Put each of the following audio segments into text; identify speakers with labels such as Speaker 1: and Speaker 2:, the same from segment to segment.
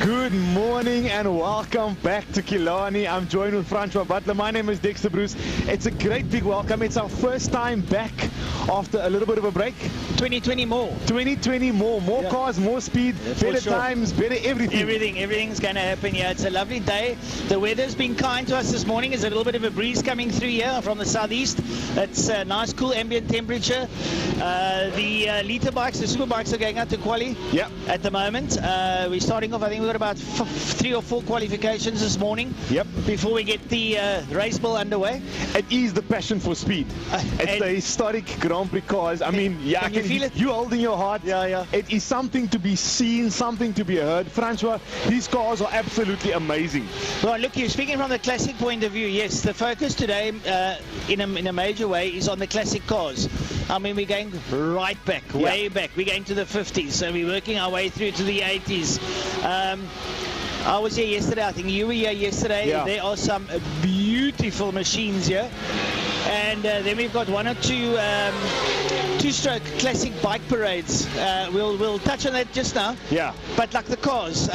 Speaker 1: Good morning and welcome back to Kilani. I'm joined with Francois Butler. My name is Dexter Bruce. It's a great big welcome. It's our first time back after a little bit of a break.
Speaker 2: 2020 more.
Speaker 1: 2020 more. More cars, more speed, better times, better everything.
Speaker 2: Everything's going to happen here. It's a lovely day. The weather's been kind to us this morning. There's a little bit of a breeze coming through here from the southeast. It's a nice cool ambient temperature. The liter bikes, the super bikes are going out to quali at the moment. We're starting off, I think we've got about 3 or 4 qualifications this morning before we get the race ball underway.
Speaker 1: It is the passion for speed. It's the historic Grand Prix cars. I mean, I can feel it. You holding your heart. It is something to be seen, something to be heard. Francois, these cars are absolutely amazing.
Speaker 2: Well, look, you're speaking from the classic point of view. Yes, the focus today in a major way is on the classic cars. I mean, we're going right back, way back. We're going to the 50s, so we're working our way through to the 80s. I was here yesterday. I think you were here yesterday. There are some beautiful machines here. And then we've got 1 or 2 two-stroke classic bike parades. We'll touch on that just now. But like the cars.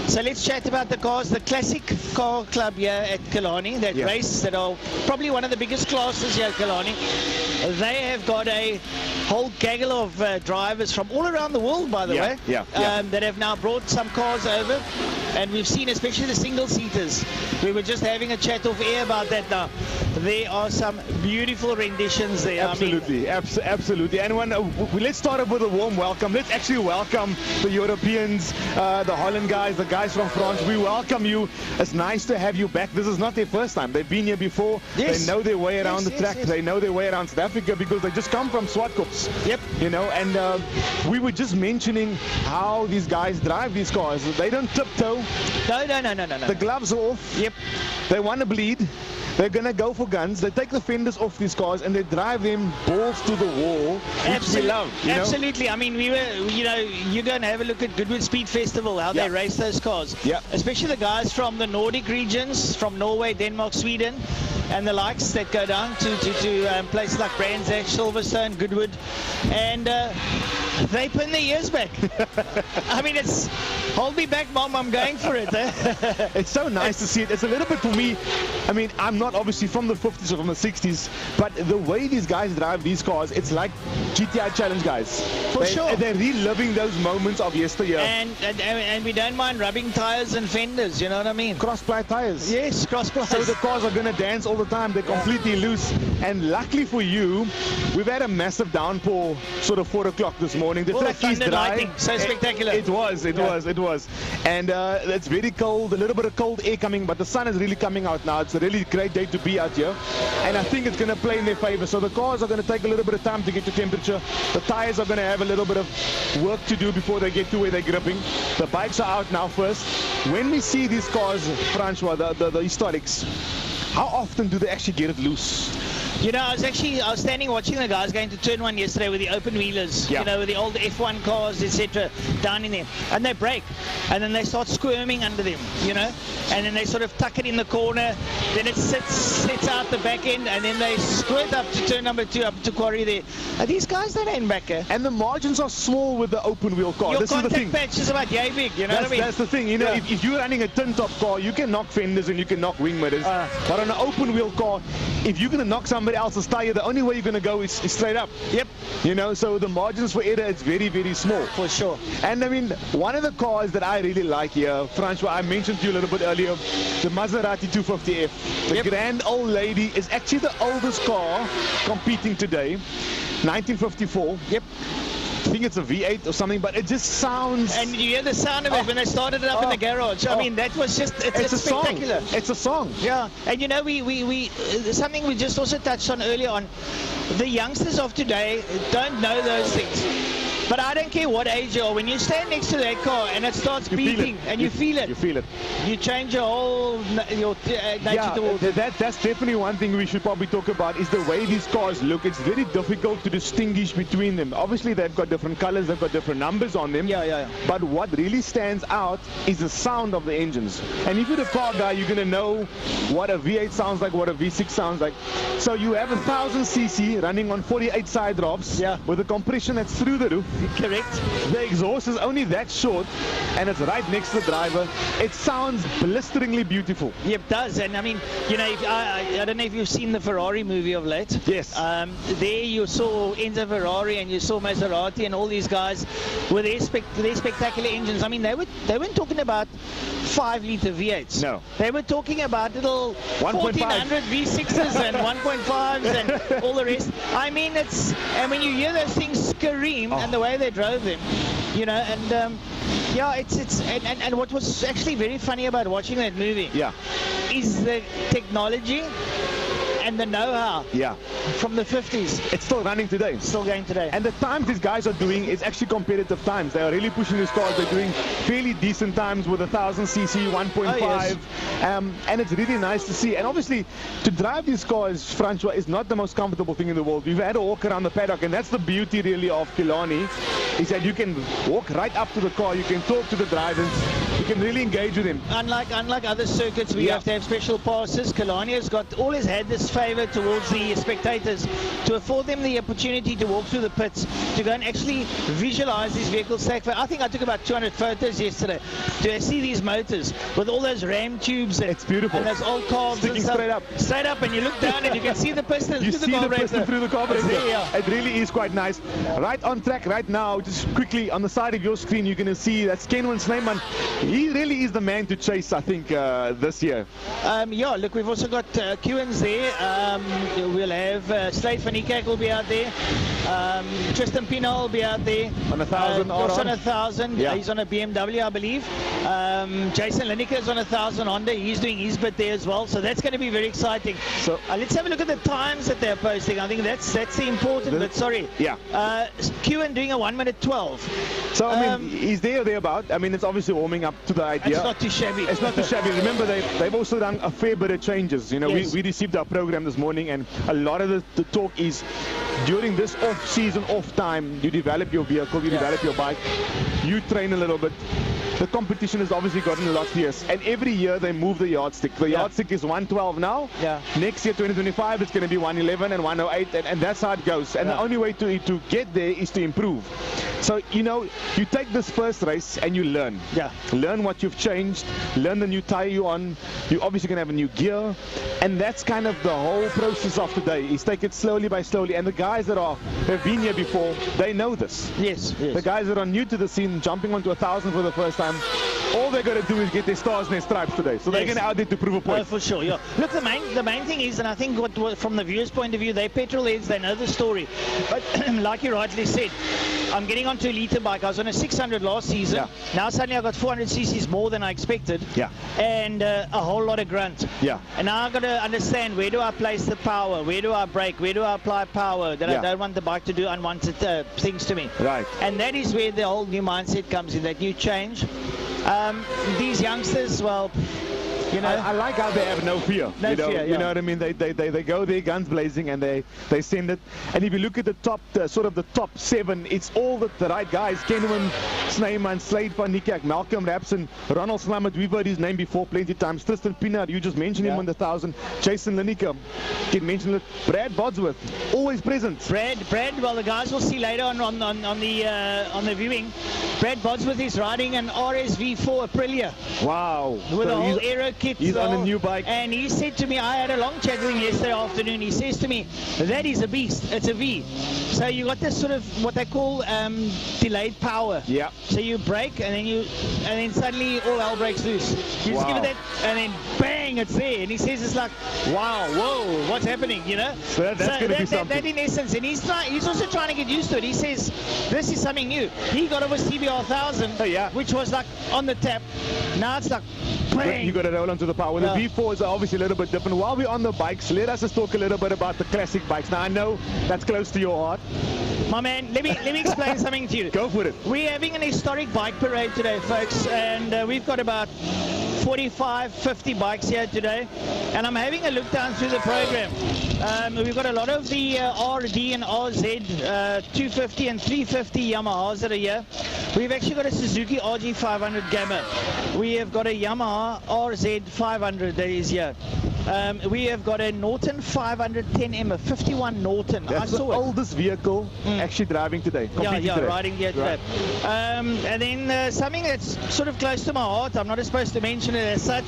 Speaker 2: So let's chat about the cars. The classic car club here at Kilani, that race, that are probably one of the biggest classes here at Kilani. They have got a whole gaggle of drivers from all around the world, by the way, that have now brought some cars over. And we've seen, especially the single-seaters. We were just having a chat off air about that now. There are some beautiful renditions there.
Speaker 1: Absolutely, absolutely. And let's start off with a warm welcome. Let's actually welcome the Europeans, the Holland guys, the guys from France. We welcome you. It's nice to have you back. This is not their first time. They've been here before. They know their way around the track. They know their way around South Africa because they just come from Swartkops. You know, and we were just mentioning how these guys drive these cars. They don't tiptoe.
Speaker 2: No.
Speaker 1: The gloves are off. They want to bleed. They're going to go for guns. They take the fenders off these cars and they drive them balls to the wall, which we love.
Speaker 2: Absolutely. I mean, we were, you go and have a look at Goodwood Speed Festival, how they race those cars. Especially the guys from the Nordic regions, from Norway, Denmark, Sweden, and the likes that go down to places like Brands Hatch, Silverstone, Goodwood, and they pin their ears back. I mean, it's hold me back, Mom, I'm going for it.
Speaker 1: It's so nice to see it. It's a little bit for me. I mean, I'm not obviously from the 50s or from the 60s, but the way these guys drive these cars, it's like GTI Challenge guys.
Speaker 2: For sure.
Speaker 1: They're reliving those moments of yesteryear.
Speaker 2: And we don't mind rubbing tires and fenders, you know what I mean?
Speaker 1: Cross-ply tires.
Speaker 2: Yes, cross-ply.
Speaker 1: So the cars are going to dance all the time. They're completely loose. And luckily for you, we've had a massive downpour sort of 4 o'clock this morning. The track is dry.
Speaker 2: So spectacular.
Speaker 1: It was. And it's very cold, a little bit of cold air coming, but the sun is really coming out now. It's a really great day to be out here. And I think it's going to play in their favor. So the cars are going to take a little bit of time to get to temperature. The tires are going to have a little bit of work to do before they get to where they're gripping. The bikes are out now first. When we see these cars, Francois, the historics, how often do they actually get it loose?
Speaker 2: You know, I was standing watching the guys going to turn 1 yesterday with the open wheelers, you know, with the old F1 cars, etc., down in there, and they break, and then they start squirming under them, you know, and then they sort of tuck it in the corner, then it sits out the back end, and then they squirt up to turn number 2 up to quarry there. These guys, they ain't back here.
Speaker 1: And the margins are small with the open wheel car.
Speaker 2: Your
Speaker 1: this is the thing.
Speaker 2: contact patch is about yay big, you know what I mean?
Speaker 1: That's the thing, you know, if you're running a tin top car, you can knock fenders and you can knock wing mirrors, but on an open wheel car, if you're going to knock somebody else's tire, the only way you're going to go is straight up. You know, so the margins for error, it's very, very small.
Speaker 2: For sure.
Speaker 1: And I mean, one of the cars that I really like here, Francois, I mentioned to you a little bit earlier, the Maserati 250F. The grand old lady is actually the oldest car competing today, 1954. I think it's a V8 or something, but it just sounds...
Speaker 2: And you hear the sound of it when they started it up in the garage. I mean, that was just... It's
Speaker 1: a
Speaker 2: spectacular.
Speaker 1: Song. It's a song.
Speaker 2: Yeah. And you know, we something we just also touched on earlier on. The youngsters of today don't know those things. But I don't care what age you are. When you stand next to that car and it starts beeping and you feel it.
Speaker 1: You feel it.
Speaker 2: You change your whole nature towards it.
Speaker 1: That's definitely one thing we should probably talk about is the way these cars look. It's very difficult to distinguish between them. Obviously, they've got different colors. They've got different numbers on them. But what really stands out is the sound of the engines. And if you're the car guy, you're going to know what a V8 sounds like, what a V6 sounds like. So you have 1,000cc running on 48 side rofs with a compression that's through the roof.
Speaker 2: Correct.
Speaker 1: The exhaust is only that short, and it's right next to the driver. It sounds blisteringly beautiful.
Speaker 2: Yep, it does. And I mean, you know, I don't know if you've seen the Ferrari movie of late.
Speaker 1: Yes.
Speaker 2: There you saw Enzo Ferrari and you saw Maserati and all these guys with their spectacular engines. I mean, they weren't talking about 5-liter V8s.
Speaker 1: No.
Speaker 2: They were talking about little
Speaker 1: 1400
Speaker 2: V6s and 1.5s and all the rest. I mean, and when you hear those things scream and the way they drove them, you know, and yeah, and what was actually very funny about watching that movie is the technology and the know-how from the 50s.
Speaker 1: It's still running today.
Speaker 2: Still going today.
Speaker 1: And the times these guys are doing is actually competitive times. They are really pushing these cars. They're doing fairly decent times with 1000cc, 1.5.
Speaker 2: Oh, yes.
Speaker 1: And it's really nice to see. And obviously, to drive these cars, Francois, is not the most comfortable thing in the world. We've had a walk around the paddock, and that's the beauty really of Kilani, is that you can walk right up to the car, you can talk to the drivers, you can really engage with him.
Speaker 2: Unlike other circuits, we have to have special passes. Kilani has always had this favor towards the spectators to afford them the opportunity to walk through the pits, to go and actually visualize these vehicles. I think I took about 200 photos yesterday to see these motors with all those ram tubes.
Speaker 1: It's beautiful.
Speaker 2: And those old cars
Speaker 1: sticking straight up.
Speaker 2: Straight up, and you look down and you can see the pistons.
Speaker 1: You see the piston through the carburetor.
Speaker 2: Yeah.
Speaker 1: It really is quite nice. Right on track right now, just quickly on the side of your screen, you're going to see that Kenwan Snyman. He really is the man to chase, I think, this year.
Speaker 2: Yeah, look, we've also got Kewins there. We'll have Slade van Niekerk will be out there. Tristan Pino will be out there.
Speaker 1: On 1000.
Speaker 2: Also on 1000.
Speaker 1: Yeah.
Speaker 2: He's on a BMW, I believe. Jason Lineker is on 1000 Honda. He's doing his bit there as well. So that's going to be very exciting. So let's have a look at the times that they're posting. I think that's the important bit. Sorry.
Speaker 1: Yeah.
Speaker 2: Kewen doing a 1:12.
Speaker 1: So I mean, he's there or thereabout. I mean, it's obviously warming up to the idea.
Speaker 2: It's not too shabby.
Speaker 1: It's not too shabby. Remember, they've also done a fair bit of changes. You know,
Speaker 2: yes.
Speaker 1: we received our program this morning, and a lot of the talk is during this off-season, off-time, you develop your vehicle, you develop your bike, you train a little bit. The competition has obviously gotten a lot fierce, and every year they move the yardstick. The yardstick is 112 now. Yeah. Next year, 2025, it's going to be 111 and 108, and that's how it goes. And the only way to get there is to improve. So, you know, you take this first race and you learn. Yeah. Learn what you've changed, learn the new tire you're on. You're obviously going to have a new gear, and that's kind of the whole process of today, is take it slowly by slowly. And the guys that have been here before, they know this. Yes. The guys that are new to the scene, jumping onto 1000 for the first time, all they're going to do is get their stars and their stripes today. So they're going to out there to prove a point.
Speaker 2: Oh, for sure, yeah. Look, the main thing is, and I think what from the viewer's point of view, they're petrol heads, they know the story. But like you rightly said, I'm getting onto a liter bike. I was on a 600 last season. Yeah. Now suddenly I got 400 cc's more than I expected. Yeah. And a whole lot of grunt. Yeah. And now I've got to understand, where do I place the power? Where do I brake? Where do I apply power? That I don't want the bike to do unwanted things to me. Right. And that is where the whole new mindset comes in, that new change. These youngsters, well, you know, I like how they have no fear. No fear, you know what I mean? They go there guns blazing, and they send it. And if you look at the top, sort of the top 7, it's all the right guys: Kenwan Snyman, Slade van Niekerk, Malcolm Rapson, Ronald Slamet. We've heard his name before plenty of times. Tristan Pinard, you just mentioned him on the 1000. Jason Lineker, can mention it. Brad Bodsworth, always present. Brad. Well, the guys will see later on the viewing. Brad Bodsworth is riding an RSV4 Aprilia. Wow. With a whole aero kit. He's on a new bike. And he said to me, I had a long chat with him yesterday afternoon. He says to me, that is a beast. It's a V. So you got this sort of what they call delayed power. Yeah. So you brake, and then suddenly all hell breaks loose. You just give it that, and then bang, it's there. And he says it's like, wow, whoa, what's happening? You know. So that's going to be something. That in essence, and he's also trying to get used to it. He says this is something new. He got over CBR 1000, which was like on the tap. Now it's like, bang. You got to roll onto the power. The V4s are obviously a little bit different. While we're on the bikes, let us just talk a little bit about the classic bikes. Now I know that's close to your heart. My man, let me explain something to you. Go for it. We're having an historic bike parade today, folks, and we've got about 45, 50 bikes here today, and I'm having a look down through the program. We've got a lot of the RD and RZ 250 and 350 Yamahas that are here. We've actually got a Suzuki RG500 Gamma. We have got a Yamaha RZ500 that is here. We have got a Norton 510M, a 51 Norton.
Speaker 1: That's the oldest vehicle actually driving today.
Speaker 2: Yeah, riding here today. And then something that's sort of close to my heart, I'm not supposed to mention it as such,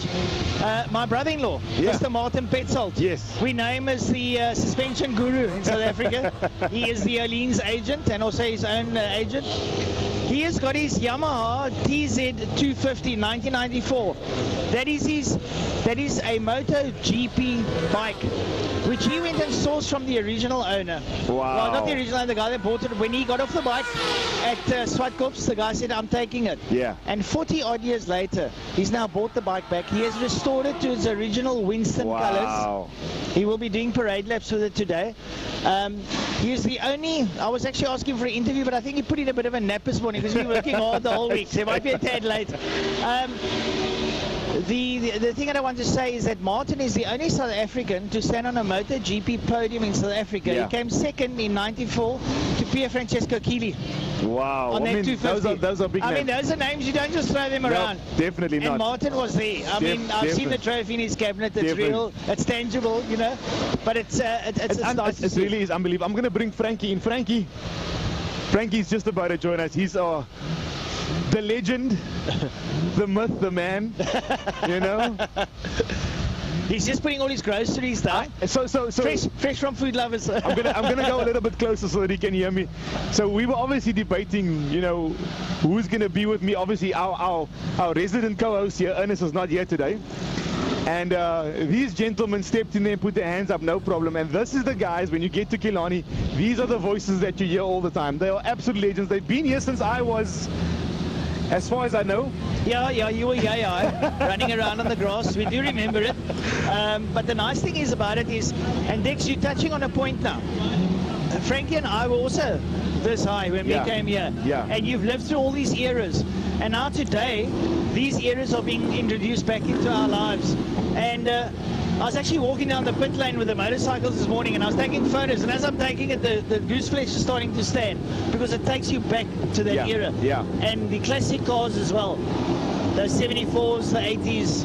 Speaker 2: my brother-in-law, Mr. Martin Petzold.
Speaker 1: Yes.
Speaker 2: We know him as the suspension guru in South Africa. He is the Olean's agent and also his own agent. He has got his Yamaha TZ250 1994. That is a MotoGP bike, which he went and sourced from the original owner.
Speaker 1: Wow.
Speaker 2: Well, not the original owner, the guy that bought it. When he got off the bike at Swartkops, the guy said, I'm taking it.
Speaker 1: Yeah.
Speaker 2: And 40 odd years later, he's now bought the bike back. He has restored it to its original Winston colors. He will be doing parade laps with it today. He is the only, I was actually asking for an interview, but I think he put in a bit of a nap this morning because he's been working hard the whole week, so he might be a tad late. The thing that I want to say is that Martin is the only South African to stand on a MotoGP podium in South Africa.
Speaker 1: Yeah.
Speaker 2: He came second in '94 to Pier Francesco Chili.
Speaker 1: Wow.
Speaker 2: On that 250.
Speaker 1: Those are big names.
Speaker 2: I mean, those are names, you don't just throw them around.
Speaker 1: Definitely not.
Speaker 2: And Martin was there. I mean, I've seen the trophy in his cabinet. It's real, it's tangible, you know. But it's nice.
Speaker 1: It really is unbelievable. I'm going to bring Frankie in. Frankie's just about to join us. He's the legend, the myth, the man, you know.
Speaker 2: He's just putting all his groceries down.
Speaker 1: So
Speaker 2: fresh from Food Lovers.
Speaker 1: I'm gonna go a little bit closer so that he can hear me. So we were obviously debating, you know, who's gonna be with me. Obviously our resident co-host here, Ernest, is not here today. And these gentlemen stepped in there and put their hands up, no problem. And this is the guys, when you get to Kilani, these are the voices that you hear all the time. They are absolute legends. They've been here since I was, as far as I know.
Speaker 2: Yeah, you were running around on the grass. We do remember it. But the nice thing is about it is, and Dex, you're touching on a point now. Frankie and I were also this high when we came here.
Speaker 1: Yeah.
Speaker 2: And you've lived through all these eras. And now today, these eras are being introduced back into our lives. And I was actually walking down the pit lane with the motorcycles this morning, and I was taking photos. And as I'm taking it, the goose flesh is starting to stand because it takes you back to that era.
Speaker 1: Yeah.
Speaker 2: And the classic cars as well. Those 74s, the 80s.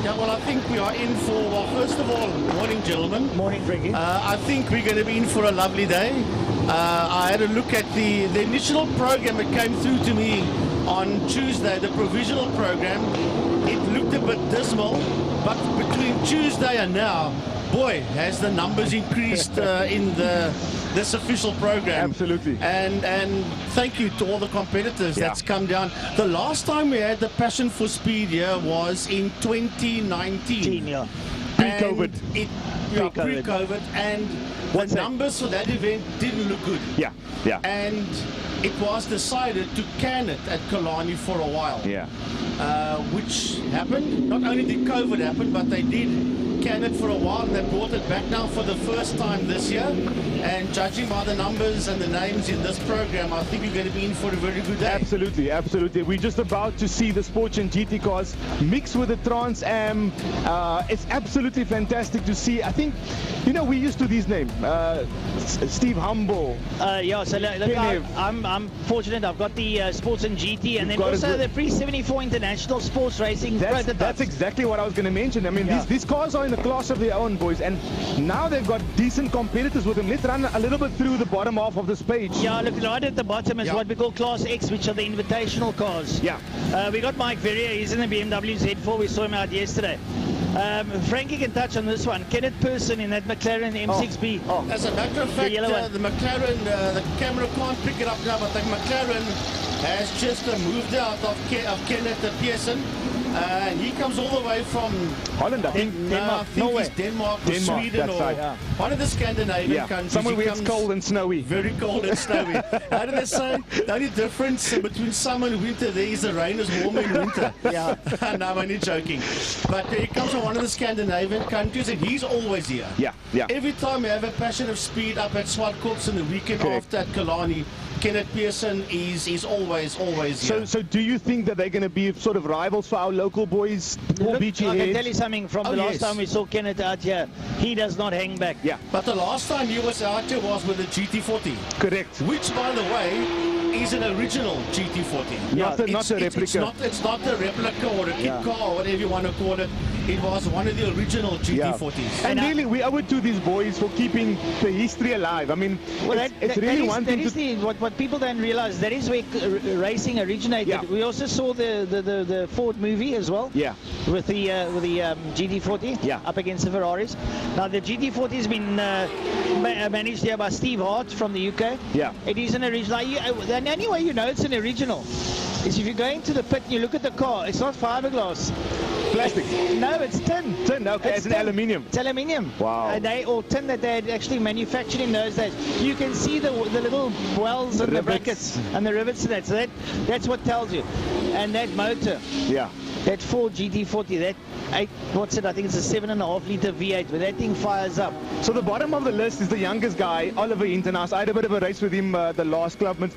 Speaker 3: Yeah, well, I think we are in for, well, first of all, morning, gentlemen.
Speaker 2: Morning, Frankie.
Speaker 3: I think we're going to be in for a lovely day. I had a look at the initial program that came through to me on Tuesday, the provisional program. It looked a bit dismal, but between Tuesday and now, boy, has the numbers increased in this official program.
Speaker 1: Absolutely. And
Speaker 3: thank you to all the competitors that's come down. The last time we had the Passion for Speed here was in 2019.
Speaker 2: Yeah.
Speaker 1: Pre-COVID.
Speaker 3: Pre-COVID. And the numbers for that event didn't look good.
Speaker 1: Yeah.
Speaker 3: And it was decided to can it at Kilani for a while.
Speaker 1: Yeah.
Speaker 3: Which happened. Not only did COVID happen, but they did can it for a while, and they brought it back now for the first time this year. And judging by the numbers and the names in this program, I think we're going to be in for a very good day.
Speaker 1: Absolutely. We're just about to see the sports and GT cars mixed with the Trans Am. It's absolutely fantastic to see. I think, you know, we used to these names. Steve Humble.
Speaker 2: Yeah, so look, I'm fortunate. I've got the sports and GT, and then also the pre-74 International Sports Racing prototypes.
Speaker 1: That's exactly what I was going to mention. I mean, these cars are in a class of their own, boys, and now they've got decent competitors with them. Let's run a little bit through the bottom half of this page.
Speaker 2: Yeah, look, right at the bottom is what we call Class X, which are the invitational cars.
Speaker 1: Yeah.
Speaker 2: We got Mike Verrier. He's in the BMW Z4. We saw him out yesterday. Frankie can touch on this one. Kenneth Pearson in that McLaren M6B.
Speaker 3: As a matter of fact, the McLaren, the camera can't pick it up now, but the McLaren has just moved out of Kenneth Pearson. He comes all the way from
Speaker 1: Holland, I think.
Speaker 3: Denmark or Sweden, or one of the Scandinavian countries.
Speaker 1: Somewhere where it's cold and snowy.
Speaker 3: Very cold and snowy. How do they say? The only difference between summer and winter there is the rain is warmer in winter.
Speaker 2: Yeah.
Speaker 3: No, I'm only joking. But he comes from one of the Scandinavian countries, and he's always here.
Speaker 1: Yeah.
Speaker 3: Every time we have a Passion of Speed up at Swartkops in the weekend after at Kilani, Kenneth Pearson is always here.
Speaker 1: So do you think that they're going to be sort of rivals for our local boys?
Speaker 2: Look, I can tell you something from the last time we saw Kenneth out here. He does not hang back.
Speaker 1: Yeah.
Speaker 3: But the last time he was out here was with the GT40.
Speaker 1: Correct.
Speaker 3: Which, by the way, is an original GT40.
Speaker 1: Not a replica.
Speaker 3: It's not a replica or a kit car or whatever you want to call it. It was one of the original GT40s.
Speaker 1: And really, we owe it to these boys for keeping the history alive. I mean, it's really one thing to...
Speaker 2: What people don't realize, that is where racing originated.
Speaker 1: Yeah.
Speaker 2: We also saw the Ford movie as well.
Speaker 1: Yeah.
Speaker 2: With the GT40 up against the Ferraris. Now the GT40 has been managed here by Steve Hart from the UK.
Speaker 1: Yeah.
Speaker 2: It is an original. The only way you know it's an original is if you go into the pit and you look at the car. It's not fiberglass.
Speaker 1: Plastic?
Speaker 2: No, it's tin.
Speaker 1: Tin, okay, it's an aluminium.
Speaker 2: It's aluminium.
Speaker 1: Wow.
Speaker 2: Or tin that they had actually manufactured in those days. You can see the little wells and the brackets and the rivets and that. So that's what tells you. And that motor.
Speaker 1: Yeah.
Speaker 2: That Ford GT40, that I think it's a 7.5 litre V8, but that thing fires up.
Speaker 1: So the bottom of the list is the youngest guy, Oliver Hintenhuis. I had a bit of a race with him the last Clubman.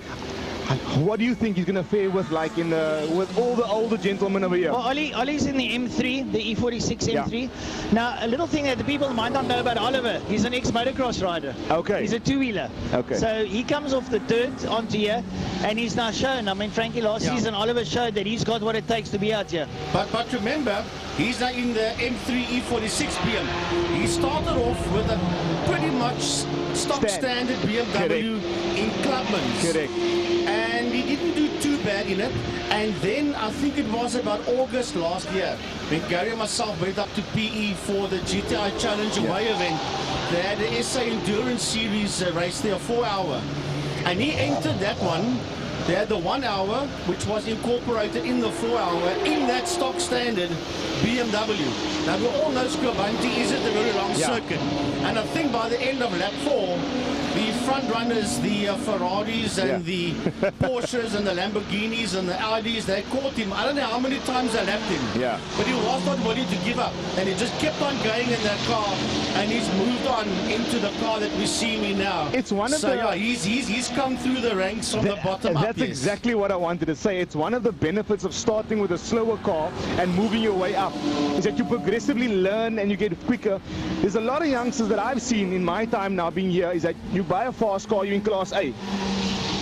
Speaker 1: What do you think he's going to fare with, like with all the older gentlemen over here?
Speaker 2: Well, Ollie's in the M3, the E46 M3.
Speaker 1: Yeah.
Speaker 2: Now, a little thing that the people might not know about Oliver, he's an ex-motocross rider.
Speaker 1: Okay.
Speaker 2: He's a two-wheeler.
Speaker 1: Okay.
Speaker 2: So he comes off the dirt onto here, and he's now shown. I mean, Frankie, last season, Oliver showed that he's got what it takes to be out here.
Speaker 3: But remember, he's now in the M3 E46 BM. He started off with a pretty much stock standard BMW in Clubman's.
Speaker 1: Correct.
Speaker 3: And he didn't do too bad in it. And then I think it was about August last year when Gary and myself went up to PE for the GTI Challenge Away event. They had the SA Endurance Series race there, 4 hour. And he entered that one. They had the 1 hour, which was incorporated in the 4 hour in that stock standard BMW. Now we all know Squabunty is at the very long circuit. And I think by the end of lap 4, the front runners, the Ferraris and the Porsches and the Lamborghinis and the Audis, they caught him. I don't know how many times they lapped him.
Speaker 1: Yeah.
Speaker 3: But he was not willing to give up. And he just kept on going in that car. And he's moved on into the car that we see him in now.
Speaker 1: It's one of
Speaker 3: he's come through the ranks from the bottom up.
Speaker 1: That's exactly what I wanted to say. It's one of the benefits of starting with a slower car and moving your way up, is that you progressively learn and you get quicker. There's a lot of youngsters that I've seen in my time now being here, is that you buy a fast car, you're in Class A.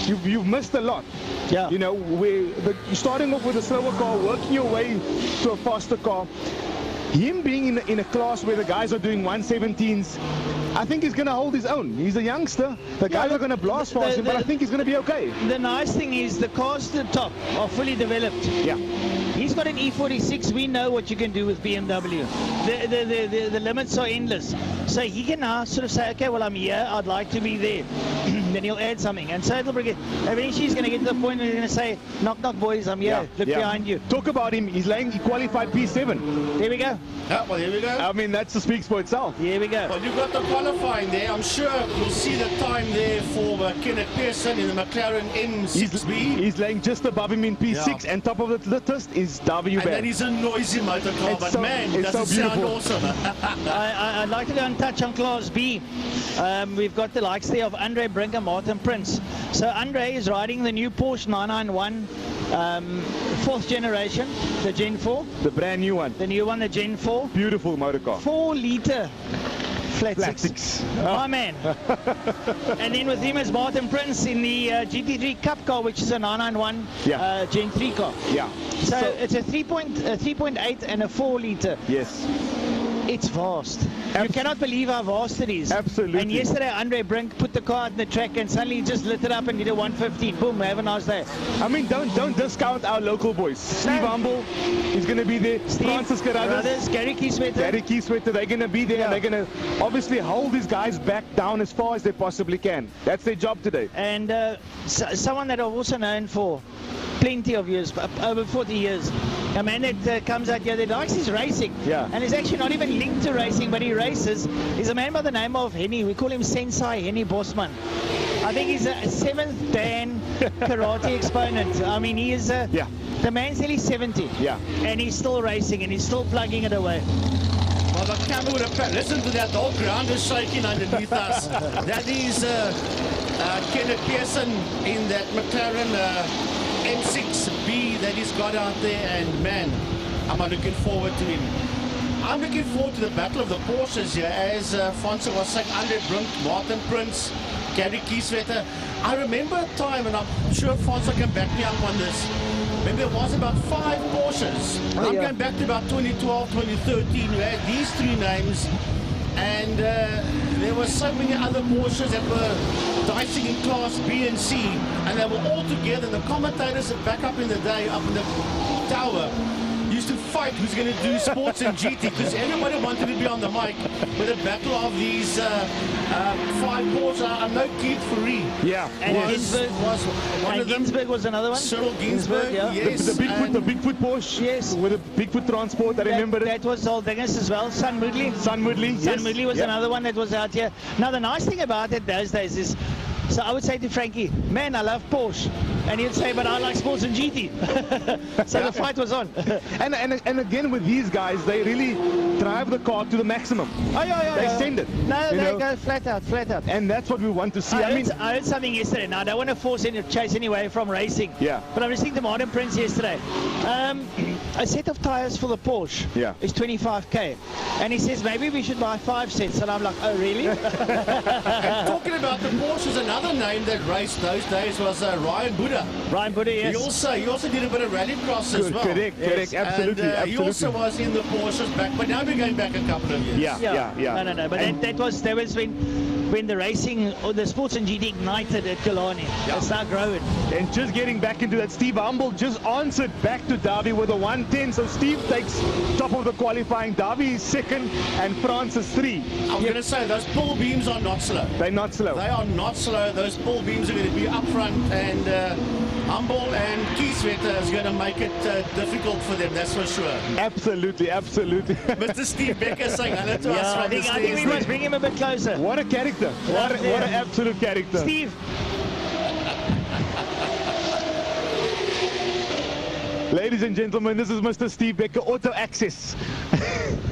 Speaker 1: You've missed a lot.
Speaker 2: Yeah.
Speaker 1: You know, you're starting off with a slower car, working your way to a faster car. Him being in a class where the guys are doing 117s, I think he's going to hold his own. He's a youngster. The guys are going to blast past him, but I think he's going to be okay.
Speaker 2: The nice thing is the cars to the top are fully developed.
Speaker 1: Yeah.
Speaker 2: He's got an E46. We know what you can do with BMW. The limits are endless. So he can now sort of say, okay, well, I'm here. I'd like to be there. Then he'll add something. And so it'll bring it. Eventually he's going to get to the point where he's going to say, knock, knock, boys, I'm here. Look behind you.
Speaker 1: Talk about him. He qualified P7.
Speaker 2: There we go.
Speaker 3: Yeah, well, here we go.
Speaker 1: I mean, that speaks for itself.
Speaker 2: Here we go.
Speaker 3: Well, you've got the qualifying there. I'm sure you'll see the time there for Kenneth Pearson in the McLaren M6B.
Speaker 1: He's laying just above him in P6, and top of the list is W.
Speaker 3: And that is a noisy motor car, but man,
Speaker 1: it's
Speaker 3: does it sound awesome.
Speaker 2: I'd like to go and touch on Class B. We've got the likes there of Andre Brink and Martin Prince. So Andre is riding the new Porsche 991 4th generation, the Gen 4.
Speaker 1: The brand new one.
Speaker 2: The new one, the Gen 4.
Speaker 1: Beautiful motor car.
Speaker 2: 4 litre flat six. My man. And then with him is Martin Prince in the GT3 Cup car, which is a 991 Gen 3 car.
Speaker 1: Yeah.
Speaker 2: So it's a 3.8 and a 4 litre.
Speaker 1: Yes.
Speaker 2: It's vast. You cannot believe how vast it is.
Speaker 1: Absolutely.
Speaker 2: And yesterday, Andre Brink put the car on the track and suddenly just lit it up and did a 115. Boom, have a nice day.
Speaker 1: I mean, don't discount our local boys. Steve Humble, he's going to be there. Francis Carruthers,
Speaker 2: Gary Kieswetter,
Speaker 1: they're going to be there, and they're going to obviously hold these guys back down as far as they possibly can. That's their job today.
Speaker 2: And someone that I've also known for plenty of years, over 40 years. A man that comes out here that likes his racing.
Speaker 1: Yeah.
Speaker 2: And is actually not even linked to racing, but he races. He's a man by the name of Henny. We call him Sensei Henny Bosman. I think he's a 7th Dan karate exponent. I mean, he is the man's nearly 70.
Speaker 1: Yeah.
Speaker 2: And he's still racing and he's still plugging it away.
Speaker 3: Well, the camera would have listen to that, the whole ground is shaking underneath us. That is Kenneth Pearson in that McLaren M6B that he's got out there, and man, I'm looking forward to him. I'm looking forward to the battle of the Porsches here, as Fonsa was saying. Andre Brink, Martin Prince, Gary Kieswetter. I remember a time, and I'm sure Fonsa can back me up on this. Maybe there was about 5 Porsches. I'm going back to about 2012, 2013. We had these 3 names. And there were so many other Porsches that were dicing in Class B and C, and they were all together. The commentators back up in the day, up in the tower, used to fight who's going to do sports and GT, because everybody wanted to be on the mic with a battle of these 5 Porsches. I know Keith Fourie.
Speaker 2: Yeah, and Ginsberg was one of them. Ginsberg was another one.
Speaker 3: Cyril Ginsberg, yes.
Speaker 1: The Bigfoot Porsche.
Speaker 2: Yes.
Speaker 1: With a Bigfoot transport, I remember it.
Speaker 2: That was old Dingus as well. Sun Moodley.
Speaker 1: Yes.
Speaker 2: Moodley was another one that was out here. Now, the nice thing about it those days is, so I would say to Frankie, man, I love Porsche. And he'd say, but I like sports and GT. So the fight was on.
Speaker 1: and again, with these guys, they really drive the car to the maximum. They send it.
Speaker 2: No, they go flat out.
Speaker 1: And that's what we want to see.
Speaker 2: I heard something yesterday. Now, I don't want to chase any away from racing.
Speaker 1: Yeah.
Speaker 2: But I was listening to Martin Prince yesterday. A set of tires for the Porsche is 25k. And he says, maybe we should buy 5 sets. And I'm like, oh, really?
Speaker 3: And talking about the Porsches, another name that raced those days was Ryan Buddha.
Speaker 2: Ryan Buddha, yes.
Speaker 3: He also did a bit of Rallycross as well.
Speaker 1: Correct, absolutely.
Speaker 3: And he also was in the Porsches back, but now we're going back a couple of years.
Speaker 1: Yeah.
Speaker 2: No. But that was when the racing, or the sports and GT ignited at Kilani. It's now growing.
Speaker 1: And just getting back into that, Steve Humble just answered back to Derby with a 110. So Steve takes top of the qualifying. Derby is 2nd and France is 3.
Speaker 3: I'm going to say those pull beams are not slow.
Speaker 1: They're not slow.
Speaker 3: They are not slow. Those pull beams are going to be up front, and Humble and Kieswetter is going to make it difficult for them, that's for sure.
Speaker 1: Absolutely.
Speaker 3: Mr. Steve Becker saying hello to us from
Speaker 2: I think we must bring him a bit closer.
Speaker 1: What a character. What an absolute character.
Speaker 2: Steve.
Speaker 1: Ladies and gentlemen, this is Mr. Steve Becker, Auto Access.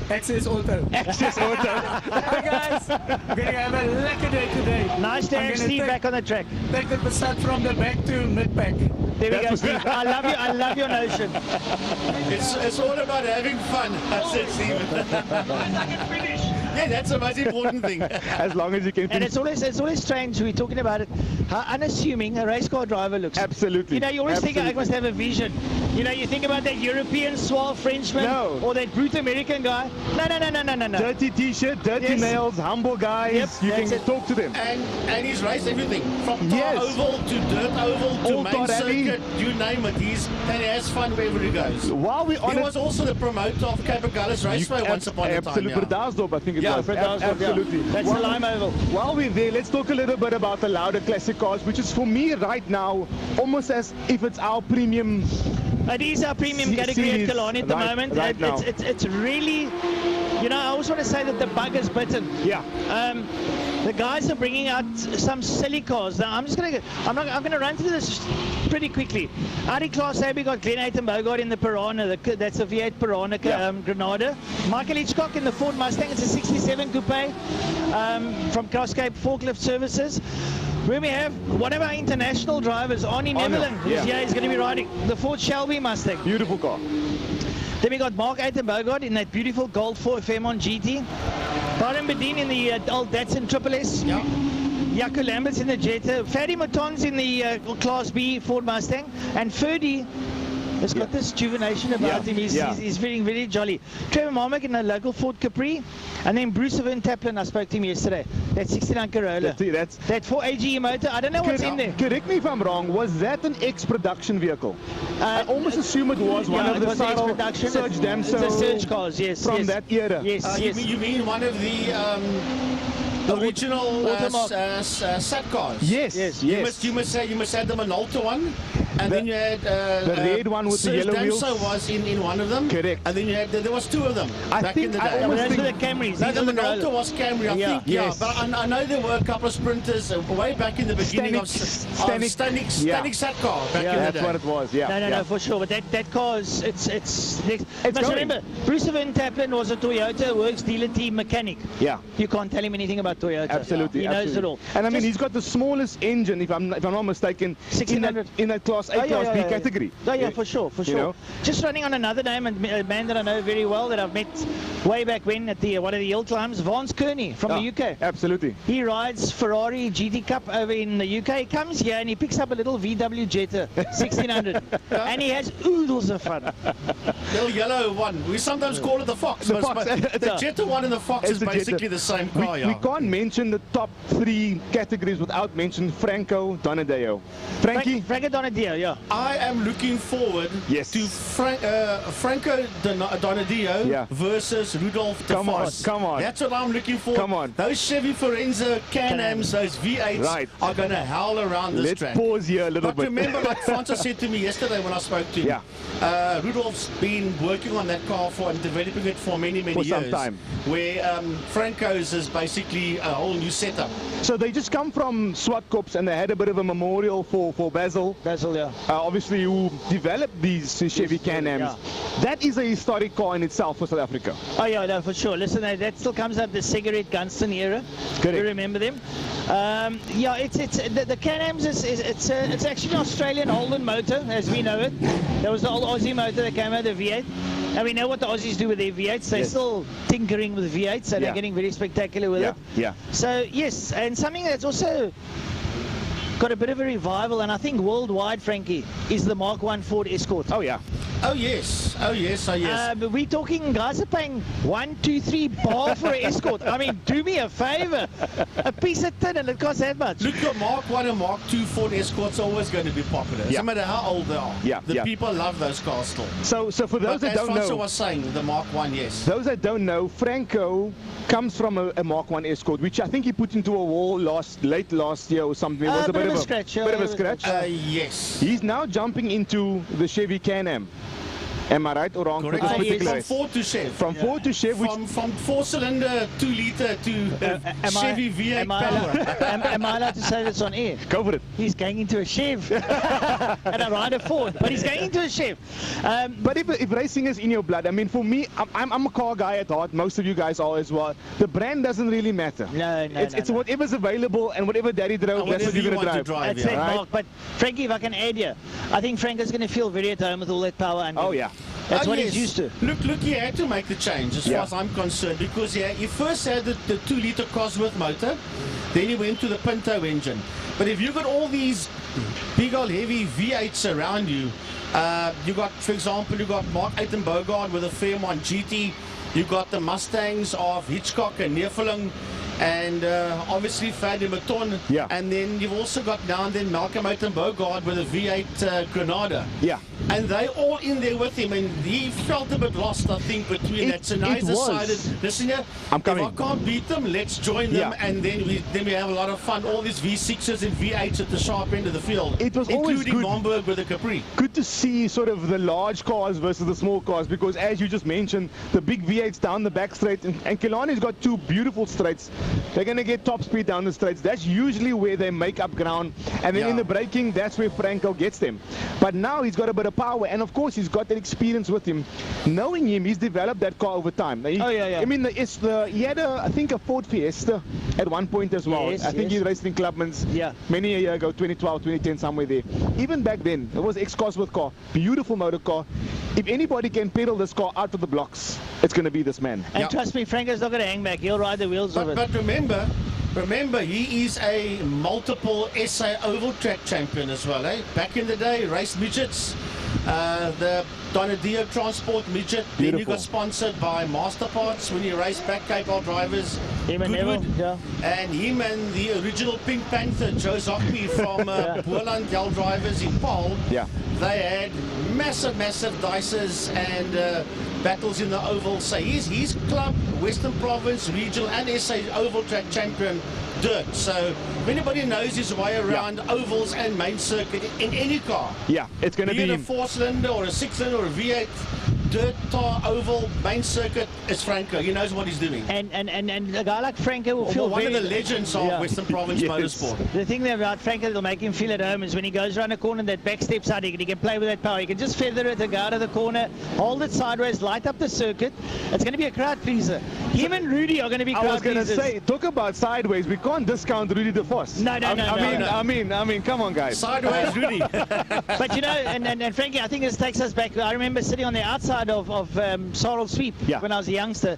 Speaker 4: Access Auto.
Speaker 1: Access Auto.
Speaker 4: Hi guys, we're going to have a lekker day today.
Speaker 2: Nice to have Steve back on the track.
Speaker 4: Take the Passat from the back to mid-pack.
Speaker 2: There we go, Steve. I love your notion.
Speaker 3: It's all about having fun, that's it, Steve. Yeah, that's the most important thing.
Speaker 1: As long as you can finish.
Speaker 2: And it's always strange, we're talking about it, how unassuming a race car driver looks.
Speaker 1: Absolutely.
Speaker 2: You know, you always think I must have a vision. You know, you think about that European suave Frenchman or that brute American guy. No.
Speaker 1: Dirty t-shirt, dirty nails, humble guys. You can talk to them.
Speaker 3: And he's raced everything from tar oval to dirt oval to main circuit, you name it. He has fun wherever he goes.
Speaker 1: He
Speaker 3: was also the promoter of Cape Gullis Raceway once upon a time.
Speaker 1: Absolutely, Bredasdorp, I think it was.
Speaker 2: Absolutely. That's the Lime Oval.
Speaker 1: While we're there, let's talk a little bit about the Lauda Classic cars, which is for me right now almost as if it's our premium.
Speaker 2: It is our premium category at Kilani at the moment. It's really, you know, I always want to say that the bug is bitten.
Speaker 1: Yeah.
Speaker 2: The guys are bringing out some silly cars. Now I'm gonna run through this pretty quickly. Out in Class A, we got Glenn Bogart in the Piranha. That's a V8 Piranha Granada. Michael Hitchcock in the Ford Mustang. It's a 67 coupe from Crosscape Forklift Services. Where we have one of our international drivers, Arnie Neverland, who's here. He's going to be riding the Ford Shelby Mustang.
Speaker 1: Beautiful car.
Speaker 2: Then we got Mark Bogart in that beautiful gold 4FM on GT. Byron Bedin in the old Datsun Triple S.
Speaker 3: Yeah.
Speaker 2: Jaco Lambert's in the Jetta. Fadi Mouton's in the Class B Ford Mustang. And Ferdy has got this juvenation about him. He's feeling very jolly. Trevor Marmack in a local Ford Capri. And then Bruce Van Taplin, I spoke to him yesterday. That 69 Corolla. That 4AGE motor. I don't know what's in there.
Speaker 1: Correct me if I'm wrong. Was that an ex-production vehicle? I almost assume it was one of the Surge Damso.
Speaker 2: It's a Surge cars, yes.
Speaker 1: From that era.
Speaker 2: Yes.
Speaker 3: You mean one of the original SAT cars?
Speaker 1: Yes.
Speaker 3: You must have the Minolta one. And then you had
Speaker 1: the red one with the yellow wheels.
Speaker 3: Damso was in one of them.
Speaker 1: Correct.
Speaker 3: And then you had there was 2 of them back in the day.
Speaker 2: Those were the Camrys.
Speaker 3: The Minolta was Camry, I think.
Speaker 1: Yes.
Speaker 3: But I know there were a couple of sprinters way back in the beginning of Static SAT car back in the day.
Speaker 1: That's what it was.
Speaker 2: No, for sure. But that car is it's remember, Bruce Van Taplin was a Toyota Works dealer team mechanic.
Speaker 1: Yeah.
Speaker 2: You can't tell him anything about Toyota.
Speaker 1: Absolutely.
Speaker 2: He knows it all.
Speaker 1: And I mean, he's got the smallest engine, if I'm not mistaken,
Speaker 2: 1600
Speaker 1: in that Class A Class B category.
Speaker 2: Oh, yeah, for sure, for sure.
Speaker 1: know?
Speaker 2: Just running on another name, and a man that I know very well, that I've met way back when at the one of the hill climbs, Vance Kearney from the UK.
Speaker 1: Absolutely.
Speaker 2: He rides Ferrari GT Cup over in the UK. He comes here and he picks up a little VW Jetta 1600, and he has oodles of fun.
Speaker 3: Little yellow one. We sometimes call it the Fox.
Speaker 1: The Fox.
Speaker 3: The Jetta one and the Fox is
Speaker 1: the
Speaker 3: basically
Speaker 1: Jetta.
Speaker 3: the same car.
Speaker 1: We can't mention the top 3 categories without mentioning Franco Donadeo. Frankie?
Speaker 2: Franco Donadeo, yeah.
Speaker 3: I am looking forward to Franco Donadeo versus Rudolf de Vos.
Speaker 1: Come on.
Speaker 3: That's what I'm looking for.
Speaker 1: Come on.
Speaker 3: Those Chevy Forenza Can-Ams, those V8s are going to howl around this track.
Speaker 1: Let's pause here a little bit.
Speaker 3: But remember, like Francis said to me yesterday when I spoke to him, Rudolf's been working on that car and developing it for many years.
Speaker 1: Some time.
Speaker 3: Where Franco's is basically a whole new setup.
Speaker 1: So they just come from Swartkops and they had a bit of a memorial for Basil.
Speaker 2: Basil, yeah.
Speaker 1: Obviously, who developed these Chevy Can-Ams.
Speaker 2: Yeah.
Speaker 1: That is a historic car in itself for South Africa.
Speaker 2: Oh yeah, no, for sure. Listen, that still comes out of the cigarette Gunston era.
Speaker 1: Correct.
Speaker 2: You remember them? Yeah, it's the Can-Ams it's actually an Australian Holden motor as we know it. There was the old Aussie motor that came out of the V8. And we know what the Aussies do with their V8s. They're still tinkering with V8s, so they're getting very spectacular with it.
Speaker 1: Yeah.
Speaker 2: So yes, and something that's also got a bit of a revival, and I think worldwide, Frankie, is the Mark I Ford Escort.
Speaker 1: Oh yeah.
Speaker 3: Oh yes.
Speaker 2: But we're talking guys are paying 1, 2, 3 bar for an Escort. I mean, do me a favor. A piece of tin and it costs that much.
Speaker 3: Look, the Mark I and Mark II Ford Escorts are always going to be popular. No matter how old they are. The people love those cars still.
Speaker 1: So for those that don't know,
Speaker 3: as Franco was saying, the Mark I, yes.
Speaker 1: Those that don't know, Franco comes from a Mark I Escort, which I think he put into a wall late last year or something. It was a bit of a scratch. Bit of a scratch.
Speaker 3: Yes.
Speaker 1: He's now jumping into the Chevy Can-Am. Am I right or wrong?
Speaker 3: Correct. From Ford to Chev.
Speaker 1: From Ford to Chev.
Speaker 3: From 4-cylinder 2-litre to Chevy V8 power.
Speaker 2: Am I allowed to say this on air?
Speaker 1: Go for it.
Speaker 2: He's going into a Chev. And I ride a Ford, but he's going into a Chev.
Speaker 1: But if racing is in your blood, I mean, for me, I'm a car guy at heart. Most of you guys are as well. The brand doesn't really matter.
Speaker 2: No.
Speaker 1: It's whatever's available and whatever daddy drove, that's what you're going to drive.
Speaker 2: That's it, Mark. But Frankie, if I can add here, I think Frank is going to feel very at home with all that power. And that's what he's used to.
Speaker 3: Look, he had to make the change as far as I'm concerned, because he first had the 2-litre Cosworth motor, then he went to the Pinto engine. But if you've got all these big old heavy V8s around you, you got, for example, you got Mark Bogard with a Fairmont GT, you got the Mustangs of Hitchcock and Neerfeling, and obviously Fadi Maton, and then you've also got now and then Malcolm Bogard with a V8 Granada. And they all in there with him, and he felt a bit lost, I think, between that. So now he's decided, listen here, if I can't beat them, let's join them, and then we have a lot of fun. All these V6s and V8s at the sharp end of the field,
Speaker 1: it was
Speaker 3: including Momberg with a Capri.
Speaker 1: Good to see sort of the large cars versus the small cars, because as you just mentioned, the big V8s down the back straight, and Kilani's got 2 beautiful straights. They're going to get top speed down the straights. That's usually where they make up ground, and then in the braking, that's where Franco gets them. But now he's got a bit of power, and of course he's got that experience with him. Knowing him, he's developed that car over time. I mean, he had I think a Ford Fiesta at one point as well. I think he raced in Clubman's many a year ago, 2012, 2010, somewhere there. Even back then, it was ex-Cosworth car, beautiful motor car. If anybody can pedal this car out of the blocks, it's going to be this man.
Speaker 2: And trust me, Franco's not going to hang back. He'll ride the wheels of it.
Speaker 3: But remember, he is a multiple SA oval track champion as well. Back in the day, raced midgets. The Donadeo Transport midget. Then he got sponsored by Master Parts when he raced back Cape Old drivers.
Speaker 2: Him and Neville,
Speaker 3: and him and the original Pink Panther, Joe Zockby from Boerland Yell drivers in Paul. They had massive dices and battles in the oval. So his club, Western Province, Regional and SA Oval Track Champion dirt. So if anybody knows his way around ovals and main circuit in any car,
Speaker 1: it's going to be
Speaker 3: a 4-cylinder or a 6-cylinder or a V8 dirt, tar, oval, main circuit, is Franco. He knows what he's doing.
Speaker 2: And a guy like Franco will feel
Speaker 3: one of the legends of Western Province Motorsport.
Speaker 2: The thing about Franco that'll make him feel at home is when he goes around a corner and that back steps out, he can play with that power. He can just feather it and go out of the corner, hold it sideways, light up the circuit. It's going to be a crowd pleaser. Him and Rudy are going to be crowd
Speaker 1: I was going to
Speaker 2: pleasers.
Speaker 1: say, talk about sideways. We can't discount Rudy de Vos.
Speaker 2: No.
Speaker 1: I mean, come on, guys.
Speaker 3: Sideways, Rudy.
Speaker 2: But you know, and Frankie, I think this takes us back. I remember sitting on the outside of Sorrel Sweep when I was a youngster.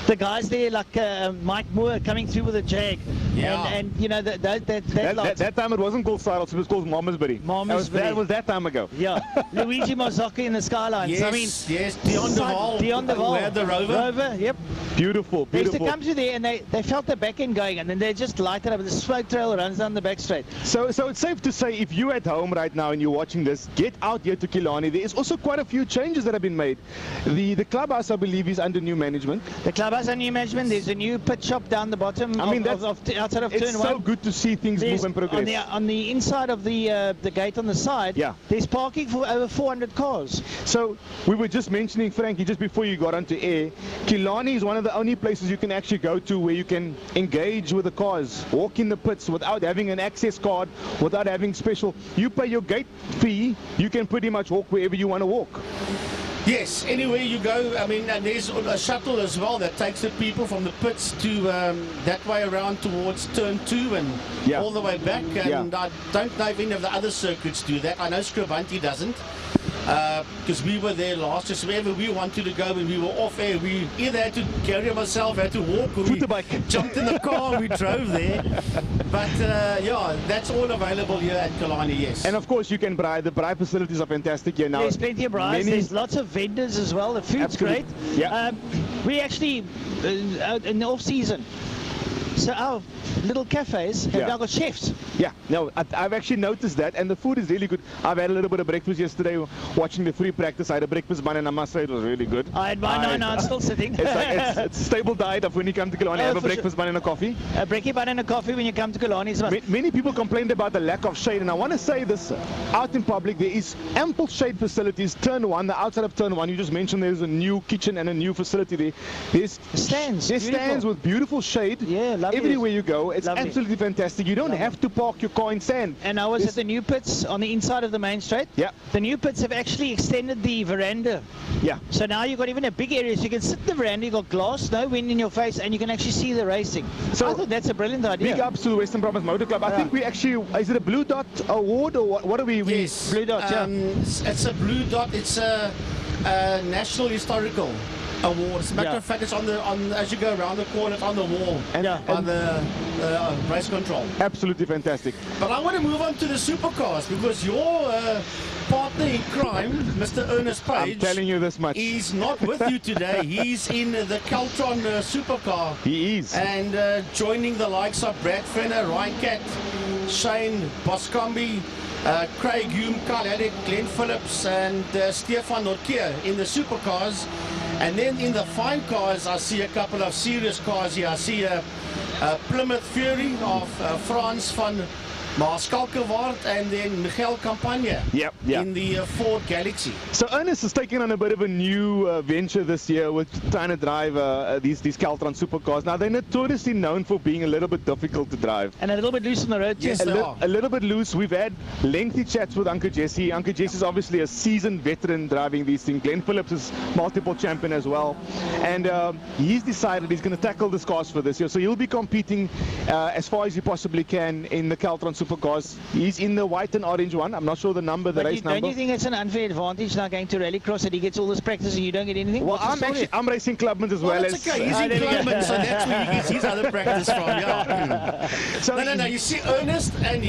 Speaker 2: The guys there, like Mike Moore, coming through with a Jag.
Speaker 3: Yeah.
Speaker 2: And you know,
Speaker 1: That time it wasn't called Cyrus, it was called Malmesbury. That was that time ago.
Speaker 2: Yeah. Luigi Mazzocchi in the Skylines.
Speaker 3: Yes,
Speaker 2: I mean,
Speaker 3: yes. Dion de Val.
Speaker 2: who had the Rover, yep.
Speaker 1: Beautiful.
Speaker 2: They used to come through there and they felt the back end going, and then they just light it up. The smoke trail runs down the back straight.
Speaker 1: So it's safe to say, if you're at home right now and you're watching this, get out here to Kilani. There is also quite a few changes that have been made. The clubhouse, I believe, is under new management.
Speaker 2: The clubhouse under new management. There's a new pit shop down the bottom. I mean, outside of turn
Speaker 1: it's
Speaker 2: one.
Speaker 1: so good to see things move and progress.
Speaker 2: On the inside of the gate on the side, there's parking for over 400 cars.
Speaker 1: So we were just mentioning, Frankie, just before you got onto air, Kilani is one of the only places you can actually go to where you can engage with the cars, walk in the pits without having an access card, without having special. You pay your gate fee, you can pretty much walk wherever you want to walk.
Speaker 3: Yes, anywhere you go. I mean, and there's a shuttle as well that takes the people from the pits to that way around towards turn 2 and all the way back. And I don't know if any of the other circuits do that. I know Scrivanti doesn't. Because we were there last year, so wherever we wanted to go when we were off air, we either had to carry ourselves, had to walk, or we jumped in the car and we drove there. But yeah, that's all available here at Kilani, yes.
Speaker 1: And of course, you can braai. The braai facilities are fantastic here now.
Speaker 2: There's plenty of braais. There's lots of vendors as well. The food's great.
Speaker 1: Yeah.
Speaker 2: We actually, in the off season, so our little cafes have now got chefs.
Speaker 1: Yeah, no, I've actually noticed that, and the food is really good. I've had a little bit of breakfast yesterday watching the free practice. I had a breakfast bun, and I must say it was really good.
Speaker 2: I had mine, I'm still sitting.
Speaker 1: It's a stable diet of when you come to Kilani. Have a breakfast bun and a coffee.
Speaker 2: A brekkie bun and a coffee when you come to Kilani.
Speaker 1: Many people complained about the lack of shade, and I want to say this out in public. There is ample shade facilities. Turn 1, the outside of turn 1, you just mentioned there's a new kitchen and a new facility there. There's stands. There's stands with beautiful shade.
Speaker 2: Yeah, lovely.
Speaker 1: Everywhere you go, it's
Speaker 2: lovely.
Speaker 1: absolutely fantastic. You don't have to park your car in sand.
Speaker 2: And I was at the new pits on the inside of the main straight.
Speaker 1: Yeah.
Speaker 2: The new pits have actually extended the veranda.
Speaker 1: Yeah.
Speaker 2: So now you've got even a big area, so you can sit in the veranda, you've got glass, no wind in your face, and you can actually see the racing. So I thought that's a brilliant idea.
Speaker 1: Big ups to the Western Province Motor Club. I think we actually, is it a Blue Dot award or what are we?
Speaker 3: Yes.
Speaker 2: Blue Dot,
Speaker 3: it's a Blue Dot. It's a National Historical Award. As a matter of fact, it's as you go around the corner, it's on the wall on the race control.
Speaker 1: Absolutely fantastic.
Speaker 3: But I want to move on to the supercars because your partner in crime, Mr. Ernest Page,
Speaker 1: I'm telling you this much.
Speaker 3: He's not with you today. He's in the Caltron supercar.
Speaker 1: He is.
Speaker 3: And joining the likes of Brad Frenner, Ryan Cat, Shane Boscombe, Craig Hume, Carl Haddock, Glenn Phillips, and Stefan Nortje in the supercars. And then in the fine cars, I see a couple of serious cars here. I see a Plymouth Fury of Frans van Maaskalkewaard and then Michael Campagne in the Ford Galaxy.
Speaker 1: So Ernest is taking on a bit of a new venture this year with trying to drive these Caltron supercars. Now they're notoriously known for being a little bit difficult to drive.
Speaker 2: And a little bit loose on the road too.
Speaker 3: Yes,
Speaker 1: a little bit loose. We've had lengthy chats with Uncle Jesse. Uncle Jesse is obviously a seasoned veteran driving these things. Glenn Phillips is multiple champion as well. And he's decided he's going to tackle the cars for this year. So he'll be competing as far as he possibly can in the Caltron supercars. He's in the white and orange one. I'm not sure the number, the race number.
Speaker 2: Don't you think it's an unfair advantage now going to Rallycross that he gets all this practice and you don't get anything?
Speaker 1: Well, I'm racing Clubman as well.
Speaker 3: That's okay. He's in Clubman, so that's where he gets his other practice from. Yeah. So no. You see Ernest and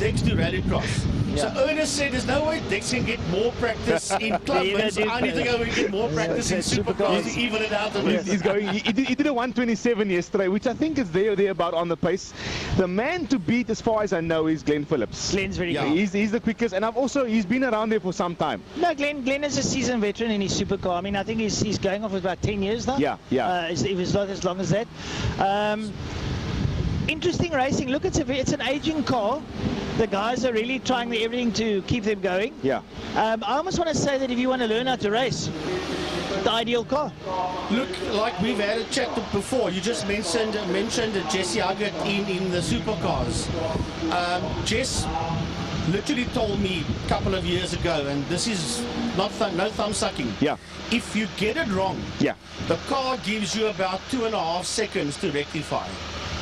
Speaker 3: Dex do Rallycross. So Ernest said there's no way Dex can get more practice in Clubman, so I need to go and get more practice in supercars to even it out a bit.
Speaker 1: He's going. He did a 127 yesterday, which I think is there or thereabout on the pace. The man to beat, as far as I know, is Glenn Phillips.
Speaker 2: Glenn's very good.
Speaker 1: He's the quickest, and he's been around there for some time.
Speaker 2: No, Glenn is a seasoned veteran in his supercar. I mean, I think he's going off with about 10 years now.
Speaker 1: Yeah.
Speaker 2: If it's not as long as that. Interesting racing. Look, it's an aging car. The guys are really trying everything to keep them going.
Speaker 1: Yeah.
Speaker 2: I almost want to say that if you want to learn how to race, the ideal car.
Speaker 3: Look, like we've had a chat before, you just mentioned Jesse Huggett in the supercars. Jess literally told me a couple of years ago, and this is no thumb sucking.
Speaker 1: Yeah.
Speaker 3: If you get it wrong,
Speaker 1: Yeah.
Speaker 3: the car gives you about 2.5 seconds to rectify.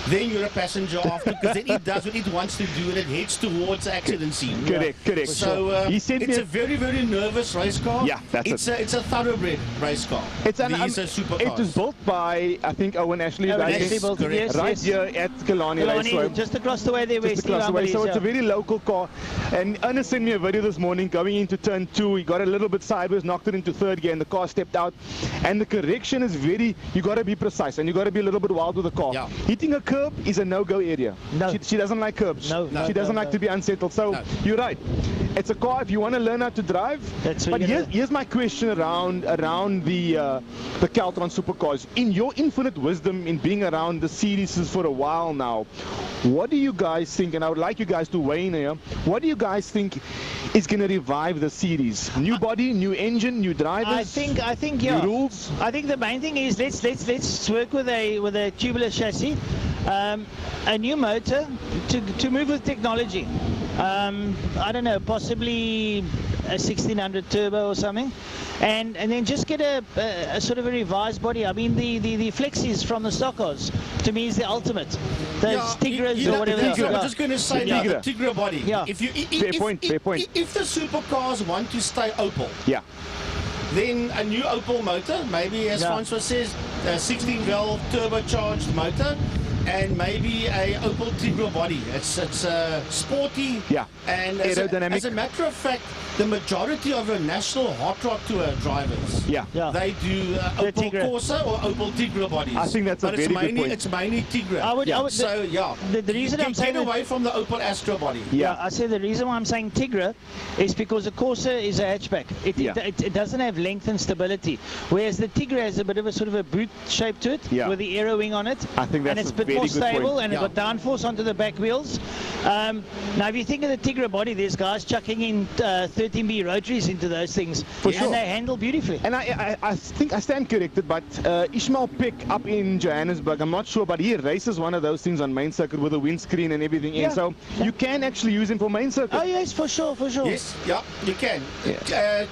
Speaker 3: Then you're a passenger after, because then it does what it wants to do and it heads towards the accident scene.
Speaker 1: Correct.
Speaker 3: So
Speaker 1: He sent
Speaker 3: it's
Speaker 1: me
Speaker 3: a very, very nervous race car.
Speaker 1: Yeah, that's
Speaker 3: it's a thoroughbred race car.
Speaker 1: It's an
Speaker 3: These are supercars.
Speaker 1: It was built by, I think, Owen Ashley.
Speaker 2: Owen
Speaker 1: right?
Speaker 2: Ashley built it, yes,
Speaker 1: right
Speaker 2: yes.
Speaker 1: here at Kilani Raceway.
Speaker 2: Just across the way there, where
Speaker 1: Just
Speaker 2: Steve
Speaker 1: across the way.
Speaker 2: Humble is,
Speaker 1: So it's a
Speaker 2: yeah.
Speaker 1: very local car. And Ernest sent me a video this morning going into turn 2. He got a little bit sideways, knocked it into third gear, and the car stepped out. And the correction is very, you got to be precise and you got to be a little bit wild with the car.
Speaker 3: Yeah.
Speaker 1: Hitting a curb is a no-go area.
Speaker 2: No.
Speaker 1: She doesn't like curbs.
Speaker 2: No,
Speaker 1: She doesn't like to be unsettled. So you're right. It's a car if you want to learn how to drive.
Speaker 2: That's
Speaker 1: but
Speaker 2: what
Speaker 1: here's my question around the Caltron supercars. In your infinite wisdom in being around the series for a while now, what do you guys think? And I would like you guys to weigh in here. What do you guys think is going to revive the series? New body, new engine, new drivers.
Speaker 2: I think yeah.
Speaker 1: New rules.
Speaker 2: I think the main thing is let's work with a tubular chassis, a new motor to move with technology. I don't know, possibly a 1600 turbo or something, and then just get a sort of a revised body. I mean, the Flexies from the stock cars to me is the ultimate. Those Tigras or whatever.
Speaker 3: I'm just going to say now, the Tigra body.
Speaker 2: Yeah.
Speaker 1: Fair point.
Speaker 3: If the supercars want to stay Opel,
Speaker 1: Yeah.
Speaker 3: then a new Opel motor, maybe as Francois says, a 16-valve turbocharged motor, and maybe a Opel Tigra body. It's sporty.
Speaker 1: Yeah.
Speaker 3: And
Speaker 1: aerodynamic.
Speaker 3: as a matter of fact, the majority of your national hot rod tour drivers,
Speaker 1: Yeah.
Speaker 3: they do Opel
Speaker 2: Tigra.
Speaker 3: Corsa or Opel Tigra bodies.
Speaker 1: I think that's a very good point.
Speaker 3: It's mainly Tigra.
Speaker 2: I would,
Speaker 3: The
Speaker 2: reason I'm saying
Speaker 3: get away from the Opel Astra body.
Speaker 1: Yeah.
Speaker 2: I say the reason why I'm saying Tigra is because the Corsa is a hatchback. It doesn't have length and stability, whereas the Tigra has a bit of a sort of a boot shape to it with the aero wing on it.
Speaker 1: I think that's
Speaker 2: and it's
Speaker 1: a
Speaker 2: a bit
Speaker 1: very
Speaker 2: more
Speaker 1: good
Speaker 2: stable
Speaker 1: point.
Speaker 2: and it's got downforce onto the back wheels. Now, if you think of the Tigra body, there's guys chucking in 13B rotaries into those things, and they handle beautifully.
Speaker 1: And I think I stand corrected, but Ishmael Peck up in Johannesburg, I'm not sure, but he races one of those things on main circuit with a windscreen and everything in. So you can actually use him for main circuit.
Speaker 2: Oh yes, for sure.
Speaker 3: Yes, you can.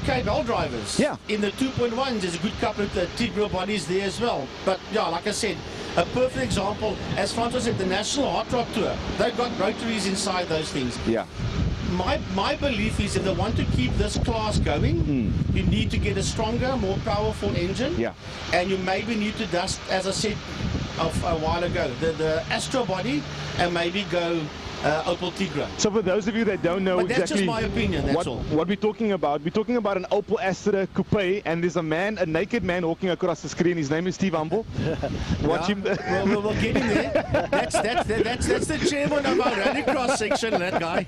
Speaker 3: K-Bell drivers.
Speaker 1: Yeah.
Speaker 3: In the 2.1s, there's a good couple of Tigra bodies there as well. But yeah, like I said, a perfect example, as Francois said, the National Hot Rod Tour, they've got rotaries inside those things.
Speaker 1: Yeah.
Speaker 3: My belief is if they want to keep this class going, you need to get a stronger, more powerful engine.
Speaker 1: Yeah.
Speaker 3: And you maybe need to dust, as I said a while ago, the Astra body, and maybe go Opel Tigra.
Speaker 1: So for those of you that don't know
Speaker 3: But that's
Speaker 1: exactly
Speaker 3: just my opinion, that's all.
Speaker 1: what we're talking about an Opel Astra Coupe, and there's a naked man walking across the screen. His name is Steve Humble. Watch him.
Speaker 3: We'll get him there. That's the chairman of our Rallycross section, that guy.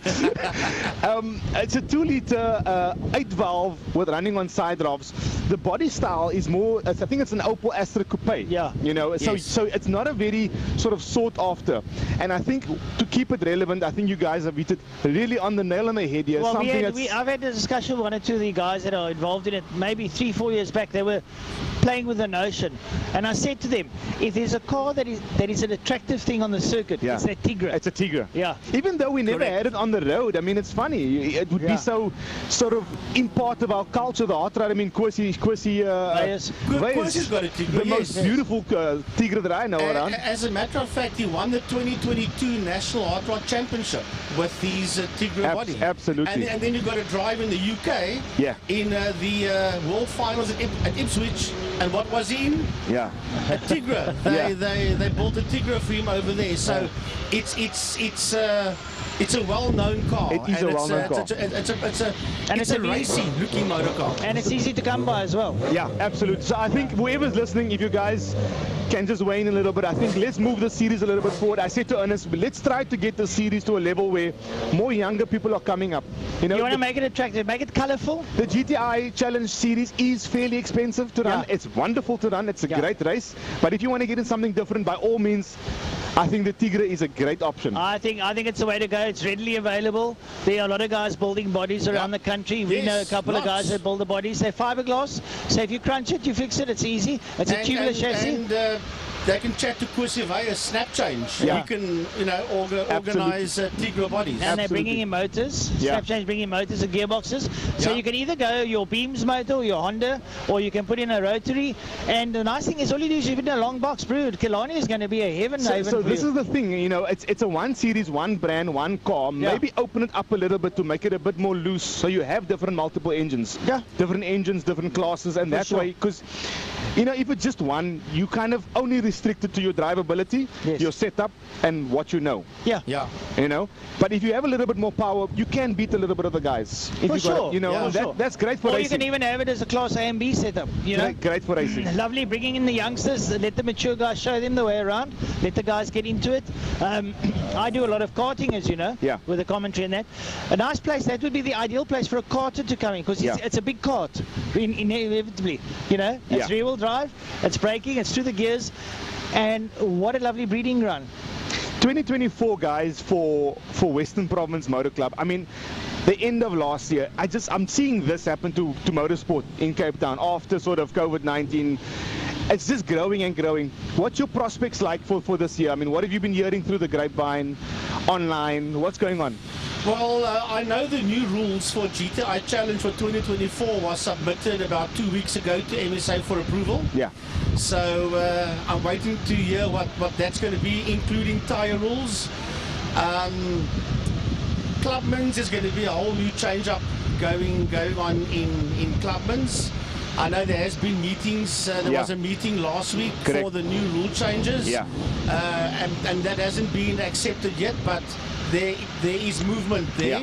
Speaker 1: It's a 2-liter 8-valve with running on side valves. The body style is more, I think it's an Opel Astra Coupe.
Speaker 2: Yeah.
Speaker 1: You know, so it's not a very sort of sought after. And I think to keep it relevant, I think you guys have hit it really on the nail on the head here.
Speaker 2: Well, I've had a discussion with one or two of the guys that are involved in it, maybe 3-4 years back. They were playing with the notion, and I said to them, if there's a car that is an attractive thing on the circuit, it's that Tigra.
Speaker 1: It's a Tigra.
Speaker 2: Yeah.
Speaker 1: Even though we never had it on the road, I mean, it's funny. It would be so sort of in part of our culture, the hot rod. I mean, Kwesi's got
Speaker 3: a Tigra,
Speaker 1: the most beautiful Tigra that I know around.
Speaker 3: As a matter of fact, he won the 2022 National Hot Rod Championship with these Tigra body.
Speaker 1: Absolutely.
Speaker 3: And then you got to drive in the UK in the World Finals at Ipswich. And what was he in?
Speaker 1: Yeah.
Speaker 3: A Tigra. They built a Tigra for him over there. So it's a well-known car.
Speaker 1: It is a well-known car.
Speaker 3: It's a racy-looking motor car.
Speaker 2: And it's easy to come by as well.
Speaker 1: Yeah, absolutely. So I think whoever's listening, if you guys can just weigh in a little bit, I think let's move the series a little bit forward. I said to Ernest, let's try to get the series to a level where more younger people are coming up. You know,
Speaker 2: you want to make it attractive, make it colorful.
Speaker 1: The GTI Challenge series is fairly expensive to run. It's wonderful to run. It's a great race. But if you want to get in something different, by all means, I think the Tigra is a great option.
Speaker 2: I think it's the way to go. It's readily available. There are a lot of guys building bodies around the country. We know a couple of guys that build the bodies. They're fiberglass. So if you crunch it, you fix it. It's easy. It's a tubular chassis.
Speaker 3: And they can chat to Kursivay a snap change.
Speaker 1: Yeah.
Speaker 3: You can, you know, organize Tigre bodies.
Speaker 2: And they're bringing in motors.
Speaker 1: Yeah.
Speaker 2: Snapchange bringing motors and gearboxes. So
Speaker 3: Yeah.
Speaker 2: you can either go your Beams motor or your Honda, or you can put in a rotary. And the nice thing is all you do is you put in a long box brood. Kilani is going to be a heaven haven.
Speaker 1: So
Speaker 2: for
Speaker 1: this
Speaker 2: you.
Speaker 1: is the thing, you know, it's a one series, one brand, one car. Maybe open it up a little bit to make it a bit more loose, so you have different multiple engines.
Speaker 2: Yeah.
Speaker 1: Different engines, different classes, and that
Speaker 2: sure.
Speaker 1: way, because, you know, if it's just one, you kind of only restricted to your drivability,
Speaker 2: Yes.
Speaker 1: your setup, and what you know.
Speaker 2: Yeah.
Speaker 3: Yeah.
Speaker 1: You know, but if you have a little bit more power, you can beat a little bit of the guys. If
Speaker 2: For
Speaker 1: you got
Speaker 2: sure.
Speaker 1: it, you know,
Speaker 3: Yeah.
Speaker 1: that,
Speaker 2: sure.
Speaker 1: that's great for
Speaker 2: Or you
Speaker 1: racing.
Speaker 2: can even have it as a Class A and B setup, you know.
Speaker 1: Great for racing.
Speaker 2: Lovely, bringing in the youngsters, let the mature guys show them the way around, let the guys get into it. I do a lot of karting, as you know,
Speaker 1: Yeah.
Speaker 2: with the commentary and that. A nice place, that would be the ideal place for a karter to come in, because
Speaker 1: Yeah.
Speaker 2: it's a big kart, inevitably, you know. It's
Speaker 1: Yeah.
Speaker 2: rear-wheel drive, it's braking, it's through the gears, and what a lovely breeding run.
Speaker 1: 2024, guys, for Western Province Motor Club. I mean, the end of last year, I'm seeing this happen to motorsport in Cape Town after sort of COVID-19. It's just growing and growing. What's your prospects like for this year? I mean, what have you been hearing through the grapevine, online? What's going on?
Speaker 3: Well, I know the new rules for GTI Challenge for 2024 was submitted about 2 weeks ago to MSA for approval.
Speaker 1: Yeah.
Speaker 3: So I'm waiting to hear what that's going to be, including tyre rules. Clubman's is going to be a whole new change-up going on in Clubman's. I know there has been meetings. There
Speaker 1: Yeah.
Speaker 3: was a meeting last week
Speaker 1: Correct.
Speaker 3: for the new rule changes.
Speaker 1: Yeah.
Speaker 3: And that hasn't been accepted yet, but there is movement there.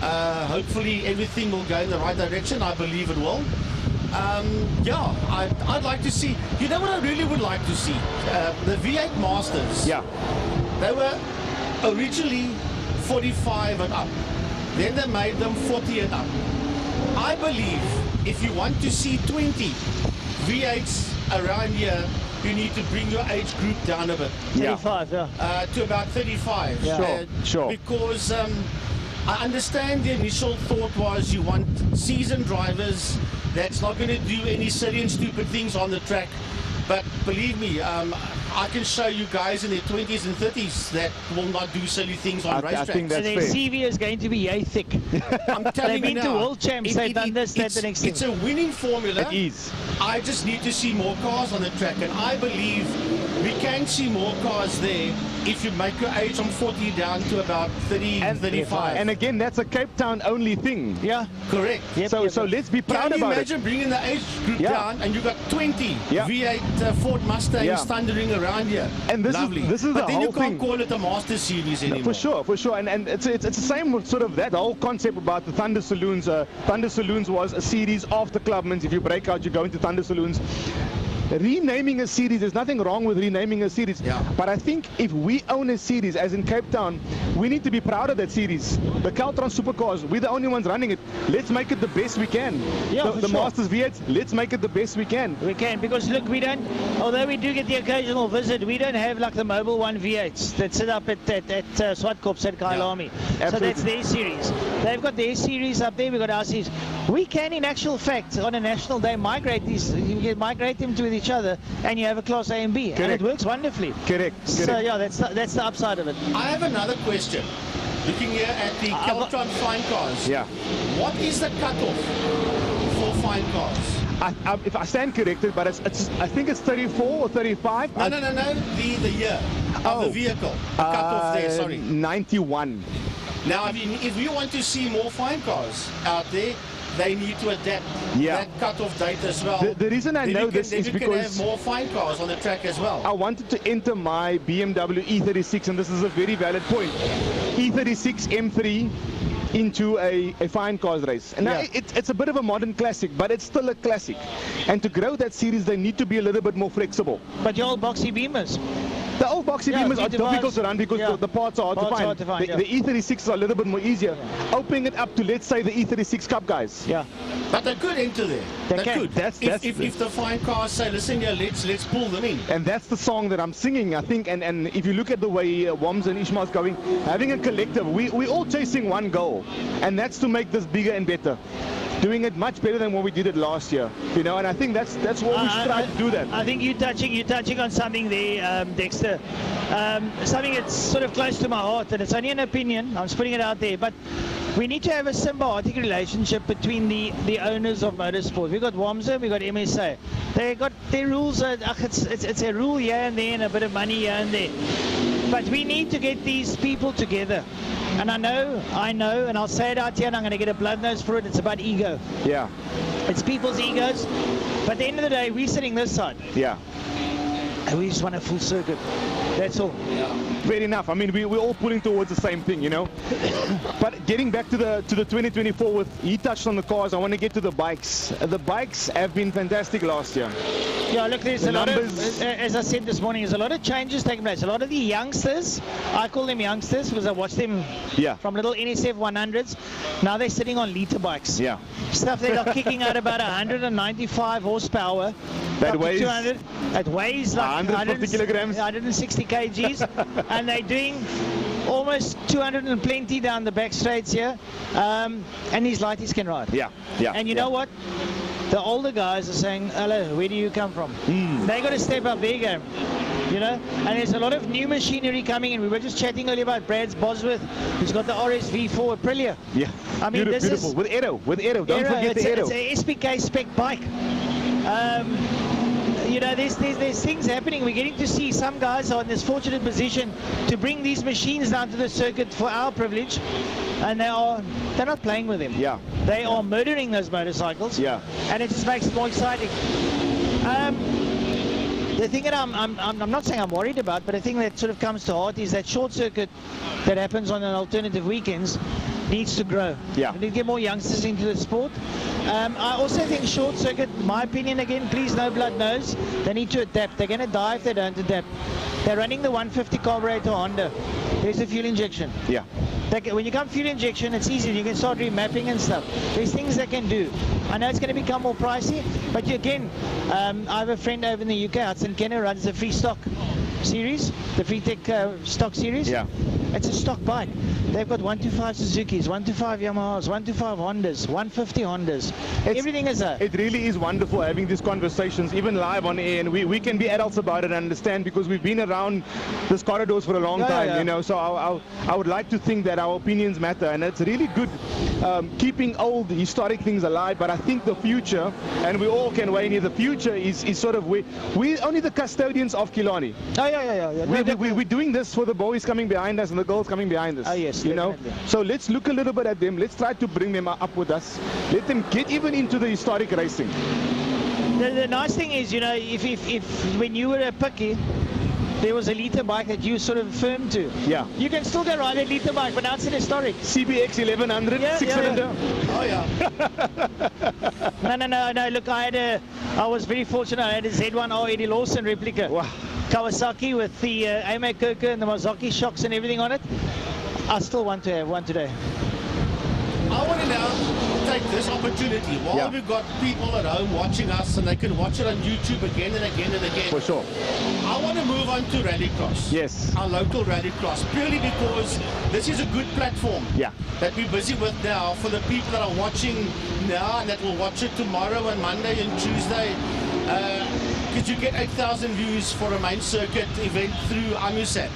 Speaker 1: Yeah.
Speaker 3: Hopefully everything will go in the right direction. I believe it will. I'd like to see, you know what I really would like to see? The V8 Masters.
Speaker 1: Yeah.
Speaker 3: They were originally 45 and up. Then they made them 40 and up. I believe if you want to see 20 V8s around here, you need to bring your age group down a bit.
Speaker 2: 35, yeah.
Speaker 3: To about 35.
Speaker 2: Yeah.
Speaker 1: Sure.
Speaker 3: Because I understand the initial thought was you want seasoned drivers that's not going to do any silly and stupid things on the track. But believe me, I can show you guys in their 20s and 30s that will not do silly things on racetracks.
Speaker 1: I think
Speaker 2: So
Speaker 1: that's
Speaker 2: their
Speaker 1: fair.
Speaker 2: CV is going to be yay thick.
Speaker 3: I'm telling
Speaker 2: They've
Speaker 3: you
Speaker 2: been to
Speaker 3: now,
Speaker 2: world champs, they've done this, that's the next thing.
Speaker 3: It's a winning formula.
Speaker 1: It is.
Speaker 3: I just need to see more cars on the track, and I believe we can see more cars there if you make your age from 40 down to about 30, 35.
Speaker 1: And again, that's a Cape Town only thing.
Speaker 2: Yeah.
Speaker 3: Correct.
Speaker 2: Yep,
Speaker 1: So
Speaker 2: yep,
Speaker 1: so
Speaker 2: yep.
Speaker 1: let's be proud
Speaker 3: Can you
Speaker 1: about
Speaker 3: imagine bringing the age group
Speaker 1: Yeah.
Speaker 3: down and you got 20
Speaker 1: Yeah.
Speaker 3: V8 Ford Mustangs
Speaker 1: Yeah.
Speaker 3: thundering around here?
Speaker 1: And this is-
Speaker 3: Lovely.
Speaker 1: this is
Speaker 3: but
Speaker 1: the
Speaker 3: then you
Speaker 1: whole
Speaker 3: can't
Speaker 1: thing.
Speaker 3: call it the Master Series anymore.
Speaker 1: For sure, and it's the same sort of that whole concept about the Thunder Saloons. Thunder Saloons was a series after Clubman's. If you break out, you go into Thunder Saloons. Renaming a series, there's nothing wrong with renaming a series.
Speaker 3: Yeah.
Speaker 1: But I think if we own a series, as in Cape Town, we need to be proud of that series. The Caltron Supercars, we're the only ones running it. Let's make it the best we can.
Speaker 2: Yeah,
Speaker 1: the
Speaker 2: for sure.
Speaker 1: Masters V8s, let's make it the best we can.
Speaker 2: We can, because look, we don't, although we do get the occasional visit, we don't have like the Mobile 1 V8s that sit up at Swartkorps at Kailami. So that's their series. They've got their series up there, we've got our series. We can, in actual fact, on a national day, migrate these, you can migrate them to each other, and you have a Class A and B. And
Speaker 1: Correct.
Speaker 2: it works wonderfully.
Speaker 1: Correct.
Speaker 2: So yeah, that's the upside of it.
Speaker 3: I have another question. Looking here at the Caltron fine cars.
Speaker 1: Yeah.
Speaker 3: What is the cutoff for fine cars?
Speaker 1: If I stand corrected, but I think it's 34 or 35.
Speaker 3: No. The year of the vehicle. The cutoff there, sorry.
Speaker 1: 91.
Speaker 3: Now, if you want to see more fine cars out there, they need to adapt that cutoff date as well.
Speaker 1: The reason I know this is
Speaker 3: you can
Speaker 1: because
Speaker 3: have more fine cars on the track as well.
Speaker 1: I wanted to enter my BMW E36, and this is a very valid point. E36 M3 into a fine cars race. And now it's a bit of a modern classic, but it's still a classic. And to grow that series, they need to be a little bit more flexible.
Speaker 2: But your old boxy Beamers.
Speaker 1: The old boxy Beamers are difficult to run because the parts are hard to find. The E36 are a little bit more easier. Opening it up to, let's say, the E36 Cup guys.
Speaker 2: Yeah.
Speaker 3: But they could enter there.
Speaker 2: They can.
Speaker 3: could.
Speaker 1: That's
Speaker 3: if the fine cars say, listen here, let's pull them in.
Speaker 1: And that's the song that I'm singing, I think. And if you look at the way Woms and Ishmael's going, having a collective, we're all chasing one goal, and that's to make this bigger and better. doing it much better than what we did it last year. You know, and I think that's what we should try to do that.
Speaker 2: I think you're touching on something there, Dexter. Something that's sort of close to my heart, and it's only an opinion. I'm just putting it out there, but we need to have a symbiotic relationship between the owners of motorsport. We've got WAMSA, we've got MSA. They got their rules. It's a rule here and there, and a bit of money here and there. But we need to get these people together. And I know, and I'll say it out here, and I'm going to get a blood nose for it. It's about ego.
Speaker 1: Yeah.
Speaker 2: It's people's egos. But at the end of the day, we're sitting this side.
Speaker 1: Yeah.
Speaker 2: And we just want a full circuit. That's all.
Speaker 1: Yeah. Fair enough. I mean, we're all pulling towards the same thing, you know. But getting back to the 2024, he touched on the cars. I want to get to the bikes. The bikes have been fantastic last year.
Speaker 2: Yeah, look, there's a lot of, as I said this morning, there's a lot of changes taking place. A lot of the youngsters, I call them youngsters because I watched them from little NSF 100s. Now they're sitting on liter bikes.
Speaker 1: Yeah.
Speaker 2: Stuff that are kicking out about 195 horsepower.
Speaker 1: That weighs
Speaker 2: 200. It weighs like
Speaker 1: 150 kilograms.
Speaker 2: 160 kgs. And they're doing almost 220 down the back straights here. And these lighties can ride.
Speaker 1: Yeah, yeah.
Speaker 2: And you know what? The older guys are saying, hello, where do you come from? They got to step up their game, you know? And there's a lot of new machinery coming in. We were just chatting earlier about Brad's Bosworth, who's got the RSV4 Aprilia.
Speaker 1: Yeah,
Speaker 2: I mean, this
Speaker 1: beautiful.
Speaker 2: is
Speaker 1: With Aero, don't forget the Aero.
Speaker 2: It's a SPK spec bike. You know, there's things happening. We're getting to see some guys are in this fortunate position to bring these machines down to the circuit for our privilege, and they're not playing with them.
Speaker 1: Yeah.
Speaker 2: They are murdering those motorcycles.
Speaker 1: Yeah.
Speaker 2: And it just makes it more exciting. The thing that I'm not saying I'm worried about, but the thing that sort of comes to heart is that short circuit that happens on an alternative weekends needs to grow.
Speaker 1: Yeah.
Speaker 2: We need to get more youngsters into the sport. I also think short circuit, my opinion again, please no blood knows, they need to adapt. They're going to die if they don't adapt. They're running the 150 carburetor Honda. There's a fuel injection.
Speaker 1: Yeah.
Speaker 2: When you come fuel injection, it's easy. You can start remapping and stuff. There's things they can do. I know it's going to become more pricey, but again, I have a friend over in the UK, Hudson Kenner, runs the free stock series, the free tech stock series.
Speaker 1: Yeah.
Speaker 2: It's a stock bike. They've got 125 Suzukis, 125 Yamahas, 125 Hondas, 150 Hondas. Everything is there.
Speaker 1: It really is wonderful having these conversations, even live on air, and we can be adults about it and understand because we've been around these corridors for a long time, you know. So I would like to think that our opinions matter, and it's really good keeping old historic things alive. But I think the future, and we all can weigh in here, the future is sort of we're only the custodians of Kilani. We're doing this for the boys coming behind us and the girls coming behind us.
Speaker 2: Oh yes,
Speaker 1: you know. So let's look a little bit at them. Let's try to bring them up with us. Let them get even into the historic racing.
Speaker 2: The nice thing is, you know, if when you were a picky, there was a liter bike that you sort of firm to.
Speaker 1: Yeah.
Speaker 2: You can still go ride a liter bike, but now it's an historic.
Speaker 1: CBX 1100, six-cylinder.
Speaker 3: Oh yeah.
Speaker 2: No. Look, I was very fortunate. I had a Z1R Eddie Lawson replica.
Speaker 1: Wow.
Speaker 2: Kawasaki with the AMA Kirker and the Mazzocchi shocks and everything on it. I still want to have one today.
Speaker 3: I want to now take this opportunity while we've got people at home watching us and they can watch it on YouTube again and again and again.
Speaker 1: For sure.
Speaker 3: I want to move on to Rallycross.
Speaker 1: Yes.
Speaker 3: Our local Rallycross, purely because this is a good platform that we're busy with now for the people that are watching now and that will watch it tomorrow and Monday and Tuesday. Because you get 8,000 views for a main circuit event through IMUSAT.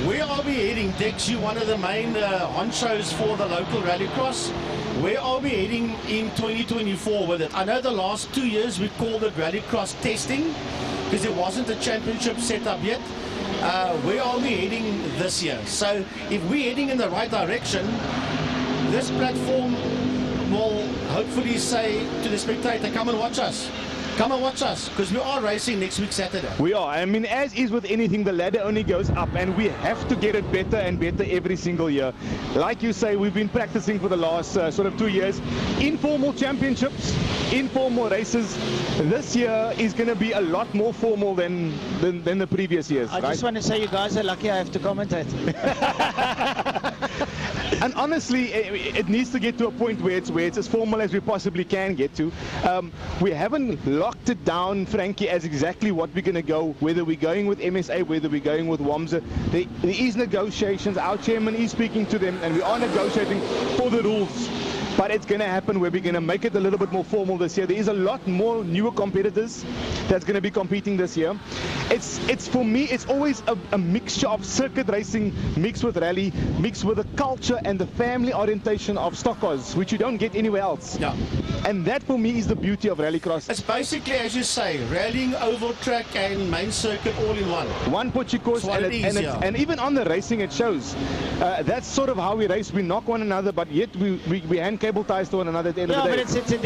Speaker 3: Where are we heading, Dex? You one of the main honchos for the local Rallycross. Where are we heading in 2024 with it? I know the last 2 years we called it Rallycross testing because it wasn't a championship set up yet. Where are we heading this year? So if we're heading in the right direction, this platform will hopefully say to the spectator, come and watch us. Come and watch us, because we are racing next week Saturday. We are.
Speaker 1: I mean, as is with anything, the ladder only goes up, and we have to get it better and better every single year. Like you say, we've been practicing for the last sort of 2 years. Informal championships, informal races. This year is going to be a lot more formal than the previous years.
Speaker 2: I just want to say you guys are lucky I have to commentate.
Speaker 1: And honestly, it needs to get to a point where it's as formal as we possibly can get to. We haven't locked it down, Frankie, as exactly what we're going to go, whether we're going with MSA, whether we're going with WAMSA. There is negotiations. Our chairman is speaking to them, and we are negotiating for the rules. but it's going to happen where we're going to make it a little bit more formal this year. There is a lot more newer competitors that's going to be competing this year. It's for me, it's always a mixture of circuit racing mixed with rally, mixed with the culture and the family orientation of stock cars, which you don't get anywhere else.
Speaker 3: Yeah.
Speaker 1: And that for me is the beauty of Rallycross.
Speaker 3: It's basically, as you say, rallying, oval track and main circuit all in one.
Speaker 1: One Pochi course, and even on the racing it shows. That's sort of how we race. We knock one another, but yet we hand cable ties to one another at the end of the day.
Speaker 2: But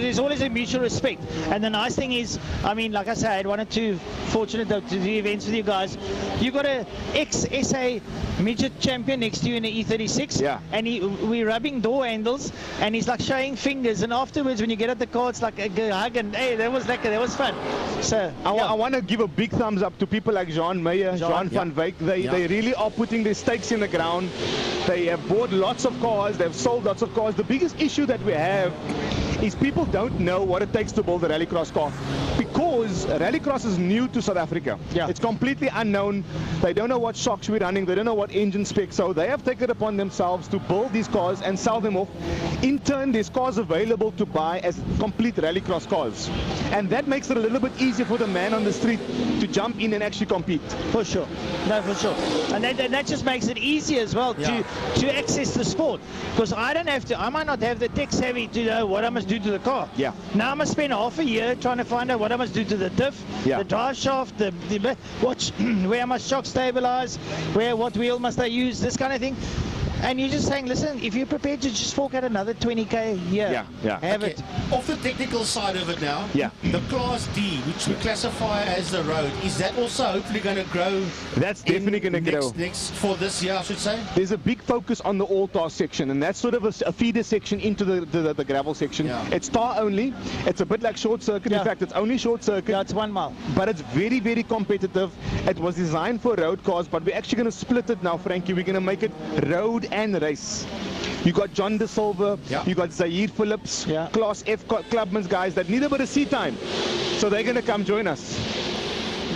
Speaker 2: there's always a mutual respect. And the nice thing is, I mean, like I said, I had 1 or 2 fortunate to do events with you guys. You got a ex-SA midget champion next to you in the E36,
Speaker 1: yeah.
Speaker 2: And we're rubbing door handles, and he's like showing fingers. And afterwards, when you get at the car, it's like a hug, and hey, that was lekker, that was fun. So
Speaker 1: I want to give a big thumbs up to people like Jean Meyer, Jean van Wyk. They really are putting their stakes in the ground. They have bought lots of cars. They've sold lots of cars. The biggest issue that we have is people don't know what it takes to build a rallycross car, because rallycross is new to South Africa.
Speaker 2: Yeah.
Speaker 1: It's completely unknown. They don't know what shocks we're running. They don't know what engine specs. So they have taken it upon themselves to build these cars and sell them off. In turn, there's cars available to buy as complete rallycross cars. And that makes it a little bit easier for the man on the street to jump in and actually compete.
Speaker 2: For sure. No, for sure. And that just makes it easier as well to access the sport. Because I don't have to, I might not have the tech savvy to know what I must do to the car.
Speaker 1: Yeah.
Speaker 2: Now I must spend half a year trying to find out what I must do to the diff, the drive shaft, where I must shock stabilize, what wheel must I use, this kind of thing. And you're just saying, listen, if you're prepared to just fork out another 20k a year, have it.
Speaker 3: Off the technical side of it now, the Class D, which we classify as the road, is that also hopefully going to grow?
Speaker 1: That's definitely going to grow.
Speaker 3: Next for this year, I should say.
Speaker 1: There's a big focus on the all-tar section, and that's sort of a feeder section into the gravel section. Yeah. It's tar only. It's a bit like short circuit. In fact, it's only short circuit.
Speaker 2: Yeah, it's 1 mile.
Speaker 1: But it's very, very competitive. It was designed for road cars, but we're actually going to split it now, Frankie. We're going to make it road and race. You got John De Silva, you got Zaire Phillips, Class F clubmen's guys that need a bit of seat time. So they're going to come join us.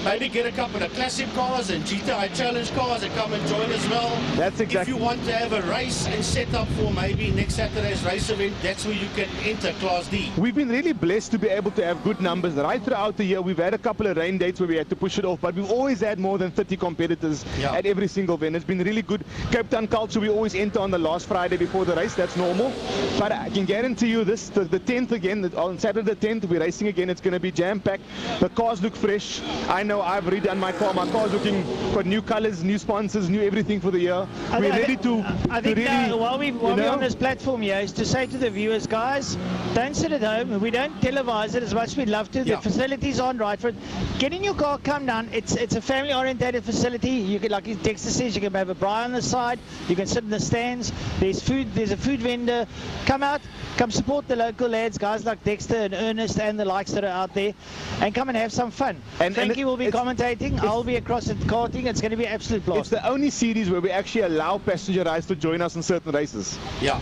Speaker 3: Maybe get a couple of classic cars and GTI challenge cars and come and join as well.
Speaker 1: That's exactly.
Speaker 3: If you want to have a race and set up for maybe next Saturday's race event, that's where you can enter Class D.
Speaker 1: We've been really blessed to be able to have good numbers right throughout the year. We've had a couple of rain dates where we had to push it off, but we've always had more than 30 competitors at every single event. It's been really good. Cape Town culture, we always enter on the last Friday before the race. That's normal. But I can guarantee you this, the 10th again, on Saturday the 10th, we're racing again. It's going to be jam-packed. The cars look fresh. I know I've redone my car. My car's looking, got new colors, new sponsors, new everything for the year. We're ready to really,
Speaker 2: while we're on this platform here, is to say to the viewers, guys, don't sit at home. We don't televise it as much as we'd love to. The facilities aren't right for it. Get in your car, come down. It's a family-orientated facility. You can, like Dexter says, you can have a braai on the side. You can sit in the stands. There's food. There's a food vendor. Come out. Come support the local lads, guys like Dexter and Ernest and the likes that are out there, and come and have some fun. And Frankie will be commentating. I'll be across at karting. It's going to be an absolute blast.
Speaker 1: It's the only series where we actually allow passenger riders to join us in certain races.
Speaker 3: Yeah.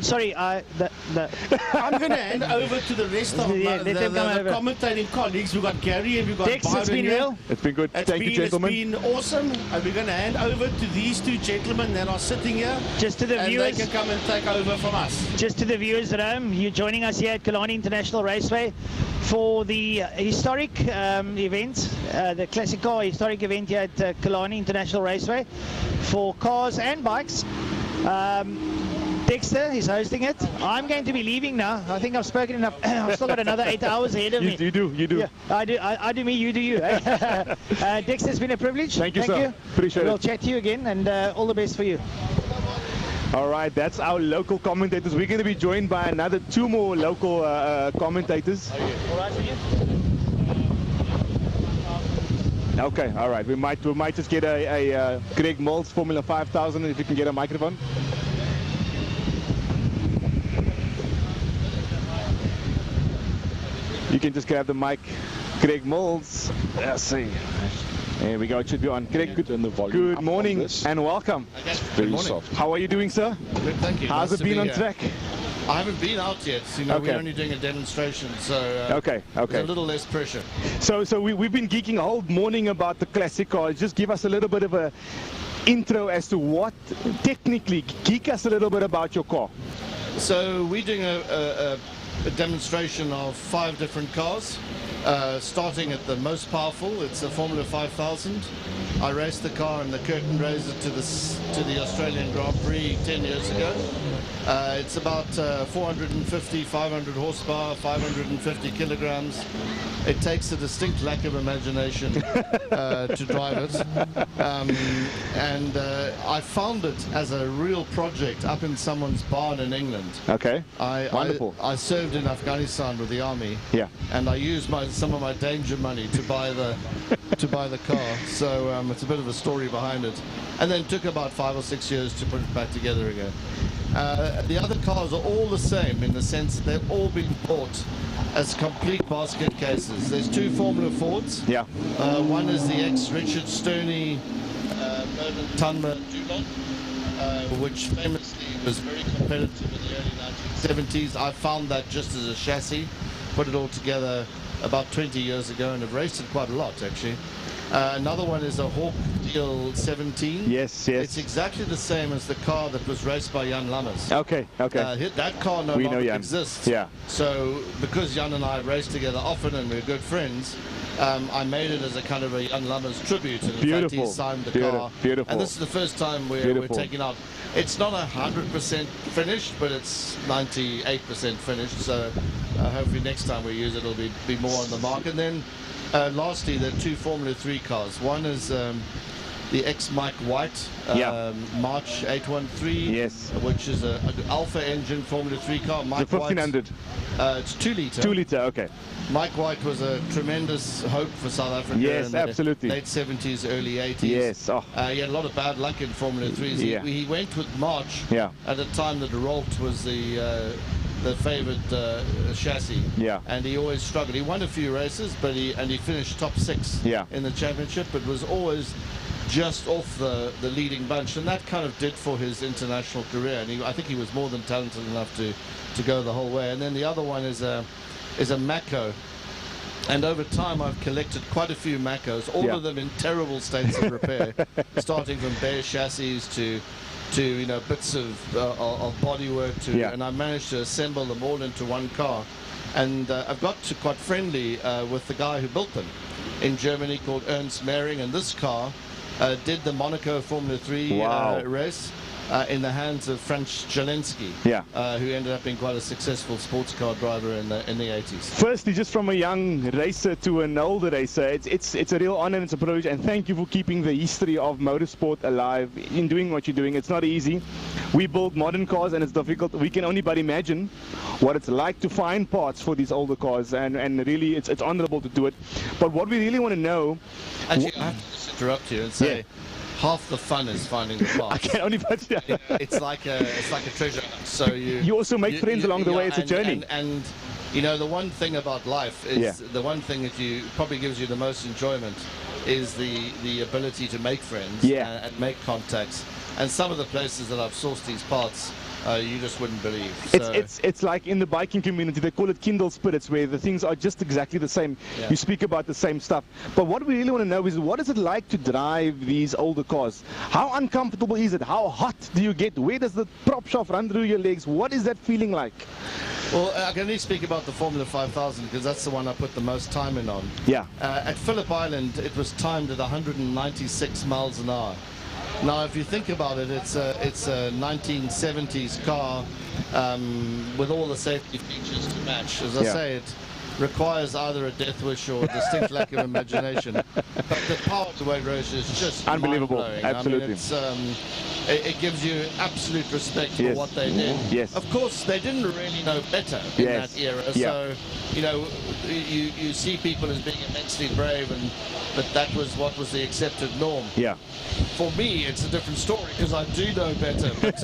Speaker 2: Sorry, I'm
Speaker 3: going to hand over to the rest of the commentating colleagues. We've got Gary and we've got
Speaker 2: Dex,
Speaker 3: Byron.
Speaker 2: it's been real.
Speaker 1: It's been good. Thank you, gentlemen.
Speaker 3: It's been awesome. And we're going to hand over to these two gentlemen that are sitting here.
Speaker 2: Just to the viewers.
Speaker 3: And they can come and take over from us.
Speaker 2: Just to the viewers at home, you're joining us here at Kilani International Raceway for the historic event, the classic car historic event here at Kilani International Raceway for cars and bikes. Dexter is hosting it. I'm going to be leaving now. I think I've spoken enough. I've still got another 8 hours ahead of me.
Speaker 1: You do.
Speaker 2: Yeah, I do me, you do you. Dexter, it's been a privilege.
Speaker 1: Thank you, sir. Appreciate it.
Speaker 2: We'll chat to you again, and all the best for you.
Speaker 1: All right, that's our local commentators. We're going to be joined by another 2 more local commentators.
Speaker 2: All right for you?
Speaker 1: Okay, all right. We might just get a Greg Moulds Formula 5000 if you can get a microphone. You can just grab the mic, Greg Moulds. Let's see. There we go, it should be on. Greg, good morning and welcome.
Speaker 5: Very soft.
Speaker 1: How are you doing, sir?
Speaker 5: Good, thank you.
Speaker 1: How's it been on track?
Speaker 5: I haven't been out yet. You know, we're only doing a demonstration, so
Speaker 1: okay.
Speaker 5: There's a little less pressure.
Speaker 1: So we've been geeking a whole morning about the classic cars. Just give us a little bit of a intro as to what technically, geek us a little bit about your car.
Speaker 5: So we're doing a demonstration of 5 different cars, starting at the most powerful. It's a Formula 5000. I raced the car in the curtain raiser to the Australian Grand Prix 10 years ago. It's about 450, 500 horsepower, 550 kilograms. It takes a distinct lack of imagination to drive it. And I found it as a real project up in someone's barn in England.
Speaker 1: Okay. Wonderful.
Speaker 5: I served in Afghanistan with the army.
Speaker 1: Yeah.
Speaker 5: And I used some of my danger money to buy the car. So it's a bit of a story behind it. And then it took about 5 or 6 years to put it back together again. The other cars are all the same in the sense that they've all been bought as complete basket cases. There's 2 Formula Fords. Yeah. One is the ex-Richard Stoney Merlin Tunma Dulon, which famously was very competitive in the early 1970s. I found that just as a chassis, put it all together about 20 years ago, and have raced it quite a lot actually. Another one is a Hawk Deal 17.
Speaker 1: Yes.
Speaker 5: It's exactly the same as the car that was raced by Jan Lammers. Okay. That car no longer exists. Yeah. So because Jan and I raced together often and we're good friends, I made it as a kind of a Jan Lammers tribute. And in fact, he signed the car. Beautiful. And this is the first time we're taking out. It's not 100% finished, but it's 98% finished. So hopefully next time we use it, it'll be more on the market. And then lastly, there are 2 Formula 3 cars. One is the ex-Mike White March 813, which is an Alpha engine Formula 3 car. Mike
Speaker 1: the 1500.
Speaker 5: It's 2 litre.
Speaker 1: 2 litre, okay.
Speaker 5: Mike White was a tremendous hope for South Africa in the late 70s, early 80s. Yes. He had a lot of bad luck in Formula 3s. He went with March at a time that Rolt was the favoured chassis, and he always struggled. He won a few races, but he finished top 6 in the championship, but was always just off the leading bunch, and that kind of did for his international career. And I think he was more than talented enough to go the whole way. And then the other one is a Mako. And over time, I've collected quite a few Makos, all of them in terrible states of repair, starting from bare chassis to bits of bodywork and I managed to assemble them all into one car. And I've got quite friendly with the guy who built them in Germany called Ernst Mehring, and this car did the Monaco Formula 3 race in the hands of Franz Jelensky, who ended up being quite a successful sports car driver in the 80s.
Speaker 1: Firstly, just from a young racer to an older racer, it's a real honor and it's a privilege, and thank you for keeping the history of motorsport alive in doing what you're doing. It's not easy. We build modern cars and it's difficult. We can only but imagine what it's like to find parts for these older cars, and really it's honorable to do it. But what we really want to know...
Speaker 5: Actually, I have to just interrupt you and say... half the fun is finding the parts.
Speaker 1: I can only
Speaker 5: it's like a treasure hunt. So
Speaker 1: you also make friends along the way. It's a journey.
Speaker 5: And you know, the one thing about life is the one thing that probably gives you the most enjoyment is the ability to make friends and make contacts. And some of the places that I've sourced these parts, you just wouldn't believe.
Speaker 1: It's like in the biking community, they call it kindred spirits, where the things are just exactly the same. You speak about the same stuff. But what we really want to know is, what is it like to drive these older cars? How uncomfortable is it? How hot do you get? Where does the prop shaft run through your legs? What is that feeling like?
Speaker 5: Well, I can only speak about the Formula 5000 because that's the one I put the most time in on. At Phillip Island, it was timed at 196 miles an hour. Now, if you think about it, it's a 1970s car with all the safety features to match. As I say, it requires either a death wish or a distinct lack of imagination. But the power to weight ratio is just
Speaker 1: unbelievable. Absolutely.
Speaker 5: I mean, it gives you absolute respect for what they did. Of course, they didn't really know better in that era. So, you know, you see people as being immensely brave, but that was what was the accepted norm. For me, it's a different story because I do know better. But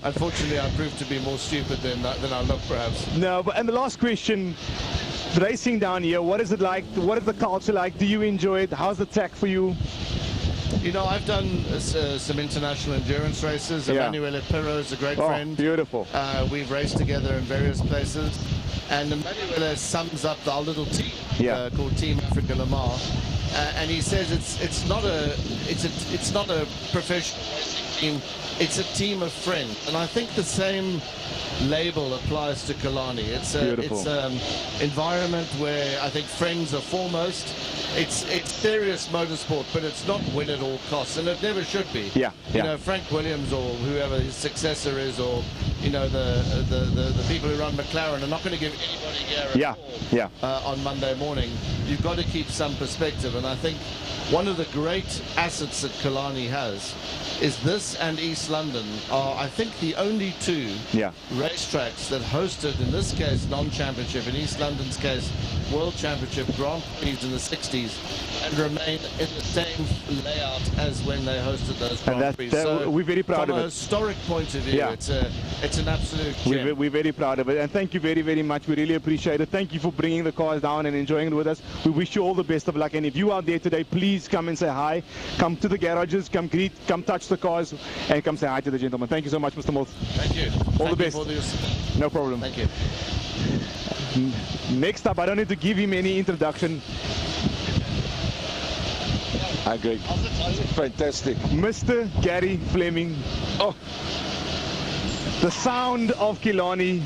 Speaker 5: unfortunately, I proved to be more stupid than I look, perhaps.
Speaker 1: No, and the last question. Racing down here, what is it like? What is the culture like? Do you enjoy it? How's the track for you?
Speaker 5: You know, I've done some international endurance races. Emmanuel Epiro is a great friend.
Speaker 1: Beautiful.
Speaker 5: We've raced together in various places. And Emmanuel sums up our little team called Team Africa Lamar. And he says it's not a professional racing team. It's a team of friends, and I think the same label applies to Kilani. It's an environment where I think friends are foremost. It's serious motorsport, but it's not win at all costs, and it never should be.
Speaker 1: Yeah.
Speaker 5: You know, Frank Williams or whoever his successor is, or you know the people who run McLaren are not going to give anybody here a call on Monday morning. You've got to keep some perspective, and I think one of the great assets that Kilani has is this, and East London are, I think, the only two racetracks that hosted, in this case, non-championship, in East London's case, World Championship Grand Prix in the 60s, and remain in the same layout as when they hosted those Grand Prix. So
Speaker 1: we're very proud of it.
Speaker 5: From a historic point of view, it's an absolute gem.
Speaker 1: We're very proud of it, and thank you very, very much. We really appreciate it. Thank you for bringing the cars down and enjoying it with us. We wish you all the best of luck, and if you are there today, please come and say hi. Come to the garages, come greet, come touch the cars, and come say hi to the gentleman. Thank you so much, Mr. Moth.
Speaker 5: Thank you.
Speaker 1: All the best. No problem.
Speaker 5: Thank you.
Speaker 1: Next up, I don't need to give him any introduction.
Speaker 6: Hi, Greg. Fantastic.
Speaker 1: Mr. Gary Fleming. Oh, the sound of Kilani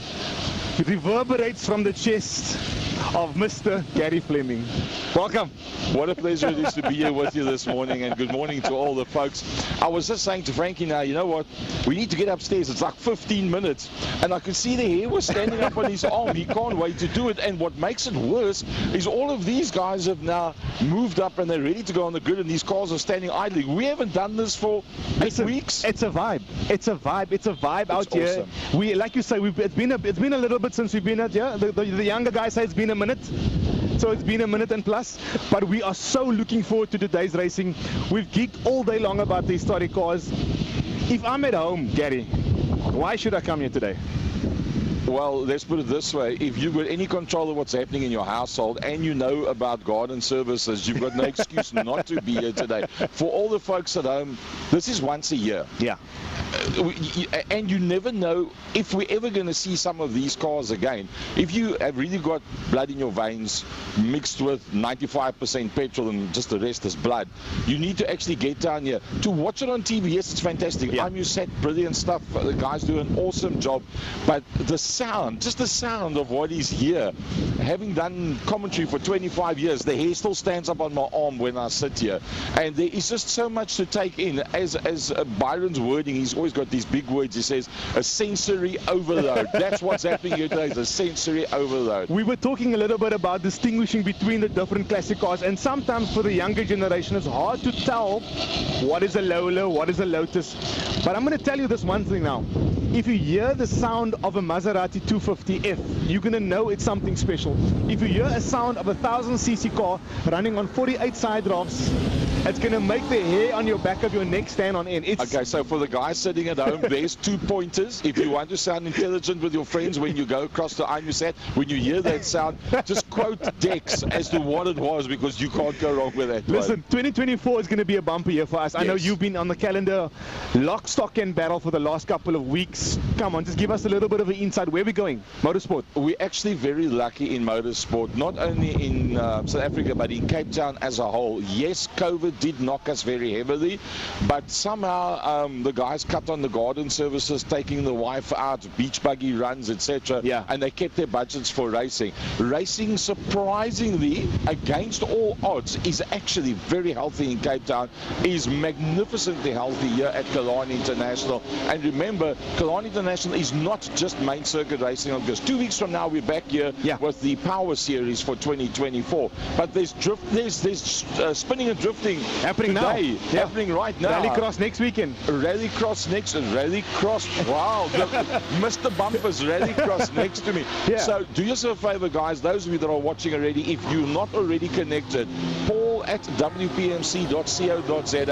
Speaker 1: reverberates from the chest of Mr. Gary Fleming. Welcome.
Speaker 6: What a pleasure it is to be here with you this morning, and good morning to all the folks. I was just saying to Frankie now, you know what, we need to get upstairs. It's like 15 minutes, and I could see the hair was standing up on his arm. He can't wait to do it, and what makes it worse is all of these guys have now moved up and they're ready to go on the grid, and these cars are standing idly. We haven't done this for 8 weeks.
Speaker 1: It's a vibe. It's a vibe. It's a vibe out here. We, like you say, it's been a little bit since we've been out here. The younger guys say it's been a minute. So it's been a minute and plus, but we are so looking forward to today's racing. We've geeked all day long about the historic cars. If I'm at home, Gary, why should I come here today?
Speaker 6: Well, let's put it this way. If you've got any control of what's happening in your household and you know about garden services, you've got no excuse not to be here today. For all the folks at home, this is once a year.
Speaker 1: Yeah.
Speaker 6: And you never know if we're ever going to see some of these cars again. If you have really got blood in your veins mixed with 95% petrol and just the rest is blood, you need to actually get down here to watch it on TV. Yes, it's fantastic. IMUSAT, brilliant stuff. The guys do an awesome job. But the sound, just the sound of what is here, having done commentary for 25 years, the hair still stands up on my arm when I sit here. And there is just so much to take in. As Byron's wording, he's always got these big words. He says a sensory overload. That's what's happening here today, is a sensory overload.
Speaker 1: We were talking a little bit about distinguishing between the different classic cars, and sometimes for the younger generation it's hard to tell what is a Lola, what is a Lotus. But I'm going to tell you this one thing now. If you hear the sound of a Maserati 250F, you're going to know it's something special. If you hear a sound of a 1000cc car running on 48 side rafts, it's going to make the hair on your back of your neck stand on end.
Speaker 6: Okay, so for the guys sitting at home, there's 2 pointers. If you want to sound intelligent with your friends when you go across to IMUSAT, when you hear that sound, just quote Dex as to what it was, because you can't go wrong with that.
Speaker 1: Listen, 2024 is going to be a bumper year for us. I know you've been on the calendar lock, stock and barrel for the last couple of weeks. Come on, just give us a little bit of an insight. Where are we going? Motorsport.
Speaker 6: We're actually very lucky in motorsport, not only in South Africa, but in Cape Town as a whole. Yes, COVID did knock us very heavily, but somehow the guys cut on the garden services, taking the wife out, beach buggy runs, etc. And they kept their budgets for racing. Racing, surprisingly, against all odds, is actually very healthy in Cape Town, is magnificently healthy here at Kilani International. And remember, Kilani International is not just main circuit racing, because 2 weeks from now we're back here with the Power Series for 2024. But there's spinning and drifting happening today, happening right now.
Speaker 1: Rallycross next weekend.
Speaker 6: Rallycross next, Rallycross. Wow, Mr. Bumper's Rallycross next to me. So do yourself a favor, guys, those of you that are watching already, if you're not already connected, Paul at wpmc.co.za.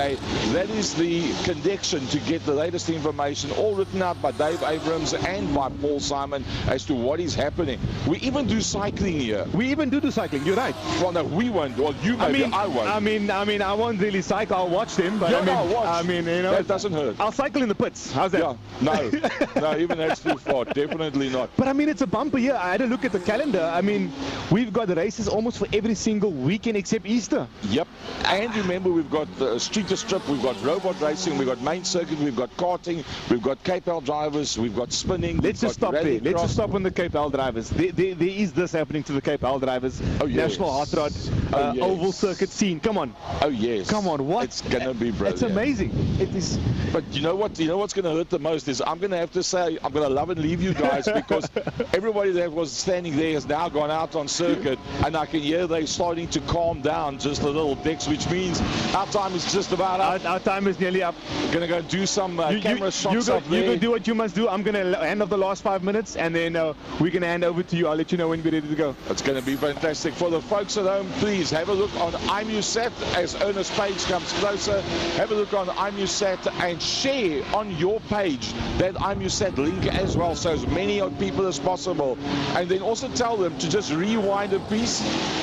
Speaker 6: That is the connection to get the latest information, all written out by Dave Abrams and by Paul Simon as to what is happening. We even do cycling here.
Speaker 1: We even do cycling, you're right.
Speaker 6: Well, no, we won't. Well, you maybe, I won't.
Speaker 1: I mean, I won't really cycle. I'll watch them, but I mean, you know,
Speaker 6: that doesn't hurt.
Speaker 1: I'll cycle in the pits. How's that?
Speaker 6: Yeah, no, even that's too far. Definitely not.
Speaker 1: But I mean, it's a bumper here. I had a look at the calendar. I mean, we've got races almost for every single weekend except Easter.
Speaker 6: Yep. And remember, we've got street to strip, we've got robot racing, we've got main circuit, we've got karting, we've got KPL drivers, we've got spinning.
Speaker 1: Let's just stop there. Let's just stop on the KPL drivers. There is this happening to the KPL drivers.
Speaker 6: Oh, yes.
Speaker 1: National Hot Rod
Speaker 6: yes.
Speaker 1: oval circuit scene. Come on.
Speaker 6: Oh yes.
Speaker 1: Come on. What?
Speaker 6: It's gonna be brilliant.
Speaker 1: It's amazing. It is.
Speaker 6: But you know what? You know what's gonna hurt the most is I'm gonna have to say I'm gonna love and leave you guys because everybody that was standing there has now gone out on circuit, and I can hear they're starting to calm down just a little, Dex, which means our time is just about up.
Speaker 1: Our time is nearly up.
Speaker 6: Gonna go do some camera shots up there.
Speaker 1: You go do what you must do. I'm gonna hand off the last 5 minutes, and then we're gonna hand over to you. I'll let you know when we're ready to go.
Speaker 6: It's gonna be fantastic. For the folks at home, please have a look on IMUSAT as Ernest Page comes closer. Have a look on IMUSAT and share on your page that IMUSAT link as well, so as many people as possible. And then also tell them to just rewind a piece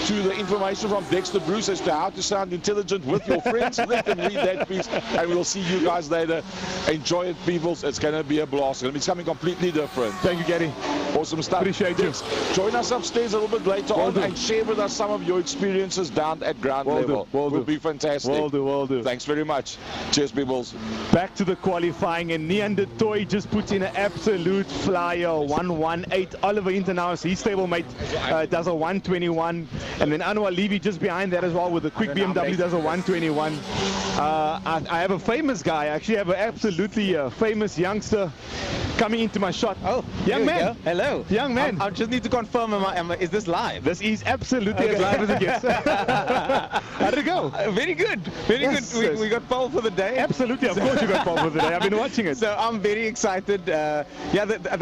Speaker 6: to the information from Dexter Bruce as to how to sound intelligent with your friends. Let them read that piece, and we'll see you guys later. Enjoy it, people. It's going to be a blast. It's going to be something completely different.
Speaker 1: Thank you, Gary.
Speaker 6: Awesome stuff.
Speaker 1: Appreciate you.
Speaker 6: Join us upstairs a little bit later on and share with us some of your experiences down at ground level. Will be fantastic.
Speaker 1: Will do.
Speaker 6: Thanks very much. Cheers, people.
Speaker 1: Back to the qualifying, and Nian de Toy just puts in an absolute flyer. 118. Oliver Internaus, his stablemate, does a 121, and then Anwar Levy just behind that as well with a quick BMW does a 121. I have a famous guy. I actually have an absolutely famous youngster coming into my shot.
Speaker 7: Oh,
Speaker 1: young man.
Speaker 7: Hello.
Speaker 1: Young man.
Speaker 7: I just need to confirm, is this live?
Speaker 1: This is absolutely as live as it gets. How did it go?
Speaker 7: Very good. Very good. We got pole for the day.
Speaker 1: Absolutely. Of course you got pole for the day. I've been watching it.
Speaker 7: So I'm very excited. The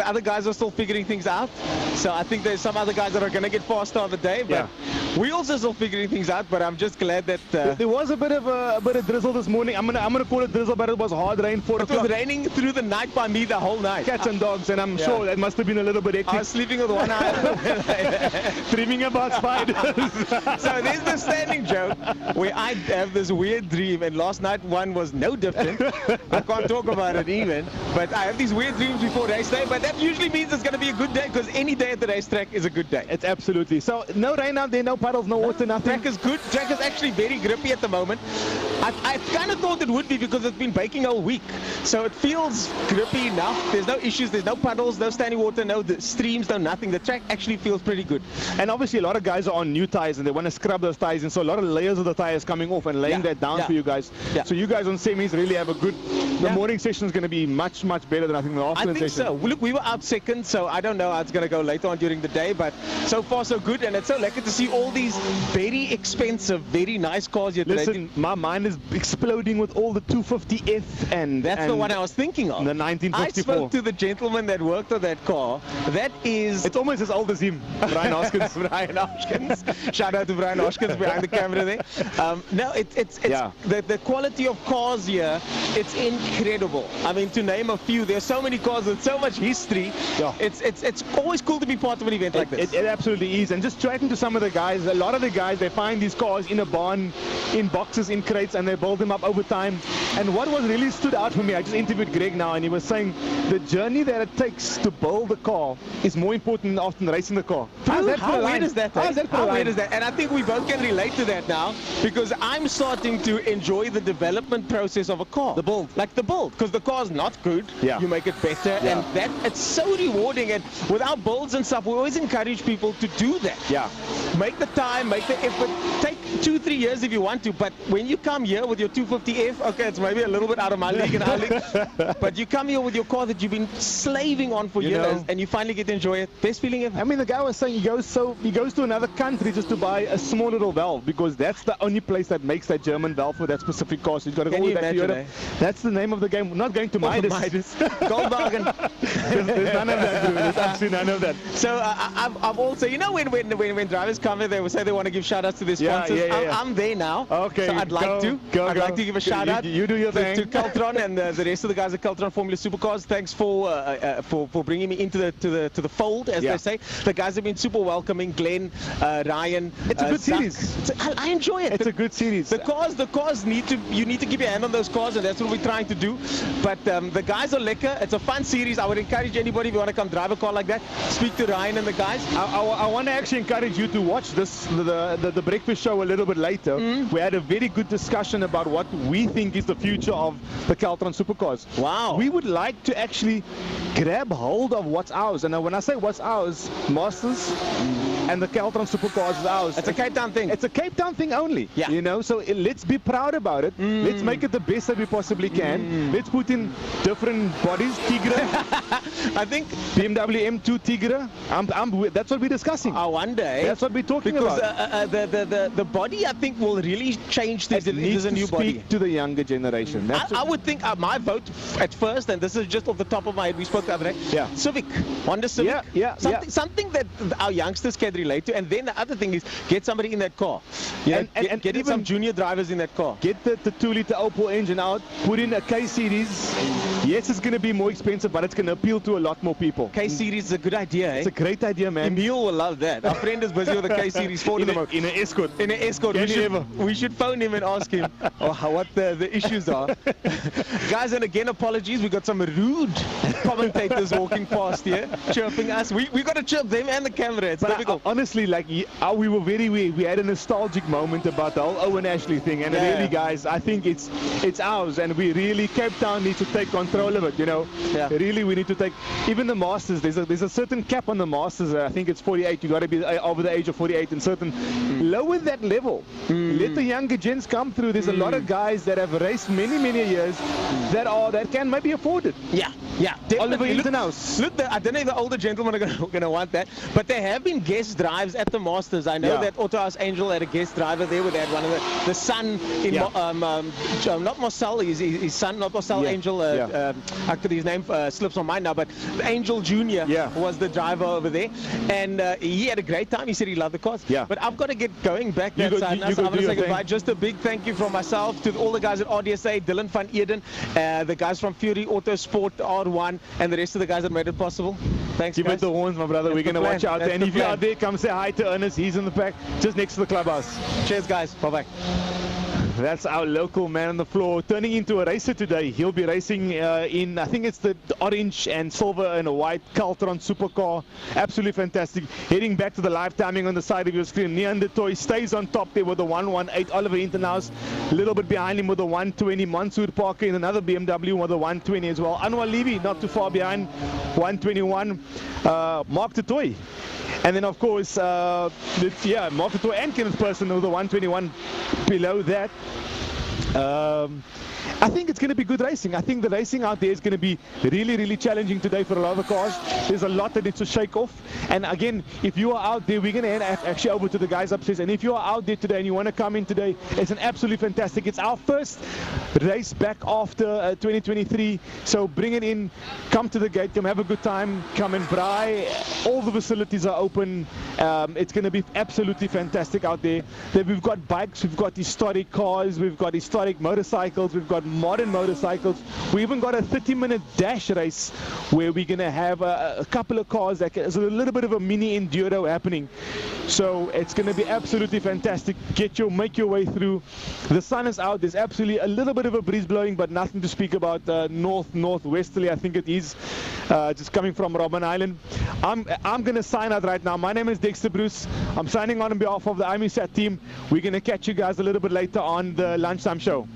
Speaker 7: other guys are still figuring things out. So I think there's some other guys that are going to get faster on the day. But we also still figuring things out. But I'm just glad that
Speaker 1: there was a bit of drizzle this morning. I'm gonna call it drizzle, but it was hard rain. 4 o'clock.
Speaker 7: It was raining through the night by me the whole night.
Speaker 1: Cats and dogs, and I'm sure that must have been a little bit hectic.
Speaker 7: I was sleeping with one eye.
Speaker 1: Dreaming about spiders.
Speaker 7: So there's the standing joke where I have this weird dream, and last night one was no different. I can't talk about it even, but I have these weird dreams before race day, but that usually means it's going to be a good day, because any day at the racetrack is a good day.
Speaker 1: It's absolutely. So no rain out there, no puddles, no water, nothing.
Speaker 7: Track is good. Track is actually very grippy at the moment. I kind of thought it would be because it's been baking all week. So it feels grippy enough. There's no issues. There's no puddles, no standing water, no streams, no nothing. The track actually feels pretty good.
Speaker 1: And obviously a lot of guys are on new tires and they want to scrub those tires. And so a lot of layers of the tires coming off and laying that down for you guys. So you guys on semis really have a good... The morning session is going to be much, much better than I think the afternoon session.
Speaker 7: I think so. Look, we were out second, so I don't know how it's going to go later on during the day. But so far, so good. And it's so lucky to see all these very expensive, very nice cars here today.
Speaker 1: Listen, my mind is exploding with all the 250F and...
Speaker 7: That's the one I was thinking of.
Speaker 1: The 1954.
Speaker 7: I spoke to the gentleman that worked on that car. That is...
Speaker 1: It's almost as old as him, Brian Hoskins.
Speaker 7: Brian Hoskins. Shout out to Brian Hoskins behind the camera there. No, it's the quality of cars here, it's incredible. I mean, to name a few, there's so many cars with so much history. It's always cool to be part of an event like this.
Speaker 1: It absolutely is. And just chatting to some of the guys, a lot of the guys, they find these cars in a barn, in boxes, in crates, and they build them up over time. And what was really stood out for me, I just interviewed Greg now, and he was saying the journey that it takes to build a car is more important than often racing the car.
Speaker 7: How weird is that? How weird is that? And I think we both can relate to that now, because I'm starting to enjoy the development process of a car.
Speaker 1: The build.
Speaker 7: Like the build, because the car's not good, you make it better, and that it's so rewarding. And with our builds and stuff, we always encourage people to do that. Make the time, make the effort, take 2-3 years if you want to, but when you come here with your 250F, okay, it's maybe a little bit out of my league and our league, but you come here with your car that you've been slaving on for years, and you finally get to enjoy it. Best feeling ever.
Speaker 1: I mean, the guy was saying he goes to another country just to buy a small little valve, because that's the only place that makes that German valve for that specific car. So he's got to go back to Europe. That's the name of the game. We're not going to Midas.
Speaker 7: Goldwagen.
Speaker 1: There's none of that, dude. There's absolutely none of that.
Speaker 7: So I've also, you know, when drivers come here, they will say they want to give shout outs to their sponsors. I'm there now.
Speaker 1: Okay.
Speaker 7: So I'd like to give a shout out.
Speaker 1: You do your thing.
Speaker 7: To Keltron and the rest of the guys at Keltron Formula Supercars. Thanks for bringing me into the fold, as they say. The guys have been super welcoming. Glenn, Ryan.
Speaker 1: It's a good series.
Speaker 7: I enjoy it.
Speaker 1: It's a good series.
Speaker 7: The cars need to keep your hand on those cars, and that's what we're trying to do. But the guys are lekker. It's a fun series. I would encourage anybody, if you want to come drive a car like that, speak to Ryan and the guys.
Speaker 1: I want to actually encourage you to watched the breakfast show a little bit later, we had a very good discussion about what we think is the future of the Caltron Supercars.
Speaker 7: Wow.
Speaker 1: We would like to actually grab hold of what's ours. And when I say what's ours, Masters and the Caltron Supercars is ours.
Speaker 7: It's a Cape Town thing.
Speaker 1: It's a Cape Town thing only.
Speaker 7: Yeah.
Speaker 1: You know, so let's be proud about it. Let's make it the best that we possibly can. Let's put in different bodies. Tigre.
Speaker 7: I think
Speaker 1: BMW M2 Tigre. That's what we're discussing.
Speaker 7: I wonder.
Speaker 1: That's what we're talking
Speaker 7: because,
Speaker 1: about.
Speaker 7: The body, I think, will really change things.
Speaker 1: It needs to speak to the younger generation.
Speaker 7: I would think my vote at first, and this is just off the top of my head, we spoke the other day.
Speaker 1: Yeah.
Speaker 7: Civic. Honda Civic.
Speaker 1: Yeah.
Speaker 7: Something that our youngsters can relate to. And then the other thing is get somebody in that car. Get even some junior drivers in that car.
Speaker 1: Get the 2-liter Opel engine out, put in a K-Series. Yes, it's going to be more expensive, but it's going to appeal to a lot more people.
Speaker 7: K-Series is a good idea,
Speaker 1: It's a great idea, man.
Speaker 7: Emil will love that. Our friend is busy with a K-Series Ford.
Speaker 1: In an Escort.
Speaker 7: In an Escort. We should phone him and ask him what the issues are. Guys, and again, apologies. We got some rude commentators walking past here, chirping us. We got to chirp them and the camera. It's difficult.
Speaker 1: Honestly, like we were we had a nostalgic moment about the whole Owen Ashley thing, and really, guys, I think it's ours, and we really, Cape Town needs to take control of it. You know, really, we need to take even the Masters. There's a certain cap on the Masters. I think it's 48. You got to be over the age of 48, and certain lower that level. Let the younger gens come through. There's a lot of guys that have raced many years that can maybe afford it.
Speaker 7: Yeah,
Speaker 1: Oliver Intenhouse.
Speaker 7: Look, I don't know if the older gentlemen are going to want that, but there have been guest drives at the Masters. I know that Auto House Angel had a guest driver there with that one of the son in not Marcel, his son, not Marcel Angel. Actually, his name slips on mine now, but Angel Jr. was the driver over there, and he had a great time. He said he loved the cars. But I've got to get going back that side now, so I'm going to say goodbye. Just a big thank you from myself to all the guys at RDSA, Dylan van Eden, the guys from Fury Autosport R1, and the rest of the guys that made it possible. Thanks,
Speaker 1: Keep
Speaker 7: guys.
Speaker 1: it the horns, my brother. We're going to watch out there. And if you're out there, come say hi to Ernest. He's in the pack, just next to the clubhouse.
Speaker 7: Cheers, guys. Bye-bye.
Speaker 1: That's our local man on the floor, turning into a racer today. He'll be racing in, I think it's the orange and silver and a white Caltron supercar. Absolutely fantastic. Heading back to the live timing on the side of your screen. Neanderthal stays on top there with the 118. Oliver Intenhouse a little bit behind him with the 120. Mansour Parker in another BMW with the 120 as well. Anwar Levy not too far behind, 121. Mark Totoy. And then, of course, Mark Totoy and Kenneth Person with the 121 below that. I think it's going to be good racing. I think the racing out there is going to be really challenging today for a lot of the cars. There's a lot that needs to shake off. And again, if you are out there, we're going to hand actually over to the guys upstairs. And if you are out there today and you want to come in today, it's an absolutely fantastic. It's our first race back after 2023. So bring it in, come to the gate, come have a good time, come and braai. All the facilities are open. It's going to be absolutely fantastic out there. Then we've got bikes, we've got historic cars, we've got historic motorcycles, we've got modern motorcycles. We even got a 30-minute dash race where we're going to have a couple of cars that is a little bit of a mini enduro happening. So it's going to be absolutely fantastic. Make your way through. The sun is out. There's absolutely a little bit of a breeze blowing, but nothing to speak about. Northwesterly, I think it is, just coming from Robben Island. I'm going to sign out right now. My name is Dexter Bruce. I'm signing on behalf of the IMUSAT team. We're going to catch you guys a little bit later on the lunchtime show.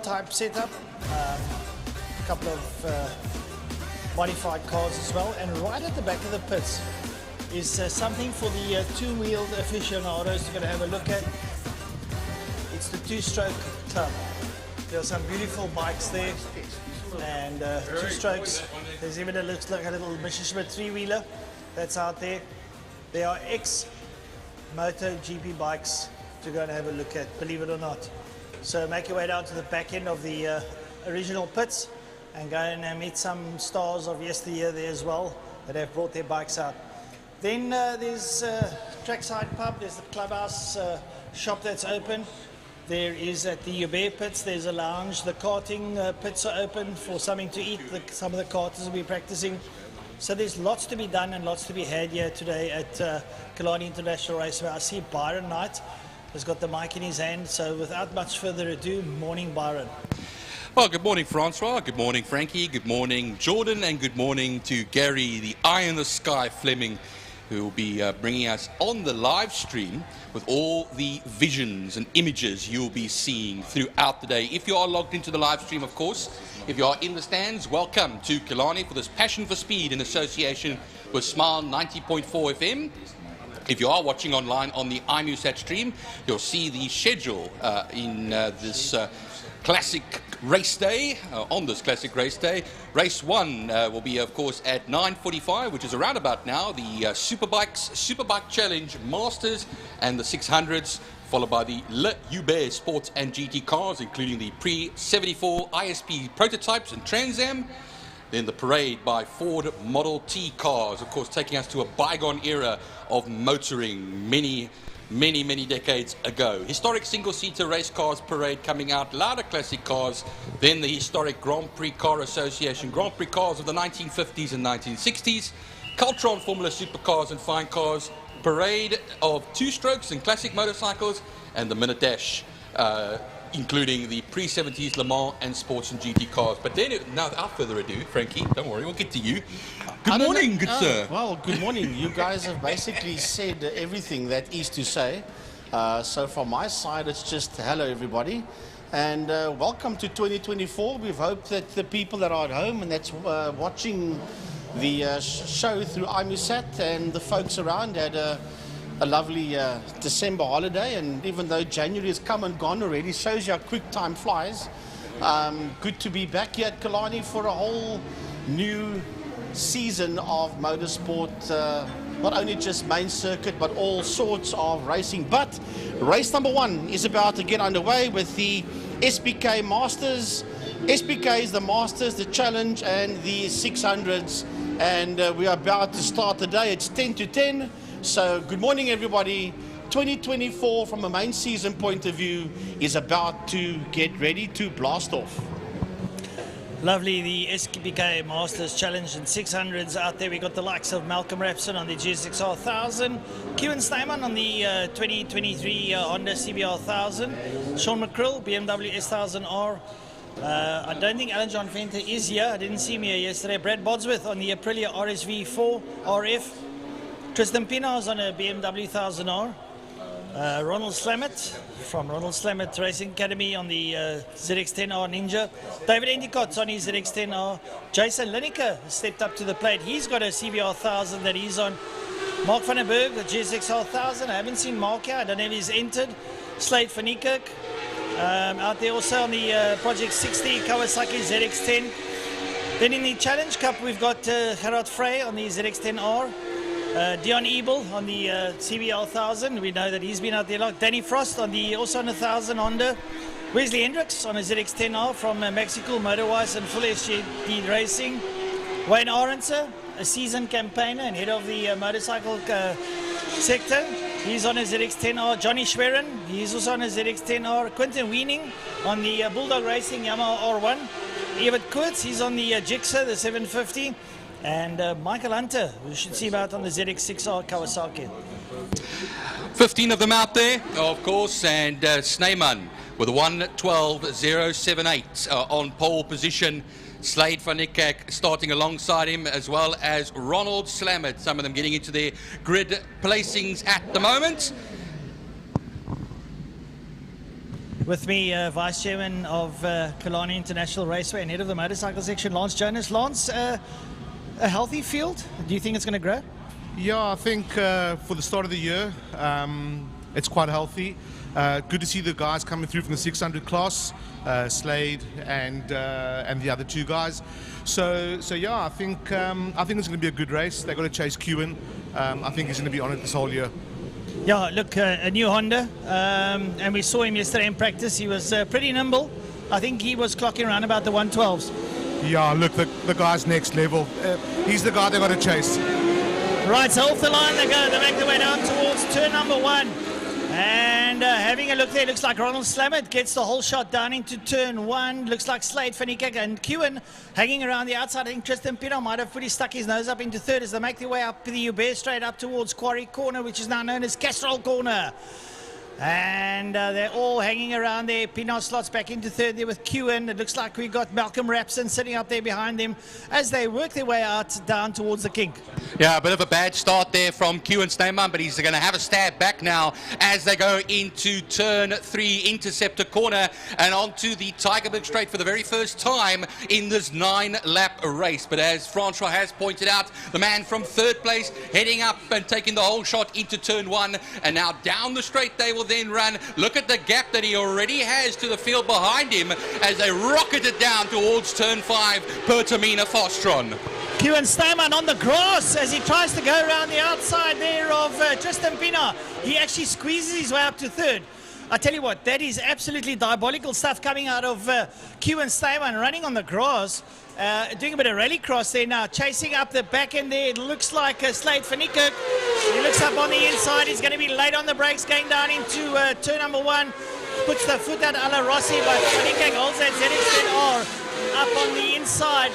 Speaker 8: Type setup, a couple of modified cars as well, and right at the back of the pits is something for the two-wheeled aficionados to have a look at. It's the two-stroke club. There are some beautiful bikes there, and two strokes. There's even looks like a little Mitsubishi three-wheeler that's out there. There are ex-MotoGP bikes to go and have a look at, believe it or not. So make your way down to the back end of the original pits and go and meet some stars of yesteryear there as well that have brought their bikes out. Then there's trackside pub, there's the clubhouse shop that's open. There is at the Uber pits, there's a lounge. The karting pits are open for something to eat. Some of the karters will be practicing. So there's lots to be done and lots to be had here today at Kilani International Raceway. I see Byron Knight has got the mic in his hand, so without much further ado, morning Byron.
Speaker 9: Well, good morning Francois, good morning Frankie, good morning Jordan, and good morning to Gary, the eye in the sky Fleming, who will be bringing us on the live stream with all the visions and images you'll be seeing throughout the day. If you are logged into the live stream, of course, if you are in the stands, welcome to Kilani for this Passion for Speed in association with Smile 90.4 FM. If you are watching online on the IMUSAT stream, you'll see the schedule in this classic race day, on this classic race day. Race 1 will be, of course, at 9:45, which is around about now, the Superbike Challenge Masters and the 600s, followed by the Le Uber Sports and GT cars, including the pre-74 ISP prototypes and Trans Am. Then the parade by Ford Model T cars, of course, taking us to a bygone era of motoring many decades ago. Historic single-seater race cars parade coming out, Lauda classic cars, then the historic Grand Prix Car Association Grand Prix cars of the 1950s and 1960s, Cultron Formula Supercars and Fine Cars, parade of two-strokes and classic motorcycles, and the Minute Dash, including the pre-70s Le Mans and sports and GT cars. But then, now without further ado, Frankie, don't worry, we'll get to you. Good morning, good sir.
Speaker 3: Well, good morning. You guys have basically said everything that is to say. So from my side, it's just hello, everybody. And welcome to 2024. We've hoped that the people that are at home and that's watching the show through IMUSAT and the folks around had a lovely December holiday, and even though January has come and gone already, shows you how quick time flies. Good to be back here at Kilani for a whole new season of motorsport, not only just main circuit but all sorts of racing. But race number 1 is about to get underway with the SBK Masters. SBK is the Masters, the Challenge and the 600s, and we are about to start the day. It's 10 to 10. So good morning everybody. 2024 from a main season point of view is about to get ready to blast off.
Speaker 8: Lovely, the SBK Masters Challenge and 600s out there. We got the likes of Malcolm Rapson on the GSXR 1000, Kevin Steinman on the 2023 Honda CBR 1000, Sean McCrill, BMW S1000R. I don't think Alan John Venter is here. I didn't see him here yesterday. Brad Bodsworth on the Aprilia RSV4 RF. Tristan Pina's on a BMW 1000R. Ronald Slamet from Ronald Slamet Racing Academy on the ZX10R Ninja. David Endicott's on his ZX10R. Jason Lineker stepped up to the plate. He's got a CBR 1000 that he's on. Mark van den Berg, the GSXR 1000. I haven't seen Mark here. I don't know if he's entered. Slade van Niekerk out there also on the Project 60 Kawasaki ZX10. Then in the Challenge Cup, we've got Gerard Frey on the ZX10R. Dion Ebel on the CBR 1000. We know that he's been out there a lot. Danny Frost on the also on the 1000 Honda. Wesley Hendricks on a ZX10R from Mexico, Motorwise and Full SGD Racing. Wayne Aronson, a seasoned campaigner and head of the motorcycle sector. He's on a ZX10R. Johnny Schwerin, he's also on a ZX10R. Quentin Weening on the Bulldog Racing Yamaha R1. Evert Koorts, he's on the Gixxer, the 750. And Michael Hunter, we should see about on the ZX6R Kawasaki.
Speaker 9: 15 of them out there, of course, and Sneeman with a 1:12.078 on pole position. Slade van Niekerk starting alongside him, as well as Ronald Slammert. Some of them getting into their grid placings at the moment.
Speaker 8: With me, Vice Chairman of Kilani International Raceway and head of the motorcycle section, Lance Jonas. Lance, a healthy field? Do you think it's going to grow?
Speaker 10: Yeah, I think for the start of the year, it's quite healthy. Good to see the guys coming through from the 600 class, Slade and the other two guys. So yeah, I think it's going to be a good race. They've got to chase Kewen. I think he's going to be on it this whole year.
Speaker 8: Yeah, look, a new Honda, and we saw him yesterday in practice. He was pretty nimble. I think he was clocking around about the 112s.
Speaker 10: Yeah, look, the guy's next level. He's the guy they've got to chase.
Speaker 8: Right, so off the line they go. They make their way down towards turn number 1. And having a look there, looks like Ronald Slammert gets the whole shot down into turn 1. Looks like Slade van Niekerk and Kewen hanging around the outside. I think Tristan Pino might have pretty stuck his nose up into third as they make their way up the Hubert straight up towards Quarry Corner, which is now known as Castrol Corner. And they're all hanging around there. Pino slots back into third there with Kewen. It looks like we got Malcolm Rapson sitting up there behind them as they work their way out down towards the kink.
Speaker 9: Yeah, a bit of a bad start there from Kewen Sneeman, but he's going to have a stab back now as they go into turn 3, Interceptor Corner, and onto the Tygerberg Straight for the very first time in this 9-lap race. But as Francois has pointed out, the man from third place heading up and taking the whole shot into turn 1, and now down the straight they will then run. Look at the gap that he already has to the field behind him as they rocket it down towards turn 5, Pertamina Fostron.
Speaker 8: Kewen Sneeman on the grass as he tries to go around the outside there of Tristan Pina. He actually squeezes his way up to third. I tell you what, that is absolutely diabolical stuff coming out of Kewen Sneeman running on the grass. Doing a bit of rallycross there now, chasing up the back end there. It looks like Slade van Niekerk. He looks up on the inside. He's going to be late on the brakes going down into turn number 1. Puts the foot out a la Rossi, but van Niekerk holds that ZX10R up on the inside.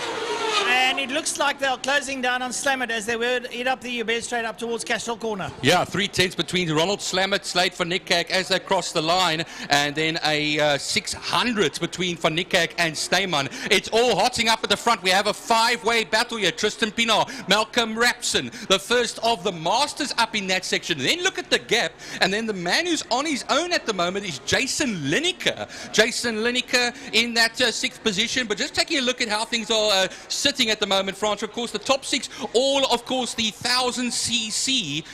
Speaker 8: And it looks like they're closing down on Slammert as they head up the Hubert straight up towards Castrol Corner.
Speaker 9: Yeah, 3/10 between Ronald Slammert, Slade van Niekerk as they cross the line, and then a 600 between van Niekerk and Sneeman. It's all hotting up at the front. We have a 5-way battle here. Tristan Pino, Malcolm Rapson, the first of the Masters up in that section. Then look at the gap, and then the man who's on his own at the moment is Jason Lineker. Jason Lineker in that 6th position, but just taking a look at how things are sitting at the moment, France. Of course, the top 6, all of course the 1000cc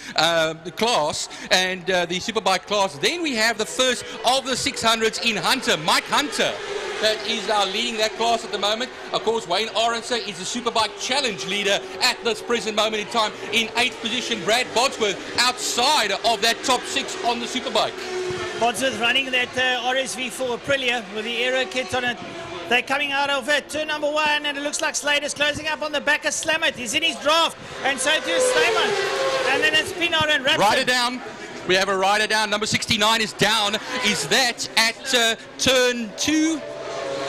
Speaker 9: class and the Superbike class. Then we have the first of the 600s in Hunter, Mike Hunter, that is leading that class at the moment. Of course, Wayne Aronson is the Superbike Challenge leader at this present moment in time. In 8th position, Brad Bodsworth outside of that top 6 on the Superbike.
Speaker 8: Bodsworth running that RSV4 Aprilia with the aero kit on it. They're coming out of turn number 1, and it looks like Slade is closing up on the back of Slammert. He's in his draft, and so too is Sneeman. And then it's Pino and Rapson.
Speaker 9: Rider down. We have a rider down. Number 69 is down. Is that at turn 2?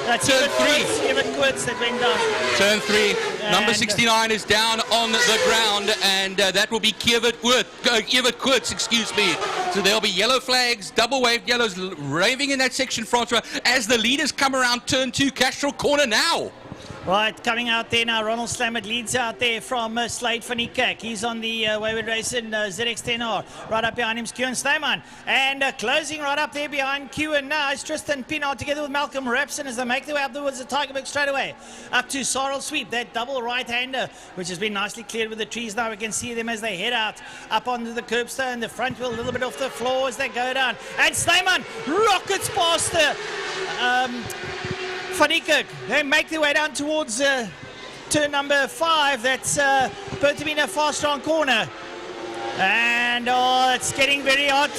Speaker 8: That's
Speaker 9: turn 3.
Speaker 8: Evert Koorts that went down.
Speaker 9: Turn 3. Number 69 is down on the ground, and that will be Evert Koorts, excuse me. So there'll be yellow flags, double waved yellows raving in that section, Francois, as the leaders come around turn 2, Castrol Corner now.
Speaker 8: Right, coming out there now, Ronald Slammert leads out there from Slade van Niekerk. He's on the Wayward Racing ZX10R. Right up behind him is Kewen Sneeman. And closing right up there behind Kewen now is Tristan Pino together with Malcolm Rapson as they make their way up towards the Tygerberg straight away. Up to Sorrel Sweep, that double right-hander, which has been nicely cleared with the trees now. We can see them as they head out up onto the curbstone. The front wheel a little bit off the floor as they go down. And Sneeman rockets past the... Van Niekerk. They make their way down towards turn number 5. That's Pertamina Fastron Corner. And it's getting very hot.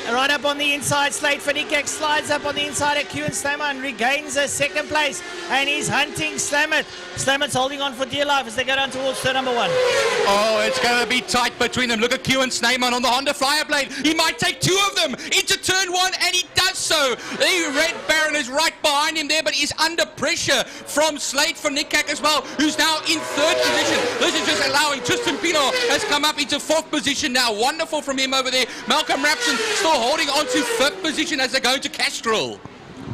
Speaker 2: right up on the inside. Slade van Niekerk slides up on the inside of Kilani Changes and regains a second place. And he's hunting Slamet. Slamet's holding on for dear life as they go down towards turn number 1.
Speaker 9: Oh, it's going to be tight between them. Look at Kilani Changes on the Honda Fireblade. He might take 2 of them into turn 1, and he does so. The Red Baron is right behind him there, but he's under pressure from Slade van Niekerk as well, who's now in 3rd position. This is just allowing Tristan Pino has come up into 4th position now. Wonderful from him over there. Malcolm Rapson still holding on to 5th position as they go to Castrol.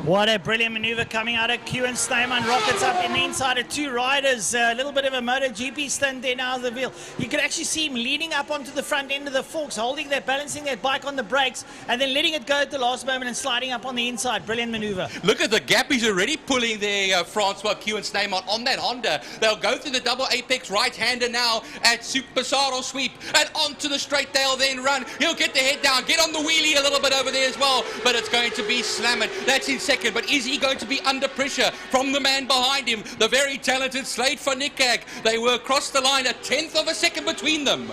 Speaker 2: What a brilliant maneuver coming out of Kilani Changes. Rockets up in the inside of 2 riders. A little bit of a MotoGP stunt there now of the wheel. You could actually see him leading up onto the front end of the forks, balancing that bike on the brakes, and then letting it go at the last moment and sliding up on the inside. Brilliant maneuver.
Speaker 9: Look at the gap he's already pulling there, Francois Kilani Changes on that Honda. They'll go through the double apex right-hander now at Supercar sweep, and onto the straight they'll then run. He'll get the head down, get on the wheelie a little bit over there as well, but it's going to be Slamet. That's in second, but is he going to be under pressure from the man behind him, the very talented Slade van Niekerk? They were across the line, a 1/10 of a second between them.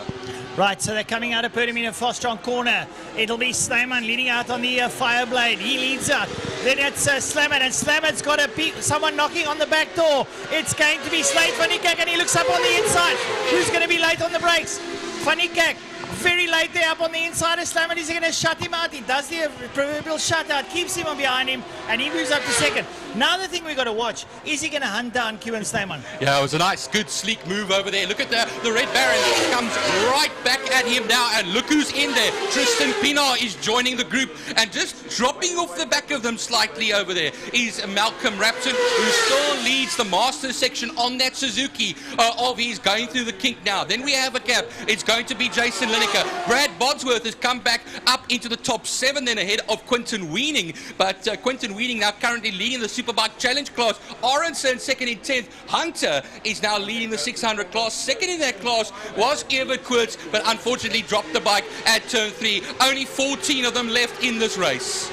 Speaker 2: Right, so they're coming out of Pertamina Fostron corner. It'll be Slayman leading out on the Fireblade. He leads out. Then it's Slamet, and Slamet's got someone knocking on the back door. It's going to be Slade van Niekerk, and he looks up on the inside. Who's going to be late on the brakes? Van Niekerk. Very late there up on the inside of Slamet. Is he going to shut him out? He does the proverbial shutout, keeps him on behind him, and he moves up to second. Now the thing we've got to watch, is he going to hunt down Kilani Changes?
Speaker 9: Yeah, it was a nice, good, sleek move over there. Look at the Red Baron comes right back at him now, and look who's in there. Tristan Pino is joining the group, and just dropping off the back of them slightly over there is Malcolm Rapson, who still leads the Masters section on that Suzuki of his going through the kink now. Then we have a gap. It's going to be Jason Lineker. Brad Bodsworth has come back up into the top 7 then ahead of Quinton Weening, but Quinton Weening now currently leading the Superbike Challenge class. Aronson second in 10th. Hunter is now leading the 600 class. Second in that class was Evert Koorts, but unfortunately dropped the bike at turn 3. Only 14 of them left in this race.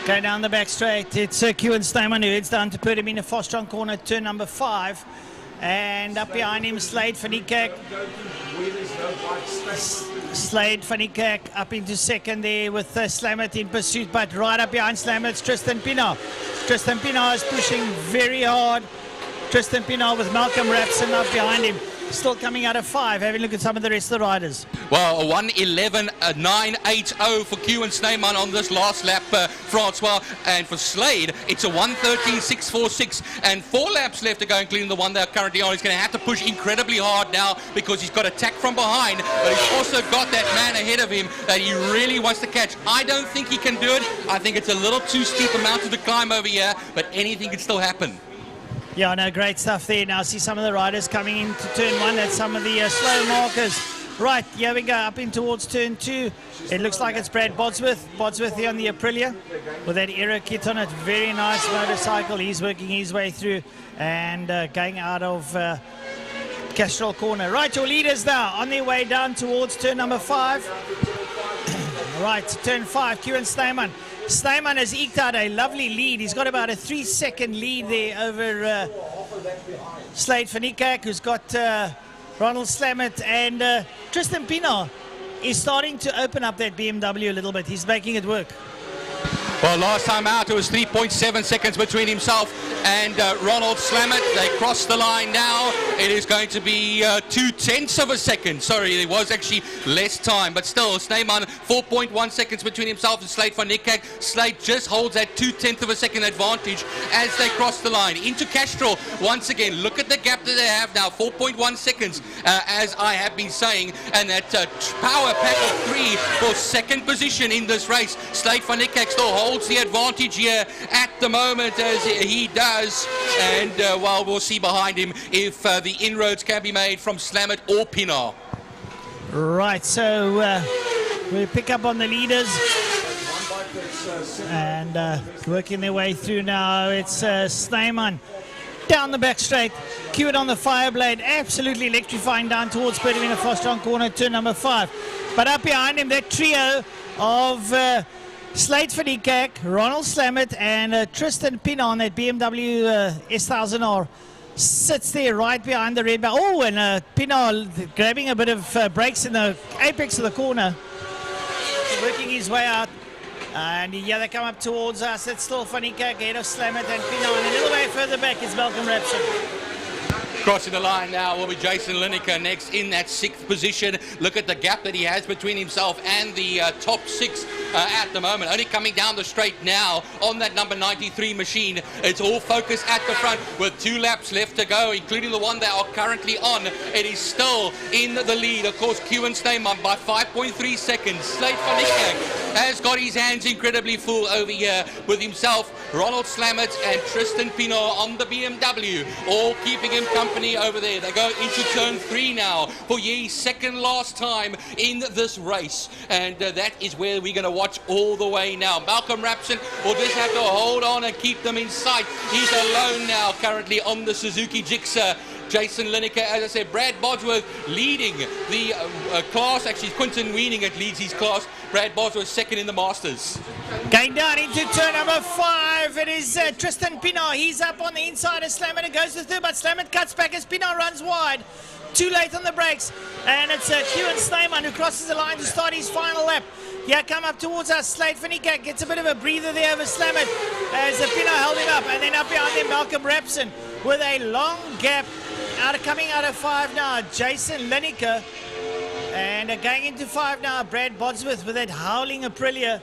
Speaker 2: Going down the back straight, it's Kilani Changes who heads down to Pertamina Fostron corner, turn number 5. And up behind him, Slade van Niekerk. Slade van Niekerk up into second there with Slamet in pursuit, but right up behind Slamet, it's Tristan Pino. Tristan Pino is pushing very hard. Tristan Pino with Malcolm Rapson up behind him. Still coming out of 5. Having a look at some of the rest of the riders.
Speaker 9: Well, a 1:11.980 for Kilani Changes on this last lap, Francois. And for Slade, it's a 1:13.646. And 4 laps left to go, including the one they're currently on. He's going to have to push incredibly hard now because he's got attack from behind. But he's also got that man ahead of him that he really wants to catch. I don't think he can do it. I think it's a little too steep a mountain to climb over here, but anything can still happen.
Speaker 2: Yeah, no, great stuff there. Now see some of the riders coming into turn 1. That's some of the slow markers. Right, here we go, up in towards turn 2. It looks like it's Brad Bodsworth. Bodsworth here on the Aprilia with that aero kit on it. Very nice motorcycle. He's working his way through and going out of Castrol corner. Right, your leaders now on their way down towards turn number 5. Right, turn 5, Kilani Changes. Snyman has eked out a lovely lead. He's got about a 3-second lead there over Slade van Niekerk, who's got Ronald Slamet, and Tristan Pino is starting to open up that BMW a little bit. He's making it work.
Speaker 9: Well, last time out, it was 3.7 seconds between himself and Ronald Slamet. They crossed the line now. It is going to be 0.2 of a second. Sorry, there was actually less time. But still, Snyman, 4.1 seconds between himself and Slade van Niekerk. Slade just holds that 0.2 of a second advantage as they cross the line. Into Castrol, once again, look at the gap that they have now. 4.1 seconds, as I have been saying. And that power pack of 3 for second position in this race. Slade van Niekerk still holds the advantage here at the moment, as he does, and well, we'll see behind him if the inroads can be made from Slamet or Pino.
Speaker 2: Right, so we'll pick up on the leaders and working their way through now. It's Snyman down the back straight, Kiewit on the Fireblade, absolutely electrifying down towards Pertamina Fostron corner, turn number 5. But up behind him, that trio of Slade van Niekerk, Ronald Slamet, and Tristan Pino on that BMW S1000R sits there right behind the red bar. Oh, and Pino grabbing a bit of brakes in the apex of the corner, working his way out
Speaker 8: And yeah, they come up towards us. It's still Fanica, ahead of Slamet and Pino. And a little way further back is Malcolm Rapson.
Speaker 9: Crossing the line now will be Jason Lineker next in that 6th position. Look at the gap that he has between himself and the top 6 at the moment. Only coming down the straight now on that number 93 machine. It's all focused at the front with 2 laps left to go, including the one they are currently on. It is still in the lead. Of course, Kilani Changes by 5.3 seconds. Slate van Niekerk has got his hands incredibly full over here with himself, Ronald Slamet and Tristan Pino on the BMW, all keeping him company over there. They go into turn 3 now for Ye's second last time in this race, and that is where we're going to watch all the way now. Malcolm Rapson will just have to hold on and keep them in sight. He's alone now currently on the Suzuki Gixxer. Jason Lineker, as I said, Brad Bosworth leading the class. Actually, Quinton Weening leads his class. Brad Bosworth second in the Masters.
Speaker 8: Going down into turn number 5, it is Tristan Pino. He's up on the inside of Slamet and goes to third, but Slamet cuts back as Pino runs wide. Too late on the brakes, and it's Kilani Changes who crosses the line to start his final lap. Yeah, come up towards us. Slate van Niekerk gets a bit of a breather there over Slamet as Pino held him up, and then up behind him Malcolm Rapson with a long gap. Coming out of 5 now, Jason Lineker, and going into 5 now, Brad Bosworth with that howling Aprilia,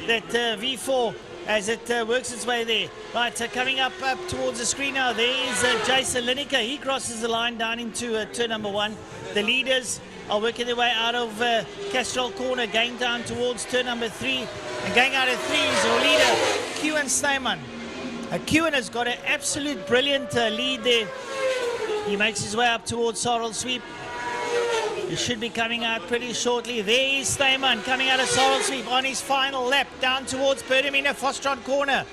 Speaker 8: that V4, as it works its way there. Right, coming up towards the screen now, there is Jason Lineker. He crosses the line down into turn number 1. The leaders are working their way out of Castrol Corner, going down towards turn number 3, and going out of 3 is your leader, Kilani Changes. Kilani has got an absolute brilliant lead there. He makes his way up towards Sorrel Sweep. He should be coming out pretty shortly. There is Changes coming out of Sorrel Sweep on his final lap down towards Perdamina Fostron Corner.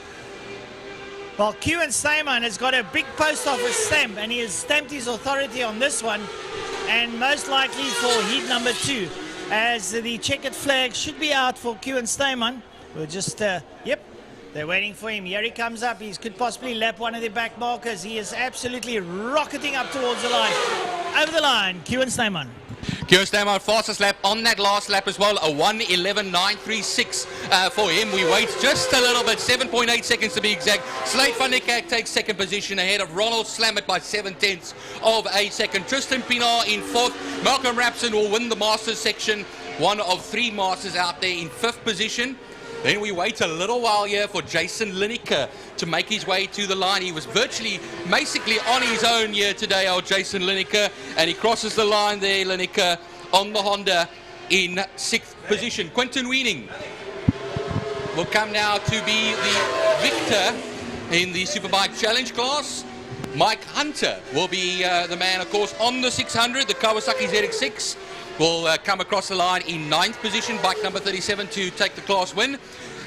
Speaker 8: Well, Kilani Changes has got a big post office stamp, and he has stamped his authority on this one, and most likely for heat number 2, as the checkered flag should be out for Kilani Changes. We'll just, yep. They're waiting for him. Here he comes up. He could possibly lap one of the back markers. He is absolutely rocketing up towards the line. Over the line, Kilani Changes.
Speaker 9: Kilani Changes, fastest lap on that last lap as well, a 1:11.936 for him. We wait just a little bit, 7.8 seconds to be exact. Slate van Niekerk takes 2nd position ahead of Ronald Slamet by 0.7 of a second. Tristan Pino in 4th. Malcolm Rapson will win the Masters section, one of 3 Masters out there in 5th position. Then we wait a little while here for Jason Lineker to make his way to the line. He was basically on his own here today, old Jason Lineker, and he crosses the line there, Lineker, on the Honda in 6th position. Quinton Weening will come now to be the victor in the Superbike Challenge class. Mike Hunter will be the man, of course, on the 600, the Kawasaki ZX6. Will come across the line in 9th position, bike number 37 to take the class win.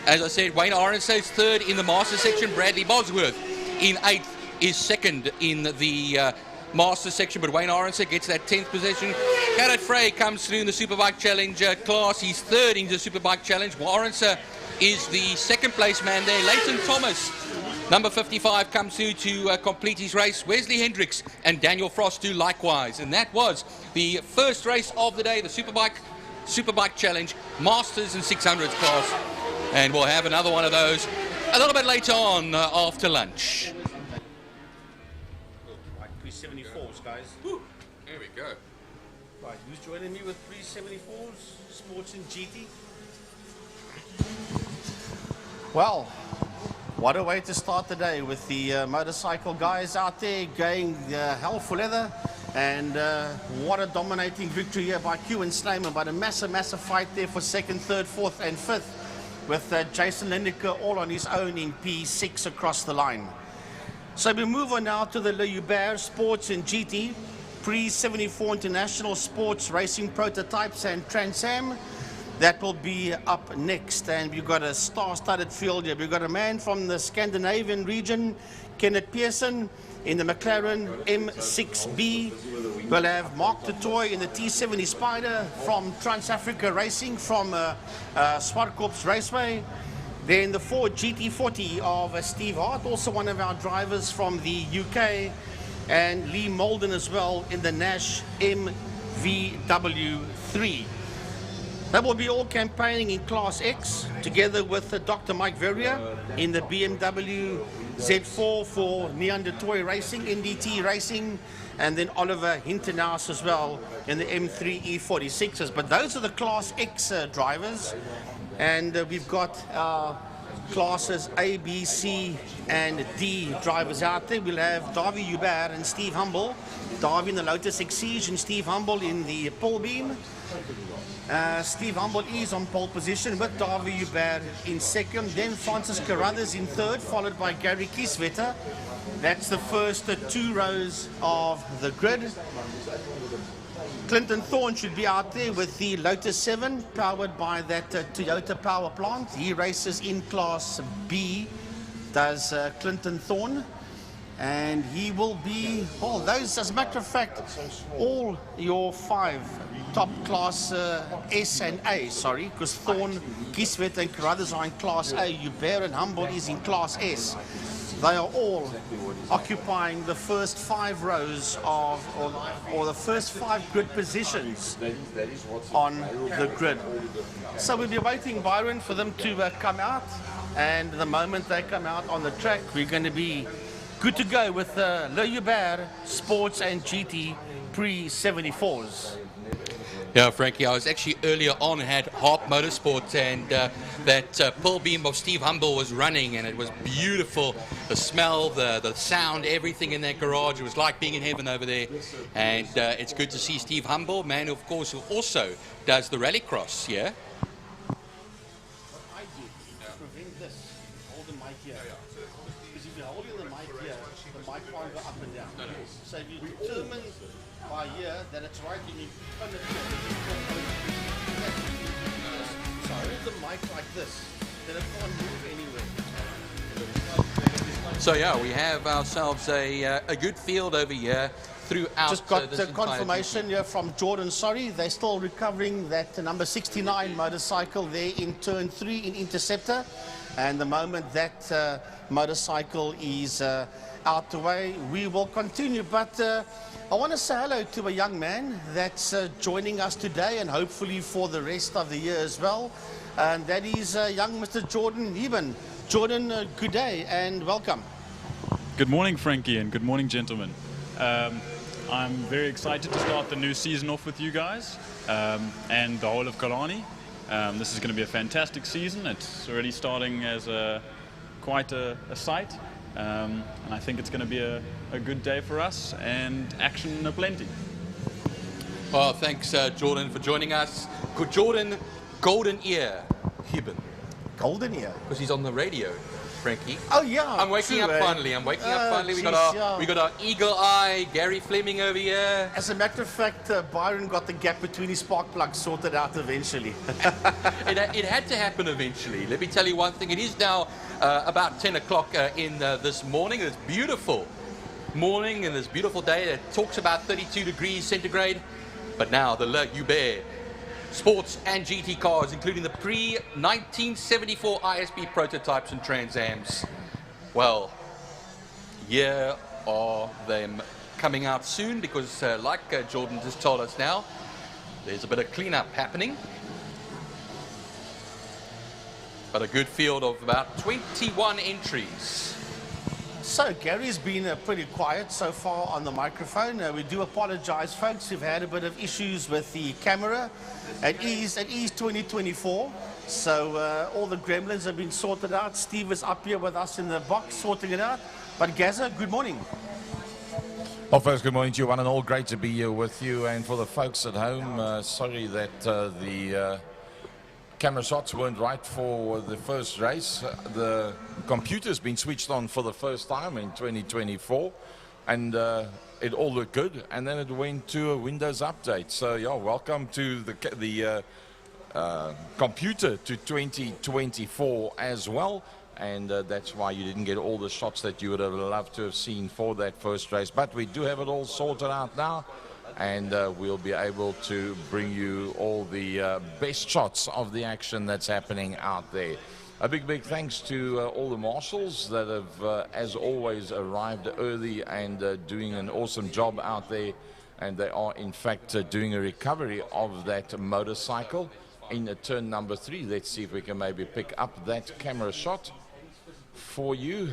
Speaker 9: As I said, Wayne Arendse is 3rd in the Master section. Bradley Bosworth in 8th is 2nd in the Master section, but Wayne Arendse gets that 10th position. Garrett Frey comes through in the Superbike Challenge class. He's 3rd in the Superbike Challenge. Arendse is the 2nd place man there. Leighton Thomas, number 55, comes through to complete his race. Wesley Hendricks and Daniel Frost do likewise. And that was the first race of the day, the Superbike Challenge, Masters and 600s class. And we'll have another one of those a little bit later on after lunch.
Speaker 3: Right, 374s, guys.
Speaker 9: Woo. There we go.
Speaker 3: Right, who's joining me with 374s? Sports and GT? Well, what a way to start the day with the motorcycle guys out there going hell for leather. And what a dominating victory here by Kilani Changes, but a massive fight there for 2nd, 3rd, 4th and 5th with Jason Lineker all on his own in P6 across the line. So we move on now to the Le Hubert Sports and GT Pre-74 International Sports Racing Prototypes and Trans Am. That will be up next, and we've got a star-studded field here. We've got a man from the Scandinavian region, Kenneth Pearson, in the McLaren M6B. We'll have Mark Dutoy in the T70 Spider from Trans-Africa Racing from Swartkorps Raceway. Then the Ford GT40 of Steve Hart, also one of our drivers from the UK, and Lee Molden as well in the Nash MVW3. They will be all campaigning in Class X together with Dr. Mike Verrier in the BMW Z4 for Neon de Toy Racing, NDT Racing, and then Oliver Hintenhouse as well in the M3 E46s. But those are the Class X drivers, and we've got our classes A, B, C, and D drivers out there. We'll have Davy Hubert and Steve Humble. Davy in the Lotus Exige and Steve Humble in the pole beam. Steve Humble is on pole position with Davy Hubert in second. Then Francis Carruthers in third, followed by Gary Kieswetter. That's the first 2 rows of the grid. Clinton Thorne should be out there with the Lotus 7, powered by that Toyota power plant. He races in Class B, does Clinton Thorne. And he will be, well, those, as a matter of fact, all your 5 top class S and A, sorry, because Thorne, Kieswetter and Carruthers are in Class A. Hubert and Humble is in Class S. They are all occupying the first 5 rows of, or the first 5 grid positions on the grid. So we'll be waiting, Byron, for them to come out. And the moment they come out on the track, we're going to be good to go with Le Hubert Sports and GT Pre-74s.
Speaker 9: Yeah, Frankie, I was actually earlier on had Harp Motorsport, and that pull beam of Steve Humble was running, and it was beautiful. The smell, the sound, everything in that garage. It was like being in heaven over there. And it's good to see Steve Humble, man, of course, who also does the Rallycross, yeah?
Speaker 3: What I do is prevent this. Hold the mic here. Because if you're holding the mic here, the mic can't go up and down. So if you determine by here that it's right, you need to pin it here. So hold the mic like this, then it can't move anywhere.
Speaker 9: So yeah, we have ourselves a good field over here throughout.
Speaker 3: Just got the confirmation here from Jordan. Sorry, they're still recovering that number 69 motorcycle there in turn 3 in Interceptor. And the moment that motorcycle is out the way, we will continue. But I want to say hello to a young man that's joining us today and hopefully for the rest of the year as well. And that is young Mr. Jordan Heben. Jordan, good day and welcome.
Speaker 11: Good morning, Frankie, and good morning, gentlemen. I'm very excited to start the new season off with you guys and the whole of Kilani. This is going to be a fantastic season. It's already starting as quite a sight. And I think it's going to be a good day for us and action aplenty.
Speaker 9: Well, thanks, Jordan, for joining us. Could Jordan Golden Ear Heben?
Speaker 3: Golden Ear?
Speaker 9: Because he's on the radio, Frankie.
Speaker 3: Oh, yeah.
Speaker 9: I'm waking up finally. I'm waking up finally. We got our eagle eye, Gary Fleming over here.
Speaker 3: As a matter of fact, Byron got the gap between his spark plugs sorted out eventually.
Speaker 9: It had to happen eventually. Let me tell you one thing. It is now about 10 o'clock in this morning. It's beautiful morning and this beautiful day that talks about 32 degrees centigrade. But now the Le Hubert sports and GT cars, including the pre-1974 ISB prototypes and Trans Ams. Well, here are them coming out soon because like Jordan just told us now, there's a bit of cleanup happening. But a good field of about 21 entries.
Speaker 3: So Gary's been pretty quiet so far on the microphone. We do apologize, folks. We've had a bit of issues with the camera. It is 2024, so all the gremlins have been sorted out. Steve is up here with us in the box sorting it out. But Gaza, good morning.
Speaker 12: Well, first, good morning to you one and all. Great to be here with you. And for the folks at home, sorry that the camera shots weren't right for the first race. The computer's been switched on for the first time in 2024, and it all looked good, and then it went to a Windows update. So yeah, welcome to the computer to 2024 as well, and that's why you didn't get all the shots that you would have loved to have seen for that first race. But we do have it all sorted out now, and we'll be able to bring you all the best shots of the action that's happening out there. A big thanks to all the marshals that have, as always, arrived early and doing an awesome job out there. And they are, in fact, doing a recovery of that motorcycle. in turn number 3. Let's see if we can maybe pick up that camera shot for you.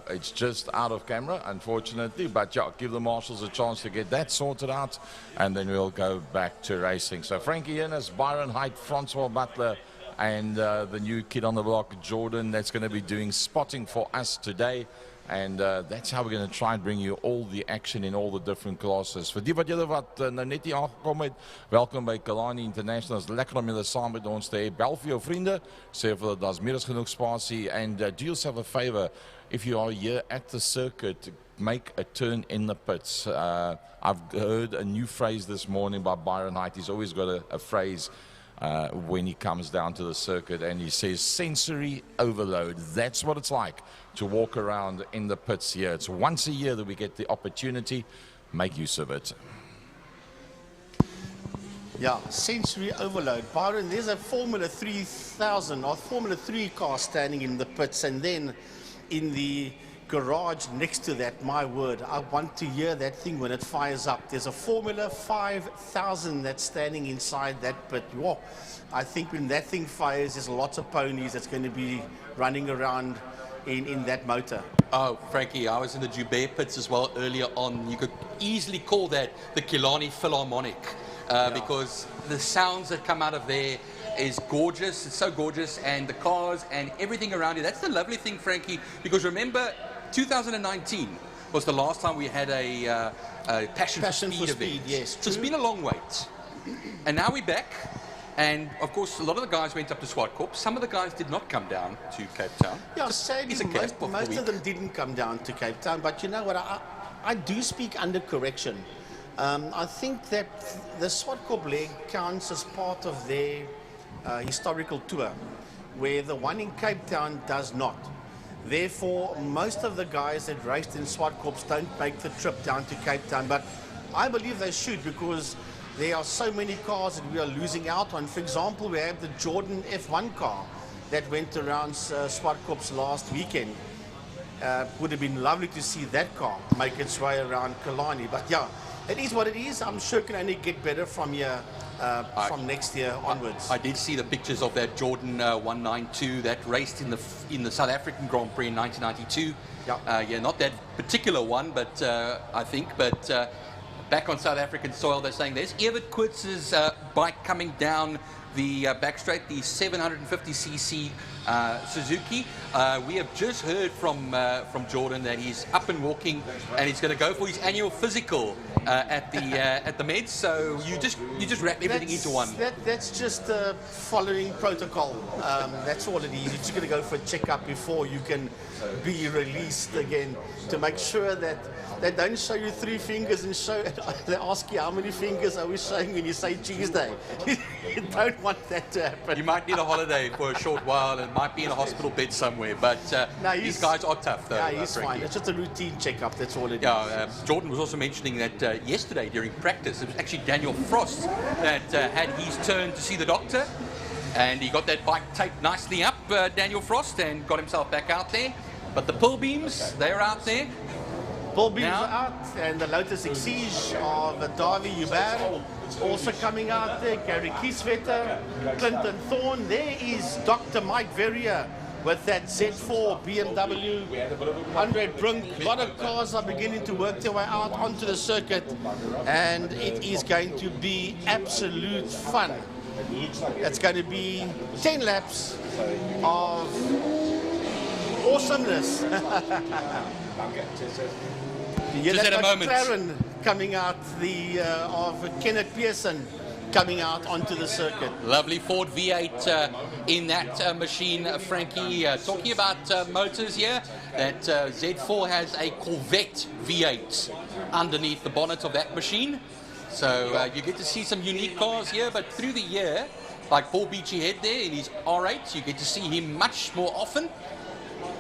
Speaker 12: It's just out of camera, unfortunately, but yeah, give the marshals a chance to get that sorted out, and then we'll go back to racing. So Frankie Innes, Byron Height, Francois Butler, and the new kid on the block, Jordan, that's going to be doing spotting for us today. And that's how we're going to try and bring you all the action in all the different classes. Vir die wat julle wat nou net hier aangekom het, welkom by Kilani International. Is lekker om julle saam met ons te hê. Bel vir jou vriende, sê vir hulle daar's meer as genoeg spasie, and do yourself a favor, if you are here at the circuit, make a turn in the pits. I've heard a new phrase this morning by Byron Height. He's always got a phrase when he comes down to the circuit, and he says sensory overload. That's what it's like to walk around in the pits here. It's once a year that we get the opportunity. Make use of it.
Speaker 3: Yeah, sensory overload. Byron, there's a Formula 3000 or Formula 3 car standing in the pits, and then in the garage next to that, my word, I want to hear that thing when it fires up. There's a Formula 5000 that's standing inside that pit. Whoa. I think when that thing fires, there's lots of ponies that's going to be running around in that motor.
Speaker 9: Oh, Frankie, I was in the Joubert pits as well earlier on. You could easily call that the Kilani Philharmonic because the sounds that come out of there is gorgeous. It's so gorgeous, and the cars and everything around it. That's the lovely thing, Frankie, because remember, 2019 was the last time we had a Passion for Speed event.
Speaker 3: Yes,
Speaker 9: so it's been a long wait. And now we're back. And, of course, a lot of the guys went up to Swartkorp. Some of the guys did not come down to Cape Town.
Speaker 3: Yeah, sadly, most of them didn't come down to Cape Town. But you know what? I do speak under correction. I think that the Swartkorp leg counts as part of their historical tour, where the one in Cape Town does not. Therefore, most of the guys that raced in Swartkorps don't make the trip down to Cape Town. But I believe they should, because there are so many cars that we are losing out on. For example, we have the Jordan F1 car that went around Swartkorps last weekend. Would have been lovely to see that car make its way around Kilani. But yeah, it is what it is. I'm sure it can only get better from here, from next year onwards.
Speaker 9: I did see the pictures of that Jordan 192 that raced in the South African Grand Prix in 1992. Yeah, not that particular one, but I think, but back on South African soil, they're saying there's Evert Koorts's bike coming down the back straight, the 750cc Suzuki. We have just heard from Jordan that he's up and walking, and he's going to go for his annual physical at the Meds. So you just wrap everything into one.
Speaker 3: That's just following protocol. That's all it is. You're just going to go for a checkup before you can be released again, to make sure that they don't show you 3 fingers and they ask you how many fingers are we showing when you say Tuesday. You don't want that to happen.
Speaker 9: You might need a holiday for a short while and might be in a hospital bed somewhere, but
Speaker 3: no,
Speaker 9: these guys are tough though.
Speaker 3: Yeah, he's fine. It's just a routine checkup, that's all it is.
Speaker 9: Jordan was also mentioning that yesterday during practice, it was actually Daniel Frost that had his turn to see the doctor, and he got that bike taped nicely up, Daniel Frost, and got himself back out there. But the pull beams, they're out there.
Speaker 3: Pull beams are out, and the Lotus Exige of Davi Hubert also coming out there. Gary Kieswetter, Clinton Thorne. There is Dr. Mike Verrier with that Z4 BMW. Andre Brunk. A lot of cars are beginning to work their way out onto the circuit, and it is going to be absolute fun. It's going to be 10 laps of awesomeness.
Speaker 9: Just at a moment.
Speaker 3: McLaren coming out, of Kenneth Pearson coming out onto the circuit.
Speaker 9: Lovely Ford V8 in that machine, Frankie. Talking about motors here, that Z4 has a Corvette V8 underneath the bonnet of that machine. So you get to see some unique cars here, but through the year, like Paul Beachy Head there in his R8, you get to see him much more often.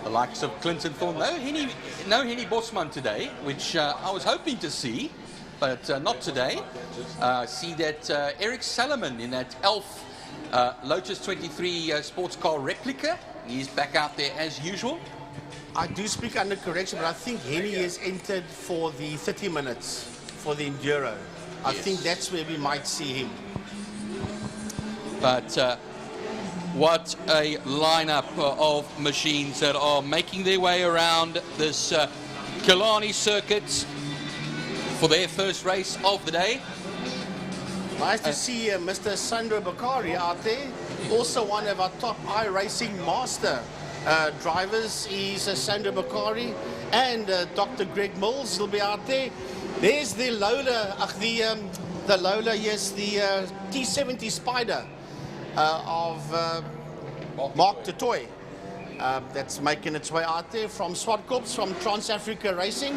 Speaker 9: The likes of Clinton Thorne. No Henny Bosman today, which I was hoping to see, but not today. See that Eric Salomon in that Elf Lotus 23 sports car replica. He's back out there as usual.
Speaker 3: I do speak under correction, but I think Henny is entered for the 30 minutes for the Enduro. I think that's where we might see him.
Speaker 9: But what a lineup of machines that are making their way around this Kilani circuit for their first race of the day.
Speaker 3: Nice to see Mr. Sandro Bakari out there, also one of our top iRacing master drivers. He's Sandro Bakari, and Dr. Greg Mills will be out there. There's the Lola, the Lola, yes, the T70 Spider of Mark de Toy. That's making its way out there from Swartkorps, from Trans-Africa Racing.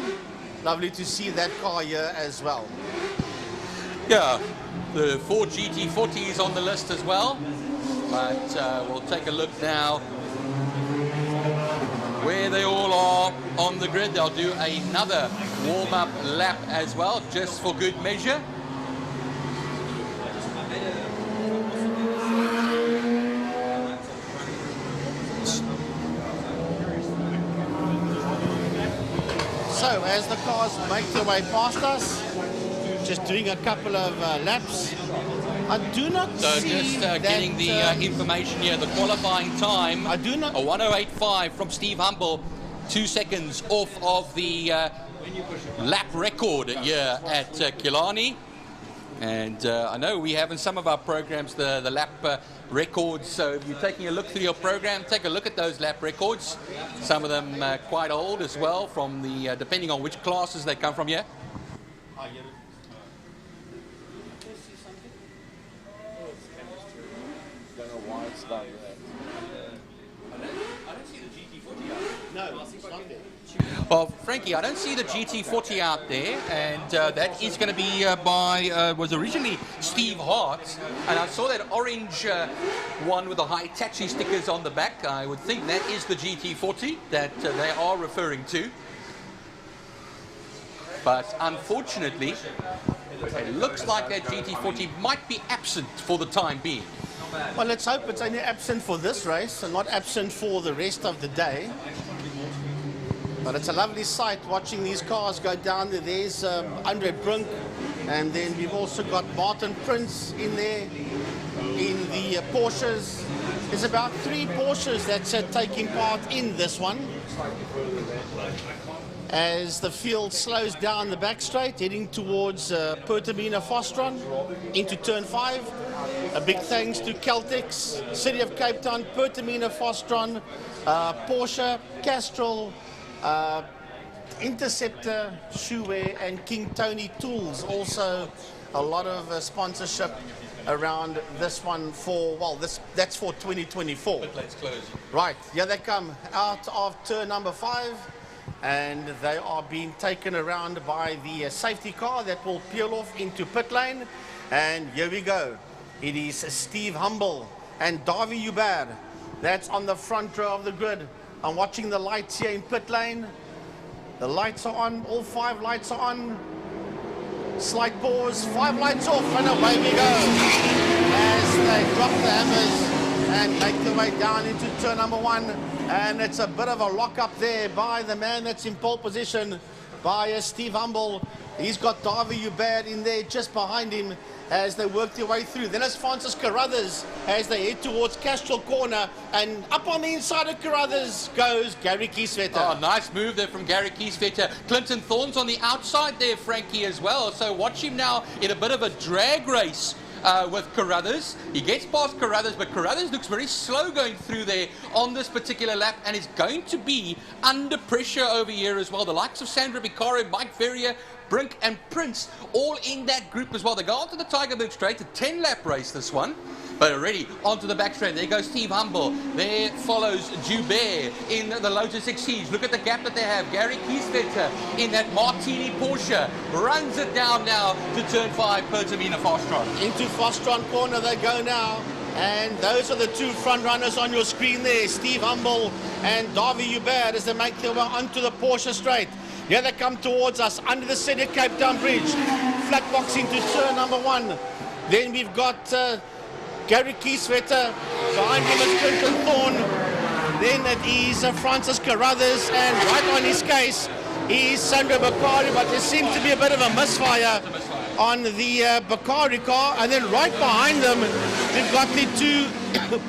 Speaker 3: Lovely to see that car here as well.
Speaker 9: Yeah, the Ford GT40 is on the list as well. But we'll take a look now where they all are on the grid. They'll do another warm-up lap as well, just for good measure.
Speaker 3: So as the cars make their way past us, just doing a couple of laps, I do not see
Speaker 9: just getting the information here. The qualifying time,
Speaker 3: I do not.
Speaker 9: A 1:08.5 from Steve Humble, 2 seconds off of the lap record here at Kilani. And I know we have in some of our programs the lap records, so if you're taking a look through your program, take a look at those lap records. Some of them quite old as well, from the depending on which classes they come from here. Well, Frankie, I don't see the GT40 out there, and that is going to be was originally Steve Hart, and I saw that orange one with the Hitachi stickers on the back. I would think that is the GT40 that they are referring to. But unfortunately, it looks like that GT40 might be absent for the time being.
Speaker 3: Well, let's hope it's only absent for this race and not absent for the rest of the day. But it's a lovely sight watching these cars go down there. There's Andre Brink, and then we've also got Martin Prince in there in the Porsches. There's about 3 Porsches that's taking part in this one. As the field slows down the back straight, heading towards Pertamina Fostron into turn 5. A big thanks to Caltex, City of Cape Town, Pertamina Fostron, Porsche, Castrol, Interceptor, Shoewear, and King Tony Tools. Also a lot of sponsorship around this one for, well, that's for 2024.
Speaker 9: Let's close.
Speaker 3: Right, here they come out of turn number 5, and they are being taken around by the safety car that will peel off into pit lane. And here we go. It is Steve Humble and Davy Hubert. That's on the front row of the grid. I'm watching the lights here in pit lane. The lights are on, all 5 lights are on. Slight pause, 5 lights off, and away we go. As they drop the hammers and make their way down into turn number 1. And it's a bit of a lock up there by the man that's in pole position, by Steve Humble. He's got Davy Hubert in there just behind him as they work their way through. Then it's Francis Carruthers as they head towards Castrol Corner, and up on the inside of Carruthers goes Gary Kieswetter.
Speaker 9: Oh, nice move there from Gary Kieswetter. Clinton Thorne's on the outside there, Frankie, as well. So watch him now in a bit of a drag race with Carruthers. He gets past Carruthers, but Carruthers looks very slow going through there on this particular lap, and is going to be under pressure over here as well. The likes of Sandra Bicaro, Mike Verrier, Brink and Prince all in that group as well. They go onto the Tigerberg straight, a 10-lap race this one, but already onto the back straight. There goes Steve Humble. There follows Joubert in the Lotus Exige. Look at the gap that they have. Gary Kieswetter in that Martini Porsche runs it down now to turn 5, Pertamina Fostron.
Speaker 3: Into Fostron Corner they go now. And those are the 2 front runners on your screen there, Steve Humble and Davy Hubert, as they make their way onto the Porsche straight. Here they come towards us under the City of Cape Town Bridge. Flat box into turn number 1. Then we've got Gary Kieswetter. Behind him is Clinton Thorne. Then it is Francis Carruthers. And right on his case is Sandro Bakari. But there seems to be a bit of a misfire on the Bakari car, and then right behind them we've got the two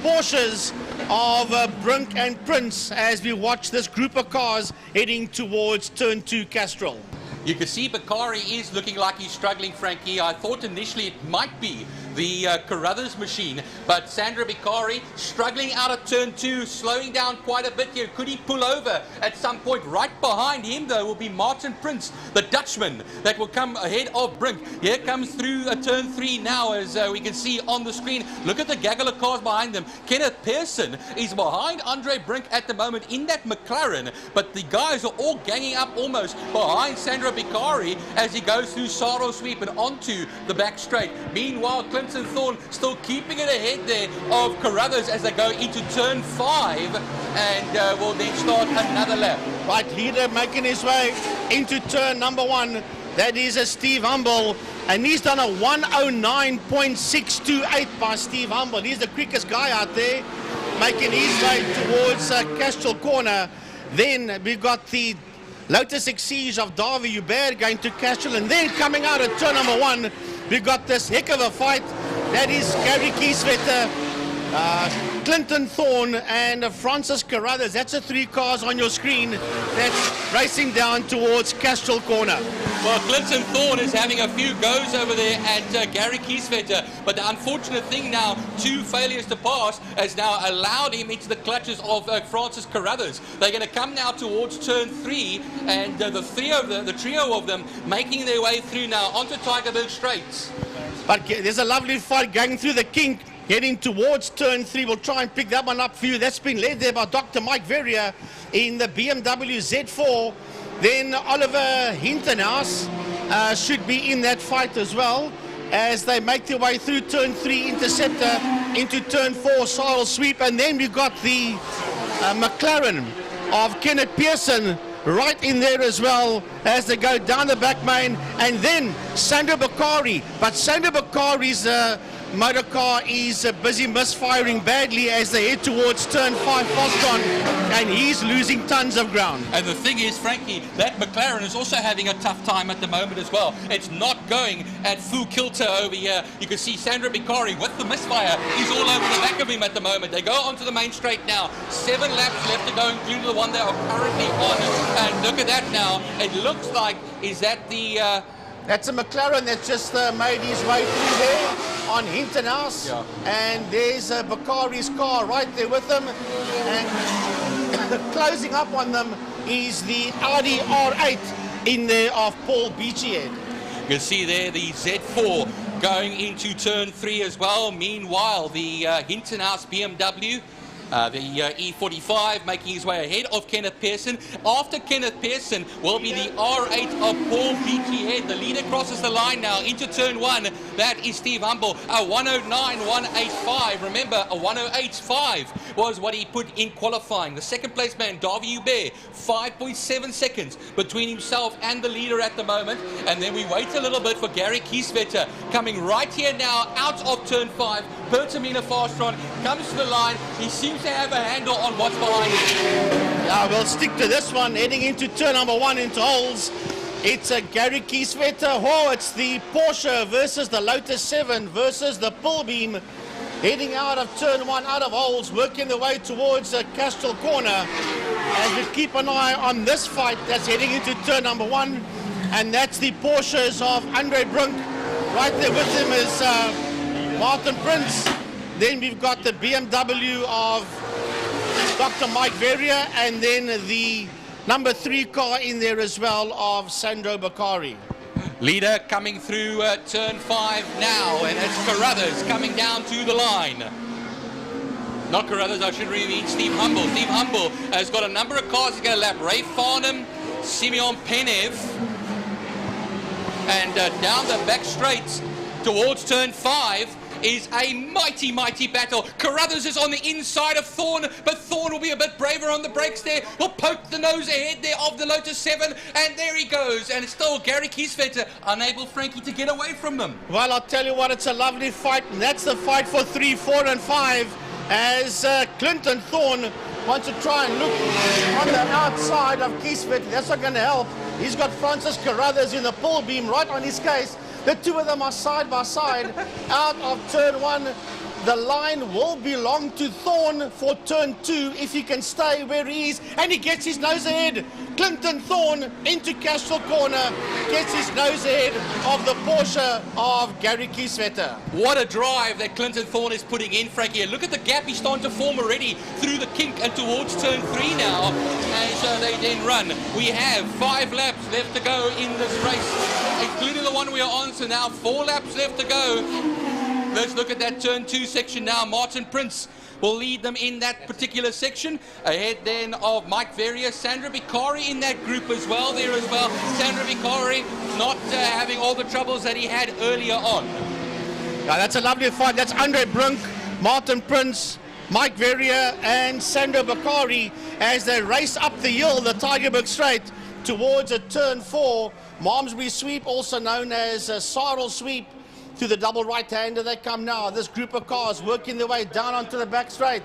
Speaker 3: Porsches of Brink and Prince as we watch this group of cars heading towards turn 2 Castrol.
Speaker 9: You can see Bakari is looking like he's struggling, Frankie. I thought initially it might be the Carruthers machine, but Sandro Bakari struggling out of turn 2, slowing down quite a bit here. Could he pull over at some point? Right behind him, though, will be Martin Prince, the Dutchman, that will come ahead of Brink. Here comes through turn 3 now, as we can see on the screen. Look at the gaggle of cars behind them. Kenneth Pearson is behind Andre Brink at the moment in that McLaren, but the guys are all ganging up almost behind Sandro Bakari as he goes through Saro Sweep and onto the back straight. Meanwhile, Clinton Thorne still keeping it ahead there of Carruthers as they go into turn 5 and will then start another lap.
Speaker 3: Right, leader making his way into turn number 1. That is a Steve Humble, and he's done a 109.628 by Steve Humble. He's the quickest guy out there, making his way towards Castrol Corner. Then we've got the Lotus Exige of Davi Hubert going to Castrol, and then coming out of turn number 1, we've got this heck of a fight. That is Gary Kieswetter, Clinton Thorne, and Francis Carruthers. That's the 3 cars on your screen that's racing down towards Castrol Corner.
Speaker 9: Well, Clinton Thorne is having a few goes over there at Gary Kieswetter, but the unfortunate thing now, 2 failures to pass has now allowed him into the clutches of Francis Carruthers. They're going to come now towards turn 3, and the trio of them making their way through now onto Tygerberg Straits.
Speaker 3: But there's a lovely fight going through the kink, heading towards turn 3. We'll try and pick that one up for you. That's been led there by Dr. Mike Verrier in the BMW Z4. Then Oliver Hintenhaus should be in that fight as well as they make their way through turn 3 Interceptor into turn 4 Sorrel Sweep. And then we've got the McLaren of Kenneth Pearson right in there as well as they go down the back main, and then Sandro Bakari. But Sandro Bakari's motor car is busy misfiring badly as they head towards turn 5 Foscon, and he's losing tons of ground.
Speaker 9: And the thing is, Frankie, that McLaren is also having a tough time at the moment as well. It's not going at full kilter over here. You can see Sandro Bakari with the misfire. He's all over the back of him at the moment. They go onto the main straight now. 7 laps left to go, including the one they are currently on. And look at that now. It looks like, is that the...
Speaker 3: That's a McLaren that just made his way through there on Hintenhaus.
Speaker 9: Yeah.
Speaker 3: And there's Bakari's car right there with them. And closing up on them is the Audi R8 in there of Paul Beachyhead.
Speaker 9: You can see there the Z4 going into turn 3 as well. Meanwhile, the Hintenhaus BMW, the E45 making his way ahead of Kenneth Pearson. After Kenneth Pearson will be the R8 of Paul Beachyhead. The leader crosses the line now into turn 1. That is Steve Humble. A 109.185. Remember, a 108.5 was what he put in qualifying. The second place man, Davi Hubert, 5.7 seconds between himself and the leader at the moment. And then we wait a little bit for Gary Kieswetter coming right here now out of turn 5. Pertamina Fastron comes to the line. He seems to have a handle on what's behind him.
Speaker 3: Yeah, we'll stick to this one. Heading into turn number 1 into holes. It's a Gary Kieswetter. Oh, it's the Porsche versus the Lotus 7 versus the Pullbeam. Heading out of turn 1, out of holes, working their way towards Castrol Corner. As we keep an eye on this fight that's heading into turn number 1. And that's the Porsches of Andre Brink. Right there with him is Martin Prince. Then we've got the BMW of Dr. Mike Verrier, and then the number 3 car in there as well of Sandro Bakari.
Speaker 9: Leader coming through turn 5 now, and it's Carruthers coming down to the line. Not Carruthers, I should really mean Steve Humble. Steve Humble has got a number of cars to get a lap. Ray Farnham, Simeon Penev, and down the back straights towards turn 5 is a mighty, mighty battle. Carruthers is on the inside of Thorne, but Thorne will be a bit braver on the brakes there. He'll poke the nose ahead there of the Lotus 7, and there he goes. And it's still Gary Kieswetter, unable, Frankie, to get away from them.
Speaker 3: Well, I'll tell you what, it's a lovely fight, and that's the fight for 3, 4, and 5, as Clinton Thorne wants to try and look on the outside of Kieswetter. That's not going to help. He's got Francis Carruthers in the pull beam right on his case. The two of them are side by side out of turn 1. The line will belong to Thorne for turn 2 if he can stay where he is, and he gets his nose ahead. Clinton Thorne into Castro Corner, gets his nose ahead of the Porsche of Gary Kieswetter.
Speaker 9: What a drive that Clinton Thorne is putting in, Frankie. Look at the gap he's starting to form already through the kink and towards turn 3 now as they then run. We have 5 laps left to go in this race, including the one we are on, so now 4 laps left to go. Let's look at that turn 2 section now. Martin Prince will lead them in that particular section. Ahead then of Mike Verrier, Sandra Vicari in that group as well there as well. Sandra Vicari not having all the troubles that he had earlier on.
Speaker 3: Yeah, that's a lovely fight. That's Andre Brunk, Martin Prince, Mike Verrier and Sandra Vicari as they race up the hill, the Tygerberg Straight, towards a turn 4. Malmesbury Sweep, also known as Sarl Sweep, to the double right-hander they come now. This group of cars working their way down onto the back straight.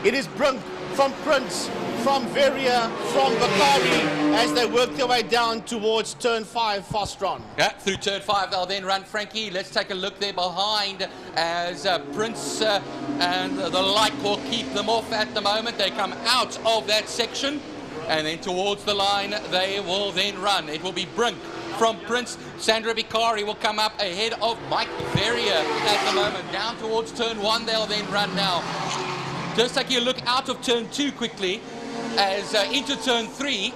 Speaker 3: It is Brunk from Prince, from Verrier, from Vicari as they work their way down towards turn 5, Fostron.
Speaker 9: Yeah, through turn 5 they'll then run, Frankie. Let's take a look there behind as Prince and the like will keep them off at the moment. They come out of that section and then towards the line they will then run. It will be Brunk from Prince. Sandra Vicari will come up ahead of Mike Verrier at the moment. Down towards turn 1 they'll then run now. Just taking a look out of turn 2 quickly as into turn 3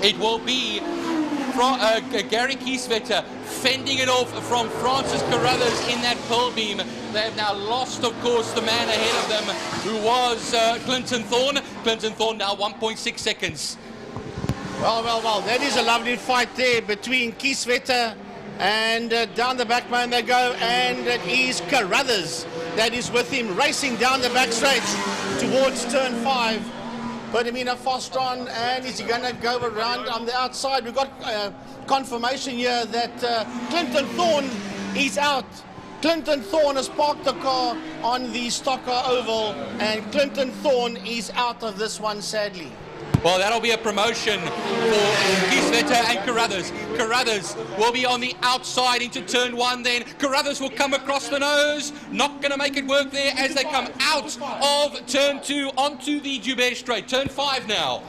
Speaker 9: it will be from Gary Kieswetter fending it off from Francis Carruthers in that pole beam. They have now lost, of course, the man ahead of them who was Clinton Thorne. Clinton Thorne now 1.6 seconds.
Speaker 3: Well, that is a lovely fight there between Kieswetter and down the back man they go, and it is Carruthers that is with him racing down the back straight towards turn 5. But I mean a Fostron, and is he going to go around on the outside? We've got confirmation here that Clinton Thorne is out. Clinton Thorne has parked the car on the Stocker Oval, and Clinton Thorne is out of this one, sadly.
Speaker 9: Well, that'll be a promotion for Kieswetter and Carruthers. Carruthers will be on the outside into turn 1 then. Carruthers will come across the nose. Not going to make it work there as they come out of turn 2 onto the Joubert Straight. Turn 5 now.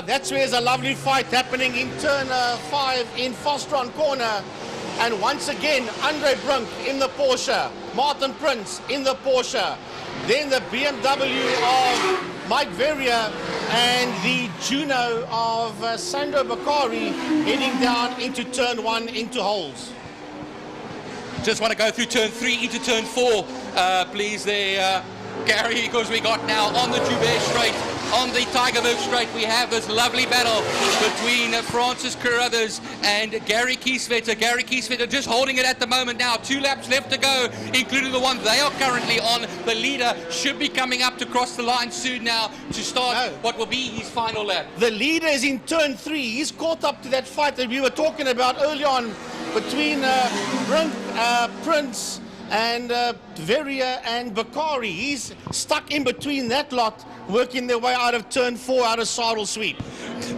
Speaker 3: That's where there's a lovely fight happening in turn 5 in Fostron Corner. And once again, Andre Brunk in the Porsche. Martin Prince in the Porsche. Then the BMW of Mike Verrier and the Juno of Sandro Vicari heading down into turn 1 into holes.
Speaker 9: Just want to go through turn 3 into turn 4, please there, Gary, because we got now on the Joubert Straight, on the Tygerberg Straight, we have this lovely battle between Francis Carruthers and Gary Kieswetter. Gary Kieswetter just holding it at the moment now. 2 laps left to go, including the one they are currently on. The leader should be coming up to cross the line soon now to start what will be his final lap.
Speaker 3: The leader is in turn 3. He's caught up to that fight that we were talking about early on between Prince and Verrier and Vicari. He's stuck in between that lot, working their way out of turn 4 out of Sarl Sweep.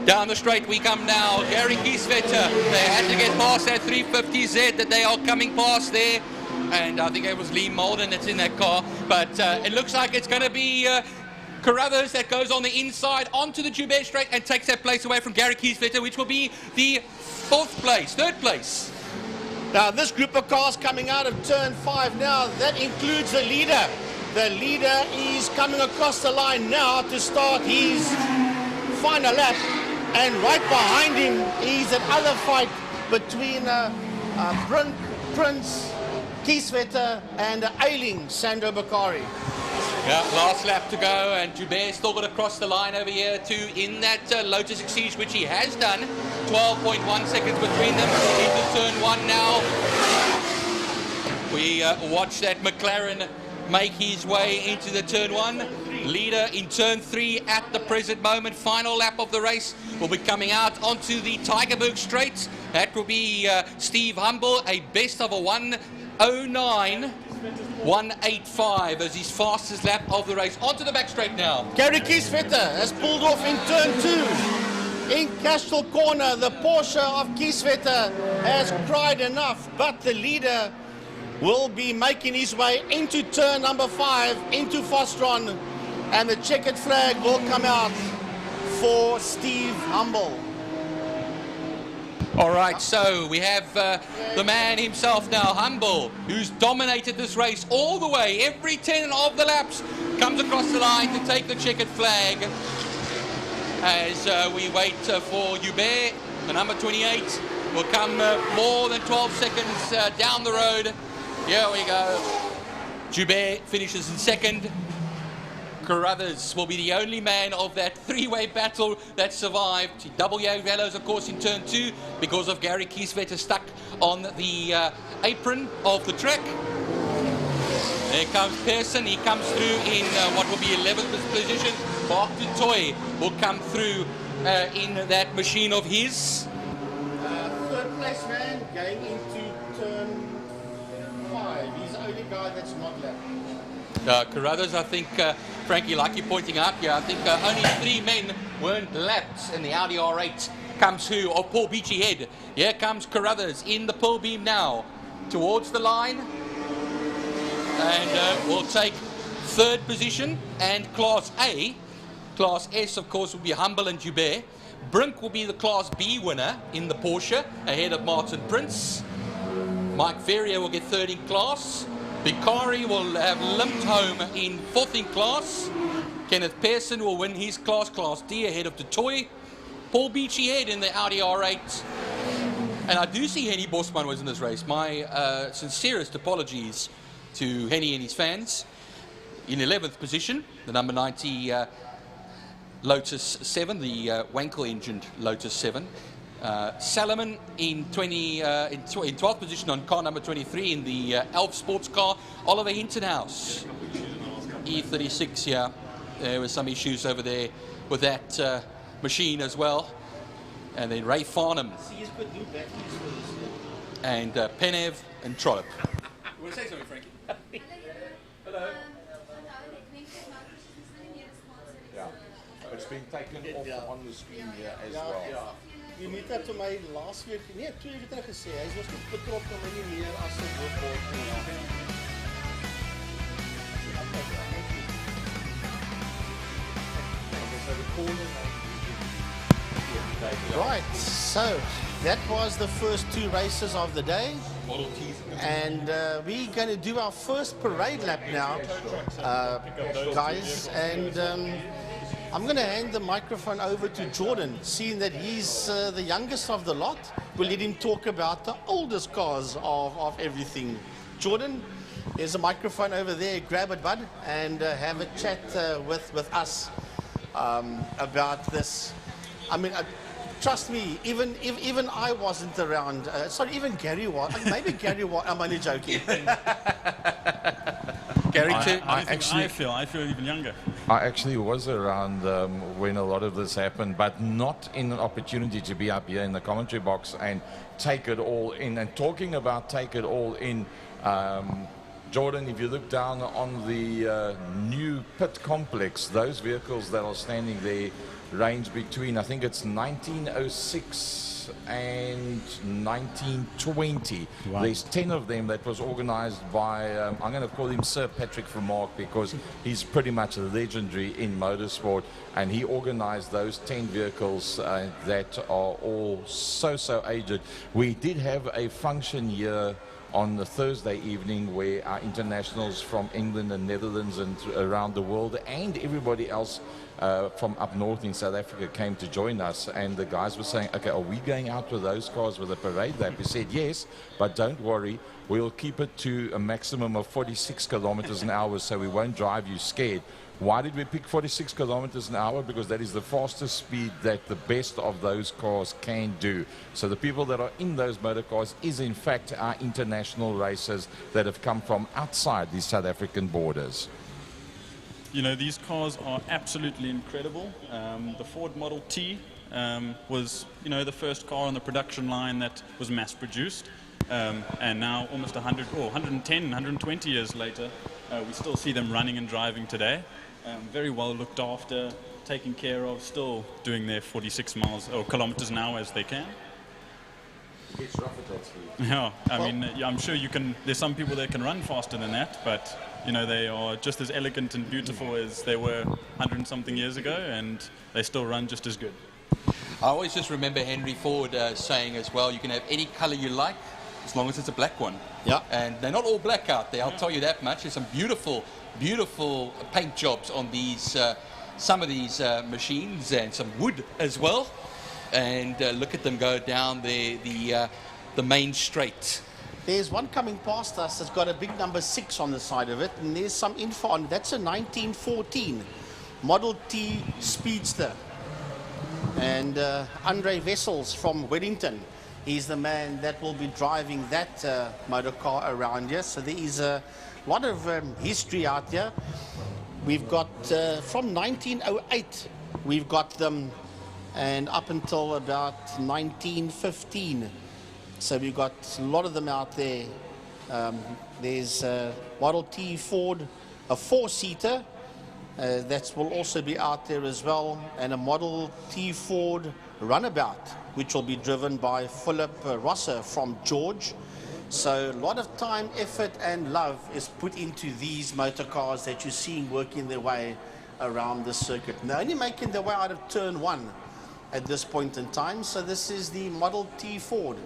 Speaker 9: Down the straight we come now. Gary Kieswetter, they had to get past that 350Z that they are coming past there. And I think it was Lee Molden that's in that car. But it looks like it's going to be Carruthers that goes on the inside onto the Joubert Straight and takes that place away from Gary Kieswetter, which will be the third place.
Speaker 3: Now this group of cars coming out of turn 5 now, that includes the leader. The leader is coming across the line now to start his final lap, and right behind him is another fight between Brunk, Prince, Kieswetter and Ailing, Sandro Vicari.
Speaker 9: Yeah, last lap to go, and Joubert still got to cross the line over here too in that Lotus Exige, which he has done. 12.1 seconds between them into turn 1 now. We watch that McLaren make his way into the turn 1. Leader in turn 3 at the present moment. Final lap of the race will be coming out onto the Tygerberg Straight. That will be Steve Humble, a best of a 1:09.185 as his fastest lap of the race. Onto the back straight now.
Speaker 3: Gary Kieswetter has pulled off in turn 2. In Castile Corner, the Porsche of Kieswetter has cried enough, but the leader will be making his way into turn number 5, into Fostron, and the checkered flag will come out for Steve Humble.
Speaker 9: All right, so we have the man himself now, Humble, who's dominated this race all the way. Every 10 of the laps comes across the line to take the checkered flag. As we wait for Hubert, the number 28, will come more than 12 seconds down the road. Here we go. Hubert finishes in second. Carruthers will be the only man of that three-way battle that survived. Double yellows, of course, in turn 2 because of Gary Kieswetter stuck on the apron of the track. There comes Pearson. He comes through in what will be 11th position. Mark du Toit will come through in that machine of his.
Speaker 3: Third place man going into turn 5. He's the only guy that's not lapped.
Speaker 9: Carruthers, I think, Frankie, like you're pointing out here, I think only 3 men weren't lapped in the Audi R8. Comes who? Oh, Paul Beachy Head. Here comes Carruthers in the pull beam now towards the line. And will take 3rd position. And Class A, Class S, of course, will be Humble and Hubert. Brink will be the Class B winner in the Porsche, ahead of Martin Prince. Mike Ferrier will get 3rd in class. Bikari will have limped home in 4th in class. Kenneth Pearson will win his class, Class D, ahead of du Toit. Paul Beachy Head in the Audi R8. And I do see Henny Bosman was in this race. My sincerest apologies to Henny and his fans. In 11th position, the number 90 Lotus 7, the Wankel-engined Lotus 7. Salomon in 12th position on car number 23 in the Elf sports car. Oliver Hintonhouse, E36, yeah. There were some issues over there with that machine as well. And then Ray Farnham. And Penev and Trollope.
Speaker 13: You want to say something, Frankie?
Speaker 9: Hello.
Speaker 12: Yeah, it's been taken off on the screen here as well.
Speaker 3: You need that to my last week. Nee, 2 weke terug gesê. Hy was net betrokke met nie meer as 'n woordbord nie. Right, so that was the first 2 races of the day. And we're going to do our first parade lap now, guys. And I'm going to hand the microphone over to Jordan, seeing that he's the youngest of the lot. We'll let him talk about the oldest cars of everything. Jordan, there's a microphone over there. Grab it, bud, and have a chat with us about this. I mean, trust me, even I wasn't around. Sorry, even Gary was. Maybe Gary was. I'm only joking.
Speaker 9: Gary,
Speaker 11: I feel even younger.
Speaker 12: I actually was around when a lot of this happened, but not in an opportunity to be up here in the commentary box and take it all in. And talking about take it all in, Jordan, if you look down on the new pit complex, those vehicles that are standing there range between, I think it's 1906 and 1920. Wow. There's 10 of them that was organized by, I'm going to call him Sir Patrick Vermaak because he's pretty much legendary in motorsport, and he organized those 10 vehicles that are all so aged. We did have a function here on the Thursday evening where our internationals from England and Netherlands and around the world and everybody else from up north in South Africa came to join us, and the guys were saying, okay, are we going out with those cars with a parade lap? We said yes, but don't worry, we'll keep it to a maximum of 46 kilometers an hour so we won't drive you scared. Why did we pick 46 kilometers an hour? Because that is the fastest speed that the best of those cars can do. So the people that are in those motor cars is in fact our international racers that have come from outside the South African borders.
Speaker 11: You know, these cars are absolutely incredible. The Ford Model T was, you know, the first car on the production line that was mass produced. And now almost 110, 120 years later, we still see them running and driving today. Very well looked after. taken care of, still doing their 46 miles or kilometers an hour as they can.
Speaker 6: It's rough at that speed.
Speaker 11: Yeah, I mean, I'm sure you can. There's some people that can run faster than that, but you know, they are just as elegant and beautiful as they were 100 and something years ago, and they still run just as good.
Speaker 9: I always just remember Henry Ford saying as well, you can have any color you like as long as it's a black one.
Speaker 3: Yeah.
Speaker 9: And they're not all black out there, I'll tell you that much. There's some beautiful, beautiful paint jobs on these, some of these machines, and some wood as well. And look at them go down the main straight.
Speaker 3: There's one coming past us that's got a big number 6 on the side of it, and there's some info on it. That's a 1914 Model T Speedster. And Andre Wessels from Wellington, he's the man that will be driving that motor car around here. So there is a lot of history out here. We've got from 1908, we've got them, and up until about 1915. So we've got a lot of them out there. There's Model T Ford, a 4-seater. That will also be out there as well, and a Model T Ford Runabout, which will be driven by Philip Rosser from George. So a lot of time, effort and love is put into these motor cars that you're seeing working their way around the circuit. And they're only making their way out of turn 1 at this point in time. So this is the Model T Ford.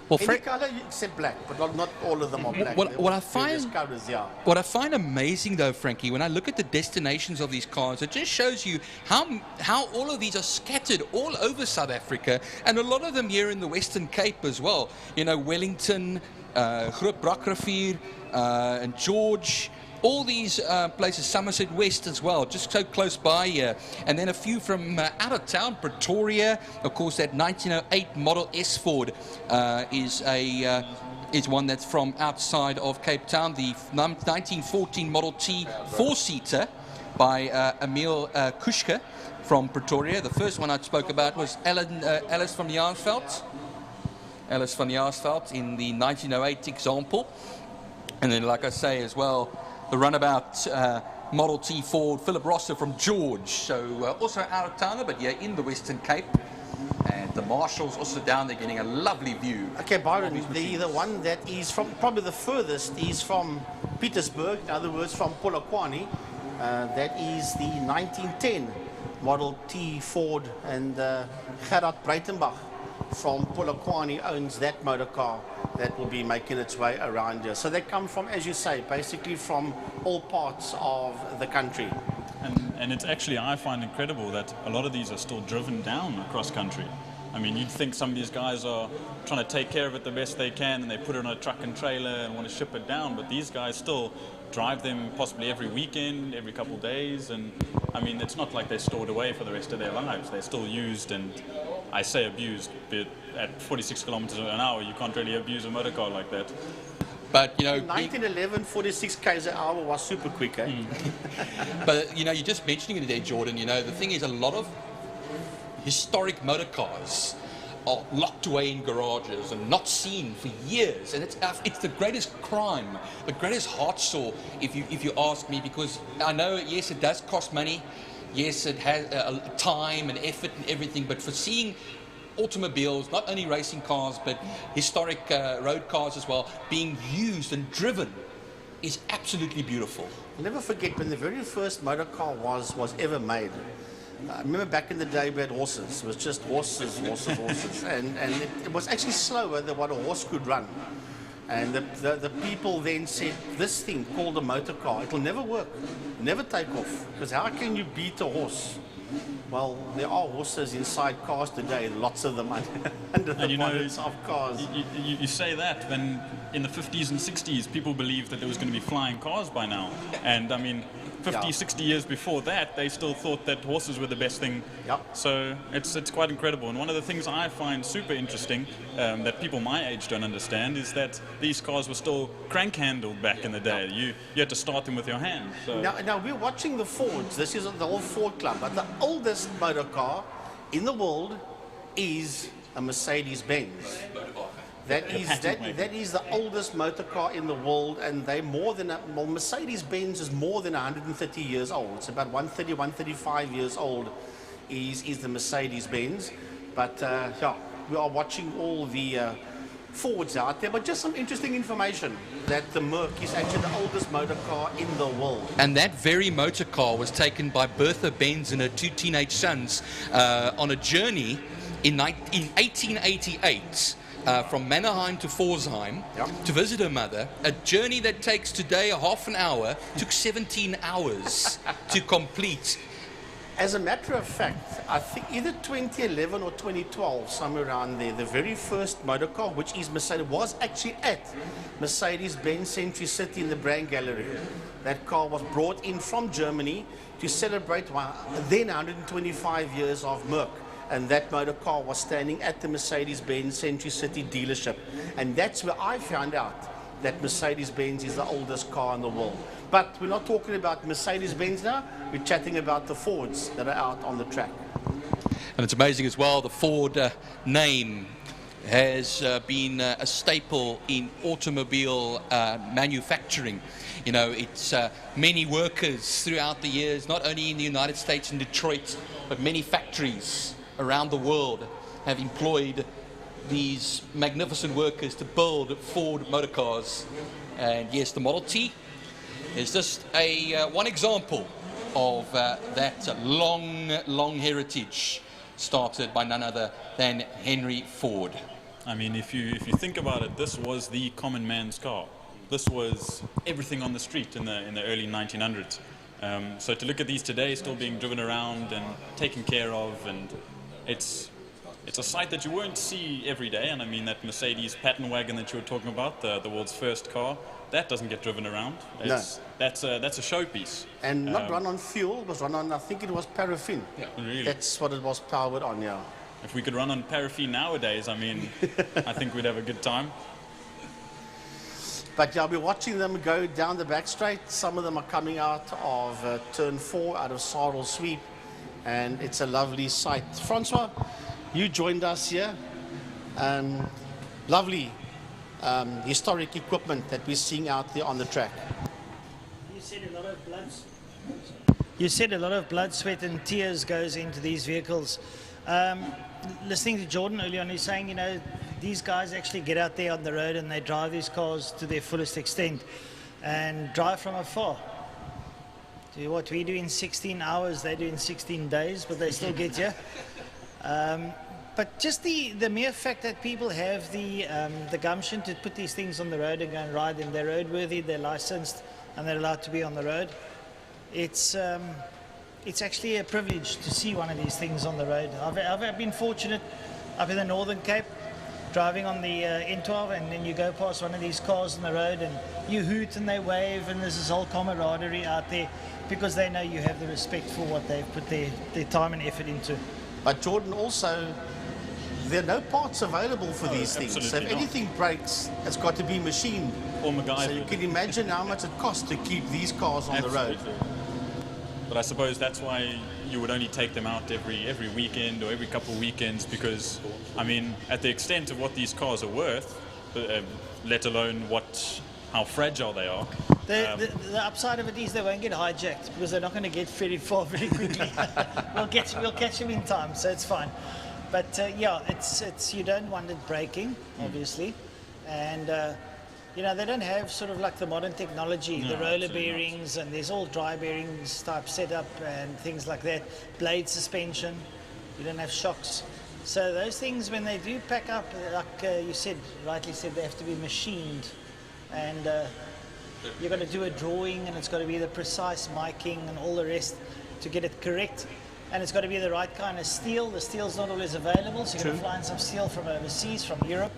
Speaker 9: Well,
Speaker 3: any color except black, but not all of them are black.
Speaker 9: What I find
Speaker 3: colors, yeah.
Speaker 9: What I find amazing though, Frankie, when I look at the destinations of these cars, it just shows you how all of these are scattered all over South Africa, and a lot of them here in the Western Cape as well. You know, Wellington, Groot Brakrivier, and George. All these places, Somerset West as well, just so close by here. And then a few from out of town, Pretoria. Of course, that 1908 Model S Ford is one that's from outside of Cape Town. The 1914 Model T 4-seater by Emil Kuschke from Pretoria. The first one I spoke about was Alice van Jaarsveld. Alice van Jaarsveld in the 1908 example. And then, like I say as well, the runabout Model T Ford, Philip Rosser from George. So also out of town, but yeah, in the Western Cape. And the Marshalls also down there getting a lovely view.
Speaker 3: Okay, Byron, the one that is from, probably the furthest, is from Pietersburg, in other words, from Polokwane. That is the 1910 Model T Ford, and Gerard Breitenbach from Polokwane owns that motor car that will be making its way around here. So they come from, as you say, basically from all parts of the country.
Speaker 11: And it's actually, I find incredible that a lot of these are still driven down across country. I mean, you'd think some of these guys are trying to take care of it the best they can, and they put it on a truck and trailer and want to ship it down, but these guys still drive them possibly every weekend, every couple of days, and I mean, it's not like they're stored away for the rest of their lives. They're still used, and I say abused, but at 46 kilometers an hour, you can't really abuse a motor car like that.
Speaker 9: But, you know,
Speaker 3: 1911, 46 k's an hour was super quick, eh?
Speaker 9: But, you know, you're just mentioning it there, Jordan. You know, the thing is, a lot of historic motor cars are locked away in garages and not seen for years, and it's the greatest crime, the greatest heart sore, if you ask me, because I know, yes, it does cost money, yes, it has time and effort and everything, but for seeing automobiles, not only racing cars, but historic road cars as well, being used and driven is absolutely beautiful.
Speaker 3: I'll never forget when the very first motor car was ever made. I remember back in the day we had horses. It was just horses. And it was actually slower than what a horse could run. And the people then said, this thing called a motor car, it'll never work, never take off, because how can you beat a horse? Well, there are horses inside cars today, lots of them under the bonnets of cars.
Speaker 11: You say that, when in the 50s and 60s, people believed that there was going to be flying cars by now. And I mean, 50, 60 years before that, they still thought that horses were the best thing. So it's quite incredible. And one of the things I find super interesting that people my age don't understand is that these cars were still crank-handled back in the day. You had to start them with your hands. So.
Speaker 3: Now we're watching the Fords. This is the whole Ford Club. But the oldest motor car in the world is a Mercedes-Benz. That is the oldest motor car in the world, and they more than Mercedes-Benz is more than 130 years old. It's about 130, 135 years old. Is the Mercedes-Benz, but yeah, we are watching all the Fords out there. But just some interesting information that the Merc is actually the oldest motor car in the world.
Speaker 9: And that very motor car was taken by Bertha Benz and her 2 teenage sons on a journey in 1888 from Mannerheim to Pforzheim to visit her mother. A journey that takes today a half an hour, took 17 hours to complete.
Speaker 3: As a matter of fact, I think either 2011 or 2012, somewhere around there, the very first motor car, which is Mercedes, was actually at Mercedes-Benz Century City in the Brand Gallery. That car was brought in from Germany to celebrate then 125 years of Merc. And that motor car was standing at the Mercedes-Benz Century City dealership. And that's where I found out that Mercedes-Benz is the oldest car in the world. But we're not talking about Mercedes-Benz now, we're chatting about the Fords that are out on the track.
Speaker 9: And it's amazing as well, the Ford name has been a staple in automobile manufacturing. You know, it's many workers throughout the years, not only in the United States and Detroit, but many factories around the world have employed these magnificent workers to build Ford motor cars. And yes, the Model T is just one example of that long heritage started by none other than Henry Ford.
Speaker 11: I mean, if you think about it, this was the common man's car. This was everything on the street in the early 1900s. So to look at these today still being driven around and taken care of, and it's a sight that you won't see every day. And I mean, that Mercedes pattern wagon that you were talking about, the world's first car, that doesn't get driven around. That's a showpiece. And
Speaker 3: not run on fuel, it was run on, I think it was paraffin.
Speaker 11: Yeah, really.
Speaker 3: That's what it was powered on, yeah.
Speaker 11: If we could run on paraffin nowadays, I mean, I think we'd have a good time.
Speaker 3: But yeah, we're watching them go down the back straight. Some of them are coming out of turn 4, out of Sarl Sweep, and it's a lovely sight. Francois, you joined us here. Lovely historic equipment that we're seeing out there on the track.
Speaker 2: You said a lot of blood, sweat and tears goes into these vehicles. Listening to Jordan earlier on, he's saying, you know, these guys actually get out there on the road and they drive these cars to their fullest extent and drive from afar. Do what we do in 16 hours, they do in 16 days, but they still get here. But just the mere fact that people have the gumption to put these things on the road and go and ride them, they're roadworthy, they're licensed, and they're allowed to be on the road. It's actually a privilege to see one of these things on the road. I've been fortunate up in the Northern Cape, driving on the N12, and then you go past one of these cars on the road and you hoot and they wave, and there's this whole camaraderie out there because they know you have the respect for what they've put their time and effort into.
Speaker 3: But Jordan, also, there are no parts available for these things. So if anything breaks, it's got to be machined.
Speaker 11: Or MacGyver.
Speaker 3: So you can imagine how much it costs to keep these cars on the road.
Speaker 11: But I suppose that's why you would only take them out every weekend or every couple of weekends, because, I mean, at the extent of what these cars are worth, let alone how fragile they are.
Speaker 2: The upside of it is they won't get hijacked because they're not going to get very far very quickly. we'll catch them in time, so it's fine. But yeah, it's you don't want it breaking, obviously, and you know, they don't have sort of like the modern technology, the roller bearings, and there's all dry bearings type setup and things like that. Blade suspension, you don't have shocks. So those things, when they do pack up, like you said, rightly said, they have to be machined, and you've got to do a drawing, and it's got to be the precise miking and all the rest to get it correct. And it's got to be the right kind of steel. The steel's not always available, so you're going to fly in some steel from overseas, from Europe.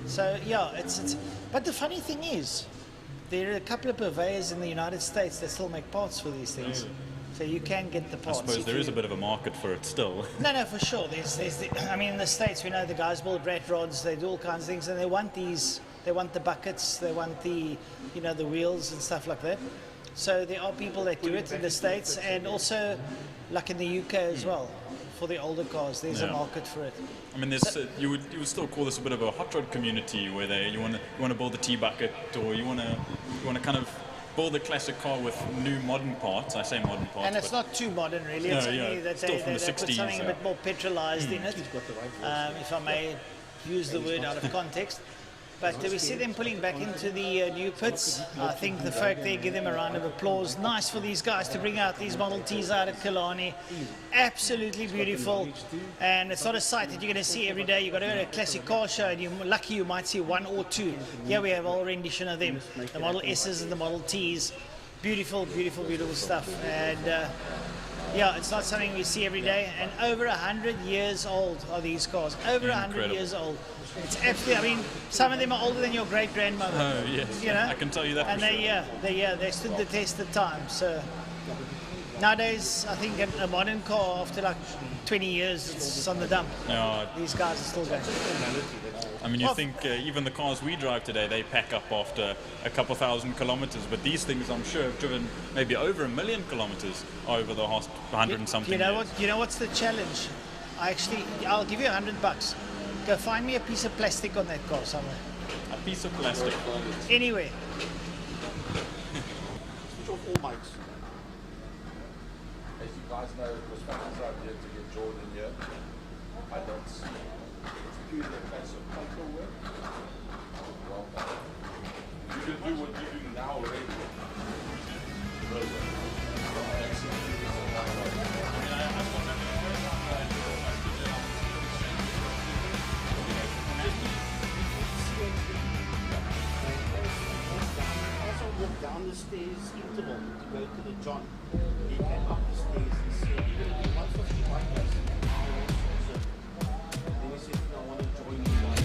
Speaker 2: So yeah, it's. But the funny thing is, there are a couple of purveyors in the United States that still make parts for these things. So you can get the parts.
Speaker 11: I suppose there is a bit of a market for it still.
Speaker 2: No, for sure. I mean, in the States, we know the guys build rat rods, they do all kinds of things, and they want these. They want the buckets, they want the, you know, the wheels and stuff like that. So there are people that do it in the States, and also, like in the UK as well.
Speaker 8: for the older cars. There's a market for it.
Speaker 11: I mean, there's you would still call this a bit of a hot rod community where you want to build a T-bucket, or you want to kind of build a classic car with new modern parts. I say modern parts,
Speaker 8: and it's not too modern really. It's only that
Speaker 11: still from the 60s.
Speaker 8: Put something a bit more petrolized in it, if I may use the word out of context. But we see them pulling back into the new pits. I think the folk there give them a round of applause. Nice for these guys to bring out these Model Ts out at Kilani. Absolutely beautiful. And it's not a sight that you're going to see every day. You've got to go to a classic car show, and you're lucky you might see one or two. Here we have a whole rendition of them. The Model S's and the Model Ts. Beautiful, beautiful, beautiful stuff. And yeah, it's not something we see every day. And over 100 years old are these cars. Over 100 years old. It's absolutely, I mean, some of them are older than your great-grandmother.
Speaker 11: Oh, yes.
Speaker 8: You know?
Speaker 11: I can tell you that.
Speaker 8: And they stood the test of time. So nowadays, I think a modern car, after like 20 years, it's on the dump. These guys are still going.
Speaker 11: I mean, you think even the cars we drive today, they pack up after a couple thousand kilometers, but these things, I'm sure, have driven maybe over 1 million kilometers over the last 100 and something years.
Speaker 8: You know what's the challenge? I'll give you $100. Go find me a piece of plastic on that car somewhere.
Speaker 11: A piece of plastic?
Speaker 8: Anywhere.
Speaker 5: Switch off all mics.
Speaker 12: As you guys know, it was fans out here to get Jordan here. I don't see. It's purely a case of control work. Well done. You can do what you're doing now already. Brilliant.
Speaker 3: Walk down the stairs interval to go to the John. He came up the stairs and said, "You're going to do 150 bike races." Then he said, "I want to join you guys."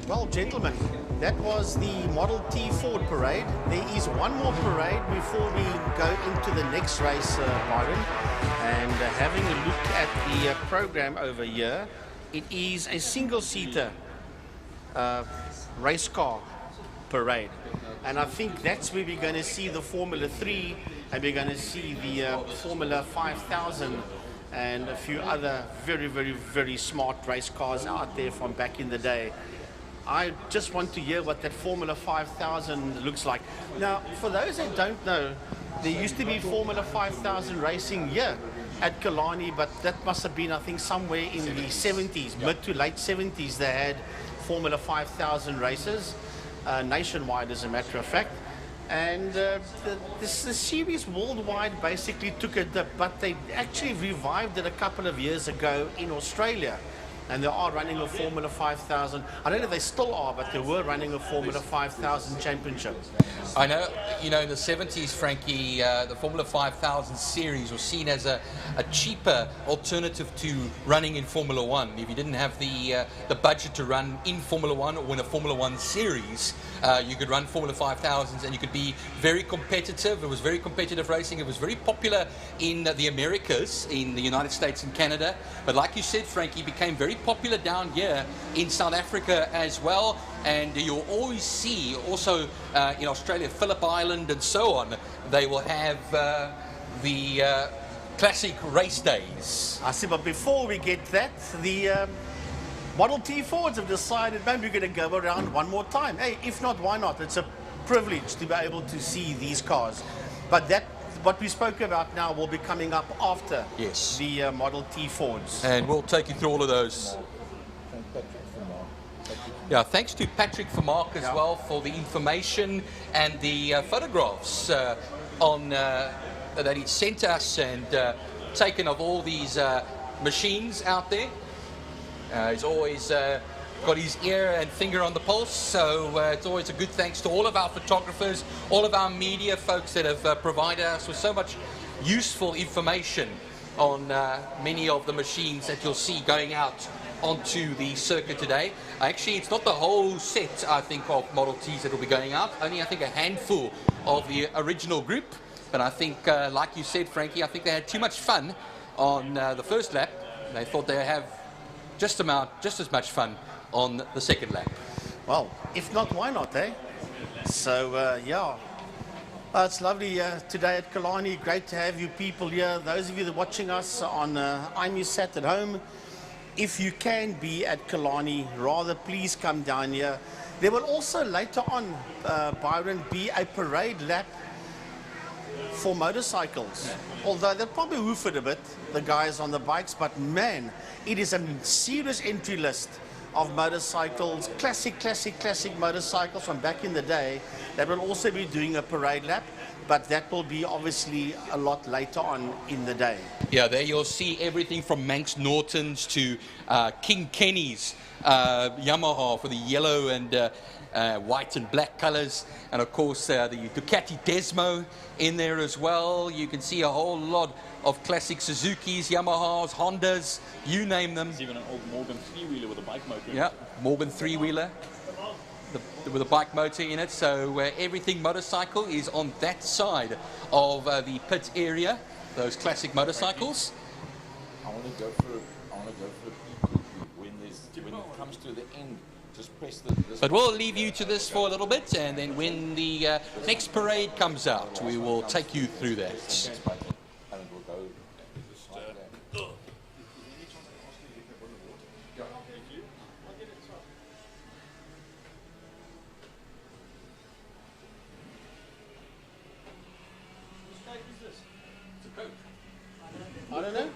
Speaker 3: Well, gentlemen, that was the Model T Ford parade. There is one more parade before we go into the next race, Byron. And having a look at the program over here, it is a single-seater race car parade. And I think that's where we're going to see the Formula 3, and we're going to see the Formula 5000 and a few other very, very, very smart race cars out there from back in the day. I just want to hear what that Formula 5000 looks like. Now, for those that don't know, there used to be Formula 5000 racing here at Kilani, but that must have been, I think, somewhere in the 70s, mid to late 70s, they had Formula 5000 races, nationwide as a matter of fact. And the series worldwide basically took a dip, but they actually revived it a couple of years ago in Australia. And they are running a Formula 5000. I don't know if they still are, but they were running a Formula 5000 championship.
Speaker 9: I know, you know, in the 70s, Frankie, the Formula 5000 series was seen as a cheaper alternative to running in Formula 1. If you didn't have the budget to run in Formula 1 or in a Formula 1 series, you could run Formula 5000s and you could be very competitive. It was very competitive racing. It was very popular in the Americas, in the United States and Canada. But like you said, Frankie, became very popular down here in South Africa as well. And you'll always see also in Australia, Phillip Island and so on, they will have the classic race days.
Speaker 3: I see, but before we get that, the Model T Fords have decided maybe we're going to go around one more time. Hey, if not, why not? It's a privilege to be able to see these cars. But that, what we spoke about now, will be coming up after the Model T Fords.
Speaker 9: And we'll take you through all of those. Yeah, thanks to Patrick Vermaak as well for the information and the photographs on that he sent us and taken of all these machines out there. He's always got his ear and finger on the pulse, so it's always a good thanks to all of our photographers, all of our media folks that have provided us with so much useful information on many of the machines that you'll see going out onto the circuit today. Actually, it's not the whole set, I think, of Model Ts that will be going out. Only, I think, a handful of the original group. But I think, like you said, Frankie, I think they had too much fun on the first lap. They thought they'd have just as much fun on the second lap.
Speaker 3: Well, if not, why not, eh? So, yeah. It's lovely today at Kilani. Great to have you people here. Those of you that are watching us on IMUSAT at home, if you can be at Kilani, rather please come down here. There will also later on, Byron, be a parade lap for motorcycles. Although they'll probably hoof it a bit, the guys on the bikes, but man, it is a serious entry list of motorcycles, classic motorcycles from back in the day that will also be doing a parade lap, but that will be obviously a lot later on in the day.
Speaker 9: Yeah, there you'll see everything from Manx Nortons to King Kenny's Yamaha for the yellow and white and black colors, and of course the Ducati Desmo in there as well. You can see a whole lot of classic Suzukis, Yamahas, Hondas, you name them.
Speaker 11: There's even an old Morgan three-wheeler with a bike motor.
Speaker 9: Yeah, Morgan three-wheeler with a bike motor in it. So everything motorcycle is on that side of the pit area. Those classic motorcycles.
Speaker 12: I want to go for when it comes to the end. Just press this.
Speaker 9: But we'll leave you to this for a little bit, and then when the next parade comes out, we will take you through that.
Speaker 3: I don't know.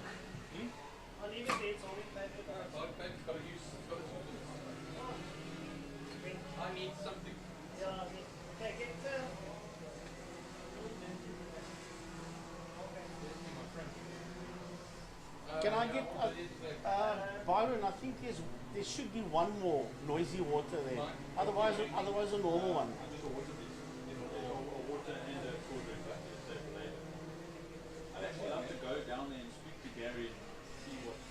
Speaker 9: I need something.
Speaker 3: Can I get Byron? I think there should be one more noisy water there. Otherwise a normal one.
Speaker 11: I'd actually love to go down there and speak to Gary and see what's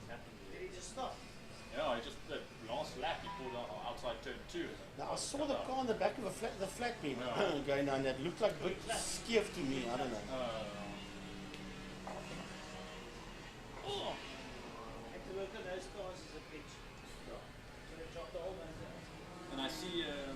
Speaker 11: happening.
Speaker 3: Did he just stop?
Speaker 11: Yeah, I just the last lap he pulled out outside turn 2.
Speaker 3: Now, I saw the car on the back of the flat beam going down there. It looked like a bit skiff to me. I don't know.
Speaker 2: Oh! Have to work on those cars as a pitch. So they dropped the old ones out.
Speaker 11: And I see a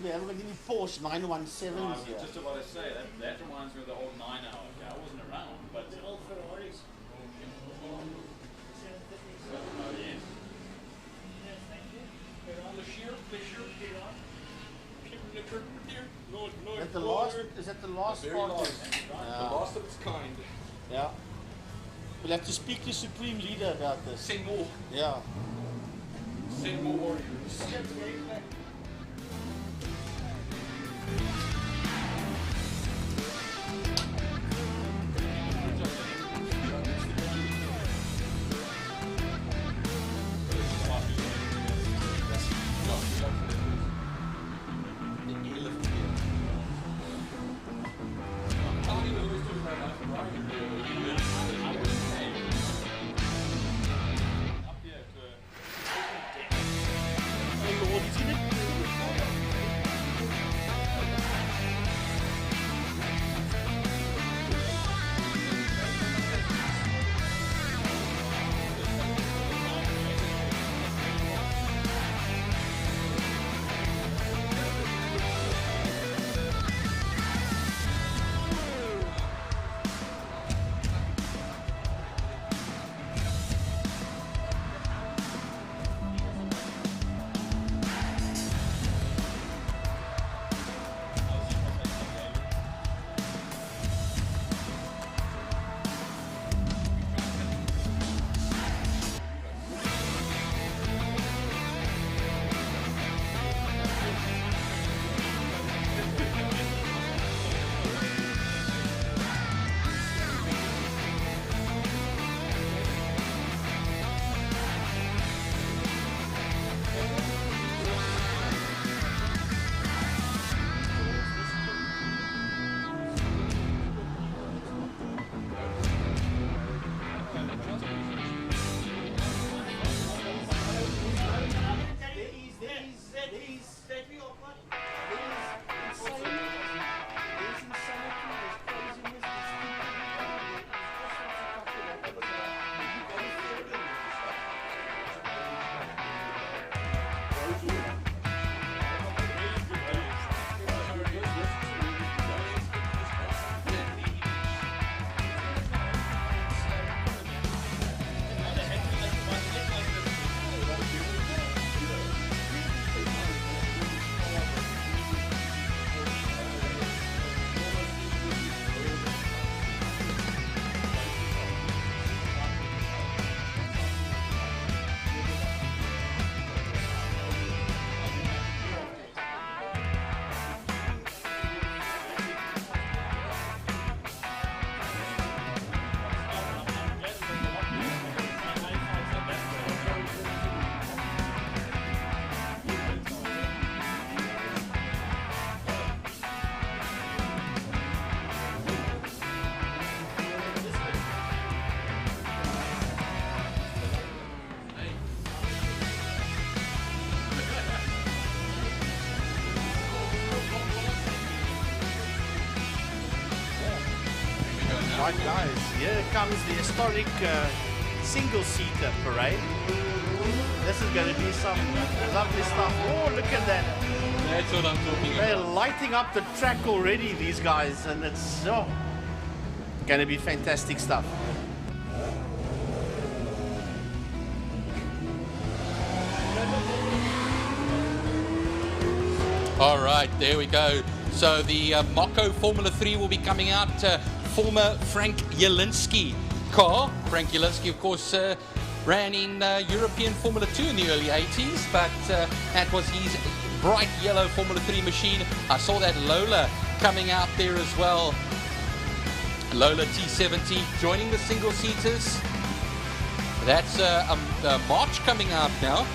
Speaker 3: we haven't got any Porsche 917s
Speaker 11: No, I was
Speaker 3: here.
Speaker 11: just about to say, that reminds me of the old 9-hour. Okay, I wasn't around, but...
Speaker 2: The old Ferraris.
Speaker 11: Oh, yes.
Speaker 2: Yes, thank you.
Speaker 3: Is that the last part of it?
Speaker 9: The last of its kind.
Speaker 3: Yeah. We'll have to speak to Supreme Leader about this.
Speaker 9: Send more.
Speaker 3: Yeah.
Speaker 9: Send more warriors.
Speaker 3: Right guys, here comes the historic single-seater parade. This is going to be some lovely stuff. Oh, look at that.
Speaker 9: That's what I'm talking
Speaker 3: They're
Speaker 9: about.
Speaker 3: lighting up the track already, these guys, and it's going to be fantastic stuff.
Speaker 9: All right, there we go. So the Mako Formula 3 will be coming out. Former Frank Jelinski car. Frank Jelinski, of course, ran in European Formula 2 in the early 80s, but that was his bright yellow Formula 3 machine. I saw that Lola coming out there as well. Lola T70 joining the single-seaters. That's March coming out now.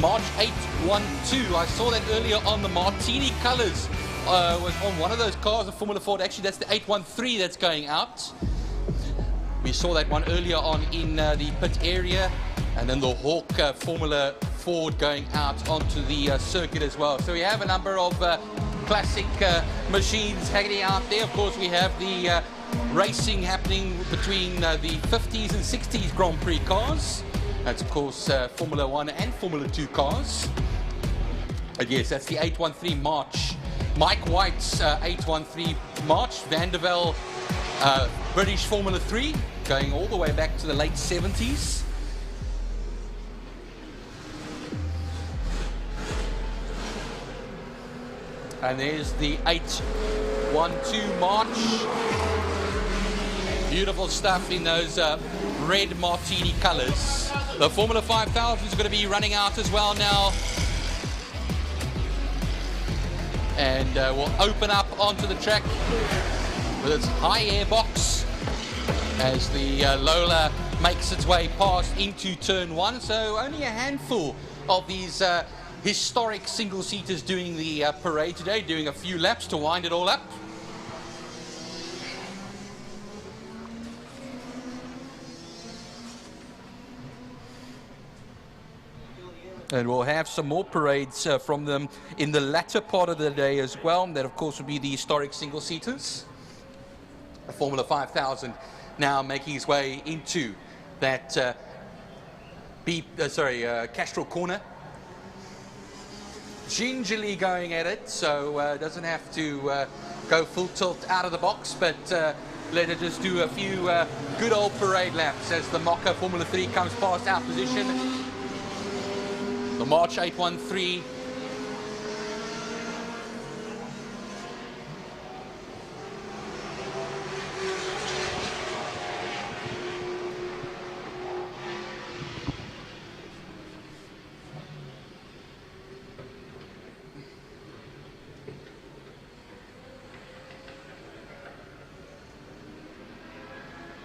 Speaker 9: March 812. I saw that earlier on. The Martini colors was on one of those cars, the Formula Ford. Actually, that's the 813 that's going out. We saw that one earlier on in the pit area. And then the Hawk Formula Ford going out onto the circuit as well. So we have a number of classic machines hanging out there. Of course, we have the racing happening between the 50s and 60s Grand Prix cars. That's, of course, Formula 1 and Formula 2 cars. Yes, that's the 813 March. Mike White's 813 March. Vandervelde, British Formula 3, going all the way back to the late 70s. And there's the 812 March. Beautiful stuff in those red martini colors. The Formula 5000 is going to be running out as well now. And we'll open up onto the track with its high air box as the Lola makes its way past into turn 1. So only a handful of these historic single-seaters doing the parade today, doing a few laps to wind it all up. And we'll have some more parades from them in the latter part of the day as well. That, of course, would be the historic single-seaters. Formula 5000 now making his way into that Castro corner. Gingerly going at it, so doesn't have to go full tilt out of the box, but let it just do a few good old parade laps as the Mocha Formula 3 comes past our position. The March 813.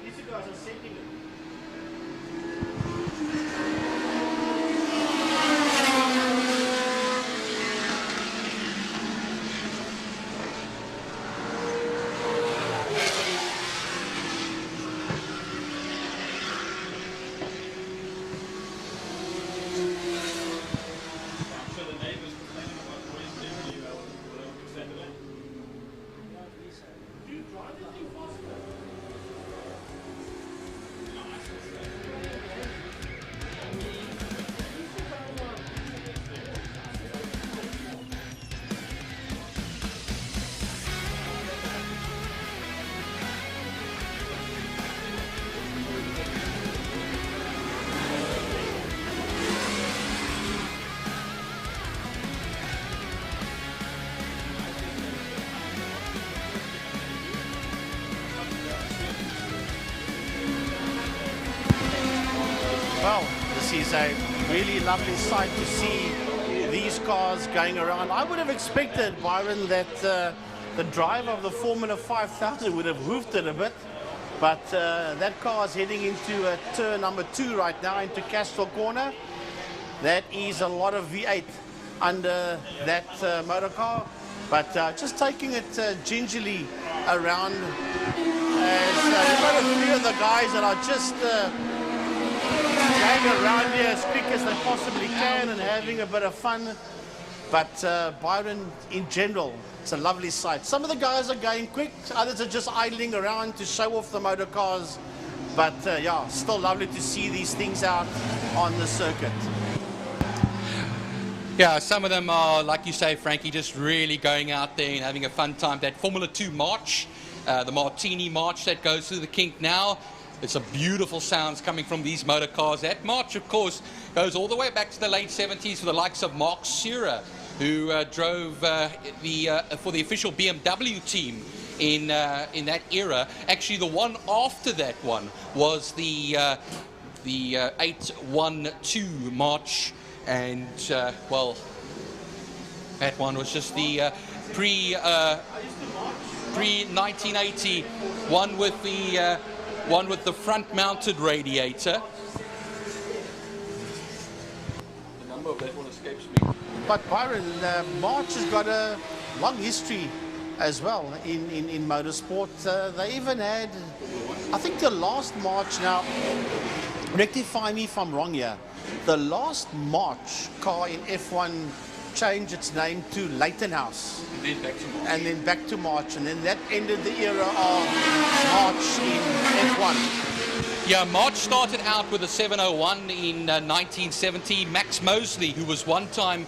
Speaker 3: These guys are setting it. Well, this is a really lovely sight to see these cars going around. I would have expected, Byron, that the driver of the Formula 5000 would have hoofed it a bit, but that car is heading into turn number 2 right now, into Castro Corner. That is a lot of V8 under that motor car, but just taking it gingerly around as you've got a few of the guys that are just going around here as quick as they possibly can and having a bit of fun. But Byron, in general, it's a lovely sight. Some of the guys are going quick, others are just idling around to show off the motor cars. But yeah, still lovely to see these things out on the circuit.
Speaker 9: Yeah, some of them are, like you say, Frankie, just really going out there and having a fun time. That Formula 2 March, the Martini March that goes through the kink now. It's a beautiful sounds coming from these motor cars. That march, of course, goes all the way back to the late 70s for the likes of Mark Sura, who drove for the official BMW team in that era. Actually, the one after that one was the 812 March, and well, that one was just the pre-1980 one with the front-mounted radiator. The number of that one escapes me.
Speaker 3: But Byron, March has got a long history as well in motorsport. They even had, I think the last March, now rectify me if I'm wrong here, the last March car in F1 changed its name to Leighton House. And then back to March. And then that ended the era of March in F1.
Speaker 9: Yeah, March started out with a 701 in 1970. Max Mosley, who was one time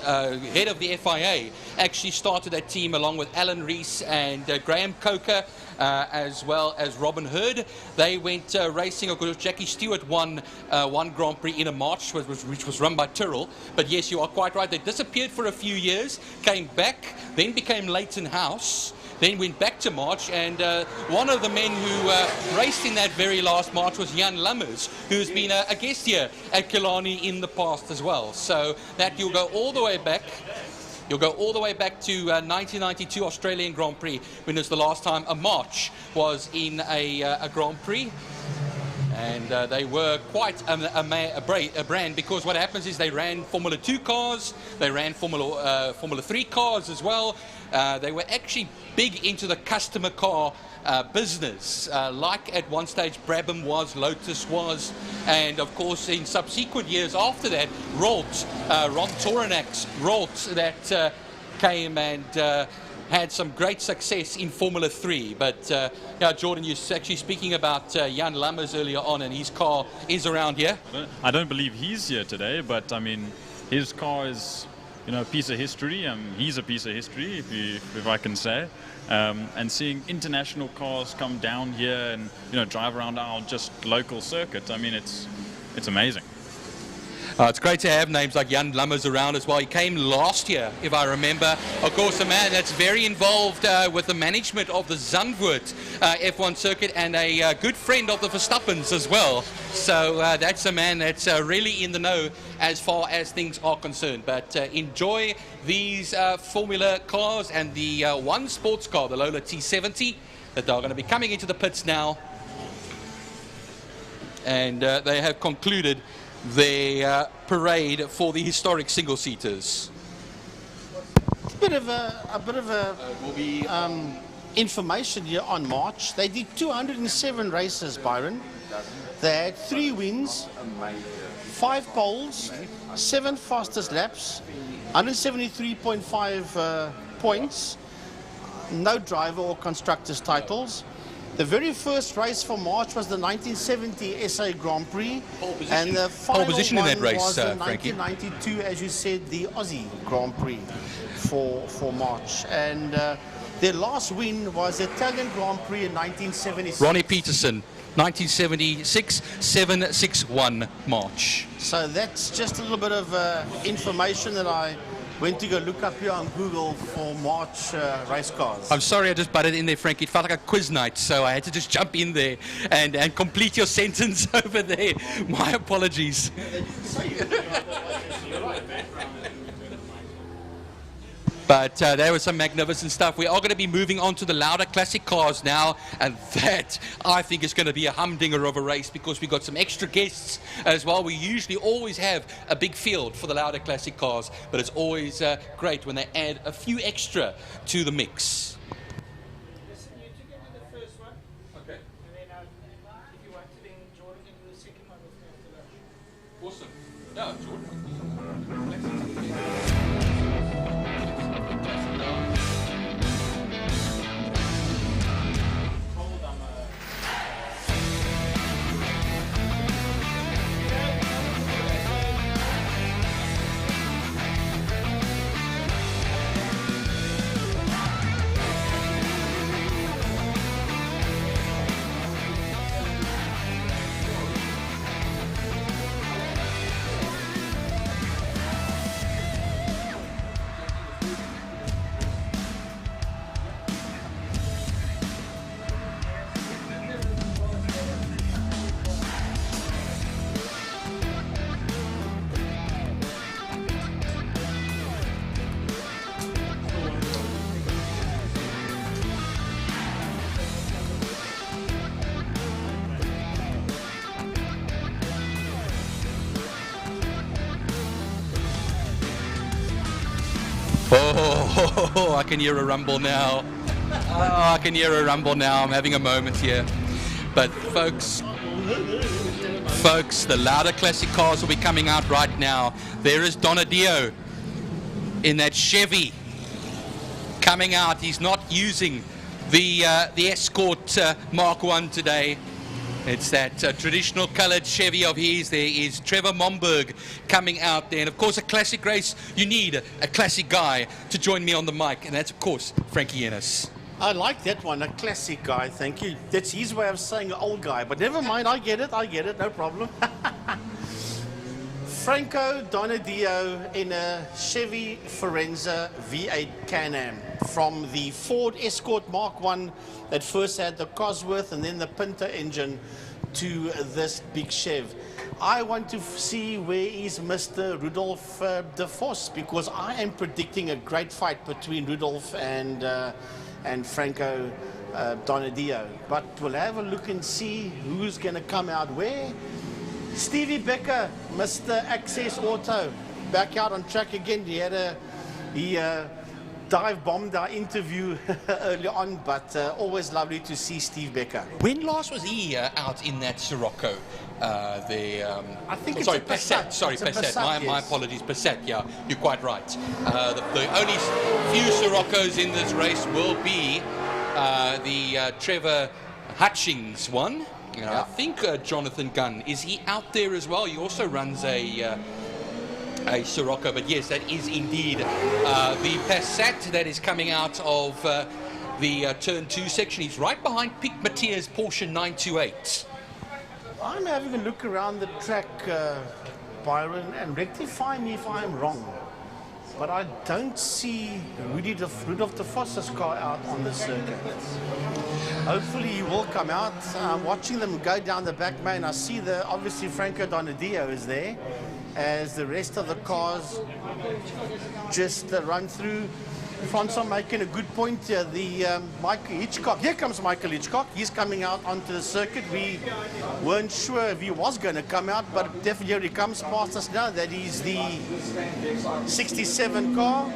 Speaker 9: head of the FIA, actually started that team along with Alan Rees and Graham Coker, as well as Robin Hurd. They went racing. Of course, Jackie Stewart won one Grand Prix in a March, which was run by Tyrrell. But yes, you are quite right. They disappeared for a few years, came back, then became Leighton House, then went back to March, and one of the men who raced in that very last March was Jan Lammers, who's been a guest here at Kilani in the past as well. So that you'll go all the way back. You'll go all the way back to 1992 Australian Grand Prix, when it was the last time a March was in a Grand Prix. And they were quite a brand, because what happens is they ran Formula 2 cars, they ran Formula 3 cars as well. They were actually big into the customer car business, like at one stage Brabham was, Lotus was, and of course in subsequent years after that, Rolt, Ron Toranak's Rolt, that came and had some great success in Formula 3. But yeah, Jordan, you're actually speaking about Jan Lammers earlier on, and his car is around here.
Speaker 11: I don't believe he's here today, but I mean, his car is, you know, a piece of history. He's a piece of history, if I can say. And seeing international cars come down here and, you know, drive around our just local circuit, I mean, it's amazing.
Speaker 9: It's great to have names like Jan Lammers around as well. He came last year, if I remember. Of course, a man that's very involved with the management of the Zandvoort F1 circuit, and a good friend of the Verstappens as well. So that's a man that's really in the know as far as things are concerned. But enjoy these Formula cars and the one sports car, the Lola T70, that are going to be coming into the pits now. And they have concluded their parade for the historic single-seaters.
Speaker 3: A bit of information here on March. They did 207 races, Byron. They had 3 wins, 5 poles, 7 fastest laps, 173.5 points, no driver or constructors titles. The very first race for March was the 1970 SA Grand Prix, and the final
Speaker 9: position
Speaker 3: one
Speaker 9: in that race,
Speaker 3: was the
Speaker 9: Frankie.
Speaker 3: 1992, as you said, the Aussie Grand Prix for March. And their last win was the Italian Grand Prix in 1976.
Speaker 9: Ronnie Peterson, 1976, 761 March.
Speaker 3: So that's just a little bit of information that I went to go look up here on Google for March race cars.
Speaker 9: I'm sorry I just butted in there, Frankie. It felt like a quiz night, so I had to just jump in there and complete your sentence over there. My apologies. But there was some magnificent stuff. We are going to be moving on to the Lauda Classic cars now, and that, I think, is going to be a humdinger of a race, because we've got some extra guests as well. We usually always have a big field for the Lauda Classic cars, but it's always great when they add a few extra to the mix.
Speaker 8: Okay. And then if you want to, then Jordan can do the second one with
Speaker 9: Awesome. Yeah, Jordan. Oh, I can hear a rumble now. Oh, I can hear a rumble now. I'm having a moment here. But folks, the Lauda Classic cars will be coming out right now. There is Donadio in that Chevy coming out. He's not using the Escort Mark 1 today. It's that traditional coloured Chevy of his. There is Trevor Momberg coming out there. And, of course, a classic race, you need a classic guy to join me on the mic. And that's, of course, Frankie Ennis.
Speaker 3: I like that one, a classic guy, thank you. That's his way of saying old guy. But never mind, I get it, no problem. Franco Donadio in a Chevy Forenza V8 Can-Am from the Ford Escort Mark I that first had the Cosworth and then the Pinto engine to this big Chev. I want to see where is Mr. Rudolf de Vos, because I am predicting a great fight between Rudolf and Franco Donadio. But we'll have a look and see who's going to come out where. Stevie Becker, Mr. Access Auto, back out on track again. He dive bombed our interview early on, but always lovely to see Steve Becker.
Speaker 9: When last was he out in that Sirocco?
Speaker 3: I think it's
Speaker 9: Passat. Sorry, Passat. My apologies, Passat. Yeah, you're quite right. The only few Siroccos in this race will be the Trevor Hutchings one. I think Jonathan Gunn, is he out there as well? He also runs a Sirocco, but yes, that is indeed the Passat that is coming out of the Turn 2 section. He's right behind Pic Matthias Porsche 928.
Speaker 3: I'm having a look around the track, Byron, and rectify me if I'm wrong, but I don't see Rudolf de Vos's car out on the circuit. Hopefully he will come out. I'm watching them go down the back main. I see obviously Franco Donadio is there, as the rest of the cars just run through. Francois making a good point here. The Michael Hitchcock. Here comes Michael Hitchcock. He's coming out onto the circuit. We weren't sure if he was going to come out, but definitely he comes past us now. That is the 67 car.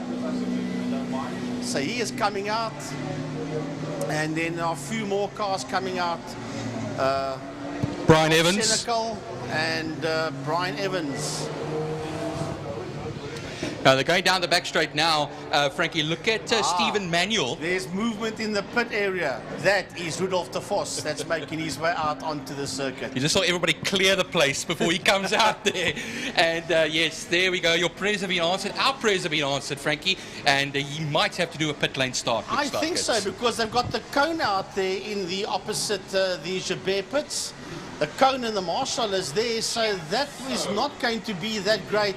Speaker 3: So he is coming out. And then a few more cars coming out.
Speaker 9: Brian Evans.
Speaker 3: Senecal and Brian Evans.
Speaker 9: They're going down the back straight now. Frankie, look at Stephen Manuel.
Speaker 3: There's movement in the pit area. That is Rudolf de Vos that's making his way out onto the circuit.
Speaker 9: You just saw everybody clear the place before he comes out there. And yes, there we go. Your prayers have been answered. Our prayers have been answered, Frankie. And he might have to do a pit lane start.
Speaker 3: I think so, because they've got the cone out there in the opposite, the Jabert pits. The cone and the marshal is there, so that is not going to be that great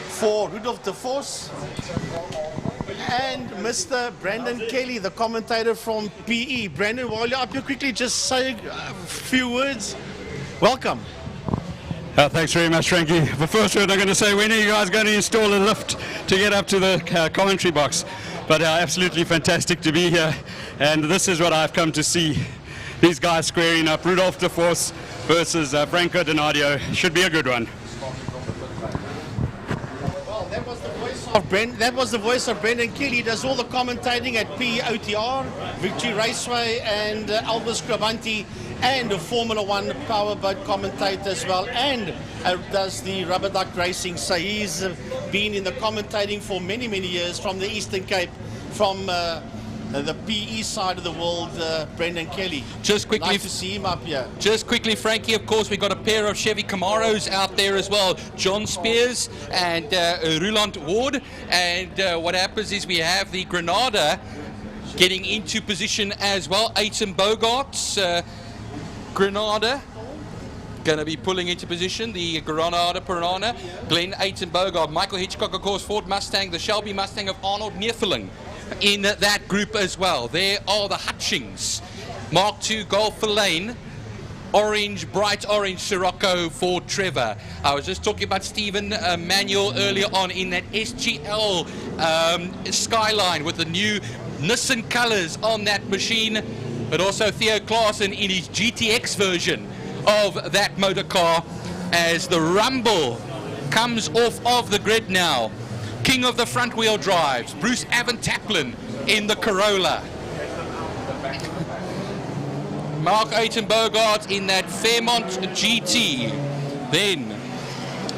Speaker 3: for Rudolf de Vos. And Mr. Brandon Kelly, the commentator from PE. Brandon, while you're up here, quickly just say a few words. Welcome.
Speaker 13: Thanks very much, Frankie. The first word I'm going to say, when are you guys going to install a lift to get up to the commentary box? But absolutely fantastic to be here. And this is what I've come to see. These guys squaring up. Rudolf de Vos versus Franco Donadio. Should be a good one.
Speaker 3: That was the voice of Brendan Kelly. He does all the commentating at POTR, Victory Raceway, and Albus Cravanti, and a Formula One powerboat commentator as well, and does the rubber duck racing. So he's been in the commentating for many, many years from the Eastern Cape, from the PE side of the world, Brendan Kelly.
Speaker 9: Just quickly,
Speaker 3: nice to see him up here.
Speaker 9: Just quickly, Frankie, of course, we've got a pair of Chevy Camaros out there as well. John Spears and Roland Ward. And what happens is we have the Granada getting into position as well. Aiton Bogarts, Granada, going to be pulling into position. The Granada Piranha, Glenn Aiton Bogart, Michael Hitchcock, of course, Ford Mustang, the Shelby Mustang of Arnold Neerfeling in that group as well. There are the Hutchings, Mark II Golf Lane, orange, bright orange Sirocco for Trevor. I was just talking about Stephen Manuel earlier on in that SGL Skyline with the new Nissan colours on that machine, but also Theo Klaassen in his GTX version of that motor car as the Rumble comes off of the grid now. King of the front wheel drives, Bruce Avon Taplin in the Corolla. Mark Aiton Bogart in that Fairmont GT. Then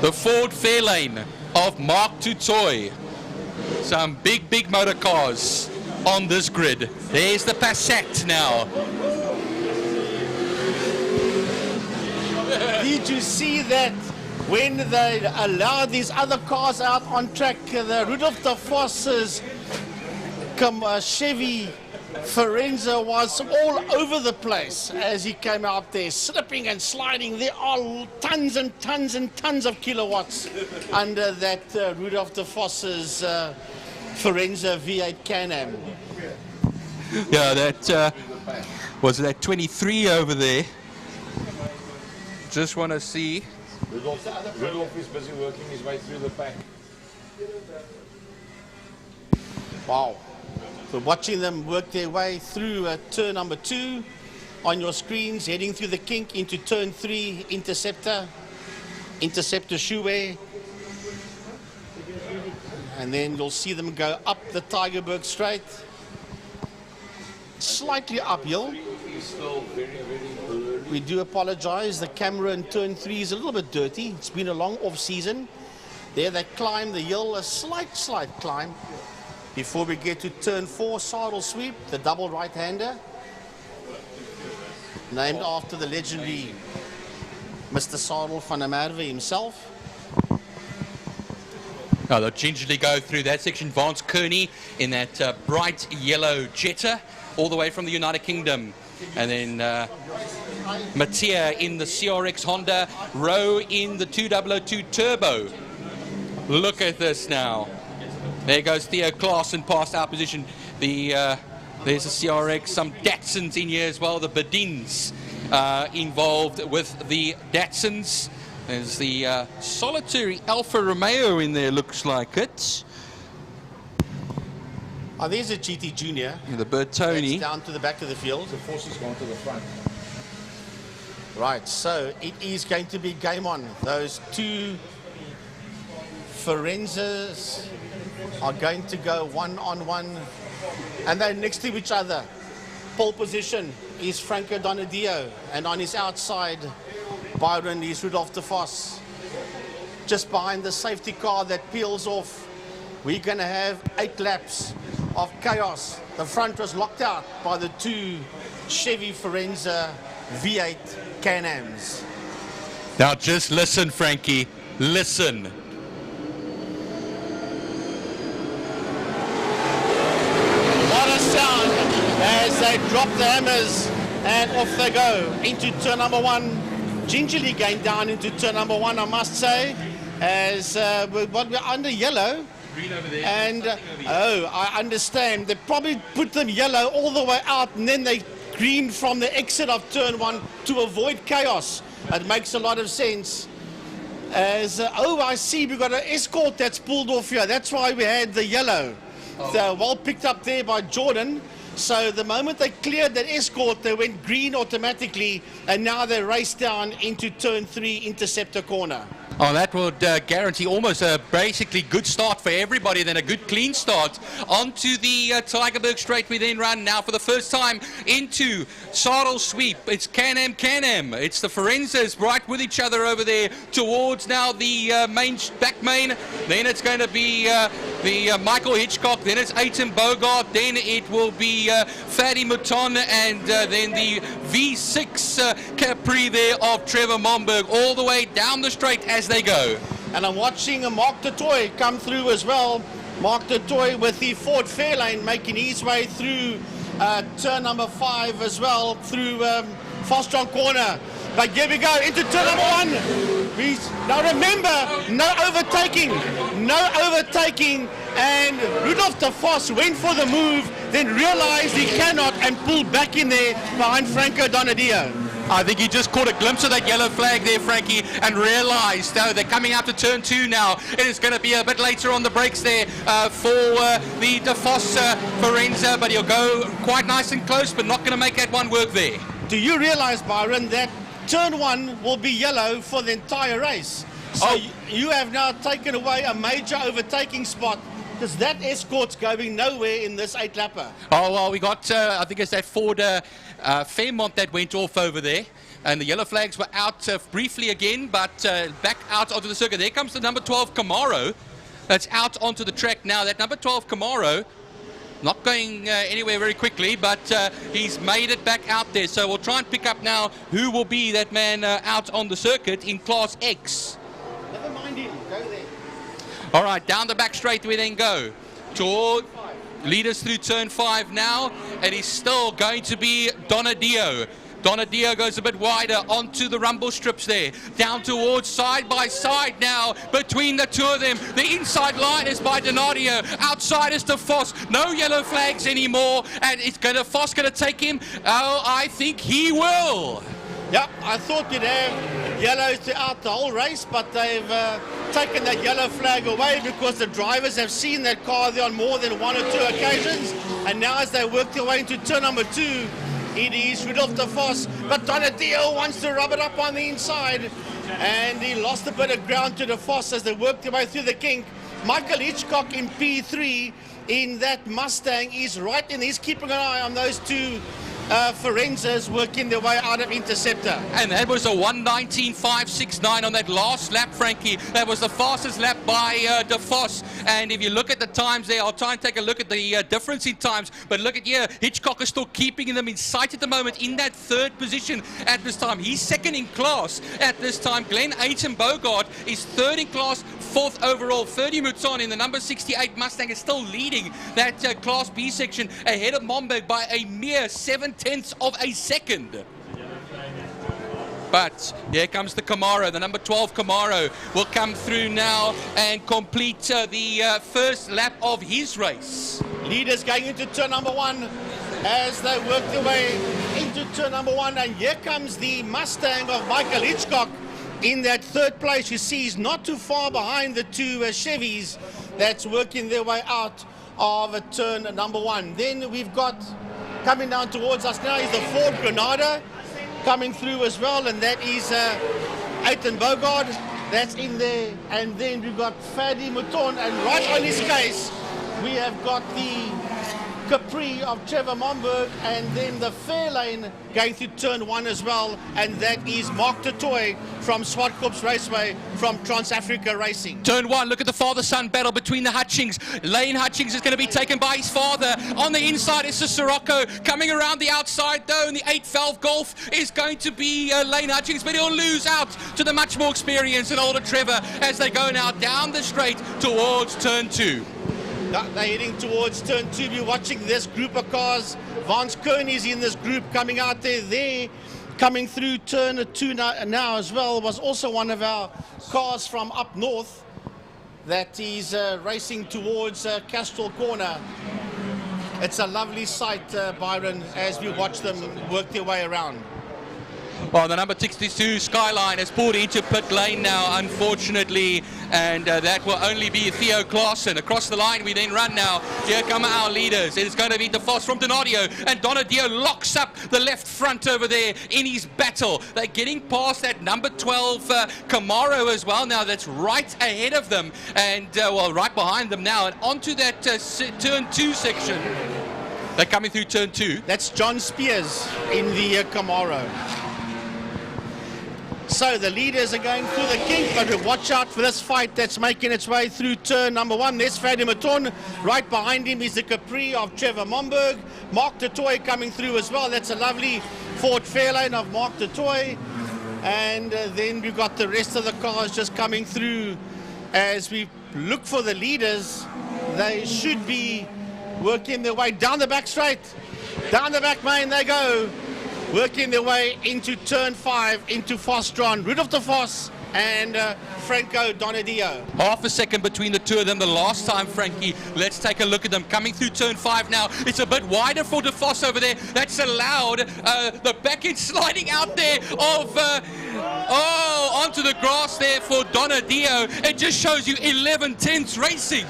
Speaker 9: the Ford Fairlane of Mark Tutoy. Some big motor cars on this grid. There's the Passat now.
Speaker 3: did you see that when they allowed these other cars out on track, the Rudolf de Voss's Chevy Forenza was all over the place as he came out there, slipping and sliding. There are tons and tons and tons of kilowatts under that Rudolf de Voss's Forenza V8 Can-Am.
Speaker 9: Yeah, that was that 23 over there. Just want to see.
Speaker 12: Rudolf is busy working his way through the pack.
Speaker 3: Wow. So watching them work their way through turn number 2 on your screens, heading through the kink into turn 3, Interceptor Shoeway. And then you'll see them go up the Tigerberg Straight. Slightly uphill. We do apologize. The camera in turn 3 is a little bit dirty. It's been a long off season. There they climb the hill, a slight climb. Before we get to turn 4, Saddle Sweep, the double right-hander. Named after the legendary Mr. Saddle van der Merwe himself.
Speaker 9: Now they'll gingerly go through that section. Vance Kearney in that bright yellow Jetta, all the way from the United Kingdom. And then Mattia in the CRX Honda, Rowe in the 2002 Turbo. Look at this now. There goes Theo Klaassen past our position. There's a CRX, some Datsuns in here as well. The Bedins involved with the Datsuns. There's the solitary Alfa Romeo in there, looks like it.
Speaker 3: Oh, there's a GT Junior.
Speaker 9: Yeah, the Bertoni.
Speaker 3: Down to the back of the field.
Speaker 12: The force has gone to the front.
Speaker 3: Right, so it is going to be game on. Those two Forenzas are going to go one-on-one, and they're next to each other. Pole position is Franco Donadio, and on his outside, Byron is Rudolf de Vos. Just behind the safety car that peels off, we're going to have 8 laps of chaos. The front was locked out by the two Chevy Forenza V8 Can-Ams.
Speaker 9: Now just listen, Frankie, listen.
Speaker 3: What a sound as they drop the hammers and off they go into turn number 1. Gingerly going down into turn number 1, I must say, as we're under yellow.
Speaker 9: Green over there.
Speaker 3: And oh, I understand. They probably put them yellow all the way out, and then they green from the exit of turn 1 to avoid chaos. It makes a lot of sense. As oh, I see we've got an Escort that's pulled off here. That's why we had the yellow.
Speaker 9: Oh.
Speaker 3: So well picked up there by Jordan. So the moment they cleared that Escort, they went green automatically, and now they race down into turn 3, Interceptor corner.
Speaker 9: Oh, that would guarantee almost a basically good start for everybody, then a good clean start. Onto the Tigerberg Straight we then run now for the first time into Saddle Sweep. It's Can-Am. It's the Forenzas right with each other over there towards now the back main. Then it's going to be the Michael Hitchcock. Then it's Aiton Bogart. Then it will be Fadi Mouton, and then the V6 Capri there of Trevor Momberg all the way down the straight as they go.
Speaker 3: And I'm watching Mark du Toit come through as well. Mark du Toit with the Ford Fairlane making his way through turn number 5 as well, through Fostron corner. But here we go into turn number 1. Now remember, no overtaking, and Rudolf de Vos went for the move, then realized he cannot and pulled back in there behind Franco Donadio.
Speaker 9: I think he just caught a glimpse of that yellow flag there, Frankie, and realized they're coming out to turn 2 now. It is going to be a bit later on the brakes there for the De Vos Forenza, but he'll go quite nice and close, but not going to make that one work there.
Speaker 3: Do you realize, Byron, that turn 1 will be yellow for the entire race? So you have now taken away a major overtaking spot, because that Escort's going nowhere in this 8-lapper.
Speaker 9: Oh, well, we got, I think it's that Ford Fairmont that went off over there. And the yellow flags were out briefly again, but back out onto the circuit. There comes the number 12 Camaro that's out onto the track now. That number 12 Camaro Not going anywhere very quickly, but he's made it back out there. So we'll try and pick up now who will be that man out on the circuit in Class X.
Speaker 3: Never mind him, go there.
Speaker 9: All right, down the back straight we then go. Toward leaders through turn 5 now, and he's still going to be Donadio. Donadio goes a bit wider onto the rumble strips there. Down towards side by side now between the two of them. The inside line is by Donadio. Outside is to Foss. No yellow flags anymore. And it's Foss going to take him? Oh, I think he will.
Speaker 3: Yeah, I thought you'd have yellows throughout the whole race, but they've taken that yellow flag away because the drivers have seen that car there on more than 1 or 2 occasions. And now as they work their way into turn number 2, it is Rudolf de Vos, but Donadio wants to rub it up on the inside, and he lost a bit of ground to de Vos as they worked their way through the kink. Michael Hitchcock in P3 in that Mustang is right in. He's keeping an eye on those two Forenzas working their way out of Interceptor.
Speaker 9: And that was a 1:19.569 on that last lap, Frankie. That was the fastest lap by de Vos. And if you look at the times there, I'll try and take a look at the difference in times. But look at here, Hitchcock is still keeping them in sight at the moment in that 3rd position at this time. He's 2nd in class at this time. Glenn Ayton Bogart is 3rd in class, 4th overall. Ferdy Mouton in the number 68 Mustang is still leading that Class B section ahead of Momberg by a mere 7/10 of a second. But here comes the Camaro. The number 12 Camaro will come through now and complete the first lap of his race.
Speaker 3: Leaders going into turn number 1 as they work their way into turn number 1. And here comes the Mustang of Michael Hitchcock in that 3rd place. You see he's not too far behind the 2 Chevys that's working their way out of turn number 1. Then we've got coming down towards us now is the Ford Granada coming through as well, and that is Ayton Bogart that's in there. And then we've got Ferdy Mouton, and right on his case we have got the Capri of Trevor Momberg, and then the Fairlane going through turn 1 as well, and that is Mark de Toy from Swartkorps Raceway from Trans-Africa Racing.
Speaker 9: Turn 1, look at the father-son battle between the Hutchings. Lane Hutchings is going to be taken by his father. On the inside is the Sirocco. Coming around the outside though, and the 8-valve Golf is going to be Lane Hutchings, but he'll lose out to the much more experienced and older Trevor as they go now down the straight towards turn 2.
Speaker 3: They're heading towards turn 2. We're watching this group of cars. Vance Kern is in this group coming out there. They're coming through turn 2 now as well. Was also one of our cars from up north that is racing towards Castrol Corner. It's a lovely sight, Byron, as we watch them work their way around.
Speaker 9: Well, the number 62 Skyline has pulled into pit lane now, unfortunately, and that will only be Theo Klaassen. Across the line we then run now. Here come our leaders. It is going to be de Vos from Donadio, and Donadio locks up the left front over there in his battle. They're getting past that number 12 Camaro as well now. That's right ahead of them, and well, right behind them now, and onto that turn 2 section. They're coming through turn 2.
Speaker 3: That's John Spears in the Camaro. So the leaders are going through the kink, but watch out for this fight that's making its way through turn number 1. There's Ferdy Mouton. Right behind him is the Capri of Trevor Momberg. Mark de Toy coming through as well. That's a lovely Ford Fairlane of Mark de Toy. And then we've got the rest of the cars just coming through as we look for the leaders. They should be working their way down the back straight. Down the back main they go. Working their way into turn 5, into Fostron, Rudolf de Vos and Franco Donadio.
Speaker 9: Half a second between the two of them the last time, Frankie. Let's take a look at them. Coming through turn 5 now. It's a bit wider for de Vos over there. That's allowed the back end sliding out there of onto the grass there for Donadio. It just shows you 11/10 racing.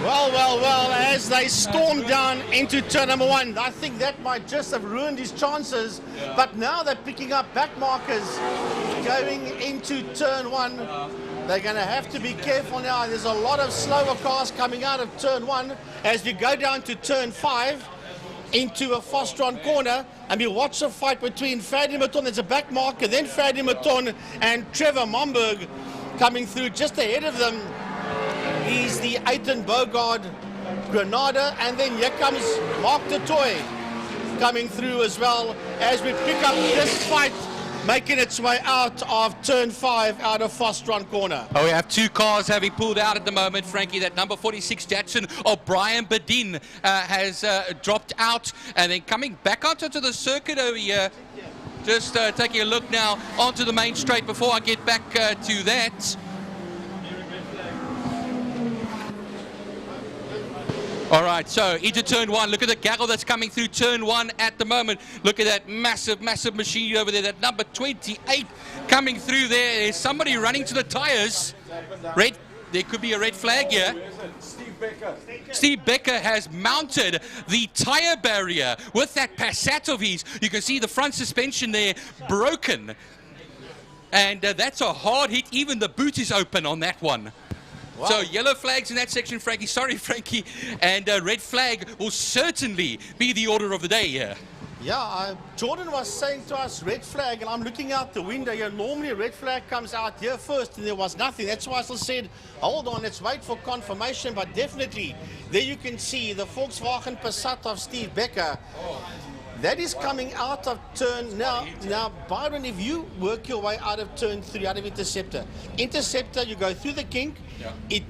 Speaker 3: Well, as they storm down into turn number 1, I think that might just have ruined his chances. Yeah. But now they're picking up back markers going into turn 1. They're going to have to be careful now. There's a lot of slower cars coming out of turn 1 as we go down to turn 5 into a Fostron corner. And we watch the fight between Ferdy Mouton, there's a back marker, then Ferdy Mouton and Trevor Momberg coming through. Just ahead of them is the Ayton Bogart Granada, and then here comes Mark du Toit coming through as well as we pick up this fight, making its way out of turn 5 out of Fostron corner.
Speaker 9: Oh, we have two cars having pulled out at the moment, Frankie. That number 46 Jackson of Brian Bedin has dropped out, and then coming back onto the circuit over here. Just taking a look now onto the main straight before I get back to that. All right, so into turn 1. Look at the gaggle that's coming through turn 1 at the moment. Look at that massive, massive machine over there. That number 28 coming through there. There's somebody running to the tires. Red. There could be a red flag here. Steve Becker has mounted the tire barrier with that Passat of his. You can see the front suspension there broken. And that's a hard hit. Even the boot is open on that one. Wow. So yellow flags in that section, Frankie. Sorry, Frankie. And red flag will certainly be the order of the day here.
Speaker 3: Yeah, Jordan was saying to us, red flag, and I'm looking out the window here. Normally a red flag comes out here first, and there was nothing. That's why I still said, hold on, let's wait for confirmation. But definitely, there you can see the Volkswagen Passat of Steve Becker. That is coming out of turn now. Now, Byron, if you work your way out of turn 3, out of Interceptor, you go through the kink, it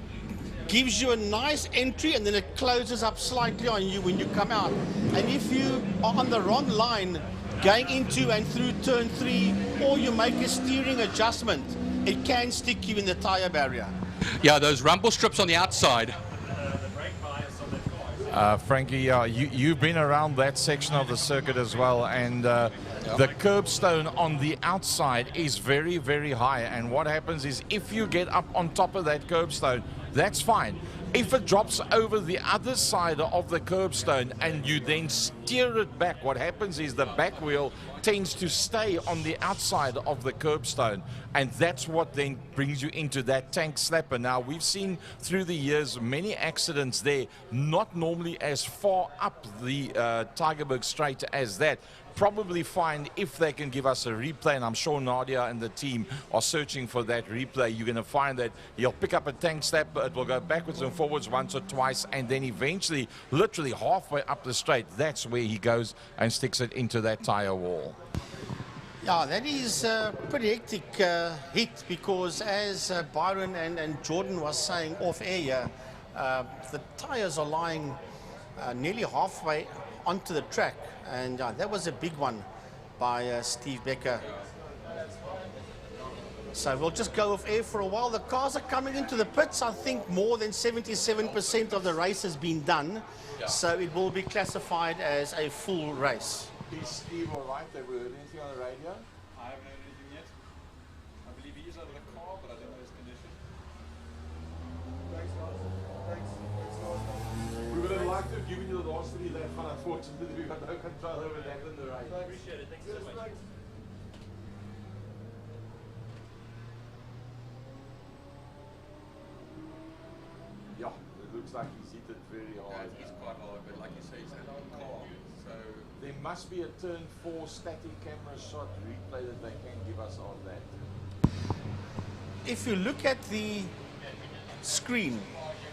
Speaker 3: gives you a nice entry, and then it closes up slightly on you when you come out. And if you are on the wrong line, going into and through turn 3, or you make a steering adjustment, it can stick you in the tire barrier.
Speaker 9: Yeah, those rumble strips on the outside.
Speaker 12: Frankie, you've been around that section of the circuit as well, and the curbstone on the outside is very, very high. And what happens is if you get up on top of that curbstone, that's fine. If it drops over the other side of the curbstone and you then steer it back, what happens is the back wheel tends to stay on the outside of the curbstone, and that's what then brings you into that tank slapper. Now, we've seen through the years many accidents there, not normally as far up the Tygerberg Straight as that. Probably fine if they can give us a replay, and I'm sure Nadia and the team are searching for that replay. You're going to find that he'll pick up a tank slapper, it will go backwards and forwards once or twice, and then eventually, literally halfway up the straight, that's where he goes and sticks it into that tire wall.
Speaker 3: Yeah, that is a pretty hectic hit, because as Byron and Jordan was saying off air here, the tires are lying nearly halfway onto the track, and that was a big one by Steve Becker. So we'll just go off air for a while. The cars are coming into the pits. I think more than 77% of the race has been done, so it will be classified as a full race.
Speaker 12: Is Steve all right? Have we heard anything on the radio?
Speaker 11: I haven't heard anything yet. I believe he is out of the car, but I don't know his condition.
Speaker 12: Thanks, guys. Thanks. We would have liked to have given you the last 3 laps, but unfortunately we got no control over that in the race.
Speaker 11: I appreciate it. Thanks so much.
Speaker 12: Yeah, it looks like he's hit it very hard.
Speaker 9: Yeah, he's quite hard, but like you say, he's out of the car. So
Speaker 12: there must be a turn 4 static camera shot replay that they can give us on that.
Speaker 3: If you look at the screen,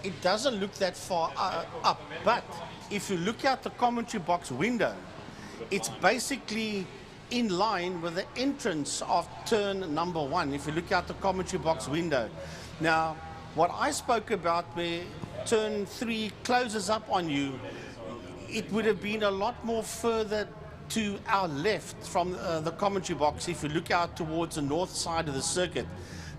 Speaker 3: it doesn't look that far up, but if you look out the commentary box window, it's basically in line with the entrance of turn number 1, if you look out the commentary box window. Now, what I spoke about where turn 3 closes up on you, it would have been a lot more further to our left from the commentary box if you look out towards the north side of the circuit.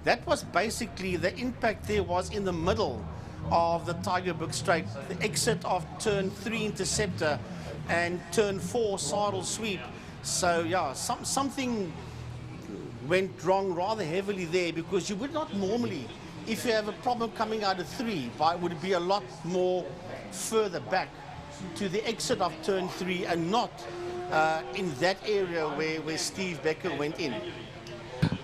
Speaker 3: That was basically, the impact there was in the middle of the Tygerberg Straight, the exit of turn 3 Interceptor and turn 4 Saddle Sweep. So yeah, something went wrong rather heavily there, because you would not normally, if you have a problem coming out of 3, but it would be a lot more further back to the exit of turn 3 and not in that area where Steve Becker went in.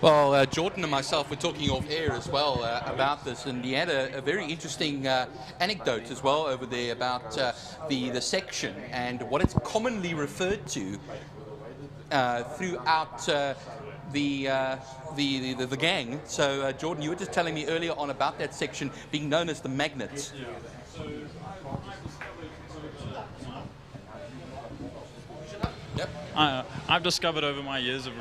Speaker 9: Well, Jordan and myself were talking off air as well about this, and he had a very interesting anecdote as well over there about the section and what it's commonly referred to throughout the gang. So, Jordan, you were just telling me earlier on about that section being known as the magnets.
Speaker 11: Yeah. So I've discovered over my years of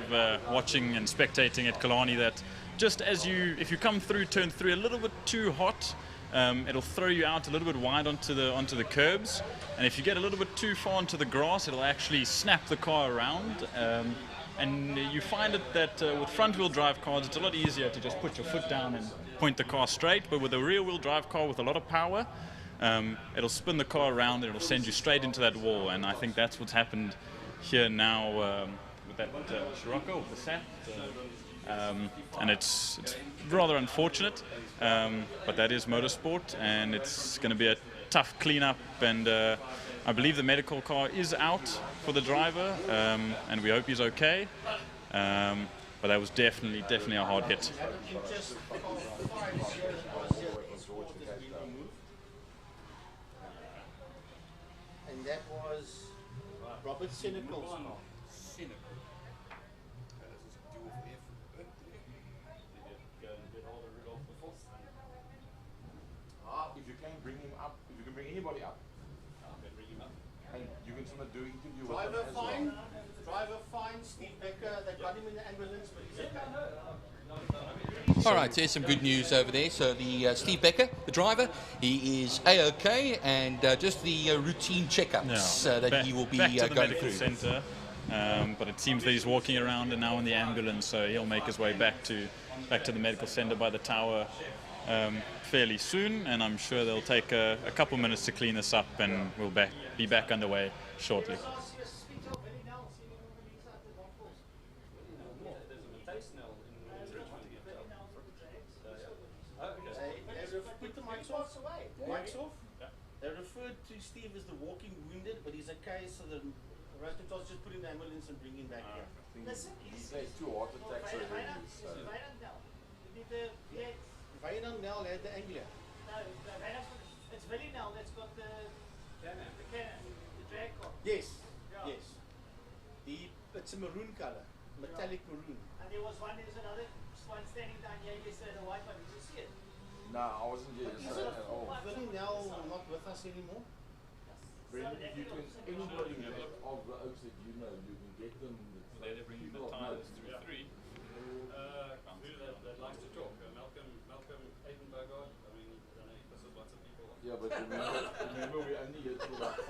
Speaker 11: watching and spectating at Kilani that just if you come through turn 3 a little bit too hot, it'll throw you out a little bit wide onto the curbs, and if you get a little bit too far onto the grass, it'll actually snap the car around. And you find it that with front-wheel drive cars, it's a lot easier to just put your foot down and point the car straight. But with a rear-wheel drive car with a lot of power, it'll spin the car around and it'll send you straight into that wall. And I think that's what's happened here now with that Scirocco, with the SAT. And it's rather unfortunate, but that is motorsport, and it's going to be a tough cleanup. And I believe the medical car is out for the driver, and we hope he's okay. But that was definitely a hard hit.
Speaker 3: And that was Robert Senecal's car.
Speaker 12: If you can bring him up, if you can bring anybody up, and you can sort of do interview with him as well.
Speaker 3: Driver fine, Steve Becker, they got him in the ambulance, but he's okay.
Speaker 9: All right, there's some good news over there. So the Steve Becker, the driver, he is A-OK, and just the routine checkups that he will be
Speaker 11: back to the
Speaker 9: going
Speaker 11: medical
Speaker 9: through.
Speaker 11: center, but it seems that he's walking around and now in the ambulance, so he'll make his way back to the medical center by the tower fairly soon, and I'm sure they'll take a couple minutes to clean this up, and we'll be back underway shortly.
Speaker 3: Mike's off. They referred to Steve as the walking wounded, but he's okay, so the hospital's just put him in the ambulance and bring him back here.
Speaker 12: He's had 2 heart attacks already.
Speaker 3: Vijnand Nel had the Anglia.
Speaker 2: No, it's Villinell that's got the cannon, the drag car.
Speaker 3: Yes, yes. It's a maroon color, metallic maroon.
Speaker 2: And there's another one standing down here yesterday, the white one. Did you see it?
Speaker 12: No, I wasn't here yesterday at all.
Speaker 3: Villinell not with us anymore?
Speaker 12: Brendan, if you can, anybody of the Oaks that you know, you can get them.
Speaker 11: They're bringing the tires through 3.
Speaker 14: That likes to talk. Malcolm Aidenberger. I mean, I don't know, he pisses lots of people off.
Speaker 12: Yeah, but remember we're only here till about 5.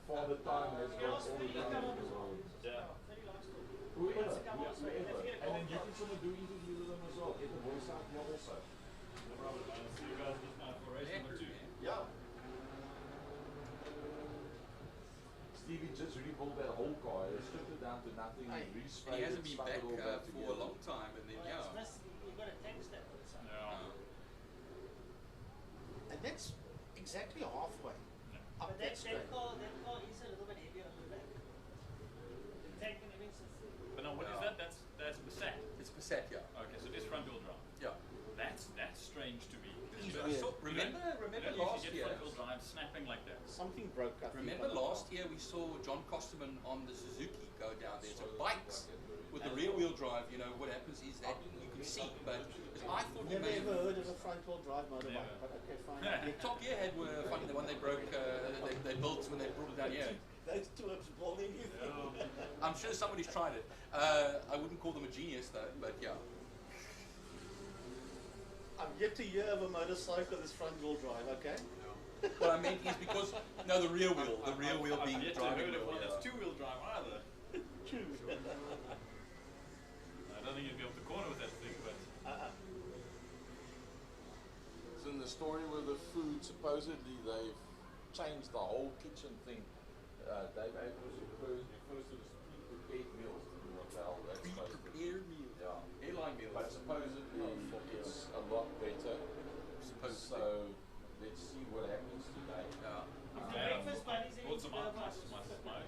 Speaker 12: Father Time has got all the time in the world. Whoever. And then you can sort of do interviews with them as well. Get the voice out here also.
Speaker 14: I'll see you guys just now for race number 2.
Speaker 12: Yeah. Stevie just rebuilt that whole car. He stripped it down to nothing.
Speaker 9: He hasn't been back for a long time, and then
Speaker 2: You've got a tank step.
Speaker 3: And that's exactly halfway up
Speaker 2: But
Speaker 3: that
Speaker 2: that
Speaker 3: straight.
Speaker 2: car is a little bit heavier on the back. The tank and everything.
Speaker 11: But now, what is that? That's Passat.
Speaker 9: It's Passat, yeah.
Speaker 11: Okay, so this front-wheel drive.
Speaker 9: Yeah.
Speaker 11: That's strange to me.
Speaker 9: Remember last year?
Speaker 11: Front-wheel drive snapping like that.
Speaker 3: Something broke up.
Speaker 9: Remember last year we saw John Kosterman on the Suzuki go down there. So bikes with the rear-wheel drive, you know, what happens is that you can see, but I thought
Speaker 3: Never ever heard of a front-wheel drive motorbike, but okay, fine.
Speaker 9: Top Gear had were funny, the one they broke, they built when they brought it down here.
Speaker 3: Those two have bought anything.
Speaker 9: I'm sure somebody's tried it. I wouldn't call them a genius though, but yeah.
Speaker 3: I'm yet to hear of a motorcycle that's front-wheel drive, okay?
Speaker 9: What I meant is because, no, the rear wheel being the driving wheel.
Speaker 11: Well, that's two-wheel drive either.
Speaker 3: True.
Speaker 11: I don't think you'd be off the corner with that thing, but...
Speaker 12: It's in the story with the food, supposedly they've changed the whole kitchen thing. Dave Abrams refers to the prepared meals to do what the hell that's supposed to be.
Speaker 9: Prepared meals.
Speaker 12: Yeah.
Speaker 9: Airline meals.
Speaker 12: But supposedly it's a lot better. So let's see what happens today.
Speaker 2: Breakfast buddies in
Speaker 11: What's my own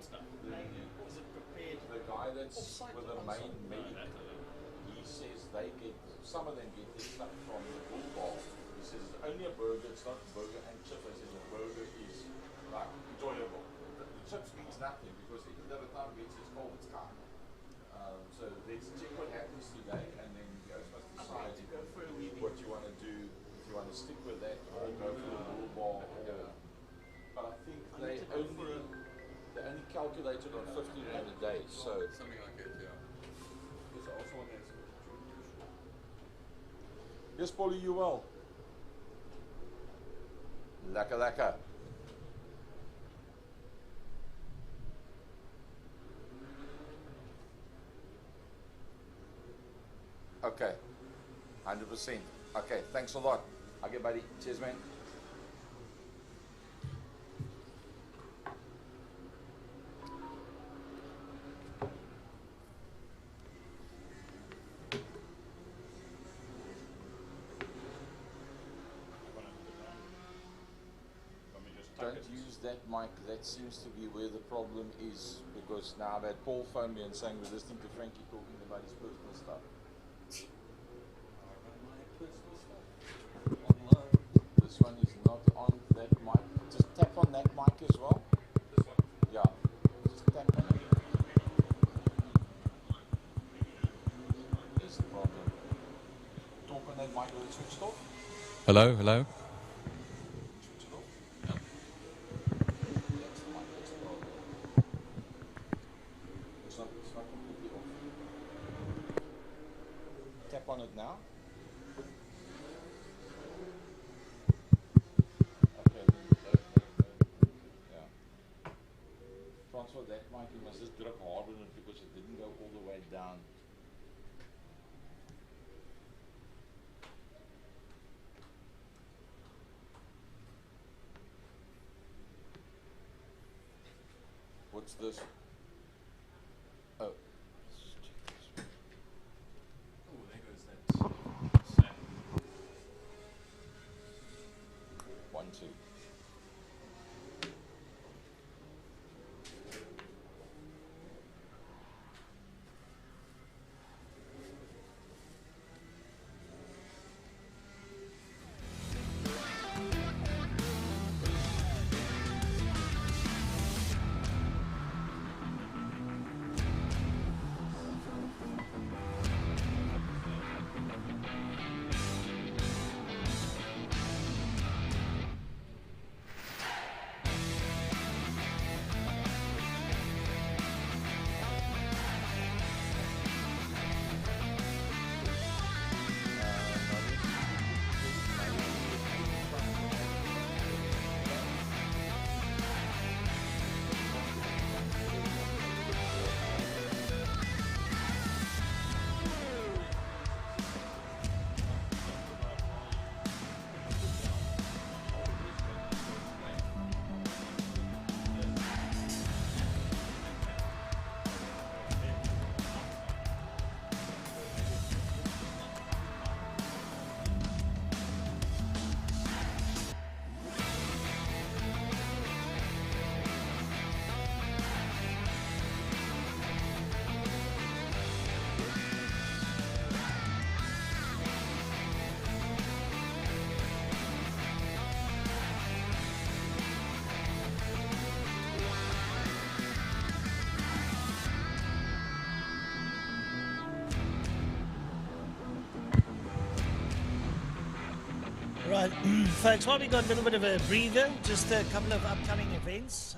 Speaker 11: stuff?
Speaker 3: Is it prepared?
Speaker 12: The guy that's with the main meat, he says they get, some of them get this stuff from the Bull Bar. He says it's only a burger, it's not burger and chips. He says the burger is like enjoyable. The chips means nothing because the other time it's cold, it's calm. So let's check what happens today, and then you guys must decide what you want to do. If you want to stick with that or go for the Bull Bar. But I think they only calculated on 50 rand a day, so
Speaker 9: something like that, yeah. There's also one that's
Speaker 12: yes, Paulie, you well. Lekker, lekker. Okay, 100%. Okay, thanks a lot. Okay, buddy. Cheers, man. Don't use that mic. That seems to be where the problem is, because now I've had Paul phone me and saying we're listening to Frankie talking about his personal stuff. This one is not on that mic. Just tap on that mic as well. This one? Yeah. Just tap on it. There's the problem. Talk on that mic when it's switched off.
Speaker 9: Hello, hello.
Speaker 12: Switch it off. Yeah. That's the mic. That's the problem. It's not completely off. Tap on it now. For that mic, you must just drop hard on it because it didn't go all the way down. What's this? Oh.
Speaker 11: Oh, there goes that snap.
Speaker 12: 1, 2.
Speaker 2: Right, folks, while we got a little bit of a breather, just a couple of upcoming events.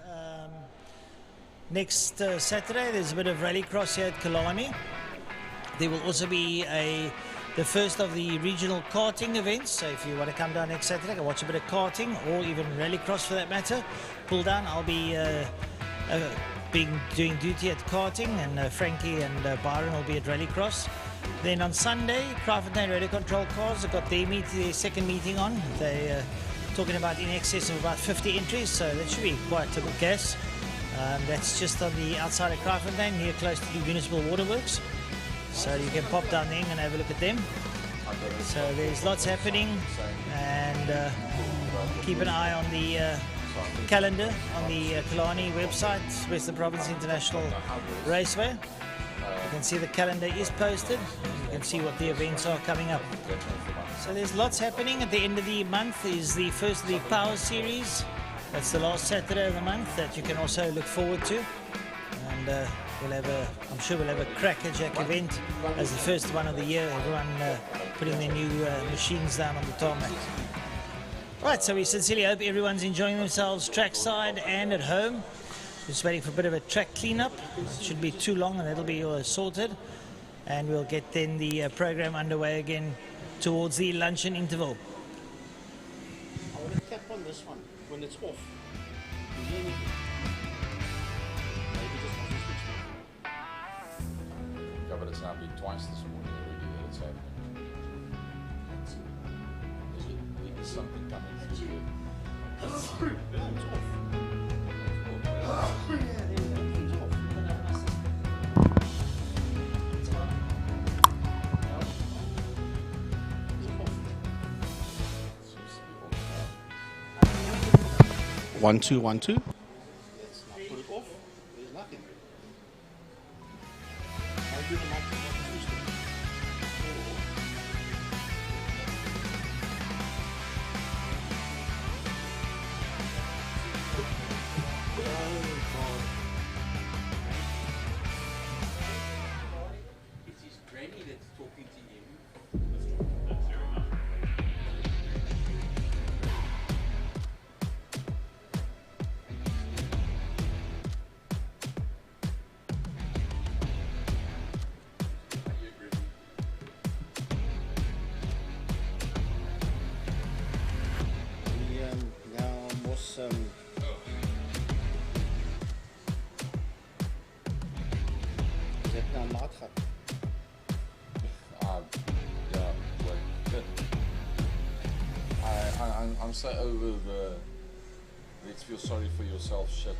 Speaker 2: Next Saturday, there's a bit of Rallycross here at Kilani. There will also be the first of the regional karting events. So if you want to come down next Saturday and watch a bit of karting, or even Rallycross for that matter, pull down. I'll be doing duty at karting, and Frankie and Byron will be at Rallycross. Then on Sunday, Kraftfontein Radio Control Cars have got their second meeting on. They're talking about in excess of about 50 entries, so that should be quite a good guess. That's just on the outside of Kraftfontein, near close to the Municipal Waterworks. So you can pop down there and have a look at them. So there's lots happening, and keep an eye on the calendar on the Kilani website, Western Province International Raceway. You can see the calendar is posted. You can see what the events are coming up. So there's lots happening. At the end of the month is the first of the Power Series. That's the last Saturday of the month that you can also look forward to. And I'm sure we'll have a crackerjack event as the first one of the year. Everyone putting their new machines down on the tarmac. Right, so we sincerely hope everyone's enjoying themselves trackside and at home. Just waiting for a bit of a track cleanup. Shouldn't be too long and that'll be sorted. And we'll get then the program underway again towards the luncheon interval.
Speaker 3: I want to tap on this one when it's off. You hear me? Maybe just hasn't switched on.
Speaker 12: Yeah, but it's now been twice this morning already that it's happening. There's something coming through here.
Speaker 3: It's off. One, two, 1, 2. Let's not put it off. There's nothing. I'll do the microphone switch.
Speaker 9: It's his granny that's talking to him.
Speaker 12: I'm so over the let's feel sorry for yourself shit.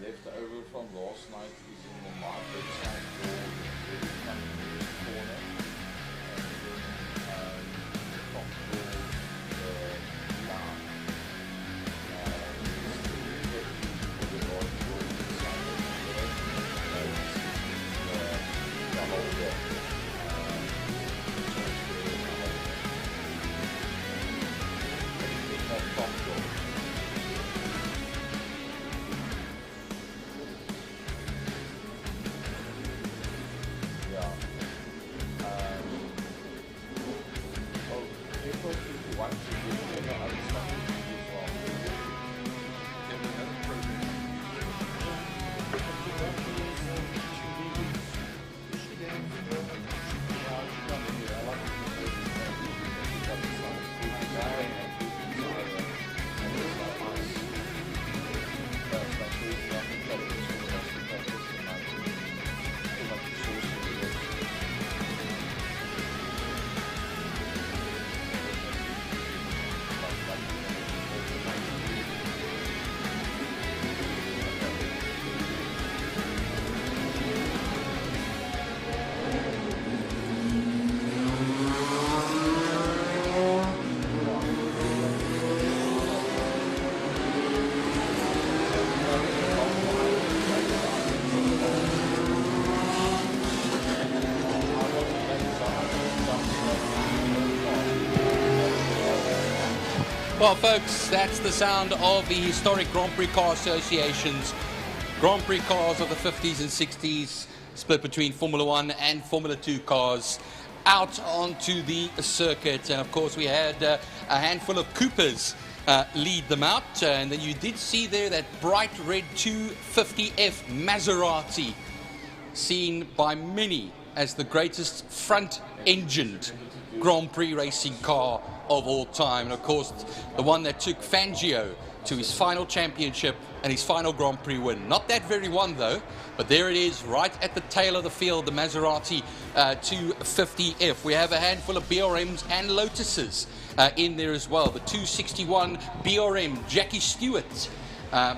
Speaker 12: Left over from last night is in the market side door, really coming in the corner, and then the top door, the line, the right door inside of the whole door. Top door.
Speaker 9: Well, folks, that's the sound of the historic Grand Prix Car Association's Grand Prix cars of the 50s and 60s, split between Formula 1 and Formula 2 cars, out onto the circuit. And, of course, we had a handful of Coopers lead them out. And then you did see there that bright red 250F Maserati, seen by many as the greatest front-engined Grand Prix racing car of all time. And of course, the one that took Fangio to his final championship and his final Grand Prix win. Not that very one though, but there it is, right at the tail of the field, the Maserati 250F. We have a handful of BRMs and Lotuses in there as well. The 261 BRM Jackie Stewart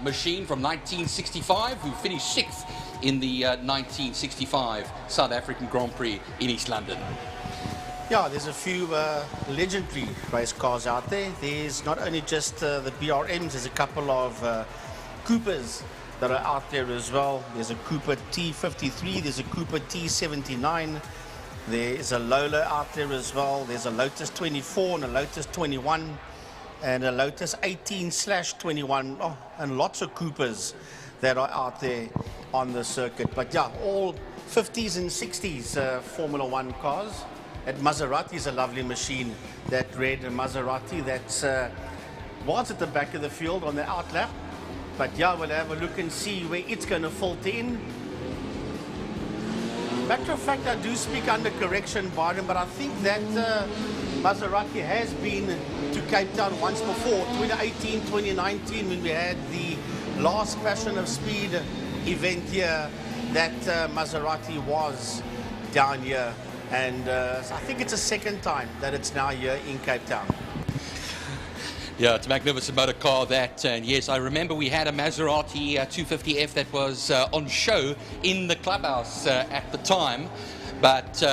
Speaker 9: machine from 1965, who finished 6th in the 1965 South African Grand Prix in East London.
Speaker 3: Yeah, there's a few legendary race cars out there. There's not only just the BRMs, there's a couple of Coopers that are out there as well. There's a Cooper T53, there's a Cooper T79, there's a Lola out there as well. There's a Lotus 24 and a Lotus 21 and a Lotus 18/21. Oh, and lots of Coopers that are out there on the circuit. But yeah, all 50s and 60s Formula One cars. That Maserati is a lovely machine. That red Maserati that's was at the back of the field on the outlap. But yeah, we'll have a look and see where it's going to filter in. Matter of fact, I do speak under correction, Byron, but I think that Maserati has been to Cape Town once before, 2018, 2019, when we had the last Passion of Speed event here, that Maserati was down here. And so I think it's the second time that it's now here in Cape Town.
Speaker 9: Yeah, it's a magnificent motor car, that. And yes, I remember we had a Maserati 250F that was on show in the clubhouse at the time. But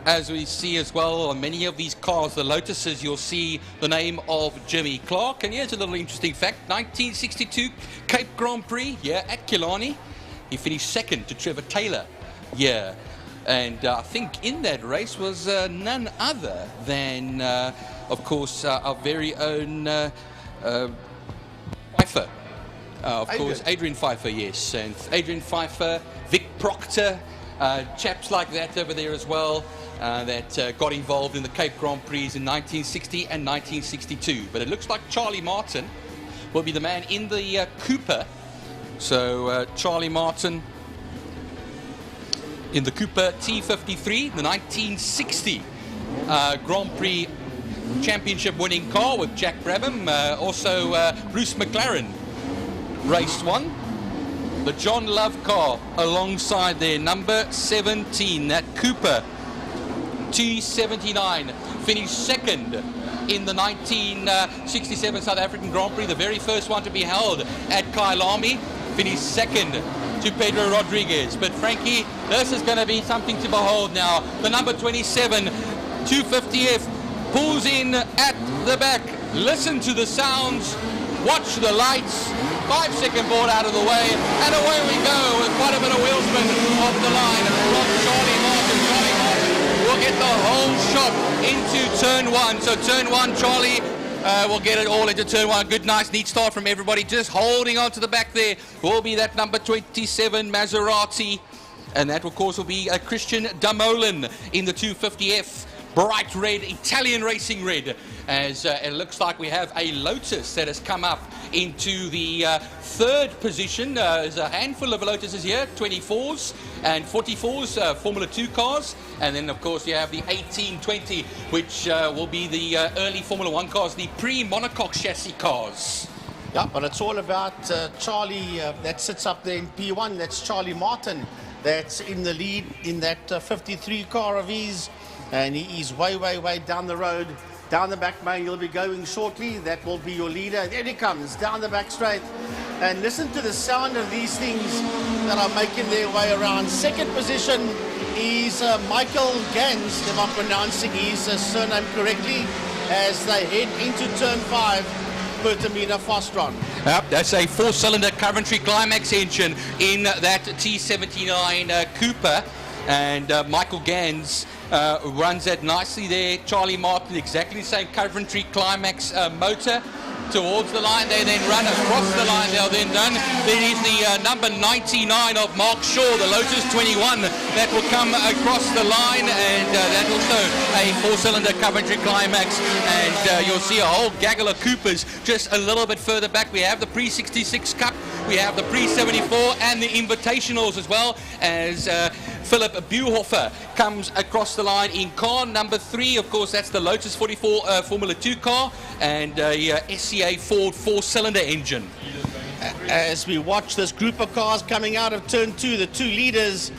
Speaker 9: as we see as well on many of these cars, the Lotuses, you'll see the name of Jimmy Clark. And here's a little interesting fact. 1962 Cape Grand Prix, yeah, at Kilani. He finished second to Trevor Taylor. Yeah. And I think in that race was none other than, of course, our very own Pfeiffer. Adrian Pfeiffer, yes. And Adrian Pfeiffer, Vic Proctor, chaps like that over there as well, that got involved in the Cape Grand Prix in 1960 and 1962. But it looks like Charlie Martin will be the man in the Cooper. So Charlie Martin in the Cooper T53, the 1960 Grand Prix championship winning car with Jack Brabham. Also Bruce McLaren raced one. The John Love car alongside their number 17, that Cooper T79, finished second in the 1967 South African Grand Prix, the very first one to be held at Kyalami. Finished second to Pedro Rodriguez. But Frankie, this is going to be something to behold now. The number 27 250F pulls in at the back. Listen to the sounds, watch the lights. 5-second board out of the way, and away we go with quite a bit of wheel spin off the line from Charlie Martin. Charlie Martin will get the whole shot into turn one. So turn one, Charlie we'll get it all into turn one. Good, nice, neat start from everybody. Just holding on to the back there will be that number 27 Maserati. And that, of course, will be Christian Damoulin in the 250F. Bright red, Italian racing red. As it looks like we have a Lotus that has come up into the third position. There's a handful of Lotuses here, 24s and 44s, Formula 2 cars. And then, of course, you have the 1820, which will be the early Formula 1 cars, the pre-monocoque chassis cars.
Speaker 3: Yeah, but it's all about Charlie that sits up there in P1. That's Charlie Martin that's in the lead in that 53 car of his. And he's way, way, way down the road. Down the back, man, you'll be going shortly. That will be your leader. There he comes, down the back straight. And listen to the sound of these things that are making their way around. Second position is Michael Gans, if I'm pronouncing his surname correctly, as they head into turn 5, Pertamina Fostron.
Speaker 9: Yep, that's a 4-cylinder Coventry Climax engine in that T79 Cooper. And Michael Gans runs that nicely there. Charlie Martin, exactly the same Coventry Climax motor towards the line. They then run across the line. They're then done. There is the number 99 of Mark Shaw, the Lotus 21, that will come across the line, and that also a 4-cylinder Coventry Climax. And you'll see a whole gaggle of Coopers just a little bit further back. We have the pre-66 Cup, we have the pre-74 and the Invitationals as well, as Philip Buhofer comes across the line in car number 3. Of course, that's the Lotus 44 Formula 2 car, and SCA Ford 4-cylinder engine.
Speaker 3: As we watch this group of cars coming out of turn 2, the two leaders,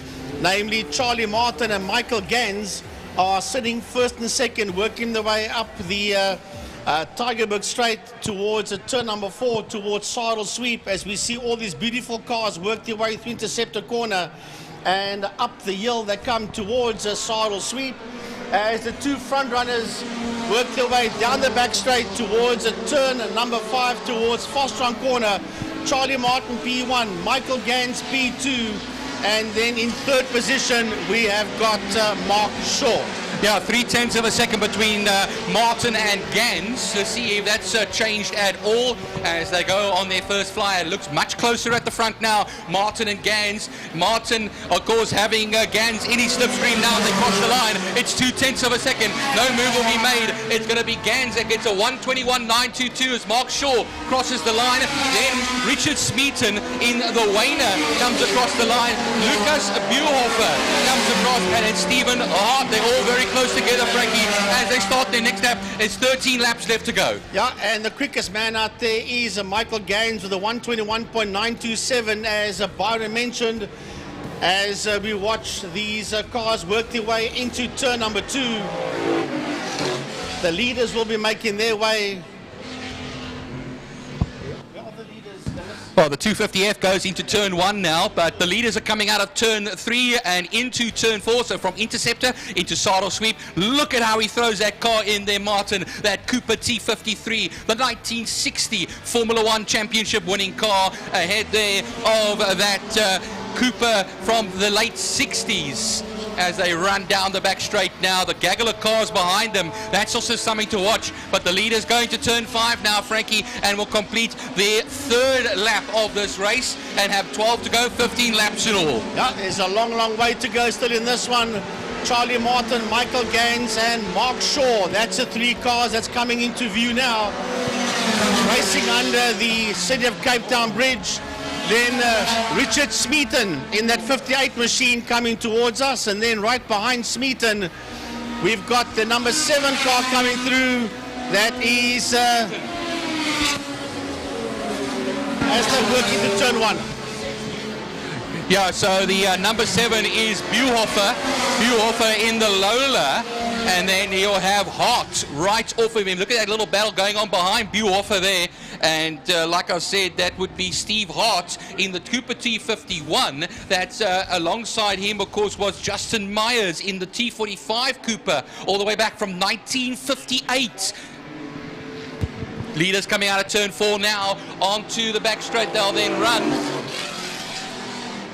Speaker 3: namely Charlie Martin and Michael Gans, are sitting first and second, working their way up the Tigerberg Straight towards turn number 4 towards Saddle Sweep, as we see all these beautiful cars work their way through Interceptor Corner and up the hill they come towards Saddle Sweep, as the two front runners work their way down the back straight towards turn number 5 towards Fostron Corner. Charlie Martin P1, Michael Gans P2, and then in third position we have got Mark Shaw.
Speaker 9: Yeah, 0.3 of a second between Martin and Gans. Let's see if that's changed at all as they go on their first fly. It looks much closer at the front now, Martin and Gans. Martin, of course, having Gans in his slipstream now as they cross the line. It's 0.2 of a second. No move will be made. It's going to be Gans that gets a 1:21.922 as Mark Shaw crosses the line. Then Richard Smeaton in the Wayner comes across the line. Lucas Buhofer comes across, and it's Stephen Hart. They're all very close together, Frankie, as they start their next lap. It's 13 laps left to go.
Speaker 3: Yeah, and the quickest man out there is Michael Gaines with a 1:21.927, as Byron mentioned, as we watch these cars work their way into turn number 2. The leaders will be making their way.
Speaker 9: Well, the 250F goes into turn 1 now, but the leaders are coming out of turn 3 and into turn 4, so from Interceptor into Saddle Sweep. Look at how he throws that car in there, Martin, that Cooper T53, the 1960 Formula 1 championship winning car, ahead there of that Cooper from the late 60s. As they run down the back straight now, the gaggle of cars behind them, that's also something to watch. But the leader's going to turn 5 now, Frankie, and will complete their third lap of this race and have 12 to go, 15 laps in all.
Speaker 3: Yeah, there's a long, long way to go still in this one. Charlie Martin, Michael Gaines and Mark Shaw, that's the 3 cars that's coming into view now. Racing under the City of Cape Town Bridge. Then Richard Smeaton in that 58 machine coming towards us, and then right behind Smeaton we've got the number 7 car coming through. That is as they work into turn 1.
Speaker 9: Yeah, so the number 7 is Buhofer. Buhofer in the Lola, and then he'll have Hart right off of him. Look at that little battle going on behind Buhofer there. And like I said, that would be Steve Hart in the Cooper T51. That's alongside him, of course, was Justin Myers in the T45 Cooper, all the way back from 1958. Leaders coming out of turn 4 now onto the back straight. They'll then run.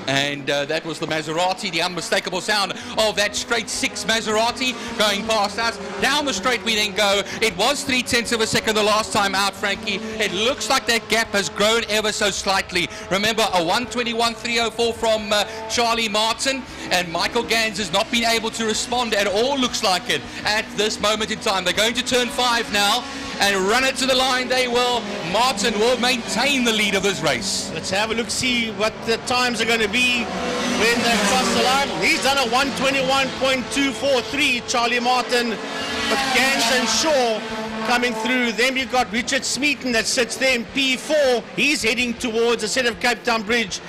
Speaker 9: And that was the Maserati, the unmistakable sound of that straight 6 Maserati going past us. Down the straight we then go. It was 0.3 of a second the last time out, Frankie. It looks like that gap has grown ever so slightly. Remember, a 1:21.304 from Charlie Martin, and Michael Gans has not been able to respond at all, looks like it, at this moment in time. They're going to turn 5 now and run it to the line. They will. Martin will maintain the lead of this race.
Speaker 3: Let's have a look, see what the times are going to be when they cross the line. He's done a 1:21.243, Charlie Martin, with Gans and Shaw coming through. Then we've got Richard Smeaton that sits there in P4. He's heading towards the City of Cape Town Bridge,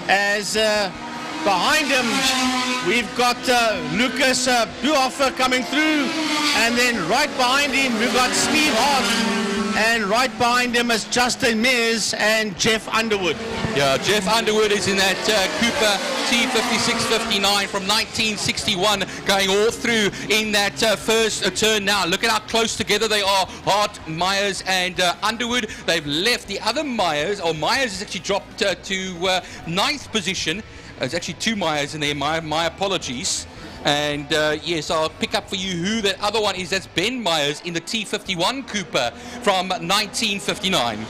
Speaker 3: as behind him we've got Lucas Buhofer coming through, and then right behind him we've got Steve Hart, and right behind him is Justin Mears and Jeff Underwood.
Speaker 9: Yeah, Jeff Underwood is in that Cooper T56-59 from 1961, going all through in that first turn now. Look at how close together they are, Hart, Myers and Underwood. They've left the other Myers, or Myers has actually dropped to 9th position. There's actually 2 Myers in there, my apologies. And yes, I'll pick up for you who that other one is. That's Ben Myers in the T51 Cooper from 1959.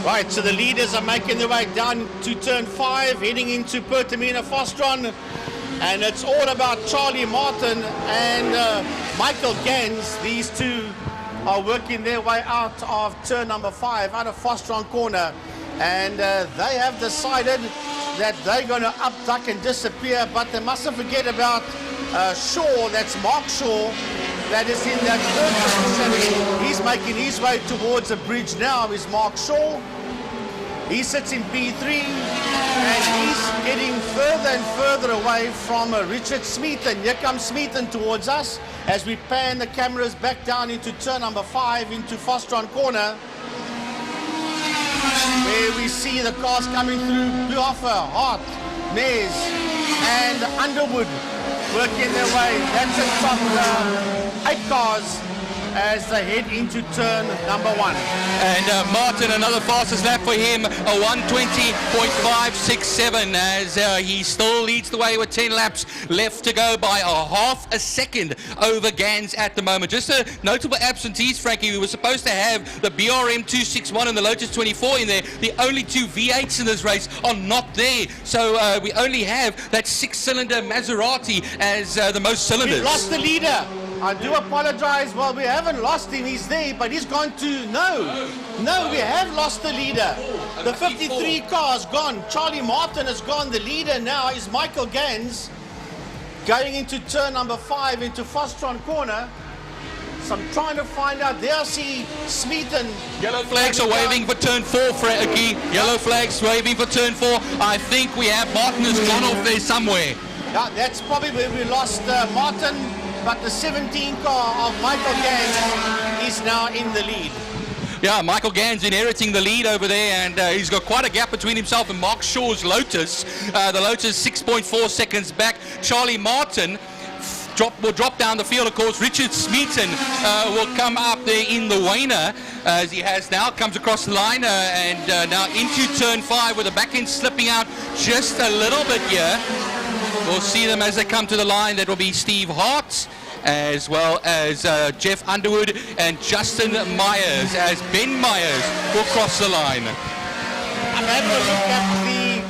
Speaker 3: Right, so the leaders are making their way down to turn 5, heading into Pertamina Fostron. And it's all about Charlie Martin and Michael Gans. These two are working their way out of turn number 5, out of Fostron Corner. And they have decided that they're going to up, duck and disappear, but they mustn't forget about Shaw. That's Mark Shaw, that is in that 3rd position. He's making his way towards the bridge now, is Mark Shaw. He sits in P3, and he's getting further and further away from Richard Smeaton. Here comes Smeaton towards us as we pan the cameras back down into turn number 5 into Fostron corner, where we see the cars coming through. Buoffer, Hart, Mays, and Underwood working their way. That's the top 8 cars as they head into turn number 1.
Speaker 9: And Martin, another fastest lap for him, a 1:20.567, as he still leads the way with 10 laps left to go by a half a second over Gans at the moment. Just a notable absentees, Frankie. We were supposed to have the BRM 261 and the Lotus 24 in there. The only 2 V8s in this race are not there. So we only have that 6-cylinder Maserati as the most cylinders.
Speaker 3: We've lost the leader. I do apologize. Well, we haven't lost him. He's there, but he's gone to... No, we have lost the leader. The 53 car's gone. Charlie Martin has gone. The leader now is Michael Gans, going into turn number 5 into Fostron corner. So I'm trying to find out. There I see Smeaton.
Speaker 9: Yellow flags are waving for turn 4, Frankie. Yellow flags waving for turn 4. I think we have Martin has gone off there somewhere.
Speaker 3: Yeah, that's probably where we lost Martin. But the 17 car of Michael Gans is now in the lead.
Speaker 9: Yeah, Michael Gans inheriting the lead over there, and he's got quite a gap between himself and Mark Shaw's Lotus. The Lotus 6.4 seconds back. Charlie Martin will drop down the field, of course. Richard Smeaton will come up there in the Wayner, as he has now, comes across the line and now into turn 5 with the back end slipping out just a little bit here. We'll see them as they come to the line. That will be Steve Hart, as well as Jeff Underwood and Justin Myers, as Ben Myers will cross the line.
Speaker 3: I'm having a look at the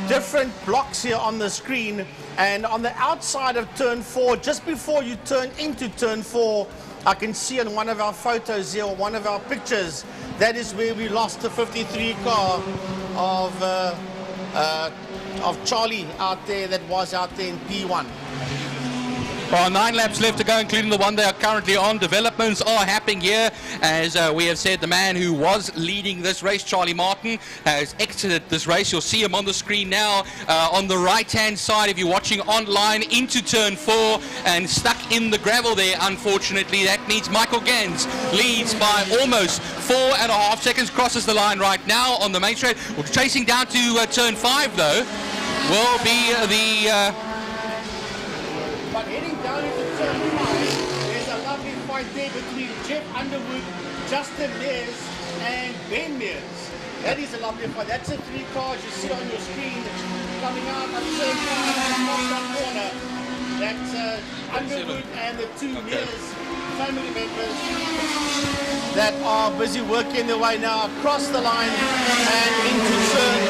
Speaker 3: different blocks here on the screen, and on the outside of turn 4, just before you turn into turn 4, I can see in one of our photos here, or one of our pictures, that is where we lost the 53 car of Charlie out there, that was out there in P1.
Speaker 9: Well, 9 laps left to go, including the one they are currently on. Developments are happening here. As we have said, the man who was leading this race, Charlie Martin, has exited this race. You'll see him on the screen now on the right-hand side if you're watching online, into turn 4 and stuck in the gravel there, unfortunately. That means Michael Gans leads by almost 4.5 seconds, crosses the line right now on the main straight. Well, chasing down to turn 5, though, will be the...
Speaker 3: But heading down into turn 5, there's a lovely fight there between Jeff Underwood, Justin Mears, and Ben Mears. That is a lovely fight. That's the 3 cars you see on your screen coming out of turn 5 across that corner. That's Underwood and the 2 Mears family members that are busy working their way now across the line and into turn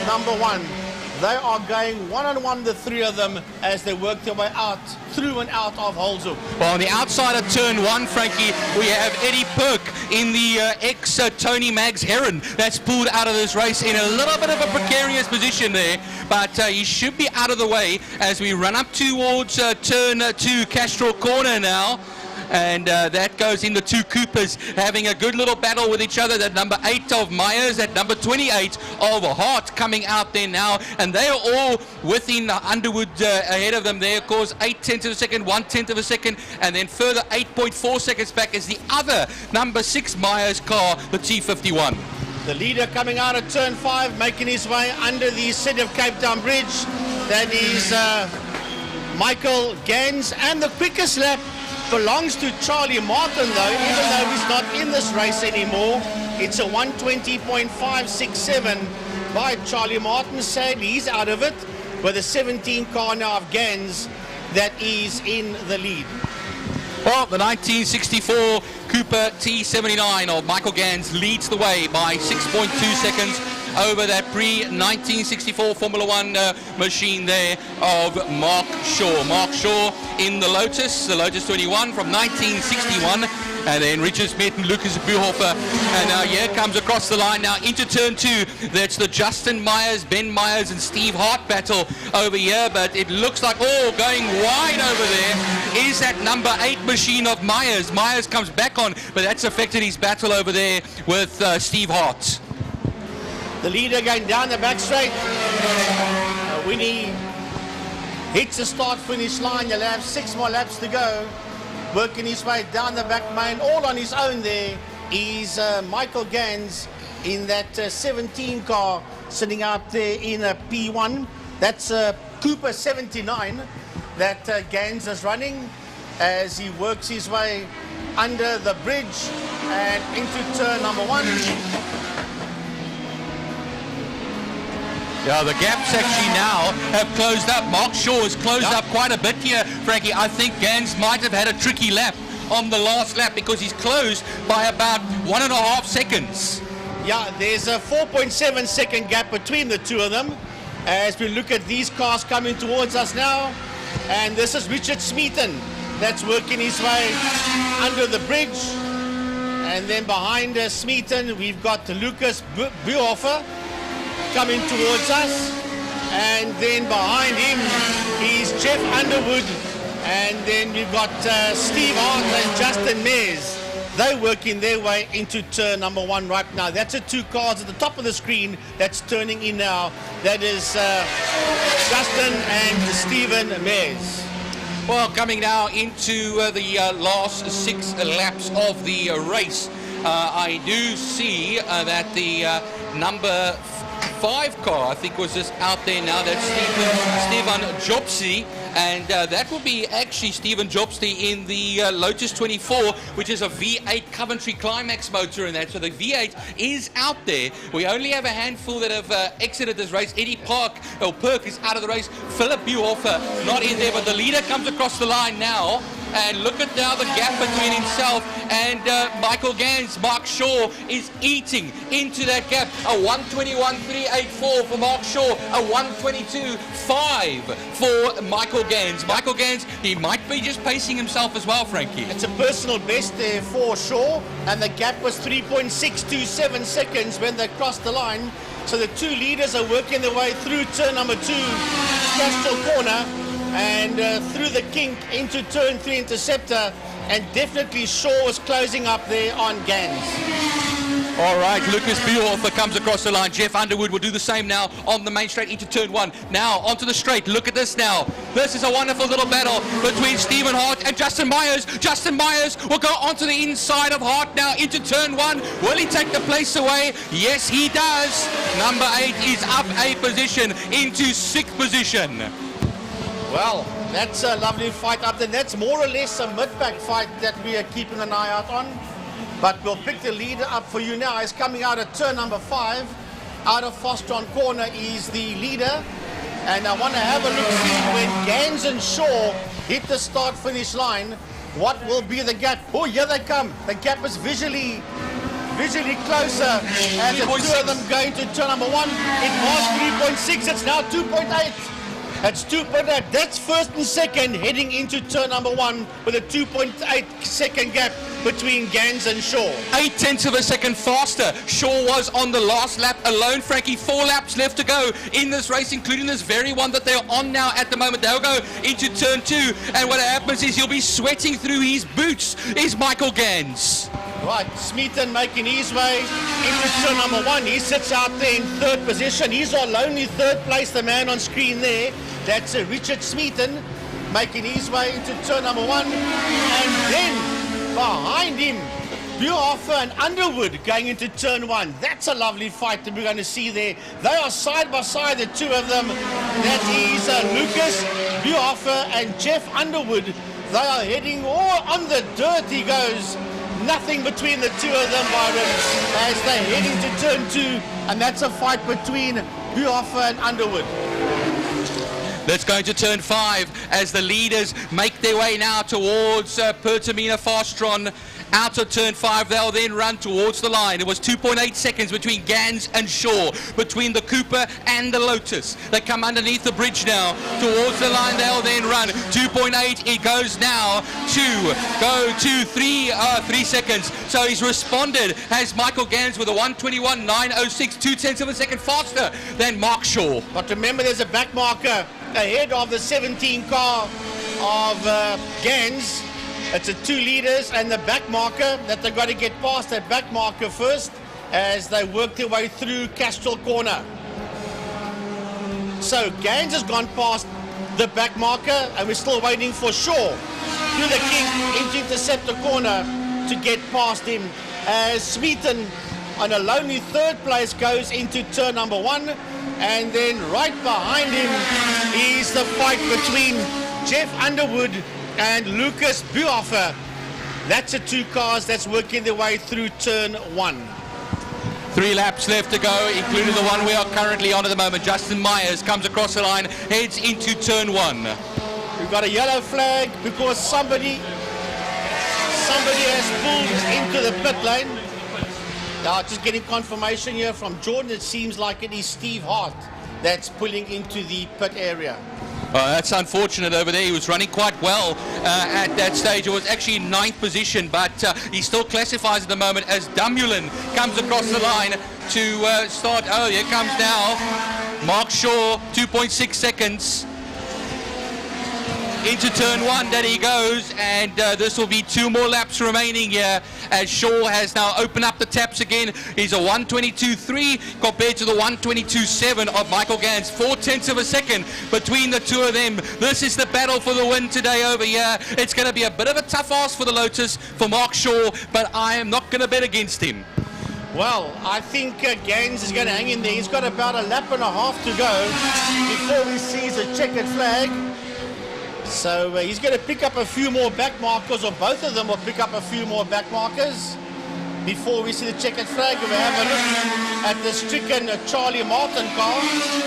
Speaker 3: number 1. They are going one-on-one, the 3 of them, as they work their way out, through and out of Holzhoek.
Speaker 9: Well, on the outside of turn 1, Frankie, we have Eddie Perk in the ex-Tony Maggs Heron that's pulled out of this race in a little bit of a precarious position there, but he should be out of the way as we run up towards turn 2, Castrol corner now. And that goes in the 2 Coopers having a good little battle with each other. That number 8 of Myers, that number 28 of Hart coming out there now. And they are all within Underwood ahead of them there. Of course, 0.8 of a second, 0.1 of a second. And then further 8.4 seconds back is the other number 6 Myers car, the T51.
Speaker 3: The leader coming out of turn 5, making his way under the City of Cape Town Bridge. That is Michael Gans. And the quickest lap belongs to Charlie Martin, though, even though he's not in this race anymore. It's a 1:20.567 by Charlie Martin. Sadly, he's out of it, with a 17 car now of Gans that is in the lead.
Speaker 9: Well, the 1964 Cooper T79 of Michael Gans leads the way by 6.2 seconds over that pre-1964 Formula 1 machine there of Mark Shaw. Mark Shaw in the Lotus 21 from 1961. And then Richard Smith and Lucas Buhofer. And now here comes across the line now into turn 2. That's the Justin Myers, Ben Myers and Steve Hart battle over here. But it looks like, going wide over there is that number 8 machine of Myers. Myers comes back on, but that's affected his battle over there with Steve Hart.
Speaker 3: The leader going down the back straight. When he hits the start-finish line, you'll have 6 more laps to go. Working his way down the back main, all on his own there, is Michael Gans in that 17 car, sitting out there in a P1. That's Cooper 79 that Gans is running as he works his way under the bridge and into turn number 1.
Speaker 15: Yeah, the gaps actually now have closed up. Mark Shaw has closed up quite a bit here, Frankie. I think Gans might have had a tricky lap on the last lap because he's closed by about 1.5 seconds.
Speaker 3: Yeah, there's a 4.7 second gap between the two of them as we look at these cars coming towards us now. And this is Richard Smeaton that's working his way under the bridge. And then behind Smeaton, we've got Lucas Buhofer coming towards us, and then behind him is Jeff Underwood, and then we've got Steve Hart and Justin Mears. They're working their way into turn number 1 right now. That's the 2 cars at the top of the screen that's turning in now. That is Justin and Stephen Mears.
Speaker 15: Well, coming now into the last 6 laps of the race, I do see that the number 5 car, I think, was just out there now. That's Stefan Jobsy, and that will be actually Stephen Jobsy in the Lotus 24, which is a V8 Coventry Climax motor in that. So the V8 is out there. We only have a handful that have exited this race. Eddie Perk is out of the race. Philip Buhofer not in there, but the leader comes across the line now. And look at now the gap between himself and Michael Gans. Mark Shaw is eating into that gap. A 1:21.384 for Mark Shaw. A 1:22.5 for Michael Gans. Michael Gans, he might be just pacing himself as well, Frankie.
Speaker 3: It's a personal best there for Shaw, and the gap was 3.627 seconds when they crossed the line. So the 2 leaders are working their way through turn number 2, Castro Corner, and through the kink into turn 3 Interceptor, and definitely Shaw is closing up there on Gans.
Speaker 15: All right, Lucas Buhofer comes across the line. Jeff Underwood will do the same now on the main straight into turn 1. Now onto the straight. Look at this now. This is a wonderful little battle between Stephen Hart and Justin Myers. Justin Myers will go onto the inside of Hart now into turn 1. Will he take the place away? Yes, he does. Number 8 is up a position into 6th position.
Speaker 3: Well, that's a lovely fight up there. That's more or less a mid-pack fight that we are keeping an eye out on. But we'll pick the leader up for you now. He's coming out of turn number 5. Out of Fostron Corner is the leader. And I want to have a look see when Gans and Shaw hit the start-finish line, what will be the gap? Oh, here they come. The gap is visually closer as the 2 of them going to turn number 1. It was 3.6. It's now 2.8. That's 2.8. That's first and second heading into turn number 1 with a 2.8 second gap between Gans and Shaw.
Speaker 15: 0.8 of a second faster. Shaw was on the last lap alone, Frankie. 4 laps left to go in this race, including this very one that they're on now at the moment. They'll go into turn 2, and what happens is he'll be sweating through his boots is Michael Gans.
Speaker 3: Right, Smeaton making his way into turn number 1. He sits out there in 3rd position. He's our lonely 3rd place, the man on screen there. That's Richard Smeaton making his way into turn number 1. And then behind him, Buhofer and Underwood going into turn 1. That's a lovely fight that we're going to see there. They are side by side, the 2 of them. That is Lucas Buhofer and Jeff Underwood. They are heading all on the dirt, he goes. Nothing between the 2 of them, Byron, as they head into turn 2, and that's a fight between Buhofer and Underwood.
Speaker 15: Let's go into turn 5 as the leaders make their way now towards Pertamina Fastron. Out of turn 5, they'll then run towards the line. It was 2.8 seconds between Gans and Shaw, between the Cooper and the Lotus. They come underneath the bridge now. Towards the line, they'll then run. 2.8, it goes now to 3 seconds. So he's responded as Michael Gans with a 1:21.906, 0.2 of a second faster than Mark Shaw.
Speaker 3: But remember, there's a back marker ahead of the 17 car of Gans. It's the 2 leaders and the back marker that they've got to get past that back marker first. as they work their way through Castrol Corner. So Gans has gone past the back marker, and we're still waiting for Shaw through the kink into Interceptor Corner to get past him, as Smeaton on a lonely third place goes into turn number 1, and then right behind him is the fight between Jeff Underwood and Lucas Buoffer. That's the two cars that's working their way through turn 1.
Speaker 15: 3 laps left to go, including the one we are currently on at the moment. Justin Myers comes across the line, heads into turn 1.
Speaker 3: We've got a yellow flag because somebody has pulled into the pit lane. Now, just getting confirmation here from Jordan, it seems like it is Steve Hart that's pulling into the pit area.
Speaker 15: That's unfortunate over there. He was running quite well at that stage. It was actually in 9th position, but he still classifies at the moment as Dumulin comes across the line to start. Oh, here comes now Mark Shaw, 2.6 seconds. Into turn 1 that he goes, and this will be 2 more laps remaining here as Shaw has now opened up the taps again. He's a 1:22.3 compared to the 1:22.7 of Michael Gans, 0.4 of a second between the two of them. This is the battle for the win today over here. It's going to be a bit of a tough ask for the Lotus, for Mark Shaw, but I am not going to bet against him.
Speaker 3: Well, I think Gans is going to hang in there. He's got about a lap and a half to go before he sees a checkered flag. So he's going to pick up a few more back markers, or both of them will pick up a few more back markers before we see the checkered flag. We have a look at the stricken Charlie Martin car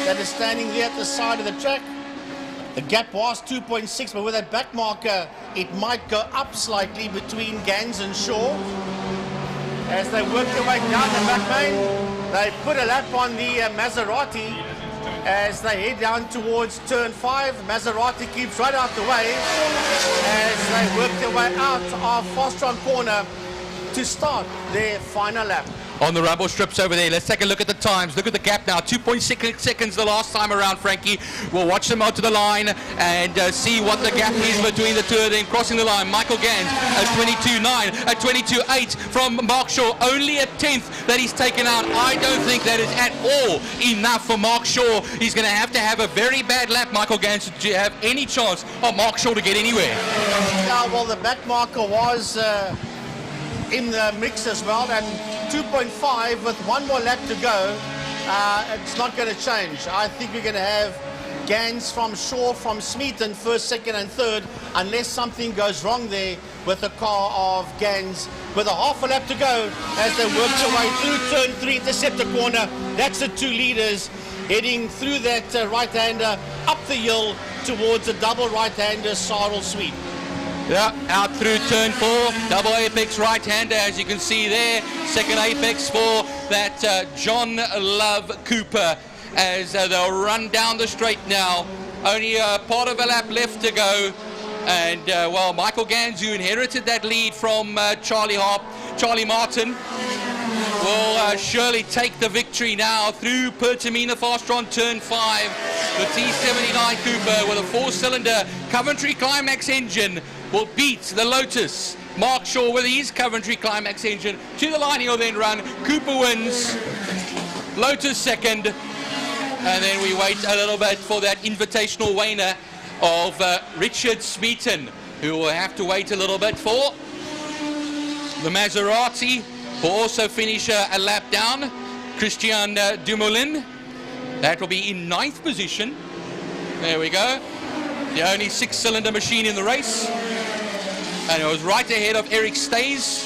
Speaker 3: that is standing there at the side of the track. The gap was 2.6, but with that back marker, it might go up slightly between Gans and Shaw. As they work their way down the back main, they put a lap on the Maserati. As they head down towards turn 5, Maserati keeps right out the way as they work their way out of Fostron Corner to start their final lap.
Speaker 15: On the rumble strips over there, let's take a look at the times. Look at the gap now, 2.6 seconds the last time around, Frankie. We'll watch them out to the line and see what the gap is between the two of them crossing the line. Michael Gans at 22.9, at 22.8 from Mark Shaw, only a 10th that he's taken out. I don't think that is at all enough for Mark Shaw. He's going to have a very bad lap, Michael Gans, to have any chance of Mark Shaw to get anywhere.
Speaker 3: Yeah, well, the back marker was in the mix as well, and 2.5 with 1 more lap to go. It's not going to change. I think we're going to have Gans from Shaw, from Smeaton, first, second and third, unless something goes wrong there with the car of Gans. With a half a lap to go as they work their way through turn 3, Interceptor Corner. That's the 2 leaders heading through that right-hander up the hill towards the double right-hander Sarl sweep.
Speaker 15: Yeah, out through turn 4, double apex right-hander, as you can see there. Second apex for that John Love Cooper as they'll run down the straight now. Only a part of a lap left to go. And, well, Michael Gans, who inherited that lead from Charlie Martin, will surely take the victory now through Pertamina Fastron turn 5. The T79 Cooper with a 4-cylinder Coventry Climax engine will beat the Lotus. Mark Shaw with his Coventry Climax engine to the line. He'll then run. Cooper wins. Lotus second. And then we wait a little bit for that invitational winner of Richard Smeaton, who will have to wait a little bit for. The Maserati will also finish a lap down. Christian Dumoulin. That will be in 9th position. There we go. The only 6-cylinder machine in the race. And it was right ahead of Eric Stays.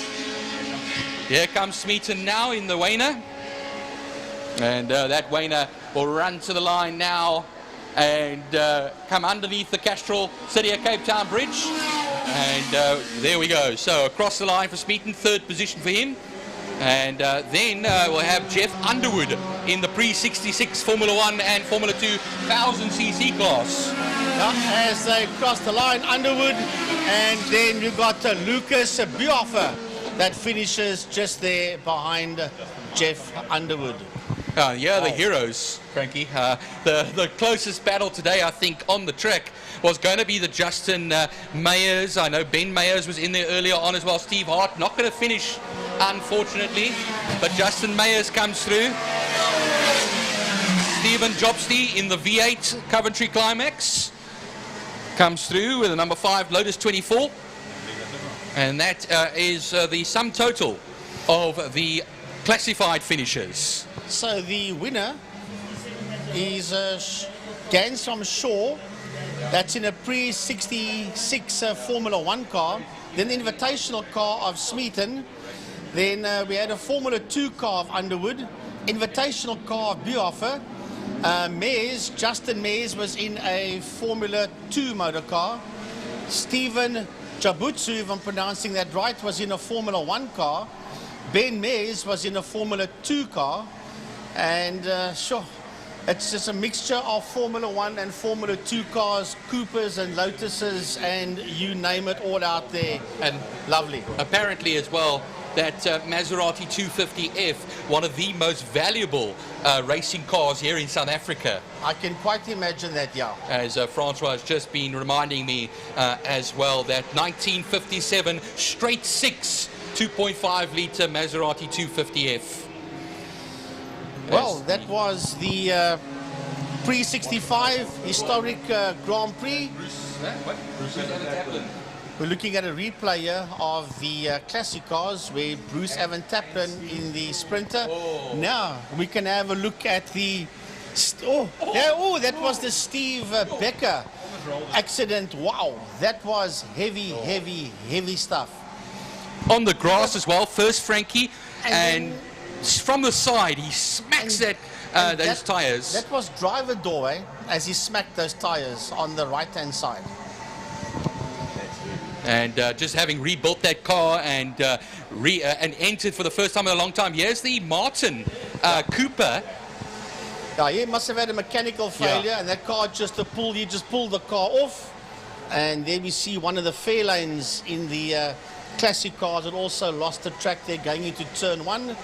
Speaker 15: Here comes Smeaton now in the Wayner. And that Wayner will run to the line now and come underneath the Castrol City of Cape Town Bridge. And there we go. So across the line for Smeaton, 3rd position for him. And then we'll have Jeff Underwood in the pre-66 Formula 1 and Formula 2 1000cc class.
Speaker 3: As they cross the line, Underwood, and then we've got Lucas Buoffer that finishes just there behind Jeff Underwood.
Speaker 15: Yeah, the heroes, Frankie. The closest battle today, I think, on the track was going to be the Justin Mayers. I know Ben Mayers was in there earlier on as well. Steve Hart not going to finish unfortunately. But Justin Mayers comes through. Stephen Jobsty in the V8 Coventry Climax comes through with the number 5 Lotus 24. And that is the sum total of the classified finishers.
Speaker 3: So the winner is Gans from Shaw. That's in a pre-66 Formula 1 car. Then the invitational car of Smeaton. Then we had a Formula 2 car of Underwood. Invitational car of Biofer. Mays, Justin Mays was in a Formula 2 motor car. Stephen Jabutsu, if I'm pronouncing that right, was in a Formula 1 car. Ben Mays was in a Formula 2 car. And sure, it's just a mixture of Formula 1 and Formula 2 cars, Coopers and Lotuses, and you name it, all out there.
Speaker 15: And
Speaker 3: lovely.
Speaker 15: Apparently as well, that Maserati 250F, one of the most valuable racing cars here in South Africa.
Speaker 3: I can quite imagine that, yeah.
Speaker 15: As Francois has just been reminding me as well, that 1957 straight 6 2.5 litre Maserati 250F.
Speaker 3: Well, that was the pre-65 historic Grand Prix. We're looking at a replay here of the classic cars where Bruce Evan Taplin in the Sprinter. Oh. Now we can have a look at the... that was the Steve Becker accident. Wow, that was heavy, heavy, heavy stuff.
Speaker 15: On the grass as well, first Frankie, and from the side he smacks those tyres.
Speaker 3: That was driver doorway as he smacked those tyres on the right-hand side.
Speaker 15: And just having rebuilt that car and entered for the first time in a long time. Here's the Martin Cooper.
Speaker 3: Yeah, he must have had a mechanical failure, and that car he just pulled the car off. And there we see one of the fair lanes in the classic cars that also lost the track there going into turn 1.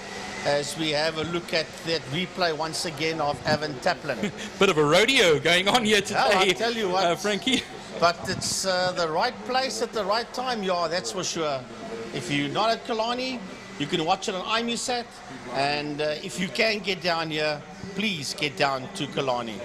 Speaker 3: As we have a look at that replay once again of Evan Taplin.
Speaker 15: Bit of a rodeo going on here today,
Speaker 3: I'll tell you what,
Speaker 15: Frankie.
Speaker 3: But it's the right place at the right time, yeah, that's for sure. If you're not at Kilani, you can watch it on IMUSAT. And if you can get down here, please get down to Kilani.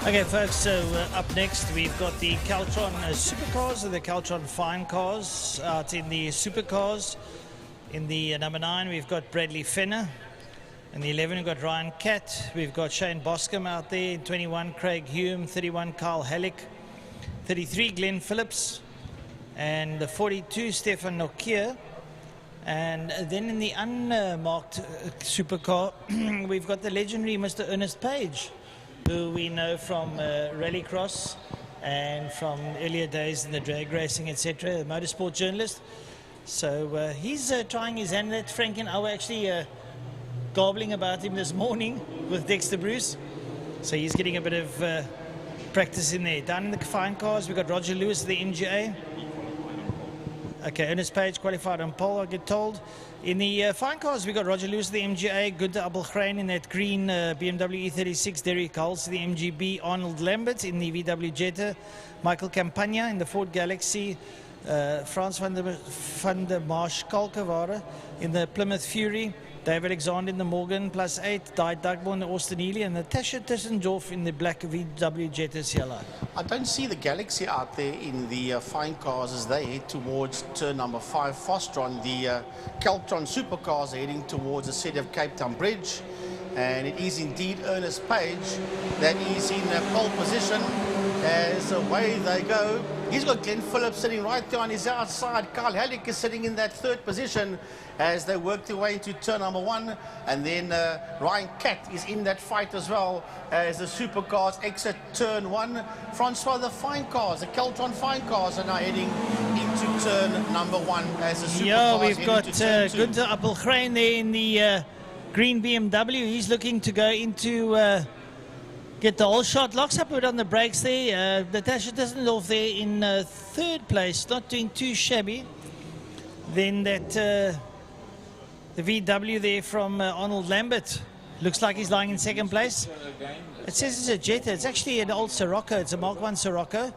Speaker 2: Okay, folks, so up next we've got the Caltron Supercars and the Caltron Fine Cars out in the Supercars. In the number 9, we've got Bradley Fenner. In the 11, we've got Ryan Catt. We've got Shane Boscombe out there. In 21, Craig Hume. 31, Carl Halleck. 33, Glenn Phillips. And the 42, Stefan Nokia. And then in the unmarked supercar, we've got the legendary Mr. Ernest Page, who we know from Rallycross and from earlier days in the drag racing, etc., a motorsport journalist. So he's trying his hand at Frank and I were actually gobbling about him this morning with Dexter Bruce. So he's getting a bit of practice in there. Down in the fine cars, we've got Roger Lewis of the MGA. Okay, Ernest Page qualified on pole, I get told. In the fine cars, we got Roger Lewis of the MGA, Gunter Abelgrein in that green BMW E36, Derek Hulse of the MGB, Arnold Lambert in the VW Jetta, Michael Campagna in the Ford Galaxy, Frans van der Marsh Kalkeware in the Plymouth Fury, Dave Alexander in the Morgan +8, Di Dugbo in the Austin Healey, and Natasha Tissendorf in the black VW Jetta CLI.
Speaker 3: I don't see the Galaxy out there in the fine cars as they head towards turn number 5, Fostron. The Caltron Supercars are heading towards the city of Cape Town Bridge. And it is indeed Ernest Page that is in pole position as away they go. He's got Glenn Phillips sitting right there on his outside. Carl Halleck is sitting in that third position as they work their way into turn number 1. And then Ryan Catt is in that fight as well as the supercars exit turn 1. Francois, the fine cars, the Caltron fine cars are now heading into turn number 1 as the supercars.
Speaker 2: Yeah, we've got Gunter Abelgrein there in the green BMW. He's looking to go into get the whole shot. Locks up on the brakes there. Natasha Tissendorf there in third place, not doing too shabby. Then that the VW there from Arnold Lambert looks like he's lying in second place. It says it's a Jetta. It's actually an old Sirocco. It's a Mark 1 Sirocco.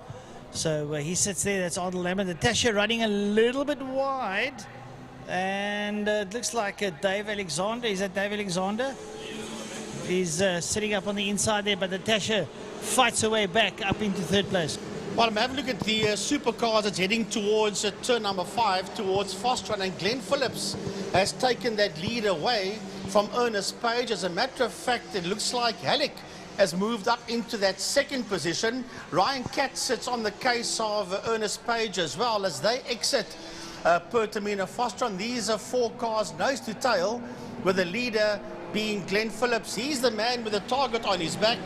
Speaker 2: So he sits there. That's Arnold Lambert. Natasha running a little bit wide. And it looks like Dave Alexander. Is that Dave Alexander? He's sitting up on the inside there, but Natasha fights her way back up into third place.
Speaker 3: Well, have a look at the supercars that's heading towards turn number 5, towards Fostron, and Glenn Phillips has taken that lead away from Ernest Page. As a matter of fact, it looks like Halleck has moved up into that second position. Ryan Catt sits on the case of Ernest Page as well as they exit Pertamina Fostron. These are 4 cars nose to tail, with the leader being Glenn Phillips. He's the man with the target on his back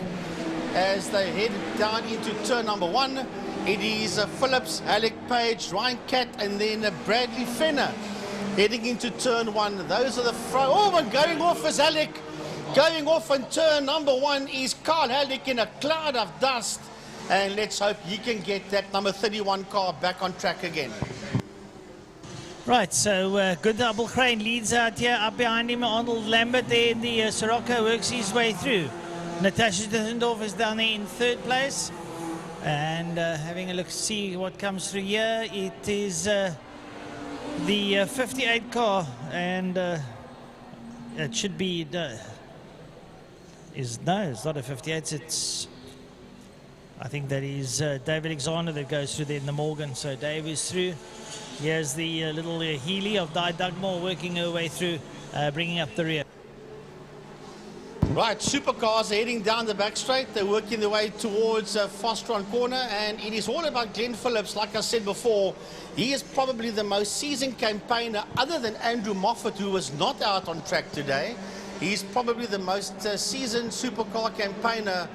Speaker 3: as they head down into turn number 1. It is Phillips, Halleck, Page, Ryan Catt, and then Bradley Fenner heading into turn 1. Those are the front. Oh, and going off is Halleck. Going off on turn number 1 is Carl Halleck in a cloud of dust. And let's hope he can get that number 31 car back on track again.
Speaker 2: Right, so Gunther Abelcrane leads out here. Up behind him, Arnold Lambert there in the Sirocco works his way through. Natasha Dissendorf is down there in 3rd place. And having a look, see what comes through here. It is the 58 car, and it should be... no, it's not a 58, it's... I think that is Dave Alexander that goes through there in the Morgan. So Dave is through. Here's the little Healy of Di Dugmore working her way through, bringing up the rear.
Speaker 3: Right, Supercars are heading down the back straight. They're working their way towards Fostron corner, and it is all about Glenn Phillips. Like I said before, he is probably the most seasoned campaigner other than Andrew Moffat, who was not out on track today. He's probably the most seasoned supercar campaigner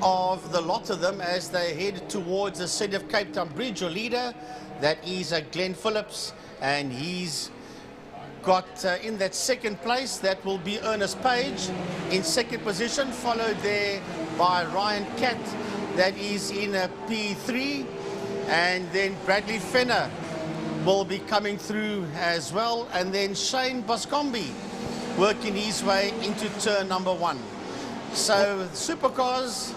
Speaker 3: of the lot of them as they head towards the City of Cape Town Bridge. Your leader, that is Glenn Phillips, and he's got in that 2nd place, that will be Ernest Page in 2nd position, followed there by Ryan Catt, that is in a P3, and then Bradley Fenner will be coming through as well, and then Shane Boscombe working his way into turn number 1. So Supercars,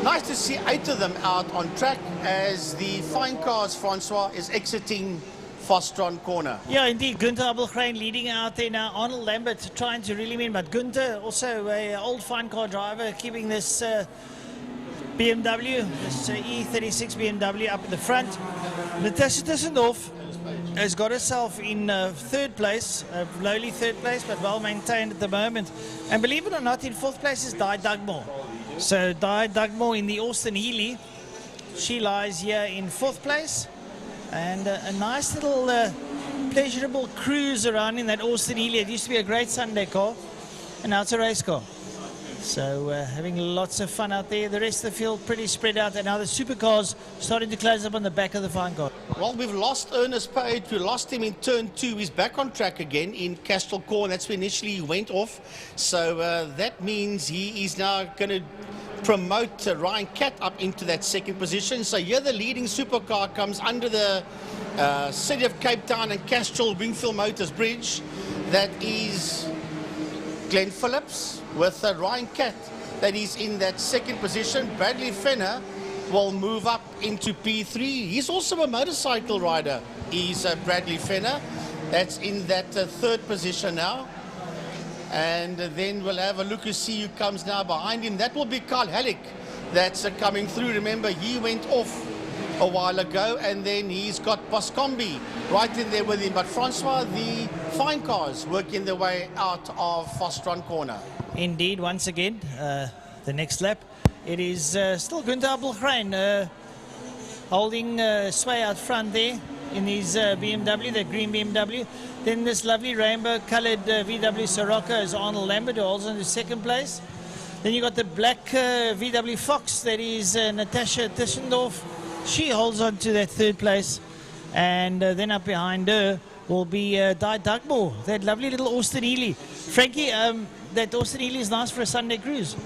Speaker 3: nice to see 8 of them out on track as the fine cars, Francois, is exiting Fostron corner.
Speaker 2: Yeah, indeed. Gunther Abelcrane leading out there now. Arnold Lambert trying to reel him in, but Gunther, also an old fine car driver, keeping this BMW, this E36 BMW up in the front. Natasha Dissendorf has got herself in 3rd place, lowly 3rd place, but well maintained at the moment. And believe it or not, in 4th place is Di Dugmore. So Di Dugmore in the Austin Healy, she lies here in 4th place. And a nice little pleasurable cruise around in that Austin Healy. It used to be a great Sunday car, and now it's a race car. So having lots of fun out there. The rest of the field pretty spread out, and now the supercars starting to close up on the back of the fine car.
Speaker 3: Well, we've lost Ernest Page. We lost him in turn 2. He's back on track again in Castile Corn. That's where initially he went off. So that means he is now going to promote Ryan Catt up into that 2nd position. So here the leading supercar comes under the City of Cape Town and Castrol Wingfield Motors Bridge. That is Glenn Phillips with Ryan Catt. That is in that 2nd position. Bradley Fenner will move up into P3. He's also a motorcycle rider. He's Bradley Fenner. That's in that 3rd position now. And then we'll have a look to see who comes now behind him. That will be Carl Halleck that's coming through. Remember, he went off a while ago, and then he's got Boscombe right in there with him. But Francois, the fine cars working their way out of Fostron corner.
Speaker 2: Indeed, once again, the next lap, it is still Gunther Abelcrane holding sway out front there in his BMW, the green BMW. Then this lovely rainbow-coloured VW Sirocco is Arnold Lambert, who holds on to 2nd place. Then you got the black VW Fox, that is Natasha Dissendorf. She holds on to that 3rd place. And then up behind her will be Di Dugmore, that lovely little Austin Healy. Frankie, that Austin Healy is nice for a Sunday cruise.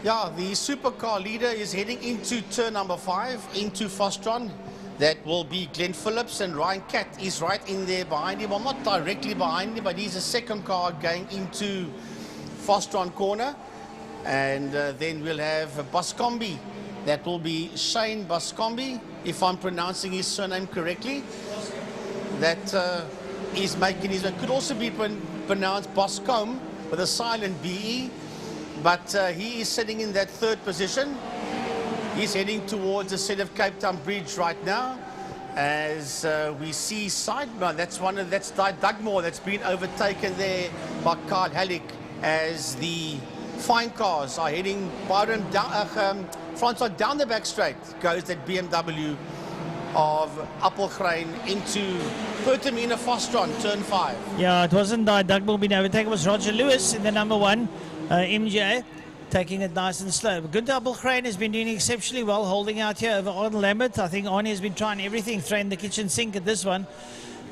Speaker 3: Yeah, the supercar leader is heading into turn number 5, into Fostron. That will be Glenn Phillips, and Ryan Catt is right in there behind him. Well, not directly behind him, but he's a 2nd car going into Fostron corner. And then we'll have Boscombe. That will be Shane Boscombe, if I'm pronouncing his surname correctly. That is making his... It could also be pronounced Boscombe with a silent B-E. But he is sitting in that 3rd position. He's heading towards the City of Cape Town Bridge right now. as we see sidebar. That's Dugmore that's been overtaken there by Carl Halleck as the fine cars are heading down, Francois down the back straight. Goes that BMW of Appelgrein into Pertamina Fostron, turn 5.
Speaker 2: Yeah, it wasn't Dugmore being overtaken, it was Roger Lewis in the number 1 MJ. Taking it nice and slow. But Gunther Appelgrein has been doing exceptionally well, holding out here over Arnold Lambert. I think Arnie has been trying everything, throwing the kitchen sink at this one.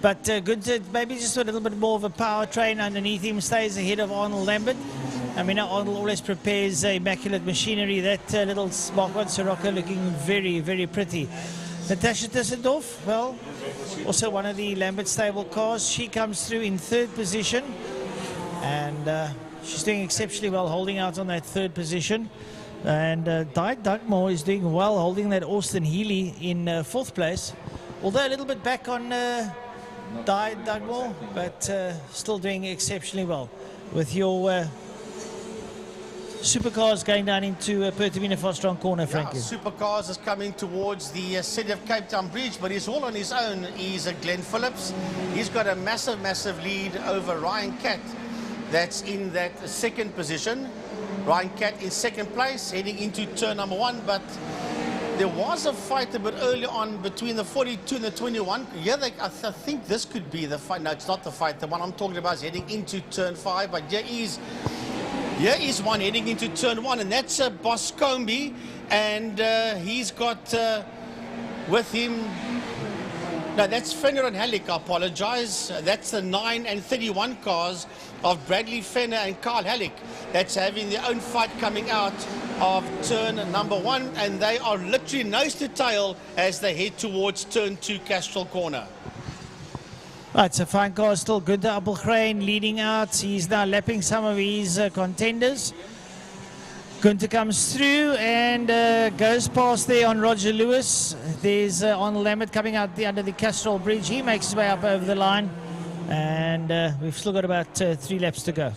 Speaker 2: But Gunther, maybe just a little bit more of a powertrain underneath him, stays ahead of Arnold Lambert. I mean, Arnold always prepares immaculate machinery. That little Mark 1 Sirocco looking very, very pretty. Natasha Tissendorf, well, also one of the Lambert stable cars. She comes through in 3rd position. And she's doing exceptionally well, holding out on that 3rd position. And Dugmore is doing well, holding that Austin Healy in 4th place. Although a little bit back on Dugmore, but still doing exceptionally well. With your Supercars going down into Pertamina Fostron corner, Frankie.
Speaker 3: Yeah, Supercars is coming towards the City of Cape Town Bridge, but he's all on his own. He's Glenn Phillips. He's got a massive, massive lead over Ryan Catt. That's in that 2nd position. Ryan Catt in 2nd place, heading into turn number 1. But there was a fight a bit early on between the 42 and the 21. Yeah, I think this could be the fight. No, it's not the fight. The one I'm talking about is heading into turn 5. But here is one heading into turn 1, and that's Boscombe. And he's got with him... No, that's Fenner and Halleck, I apologize. That's the 9 and 31 cars of Bradley Fenner and Carl Halleck. That's having their own fight coming out of turn number 1, and they are literally nose to tail as they head towards turn 2 Castrol corner.
Speaker 2: Right, so fine car still good. Appelgrein leading out. He's now lapping some of his contenders. Gunther comes through and goes past there on Roger Lewis. There's Arnold Lambert coming out under the Castrol Bridge. He makes his way up over the line. And we've still got about 3 laps to go.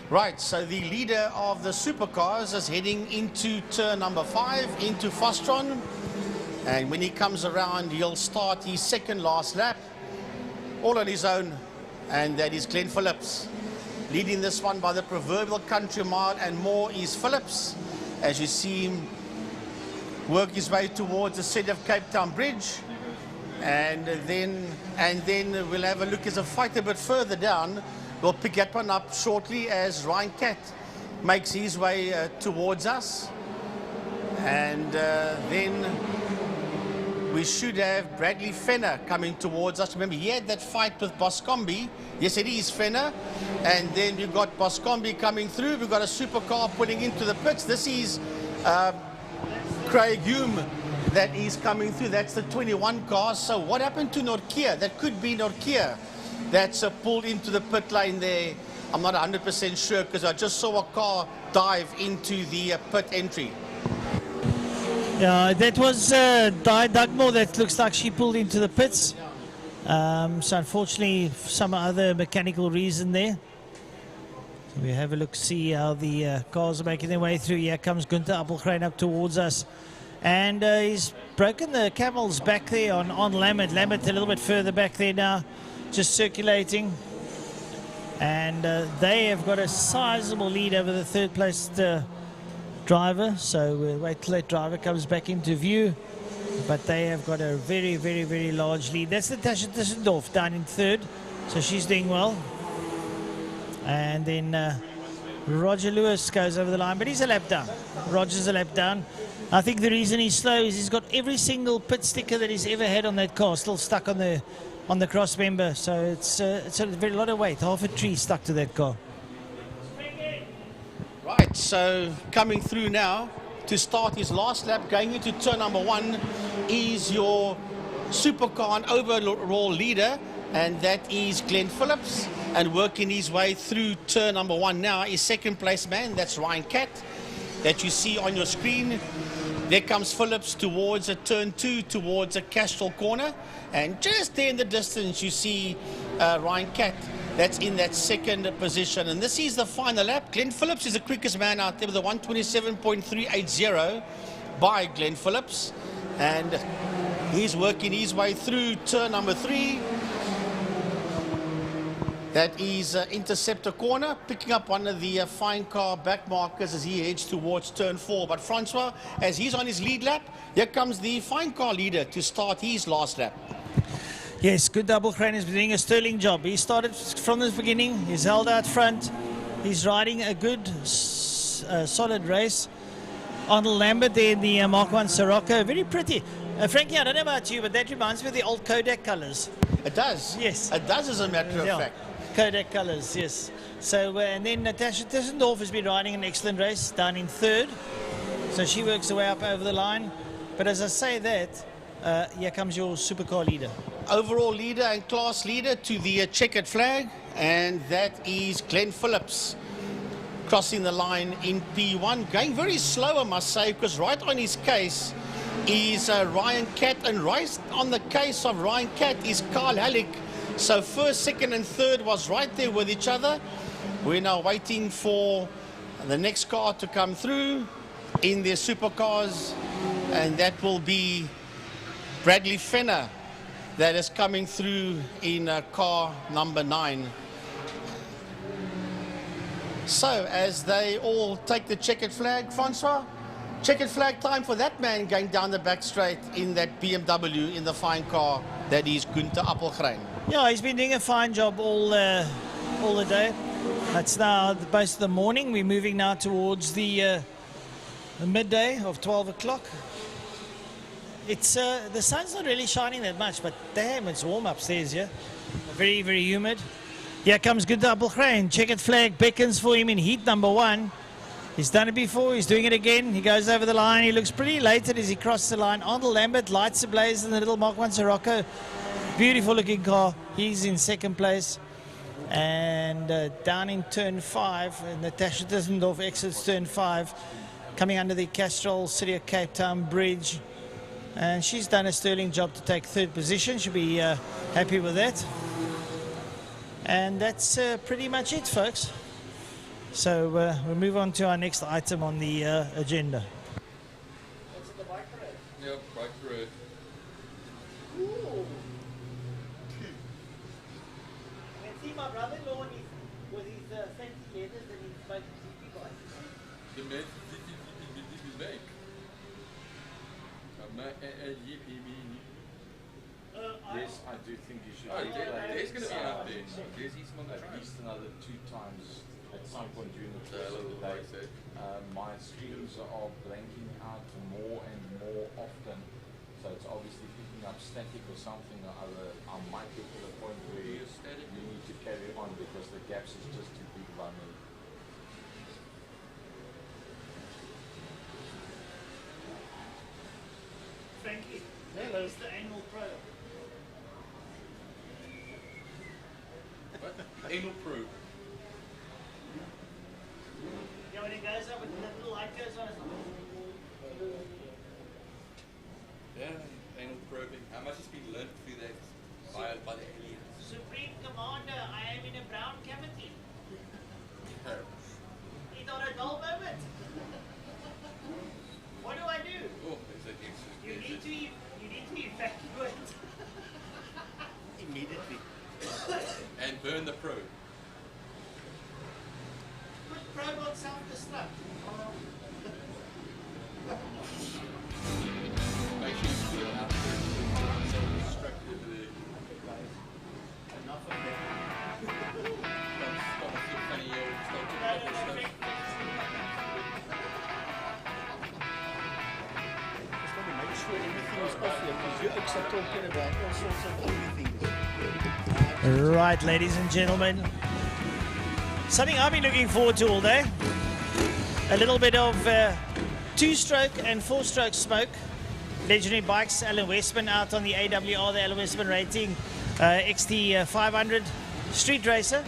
Speaker 3: Right, so the leader of the Supercars is heading into turn number 5, into Fostron. And when he comes around, he'll start his 2nd last lap, all on his own. And that is Glenn Phillips. Leading this one by the proverbial country mile and more is Phillips, as you see him work his way towards the City of Cape Town Bridge. And then we'll have a look as a fight a bit further down. We'll pick that one up shortly as Ryan Catt makes his way towards us. And then we should have Bradley Fenner coming towards us. Remember, he had that fight with Boscombe. Yes, it is Fenner. And then we've got Boscombe coming through. We've got a supercar pulling into the pits. This is Craig Hume that is coming through. That's the 21 car. So what happened to Nortje? That could be Nortje that's pulled into the pit lane there. I'm not 100% sure because I just saw a car dive into the pit entry.
Speaker 2: Yeah, that was Dugmore. That looks like she pulled into the pits. So unfortunately, some other mechanical reason there. So we have a look, see how the cars are making their way through. Here comes Gunther Appelgrein up towards us. And he's broken the camel's back there on Lambert. Lambert a little bit further back there now, just circulating. And they have got a sizable lead over the 3rd place driver. So we'll wait till that driver comes back into view. But they have got a very, very, very large lead. That's Natasha Tissendorf down in 3rd. So she's doing well. And then Roger Lewis goes over the line, but he's a lap down. Roger's a lap down. I think the reason he's slow is he's got every single pit sticker that he's ever had on that car still stuck on the cross member. So it's a very lot of weight, half a tree stuck to that car.
Speaker 3: Right, so coming through now to start his last lap, going into turn number 1 is your Supercar and overall leader, and that is Glenn Phillips. And working his way through turn number 1 now is 2nd place man, that's Ryan Catt, that you see on your screen. There comes Phillips towards a turn 2, towards a Castrol corner. And just there in the distance, you see Ryan Catt. That's in that 2nd position. And this is the final lap. Glenn Phillips is the quickest man out there with a 1:27.380 by Glenn Phillips. And He's working his way through turn number 3. That is Interceptor corner, picking up one of the fine car back markers as he heads towards turn 4. But Francois, as he's on his lead lap, here comes the fine car leader to start his last lap.
Speaker 2: Yes, Good Double Crane is doing a sterling job. He started from the beginning. He's held out front. He's riding a good, solid race. Arnold Lambert there in the Mark 1 Sirocco. Very pretty. Frankie, I don't know about you, but that reminds me of the old Kodak colours.
Speaker 3: It does.
Speaker 2: Yes.
Speaker 3: It does, as a matter of fact.
Speaker 2: Kodak colours, yes. So, and then Natasha Tissendorf has been riding an excellent race, down in 3rd. So she works her way up over the line. But as I say that, here comes your supercar leader.
Speaker 3: Overall leader and class leader to the checkered flag, and that is Glenn Phillips crossing the line in P1. Going very slow, I must say, because right on his case is Ryan Catt, and right on the case of Ryan Catt is Carl Halleck. So 1st, 2nd and 3rd was right there with each other. We're now waiting for the next car to come through in their supercars, and that will be Bradley Fenner that is coming through in car number 9. So as they all take the checkered flag, Francois, checkered flag time for that man going down the back straight in that BMW in the fine car that is Gunther Appelgren.
Speaker 2: Yeah, he's been doing a fine job all the day. It's now most of the morning. We're moving now towards the midday of 12 o'clock. It's the sun's not really shining that much, but damn, it's warm upstairs here. Very, very humid. Here comes Gunther Appelgren. Checkered flag beckons for him in heat number 1. He's done it before. He's doing it again. He goes over the line. He looks pretty elated as he crosses the line. Arnold Lambert lights ablaze in the little Mark 1 Sirocco. Beautiful looking car. He's in 2nd place. And down in turn 5, Natasha Tissendorf exits turn 5, coming under the Castrol City of Cape Town Bridge. And she's done a sterling job to take 3rd position. She'll be happy with that. And that's pretty much it, folks. So we'll move on to our next item on the agenda.
Speaker 9: Yeah, bike parade.
Speaker 2: Ooh. I see my brother-in-law with his fancy leathers and his smoking bike.
Speaker 9: The man is big.
Speaker 12: Yes, I do think you should.
Speaker 9: There's going to be out there. There's
Speaker 12: at least another 2 times at some point during the course of the day. My streams are blanking out more and more often, so it's obviously picking up static or something or other. I might get to the point where you need to carry on because the gaps is just too big by me.
Speaker 2: Frankie, hello. It's the annual pro.
Speaker 9: Anal Pro.
Speaker 2: Yeah, when it goes up, when the little light goes on, it's
Speaker 9: Yeah, anal probing. How much has been learned through that by the aliens?
Speaker 2: Supreme Commander, I am in a brown cavity. He thought a dull moment. What do I do?
Speaker 9: Oh, it's like
Speaker 2: you need to evacuate.
Speaker 3: Immediately.
Speaker 9: And burn the probe.
Speaker 2: Put probe on self-destruct.
Speaker 9: Make sure you put it out there. Self-destructive.
Speaker 2: Enough of that.
Speaker 9: Stop the funny old stuff.
Speaker 3: Just want to make sure everything is off here because you folks are talking about all sorts of other things.
Speaker 2: Right, ladies and gentlemen, something I've been looking forward to all day. A little bit of 2-stroke and 4-stroke smoke. Legendary Bikes, Alan Westman out on the AWR, the Alan Westman rating XT 500 street racer.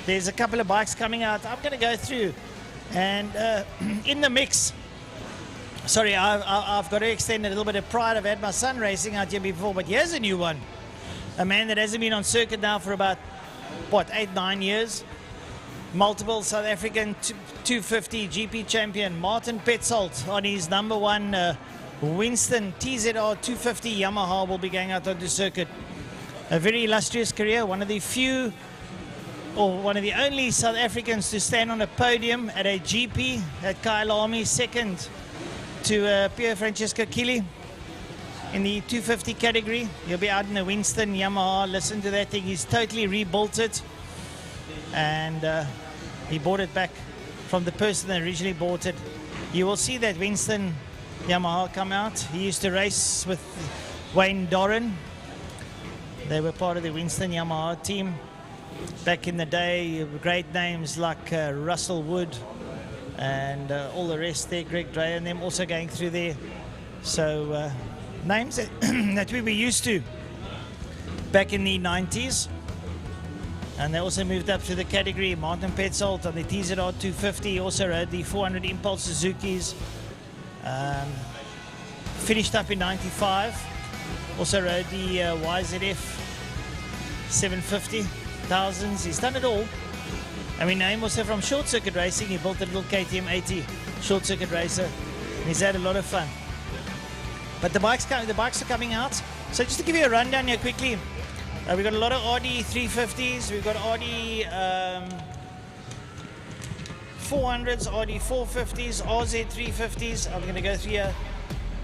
Speaker 2: There's a couple of bikes coming out. I'm going to go through, and in the mix. Sorry, I've got to extend a little bit of pride. I've had my son racing out here before, but here's a new one. A man that hasn't been on circuit now for about, what, 8-9 years. Multiple South African 250 GP champion, Martin Petzold, on his number 1 Winston TZR 250 Yamaha will be going out on the circuit. A very illustrious career, one of the few, or one of the only South Africans to stand on a podium at a GP at Kyalami, second to Pierre Francesco Chili in the 250 category. He'll be out in a Winston Yamaha. Listen to that thing, he's totally rebuilt it, and he bought it back from the person that originally bought it. You will see that Winston Yamaha come out. He used to race with Wayne Doran. They were part of the Winston Yamaha team back in the day. Great names like Russell Wood and all the rest there, Greg Dre and them also going through there. So names that, that we were used to back in the 90s. And they also moved up to the category. Martin Petzold on the TZR 250, also rode the 400 Impulse Suzukis. Finished up in 95. Also rode the YZF 750,000s. He's done it all. And we know him also from short circuit racing. He built a little KTM 80 short circuit racer. And he's had a lot of fun. But the bikes are coming out. So just to give you a rundown here quickly. We've got a lot of Audi 350s. We've got Audi 400s, Audi 450s, RZ 350s. I'm going to go through here.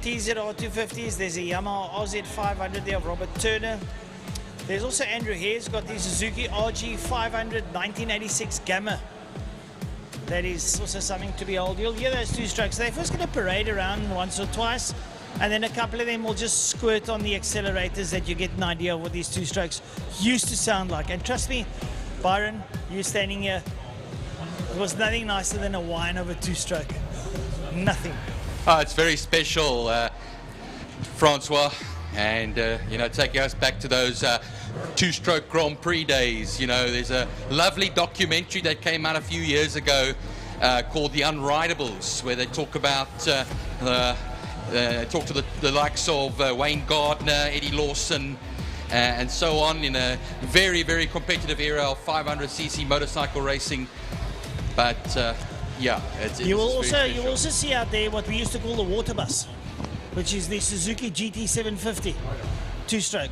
Speaker 2: TZR 250s. There's a Yamaha RZ 500 there of Robert Turner. There's also Andrew Hare's got the Suzuki RG 500 1986 Gamma. That is also something to behold. You'll hear those two strokes. They're first going to parade around once or twice, and then a couple of them will just squirt on the accelerators that you get an idea of what these two strokes used to sound like. And trust me, Byron, you standing here, it was nothing nicer than a whine of a two-stroke. Nothing.
Speaker 15: Oh, it's very special, Francois, and taking us back to those two-stroke Grand Prix days. You know, there's a lovely documentary that came out a few years ago called The Unridables, where they talk about talk to the likes of Wayne Gardner, Eddie Lawson, and so on, in a very, very competitive era of 500cc motorcycle racing. But yeah,
Speaker 2: you will also see out there what we used to call the water bus, which is the Suzuki GT 750 two-stroke.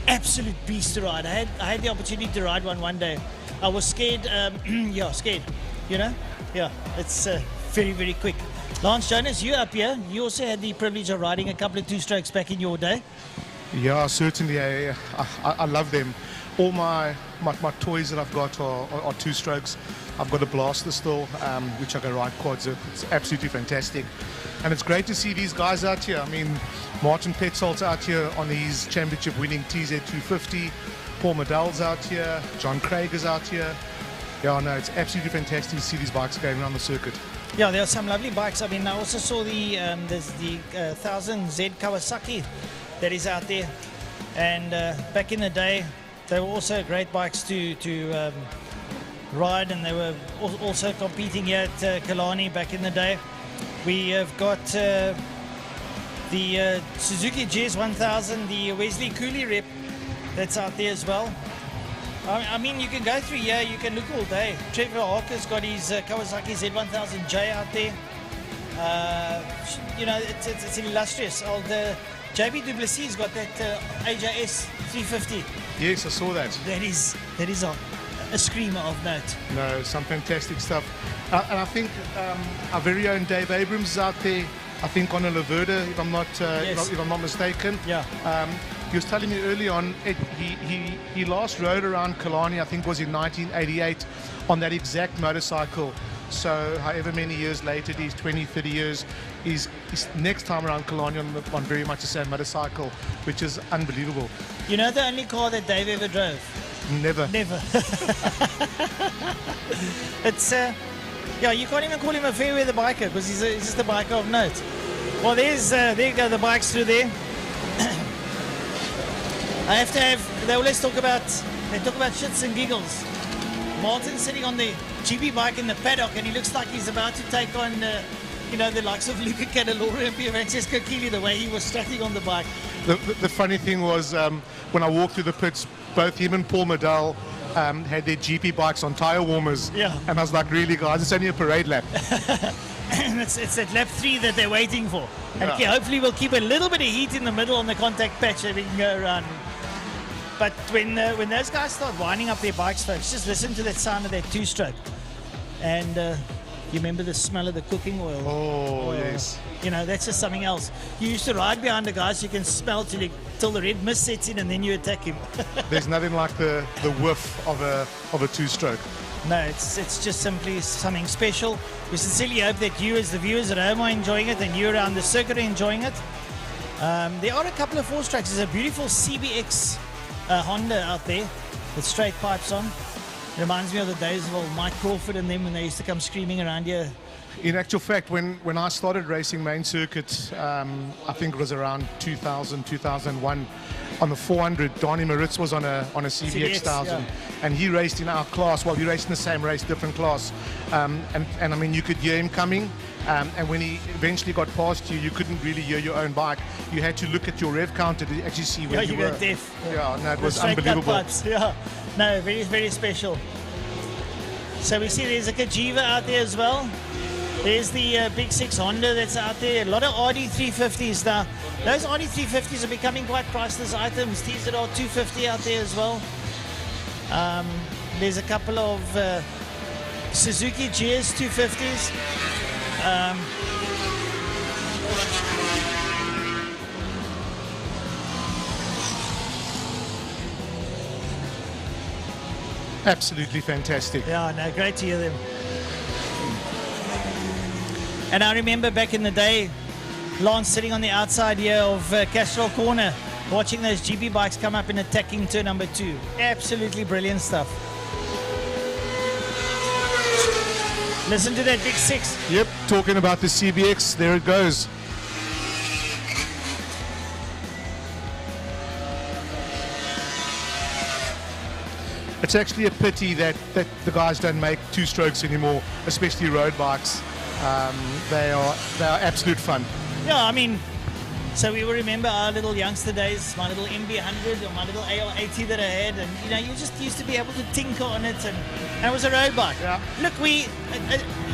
Speaker 2: Absolute beast to ride. I had the opportunity to ride one day. I was scared. Yeah, scared. You know. Yeah, it's very, very quick. Lance Jonas, you up here? You also had the privilege of riding a couple of two-strokes back in your day.
Speaker 10: Yeah, certainly. I love them. All my toys that I've got are two-strokes. I've got a Blaster still, which I can ride quads with. It's absolutely fantastic. And it's great to see these guys out here. I mean, Martin Petzold's out here on his championship-winning TZ250. Paul Medell's out here. John Craig is out here. Yeah, no, it's absolutely fantastic to see these bikes going around the circuit.
Speaker 2: Yeah, there are some lovely bikes. I mean, I also saw there's the 1000Z Kawasaki that is out there. And back in the day, they were also great bikes to ride, and they were also competing here at Kilani back in the day. We have got the Suzuki GS 1000, the Wesley Cooley rep that's out there as well. I mean, you can go through here, you can look all day. Trevor Harker's got his Kawasaki Z1000J out there. You know, it's illustrious. Old JB Duplessis got that AJS 350.
Speaker 10: Yes, I saw that.
Speaker 2: That is a screamer of note.
Speaker 10: No, some fantastic stuff. And I think our very own Dave Abrams is out there. I think on a Laverda, if I'm not mistaken. Yeah. He was telling me early on, he last rode around Kilani, I think was in 1988, on that exact motorcycle. So however many years later, these 20, 30 years, his next time around Kilani on very much the same motorcycle, which is unbelievable.
Speaker 2: You know the only car that Dave ever drove?
Speaker 10: Never.
Speaker 2: It's, yeah, you can't even call him a fair-weather biker because he's just a biker of note. Well, there you go, the bikes through there. I have to have, they always talk about shits and giggles. Martin's sitting on the GP bike in the paddock and he looks like he's about to take on, the likes of Luca Cadalora and Pierre Francesco Chili, the way he was strutting on the bike.
Speaker 10: The funny thing was, when I walked through the pits, both him and Paul Medell had their GP bikes on tyre warmers. Yeah. And I was like, really, guys, it's only a parade lap.
Speaker 2: It's at lap 3 that they're waiting for. And hopefully we'll keep a little bit of heat in the middle on the contact patch that we can go around. But when those guys start winding up their bikes, folks, just listen to that sound of that two-stroke. And you remember the smell of the cooking oil?
Speaker 10: Oh, yes.
Speaker 2: You know, that's just something else. You used to ride behind a guy so you can smell till the red mist sets in and then you attack him.
Speaker 10: There's nothing like the whiff of a two-stroke.
Speaker 2: No, it's just simply something special. We sincerely hope that you as the viewers at home are enjoying it and you around the circuit are enjoying it. There are a couple of four-strokes. There's a beautiful CBX Honda out there with straight pipes on. It reminds me of the days of old Mike Crawford and them when they used to come screaming around here.
Speaker 10: In actual fact, when I started racing main circuit, I think it was around 2000, 2001, on the 400, Donnie Moritz was on a CBX 1000, and he raced in our class. Well, we raced in the same race, different class, and I mean, you could hear him coming, and when he eventually got past you, you couldn't really hear your own bike. You had to look at your rev counter to actually see where you were.
Speaker 2: Got deaf.
Speaker 10: Yeah, no, it was unbelievable.
Speaker 2: Yeah, no, very, very special. So we see there's a Kajiva out there as well. There's the Big 6 Honda that's out there. A lot of RD350s now. Those RD350s are becoming quite priceless items. TZR 250 out there as well. There's a couple of Suzuki GS 250s.
Speaker 10: Absolutely fantastic.
Speaker 2: Yeah, no, great to hear them. And I remember back in the day, Lance sitting on the outside here of Castrol Corner, watching those GP bikes come up and attacking turn number 2. Absolutely brilliant stuff. Listen to that Big 6.
Speaker 10: Yep, talking about the CBX, there it goes. It's actually a pity that the guys don't make two strokes anymore, especially road bikes. They are absolute fun.
Speaker 2: Yeah, I mean, so we will remember our little youngster days, my little MB100 or my little AL80 that I had, and you know, you just used to be able to tinker on it, and it was a road bike.
Speaker 10: Yeah.
Speaker 2: Look,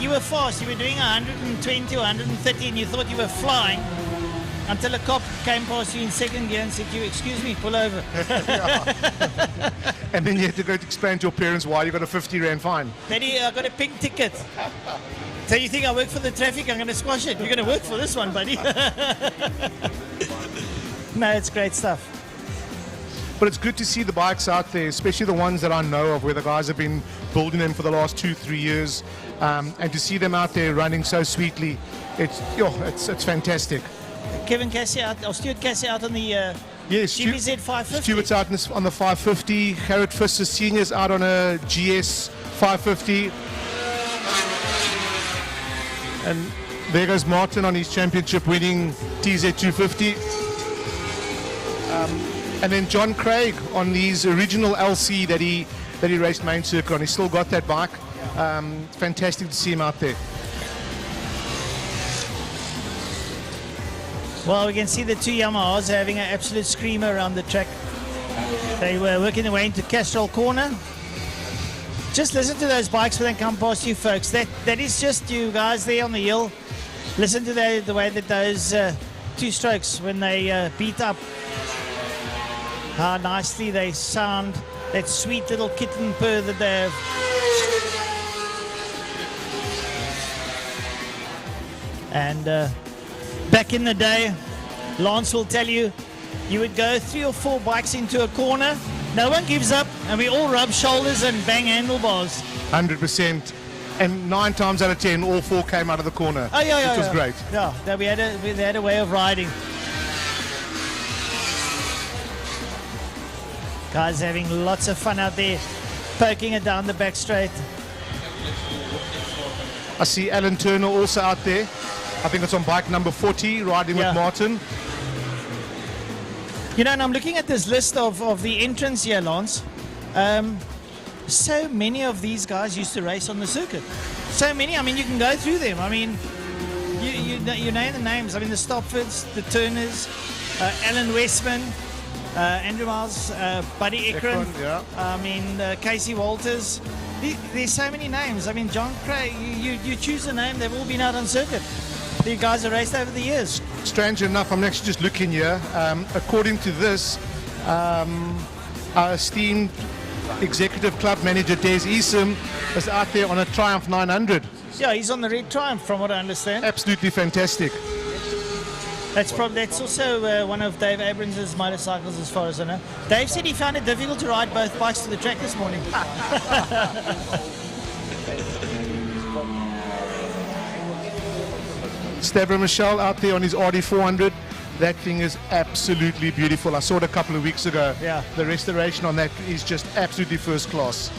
Speaker 2: you were fast, you were doing 120 or 130 and you thought you were flying until a cop came past you in second gear and said to you, excuse me, pull over.
Speaker 10: And then you had to go to explain to your parents why you got a 50 Rand fine.
Speaker 2: Daddy, I got a pink ticket. So you think I work for the traffic? I'm going to squash it. You're going to work for this one, buddy. No, it's great stuff.
Speaker 10: But it's good to see the bikes out there, especially the ones that I know of, where the guys have been building them for the last 2-3 years, and to see them out there running so sweetly, it's fantastic.
Speaker 2: Kevin Cassie out, or Stuart Cassie out on the GBZ 550.
Speaker 10: Stuart's out on the 550. Gerrit Visser Senior's out on a GS 550. And there goes Martin on his championship-winning TZ250. And then John Craig on his original LC that he raced main circuit on. He's still got that bike. Fantastic to see him out there.
Speaker 2: Well, we can see the two Yamahas having an absolute screamer around the track. They were working their way into Castrol Corner. Just listen to those bikes when they come past you, folks. That is just you guys there on the hill. Listen to the way that those two strokes, when they beat up, how nicely they sound. That sweet little kitten purr that they have. And back in the day, Lance will tell you, you would go 3 or 4 bikes into a corner. No one gives up, and we all rub shoulders and bang handlebars.
Speaker 10: 100%. And 9 times out of 10, all 4 came out of the corner.
Speaker 2: Oh, yeah,
Speaker 10: which was great.
Speaker 2: Yeah, they had a way of riding. Guys having lots of fun out there, poking it down the back straight.
Speaker 10: I see Alan Turner also out there. I think it's on bike number 40, riding with Martin.
Speaker 2: You know, and I'm looking at this list of the entrants here, Lance. So many of these guys used to race on the circuit. So many. I mean, you can go through them. I mean, you name the names. I mean, the Stopfords, the Turners, Alan Westman, Andrew Miles, Buddy Ekron.
Speaker 10: Yeah.
Speaker 2: I mean, Casey Walters. There's so many names. I mean, John Craig. You choose a name. They've all been out on circuit. The guys have raced over the years.
Speaker 10: strange enough, I'm actually just looking here. According to this, our esteemed executive club manager Des Easom is out there on a Triumph 900.
Speaker 2: Yeah, he's on the red Triumph from what I understand.
Speaker 10: Absolutely fantastic.
Speaker 2: That's also one of Dave Abrams' motorcycles as far as I know. Dave said he found it difficult to ride both bikes to the track this morning.
Speaker 10: Stavro Michel out there on his RD400. That thing is absolutely beautiful. I saw it a couple of weeks ago.
Speaker 2: Yeah.
Speaker 10: The restoration on that is just absolutely first class.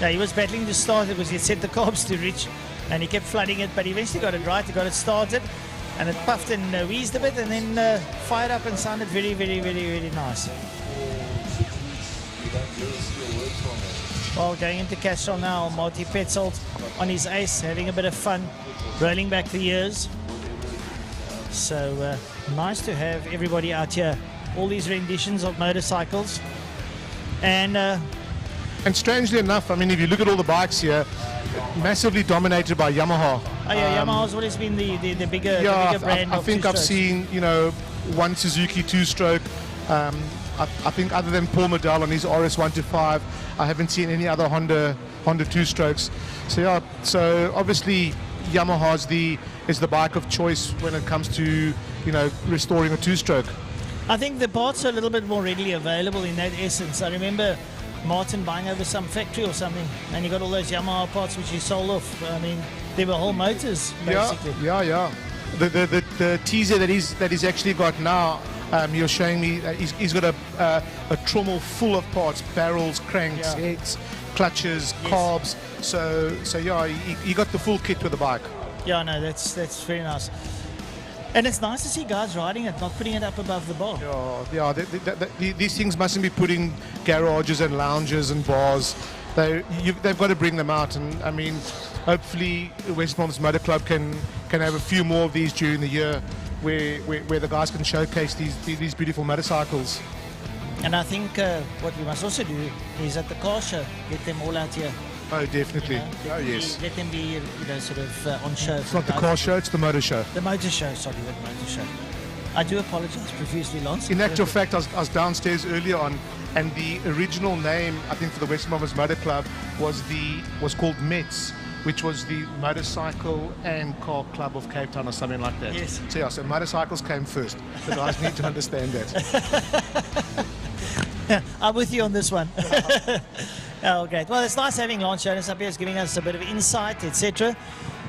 Speaker 2: Yeah, he was battling to start it because he set the carbs too rich and he kept flooding it, but he eventually got it right. He got it started and it puffed and wheezed a bit and then fired up and sounded very, very, very, very nice. Well, going into Castrol now, Marty Petzold on his ace, having a bit of fun, rolling back the years. So nice to have everybody out here, all these renditions of motorcycles. And
Speaker 10: strangely enough, I mean, if you look at all the bikes here, massively dominated by Yamaha.
Speaker 2: Oh yeah, Yamaha's always been the bigger brand.
Speaker 10: I think I've seen, one Suzuki two-stroke. I think other than Paul Medal on his RS125, I haven't seen any other Honda two-strokes. So yeah, so obviously Yamaha is the bike of choice when it comes to restoring a two-stroke.
Speaker 2: I think the parts are a little bit more readily available in that essence. I remember Martin buying over some factory or something, and he got all those Yamaha parts which he sold off. I mean, they were whole motors basically.
Speaker 10: Yeah. The teaser that he's actually got now, you're showing me he's got a trommel full of parts, barrels, cranks, heads, clutches, carbs. So yeah, he got the full kit with the bike.
Speaker 2: Yeah, no, that's very nice. And it's nice to see guys riding it, not putting it up above the bar.
Speaker 10: Yeah, these things mustn't be put in garages and lounges and bars. They've got to bring them out, and I mean, hopefully West Bromwich Motor Club can have a few more of these during the year, where the guys can showcase these beautiful motorcycles.
Speaker 2: And I think what we must also do is at the car show, get them all out here.
Speaker 10: Oh, definitely. Yes.
Speaker 2: Let them be, sort of on show.
Speaker 10: It's not the car show, it's the motor show.
Speaker 2: The motor show, sorry, the motor show. I do apologize profusely, Lance.
Speaker 10: In actual fact, I was downstairs earlier on, and the original name, I think, for the West Bromwich Motor Club was called METS, which was the Motorcycle and Car Club of Cape Town or something like that.
Speaker 2: Yes.
Speaker 10: So yeah, so motorcycles came first. The guys need to understand that.
Speaker 2: I'm with you on this one. Oh, great. Well, it's nice having Lance showing us up here. It's giving us a bit of insight, etc.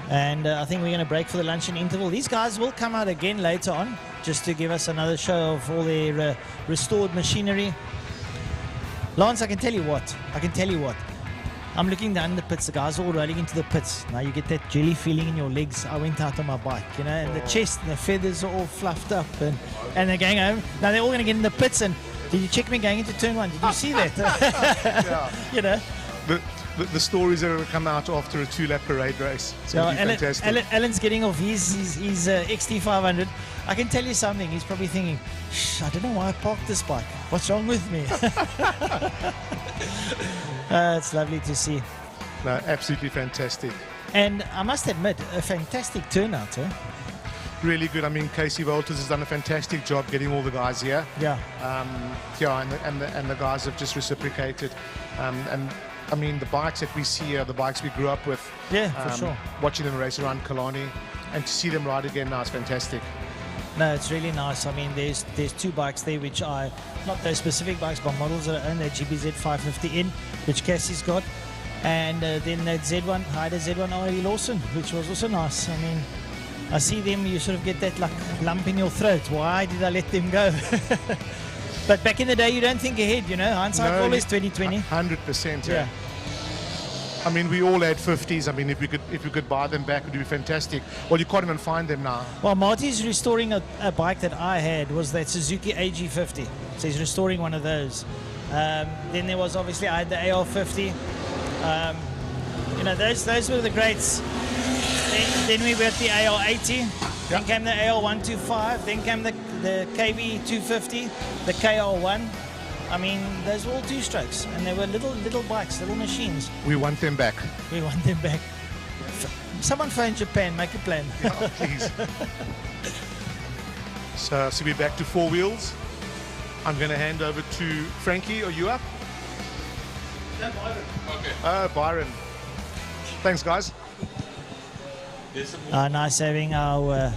Speaker 2: And I think we're going to break for the luncheon interval. These guys will come out again later on just to give us another show of all their restored machinery. Lance, I can tell you what. I'm looking down in the pits. The guys are all rolling into the pits. Now you get that jelly feeling in your legs. I went out on my bike, and the chest and the feathers are all fluffed up. And they're going home. Now they're all going to get in the pits. And did you check me going into turn one? Did you see that?
Speaker 10: Yeah. The stories that will come out after a 2-lap parade race. It's going to be fantastic.
Speaker 2: Alan's getting off his XT500. I can tell you something. He's probably thinking, I don't know why I parked this bike. What's wrong with me? It's lovely to see.
Speaker 10: No, absolutely fantastic.
Speaker 2: And I must admit, a fantastic turnout, huh?
Speaker 10: Really good. I mean, Casey Walters has done a fantastic job getting all the guys here.
Speaker 2: Yeah.
Speaker 10: And the guys have just reciprocated. And I mean, the bikes that we see are the bikes we grew up with.
Speaker 2: Yeah, for sure.
Speaker 10: Watching them race around Kilani, and to see them ride again now is fantastic.
Speaker 2: No, it's really nice. I mean, there's 2 bikes there which are not those specific bikes, but models that are owned. That GBZ 550N, which Cassie's got, and then that Z1, Hyder Z1 RL Lawson, which was also nice. I mean, I see them, you sort of get that lump in your throat. Why did I let them go? But back in the day, you don't think ahead, hindsight always 2020.
Speaker 10: 100%, yeah. I mean, we all had 50s. I mean, if we could buy them back, it would be fantastic. Well, you can't even find them now.
Speaker 2: Well, Marty's restoring a bike that I had, was that Suzuki AG50. So he's restoring one of those. Then there was obviously, I had the AR50. Those were the greats. Then we were at the AR80. Then came the AR125. Then came the KB250, the KR1. I mean, those were all 2-strokes, and they were little bikes, little machines.
Speaker 10: We want them back.
Speaker 2: Someone phone Japan, make a plan.
Speaker 10: Yeah, please. So we're back to four wheels. I'm going to hand over to Frankie. Are you up?
Speaker 14: Yeah, Byron.
Speaker 10: Okay. Byron. Thanks, guys.
Speaker 2: Nice having our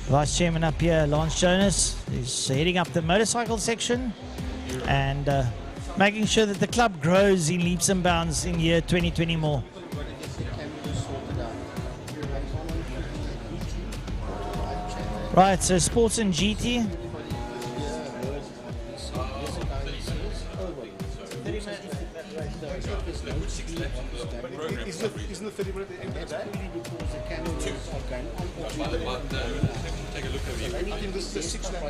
Speaker 2: Vice Chairman up here, Lance Jonas. He's heading up the motorcycle section and making sure that the club grows in leaps and bounds in year 2020 more. Right, so sports and GT.
Speaker 10: Isn't the 30 minute the end of the day?
Speaker 9: Take a look over here.
Speaker 10: I think this is 6 lap the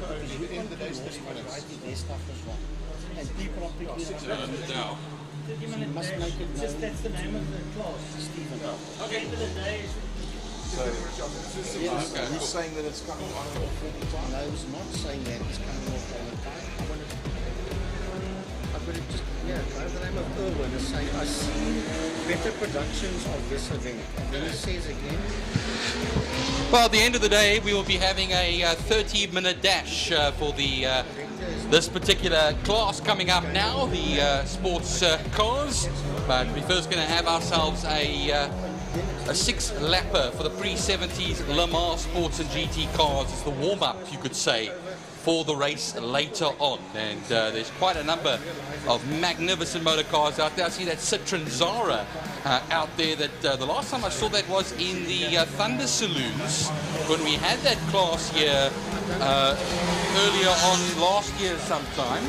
Speaker 10: end of the day is 30 minutes.
Speaker 16: And people are picking it up. You must make it known. That's the name of the class, Stephen. Okay. End of the day is
Speaker 12: Who's saying that it's coming on all the time?
Speaker 16: No, it's not saying that it's coming off all the time. I want to just, by the name of Irwin is saying, I see better productions of this event. And then he says again.
Speaker 15: Well, at the end of the day, we will be having a 30-minute dash for the this particular class coming up now, the sports cars. But we're first going to have ourselves a 6-lapper for the pre-70s Le Mans sports and GT cars. It's the warm-up, you could say, for the race later on. And there's quite a number of magnificent motor cars out there. I see that Citroen Zara out there. That the last time I saw that was in the Thunder Saloons when we had that class here earlier on last year sometime.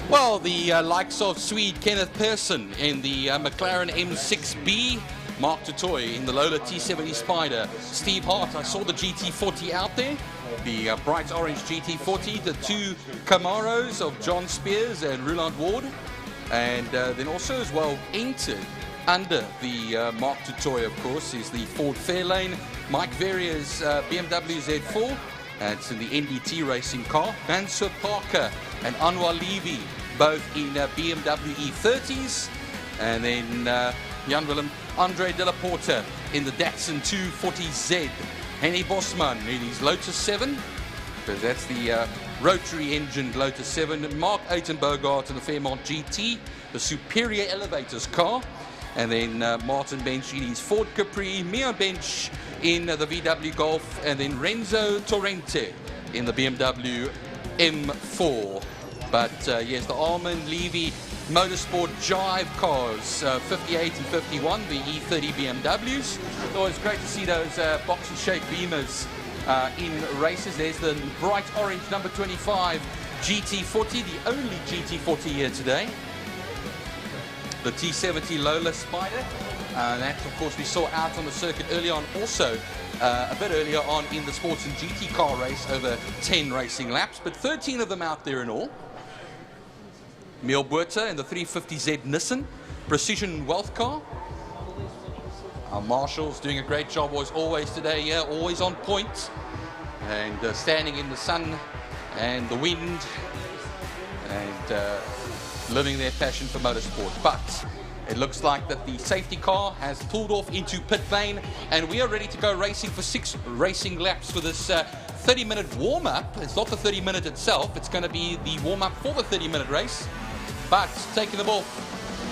Speaker 15: Well, the likes of Swede Kenneth Persson in the McLaren M6B, Mark Tutoy in the Lola T70 Spider, Steve Hart, I saw the GT40 out there, the bright orange GT40, the two Camaros of John Spears and Roland Ward, and then also as well entered under the Mark Tutoy, of course, is the Ford Fairlane, Mike Verrier's BMW Z4, and it's in the NDT racing car, Mansur Parker and Anwar Levy, both in BMW E30s, and then Jan-Willem Andre de la Porta in the Datsun 240Z, Henny Bosman in his Lotus 7, because that's the rotary-engined Lotus 7, Mark Uitenbogart in the Fairmont GT, the Superior Elevators car, and then Martin Bench in his Ford Capri, Mia Bench in the VW Golf, and then Renzo Torrente in the BMW M4. But yes, the Armand Levy Motorsport Jive cars, 58 and 51, the E30 BMWs. It's always great to see those boxy-shaped Beamers in races. There's the bright orange number 25 GT40, the only GT40 here today. The T70 Lola Spider. That, of course, we saw out on the circuit early on, also a bit earlier on in the sports and GT car race, over 10 racing laps, but 13 of them out there in all. Miel Buerta in the 350Z Nissan Precision Wealth car. Our Marshall's doing a great job as always today, yeah, always on point, and standing in the sun and the wind, and living their passion for motorsport. But it looks like that the safety car has pulled off into pit lane, and we are ready to go racing for 6 racing laps for this 30-minute warm-up. It's not the 30-minute itself, it's going to be the warm-up for the 30-minute race. But taking them off,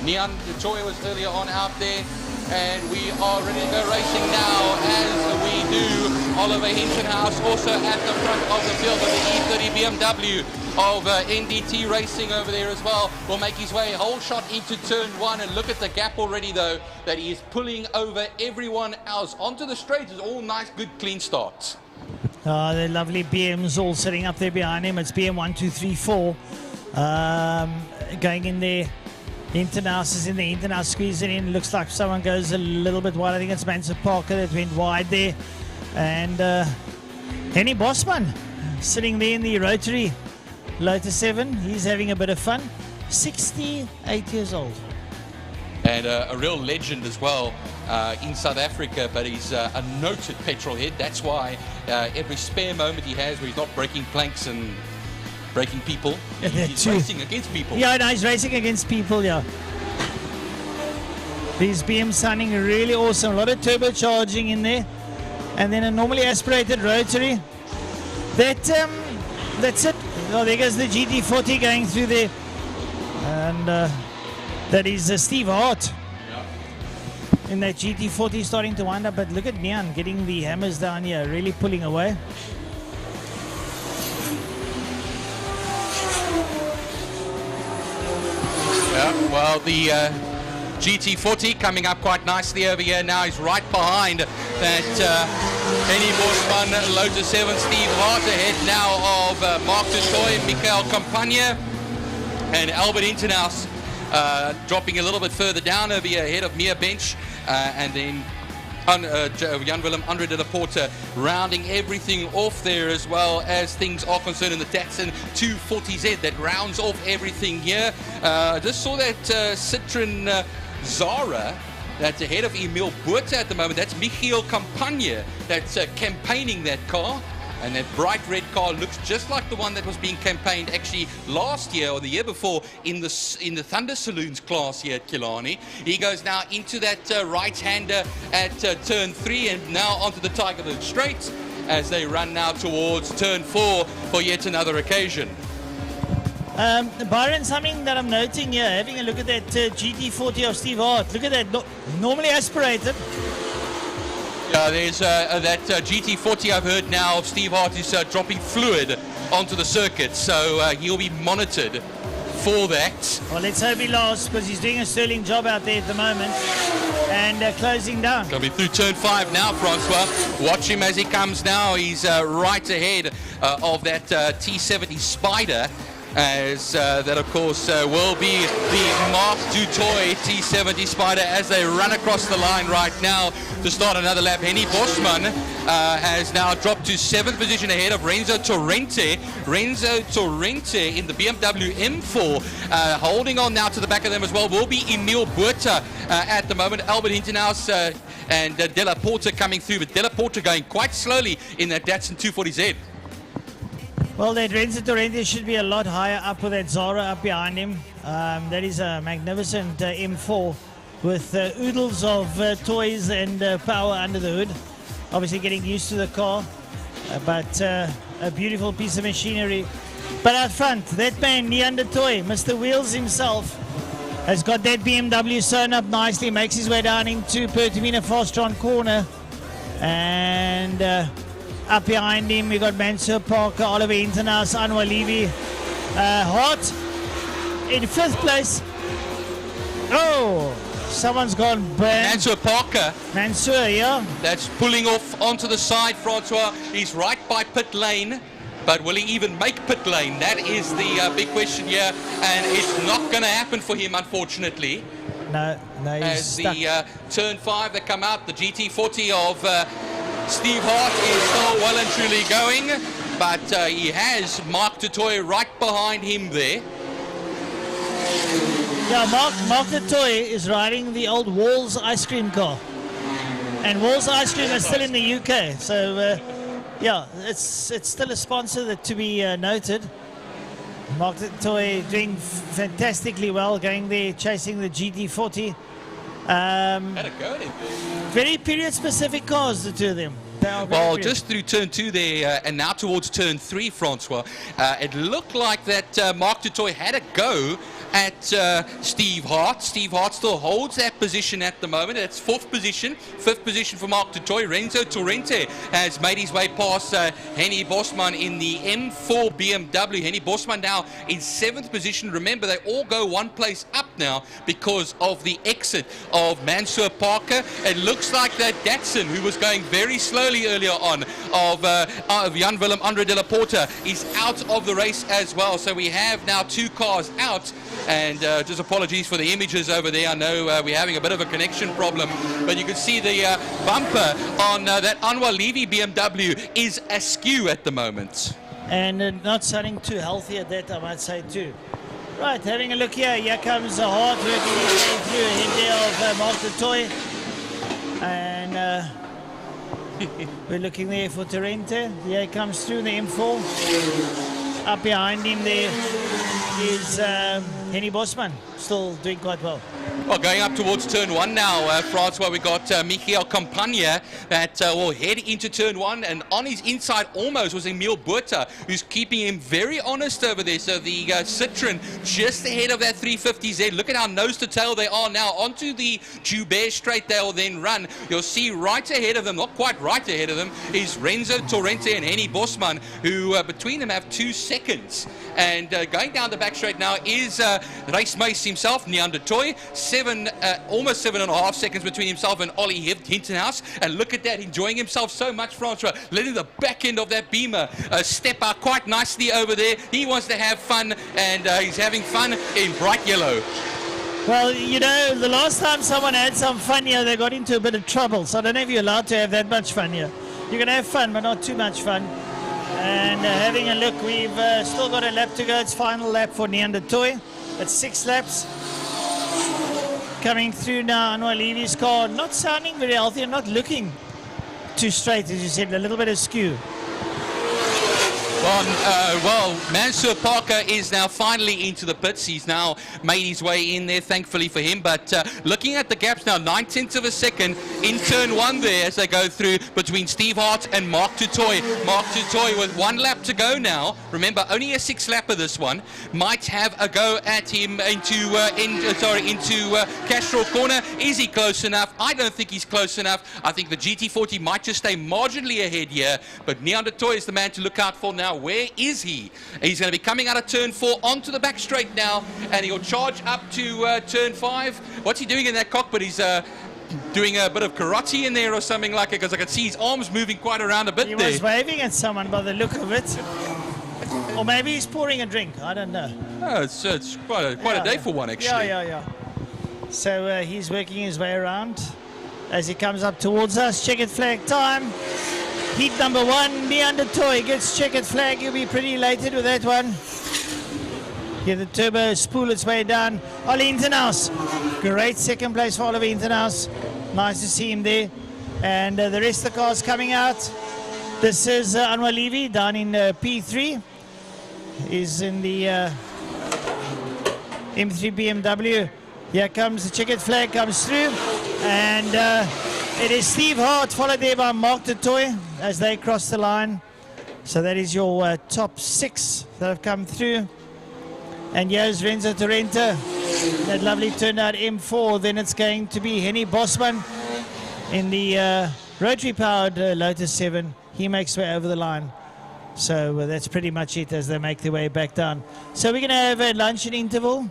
Speaker 15: Nian Joy was earlier on out there, and we are ready to go racing now, as we do. Oliver Hinchenhaus also at the front of the field of the E30 BMW of NDT Racing over there as well. Will make his way whole shot into turn 1, and look at the gap already though, that he is pulling over everyone else. Onto the straight is all nice, good, clean starts.
Speaker 2: The lovely BMs all sitting up there behind him. It's BM 1, 2, 3, 4. Going in there. Hintenhaus is in the Hintenhaus squeezing in. Looks like someone goes a little bit wide. I think it's Mansur Parker that went wide there. And Henny Bosman sitting there in the rotary Lotus 7. He's having a bit of fun. 68 years old.
Speaker 15: and a real legend as well in South Africa, but he's a noted petrol head. That's why every spare moment he has where he's not breaking planks and breaking people, he's racing against people.
Speaker 2: Yeah, no, he's racing against people, yeah. These BMs sounding really awesome. A lot of turbocharging in there. And then a normally aspirated rotary. That's it. Oh, there goes the GT40 going through there. And that is Steve Hart. In that GT40 starting to wind up. But look at Neon getting the hammers down here, really pulling away.
Speaker 15: Yeah, well, the GT40 coming up quite nicely over here now. He's right behind that Henny Bosman, Lotus 7, Steve Hart, ahead now of Mark du Toit, Michael Campagne, and Albert Internaus dropping a little bit further down over here ahead of Mia Bench, and then Jan-Willem Andre de la Porta rounding everything off there as well as things are concerned in the Datsun 240Z that rounds off everything here. Just saw that Citroen Zara that's ahead of Emil Buerta at the moment. That's Michiel Campagne that's campaigning that car. And that bright red car looks just like the one that was being campaigned actually last year or the year before in the Thunder Saloons class here at Kilani. He goes now into that right-hander at turn 3 and now onto the Tiger Lily straight as they run now towards turn 4 for yet another occasion.
Speaker 2: Byron, something that I'm noting here, having a look at that GT40 of Steve Hart. Look at that, normally aspirated.
Speaker 15: There's that GT40 I've heard now of Steve Hart is dropping fluid onto the circuit, so he'll be monitored for that.
Speaker 2: Well, let's hope he lasts because he's doing a sterling job out there at the moment and closing down.
Speaker 15: Going to be through turn 5 now, Francois. Watch him as he comes now. He's right ahead of that T70 Spider. As that, of course, will be the Mark du Toit T70 Spider as they run across the line right now to start another lap. Henny Bosman has now dropped to 7th position ahead of Renzo Torrente. Renzo Torrente in the BMW M4 holding on now to the back of them as well will be Emil Buerta at the moment. Albert Hintenhaus and De La Porta coming through, but De La Porta going quite slowly in that Datsun 240Z.
Speaker 2: Well, that Renzo Torrente should be a lot higher up with that Zara up behind him. That is a magnificent M4 with oodles of toys and power under the hood. Obviously getting used to the car, but a beautiful piece of machinery. But out front, that man, Neon du Toit, Mr. Wheels himself, has got that BMW sewn up nicely, makes his way down into Pertamina Fastron corner. And up behind him, we got Mansour Parker, Oliver Internas, Anwar Levy. Hart in 5th place. Oh, someone's gone bad.
Speaker 15: Mansour Parker.
Speaker 2: Mansour, yeah.
Speaker 15: That's pulling off onto the side, Francois. He's right by pit lane. But will he even make pit lane? That is the big question here. And it's not going to happen for him, unfortunately.
Speaker 2: No, he's
Speaker 15: as
Speaker 2: stuck.
Speaker 15: The turn 5 that come out, the GT40 of Steve Hart is still well and truly going, but he has Mark du Toit right behind him there.
Speaker 2: Yeah, Mark du Toit is riding the old Walls ice cream car. And Walls ice cream is still in the UK. So, yeah, it's still a sponsor to be noted. Mark du Toit doing fantastically well, going there, chasing the GT40.
Speaker 15: Had a go at him.
Speaker 2: Very period-specific cars, the two of them.
Speaker 15: Well, just through turn 2 there, and now towards turn 3, Francois, it looked like that Mark du Toit had a go at Steve Hart. Steve Hart still holds that position at the moment. That's 4th position. 5th position for Mark du Toit. Renzo Torrente has made his way past Henny Bosman in the M4 BMW. Henny Bosman now in 7th position. Remember, they all go one place up now because of the exit of Mansour Parker. It looks like that Datsun, who was going very slowly earlier on, of Jan-Willem Andre de la Porta, is out of the race as well. So we have now 2 cars out. And just apologies for the images over there. I know we're having a bit of a connection problem, but you can see the bumper on that Anwar Levy BMW is askew at the moment.
Speaker 2: And not sounding too healthy at that, I might say too. Right, having a look here. Here comes the hard working his way through ahead there of Mark du Toit. And we're looking there for Torrente. Here he comes through the M4. Up behind him there is Henny Bosman, still doing quite well.
Speaker 15: Well, going up towards turn 1 now, Francois, we got Michiel Campagna that will head into turn 1, and on his inside almost was Emil Buerta, who's keeping him very honest over there. So the Citroen just ahead of that 350Z. Look at how nose to tail they are now. Onto the Joubert straight they will then run. You'll see right ahead of them, not quite right ahead of them, is Renzo Torrente and Henny Bosman, who between them have 2 seconds. And going down the back straight now is Race Mace himself, Nian du Toit, almost 7.5 seconds between himself and Ollie Hintenhouse. And look at that, enjoying himself so much, Francois, letting the back end of that Beamer step out quite nicely over there. He wants to have fun, and he's having fun in bright yellow.
Speaker 2: Well, you know, the last time someone had some fun here, they got into a bit of trouble. So I don't know if you're allowed to have that much fun here. You can have fun, but not too much fun. And having a look, we've still got a lap to go. It's final lap for Nian du Toit. It's 6 laps. Coming through now, Anwar Levy's car, not sounding very healthy and not looking too straight, as you said, a little bit askew.
Speaker 15: Well, Mansour Parker is now finally into the pits. He's now made his way in there, thankfully for him. But looking at the gaps now, 9/10 of a second in turn 1 there as they go through between Steve Hart and Mark du Toit. Mark du Toit with 1 lap to go now. Remember, only a 6-lapper this one. Might have a go at him into Castrol Corner. Is he close enough? I don't think he's close enough. I think the GT40 might just stay marginally ahead here. But Nian du Toit is the man to look out for now. Where is he? He's going to be coming out of turn 4 onto the back straight now, and he'll charge up to turn 5. What's he doing in that cockpit? He's doing a bit of karate in there or something like it, because I can see his arms moving quite around a bit there.
Speaker 2: He was waving at someone by the look of it. Or maybe he's pouring a drink. I don't know.
Speaker 15: Oh, it's quite a day for one, actually.
Speaker 2: Yeah. So he's working his way around as he comes up towards us. Checkered flag time. Heat number 1, Nian du Toit gets checkered flag. You'll be pretty elated with that one. Get the turbo spool its way down. Ollie Hintenhouse. Great second place for Oliver Hintenhouse. Nice to see him there. And the rest of the cars coming out. This is Anwar Levy down in P3. He's in the M3 BMW. Here comes the checkered flag, comes through. And it is Steve Hart, followed there by Mark du Toit as they cross the line. So that is your top 6 that have come through. And here's Renzo Torrente, that lovely turned out M4. Then it's going to be Henny Bosman in the rotary-powered Lotus 7. He makes way over the line. So that's pretty much it as they make their way back down. So we're going to have a luncheon interval.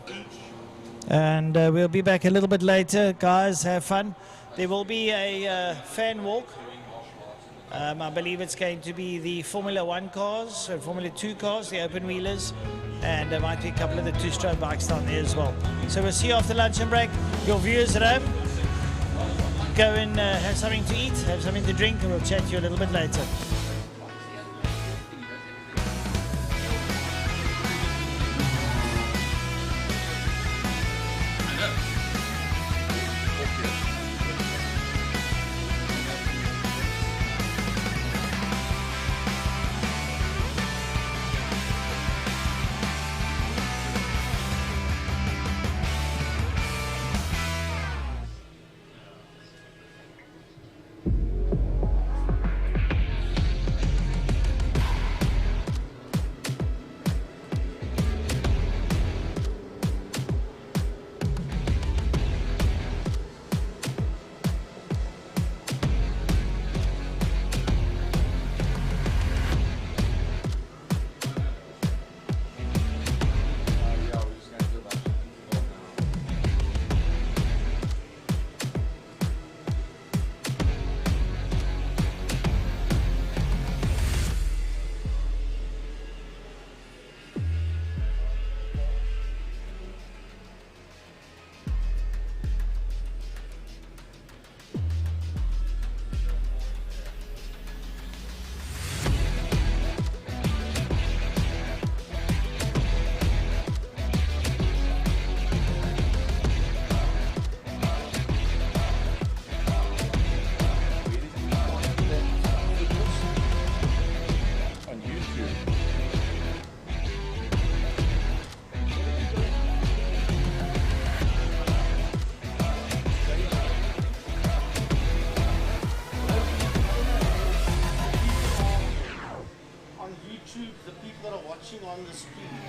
Speaker 2: And we'll be back a little bit later. Guys, have fun. There will be a fan walk. I believe it's going to be the Formula 1 cars, or Formula 2 cars, the open wheelers, and there might be a couple of the 2-stroke bikes down there as well. So we'll see you after lunch and break. Your viewers at home, go and have something to eat, have something to drink, and we'll chat to you a little bit later.
Speaker 3: watching on the screen.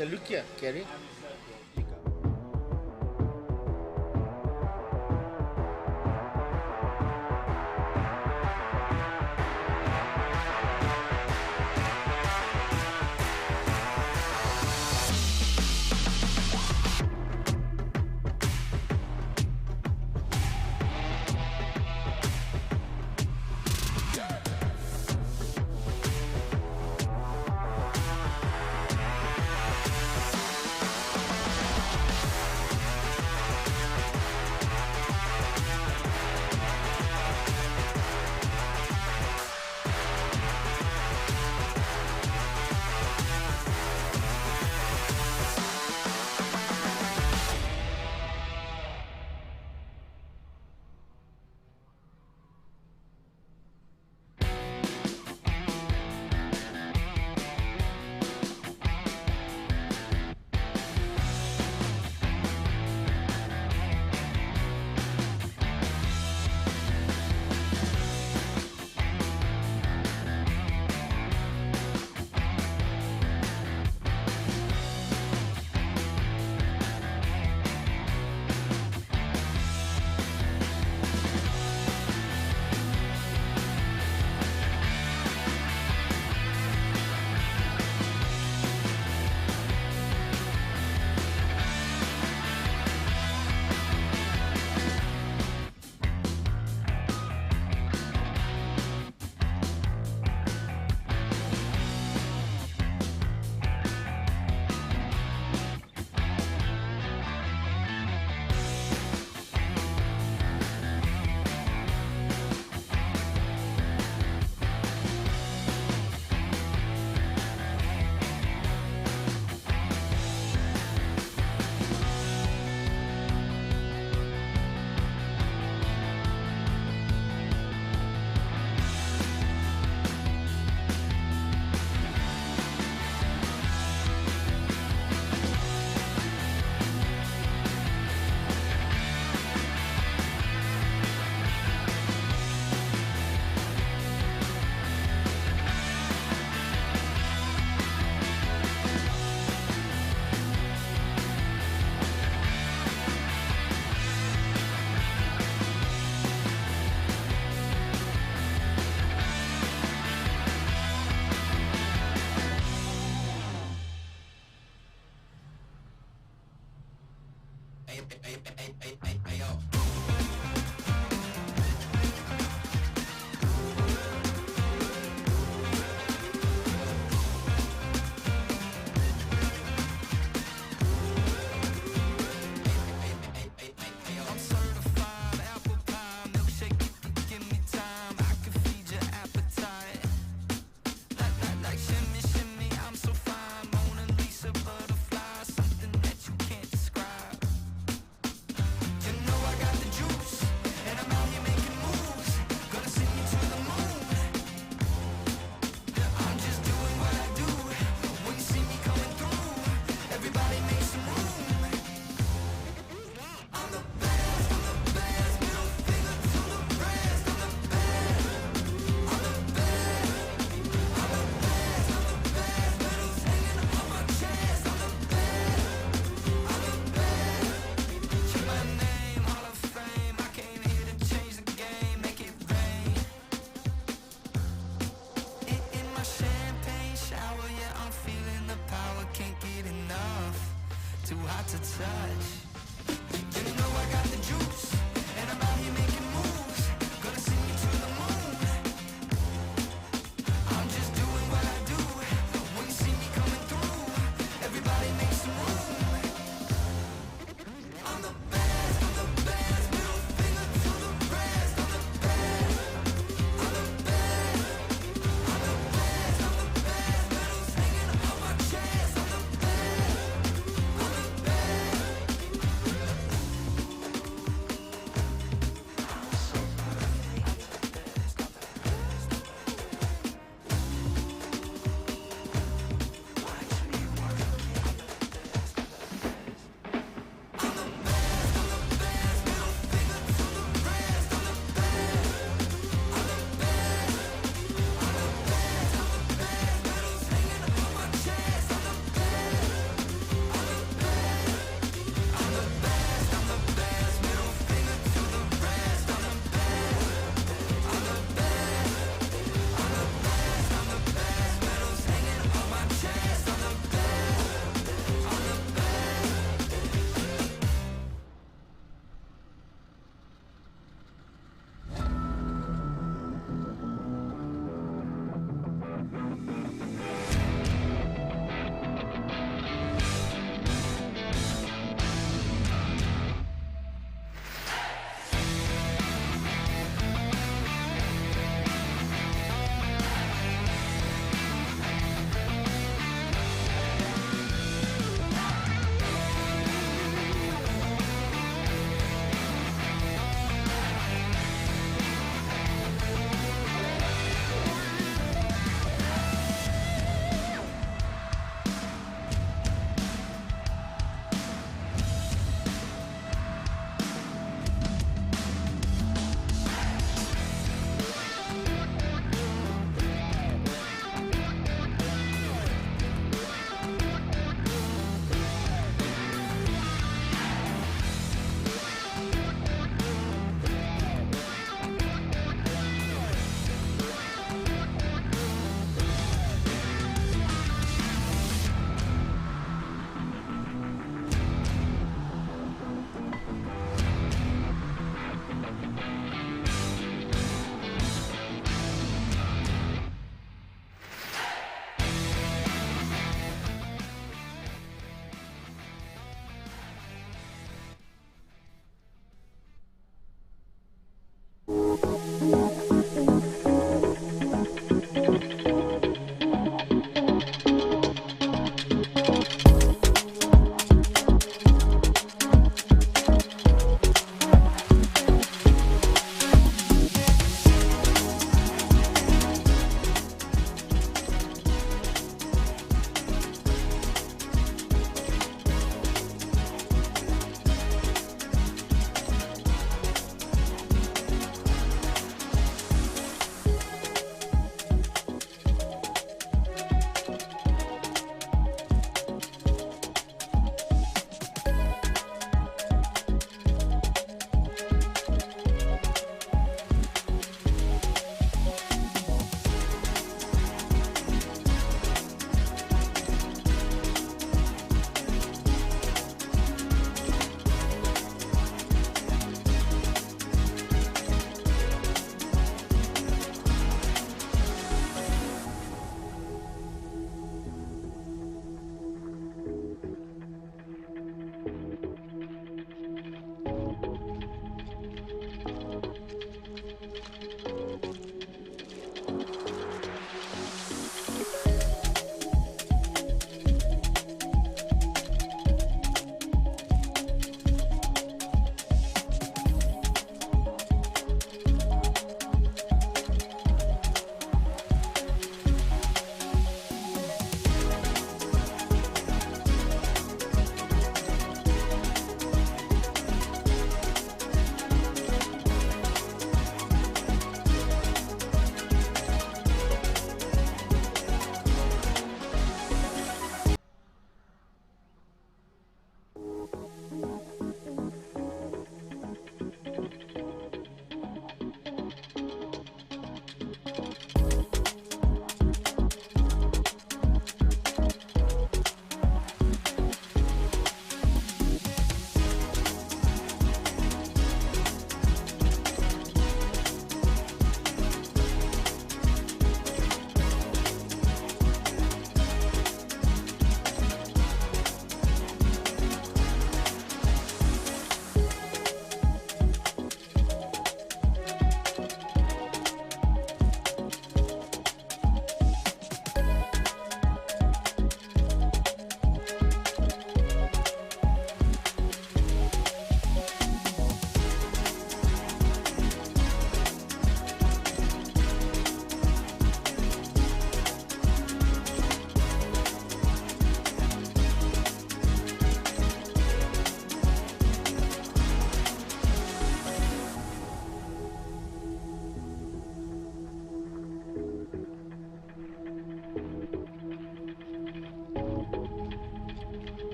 Speaker 3: Yeah, look here, Gary.
Speaker 17: touch. You know I got the juice, and I'm out here making moves. Gonna send you to the moon. I'm just doing what I do. When you see me coming through, everybody make some room. I'm the best, middle finger to the rest. I'm the best, I'm the best, I'm the best, I'm the best. Medals hanging on my chest. I'm the best, I'm the best, I'm the best.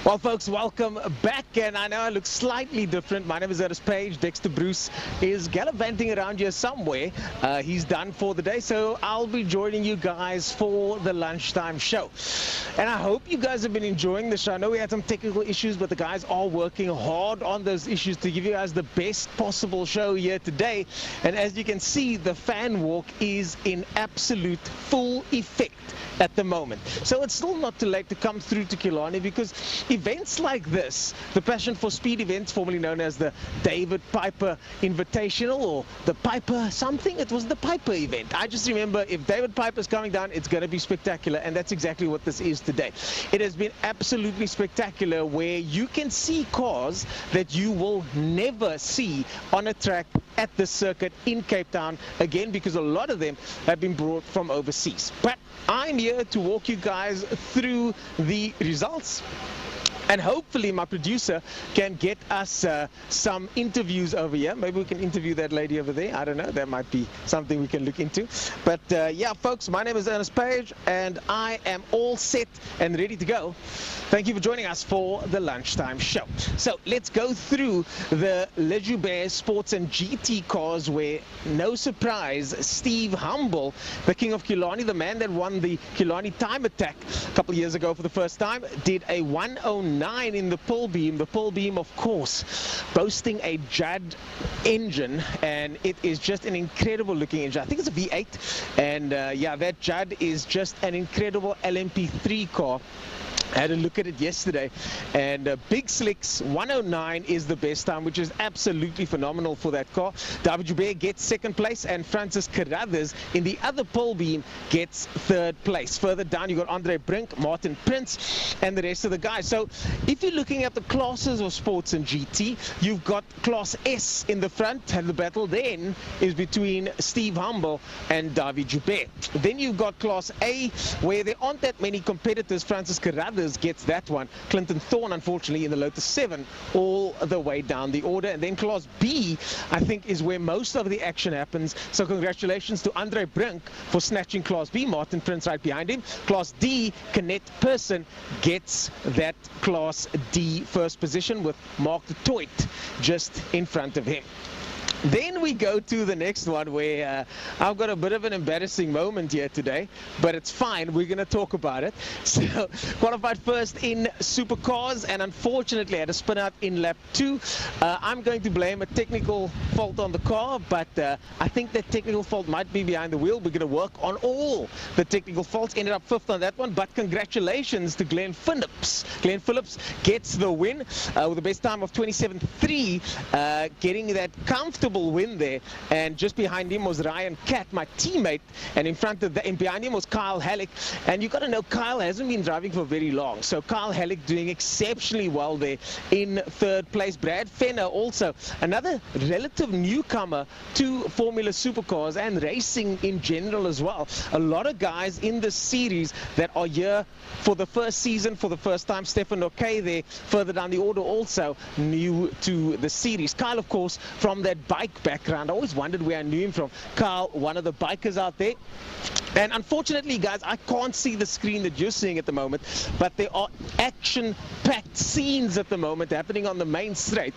Speaker 7: Well, folks, welcome back, and I know I look slightly different. My name is Ernest Page. Dexter Bruce is gallivanting around here somewhere. He's done for the day, so I'll be joining you guys for the lunchtime show. And I hope you guys have been enjoying the show. I know we had some technical issues, but the guys are working hard on those issues to give you guys the best possible show here today. And as you can see, the fan walk is in absolute full effect at the moment. So it's still not too late to come through to Kilani, because events like this, the Passion for Speed events, formerly known as the David Piper Invitational or the Piper something, it was the Piper event. I just remember if David Piper's coming down, it's going to be spectacular, and that's exactly what this is today. It has been absolutely spectacular, where you can see cars that you will never see on a track at the circuit in Cape Town, again, because a lot of them have been brought from overseas. But I'm here to walk you guys through the results, and hopefully my producer can get us some interviews over here. Maybe we can interview that lady over there. I don't know. That might be something we can look into. But yeah, folks, my name is Ernest Page, and I am all set and ready to go. Thank you for joining us for the lunchtime show. So let's go through the Le Joubert Sports and GT cars, where, no surprise, Steve Humble, the king of Kilani, the man that won the Kilani Time Attack a couple of years ago for the first time, did a 109 in the pull beam. The pull beam, of course, boasting a Judd engine, and it is just an incredible looking engine. I think it's a V8, and yeah, that Judd is just an incredible LMP3 car. I had a look at it yesterday, and Big Slick's 109 is the best time, which is absolutely phenomenal for that car. David Joubert gets second place, and Francis Carruthers in the other pole beam gets third place. Further down, you got Andre Brink, Martin Prince, and the rest of the guys. So if you're looking at the classes of sports and GT, you've got Class S in the front, and the battle then is between Steve Humble and David Joubert. Then you've got Class A, where there aren't that many competitors. Francis Carruthers gets that one. Clinton Thorne, unfortunately, in the Lotus 7, all the way down the order. And then Class B, I think, is where most of the action happens. So congratulations to Andre Brink for snatching Class B. Martin Prince right behind him. Class D, Kenneth Persson gets that Class D first position, with Mark de Toit just in front of him. Then we go to the next one, where I've got a bit of an embarrassing moment here today, but it's fine. We're going to talk about it. So, qualified first in Supercars, and unfortunately had a spin out in lap 2. I'm going to blame a technical fault on the car, but I think that technical fault might be behind the wheel. We're going to work on all the technical faults. Ended up 5th on that one, but congratulations to Glenn Phillips. Glenn Phillips gets the win with the best time of 27.3, getting that comfortable win there. And just behind him was Ryan Catt, my teammate, and in front of the, and behind him was Kyle Halleck. And you got to know, Kyle hasn't been driving for very long, so Kyle Halleck doing exceptionally well there in 3rd place. Brad Fenner, also another relative newcomer to Formula Supercars and racing in general as well. A lot of guys in this series that are here for the first season for the first time. Stefan O'Kay there further down the order, also new to the series. Kyle, of course, from that bike background. I always wondered where I knew him from. Kyle, one of the bikers out there. And unfortunately, guys, I can't see the screen that you're seeing at the moment, but there are action-packed scenes at the moment happening on the main straight.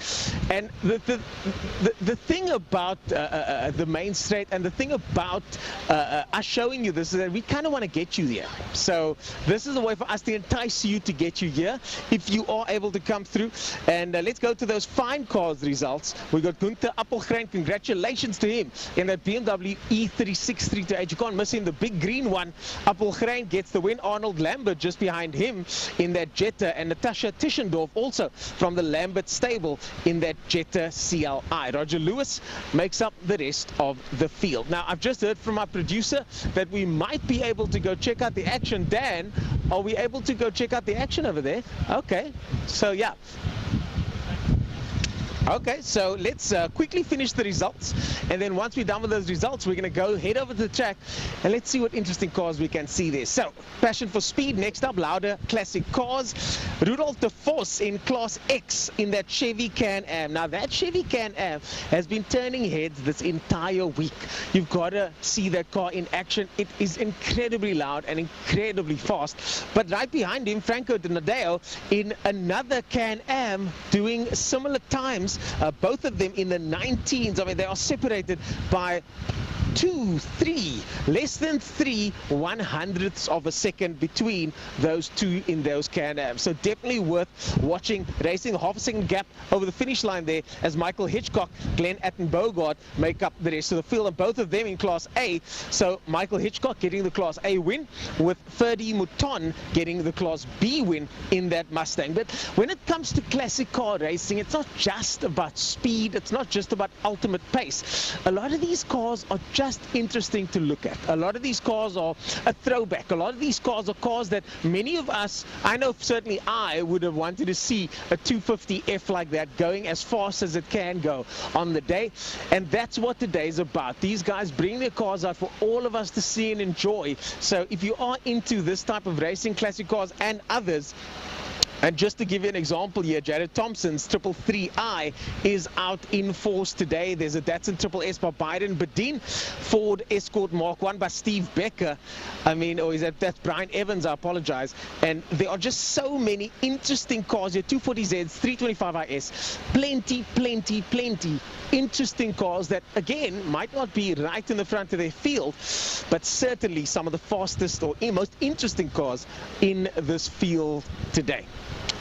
Speaker 7: And the thing about the main straight, and the thing about us showing you this, is that we kind of want to get you there. So this is a way for us to entice you to get you here, if you are able to come through. And let's go to those fine cars results. We got Gunther Appelgren. Congratulations to him in that BMW E36 You can't miss him, the big green one. Appelgren gets the win. Arnold Lambert just behind him in that Jetta, and Natasha Tischendorf also from the Lambert stable in that Jetta CLI. Roger Lewis makes up the rest of the field. Now, I've just heard from my producer that we might be able to go check out the action. Dan, are we able to go check out the action over there? Okay, so yeah. Okay, so let's quickly finish the results, and then once we're done with those results, we're going to go head over to the track and let's see what interesting cars we can see there. So, Passion for Speed, next up, Lauda Classic Cars. Rudolf de Vos in Class X in that Chevy Can-Am. Now, that Chevy Can-Am has been turning heads this entire week. You've got to see that car in action. It is incredibly loud and incredibly fast. But right behind him, Franco De Nadeo in another Can-Am doing similar times. Both of them in the 19s. I mean, they are separated by less than 3/100ths of a second between those two in those Can-Ams. So definitely worth watching, racing a half a second gap over the finish line there as Michael Hitchcock, Glenn Attenbogart make up the rest of the field, and both of them in Class A. So Michael Hitchcock getting the Class A win, with Ferdy Mouton getting the Class B win in that Mustang. But when it comes to classic car racing, it's not just about speed, it's not just about ultimate pace. A lot of these cars are just interesting to look at. A lot of these cars are a throwback. A lot of these cars are cars that many of us, I know certainly I would have wanted to see a 250F like that going as fast as it can go on the day, and that's what today's about. These guys bring their cars out for all of us to see and enjoy. So if you are into this type of racing, classic cars and others, and just to give you an example here, Jared Thompson's 333i is out in force today. There's a Datsun Triple S by Byron Bedin, Ford Escort Mark 1 by Steve Becker. I mean, or is that's Brian Evans, I apologize. And there are just so many interesting cars here, 240Zs, 325IS, plenty interesting cars that, again, might not be right in the front of their field, but certainly some of the fastest or most interesting cars in this field today.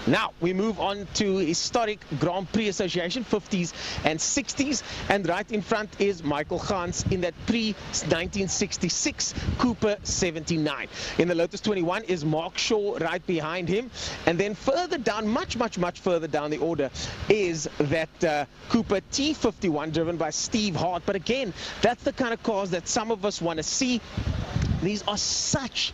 Speaker 7: Now, we move on to historic Grand Prix Association, 50s and 60s. And right in front is Michael Gans in that pre-1966 Cooper 79. In the Lotus 21 is Mark Shaw right behind him. And then further down, much further down the order, is that Cooper T51 driven by Steve Hart. But again, that's the kind of cars that some of us want to see. These are such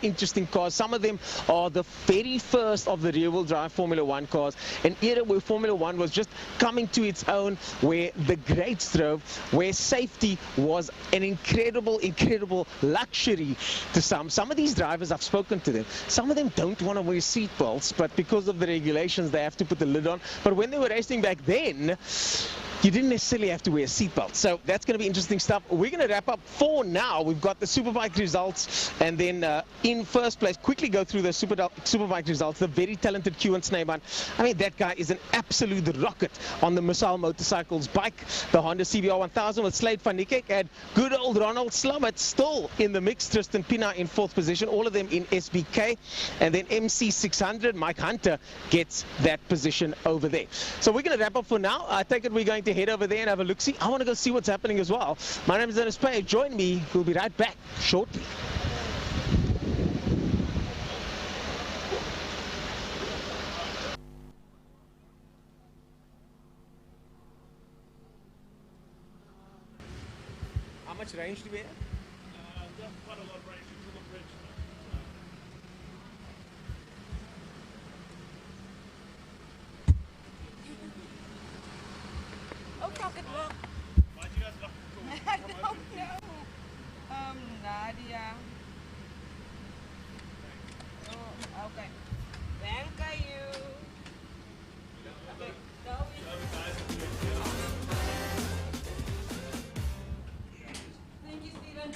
Speaker 7: interesting cars. Some of them are the very first of the rear-wheel drive Formula One cars, an era where Formula One was just coming to its own, where the greats drove, where safety was an incredible luxury to some. Some of these drivers, I've spoken to them, some of them don't want to wear seat belts, but because of the regulations, they have to put the lid on. But when they were racing back then, you didn't necessarily have to wear a seatbelt. So that's going to be interesting stuff. We're going to wrap up for now. We've got the Superbike results, and then in first place, quickly go through the Superbike results. The very talented Kilani Changes. I mean, that guy is an absolute rocket on the Missile Motorcycles bike. The Honda CBR 1000 with Slade van Niekerk, and good old Ronald Slummert still in the mix. Tristan Pina in fourth position, all of them in SBK. And then MC600, Mike Hunter gets that position over there. So we're going to wrap up for now. I take it we're going to head over there and have a look-see. I want to go see what's happening as well. My name is Dennis Pay. Join me. We'll be right back shortly. How much range do we have?
Speaker 14: Quite a lot of range to the bridge.
Speaker 18: Oh, Rocket Rock.
Speaker 14: Why'd you guys lock the
Speaker 18: I don't know. Nadia. Oh, okay. Thank you. Okay, go. Thank you, Steven.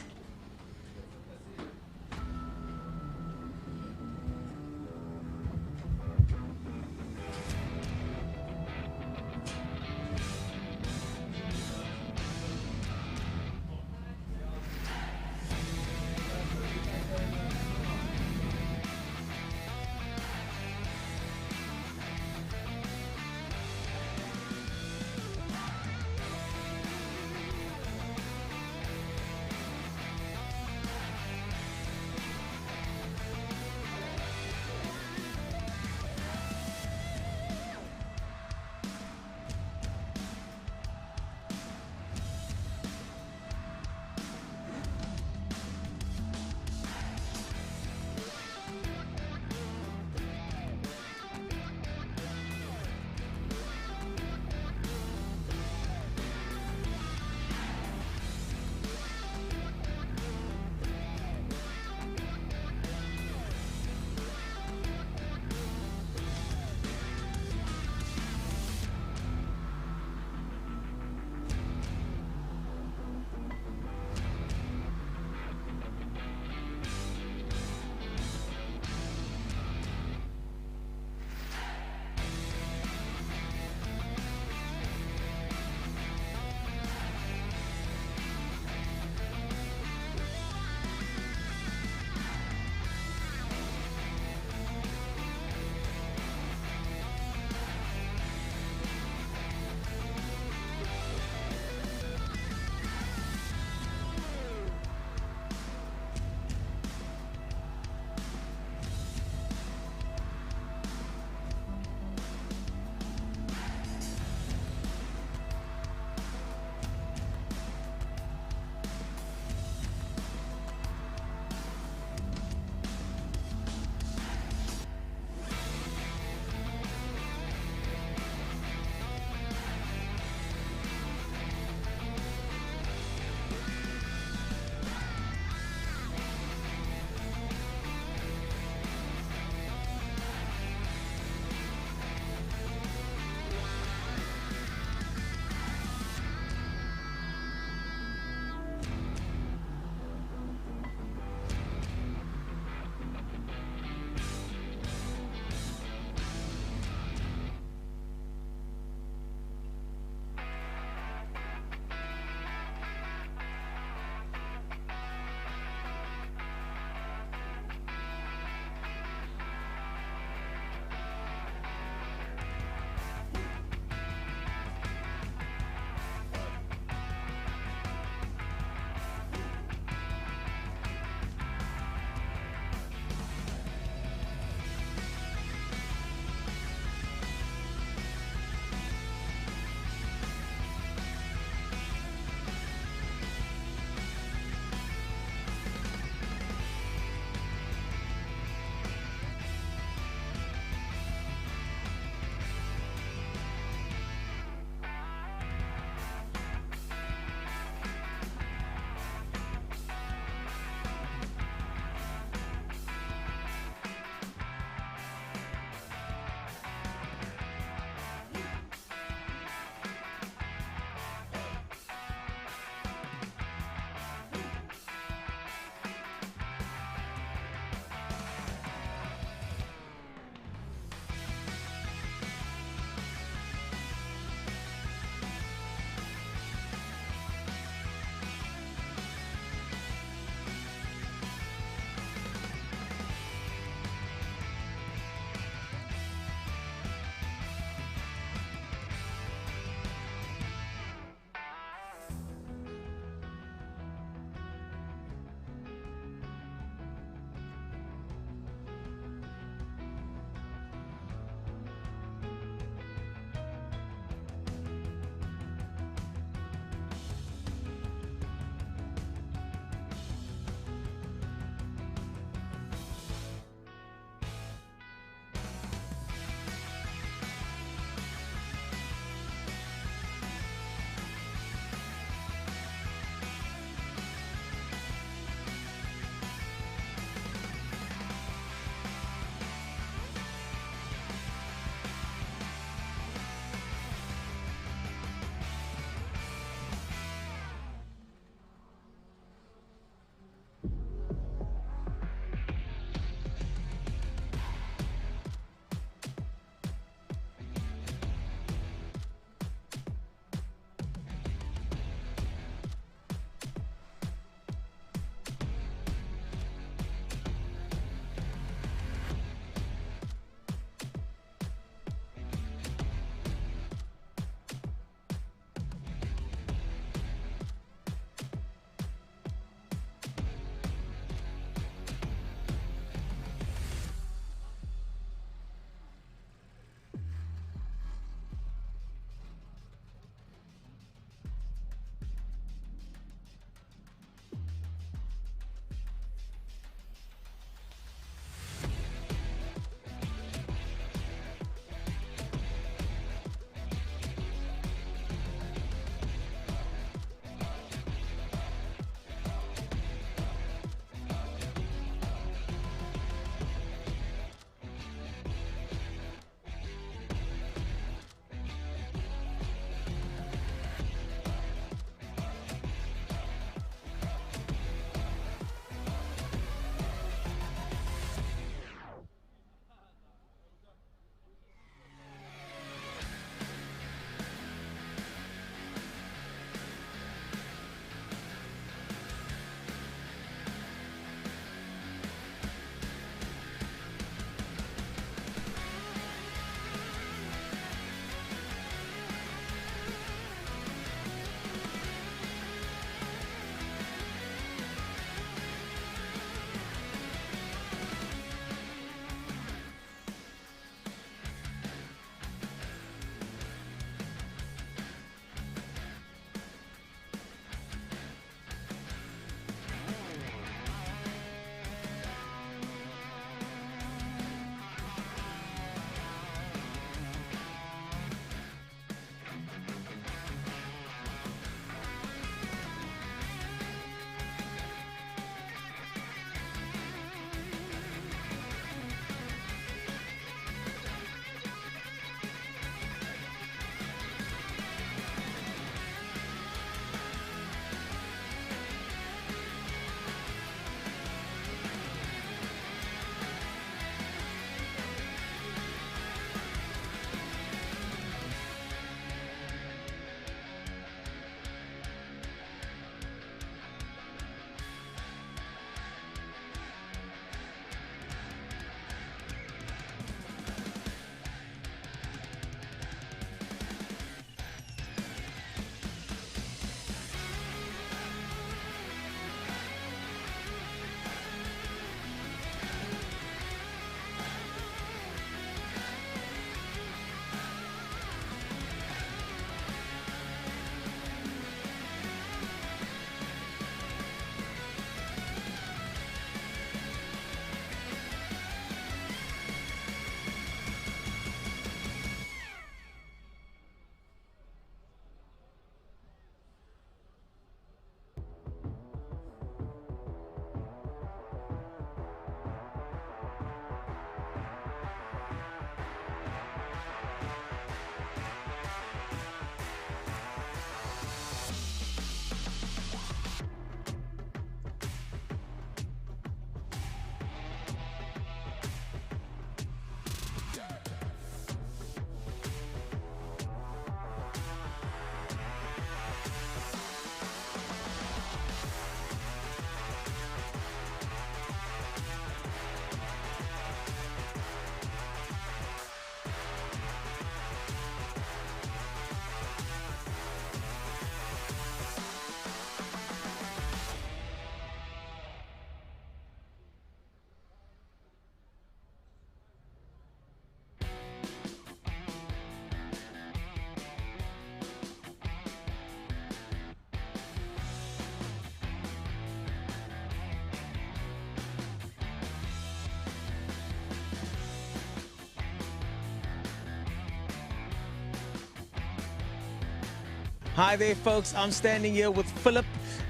Speaker 7: Hi there, folks. I'm standing here with Philip,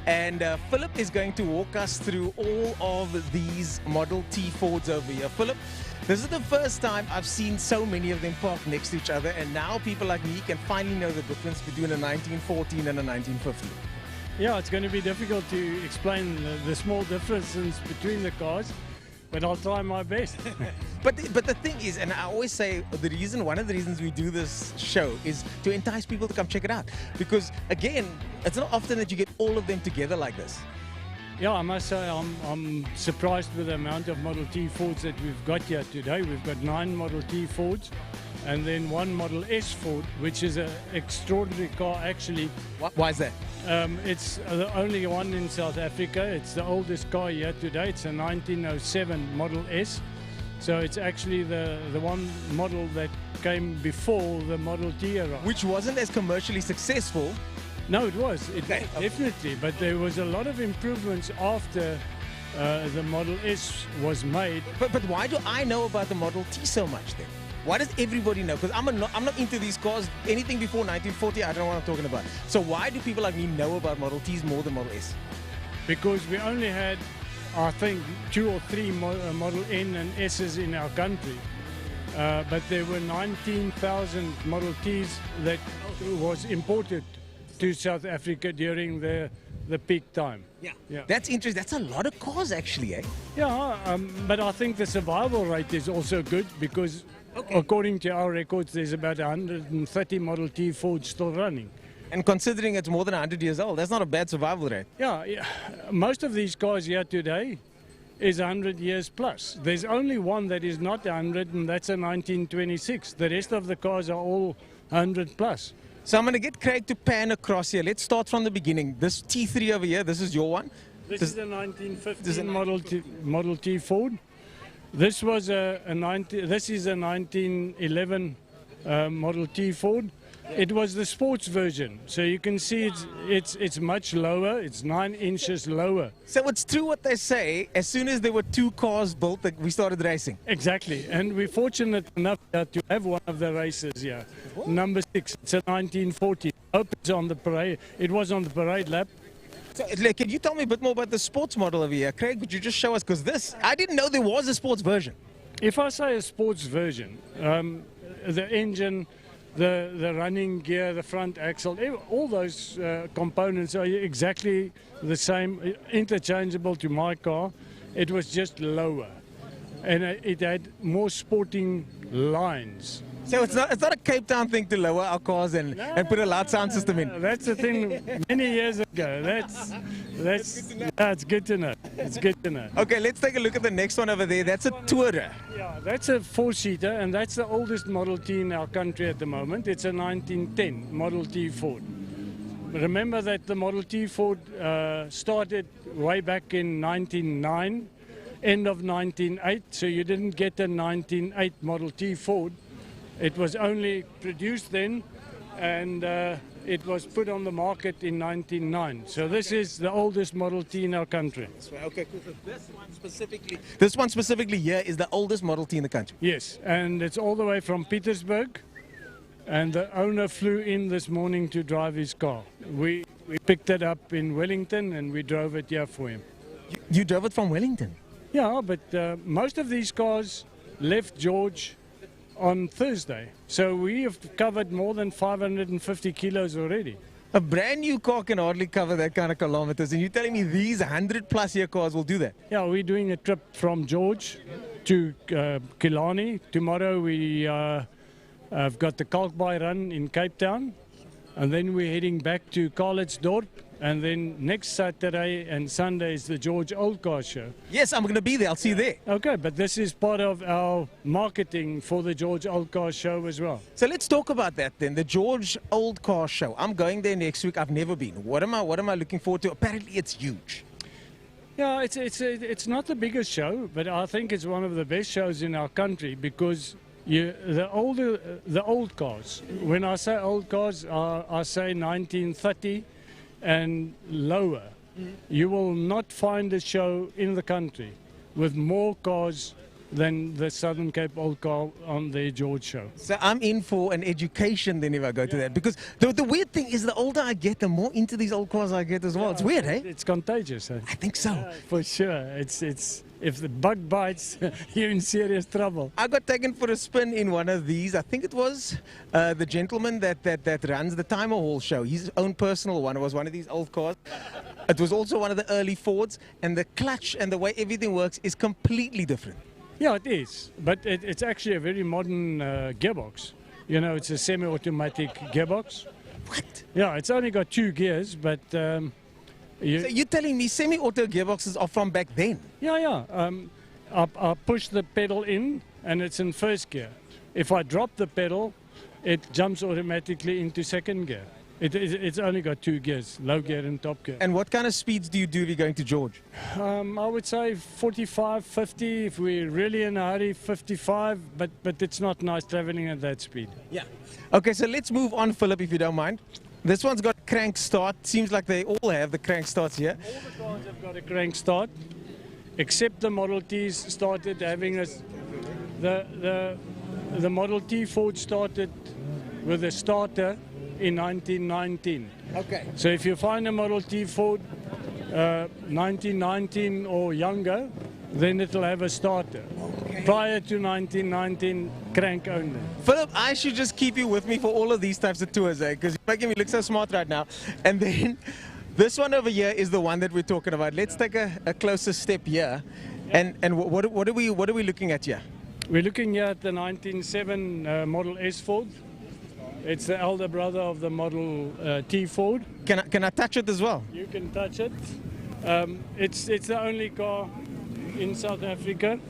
Speaker 7: and Philip is going to walk us through all of these Model T Fords over here. Philip, this is the first time I've seen so many of them parked next to each other, and now people like me can finally know the difference between a 1914 and a 1950.
Speaker 19: Yeah, it's going to be difficult to explain the small differences between the cars, but I'll try my best.
Speaker 7: But the thing is, and I always say one of the reasons we do this show is to entice people to come check it out. Because again, it's not often that you get all of them together like this.
Speaker 19: Yeah, I must say I'm surprised with the amount of Model T Fords that we've got here today. We've got 9 Model T Fords and then 1 Model S Ford, which is an extraordinary car actually.
Speaker 7: Why is that?
Speaker 19: It's the only one in South Africa. It's the oldest car here today. It's a 1907 Model S. So it's actually the one model that came before the Model T era.
Speaker 7: Which wasn't as commercially successful.
Speaker 19: No, it was. Definitely. But there was a lot of improvements after the Model S was made.
Speaker 7: But why do I know about the Model T so much then? Why does everybody know? Because I'm not into these cars. Anything before 1940, I don't know what I'm talking about. So why do people like me know about Model Ts more than Model S?
Speaker 19: Because we only had, I think, 2 or 3 Model N and S's in our country. But there were 19,000 Model Ts that was imported to South Africa during the peak time.
Speaker 7: Yeah. That's interesting. That's a lot of cars actually, eh?
Speaker 19: Yeah, but I think the survival rate is also good because according to our records, there's about 130 Model T Fords still running.
Speaker 7: And considering it's more than 100 years old, that's not a bad survival rate.
Speaker 19: Yeah. Most of these cars here today is 100 years plus. There's only one that is not 100, and that's a 1926. The rest of the cars are all 100 plus.
Speaker 7: So I'm going to get Craig to pan across here. Let's start from the beginning. This T3 over here, this is your one?
Speaker 19: This is a 1915 Model T Ford. This was this is a 1911 Model T Ford. It was the sports version, so you can see it's much lower. It's 9 inches lower.
Speaker 7: So it's true what they say. As soon as there were 2 cars built, that we started racing.
Speaker 19: Exactly, and we're fortunate enough to have one of the races here. Number 6. It's a 1940. I hope it's on the parade. It was on the parade lap.
Speaker 7: So, can you tell me a bit more about the sports model over here? Craig, would you just show us? Because I didn't know there was a sports version.
Speaker 19: If I say a sports version, the engine, the running gear, the front axle, all those components are exactly the same, interchangeable to my car. It was just lower, and it had more sporting lines.
Speaker 7: So it's not a Cape Town thing to lower our cars and put a loud sound system in.
Speaker 19: That's the thing many years ago. That's good to know. It's good to know.
Speaker 7: Okay, let's take a look at the next one over there. That's a Tourer.
Speaker 19: Yeah, that's a 4-seater, and that's the oldest Model T in our country at the moment. It's a 1910 Model T Ford. Remember that the Model T Ford started way back in 1909, end of 1908, so you didn't get a 1908 Model T Ford. It was only produced then, and it was put on the market in 1909. So this is the oldest Model T in our country.
Speaker 7: Okay, cool. So this one specifically here is the oldest Model T in the country?
Speaker 19: Yes, and it's all the way from Pietersburg, and the owner flew in this morning to drive his car. We picked it up in Wellington, and we drove it here for him.
Speaker 7: You drove it from Wellington?
Speaker 19: Yeah, but most of these cars left George on Thursday. So we have covered more than 550 kilos already.
Speaker 7: A brand new car can hardly cover that kind of kilometers, and you're telling me these 100+ year cars will do that?
Speaker 19: Yeah, we're doing a trip from George to Kilani. Tomorrow we have got the Kalkbaai run in Cape Town, and then we're heading back to Karlitsdorp, and then next Saturday and Sunday is the George Old Car Show.
Speaker 7: Yes, I'm going to be there. I'll see you there.
Speaker 19: Okay, but this is part of our marketing for the George Old Car Show as well.
Speaker 7: So let's talk about that then, the George Old Car Show. I'm going there next week. I've never been. What am I looking forward to? Apparently it's huge.
Speaker 19: Yeah, it's not the biggest show, but I think it's one of the best shows in our country because the old cars. When I say old cars, I say 1930 and lower. You will not find a show in the country with more cars than the Southern Cape Old Car on the George show.
Speaker 20: So I'm in for an education then if I go to that. Because the weird thing is the older I get, the more into these old cars I get as well. It's weird, eh?
Speaker 19: It's contagious. Eh?
Speaker 20: I think so.
Speaker 19: For sure. It's if the bug bites, you're in serious trouble.
Speaker 20: I got taken for a spin in one of these. I think it was the gentleman that runs the Timer Hall show. His own personal one. It was one of these old cars. It was also one of the early Fords, and the clutch and the way everything works is completely different.
Speaker 19: Yeah, it is. But it's actually a very modern gearbox. You know, it's a semi-automatic gearbox.
Speaker 20: What?
Speaker 19: Yeah, it's only got 2 gears, but...
Speaker 20: so you're telling me semi-auto gearboxes are from back then?
Speaker 19: Yeah. I push the pedal in, and it's in first gear. If I drop the pedal, it jumps automatically into second gear. It's only got 2 gears, low gear and top gear.
Speaker 20: And what kind of speeds do you do if you're going to George?
Speaker 19: I would say 45, 50. If we're really in a hurry, 55. But it's not nice traveling at that speed.
Speaker 20: Yeah. Okay, so let's move on, Philip, if you don't mind. This one's got crank start. Seems like they all have the crank starts here.
Speaker 19: All the cars have got a crank start, except the Model T's started having the Model T Ford started with a starter in 1919.
Speaker 20: Okay.
Speaker 19: So if you find a Model T Ford 1919 or younger, then it'll have a starter. Okay. Prior to 1919, crank only.
Speaker 20: Philip, I should just keep you with me for all of these types of tours, eh? Because you're making me look so smart right now. And then this one over here is the one that we're talking about. Let's take a closer step here. And what are we looking at here?
Speaker 19: We're looking here at the 1907 Model S Ford. It's the elder brother of the Model T Ford.
Speaker 20: Can I touch it as well?
Speaker 19: You can touch it. It's the only car in South Africa.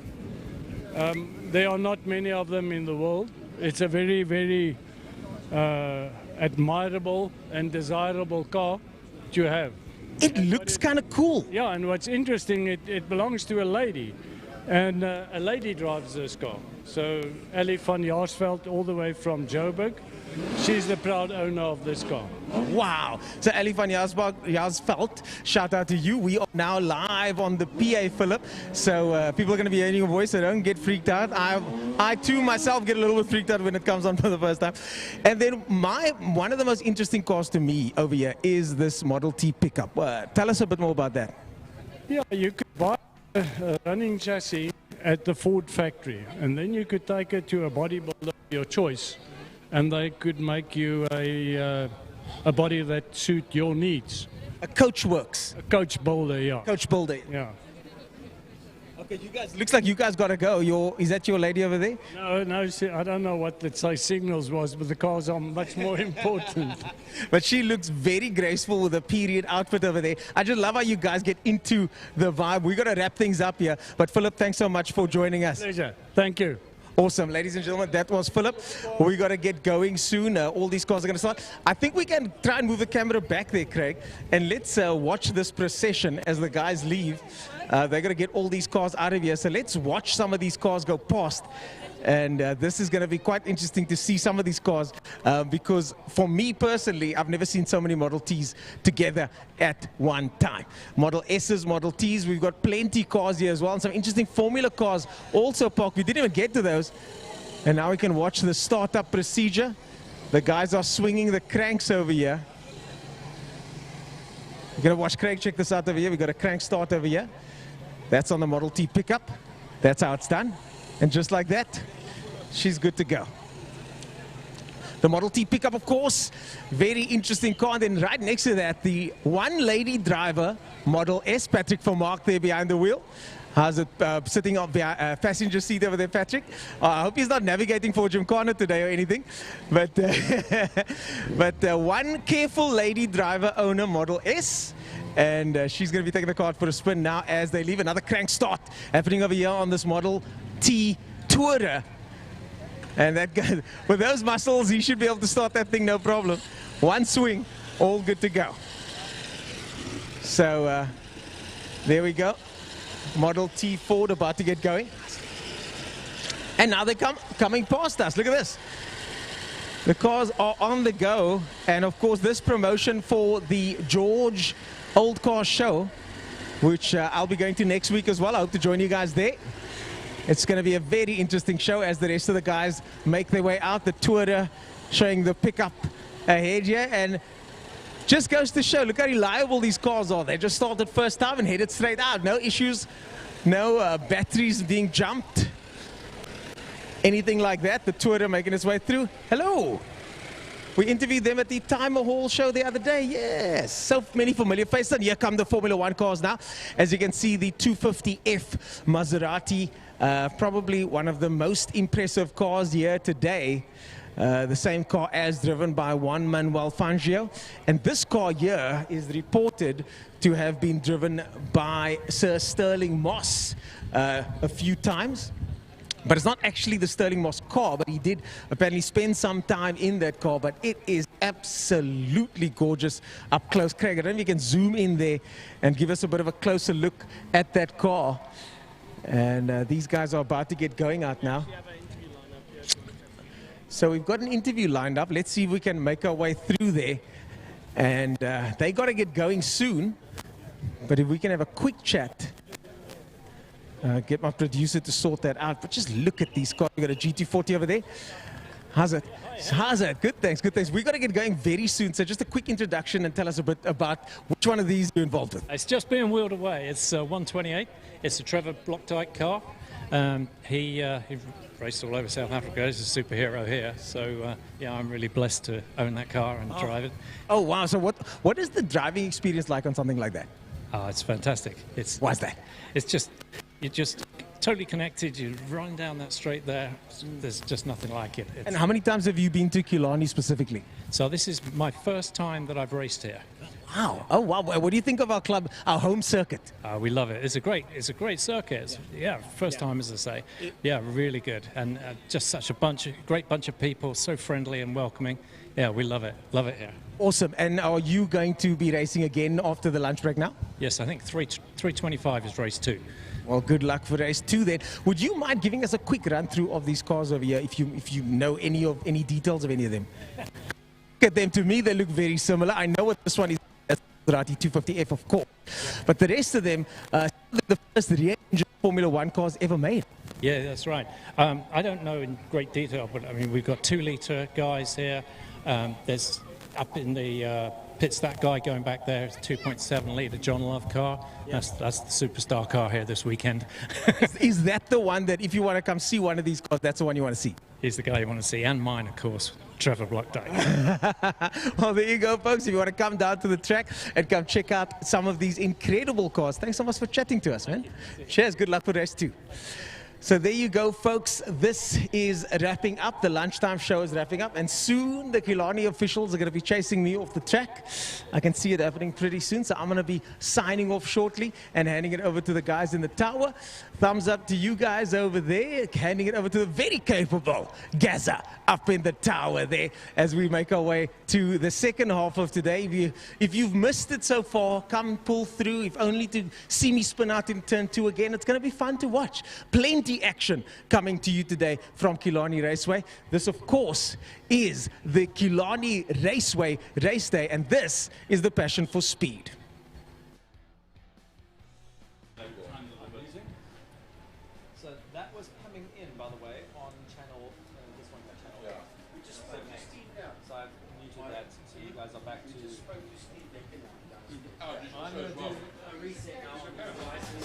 Speaker 19: There are not many of them in the world. It's a very, very admirable and desirable car to have.
Speaker 20: It looks kind of cool.
Speaker 19: Yeah, and what's interesting, it belongs to a lady. And a lady drives this car. So Ellie van Jaarsveld, all the way from Joburg. She's the proud owner of this car.
Speaker 20: Wow. So Ellie van Jaarsveld, shout out to you. We are now live on the PA, Philip. So people are going to be hearing your voice, so don't get freaked out. I too myself get a little bit freaked out when it comes on for the first time. And then one of the most interesting cars to me over here is this Model T pickup. Tell us a bit more about that.
Speaker 19: Yeah, you could buy a running chassis at the Ford factory, and then you could take it to a bodybuilder of your choice, and they could make you a body that suit your needs.
Speaker 20: A coach works.
Speaker 19: A coach builder, yeah.
Speaker 20: Coach builder.
Speaker 19: Yeah.
Speaker 20: Okay, you guys, looks like you guys got to go. Is that your lady over there?
Speaker 19: No, see, I don't know what that signals was, but the cars are much more important.
Speaker 20: But she looks very graceful with a period outfit over there. I just love how you guys get into the vibe. We got to wrap things up here. But Philip, thanks so much for joining us.
Speaker 19: Pleasure. Thank you.
Speaker 20: Awesome, ladies and gentlemen, that was Philip. We got to get going soon. All these cars are going to start. I think we can try and move the camera back there, Craig, and let's watch this procession as the guys leave. They're going to get all these cars out of here, so let's watch some of these cars go past. And this is going to be quite interesting to see some of these cars because for me personally, I've never seen so many Model Ts together at one time. Model S's, Model Ts, we've got plenty cars here as well, and some interesting Formula cars also parked. We didn't even get to those. And now we can watch the startup procedure. The guys are swinging the cranks over here. We're going to watch Craig check this out over here. We've got a crank start over here. That's on the Model T pickup. That's how it's done. And just like that, she's good to go. The Model T pickup, of course, very interesting car. And then right next to that, the one lady driver, Model S, Patrick van Mark there behind the wheel. How's it sitting on the passenger seat over there, Patrick? I hope he's not navigating for Gymkhana today or anything. But, one careful lady driver owner, Model S. And she's going to be taking the car for a spin now as they leave. Another crank start happening over here on this Model T Tourer. And that guy, with those muscles, he should be able to start that thing, no problem. One swing, all good to go. So there we go. Model T Ford about to get going. And now they're coming past us. Look at this. The cars are on the go. And of course, this promotion for the George Old Car Show, which I'll be going to next week as well. I hope to join you guys there. It's going to be a very interesting show as the rest of the guys make their way out. The tourer showing the pickup ahead here, and just goes to show, look how reliable these cars are. They just started first time and headed straight out. No issues, no batteries being jumped, anything like that. The tourer making its way through. Hello. We interviewed them at the Timer Hall show the other day. Yes, so many familiar faces. And here come the Formula One cars now. As you can see, the 250F Maserati, probably one of the most impressive cars here today. The same car as driven by Juan Manuel Fangio. And this car here is reported to have been driven by Sir Sterling Moss a few times. But it's not actually the Sterling Moss car, but he did apparently spend some time in that car. But it is absolutely gorgeous up close. Craig, I don't know if you can zoom in there and give us a bit of a closer look at that car. And these guys are about to get going out now. So we've got an interview lined up. Let's see if we can make our way through there. And they got to get going soon. But if we can have a quick chat. Get my producer to sort that out. But just look at these cars. We've got a GT40 over there. How's it? How's it? Good, thanks. Good, thanks. We've got to get going very soon. So just a quick introduction and tell us a bit about which one of these you're involved with.
Speaker 21: It's just being wheeled away. It's 128. It's a Trevor Blockdyke car. He raced all over South Africa. He's a superhero here. So, yeah, I'm really blessed to own that car and drive it.
Speaker 20: Oh, wow. So what is the driving experience like on something like that?
Speaker 21: Oh, it's fantastic.
Speaker 20: Why's that?
Speaker 21: It's just... You're just totally connected. You run down that straight there. There's just nothing like it.
Speaker 20: And how many times have you been to Kilani specifically?
Speaker 21: So this is my first time that I've raced here.
Speaker 20: Wow. Oh, wow. What do you think of our club, our home circuit?
Speaker 21: We love it. It's a great circuit. First time, as I say. Yeah, really good. And just such a great bunch of people, so friendly and welcoming. Yeah, we love it. Love it here.
Speaker 20: Awesome. And are you going to be racing again after the lunch break now?
Speaker 21: Yes, I think 325 is race 2.
Speaker 20: Well, good luck for race 2 then. Would you mind giving us a quick run through of these cars over here, if you know any details of any of them? Look at them. To me, they look very similar. I know what this one is. That's the Maserati 250F, of course. But the rest of them, the first rear-engine Formula One cars ever made.
Speaker 21: Yeah, that's right. I don't know in great detail, but I mean, we've got 2-litre guys here. There's up in the pits, that guy going back there, 2.7-litre John Love car. Yeah. That's the superstar car here this weekend.
Speaker 20: Is that the one that if you want to come see one of these cars, that's the one you want to see?
Speaker 21: He's the guy you want to see, and mine, of course, Trevor Blockdyke.
Speaker 20: Well, there you go, folks. If you want to come down to the track and come check out some of these incredible cars, thanks so much for chatting to us, man. Cheers. Good luck for race 2. So there you go, folks. This is wrapping up. The lunchtime show is wrapping up. And soon the Kilani officials are going to be chasing me off the track. I can see it happening pretty soon. So I'm going to be signing off shortly and handing it over to the guys in the tower. Thumbs up to you guys over there. Handing it over to the very capable Gaza up in the tower there as we make our way to the second half of today. If you've missed it so far, come pull through. If only to see me spin out in turn 2 again. It's going to be fun to watch. Plenty action coming to you today from Kilani Raceway. This, of course, is the Kilani Raceway race day, and this is the passion for speed.
Speaker 22: So that was coming in, by the way, on channel, this one, channel. Yeah. We just spoke to Steve now. So I've muted that, so you guys are back to... We just spoke to Steve. I'm going to do a reset now on the devices.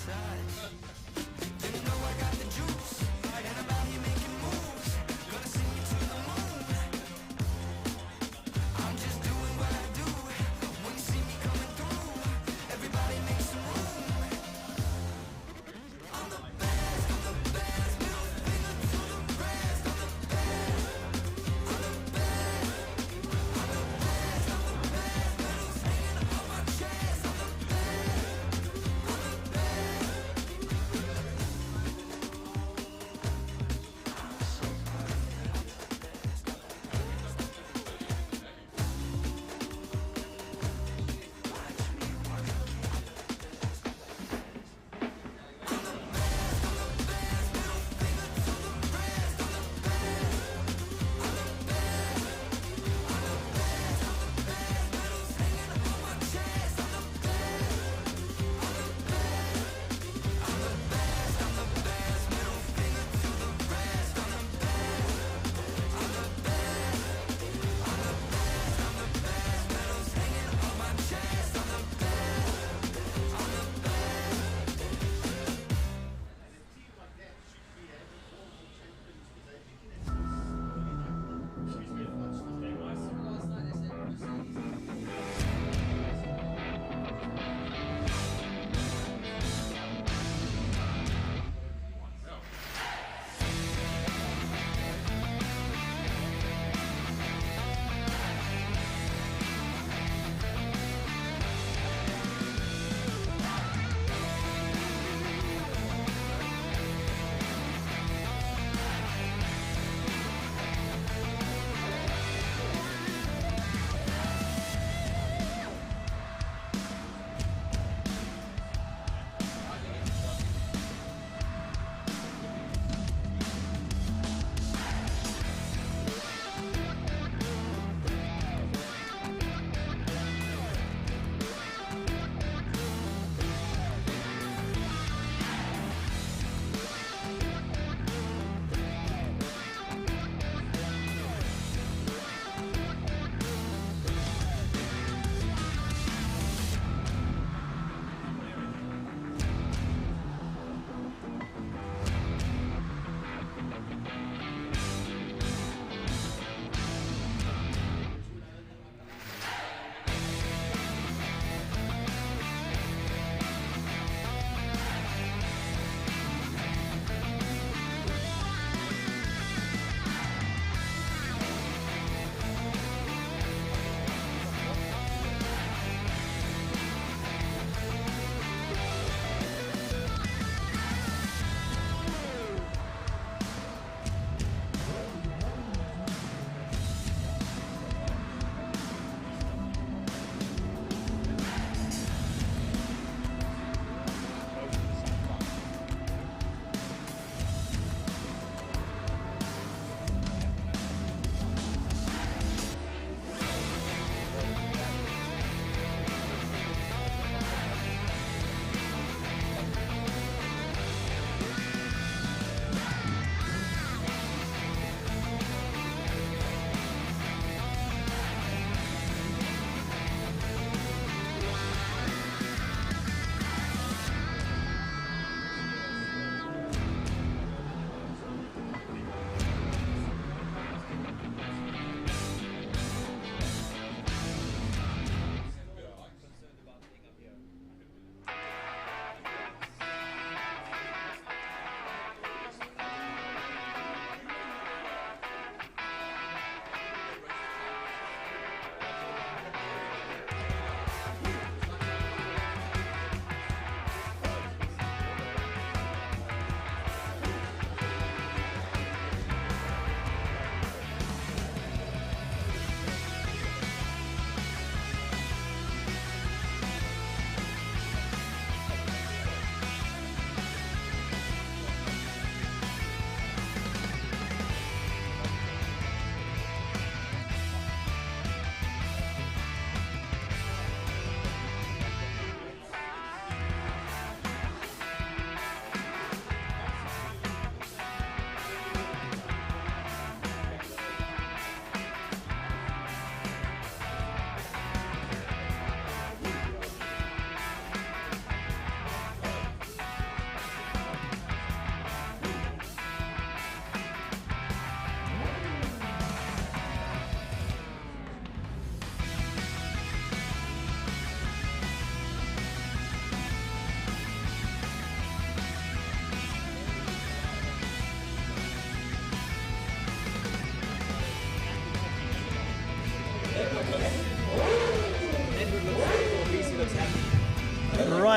Speaker 17: touch. You know I got the juice, and I'm out here making moves. Gonna sing you to the moon. I'm just doing what I do. When you see me coming through, everybody make some room. I'm the best, middle finger to the rest. I'm the best, I'm the best, I'm the best, I'm the best. Medals hanging on my chest. I'm the best, I'm the best, I'm the best.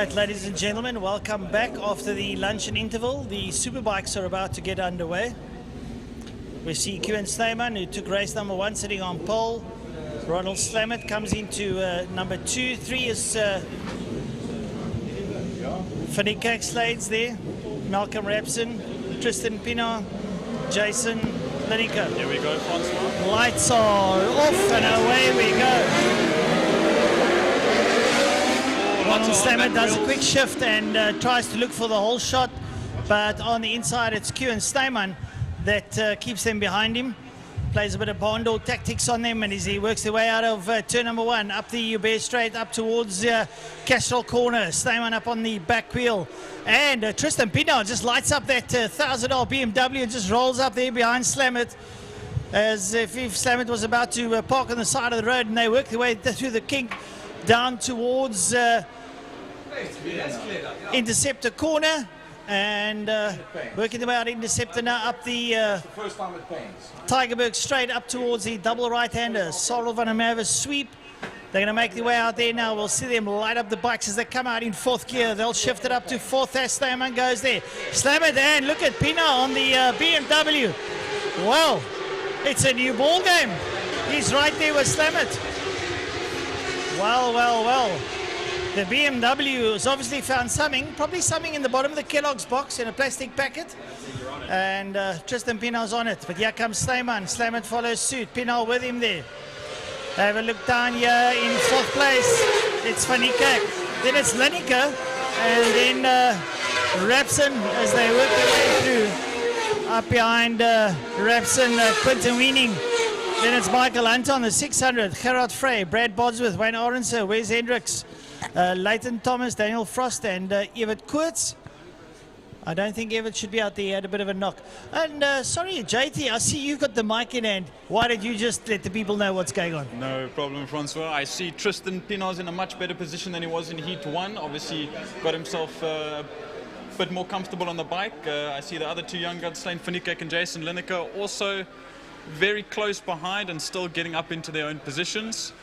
Speaker 8: Right, ladies and gentlemen, welcome back after the luncheon interval. The Superbikes are about to get underway. We see Kilani Changes, who took race number 1, sitting on pole. Ronald Slamet comes into number 2. 3 is Fanikak Slades there. Malcolm Rapson, Tristan Pinot, Jason Lineker.
Speaker 11: Here we go, Francois.
Speaker 8: Lights are off and away we go. Ronald Slamet does a quick shift and tries to look for the whole shot, but on the inside it's Kilani Changes that keeps them behind him. Plays a bit of barn door tactics on them, and as he works their way out of turn number 1, up the Uber straight, up towards Castrol corner. Changes up on the back wheel. And Tristan Pinot just lights up that $1,000 BMW and just rolls up there behind Slamet, as if Slamet was about to park on the side of the road, and they work their way through the kink down towards Interceptor corner, and working their way out Interceptor now up the Tigerberg straight up towards the double right-hander. Sorrel van der Merwe sweep. They're going to make their way out there now. We'll see them light up the bikes as they come out in 4th gear. They'll shift it up to 4th as Slamet goes there. Slamet, and look at Pinot on the BMW. Well, it's a new ball game. He's right there with Slamet. Well, well, well. The BMW has obviously found something, probably something in the bottom of the Kellogg's box in a plastic packet. And Tristan Pinot's on it. But here comes Changes. Slamet follows suit. Pinot with him there. Have a look down here in 4th place. It's Fanikak. Then it's Lineker. And then Rapson as they work their way through. Up behind Rapson, Quinton Weening. Then it's Michael Hunt on the 600. Gerard Frey, Brad Bodsworth, Wayne Orense, Wes Hendricks, Leighton Thomas, Daniel Frost, and Evert Koorts. I don't think Evert should be out there. He had a bit of a knock. And sorry, JT, I see you've got the mic in hand. Why did you just let the people know what's going on?
Speaker 11: No problem, Francois. I see Tristan Pinot's in a much better position than he was in Heat 1. Obviously got himself a bit more comfortable on the bike. I see the other 2 young guns, Stijn Fanikak and Jason Lineker, also very close behind and still getting up into their own positions.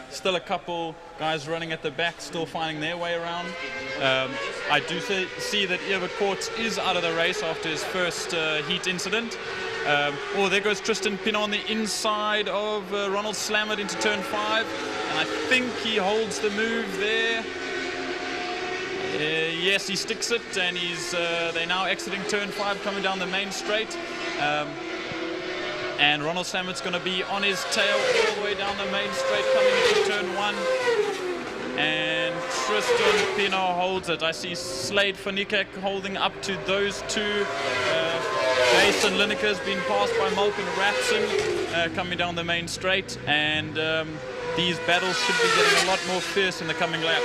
Speaker 11: Still a couple guys running at the back, still finding their way around. I do see that Evert Koorts is out of the race after his first heat incident. Oh, there goes Tristan Pinot on the inside of Ronald Slamet into turn 5. And I think he holds the move there. Yes, he sticks it, and they're now exiting turn 5, coming down the main straight. And Ronald Slamet's going to be on his tail all the way down the main straight, coming into turn 1. And Tristan Pinot holds it. I see Slade Fanikak holding up to those 2. Jason Lineker's been passed by Malcolm Rapson coming down the main straight. And these battles should be getting a lot more fierce in the coming lap.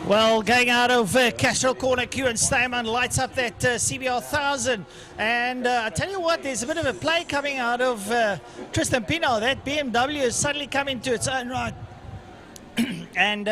Speaker 8: Well, going out of Castrol corner, Kilani Changes lights up that CBR 1000. And I tell you what, there's a bit of a play coming out of Tristan Pinot. That BMW has suddenly come into its own right. And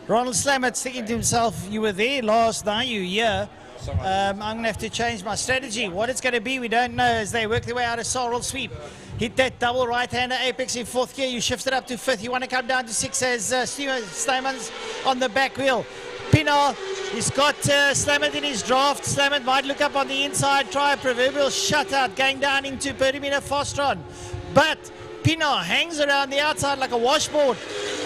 Speaker 8: Ronald Slamet's thinking to himself, you were there last night, you here. I'm going to have to change my strategy. What it's going to be, we don't know, as they work their way out of Sorrel sweep. Hit that double right-hander apex in 4th gear. You shift it up to 5th. You want to come down to 6 as Changes on the back wheel. Pinot, he's got Slamet in his draft. Slamet might look up on the inside, try a proverbial shutout, going down into Pertamina Fostron. But Pinot hangs around the outside like a washboard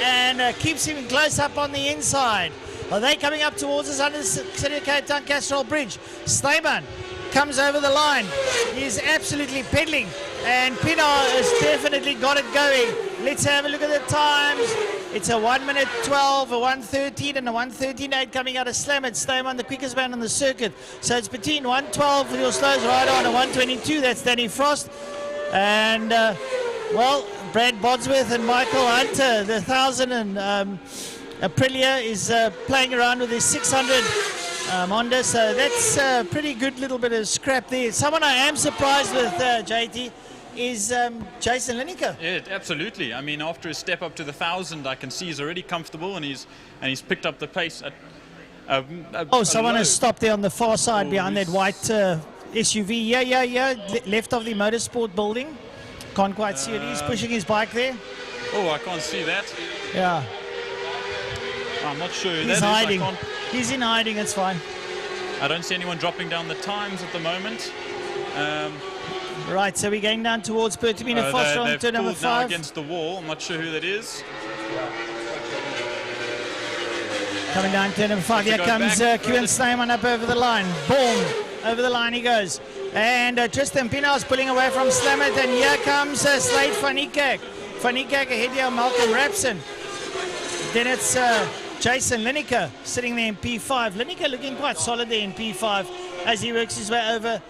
Speaker 8: and keeps him close up on the inside. Are they coming up towards us under the City of Cape Town Castrol Bridge? Changes comes over the line. He's absolutely pedaling, and Pinot has definitely got it going. Let's have a look at the times. It's a 1:12, a 1:13, and a 1:13.8 coming out of Slamet. Changes, the quickest man on the circuit. So it's between 1:12 with your slows right on, and 1:22. That's Danny Frost. And, well, Brad Bodsworth and Michael Hunter, the 1000 and Aprilia is playing around with his 600 Honda, so that's a pretty good little bit of scrap there. Someone I am surprised with, JT, is Jason Lineker.
Speaker 11: Yeah, absolutely. I mean, after his step up to the 1000, I can see he's already comfortable, and he's picked up the pace.
Speaker 8: Someone has stopped there on the far side behind that white SUV. Yeah. Left of the Motorsport building. Can't quite see it. He's pushing his bike there.
Speaker 11: Oh, I can't see that.
Speaker 8: Yeah.
Speaker 11: I'm not sure who
Speaker 8: He's
Speaker 11: that
Speaker 8: hiding.
Speaker 11: is.
Speaker 8: He's in hiding, it's fine.
Speaker 11: I don't see anyone dropping down the times at the moment.
Speaker 8: Right, so we're going down towards Pertamina Foster on turn number 5.
Speaker 11: Now against the wall. I'm not sure who that is.
Speaker 8: Coming down turn number 5. Here comes Kilani Changes up over the line. Boom! Over the line he goes. And Tristan Pina's pulling away from Slamet. And here comes Slade Van Niekerk. Van Niekerk ahead here, Malcolm Rapson. Then it's Jason Lineker sitting there in P5. Lineker looking quite solid there in P5 as he works his way over.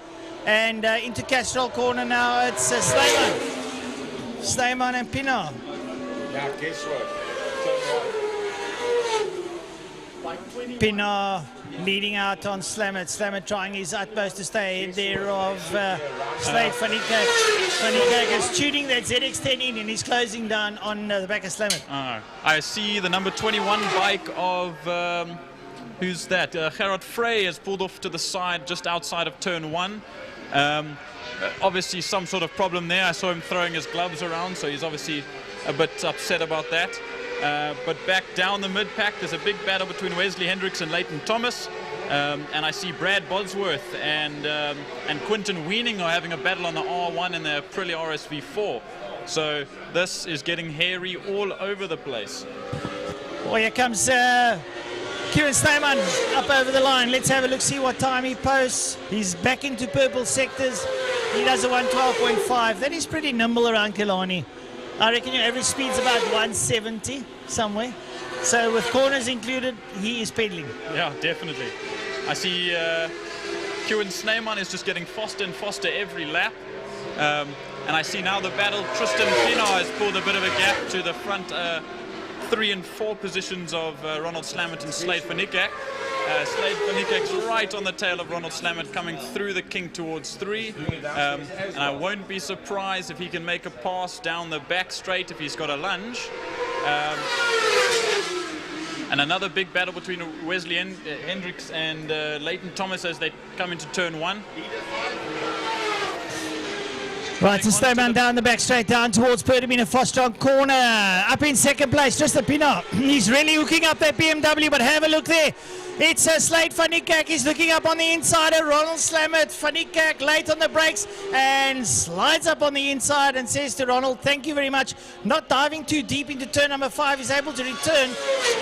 Speaker 8: And into Castrol corner now, it's Snyman and Pina.
Speaker 6: Yeah, guess what?
Speaker 8: Pina leading out on Slamet. Slamet trying his utmost to stay ahead there of Slade Van Niekerk. Van Niekerk is tuning that ZX10 in and he's closing down on the back of Slamet.
Speaker 11: I see the number 21 bike of, who's that? Gerard Frey has pulled off to the side just outside of turn 1. Obviously some sort of problem there. I saw him throwing his gloves around, so he's obviously a bit upset about that. But back down the mid-pack, there's a big battle between Wesley Hendricks and Leighton Thomas. And I see Brad Bodsworth and Quinton Weening are having a battle on the R1 and the Aprilia RSV4. So this is getting hairy all over the place.
Speaker 8: Well, here comes Kilani Changes up over the line. Let's have a look, see what time he posts. He's back into purple sectors. He does a 112.5. That is pretty nimble around Kilani. I reckon your average speed's about 170 somewhere. So with corners included, he is pedaling.
Speaker 11: Yeah, definitely. I see Kilani Changes is just getting faster and faster every lap. And I see now the battle. Tristan Pina has pulled a bit of a gap to the front 3 and 4 positions of Ronald Slamet and Slade Van Niekerk. Slade Van Niekerk's right on the tail of Ronald Slamet, coming through the kink towards 3. And I won't be surprised if he can make a pass down the back straight if he's got a lunge. And another big battle between Wesley Hendricks and Leighton Thomas as they come into turn 1.
Speaker 8: Right, so Snowman down the back straight down towards Pertamina Foster on corner. Up in second place, Tristan Pina. He's really hooking up that BMW, but have a look there. It's Slade Van Niekerk. He's looking up on the inside of Ronald Slamet. Van Niekerk late on the brakes and slides up on the inside and says to Ronald, thank you very much. Not diving too deep into turn number 5. He's able to return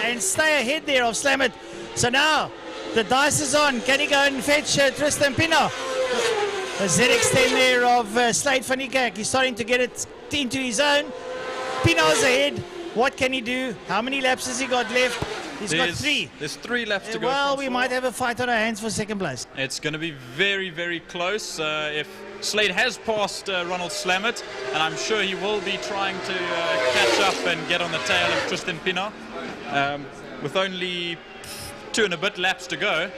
Speaker 8: and stay ahead there of Slamet. So now the dice is on. Can he go and fetch Tristan Pina? The ZX10 there of Slade Van Niekerk. He's starting to get it into his own. Pina's ahead. What can he do? How many laps has he got left? He's got 3.
Speaker 11: There's 3 laps to go.
Speaker 8: Well, we might have a fight on our hands for second place.
Speaker 11: It's going to be very, very close. If Slade has passed Ronald Slamet, and I'm sure he will be trying to catch up and get on the tail of Tristan Pina. With only 2 and a bit laps to go,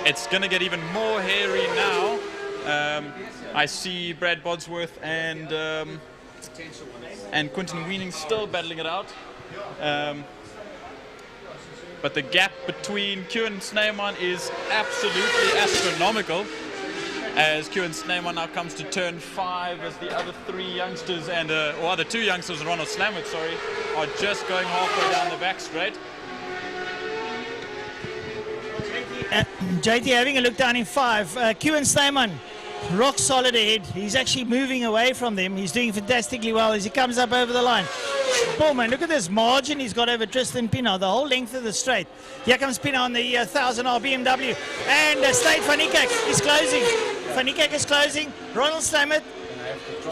Speaker 11: it's going to get even more hairy now. I see Brad Bodsworth and Quinton Weening still battling it out. But the gap between Kilani Changes is absolutely astronomical as Kilani Changes now comes to turn 5 as the other 3 youngsters and or other 2 youngsters, Ronald Slamet, sorry, are just going halfway down the back straight.
Speaker 8: JT having a look down in 5. Kilani Changes, rock solid ahead. He's actually moving away from them. He's doing fantastically well as he comes up over the line. Boom, man, look at this margin he's got over Tristan Pina, the whole length of the straight. Here comes Pina on the 1000R BMW. And Slade Van Niekerk is closing. Van Niekerk is closing. Ronald Slamet,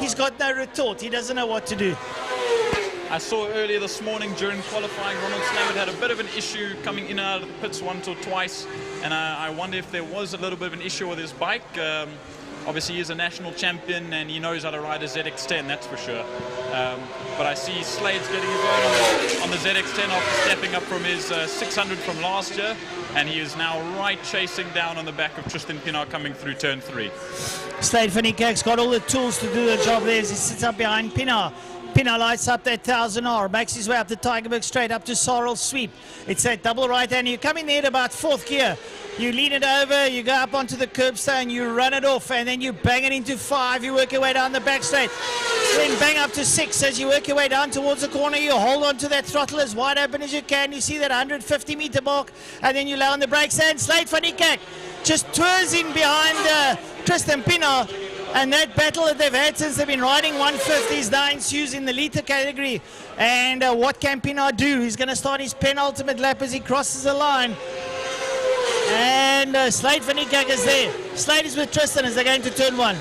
Speaker 8: he's got no retort. He doesn't know what to do.
Speaker 11: I saw earlier this morning during qualifying, Ronald Slamet had a bit of an issue coming in and out of the pits once or twice. And I wonder if there was a little bit of an issue with his bike. Obviously, he's a national champion and he knows how to ride a ZX10, that's for sure. But I see Slade's getting his own on the ZX10 after stepping up from his 600 from last year. And he is now right chasing down on the back of Tristan Pina coming through turn 3.
Speaker 8: Slade Van Niekerk's got all the tools to do the job there as he sits up behind Pina. Pina lights up that 1000R, makes his way up the Tigerberg straight up to Sorrel Sweep. It's that double right hand. You come in there at about 4th gear.
Speaker 2: You lean it over, you go up onto the curbstone, you run it off, and then you bang it into 5. You work your way down the back straight. Then bang up to 6. As you work your way down towards the corner, you hold on to that throttle as wide open as you can. You see that 150-meter mark, and then you lay on the brakes. And Slade van Niekerk just tours in behind Tristan Pienaar. And that battle that they've had since they've been riding 150s now ensues in the litre category. And what can Pienaar do? He's going to start his penultimate lap as he crosses the line. And Slade van Niekerk is there. Slade is with Tristan as they go into turn 1.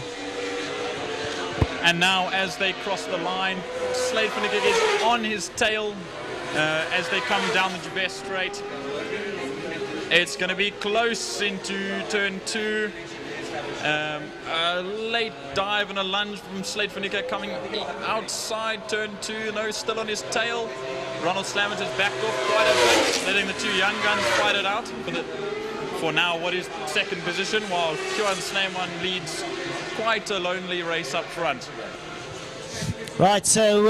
Speaker 11: And now as they cross the line, Slade van Niekerk is on his tail as they come down the Jubes straight. It's going to be close into turn 2. A late dive and a lunge from Slade van Niekerk coming outside turn 2. No, still on his tail. Ronald Slammert has backed off quite a bit, letting the 2 young guns fight it out for now what is second position, while Kilani Changes leads quite a lonely race up front.
Speaker 2: Right, so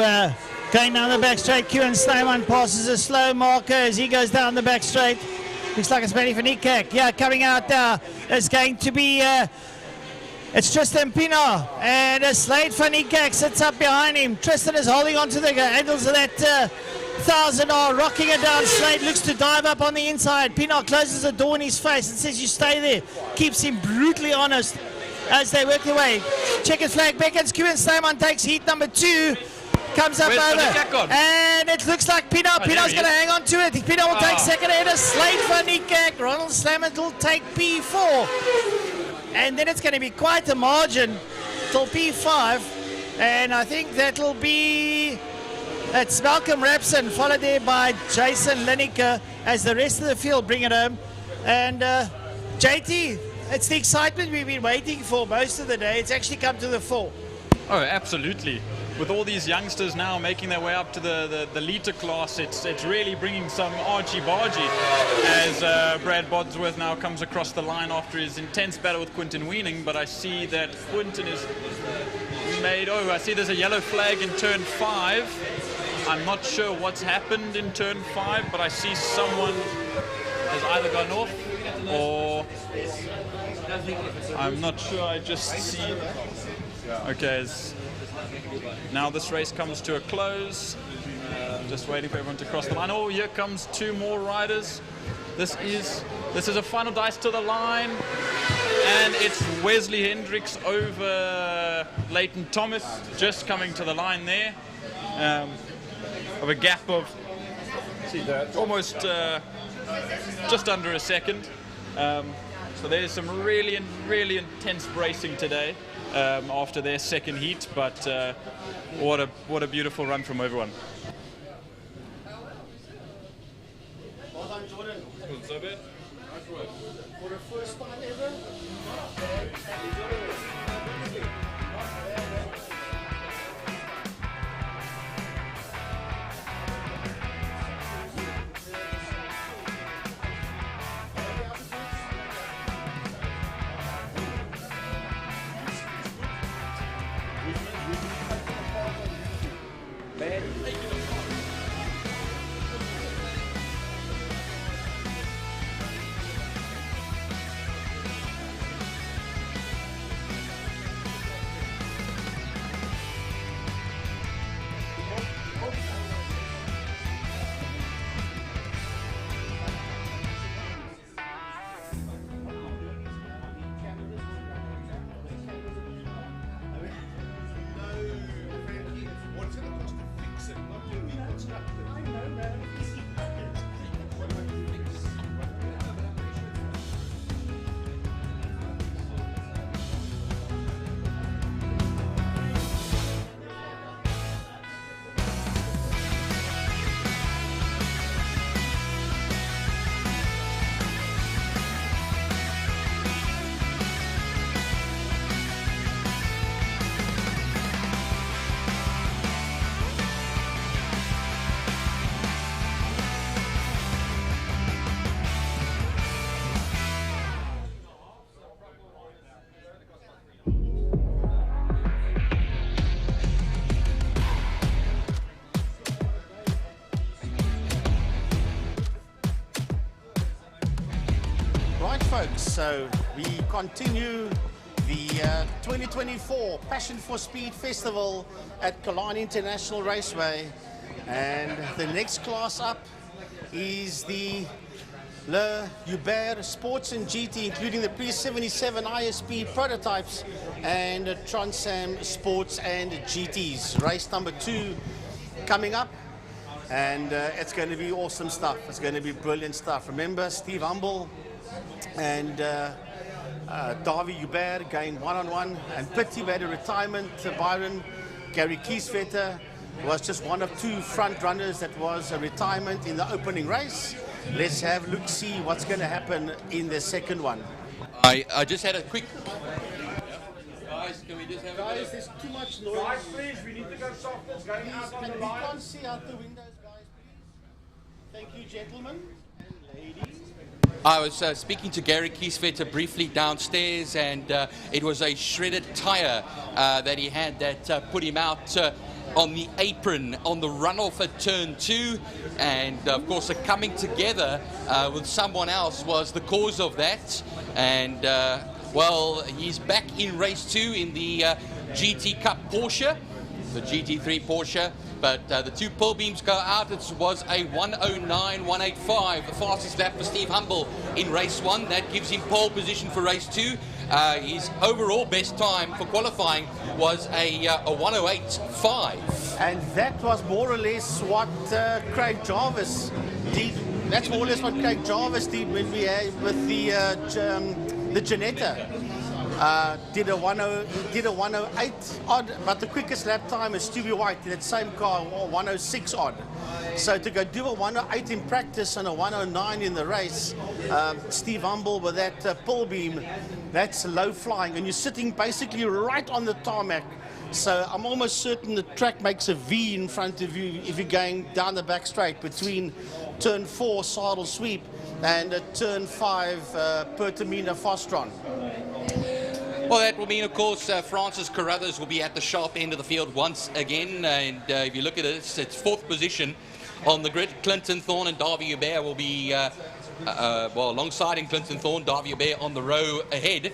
Speaker 2: going down the back straight, Kilani Changes passes a slow marker as he goes down the back straight. Looks like it's Slade van Niekerk. Yeah, coming out now is going to be it's Tristan Pienaar, and Slade van Niekerk sits up behind him. Tristan is holding on to the handles of that 1000R, rocking it down. Slade looks to dive up on the inside. Pienaar closes the door in his face and says, you stay there. Keeps him brutally honest as they work their way. Checkered flag beckons. Kilani Changes takes heat number 2. Comes up over, and it looks like Pienaar's going to hang on to it. Pienaar will take second ahead of Slade van Niekerk. Ronald Slammert will take P4. And then it's going to be quite a margin till P5. And I think that'll be... It's Malcolm Rapson, followed there by Jason Lineker as the rest of the field bring it home. And JT, it's the excitement we've been waiting for most of the day. It's actually come to the fore.
Speaker 11: Oh, absolutely. With all these youngsters now making their way up to the litre class, it's really bringing some argy-bargy as Brad Bodsworth now comes across the line after his intense battle with Quinton Weening. But I see that Quinton is made... Oh, I see there's a yellow flag in turn 5. I'm not sure what's happened in turn 5, but I see someone has either gone off or... I'm not sure, I just see... Okay, now this race comes to a close. Just waiting for everyone to cross the line. Oh, here comes 2 more riders. This is a final dice to the line, and it's Wesley Hendricks over Leighton Thomas just coming to the line there. Of a gap of almost just under a second. So there's some really intense racing today. After their second heat, but what a beautiful run from everyone.
Speaker 3: Well done, Jordan.
Speaker 11: So bad.
Speaker 3: For the first time ever. Right, folks, so we continue the 2024 Passion for Speed Festival at Kilani International Raceway, and the next class up is the Le Hubert Sports and GT, including the Pre-77 ISP prototypes and Transam Sports and GTs. Race number 2 coming up, and it's going to be awesome stuff. It's going to be brilliant stuff. Remember, Steve Humble and Davy Hubert going one-on-one, and Pitty had a retirement. Byron, Gary Kieswetter was just one of 2 front runners that was a retirement in the opening race. Let's have a look, see what's going to happen in the second one.
Speaker 15: I just had a quick... Guys, can we just have
Speaker 3: Guys, there's too much noise.
Speaker 1: Guys, please, we need to go soft. It's going out on the line.
Speaker 3: We can't see out the windows, guys, please. Thank you, gentlemen and ladies.
Speaker 15: I was speaking to Gary Kieswetter briefly downstairs, and it was a shredded tire that he had that put him out on the apron on the runoff at turn 2, and of course the coming together with someone else was the cause of that. And well, he's back in race 2 in the GT Cup Porsche, the GT3 Porsche. But the 2 pull beams go out. It was a 109.185, the fastest lap for Steve Humble in race 1. That gives him pole position for race 2. His overall best time for qualifying was a 108.5.
Speaker 3: And that was more or less what Craig Jarvis did. That's more or less what Craig Jarvis did when we had with the Janetta. Did a 108 odd, but the quickest lap time is Stewie White in that same car, 106 odd. So to go do a 108 in practice and a 109 in the race, Steve Humble with that pull beam, that's low flying, and you're sitting basically right on the tarmac. So I'm almost certain the track makes a V in front of you if you're going down the back straight between turn 4 Saddle Sweep and turn 5 Pertamina Fostron.
Speaker 15: Well, that will mean, of course, Francis Carruthers will be at the sharp end of the field once again. And if you look at it, it's 4th position on the grid. Clinton Thorne and Davy Hubert will be, well, alongside in Clinton Thorne, Davy Hubert on the row ahead,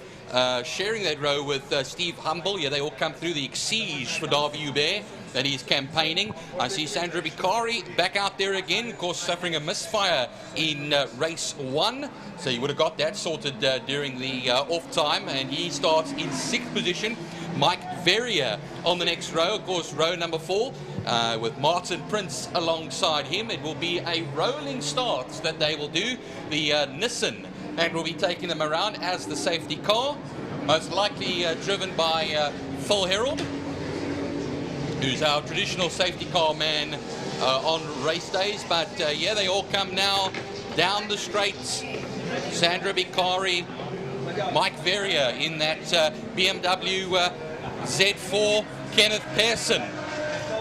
Speaker 15: sharing that row with Steve Humble. Yeah, they all come through the Exige for Davy Hubert that he's campaigning. I see Sandra Vicari back out there again, of course, suffering a misfire in race 1. So you would have got that sorted during the off time, and he starts in 6th position. Mike Verrier on the next row, of course, row number 4, with Martin Prince alongside him. It will be a rolling start that they will do. The Nissan, and will be taking them around as the safety car, most likely driven by Phil Herold, who's our traditional safety car man on race days. But yeah, they all come now down the straights. Sandra Vicari, Mike Verrier in that BMW Z4, Kenneth Pearson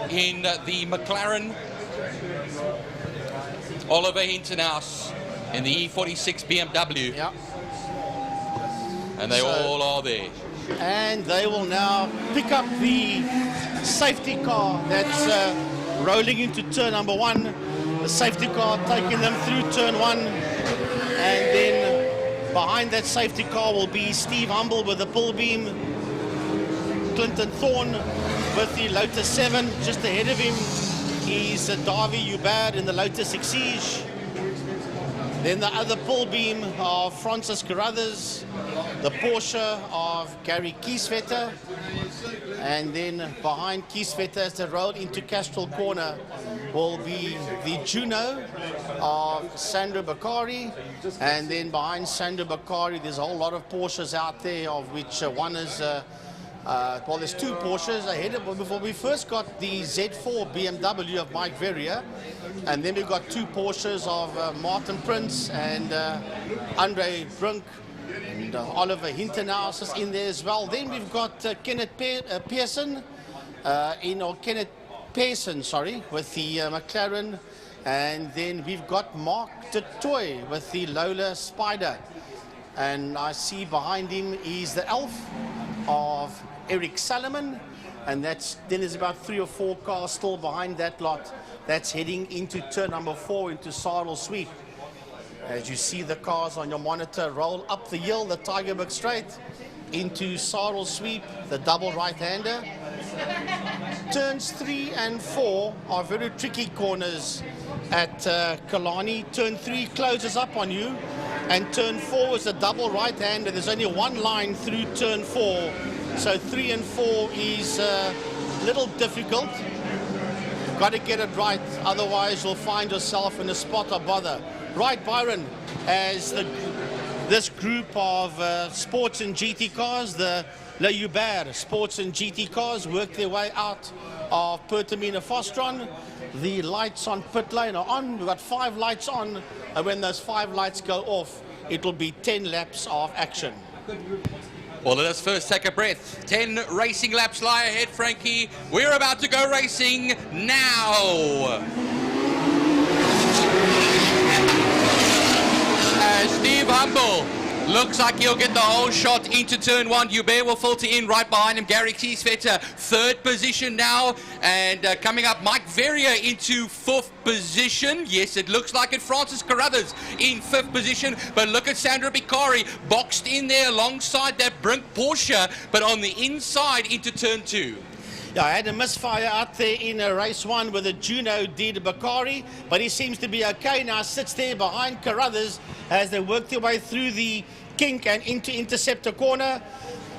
Speaker 15: in the McLaren, Oliver Hintenhouse in the E46 BMW.
Speaker 3: Yep.
Speaker 15: And they all are there.
Speaker 3: And they will now pick up the safety car that's rolling into turn number 1. The safety car taking them through turn 1. And then behind that safety car will be Steve Humble with the pull beam. Clinton Thorne with the Lotus 7. Just ahead of him is Davy Hubert in the Lotus Exige. Then the other pull beam of Francis Carruthers, the Porsche of Gary Kieswetter, and then behind Kieswetter as they roll into Castrol Corner will be the Juno of Sandro Bakari, and then behind Sandro Bakari there's a whole lot of Porsches out there, of which one is well, there's 2 Porsches ahead of, before we first got the Z4 BMW of Mike Verrier, and then we've got 2 Porsches of Martin Prince and Andre Brunk, and Oliver Hintenhouse is in there as well. Then we've got Kenneth Pearson, Kenneth Pearson, sorry, with the McLaren, and then we've got Mark de Toy with the Lola Spider, and I see behind him is the Elf of Eric Salomon, and then there's about 3 or 4 cars still behind that lot that's heading into turn number 4 into Saddle Sweep. As you see the cars on your monitor roll up the hill, the Tigerberg Straight, into Sarl Sweep, the double right-hander. Turns 3 and 4 are very tricky corners at Kilani. Turn 3 closes up on you, and turn 4 is a double right-hander. There's only one line through turn 4, so 3 and 4 is a little difficult. You've got to get it right, otherwise you'll find yourself in a spot of bother. Right, Byron, as this group of sports and GT cars, the Le Hubert sports and GT cars, work their way out of Pertamina Fostron. The lights on pit lane are on. We've got 5 lights on, and when those 5 lights go off, it will be 10 laps of action.
Speaker 15: Well, let us first take a breath. 10 racing laps lie ahead, Frankie. We're about to go racing now. Steve Humble looks like he'll get the whole shot into turn 1. Hubert will filter in right behind him. Gary Kieswetter, 3rd position now. And coming up, Mike Verrier into 4th position. Yes, it looks like it. Francis Carruthers in 5th position. But look at Sandra Bicari boxed in there alongside that Brink Porsche, but on the inside into turn 2.
Speaker 3: Yeah, I had a misfire out there in race 1 with a Juno D de Bacari, but he seems to be okay now. Sits there behind Carruthers as they work their way through the kink and into Interceptor corner.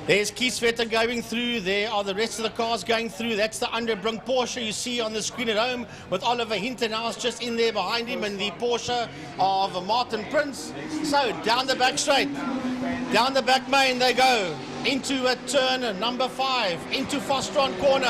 Speaker 3: There's Kieswetter going through. There are the rest of the cars going through. That's the Underbrink Porsche you see on the screen at home with Oliver Hintenhaus just in there behind him, and the Porsche of Martin Prince. So down the back straight, down the back main they go. Into a turn number 5, into Fostron corner,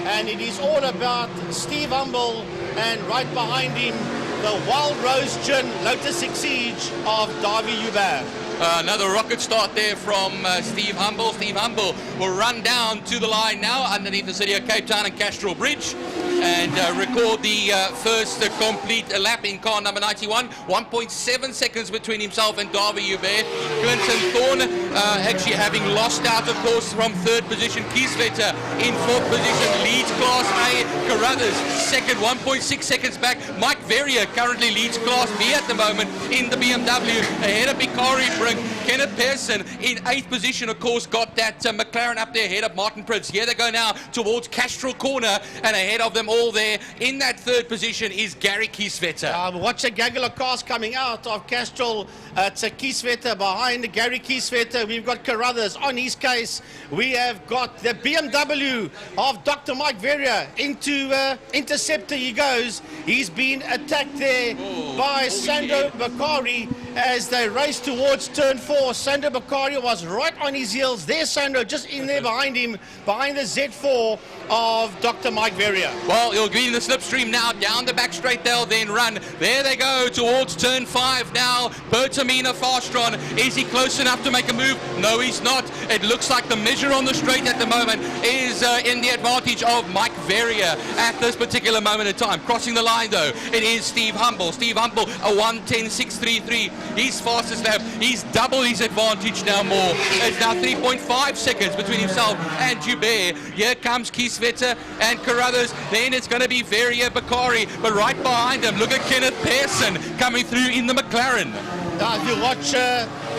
Speaker 3: and it is all about Steve Humble, and right behind him the Wild Rose Gin Lotus Exige of Davy Hubert.
Speaker 15: Another rocket start there from Steve Humble. Steve Humble will run down to the line now underneath the city of Cape Town and Castrol Bridge and record the first complete lap in car number 91. 1.7 seconds between himself and Davy Hubert. Clinton Thorne actually having lost out, of course, from 3rd position. Kieswetter in 4th position, leads Class A. Carruthers 2nd, 1.6 seconds back. Mike Verrier currently leads Class B at the moment in the BMW, ahead of Bicari. Kenneth Pearson in 8th position, of course, got that McLaren up there ahead of Martin Prince. Here they go now towards Castrol corner, and ahead of them all there in that 3rd position is Gary Kieswetter.
Speaker 3: Watch a gaggle of cars coming out of Castrol. It's a Kieswetter behind Gary Kieswetter. We've got Carruthers on his case. We have got the BMW of Dr. Mike Verrier into Interceptor. He goes. He's been attacked there by Sandro Bacari as they race towards turn 4. Sandro Bacari was right on his heels. There's Sandro just in there behind him, behind the Z4 of Dr. Mike Verrier.
Speaker 15: Well, he'll be in the slipstream now. Down the back straight, they'll then run. There they go towards turn 5 now. Pertamina Fastron. Is he close enough to make a move? No, he's not. It looks like the measure on the straight at the moment is in the advantage of Mike Verrier at this particular moment in time. Crossing the line, though, it is Steve Humble. Steve Humble, a 1:10.633. His fastest lap. He's double his advantage now more. It's now 3.5 seconds between himself and Hubert. Here comes Kieswetter and Carruthers. Then it's going to be Verrier Bacari. But right behind him, look at Kenneth Pearson coming through in the McLaren.
Speaker 3: Now, if you watch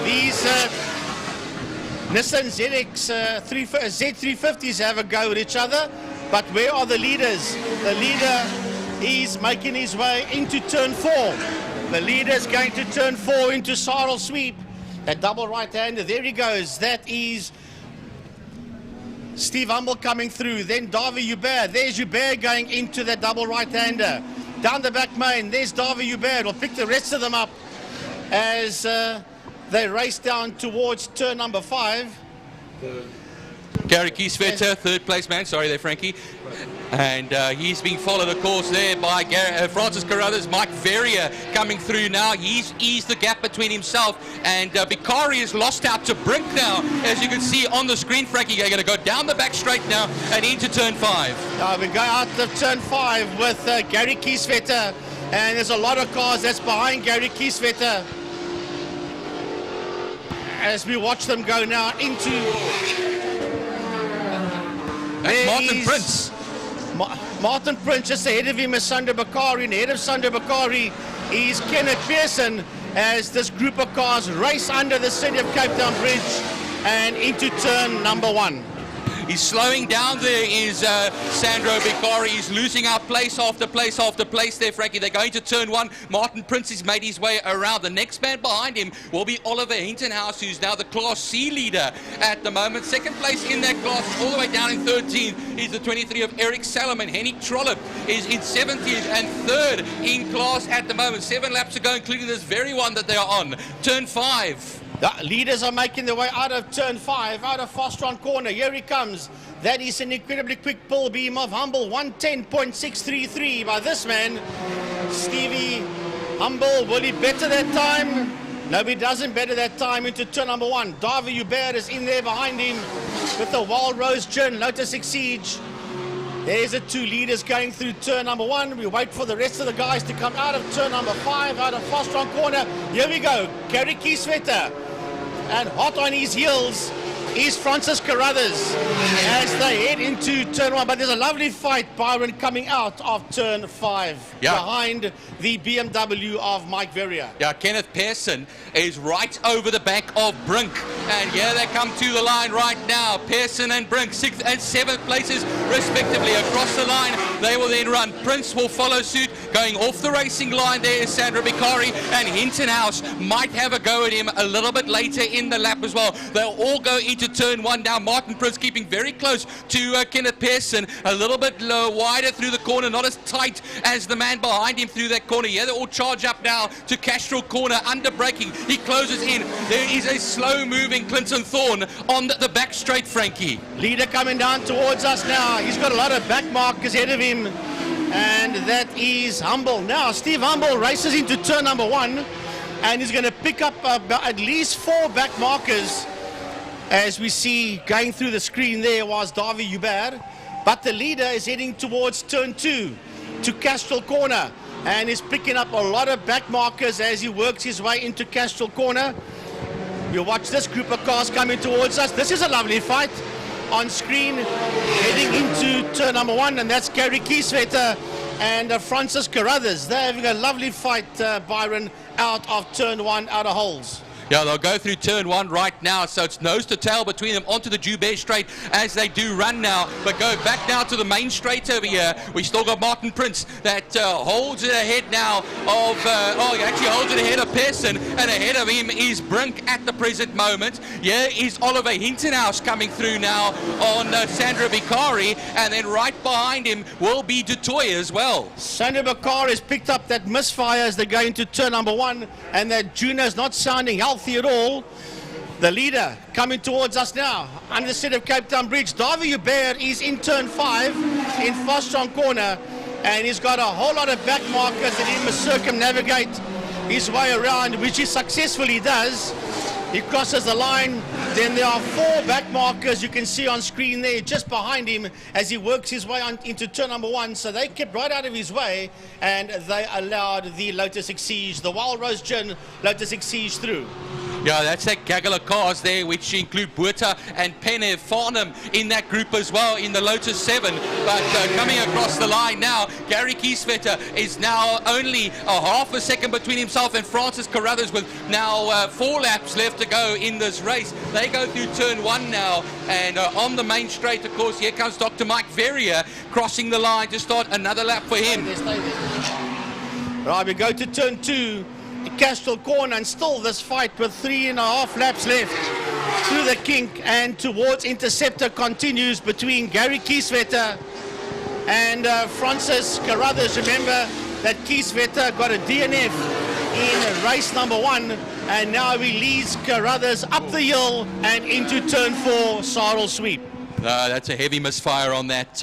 Speaker 3: these Nissan ZX Z350s have a go at each other, but where are the leaders? The leader is making his way into turn 4. The leader's going to turn 4 into Sarl Sweep. That double right-hander, there he goes. That is Steve Humble coming through. Then Davy Hubert. There's Hubert going into that double right-hander. Down the back main, there's Davy Hubert. We'll pick the rest of them up as they race down towards turn number 5.
Speaker 15: Gary Kieswetter, 3rd place man. Sorry there, Frankie. And he's being followed, of course, there by Francis Carruthers. Mike Verrier coming through now. He's eased the gap between himself and Bicari is lost out to Brink now. As you can see on the screen, Frankie, they're going to go down the back straight now and into turn 5.
Speaker 3: We go out of turn 5 with Gary Kieswetter. And there's a lot of cars that's behind Gary Kieswetter as we watch them go now into...
Speaker 15: That's Martin Prince.
Speaker 3: Martin Prince just ahead of him is Sandro Bacari, and ahead of Sandro Bacari is Kenneth Pearson, as this group of cars race under the City of Cape Town Bridge and into turn number 1.
Speaker 15: He's slowing down there, is Sandro Bicari. He's losing out place after place after place there, Frankie. They're going to turn 1. Martin Prince has made his way around. The next man behind him will be Oliver Hintenhouse, who's now the Class C leader at the moment. Second place in that class, all the way down in 13th, is the 23 of Eric Salomon. Henny Trollope is in 17th and 3rd in class at the moment. 7 laps to go, including this very one that they are on. Turn 5.
Speaker 3: The leaders are making their way out of turn 5, out of Fostron corner. Here he comes. That is an incredibly quick pull beam of Humble. 110.633 by this man, Stevie Humble. Will he better that time? No, he doesn't better that time into turn number 1. David Hubert is in there behind him with the Wild Rose Gin, Lotus Exige. There's the 2 leaders going through turn number 1. We wait for the rest of the guys to come out of turn number 5, out of Fostron corner. Here we go. Gary Kieswetter. And hot on his heels is Francis Carruthers as they head into turn 1. But there's a lovely fight, Byron, coming out of turn 5 behind the BMW of Mike Verrier.
Speaker 15: Yeah, Kenneth Pearson is right over the back of Brink. And here they come to the line right now. Pearson and Brink, 6th and 7th places respectively across the line. They will then run. Prince will follow suit. Going off the racing line there is Sandra Bicari, and Hintenhouse might have a go at him a little bit later in the lap as well. They'll all go into turn 1 now. Martin Prince keeping very close to Kenneth Pearson, a little bit wider through the corner, not as tight as the man behind him through that corner. Yeah, they all charge up now to Castrol corner, under braking. He closes in. There is a slow moving Clinton Thorne on the back straight, Frankie.
Speaker 3: Leader coming down towards us now. He's got a lot of back markers ahead of him, and that is Humble. Now Steve Humble races into turn number 1, and he's going to pick up at least 4 back markers. As we see going through the screen there was David Hubert, but the leader is heading towards turn 2 to Castrol corner and is picking up a lot of back markers as he works his way into Castrol corner. We'll watch this group of cars coming towards us. This is a lovely fight on screen heading into turn number 1, and that's Gary Kieswetter and Francis Carruthers. They're having a lovely fight, Byron, out of turn 1, out of holes.
Speaker 15: Yeah, they'll go through turn 1 right now, so it's nose to tail between them onto the Joubert straight as they do run now. But go back now to the main straight over here. We still got Martin Prince that holds it ahead now of, he actually holds it ahead of Pearson, and ahead of him is Brink at the present moment. Here is Oliver Hintenhouse coming through now on Sandra Bicari, and then right behind him will be Dutoy as well.
Speaker 3: Sandra Bicari has picked up that misfire as they go into turn number 1, and that Juno's not sounding healthy at all. The leader coming towards us now under the City of Cape Town Bridge. David Hubert is in turn 5 in Fostron corner, and he's got a whole lot of back markers that he must circumnavigate his way around, which he successfully does. He crosses the line. Then there are 4 back markers you can see on screen there just behind him as he works his way on into turn number 1. So they kept right out of his way, and they allowed the Lotus Exige, the Wild Rose Gin Lotus Exige through.
Speaker 15: Yeah, that's that gaggle of cars there, which include Buerta and Penev Farnham in that group as well in the Lotus 7. But coming across the line now, Gary Kieswetter is now only a half a second between himself and Francis Carruthers, with now 4 laps left to go in this race. They go through turn 1 now, and on the main straight, of course, here comes Dr. Mike Verrier crossing the line to start another lap for him.
Speaker 3: Right, we go to turn 2. Castrol corner, and still this fight with 3.5 laps left through the kink, and towards Interceptor continues between Gary Kieswetter and Francis Carruthers. Remember that Kieswetter got a DNF in race number 1, and now he leads Carruthers up the hill and into turn 4, Sarl sweep.
Speaker 15: That's a heavy misfire on that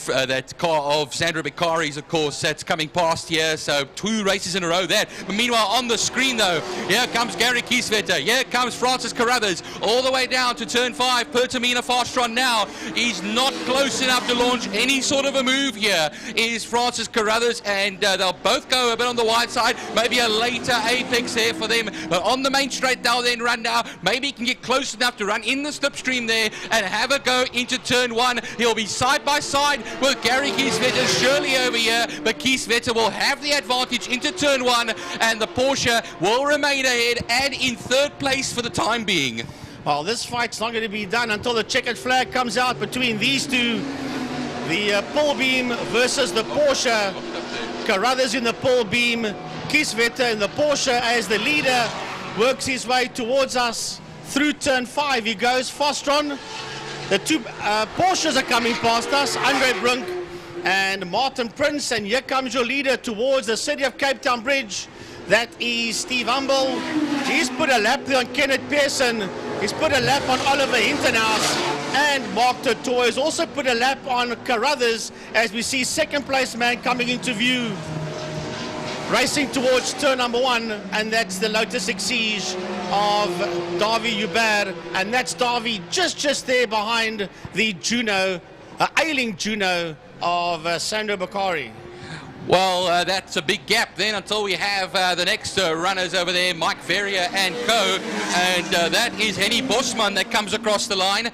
Speaker 15: that car of Sandra Bicari's, of course, that's coming past here. So 2 races in a row there. But meanwhile, on the screen, though, here comes Gary Kieswetter. Here comes Francis Carruthers all the way down to turn 5. Pertamina Fastron now. He's not close enough to launch any sort of a move here, is Francis Carruthers, and they'll both go a bit on the wide side. Maybe a later apex there for them. But on the main straight, they'll then run now. Maybe he can get close enough to run in the slipstream there and have a go go into turn 1. He'll be side by side with Gary Kieswetter surely over here, but Kieswetter will have the advantage into turn 1, and the Porsche will remain ahead and in third place for the time being.
Speaker 3: Well, this fight's not going to be done until the checkered flag comes out between these two. The pull beam versus the Porsche. Carruthers in the pull beam, Kieswetter in the Porsche as the leader works his way towards us through turn 5. He goes Fostron. The two Porsches are coming past us, Andre Brunk and Martin Prince, and here comes your leader towards the City of Cape Town Bridge. That is Steve Humble. He's put a lap there on Kenneth Pearson. He's put a lap on Oliver Hintenhouse, and Mark Totoy has also put a lap on Carruthers as we see second place man coming into view, racing towards turn number 1, and that's the Lotus Exige of Davy Hubert, and that's Davy just there behind the Juno, ailing Juno of Sandro Bakari.
Speaker 15: Well, that's a big gap then until we have the next runners over there, Mike Verrier and co. And that is Henny Bosman that comes across the line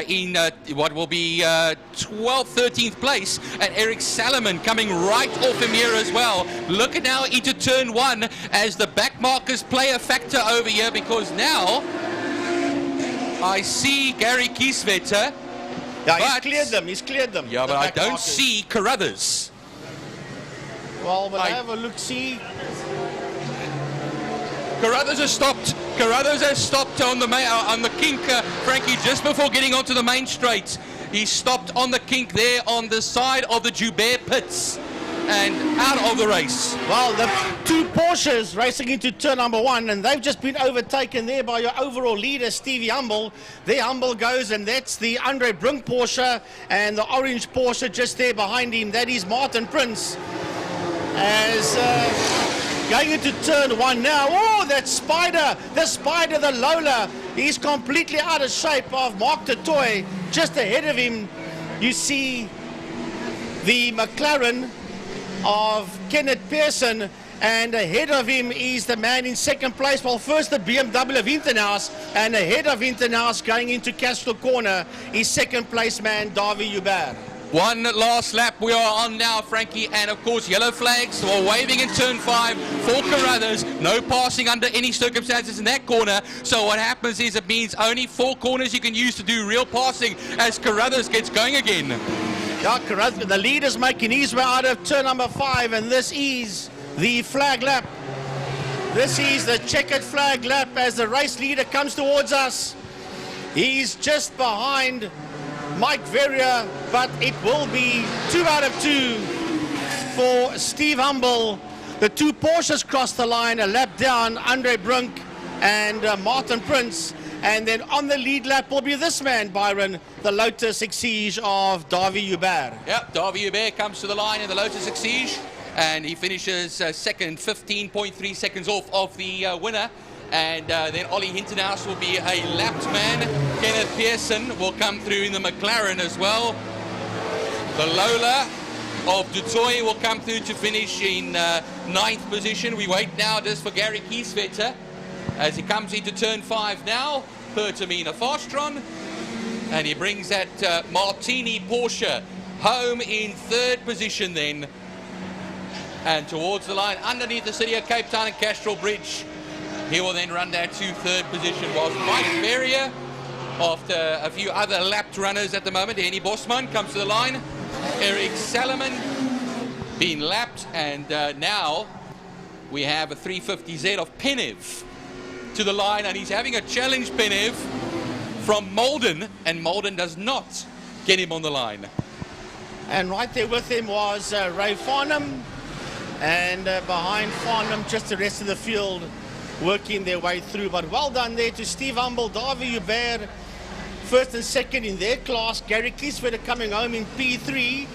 Speaker 15: in what will be 12th, 13th place. And Eric Salomon coming right off him here as well. Look at now into turn 1 as the back markers play a factor over here, because now I see Gary Kieswetter.
Speaker 3: Yeah, he's cleared them.
Speaker 15: Yeah, but I don't see Carruthers.
Speaker 3: Well, we'll have a look-see.
Speaker 15: Carruthers has stopped. Carruthers has stopped on the kink, Frankie, just before getting onto the main straight. He stopped on the kink there on the side of the Joubert pits and out of the race.
Speaker 3: Well, the two Porsches racing into turn number 1, and they've just been overtaken there by your overall leader, Stevie Humble. There Humble goes, and that's the Andre Brunk Porsche, and the orange Porsche just there behind him. That is Martin Prince. As going into turn 1 now. Oh, that Spider, the Lola. He's completely out of shape of Mark Totoy. Just ahead of him, you see the McLaren of Kenneth Pearson, and ahead of him is the man in second place. Well, first the BMW of Hintenhouse, and ahead of Hintenhouse going into Castro Corner is second place man Davy Hubert.
Speaker 15: One last lap we are on now, Frankie, and of course yellow flags were waving in turn 5 for Carruthers. No passing under any circumstances in that corner. So what happens is it means only 4 corners you can use to do real passing as Carruthers gets going again.
Speaker 3: Yeah, Carruthers, the leader's making his way out of turn number 5, and this is the flag lap. This is the checkered flag lap as the race leader comes towards us. He's just behind Mike Verrier, but it will be 2 out of 2 for Steve Humble. The two Porsches cross the line, a lap down, Andre Brunk and Martin Prince. And then on the lead lap will be this man, Byron, the Lotus Exige of Davy Hubert.
Speaker 15: Yep, Davy Hubert comes to the line in the Lotus Exige, and he finishes second, 15.3 seconds off of the winner. And then Ollie Hintenhouse will be a lapped man. Kenneth Pearson will come through in the McLaren as well. The Lola of Dutoy will come through to finish in 9th position. We wait now just for Gary Kieswetter as he comes into turn 5 now. Pertamina Fastron. And he brings that Martini Porsche home in 3rd position then. And towards the line underneath the City of Cape Town and Castrol Bridge. He will then run down to 3rd position, whilst Mike Verrier, after a few other lapped runners at the moment, Henny Bosman comes to the line. Eric Salomon being lapped, and now we have a 350Z of Penev to the line, and he's having a challenge, Penev, from Malden, and Malden does not get him on the line.
Speaker 3: And right there with him was Ray Farnham, and behind Farnham just the rest of the field working their way through. But well done there to Steve Humble, Davy Hubert, 1st and 2nd in their class. Gary Kieswetter coming home in P3,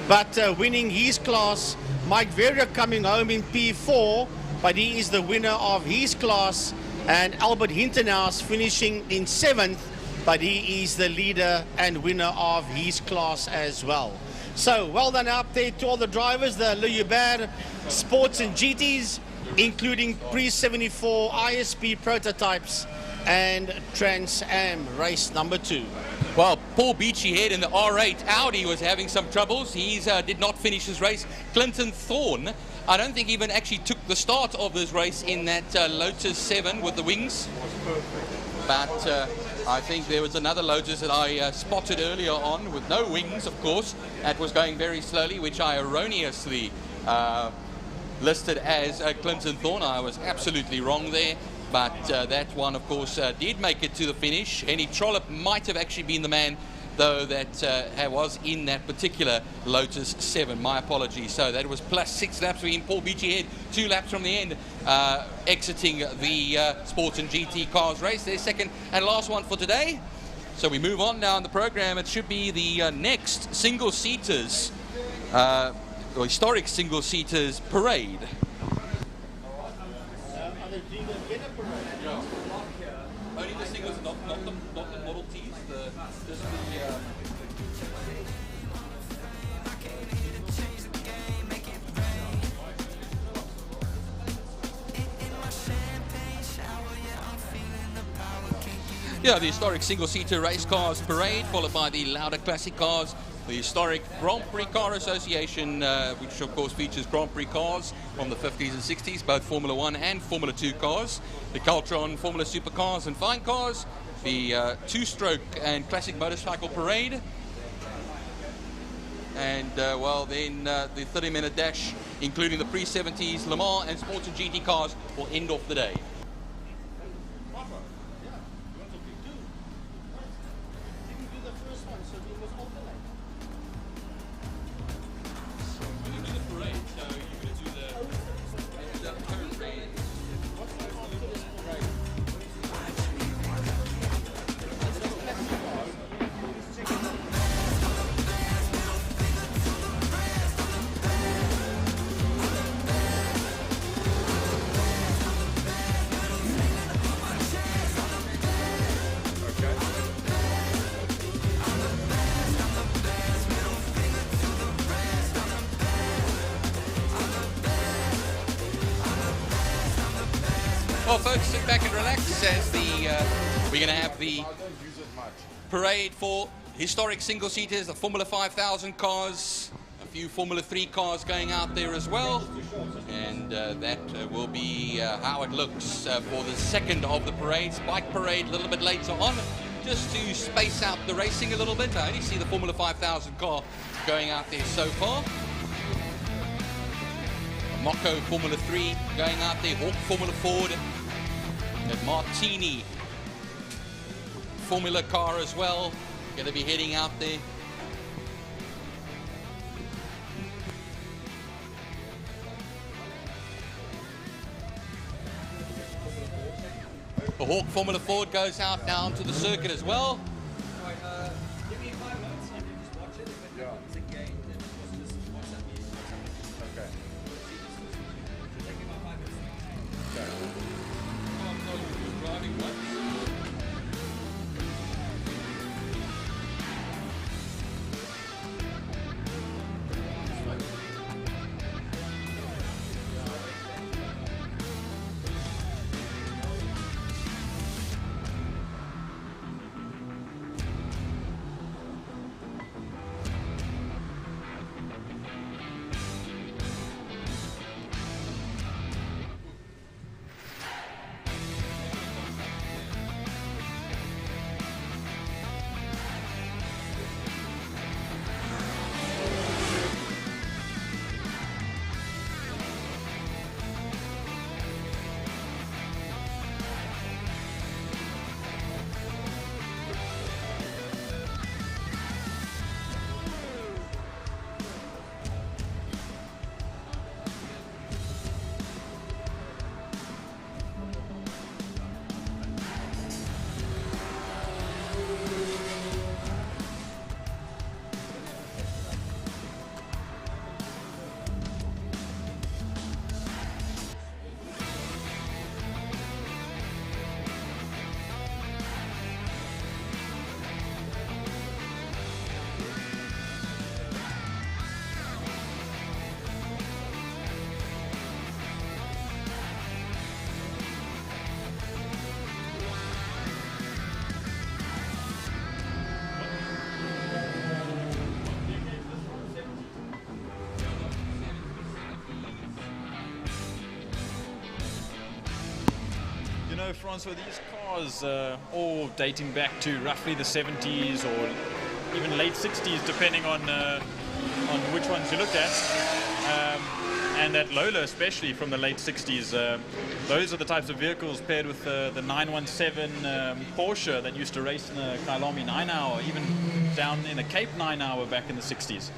Speaker 3: but winning his class. Mike Verrier coming home in P4, but he is the winner of his class. And Albert Hintenhouse finishing in 7th, but he is the leader and winner of his class as well. So well done out there to all the drivers, the Le Hubert Sports and GTs, including pre-74 ISP prototypes and Trans Am race number 2.
Speaker 15: Well, Paul Beachyhead in the R8 Audi was having some troubles. He did not finish his race. Clinton Thorne, I don't think even actually took the start of this race in that Lotus 7 with the wings. But I think there was another Lotus that I spotted earlier on with no wings, of course. That was going very slowly, which I erroneously listed as Clinton Thorne. I was absolutely wrong there. But that one, of course, did make it to the finish. Henny Trollope might have actually been the man, though, that was in that particular Lotus 7. My apologies. So that was plus 6 laps for him. Paul Beachyhead, 2 laps from the end, exiting the Sports and GT Cars race. Their second and last one for today. So we move on now in the program. It should be the next single-seaters, or historic single-seaters parade. Only the singles, not the Model Ts. Yeah, the historic single-seater race cars parade, followed by the louder classic cars. The historic Grand Prix Car Association, which of course features Grand Prix cars from the 50s and 60s, both Formula 1 and Formula 2 cars. The Caltron Formula Supercars and Fine Cars. The two-stroke and classic motorcycle parade. And, well, then the 30-minute dash, including the pre-70s Le Mans and Sports and GT cars, will end off the day. Well, folks, sit back and relax as we're going to have the parade for historic single-seaters, the Formula 5000 cars, a few Formula 3 cars going out there as well. And that will be how it looks for the second of the parades. Bike parade a little bit later on, just to space out the racing a little bit. I only see the Formula 5000 car going out there so far. Mocco Formula 3 going out there, Hawk Formula Ford, and Martini Formula car as well, going to be heading out there. The Hawk Formula Ford goes out down to the circuit as well.
Speaker 22: Give me 5 minutes, I can just watch it. If it happens again, then just watch that video. Okay. Take me about 5 minutes. Okay. Driving what?
Speaker 11: know, Francois, these cars all dating back to roughly the 70s or even late 60s, depending on which ones you look at. And that Lola, especially from the late 60s, those are the types of vehicles paired with the 917 Porsche that used to race in the Kyalami 9-hour, even down in the Cape 9-hour back in the 60s.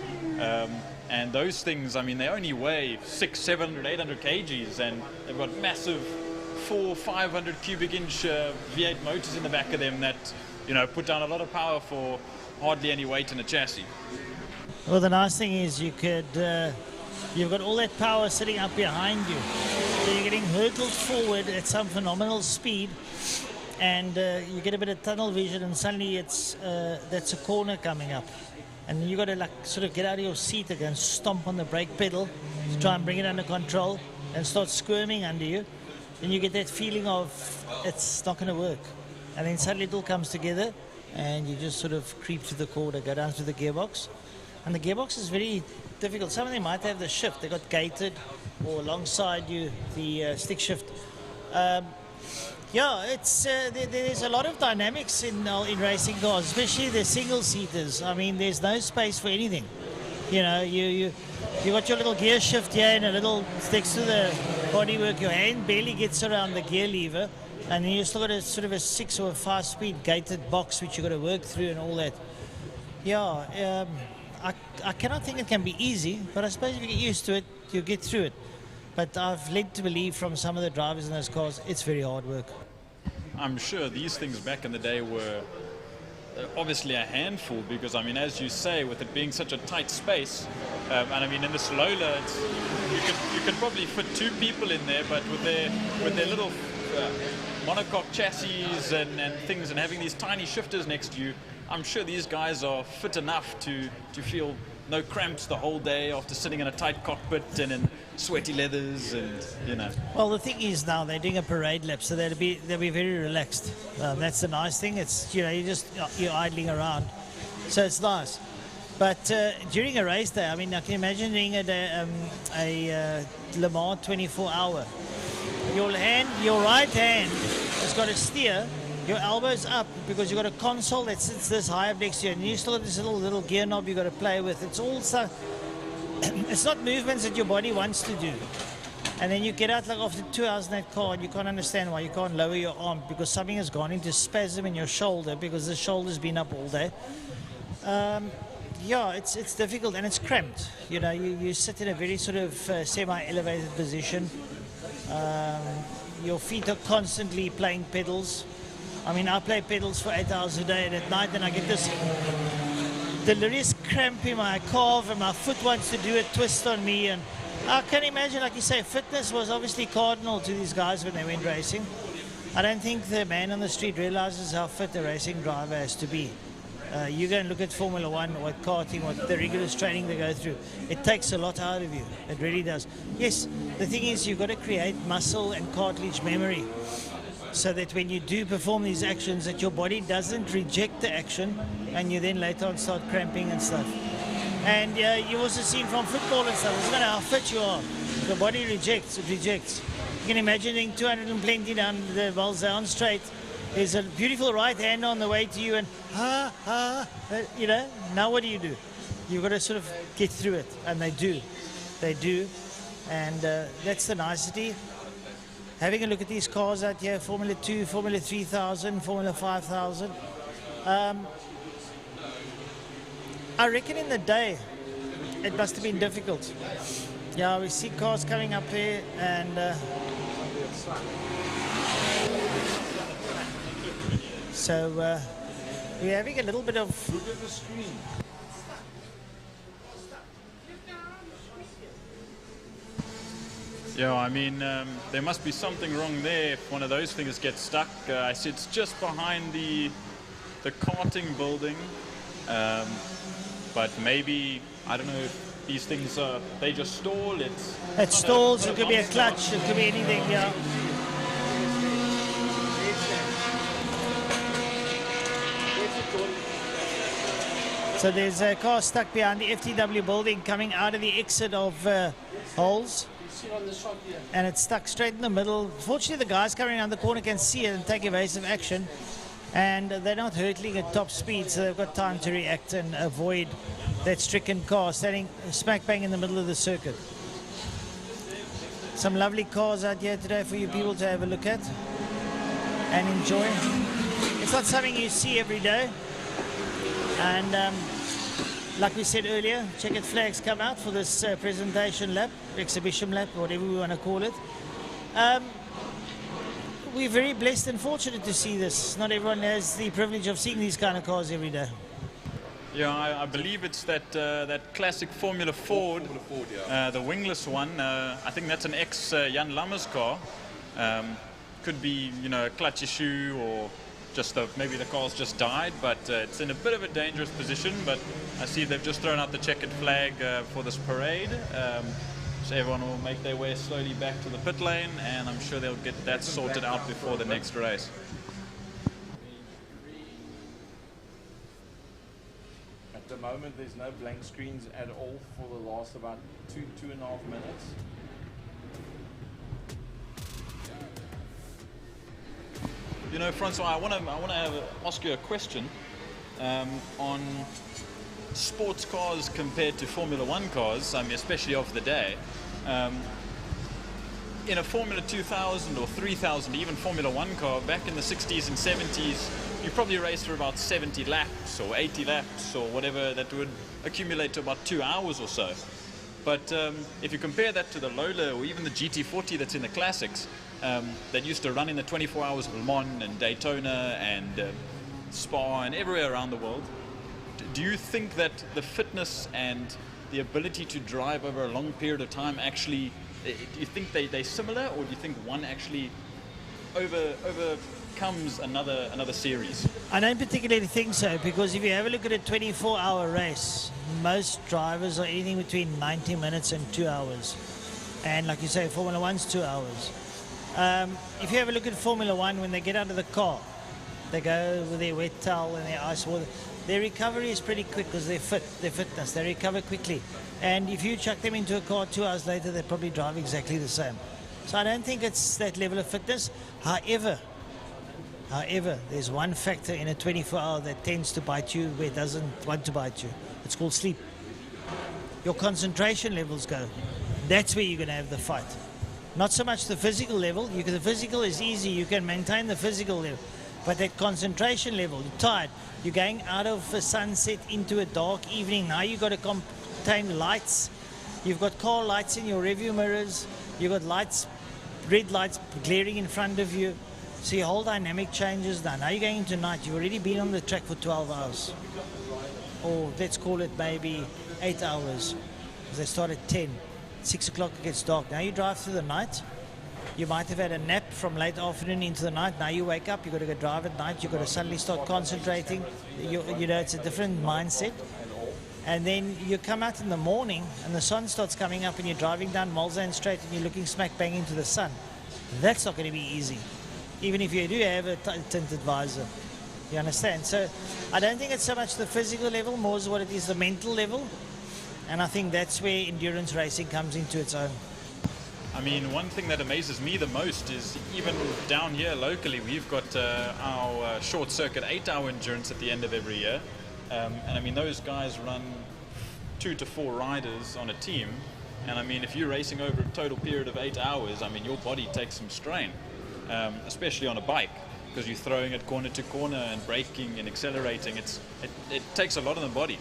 Speaker 11: And those things, I mean, they only weigh 600, 700, 800 kgs, and they've got massive 400-500 cubic inch V8 motors in the back of them that, you know, put down a lot of power for hardly any weight in a chassis.
Speaker 8: Well, the nice thing is you could, you've got all that power sitting up behind you. So you're getting hurtled forward at some phenomenal speed, and you get a bit of tunnel vision, and suddenly it's that's a corner coming up. And then you got to like sort of get out of your seat again, stomp on the brake pedal to try and bring it under control and start squirming under you. And you get that feeling of it's not going to work. And then suddenly it all comes together and you just sort of creep to the corner, go down to the gearbox. And the gearbox is very difficult. Some of them might have the shift. They got gated or alongside you, the stick shift. Yeah, it's there's a lot of dynamics in racing cars, especially the single-seaters. I mean, there's no space for anything. You know, you got your little gear shift here and a little next to the bodywork. Your hand barely gets around the gear lever, and then you still got a sort of a 6 or a 5-speed gated box which you got to work through and all that. Yeah, I cannot think it can be easy, but I suppose if you get used to it, you get through it. But I've led to believe from some of the drivers in those cars, it's very hard work.
Speaker 11: I'm sure these things back in the day were obviously a handful because, I mean, as you say, with it being such a tight space, and I mean, in this Lola, you could probably fit 2 people in there, but with their little monocoque chassis and things, and having these tiny shifters next to you, I'm sure these guys are fit enough to feel no cramps the whole day after sitting in a tight cockpit and in sweaty leathers, and you know.
Speaker 8: Well, the thing is now they're doing a parade lap, so they'll be very relaxed. That's the nice thing. It's, you know, you're idling around, so it's nice. But during a race day, I mean, I can imagine doing a Le Mans 24-hour. Your right hand has got to steer. Your elbow's up because you've got a console that sits this high up next to you, and you still got this little gear knob you've got to play with. It's all stuff. It's not movements that your body wants to do. And then you get out like after 2 hours in that car and you can't understand why you can't lower your arm because something has gone into spasm in your shoulder because the shoulder's been up all day. Yeah, it's difficult and it's cramped. You know, you sit in a very sort of semi-elevated position. Your feet are constantly playing pedals. I mean, I play pedals for 8 hours a day, and at night then I get this delirious cramp in my calf, and my foot wants to do a twist on me. And I can imagine, like you say, fitness was obviously cardinal to these guys when they went racing. I don't think the man on the street realizes how fit a racing driver has to be. You go and look at Formula One or at karting, what the rigorous training they go through. It takes a lot out of you. It really does. Yes, the thing is you've got to create muscle and cartilage memory, so that when you do perform these actions, that your body doesn't reject the action and you then later on start cramping and stuff. And you've also seen from football and stuff, doesn't matter how fit you are, the body rejects, it rejects. You can imagine doing 220 down the Valzaan straight. There's a beautiful right hand on the way to you and you know, now what do? You've got to sort of get through it, and they do. And that's the nicety. Having a look at these cars out here, Formula 2, Formula 3000, Formula 5000. I reckon in the day, it must have been difficult. Yeah, we see cars coming up here and so we're having a little bit of...
Speaker 1: Look at the screen.
Speaker 11: Yeah, I mean, there must be something wrong there if one of those things gets stuck. I see it's just behind the karting building, but maybe, I don't know if these things are, they just stall.
Speaker 8: It stalls, it could be a clutch, it could be anything, yeah. So there's a car stuck behind the FTW building coming out of the exit of holes.
Speaker 16: Sit on the shot here.
Speaker 8: and it's stuck straight in the middle. Fortunately, the guys coming around the corner can see it and take evasive action, and they're not hurtling at top speed, so they've got time to react and avoid that stricken car standing smack bang in the middle of the circuit. Some lovely cars out here today for you people to have a look at and enjoy. It's not something you see every day, and like we said earlier, checkered flags come out for this presentation lap, exhibition lap, whatever we want to call it. We're very blessed and fortunate to see this. Not everyone has the privilege of seeing these kind of cars every day.
Speaker 11: Yeah, I believe it's that classic Formula Ford, the wingless one. I think that's an ex-Jan Lammers car. Could be, you know, a clutch issue or just maybe the car's just died, but it's in a bit of a dangerous position. But I see they've just thrown out the checkered flag for this parade. So everyone will make their way slowly back to the pit lane, and I'm sure they'll get that sorted out before the next race.
Speaker 12: At the moment, there's no blank screens at all for the last about 2.5 minutes.
Speaker 11: You know, Francois, I want to ask you a question on sports cars compared to Formula One cars. I mean, especially of the day. In a Formula 2000 or 3000, even Formula One car, back in the 60s and 70s, you probably raced for about 70 laps or 80 laps or whatever. That would accumulate to about 2 hours or so. But if you compare that to the Lola or even the GT40 that's in the classics, that used to run in the 24 hours of Le Mans and Daytona and Spa and everywhere around the world, do you think that the fitness and the ability to drive over a long period of time actually, do you think they're similar, or do you think one actually overcomes another series?
Speaker 8: I don't particularly think so, because if you have a look at a 24-hour race, most drivers are anything between 90 minutes and 2 hours. And like you say, Formula One's 2 hours. If you have a look at Formula One, when they get out of the car, they go with their wet towel and their ice water. Their recovery is pretty quick because they're fit, their fitness, they recover quickly. And if you chuck them into a car 2 hours later, they probably drive exactly the same. So I don't think it's that level of fitness. However, there's one factor in a 24-hour that tends to bite you where it doesn't want to bite you. It's called sleep. Your concentration levels go. That's where you're going to have the fight. Not so much the physical level. The physical is easy. You can maintain the physical level. But that concentration level, you're tired. You're going out of a sunset into a dark evening. Now you've got to contain lights. You've got car lights in your rearview mirrors. You've got lights, red lights glaring in front of you. So your whole dynamic changes now. Now you're going into night. You've already been on the track for 12 hours. Or let's call it maybe 8 hours. Because they start at 10. 6 o'clock it gets dark. Now you drive through the night. You might have had a nap from late afternoon into the night. Now you wake up, you've got to go drive at night. You've got to suddenly start concentrating. You know, it's a different mindset. And then you come out in the morning and the sun starts coming up and you're driving down Mulzane Straight and you're looking smack bang into the sun. That's not going to be easy. Even if you do have a tinted visor. You understand? So I don't think it's so much the physical level, more is what it is the mental level. And I think that's where endurance racing comes into its own.
Speaker 11: I mean, one thing that amazes me the most is even down here locally, we've got our short circuit 8-hour endurance at the end of every year. And I mean, those guys run 2 to 4 riders on a team. And I mean, if you're racing over a total period of 8 hours, I mean, your body takes some strain, especially on a bike, because you're throwing it corner to corner and braking and accelerating. It takes a lot of the body.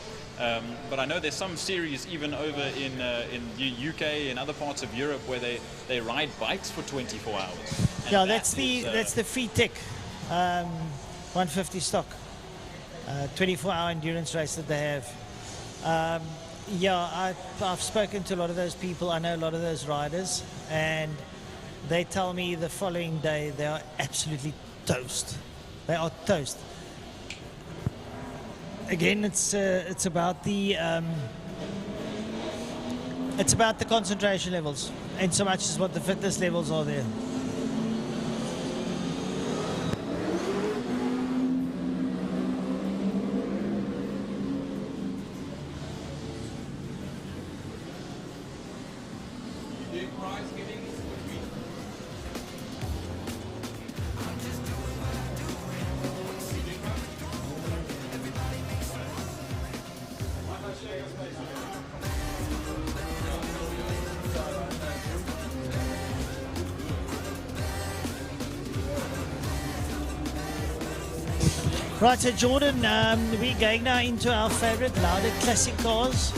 Speaker 11: But I know there's some series even over in the UK and other parts of Europe where they ride bikes for 24 hours. And
Speaker 8: yeah, that's the Free Tech 150 stock 24-hour endurance race that they have. Yeah, I've spoken to a lot of those people. I know a lot of those riders, and they tell me the following day they are absolutely toast. They are toast. Again, it's about the concentration levels, and so much as what the fitness levels are there. Right, so Jordan, we're going now into our favourite louder classic cars.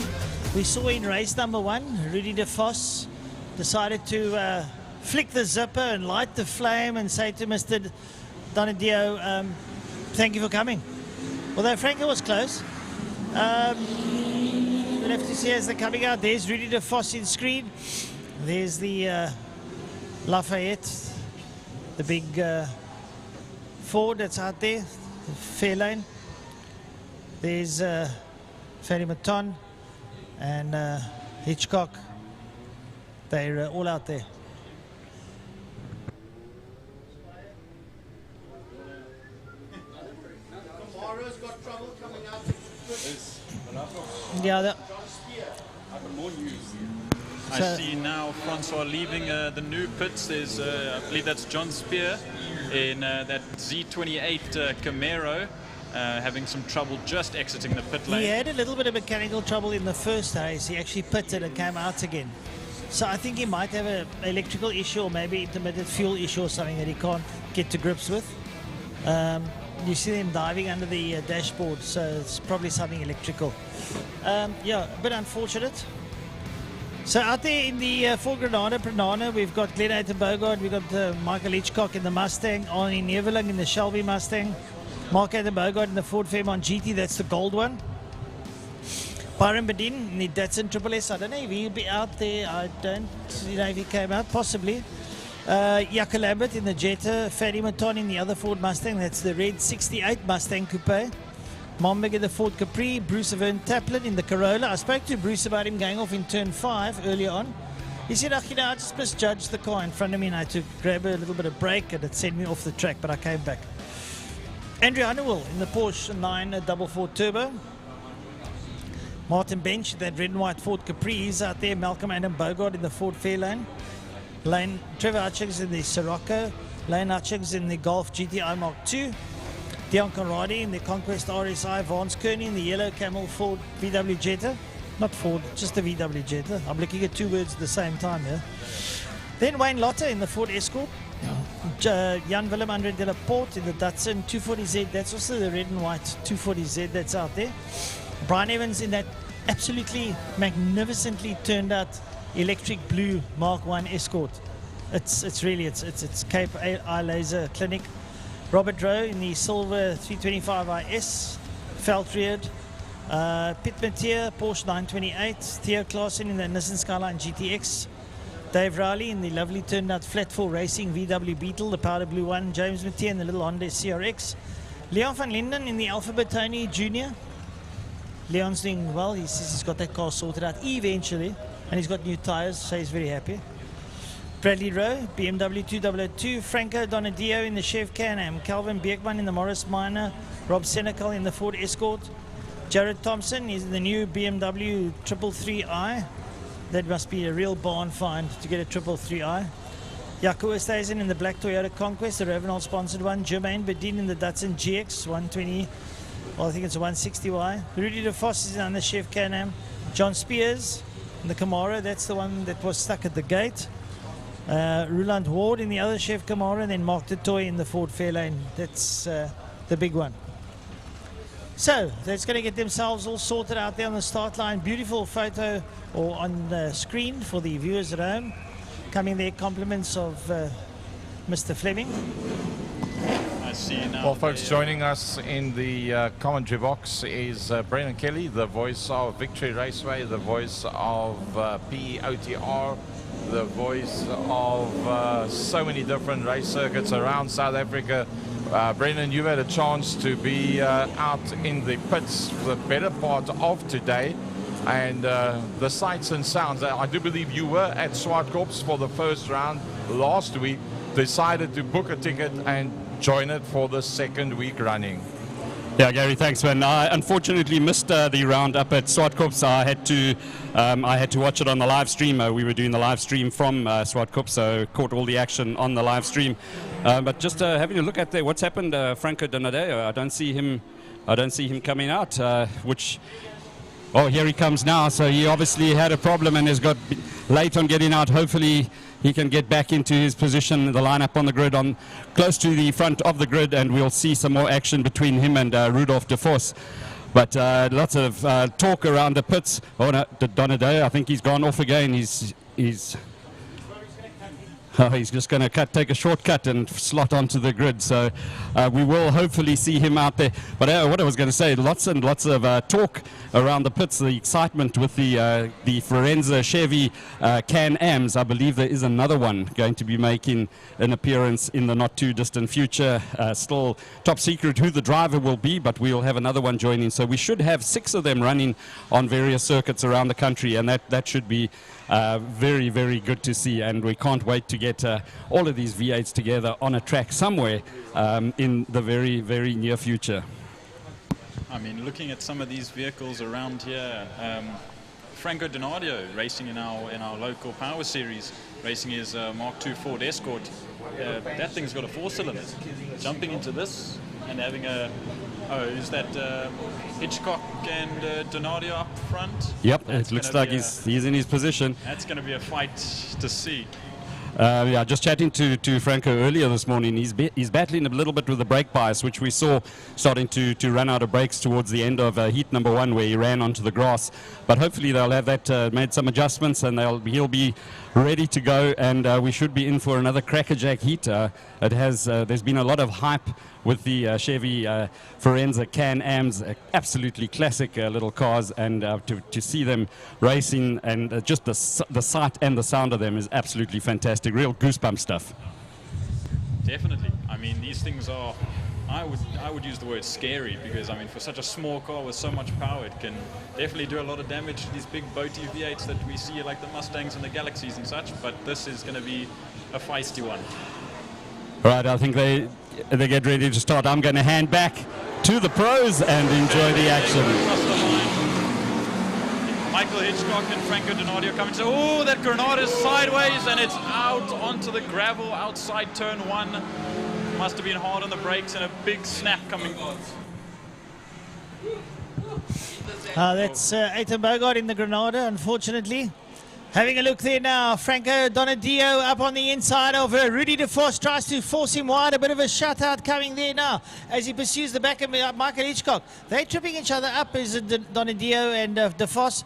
Speaker 8: We saw in race number 1, Rudy de Vos decided to flick the zipper and light the flame and say to Mr. Donadio, thank you for coming. Although Franco was close. We'll have to see as they're coming out. There's Rudy de Vos in screen. There's the Lafayette, the big Ford that's out there. Fairlane. There's Ferry Maton and Hitchcock. They're all out there.
Speaker 3: Tomorrow's got trouble coming out.
Speaker 8: Yeah,
Speaker 11: I see now Francois leaving the new pits. There's, I believe that's John Spear in that Z28 Camaro, having some trouble just exiting the pit lane.
Speaker 8: he had a little bit of mechanical trouble in the first race. He actually pitted and came out again. So I think he might have an electrical issue or maybe intermittent fuel issue or something that he can't get to grips with. You see them diving under the dashboard, so it's probably something electrical. Yeah, a bit unfortunate. So out there in the Ford Granada, we've got Glenn Ayton Bogard, we've got Michael Hitchcock in the Mustang, Arnie Neveling in the Shelby Mustang, Mark Ayton Bogard in the Ford Fairmont GT, that's the gold one. Byron Bedin in the Datsun Triple S, I don't know if he'll be out there, I don't know if he came out, possibly. Jaco Lambert in the Jetta, Ferry Maton in the other Ford Mustang, that's the red 68 Mustang Coupe. Momberg in the Ford Capri, Bruce Vern Taplin in the Corolla. I spoke to Bruce about him going off in turn 5 earlier on. He said, you know, I just misjudged the car in front of me and I had to grab a little bit of brake and it sent me off the track, but I came back. Andrew Honeywell in the Porsche 944 Turbo. Martin Bench, that red and white Ford Capri, he's out there. Malcolm Adam Bogard in the Ford Fairlane. Trevor Hutchings in the Sirocco. Lane Hutchings in the Golf GTI Mark II. Dion Conradi in the Conquest RSI, Vance Kearney in the yellow Camel Ford VW Jetta. Not Ford, just the VW Jetta. I'm looking at two words at the same time here. Then Wayne Lotter in the Ford Escort. Jan Willem Andre de la Porte in the Datsun 240Z. That's also the red and white 240Z that's out there. Brian Evans in that absolutely magnificently turned out electric blue Mark I Escort. It's really Cape Eye Laser Clinic. Robert Rowe in the silver 325 IS, Feltreard, Pit Matier, Porsche 928, Theo Klaassen in the Nissan Skyline GTX, Dave Riley in the lovely turned out flat full racing VW Beetle, the powder blue one, James Matier in the little Honda CRX, Leon van Linden in the Alfa Bertoni Junior. Leon's doing well, he says he's got that car sorted out eventually, and he's got new tyres, so he's very happy. Bradley Rowe, BMW 2002, Franco Donadio in the Chef Can-Am, Calvin Beekman in the Morris Minor, Rob Senecal in the Ford Escort, Jared Thompson is in the new BMW 333i. That must be a real barn find to get a 333i. Jaco Oosthuizen in the black Toyota Conquest, the Ravenel sponsored one, Jermaine Bedin in the Datsun GX 120, well I think it's a 160y. Rudy de Vos is on the Chef Can-Am, John Spears in the Camaro, that's the one that was stuck at the gate. Roland Ward in the other Chef Camaro, and then Mark Dutoy in the Ford Fairlane. That's the big one. So that's going to get themselves all sorted out there on the start line. Beautiful photo or on the screen for the viewers at home. Coming there, compliments of Mr. Fleming.
Speaker 11: I see now.
Speaker 12: Well, folks, joining us in the commentary box is Brendan Kelly, the voice of Victory Raceway, the voice of POTR, the voice of so many different race circuits around South Africa. Brendan, you've had a chance to be out in the pits for the better part of today, and the sights and sounds. I do believe you were at Swartkorps for the first round last week, decided to book a ticket and join it for the second week running.
Speaker 13: Yeah, Gary, thanks, man. I unfortunately missed the round up at Swartkops. I had to watch it on the live stream. We were doing the live stream from Swartkops, so caught all the action on the live stream. But just having a look at what's happened, Franco Donadeo. I don't see him coming out. Oh, here he comes now. So he obviously had a problem and has got late on getting out. Hopefully he can get back into his position, the lineup on the grid, on close to the front of the grid, and we'll see some more action between him and Rudolf de Vos. But lots of talk around the pits. Oh no, Donadeo, I think he's gone off again. He's just going to take a shortcut and slot onto the grid. So we will hopefully see him out there. But what I was going to say, lots and lots of talk around the pits, the excitement with the Forenza Chevy Can-Ams. I believe there is another one going to be making an appearance in the not too distant future. Still top secret who the driver will be, but we'll have another one joining. So we should have 6 of them running on various circuits around the country, and that should be very, very good to see, and we can't wait to get all of these V8s together on a track somewhere in the very, very near future.
Speaker 11: I mean, looking at some of these vehicles around here, Franco Donadio racing in our local Power Series, racing his Mark II Ford Escort. That thing's got a 4-cylinder. Jumping into this and having is that Hitchcock and Donadio up front?
Speaker 13: Yep, it looks like he's in his position.
Speaker 11: That's going to be a fight to see.
Speaker 13: Yeah, just chatting to Franco earlier this morning, he's battling a little bit with the brake bias, which we saw starting to run out of brakes towards the end of heat number 1, where he ran onto the grass. But hopefully they'll have that made some adjustments, and he'll be ready to go, and we should be in for another crackerjack heat. There's been a lot of hype with the Chevy Forenza Can-Ams, absolutely classic little cars, and to see them racing and just the sight and the sound of them is absolutely fantastic. Real goosebump stuff.
Speaker 11: Definitely. I mean, these things are, I would use the word scary, because I mean, for such a small car with so much power, it can definitely do a lot of damage to these big boaty V8s that we see, like the Mustangs and the Galaxies and such. But this is going to be a feisty one.
Speaker 13: Right, I think they get ready to start. I'm going to hand back to the pros and enjoy the action.
Speaker 11: Michael Hitchcock and Franco Donadio coming to, oh, that Granada is sideways and it's out onto the gravel outside turn 1. Must have been hard on the brakes and a big snap coming.
Speaker 8: That's Ethan Bogart in the Granada, unfortunately. Having a look there now, Franco Donadio up on the inside of Rudy de Vos, tries to force him wide. A bit of a shutout coming there now as he pursues the back of Michael Hitchcock. They're tripping each other up, is Donadio and de Vos,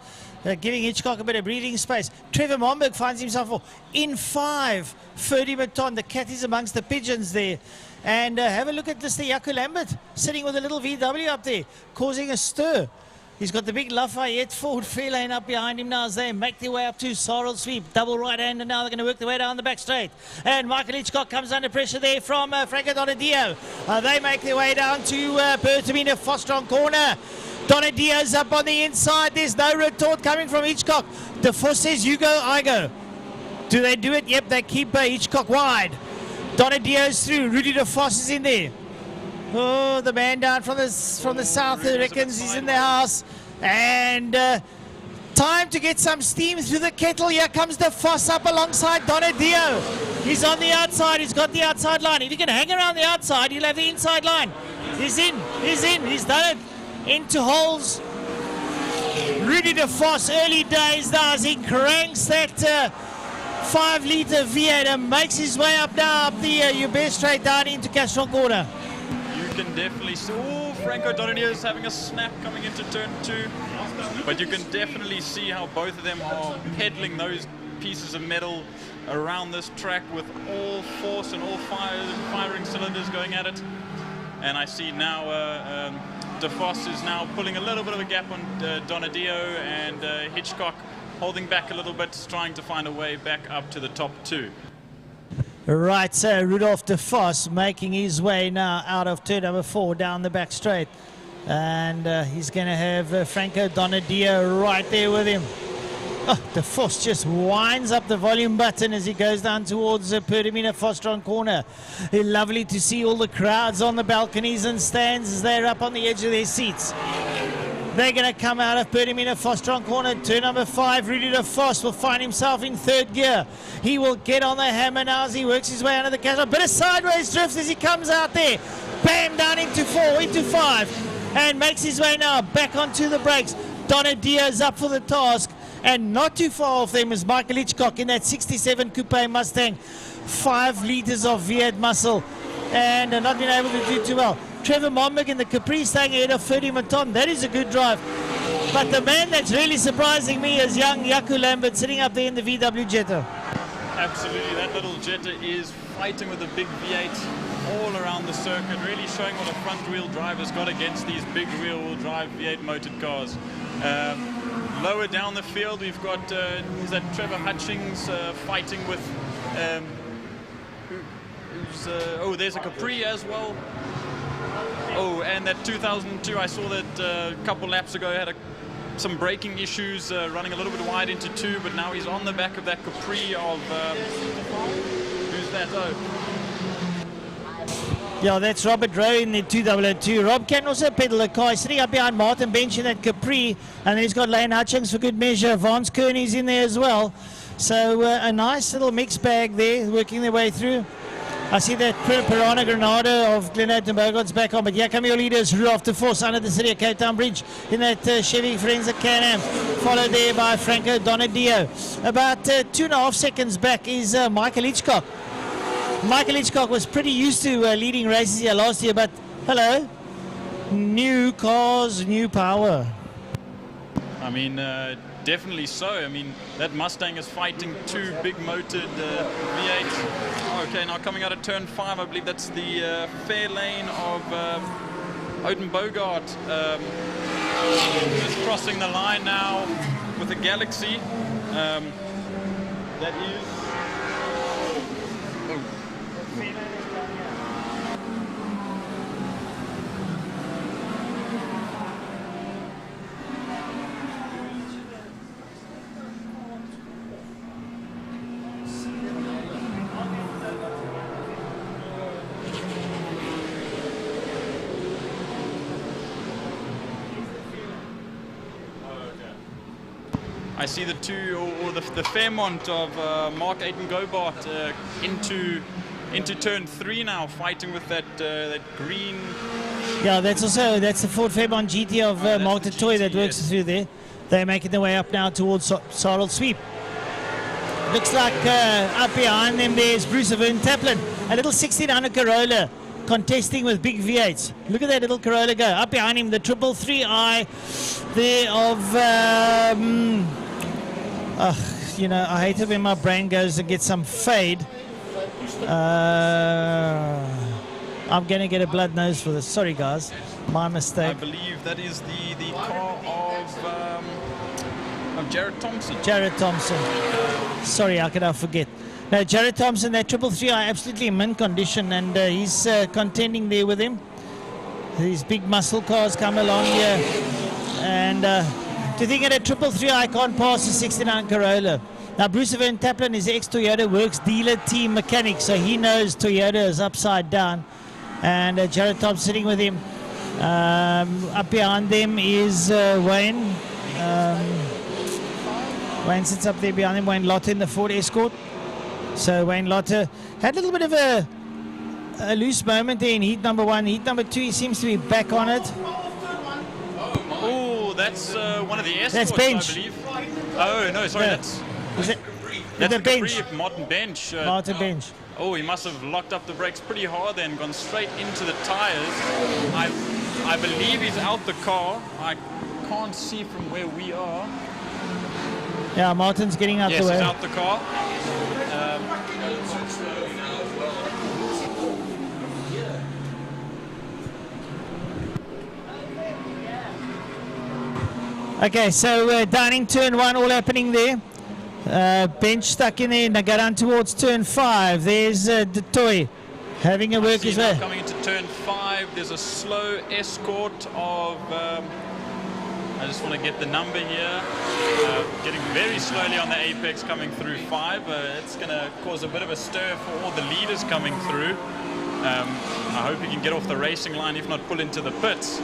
Speaker 8: giving Hitchcock a bit of breathing space. Trevor Momberg finds himself in 5. Ferdy Maton, the cat is amongst the pigeons there. And have a look at this, the Jaco Lambert sitting with a little VW up there, causing a stir. He's got the big Lafayette Ford Fairlane up behind him now as they make their way up to Sorrel Sweep. Double right-hander now. They're going to work their way down the back straight. And Michael Hitchcock comes under pressure there from Franco Donadio. They make their way down to Bertamina Fostron corner. Donadio's up on the inside. There's no retort coming from Hitchcock. De Vos says, you go, I go. Do they do it? Yep, they keep Hitchcock wide. Donadio's through. Rudy de Vos is in there. Oh, the man down from the south reckons he's in the house. And time to get some steam through the kettle. Here comes de Vos up alongside Donadio. He's on the outside. He's got the outside line. If he can hang around the outside, he'll have the inside line. He's in. He's in. He's done it. Into holes. Rudy de Vos, early days now as he cranks that 5-litre V8 and makes his way up now up the Hubert straight down into Castron corner.
Speaker 11: You can definitely see, oh, Franco Donadio is having a snap coming into turn 2, but you can definitely see how both of them are peddling those pieces of metal around this track with all force and all firing cylinders going at it. And I see now de Vos is now pulling a little bit of a gap on Donadio, and Hitchcock holding back a little bit, trying to find a way back up to the top 2.
Speaker 8: Right, so Rudolf de Vos making his way now out of turn number 4 down the back straight. And he's going to have Franco Donadio right there with him.
Speaker 2: Oh, the Vos just winds up the volume button as he goes down towards Perdamina Fostron corner. Lovely to see all the crowds on the balconies and stands as they're up on the edge of their seats. They're going to come out of Perdamina Fostron corner. Turn number 5, Rudy de Vos will find himself in 3rd gear. He will get on the hammer now as he works his way under the cash. A bit of sideways drift as he comes out there. Bam, down into 4, into 5. And makes his way now back onto the brakes. Donadio is up for the task. And not too far off them is Michael Hitchcock in that 67 Coupe Mustang. 5 litres of V8 muscle. And not been able to do too well. Trevor Momberg in the Capri staying ahead of Ferdy Maton. That is a good drive. But the man that's really surprising me is young Jaco Lambert sitting up there in the VW Jetta.
Speaker 11: Absolutely, that little Jetta is fighting with a big V8 all around the circuit, really showing what a front-wheel drive has got against these big rear-wheel drive V8 motored cars. Lower down the field, we've got is that Trevor Hutchings fighting with oh, there's a Capri as well. Oh, and that 2002, I saw that a couple laps ago, had some braking issues, running a little bit wide into 2, but now he's on the back of that Capri of who's that? Oh.
Speaker 2: Yeah, that's Robert Rowe in the 2002. Rob can also pedal a car. He's sitting up behind Martin Bench in that Capri, and then he's got Lane Hutchings for good measure. Vance Kearney's in there as well. So a nice little mixed bag there, working their way through. I see that Piranha Granada of Glenathan Bogart's back on, but here come your leaders, Rudolph de Vos under the City of Cape Town Bridge in that Chevy Forensic Can-Am, followed there by Franco Donadio. About 2.5 seconds back is Michael Hitchcock. Michael Hitchcock was pretty used to leading races here last year, but hello, new cars, new power.
Speaker 11: I mean, definitely so. I mean, that Mustang is fighting 2 big motored V8s. Okay, now coming out of turn 5, I believe that's the fair lane of Oden Bogart. Just crossing the line now with the Galaxy. That is... Oh. I see the 2 or the Fairmont of Mark Aiton Gobart into turn 3 now, fighting with that green.
Speaker 2: Yeah, that's the Ford Fairmont GT of Mark Toy that works through there. They're making their way up now towards Sarl Sweep. Looks like up behind them there's Bruce Van Taplin, a little 1600 Corolla contesting with big V8s. Look at that little Corolla go. Up behind him the 333i there of you know, I hate it when my brain goes and gets some fade. I'm going to get a blood nose for this. Sorry, guys. My mistake.
Speaker 11: I believe that is the car of Jared Thompson.
Speaker 2: Jared Thompson. Sorry, how could I forget? No, Jared Thompson, that 333i, absolutely in mint condition, and he's contending there with him. These big muscle cars come along here, and to think that a 333i can't pass a 69 Corolla. Now, Bruce Van Taplin is ex-Toyota Works dealer team mechanic, so he knows Toyota is upside down. And Jared Thompson sitting with him. Up behind them is Wayne. Wayne sits up there behind him. Wayne Lotte in the Ford Escort. So Wayne Lotte had a little bit of a loose moment there in heat number 1. Heat number 2, he seems to be back on it.
Speaker 11: Oh, that's one of the Escorts,
Speaker 2: that's Bench.
Speaker 11: I believe. Oh, no, sorry, that's
Speaker 2: the Bench.
Speaker 11: Capri, Martin Bench.
Speaker 2: Martin Bench.
Speaker 11: Oh, he must have locked up the brakes pretty hard and gone straight into the tires. I believe he's out the car. I can't see from where we are.
Speaker 2: Yeah, Martin's getting out the way.
Speaker 11: Yes, he's out the car.
Speaker 2: Okay, so down in turn 1, all happening there. Bench stuck in there, now go down towards turn 5. There's Detoy having a work his way.
Speaker 11: Coming into turn 5, there's a slow Escort of I just want to get the number here. Getting very slowly on the apex, coming through 5. It's going to cause a bit of a stir for all the leaders coming through. I hope he can get off the racing line, if not pull into the pits.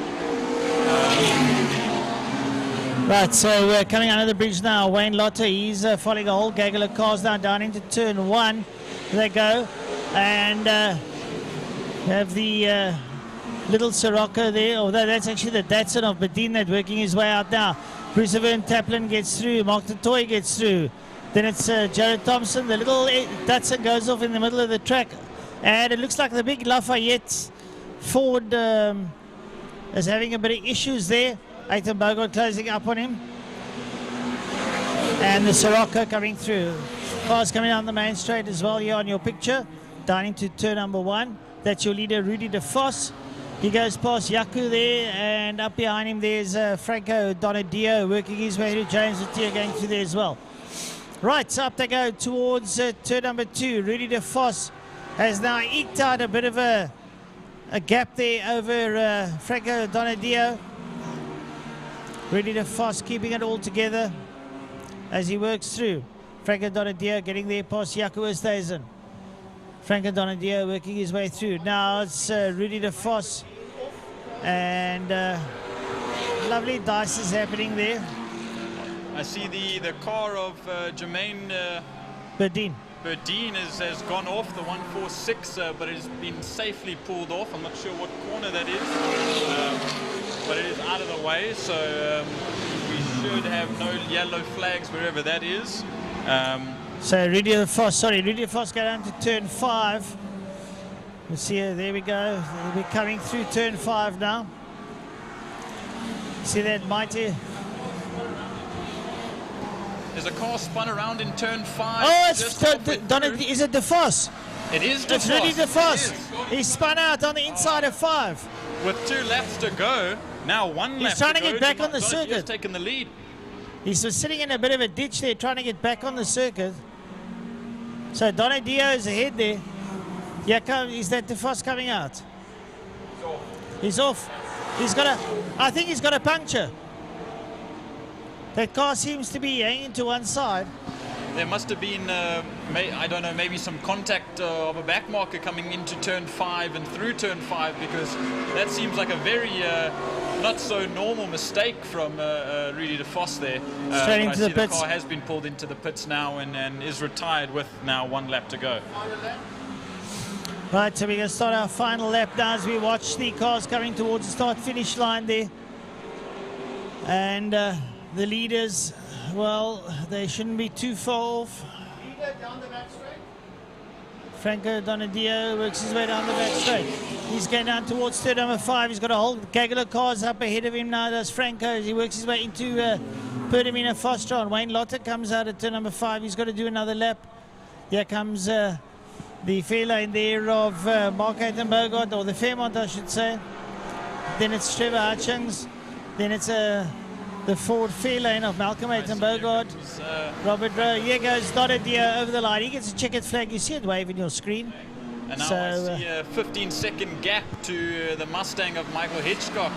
Speaker 2: Right, so we're coming under the bridge now. Wayne Lotter, he's following a whole gaggle of cars now down into turn 1. They go, and have the little Sirocco there, although that's actually the Datsun of Bedin that's working his way out now. Bruce Van Taplin gets through, Mark Toy gets through. Then it's Jared Thompson. The little Datsun goes off in the middle of the track, and it looks like the big Lafayette Ford is having a bit of issues there. Aiton Bogart closing up on him. And the Sirocco coming through. Cars coming down the main straight as well here on your picture. Down into turn number 1. That's your leader, Rudy De Vos. He goes past Yaku there, and up behind him there's Franco Donadio working his way through. James Attia going through there as well. Right, so up they go towards turn number 2. Rudy De Vos has now eked out a bit of a gap there over Franco Donadio. Rudy De Vos keeping it all together as he works through. Franco Donadio getting there past Yaku Oosthuizen. Franco Donadio working his way through. Now it's Rudy De Vos, and lovely dice is happening there.
Speaker 11: I see the car of Jermaine
Speaker 2: Bedin
Speaker 11: has gone off the 146, but it has been safely pulled off. I'm not sure what corner that is. But it is out of the way, so we should have no yellow flags wherever that is.
Speaker 2: So Rudy De Vos go down to turn 5. We'll see, there we go. We'll be coming through turn 5 now. See that mighty...
Speaker 11: There's a car spun around in turn 5.
Speaker 2: Oh, it's is it De Vos?
Speaker 11: It is De Vos.
Speaker 2: It's Rudy De Vos. He spun out on the inside of 5.
Speaker 11: With 2 laps to go, now 1 lap
Speaker 2: He's trying to
Speaker 11: go.
Speaker 2: get back on the circuit.
Speaker 11: He's taken the lead.
Speaker 2: He's sitting in a bit of a ditch there, trying to get back on the circuit. So Donadio is ahead there. Yeah, is that De Vos coming out? He's off. I think he's got a puncture. That car seems to be hanging to one side.
Speaker 11: There must have been, I don't know, maybe some contact of a back marker coming into turn 5 and through turn 5, because that seems like a very not so normal mistake from Rudy De Vos there.
Speaker 2: Straight into the pits.
Speaker 11: The car has been pulled into the pits now and is retired with now 1 lap to go.
Speaker 2: Right, so we're going to start our final lap now as we watch the cars coming towards the start-finish line there. And the leaders, well, they shouldn't be too far off.
Speaker 1: Down the back straight.
Speaker 2: Franco Donadio works his way down the back straight. He's going down towards turn number 5. He's got a whole gaggle of cars up ahead of him now. Does Franco as he works his way into Perdamina Fostron. Wayne Lotter comes out at turn number 5. He's got to do another lap. Here comes the fair lane there of Mark Aiton Bogart, or the Fairmont, I should say. Then it's Trevor Hutchings. Then it's the Ford fair lane of Malcolm Aiton Bogart. Robert Rowe. Here goes Donadio over the line. He gets a checkered flag. You see it waving your screen.
Speaker 11: And now I see a 15-second gap to the Mustang of Michael Hitchcock.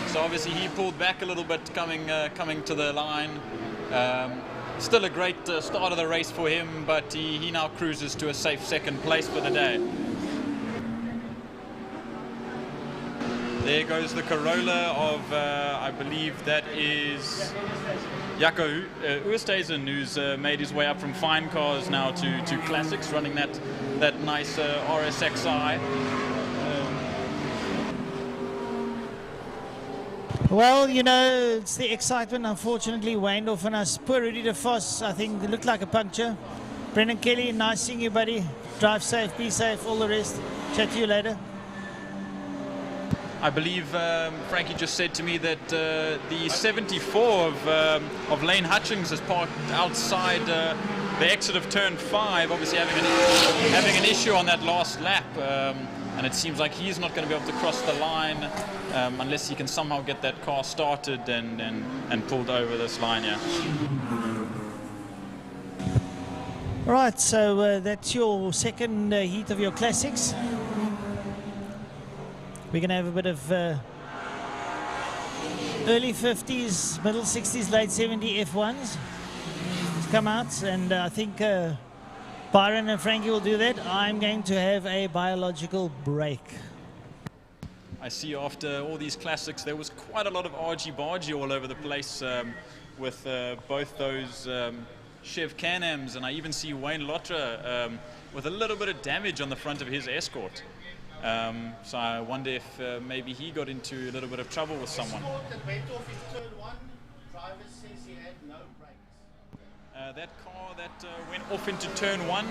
Speaker 11: So obviously he pulled back a little bit coming to the line. Still a great start of the race for him, but he now cruises to a safe 2nd place for the day. There goes the Corolla of, I believe that is Jaco Oosthuizen, who's made his way up from fine cars now to classics, running that nice RSXi.
Speaker 2: Well, you know, it's the excitement, unfortunately, waned off on us. Poor Rudy De Vos, I think it looked like a puncture. Brendan Kelly, nice seeing you, buddy. Drive safe, be safe, all the rest. Chat to you later.
Speaker 11: I believe Frankie just said to me that the 74 of Lane Hutchings is parked outside the exit of turn 5, obviously having an issue on that last lap. And it seems like he's not going to be able to cross the line unless he can somehow get that car started and pulled over this line here.
Speaker 2: All right, so that's your second heat of your classics. We're going to have a bit of
Speaker 8: early 50s, middle 60s, late 70 F1s come out, and I think Byron and Frankie will do that. I'm going to have a biological break.
Speaker 11: I see after all these classics, there was quite a lot of argy-bargy all over the place with both those Chev Can-Ams, and I even see Wayne Lotra with a little bit of damage on the front of his Escort. So I wonder if maybe he got into a little bit of trouble with someone.
Speaker 3: That went off in turn 1, driver says he had no brakes.
Speaker 11: That car that went off into turn 1,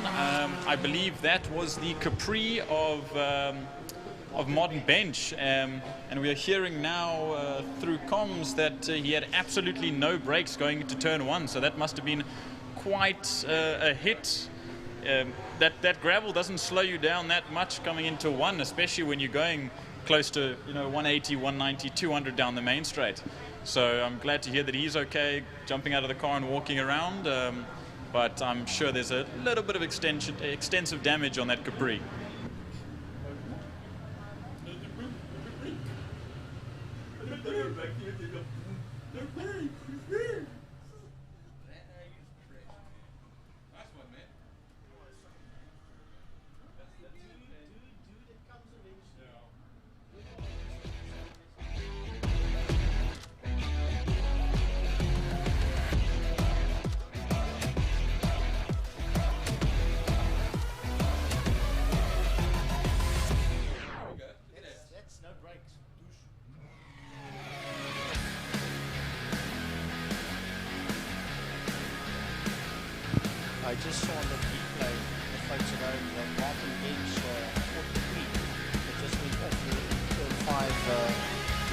Speaker 11: I believe that was the Capri of Modern Bench, and we are hearing now through comms that he had absolutely no brakes going into turn 1, so that must have been quite a hit. That gravel doesn't slow you down that much coming into 1, especially when you're going close to 180, 190, 200 down the main straight. So I'm glad to hear that he's okay jumping out of the car and walking around, but I'm sure there's a little bit of extensive damage on that Capri.
Speaker 3: I just saw on the replay, the folks at home, that Martin Bench 43, that just went off the 5.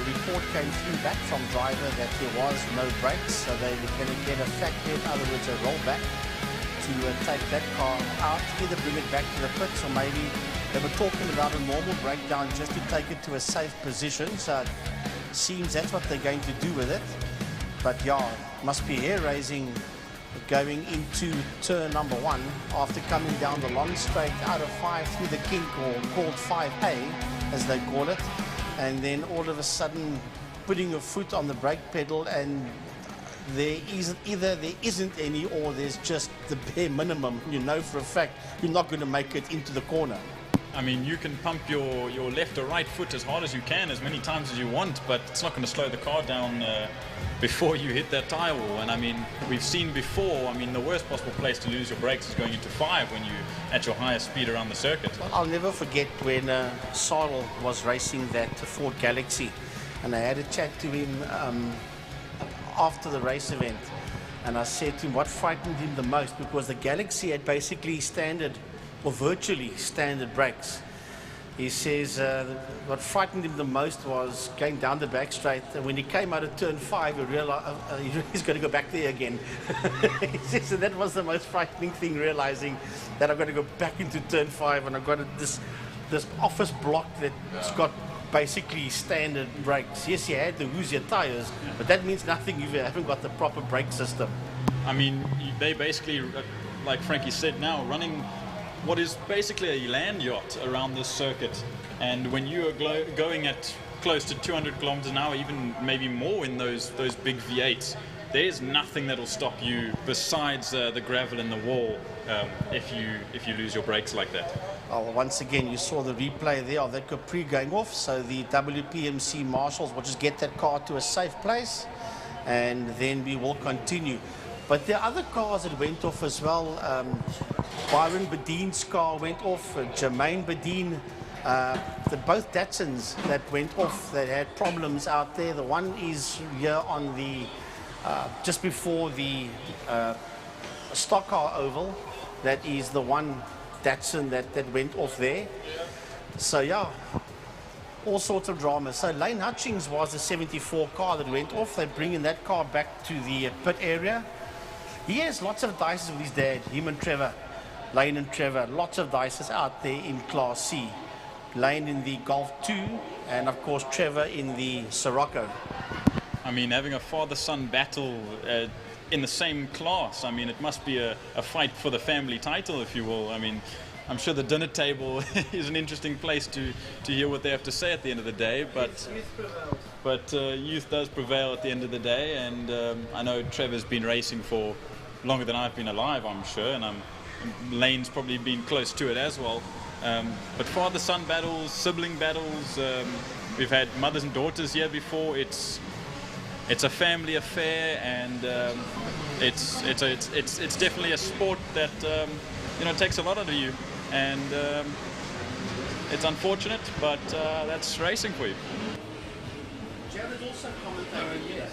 Speaker 3: The report came through back from driver that there was no brakes, so they were going to get a fat hit, in other words a rollback, to take that car out, either bring it back to the pits, or maybe they were talking about a normal breakdown just to take it to a safe position. So it seems that's what they're going to do with it. But yeah, must be hair-raising going into turn number 1 after coming down the long straight out of 5 through the kink, or called 5A as they call it, and then all of a sudden putting your foot on the brake pedal, and there isn't, either there isn't any, or there's just the bare minimum. You know for a fact you're not going to make it into the corner.
Speaker 11: I mean, you can pump your left or right foot as hard as you can, as many times as you want, but it's not going to slow the car down before you hit that tire wall. And I mean, we've seen before, I mean, the worst possible place to lose your brakes is going into 5 when you're at your highest speed around the circuit.
Speaker 3: Well, I'll never forget when Sarl was racing that Ford Galaxy, and I had a chat to him after the race event, and I said to him what frightened him the most, because the Galaxy had basically standard, or virtually standard brakes. He says what frightened him the most was going down the back straight, and when he came out of turn 5 he realized he's going to go back there again. He says so that was the most frightening thing, realizing that I've got to go back into turn 5 and I've got this office block that's got basically standard brakes. Yes, you had the Hoosier tires, but that means nothing if you haven't got the proper brake system.
Speaker 11: I mean, they basically, like Frankie said now, running what is basically a land yacht around this circuit, and when you are going at close to 200 kilometers an hour, even maybe more in those big V8s, there's nothing that'll stop you besides the gravel in the wall if you lose your brakes like that.
Speaker 3: Well, once again, you saw the replay there of that Capri going off, so the WPMC marshals will just get that car to a safe place, and then we will continue. But there are other cars that went off as well. Byron Badine's car went off, Jermaine Badine, both Datsuns that went off that had problems out there. The one is here on the, just before the stock car oval. That is the one Datsun that went off there. So yeah, all sorts of drama. So Lane Hutchings was the 74 car that went off. They're bringing that car back to the pit area. He has lots of dices with his dad, him and Trevor. Lane and Trevor, lots of dices out there in Class C. Lane in the Golf 2, and of course Trevor in the Sirocco.
Speaker 11: I mean, having a father-son battle in the same class, I mean, it must be a fight for the family title, if you will. I mean, I'm sure the dinner table is an interesting place to hear what they have to say at the end of the day, but youth does prevail at the end of the day, and I know Trevor's been racing for longer than I've been alive, I'm sure, and Lane's probably been close to it as well. But father-son battles, sibling battles, we've had mothers and daughters here before. It's a family affair, and it's definitely a sport that takes a lot out of you, and it's unfortunate, but that's racing for you.
Speaker 3: Jared also commentated here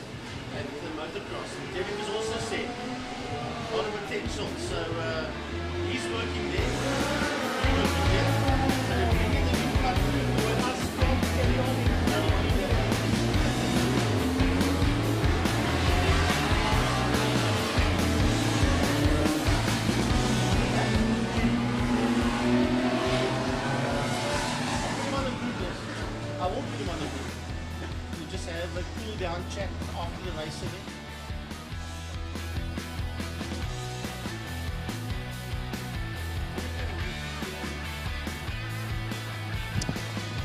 Speaker 3: at the motocross. Jared has also said a lot of potential, so he's working there. I won't put him on the group. You just have a cool down chat after the race again.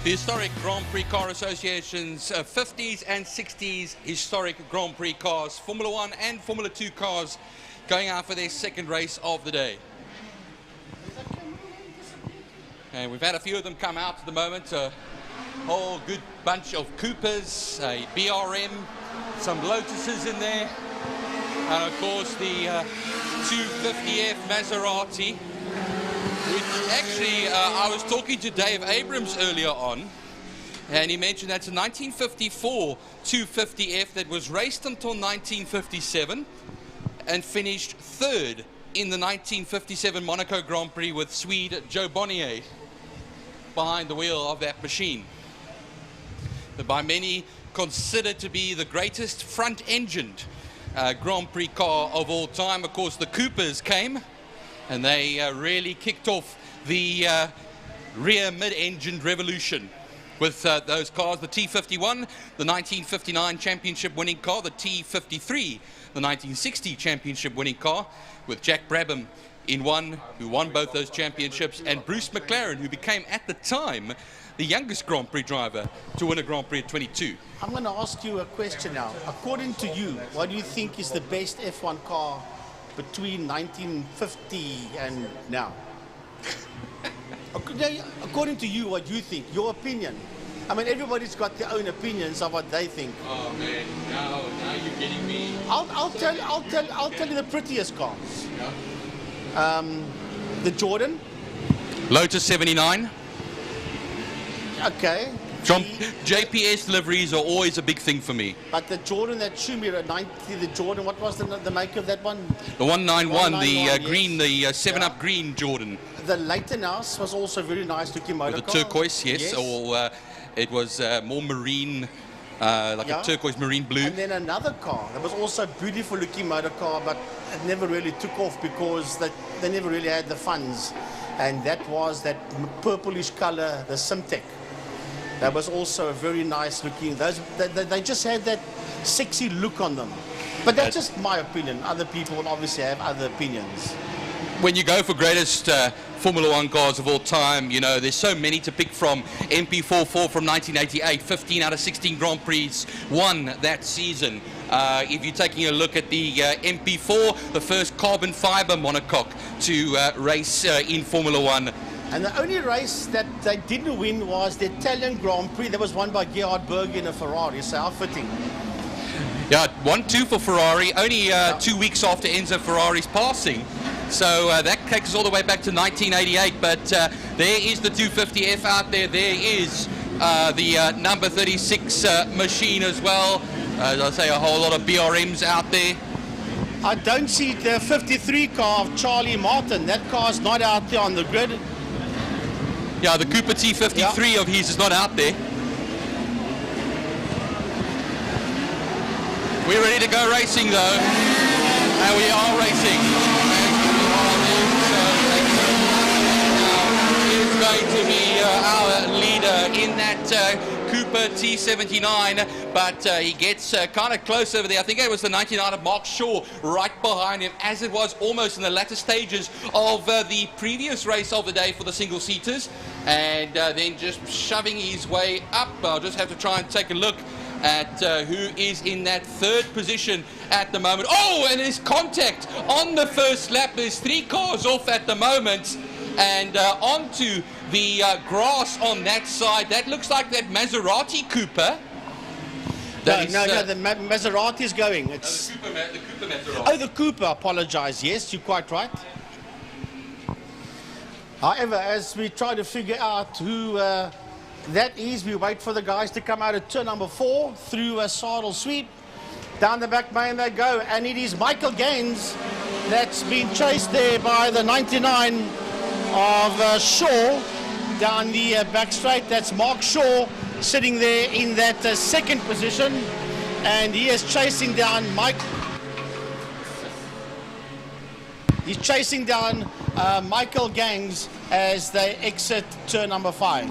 Speaker 15: The historic Grand Prix Car Association's 50s and 60s historic Grand Prix cars, Formula 1 and Formula 2 cars, going out for their second race of the day. And we've had a few of them come out at the moment. A whole good bunch of Coopers, a BRM, some Lotuses in there, and of course the 250F Maserati. Which actually, I was talking to Dave Abrams earlier on, and he mentioned that's a 1954 250F that was raced until 1957 and finished third in the 1957 Monaco Grand Prix with Swede Joe Bonnier behind the wheel of that machine. By many considered to be the greatest front-engined Grand Prix car of all time. Of course, the Coopers came, and they really kicked off the rear mid-engined revolution with those cars. The T51, the 1959 championship winning car, the T53, the 1960 championship winning car, with Jack Brabham in one, who won both those championships, and Bruce McLaren, who became at the time the youngest Grand Prix driver to win a Grand Prix at 22.
Speaker 3: I'm going to ask you a question now. According to you, what do you think is the best F1 car between 1950 and now? According to you, what you think, your opinion. I mean, everybody's got their own opinions of what they think.
Speaker 15: Oh man, now you're getting me.
Speaker 3: I'll tell you the prettiest car. Yeah. The Jordan.
Speaker 15: Lotus 79.
Speaker 3: Okay.
Speaker 15: JPS liveries are always a big thing for me.
Speaker 3: But the Jordan that Schumira 90, the Jordan, what was the make of that one?
Speaker 15: The 191, the
Speaker 3: yes.
Speaker 15: green, the 7-Up green Jordan.
Speaker 3: The Leighton House was also very nice looking motor
Speaker 15: With the
Speaker 3: car.
Speaker 15: turquoise, yes. Or it was more marine, like a turquoise marine blue.
Speaker 3: And then another car that was also beautiful looking motor car, but it never really took off because they never really had the funds. And that was that purplish color, the Simtek. That was also very nice looking. They just had that sexy look on them. But that's just my opinion. Other people will obviously have other opinions.
Speaker 15: When you go for greatest Formula 1 cars of all time, you know, there's so many to pick from. MP44 from 1988, 15 out of 16 Grand Prix won that season. If you're taking a look at the MP4, the first carbon fiber monocoque to race in Formula 1.
Speaker 3: And the only race that they didn't win was the Italian Grand Prix. That was won by Gerhard Berger in a Ferrari, so how fitting.
Speaker 15: Yeah, 1-2 for Ferrari, only 2 weeks after Enzo Ferrari's passing. So that takes us all the way back to 1988, but there is the 250F out there. There is the number 36 machine as well. As I say, a whole lot of BRMs out there.
Speaker 3: I don't see the 53 car of Charlie Martin. That car's not out there on the grid.
Speaker 15: Yeah, the Cooper T53 of his is not out there. We're ready to go racing though, and we are racing. Is going to be our leader in that Cooper T79, but he gets kind of close over there. I think it was the 99 of Mark Shaw right behind him, as it was almost in the latter stages of the previous race of the day for the single-seaters, and then just shoving his way up. I'll just have to try and take a look at who is in that third position at the moment. Oh, and there's contact on the first lap. There's 3 cars off at the moment, and onto the grass on that side. That looks like that Maserati Cooper.
Speaker 3: No, the Maserati is going. It's
Speaker 15: the Cooper Maserati.
Speaker 3: Oh, the Cooper, apologize. Yes, you're quite right. However, as we try to figure out who that is, we wait for the guys to come out of turn number 4 through a saddle sweep. Down the back main they go, and it is Michael Gaines that's been chased there by the 99 of Shaw down the back straight. That's Mark Shaw sitting there in that second position, and he is chasing down He's chasing down Michael Gaines as they exit turn number 5.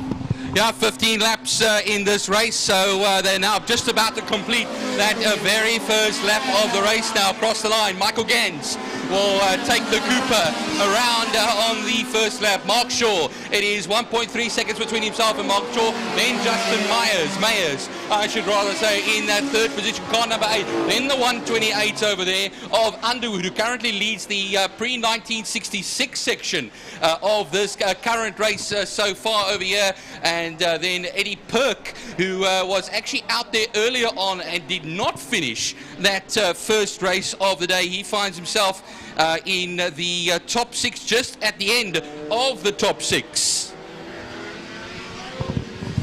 Speaker 15: Yeah, 15 laps in this race, so they're now just about to complete that very first lap of the race now across the line. Michael Gaines will take the Cooper around on the first lap. Mark Shaw, it is 1.3 seconds between himself and Mark Shaw. Then Justin Myers, I should rather say, in that third position, car number 8. Then the 128 over there of Underwood, who currently leads the pre-1966 section of this current race so far over here. And then Eddie Perk, who was actually out there earlier on and did not finish that first race of the day. He finds himself in the top 6, just at the end of the top 6.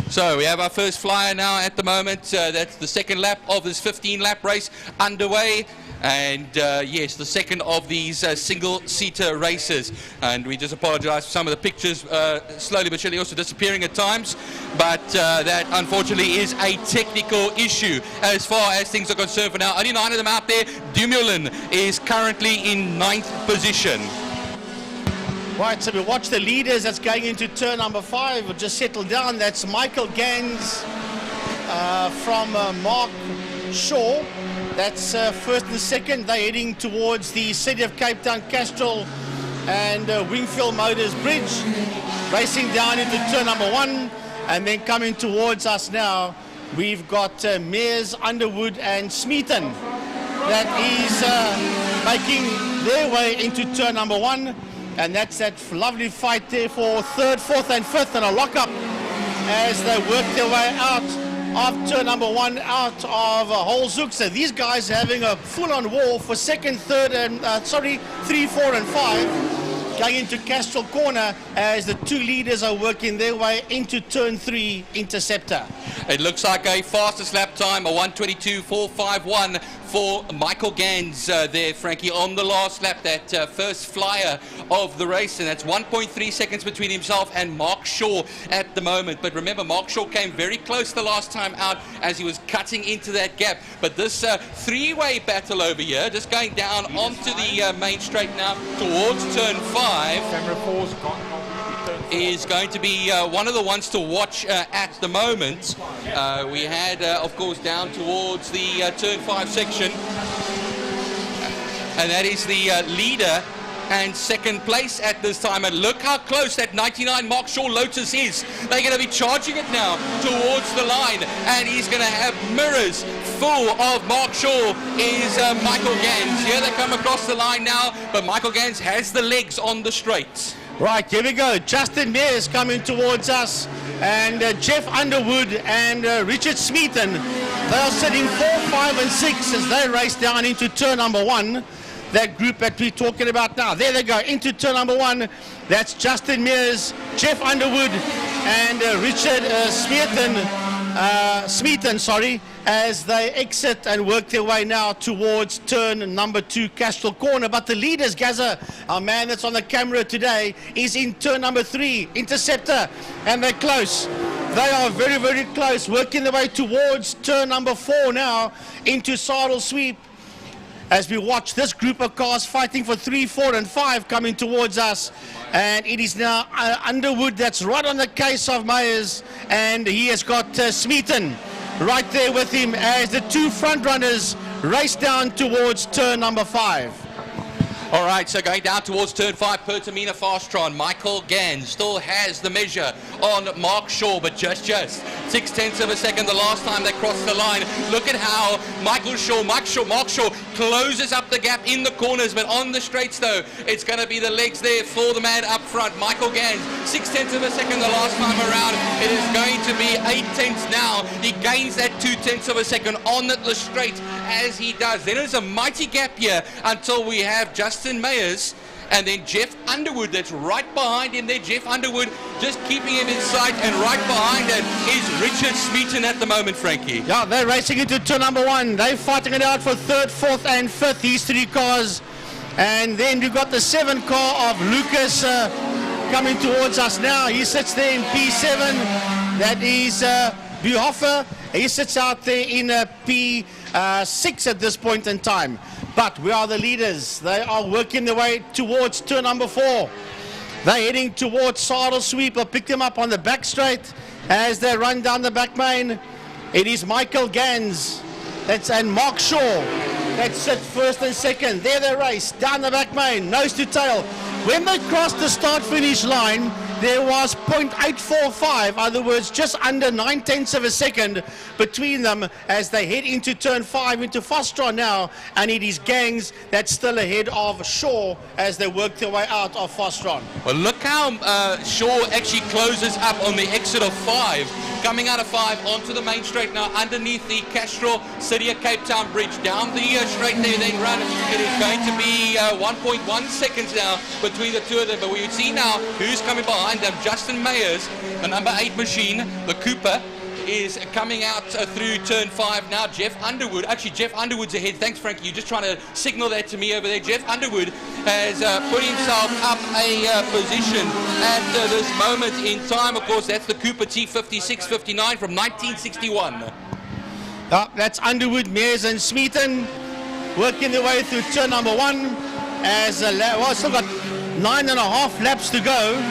Speaker 15: So we have our first flyer now at the moment. That's the second lap of this 15-lap race underway. And yes, the second of these single-seater races. And we just apologize for some of the pictures slowly but surely also disappearing at times. But that, unfortunately, is a technical issue as far as things are concerned for now. Only 9 of them out there. Dumoulin is currently in 9th position.
Speaker 3: Right, so we watch the leaders that's going into turn number 5. We'll just settle down. That's Michael Gaines from Mark Shaw. That's first and second. They're heading towards the City of Cape Town Castrol and Wingfield Motors Bridge. Racing down into turn number 1. And then coming towards us now, we've got Mears, Underwood and Smeaton. That is making their way into turn number 1. And that's that lovely fight there for 3rd, 4th and 5th, and a lock-up as they work their way out of turn number 1, out of Holzoek. So these guys are having a full-on war for 2nd, 3rd, and 3, 4 and 5, going into Castrol Corner as the 2 leaders are working their way into turn 3 Interceptor.
Speaker 15: It looks like a fastest lap time, a 1:22.451 for Michael Gaines there, Frankie, on the last lap, that first flyer of the race, and that's 1.3 seconds between himself and Mark Shaw at the moment. But remember, Mark Shaw came very close the last time out as he was cutting into that gap. But this three-way battle over here, just going down onto the main straight now towards turn 5, is going to be one of the ones to watch at the moment. We had, of course, down towards the turn 5 section, and that is the leader and second place at this time. And look how close that 99 Mark Shaw Lotus is. They're going to be charging it now towards the line, and he's going to have mirrors full of Mark Shaw is Michael Gaines. Here they come across the line now, but Michael Gaines has the legs on the straight.
Speaker 3: Right, here we go. Justin Mears coming towards us, and Jeff Underwood and Richard Smeaton. They are sitting 4, 5 and 6 as they race down into turn number 1. That group that we're talking about now. There they go, into turn number 1. That's Justin Mears, Jeff Underwood and Richard Smeaton, as they exit and work their way now towards turn number 2, Castrol Corner. But the leaders, Gaza, our man that's on the camera today, is in turn number 3, Interceptor, and they're close. They are very, very close, working their way towards turn number 4 now, into Saddle Sweep. as we watch this group of cars fighting for 3, 4, and 5 coming towards us. And it is now Underwood that's right on the case of Myers, and he has got Smeaton right there with him as the two front runners race down towards turn number 5.
Speaker 15: All right, so going down towards turn 5, Pertamina Fastron. Michael Gans still has the measure on Mark Shaw, but just 0.6 of a second the last time they crossed the line. Look at how Mark Shaw closes up the gap in the corners, but on the straights though, it's going to be the legs there for the man up front, Michael Gans. 0.6 of a second the last time around. It is going to be 0.8 now. He gains that 0.2 of a second on the straight as he does. Then there's a mighty gap here until we have Justin Mayers and then Jeff Underwood that's right behind him there. Jeff Underwood just keeping him in sight, and right behind it is Richard Smeaton at the moment, Frankie.
Speaker 3: Yeah, they're racing into turn number 1. They're fighting it out for 3rd, 4th and 5th, these 3 cars. And then you've got the 7 car of Lucas coming towards us now. He sits there in P7. That is Buhoffer. He sits out there in P6 at this point in time. But we are the leaders. They are working their way towards turn number 4. They're heading towards Saddle Sweep. I'll pick them up on the back straight as they run down the back main. It is Michael Gans and Mark Shaw that sit first and second. There they race down the back main, nose to tail. When they crossed the start-finish line, there was 0.845, other words, just under 0.9 of a second between them as they head into turn 5 into Fastron now, and it is Gangs that's still ahead of Shaw as they work their way out of Fastron.
Speaker 15: Well, look how Shaw actually closes up on the exit of 5. Coming out of 5 onto the main straight now underneath the Castro City of Cape Town Bridge. Down the straight there, then run. It is going to be 1.1 seconds now between the two of them. But we see now who's coming behind them. Justin Mayers, the number 8 machine, the Cooper, is coming out through turn 5 now. Jeff Underwood, actually Jeff Underwood's ahead. Thanks, Frankie. You're just trying to signal that to me over there. Jeff Underwood has put himself up a position at this moment in time. Of course, that's the Cooper T5659 from 1961.
Speaker 3: That's Underwood, Mears and Smeaton working their way through turn number 1 as still got 9.5 laps to go.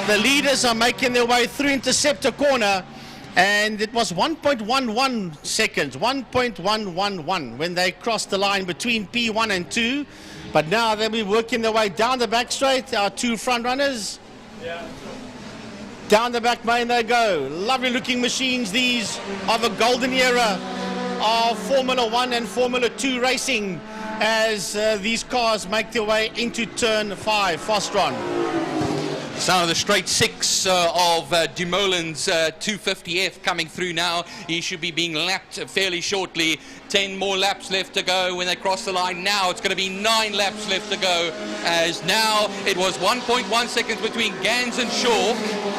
Speaker 3: The leaders are making their way through Interceptor Corner, and it was 1.11 seconds, 1.111 when they crossed the line between P1 and 2. But now they'll be working their way down the back straight, our 2 front runners. Down the back main they go. Lovely looking machines, these of a golden era of Formula 1 and Formula 2 racing as these cars make their way into turn 5, Fastron.
Speaker 15: Sound of the straight 6 of Dumoulin's 250F coming through now. He should be being lapped fairly shortly. 10 more laps left to go when they cross the line. Now it's going to be 9 laps left to go, as now it was 1.1 seconds between Gans and Shaw.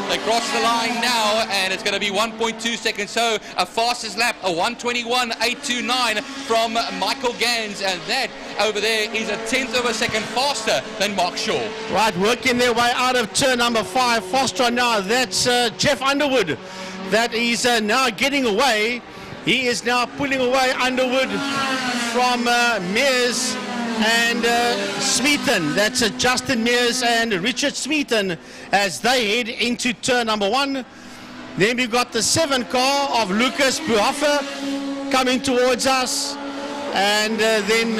Speaker 15: They cross the line now, and it's going to be 1.2 seconds. So a fastest lap, a 1:21.829 from Michael Gans, and that over there is a 1/10 of a second faster than Mark Shaw.
Speaker 3: Right, working their way out of turn number 5, Fastron now. That's Jeff Underwood. That is now getting away. He is now pulling away Underwood from Mears and Smeaton. That's Justin Mears and Richard Smeaton as they head into turn number 1. Then we've got the 7 car of Lucas Buhoffer coming towards us, and then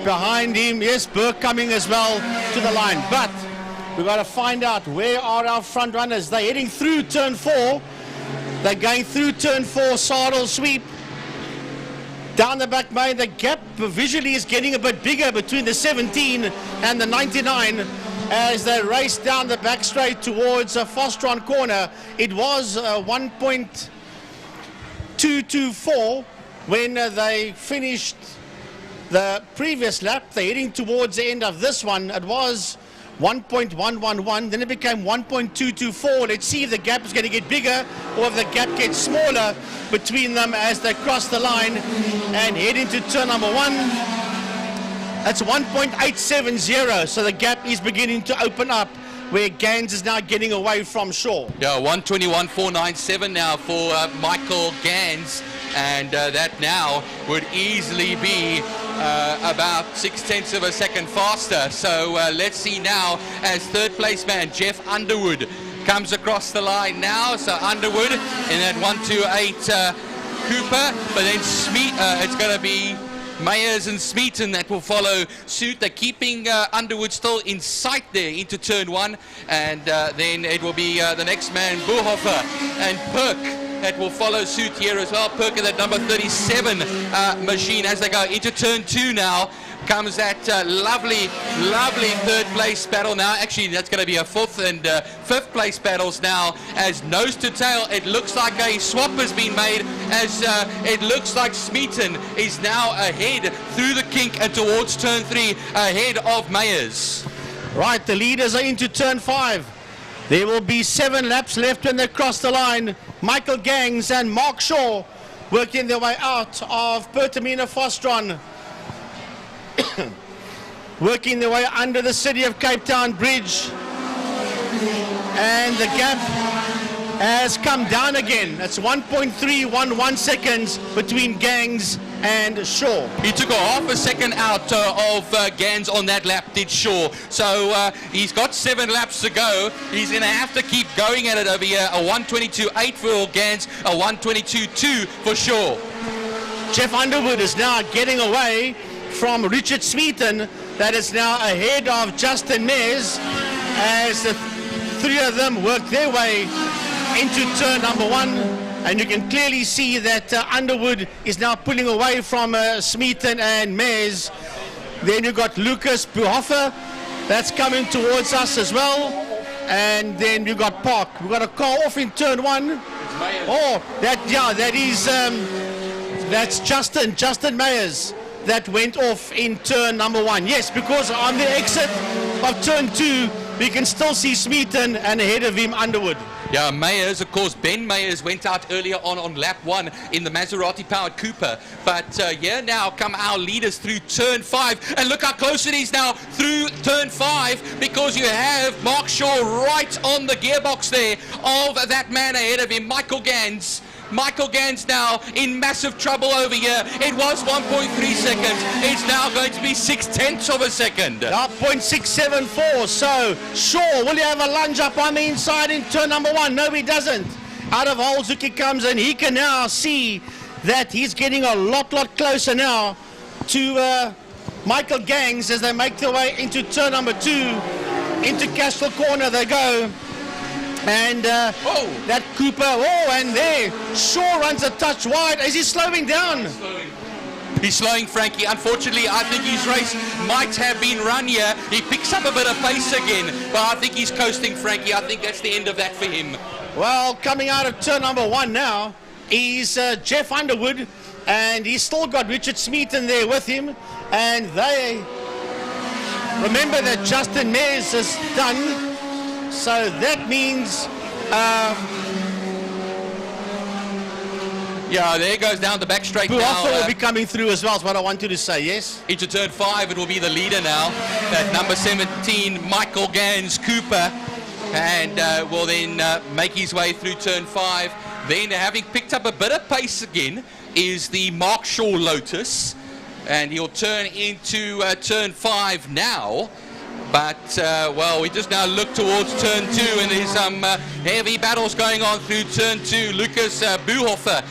Speaker 3: behind him, yes, Burke coming as well to the line. But we've got to find out where are our front runners. They're heading through turn 4. They're going through turn 4, Saddle Sweep. Down the back main, the gap visually is getting a bit bigger between the 17 and the 99 as they race down the back straight towards Fastron Corner. It was 1.224 when they finished the previous lap. They're heading towards the end of this one. It was 1.111, then it became 1.224. Let's see if the gap is going to get bigger or if the gap gets smaller between them as they cross the line and head into turn number 1. That's 1.870, so the gap is beginning to open up where Gans is now getting away from Shaw.
Speaker 15: Yeah, 1:21.497 now for Michael Gans. and that now would easily be about 0.6 of a second faster. So let's see now as third place man Jeff Underwood comes across the line now. So Underwood in that 128 Cooper, but then it's going to be Mayers and Smeaton that will follow suit. They're keeping Underwood still in sight there into turn 1, and then it will be the next man Buhofer and Perk that will follow suit here as well. Perk in that number 37 machine as they go into turn 2 now. Comes that lovely third place battle now. Actually, that's going to be a fourth and fifth place battles now, as nose to tail it looks like a swap has been made, as it looks like Smeaton is now ahead through the kink and towards turn 3 ahead of Mayers.
Speaker 3: Right, the leaders are into turn 5. There will be 7 laps left when they cross the line. Michael Gangs and Mark Shaw working their way out of Pertamina Fostron. Working their way under the City of Cape Town Bridge, and the gap has come down again. That's 1.311 seconds between Gangs and Shaw.
Speaker 15: He took a half a second out of Gans on that lap, did Shaw. So he's got 7 laps to go. He's going to have to keep going at it over here. A 122.8 for Gans, a 122.2 for Shaw.
Speaker 3: Jeff Underwood is now getting away from Richard Smeaton, that is now ahead of Justin Mayers, as the 3 of them work their way into turn number 1, and you can clearly see that Underwood is now pulling away from Smeaton and Mayers. Then you've got Lucas Buhofer that's coming towards us as well, and then we've got Park. We've got a car off in turn 1. Oh, that's Justin Mayers that went off in turn number 1. Yes, because on the exit of turn 2, we can still see Smeaton, and ahead of him Underwood.
Speaker 15: Yeah, Mayers, of course, Ben Mayers went out earlier on lap 1 in the Maserati-powered Cooper. But here now come our leaders through turn 5. And look how close it is now through turn 5, because you have Mark Shaw right on the gearbox there of that man ahead of him, Michael Gans. Michael Gans now in massive trouble over here. It was 1.3 seconds. It's now going to be 0.6 of a second.
Speaker 3: 0.674. So Shaw, will he have a lunge up on the inside in turn number 1? No, he doesn't. Out of holes, Zuki comes, and he can now see that he's getting a lot closer now to Michael Gangs as they make their way into turn number 2. Into Castle Corner they go. And that Cooper, and there, Shaw runs a touch wide. Is he slowing down?
Speaker 15: He's slowing, Frankie. Unfortunately, I think his race might have been run here. He picks up a bit of pace again, but I think he's coasting, Frankie. I think that's the end of that for him.
Speaker 3: Well, coming out of turn number 1 now is Jeff Underwood, and he's still got Richard Smeaton there with him. And they remember that Justin Mayers is done. So that means
Speaker 15: yeah, there goes down the back straight now.
Speaker 3: Buhofer will be coming through as well, is what I wanted to say, yes?
Speaker 15: Into turn 5, it will be the leader now. That number 17, Michael Gans Cooper, and will then make his way through turn 5. Then, having picked up a bit of pace again, is the Mark Shaw Lotus, and he'll turn into turn 5 now. But, well, we just now look towards turn 2, and there's some heavy battles going on through turn 2. Lucas Buhofer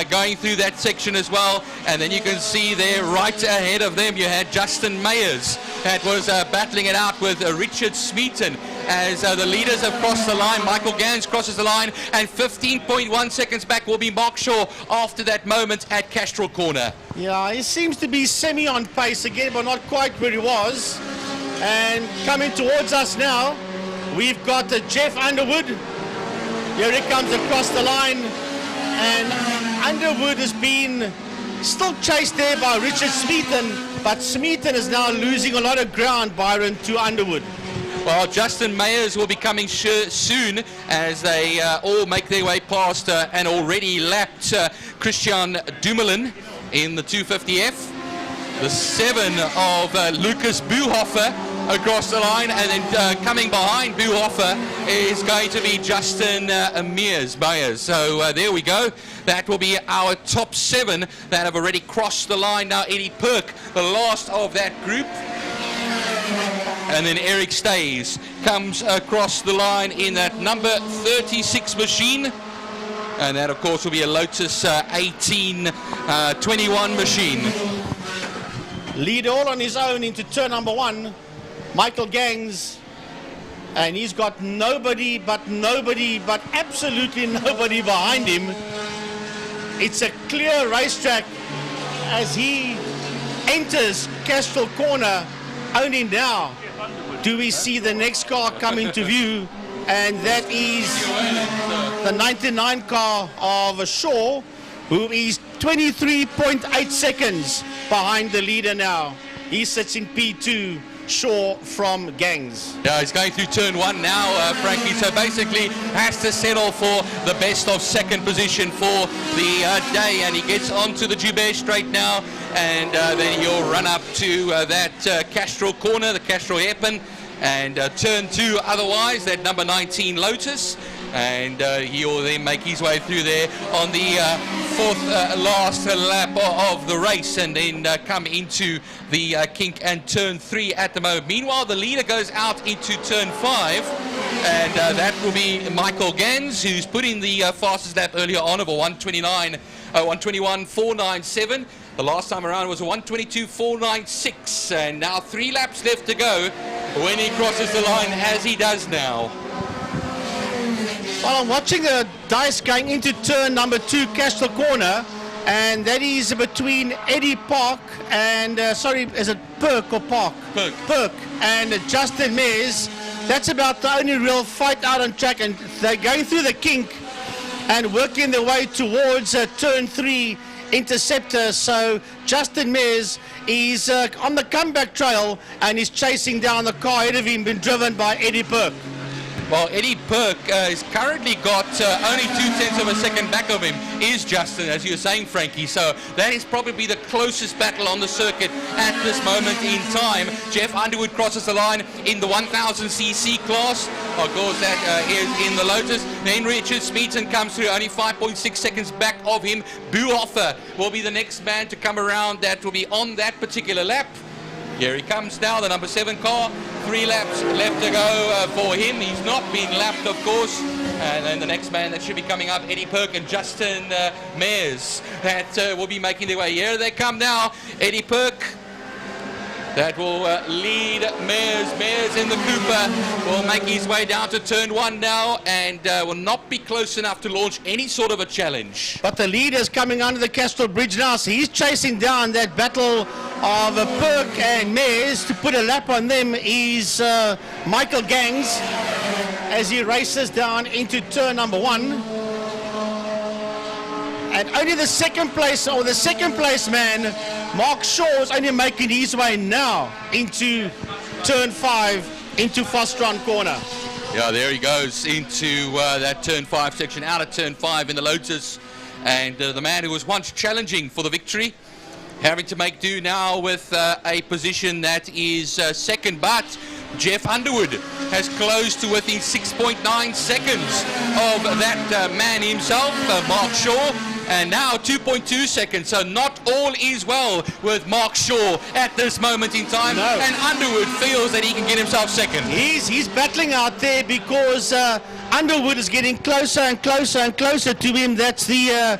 Speaker 15: going through that section as well. And then you can see there right ahead of them, you had Justin Mayers that was battling it out with Richard Smeaton as the leaders have crossed the line. Michael Gans crosses the line, and 15.1 seconds back will be Mark Shaw after that moment at Castrol Corner.
Speaker 3: Yeah, he seems to be semi on pace again, but not quite where he was. And coming towards us now, we've got Jeff Underwood. Here he comes across the line, and Underwood has been still chased there by Richard Smeaton, but Smeaton is now losing a lot of ground, Byron, to Underwood.
Speaker 15: Well, Justin Mayers will be coming soon as they all make their way past an already lapped Christian Dumoulin in the 250F. The 7 of Lucas Buhofer across the line, and then coming behind Buhoffer is going to be Justin Myers. So there we go. That will be our top 7 that have already crossed the line. Now Eddie Perk, the last of that group. And then Eric Stays comes across the line in that number 36 machine. And that, of course, will be a Lotus 1821 machine.
Speaker 3: Lead all on his own into turn number 1. Michael Gangs. And he's got nobody, but absolutely nobody behind him. It's a clear racetrack as he enters Castrol Corner. Only now do we see the next car come into view, and that is the 99 car of Shaw, who is 23.8 seconds behind the leader now. He sits in P2, Shaw from Gangs.
Speaker 15: Yeah, he's going through turn 1 now, Frankie, so basically has to settle for the best of second position for the day, and he gets onto the Joubert straight now, and then he'll run up to that Castrol Corner, the Castrol hairpin, and turn 2 otherwise, that number 19 Lotus, and he'll then make his way through there on the 4th last lap of the race, and then come into the kink and turn 3 at the moment. Meanwhile, the leader goes out into turn 5, and that will be Michael Gans, who's put in the fastest lap earlier on of a 121.497. The last time around was a 122.496, and now 3 laps left to go when he crosses the line, as he does now.
Speaker 3: Well, I'm watching the dice going into turn number 2, Castrol Corner, and that is between Eddie Park and, is it Perk or Park? Perk and Justin Mears. That's about the only real fight out on track, and they're going through the kink and working their way towards turn 3 Interceptor. So Justin Mears is on the comeback trail, and he's chasing down the car ahead of him, been driven by Eddie Perk.
Speaker 15: Well, Eddie Perk has currently got only 0.2 of a second back of him is Justin, as you were saying, Frankie. So that is probably the closest battle on the circuit at this moment in time. Jeff Underwood crosses the line in the 1000cc class. Of course, that is in the Lotus. Then Richard Smeaton comes through, only 5.6 seconds back of him. Buhoffer will be the next man to come around that will be on that particular lap. Here he comes now, the number 7 car. 3 laps left to go for him. He's not been lapped, of course. And then the next man that should be coming up, Eddie Perk and Justin Mears, that will be making their way. Here they come now. Eddie Perk, that will lead Mears. Mears in the Cooper will make his way down to turn 1 now, and will not be close enough to launch any sort of a challenge.
Speaker 3: But the leader is coming under the Castrol Bridge now, so he's chasing down that battle of Perk and Mears. To put a lap on them is Michael Gangs as he races down into turn number 1. And only the second place man, Mark Shaw, is only making his way now into turn 5, into Fostron Corner.
Speaker 15: Yeah, there he goes into that turn 5 section, out of turn 5 in the Lotus. And the man who was once challenging for the victory, having to make do now with a position that is second, but Jeff Underwood has closed to within 6.9 seconds of that man himself, Mark Shaw, and now 2.2 seconds, so not all is well with Mark Shaw at this moment in time. No. And Underwood feels that he can get himself second.
Speaker 3: He's battling out there because Underwood is getting closer and closer and closer to him. That's the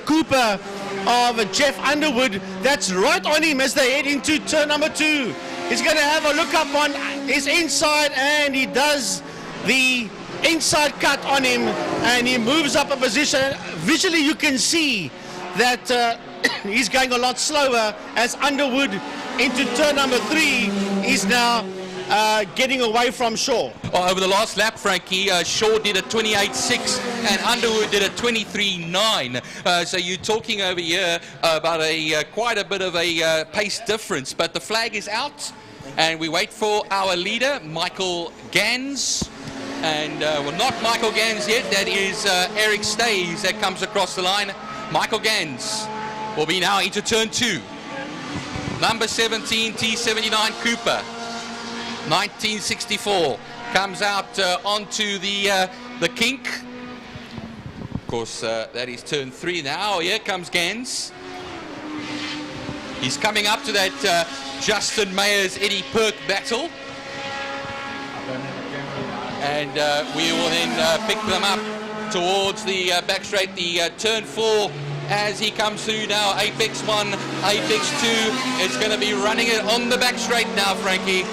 Speaker 3: Cooper of Jeff Underwood that's right on him as they head into turn number 2. He's going to have a look up on his inside, and he does the inside cut on him, and he moves up a position. Visually you can see that he's going a lot slower as Underwood into turn number 3 is now getting away from Shaw.
Speaker 15: Well, over the last lap, Frankie, Shaw did a 28.6 and Underwood did a 23.9. So you're talking over here about quite a bit of a pace difference. But the flag is out, and we wait for our leader, Michael Gans. And well, not Michael Gans yet. That is Eric Stays that comes across the line. Michael Gans will be now into turn 2. Number 17 T79 Cooper. 1964 comes out onto the kink. Of course, that is turn 3 now. Here comes Gans. He's coming up to that Justin Mayers Eddie Perk battle. And we will then pick them up towards the back straight, the turn 4 as he comes through now. Apex 1, Apex 2 is going to be running it on the back straight now, Frankie.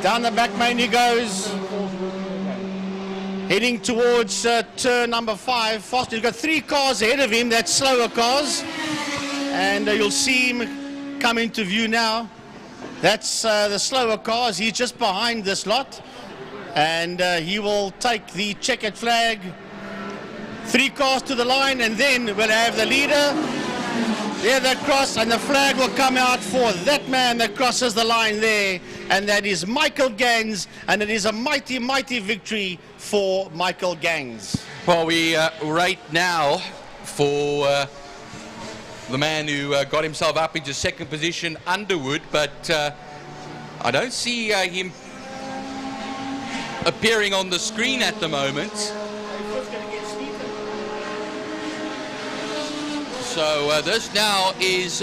Speaker 3: Down the back main he goes. Heading towards turn number 5. Fast. He's got 3 cars ahead of him, that's slower cars. And you'll see him come into view now. That's the slower cars. He's just behind this lot. And he will take the checkered flag. 3 cars to the line, and then we'll have the leader. There they cross, and the flag will come out for that man that crosses the line there. And that is Michael Gans, and it is a mighty, mighty victory for Michael Gans.
Speaker 15: Well, we rate now for the man who got himself up into 2nd position, Underwood, but I don't see him appearing on the screen at the moment. So this now is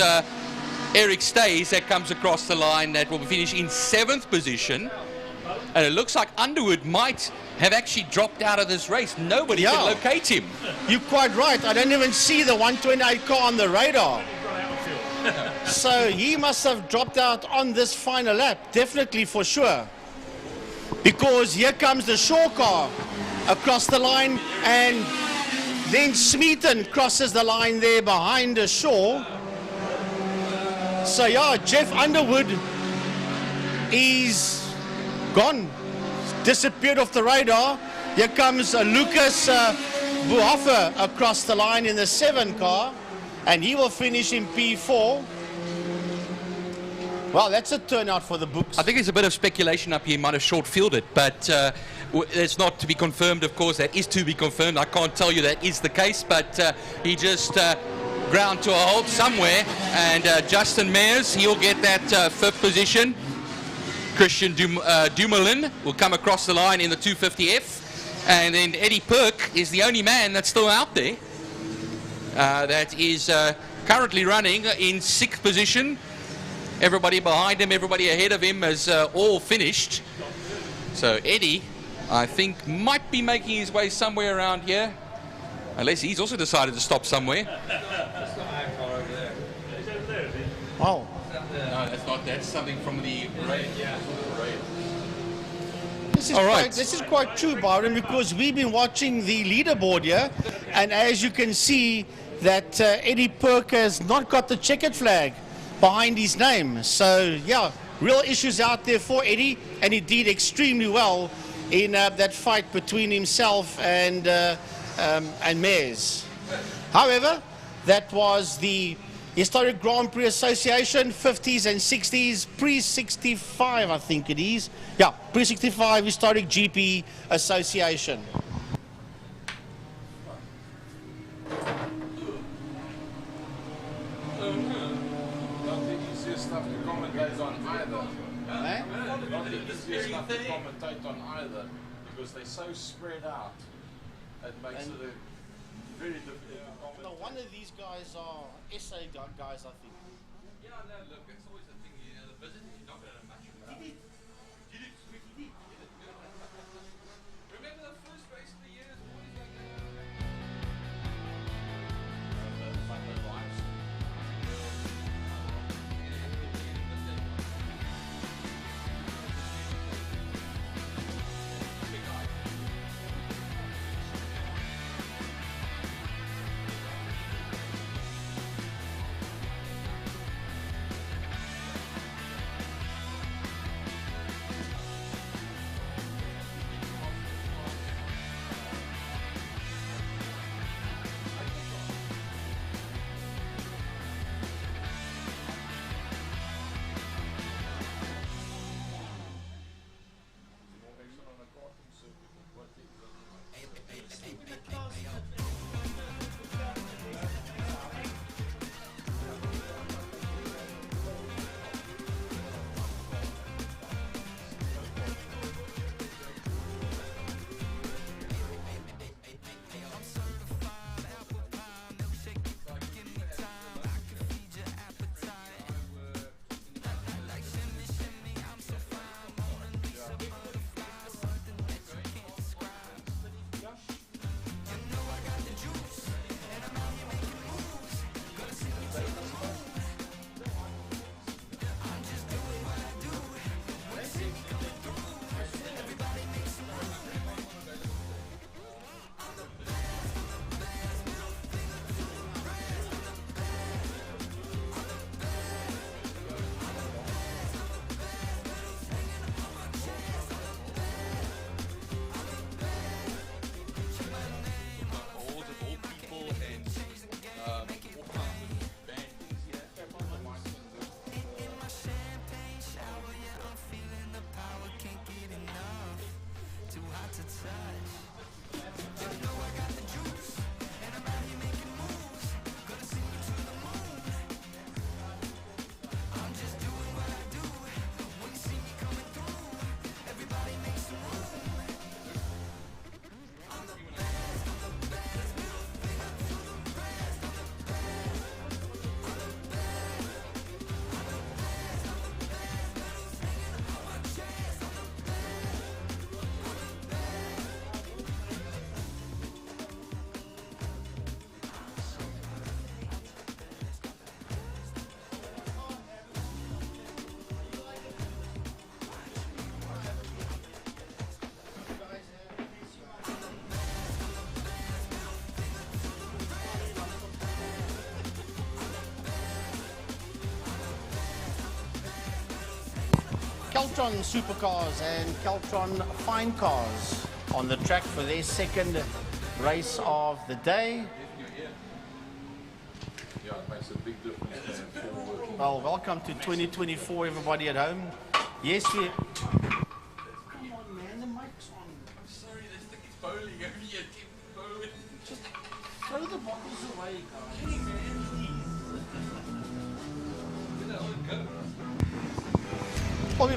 Speaker 15: Eric Stays that comes across the line, that will finish in 7th position. And it looks like Underwood might have actually dropped out of this race. Nobody can locate him.
Speaker 3: You're quite right. I don't even see the 128 car on the radar. So he must have dropped out on this final lap, definitely for sure. Because here comes the Shaw car across the line, and then Smeaton crosses the line there behind the Shaw. So yeah, Jeff Underwood is gone, disappeared off the radar. Here comes Lucas Buhoffer across the line in the 7 car, and he will finish in P4. Well, that's a turnout for the books.
Speaker 15: I think there's a bit of speculation up here. He might have short-fielded, but it's not to be confirmed, of course. That is to be confirmed. I can't tell you that is the case, but he just ground to a halt somewhere. And Justin Mayers, he'll get that 5th position. Christian Dumoulin will come across the line in the 250F. And then Eddie Perk is the only man that's still out there. That is currently running in 6th position. Everybody behind him, everybody ahead of him has all finished. So Eddie, I think, might be making his way somewhere around here. Unless he's also decided to stop somewhere.
Speaker 3: Oh.
Speaker 15: No, that's not. That's something from the parade. Yeah.
Speaker 3: This is quite true, Byron, because we've been watching the leaderboard here, and as you can see that Eddie Perk has not got the checkered flag behind his name. So yeah, real issues out there for Eddie, and he did extremely well in that fight between himself and Mayers. However, that was the Historic Grand Prix Association, 50s and 60s, pre-65 I think it is. Yeah, pre-65 Historic GP Association.
Speaker 12: Not the easiest stuff to commentate on either. Not the easiest stuff to commentate on either, because they're so spread out. It makes it a very difficult to commentate.
Speaker 3: No, one of these guys are SA guys, I think.
Speaker 15: Yeah, no, look, it's always the thing, you know, the visit, you're not going to much about it. Remember the first race of the year is always like
Speaker 3: Keltron Supercars and Keltron Fine Cars on the track for their second race of the day.
Speaker 12: Yeah, it makes a big difference.
Speaker 3: Well, welcome to 2024, everybody at home. Yes, we... Come on, man, the mic's on.
Speaker 9: I'm sorry, this thing is bowling over here. Keep bowling.
Speaker 3: Just throw the bottles away, guys. Hey, man, please. Well,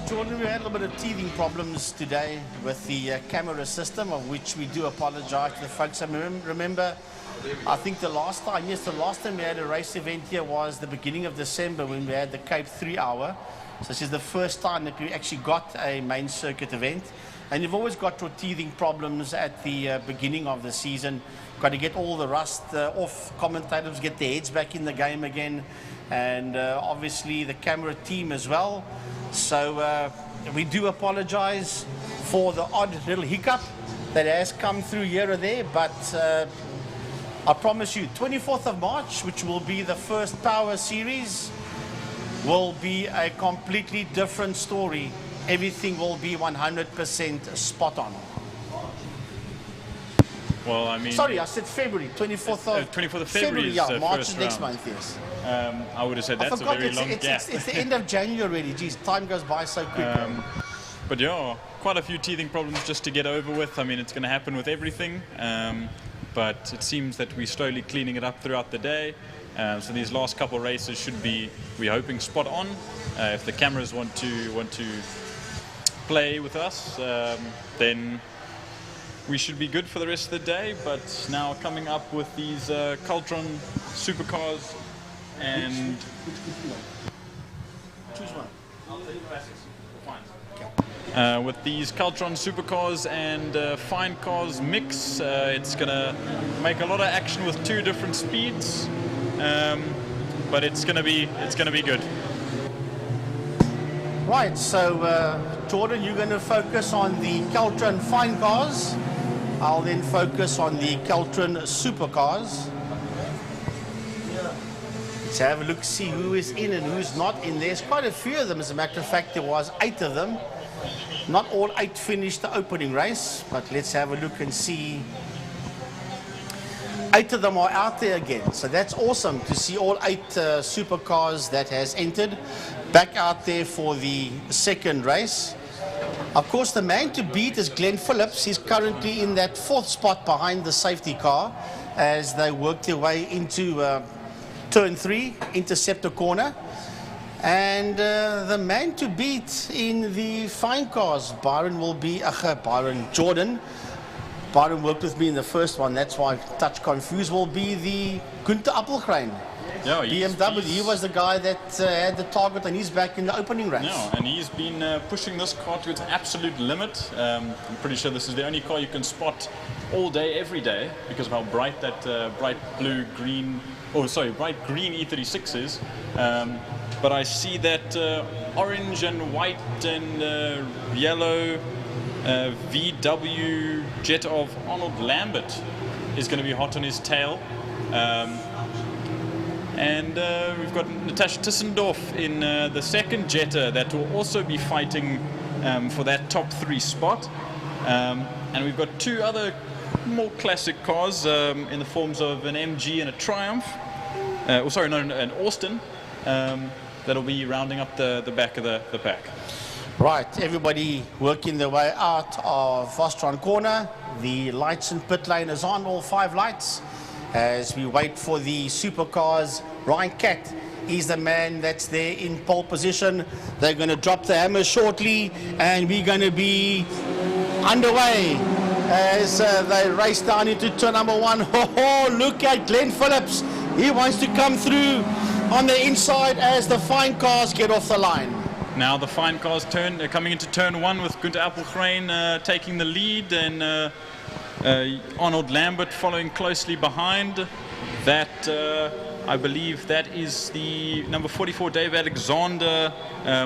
Speaker 3: Jordan, we've had a little bit of teething problems today with the camera system, of which we do apologize to the folks. I remember, I think the last time we had a race event here was the beginning of December when we had the Cape 3 hour. So this is the first time that we actually got a main circuit event. And you've always got your teething problems at the beginning of the season. Got to get all the rust off, commentators get their heads back in the game again, and obviously the camera team as well. So we do apologize for the odd little hiccup that has come through here or there, but I promise you, 24th of March, which will be the first Power Series, will be a completely different story. Everything will be 100% spot on.
Speaker 11: Well, I mean...
Speaker 3: Sorry, I said February, 24th of
Speaker 11: February.
Speaker 3: Yeah,
Speaker 11: is
Speaker 3: March
Speaker 11: first
Speaker 3: is next
Speaker 11: round.
Speaker 3: month, yes.
Speaker 11: I would have said that's a very long gap.
Speaker 3: It's the end of January already. Geez, time goes by so quick.
Speaker 11: But yeah, quite a few teething problems just to get over with. I mean, it's going to happen with everything. But it seems that we're slowly cleaning it up throughout the day. So these last couple races should be, we're hoping, spot on. If the cameras want to play with us, then we should be good for the rest of the day. But now coming up with these Keltron Supercars and...
Speaker 3: Choose one.
Speaker 11: I'll take the classics. Fine. With these Keltron Supercars and Fine Cars mix, it's going to make a lot of action with two different speeds, but it's going to be good.
Speaker 3: Right, so Jordan, you're going to focus on the Keltron Fine Cars. I'll then focus on the Keltron Supercars. Let's have a look, see who is in and who's not in. There's quite a few of them, as a matter of fact. There was 8 of them. Not all 8 finished the opening race, but let's have a look and see. 8 of them are out there again, so that's awesome to see all 8 supercars that has entered back out there for the second race. Of course, the man to beat is Glenn Phillips. He's currently in that 4th spot behind the safety car as they work their way into turn 3, interceptor corner. And the man to beat in the fine cars, Jordan. Byron worked with me in the first one, that's why I'm touch confused, will be the Gunther Appelgrein.
Speaker 11: Yeah,
Speaker 3: BMW, he was the guy that had the target and he's back in the opening race.
Speaker 11: Yeah, and he's been pushing this car to its absolute limit. I'm pretty sure this is the only car you can spot all day, every day, because of how bright that bright green E36 is. But I see that orange and white and yellow VW jet of Arnold Lambert is going to be hot on his tail. And we've got Natasha Tissendorf in the second Jetta that will also be fighting for that top 3 spot. And we've got 2 other more classic cars in the forms of an MG and a Triumph. An Austin. That'll be rounding up the back of the pack.
Speaker 3: Right, everybody working their way out of Vostron corner. The lights in pit lane is on, all 5 lights. As we wait for the supercars, Ryan Catt is the man that's there in pole position. They're going to drop the hammer shortly, and we're going to be underway as they race down into turn number 1. Oh, look at Glenn Phillips. He wants to come through on the inside as the fine cars get off the line.
Speaker 11: Now the fine cars coming into turn 1 with Gunther Appelgrein taking the lead, and Arnold Lambert following closely behind. That I believe that is the number 44 Dave Alexander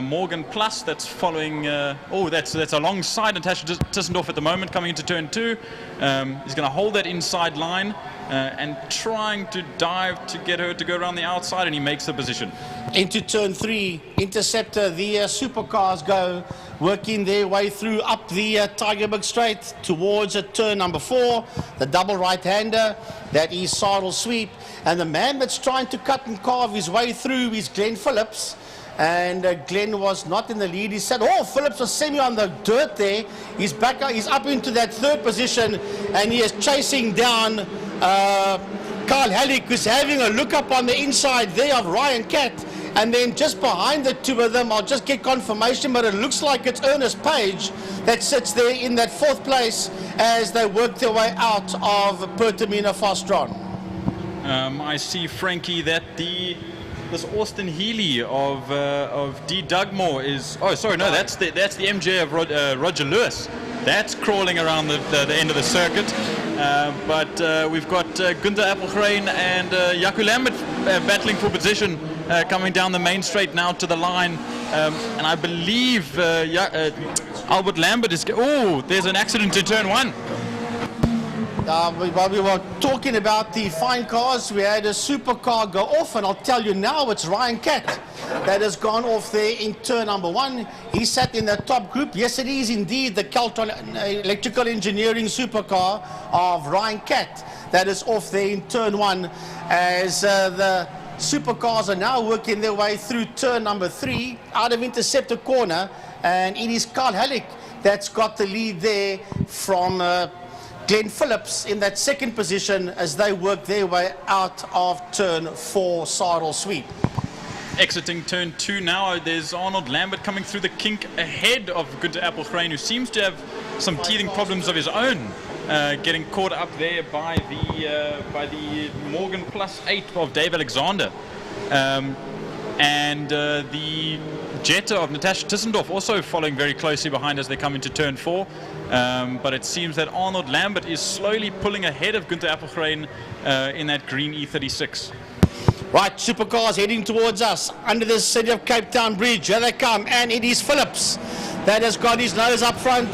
Speaker 11: Morgan Plus that's following. That's alongside Natasha Tissendorf at the moment, coming into turn 2. He's going to hold that inside line. and trying to dive to get her to go around the outside, and he makes the position.
Speaker 3: Into turn 3, Interceptor, the supercars go working their way through up the Tigerberg Straight towards turn number 4, the double right-hander, that is Saddle Sweep, and the man that's trying to cut and carve his way through is Glenn Phillips. And Glenn was not in the lead. He said, oh, Phillips was semi on the dirt there. He's back up, he's up into that 3rd position, and he is chasing down Carl Halleck, who's having a look up on the inside there of Ryan Catt. And then just behind the two of them, I'll just get confirmation, but it looks like it's Ernest Page that sits there in that 4th place as they work their way out of Pertamina Fastron.
Speaker 11: I see, Frankie, that this Austin Healy of D. Dugmore is... Oh, sorry, no, that's the MJ of Roger Lewis. That's crawling around the end of the circuit. But we've got Gunther Appelgren and Jaco Lambert battling for position, coming down the main straight now to the line. And I believe Albert Lambert is... Oh, there's an accident in turn 1.
Speaker 3: While we were talking about the fine cars, we had a supercar go off, and I'll tell you now, it's Ryan Catt that has gone off there in turn number 1. He sat in the top group. Yes, it is indeed the Keltron Electrical Engineering supercar of Ryan Catt that is off there in turn 1, as the supercars are now working their way through turn number 3 out of Interceptor corner, and it is Carl Halleck that's got the lead there from Glenn Phillips in that 2nd position as they work their way out of turn 4 Saddle Sweep.
Speaker 11: Exiting turn 2 now, there's Arnold Lambert coming through the kink ahead of Gunther Appelgren, who seems to have some teething problems of his own, getting caught up there by the Morgan +8 of Dave Alexander. And the Jetta of Natasha Tissendorf also following very closely behind as they come into turn 4. But it seems that Arnold Lambert is slowly pulling ahead of Gunther Appelgren in that green E36.
Speaker 3: Right, supercars heading towards us under the City of Cape Town bridge. Here they come, and it is Phillips that has got his nose up front.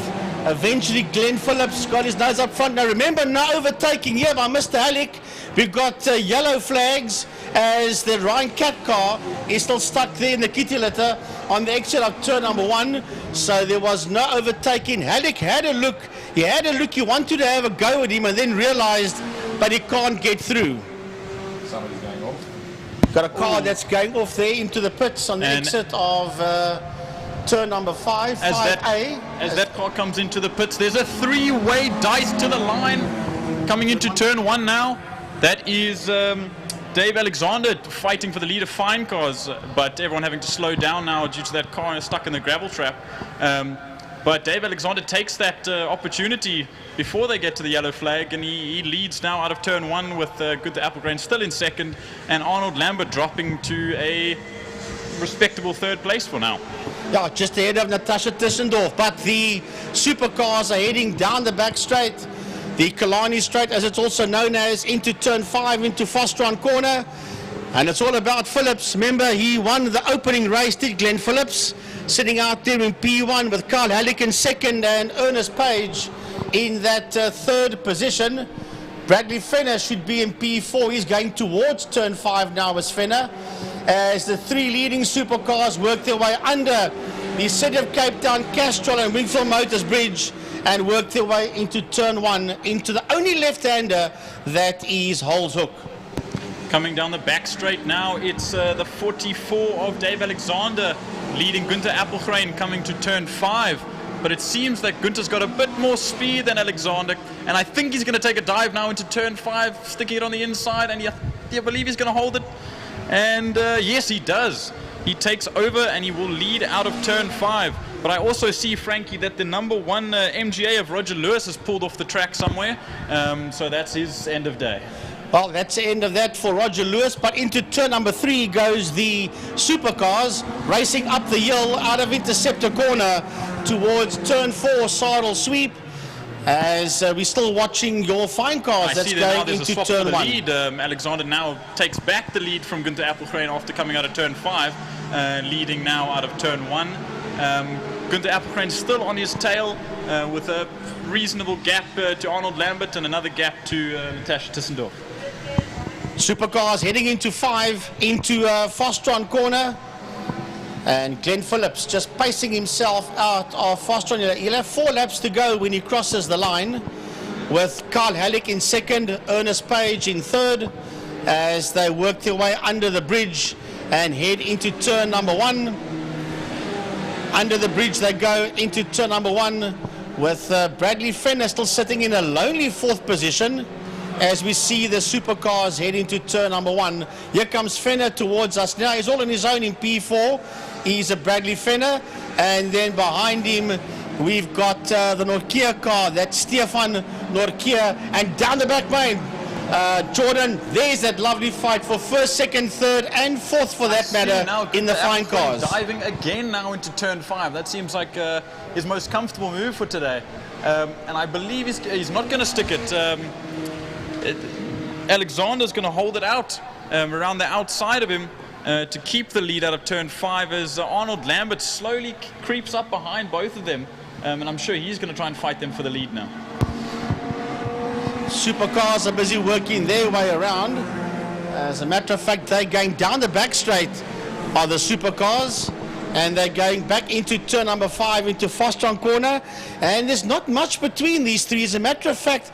Speaker 3: Eventually Glenn Phillips got his nose up front. Now remember, no overtaking here by Mr. Halleck. We've got yellow flags as the Ryan Catt car is still stuck there in the kitty litter on the exit of turn number 1. So there was no overtaking. Halleck had a look. He had a look. He wanted to have a go at him and then realized, but he can't get through.
Speaker 12: Somebody's going off.
Speaker 3: Got a car that's going off there into the pits on the exit of turn number 5, 5A.
Speaker 11: As that car comes into the pits, there's a 3-way dice to the line coming into turn 1 now. That is Dave Alexander fighting for the lead of fine cars, but everyone having to slow down now due to that car stuck in the gravel trap. But Dave Alexander takes that opportunity before they get to the yellow flag, and he leads now out of turn 1 with Gunther Appelgren still in 2nd, and Arnold Lambert dropping to a respectable 3rd place for now.
Speaker 3: Yeah, just ahead of Natasha Tissendorf, but the supercars are heading down the back straight, the Kilani Straight as it's also known as, into turn 5 into Fastron corner, and it's all about Phillips. Remember, he won the opening race, did Glenn Phillips, sitting out there in P1 with Carl Halleck in 2nd and Ernest Page in that 3rd position. Bradley Fenner should be in P4. He's going towards turn 5 now as Fenner, as the 3 leading supercars work their way under the City of Cape Town Castrol and Wingfield Motors Bridge and work their way into turn 1, into the only left-hander that is Holzhoek.
Speaker 11: Coming down the back straight now, it's the 44 of Dave Alexander leading Gunther Appelgren coming to turn 5. But it seems that Gunther's got a bit more speed than Alexander, and I think he's going to take a dive now into turn 5, sticking it on the inside, and you believe he's going to hold it. And yes, he does. He takes over and he will lead out of turn 5. But I also see, Frankie, that the number 1 MGA of Roger Lewis has pulled off the track somewhere. So that's his end of day.
Speaker 3: Well, that's the end of that for Roger Lewis, but into turn number 3 goes the supercars, racing up the hill out of Interceptor corner towards turn 4 Saddle Sweep, as we're still watching your fine cars that's going into turn 1.
Speaker 11: Lead. Alexander now takes back the lead from Gunther Appelgren after coming out of turn 5, leading now out of turn 1. Gunther Appelgren still on his tail with a reasonable gap to Arnold Lambert and another gap to Natasha Tissendorf.
Speaker 3: Supercars heading into 5 into Fostron corner. And Glenn Phillips just pacing himself out of Fostron. He'll have 4 laps to go when he crosses the line, with Carl Halleck in second, Ernest Page in third, as they work their way under the bridge and head into turn number 1. Under the bridge they go into turn number 1, with Bradley Fenner still sitting in a lonely 4th position as we see the Supercars head into turn number 1. Here comes Fenner towards us now. He's all on his own in P4. He's a Bradley Fenner, and then behind him we've got the Norkia car. That's Stefan Norkia, and down the back lane, Jordan, there's that lovely fight for 1st, 2nd, 3rd and 4th for that matter in the fine cars.
Speaker 11: Diving again now into turn 5. That seems like his most comfortable move for today. And I believe he's not going to stick it. Alexander's going to hold it out around the outside of him to keep the lead out of turn 5 as Arnold Lambert slowly creeps up behind both of them. And I'm sure he's going to try and fight them for the lead now.
Speaker 3: Supercars are busy working their way around. As a matter of fact, they're going down the back straight of the Supercars, and they're going back into turn number 5 into Fostron corner, and there's not much between these three. As a matter of fact,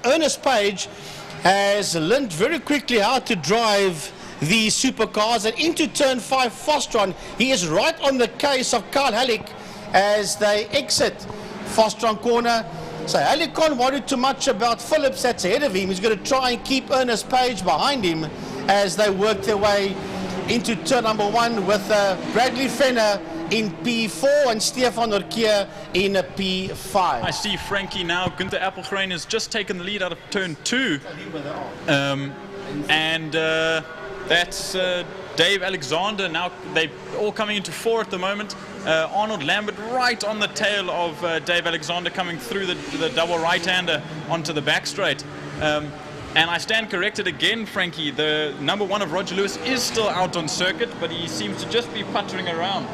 Speaker 3: Ernest Page has learned very quickly how to drive the Supercars, and into turn 5 Fostron, he is right on the case of Carl Halleck as they exit Fostron corner. So Halleck can't worry too much about Phillips that's ahead of him. He's going to try and keep Ernest Page behind him as they work their way into turn number 1 with Bradley Fenner in P4 and Stefan Norkia in P5.
Speaker 11: I see Frankie now. Gunther Appelgren has just taken the lead out of turn 2. That's Dave Alexander. Now they're all coming into 4 at the moment. Arnold Lambert right on the tail of Dave Alexander, coming through the double right-hander onto the back straight. And I stand corrected again, Frankie. The number 1 of Roger Lewis is still out on circuit, but he seems to just be puttering around.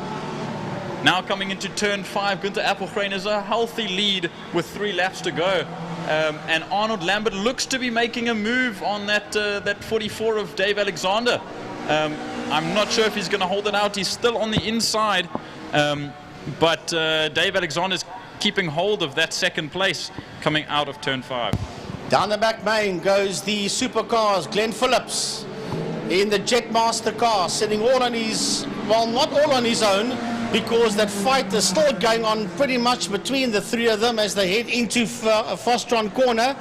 Speaker 11: Now coming into turn 5, Gunther Appelgren is a healthy lead with 3 laps to go. And Arnold Lambert looks to be making a move on that 44 of Dave Alexander. I'm not sure if he's going to hold it out. He's still on the inside. But Dave Alexander's keeping hold of that 2nd place coming out of turn 5.
Speaker 3: Down the back main goes the Supercars. Glenn Phillips in the Jetmaster car, sitting all on his, well, not all on his own, because that fight is still going on pretty much between the 3 of them as they head into Fostron corner.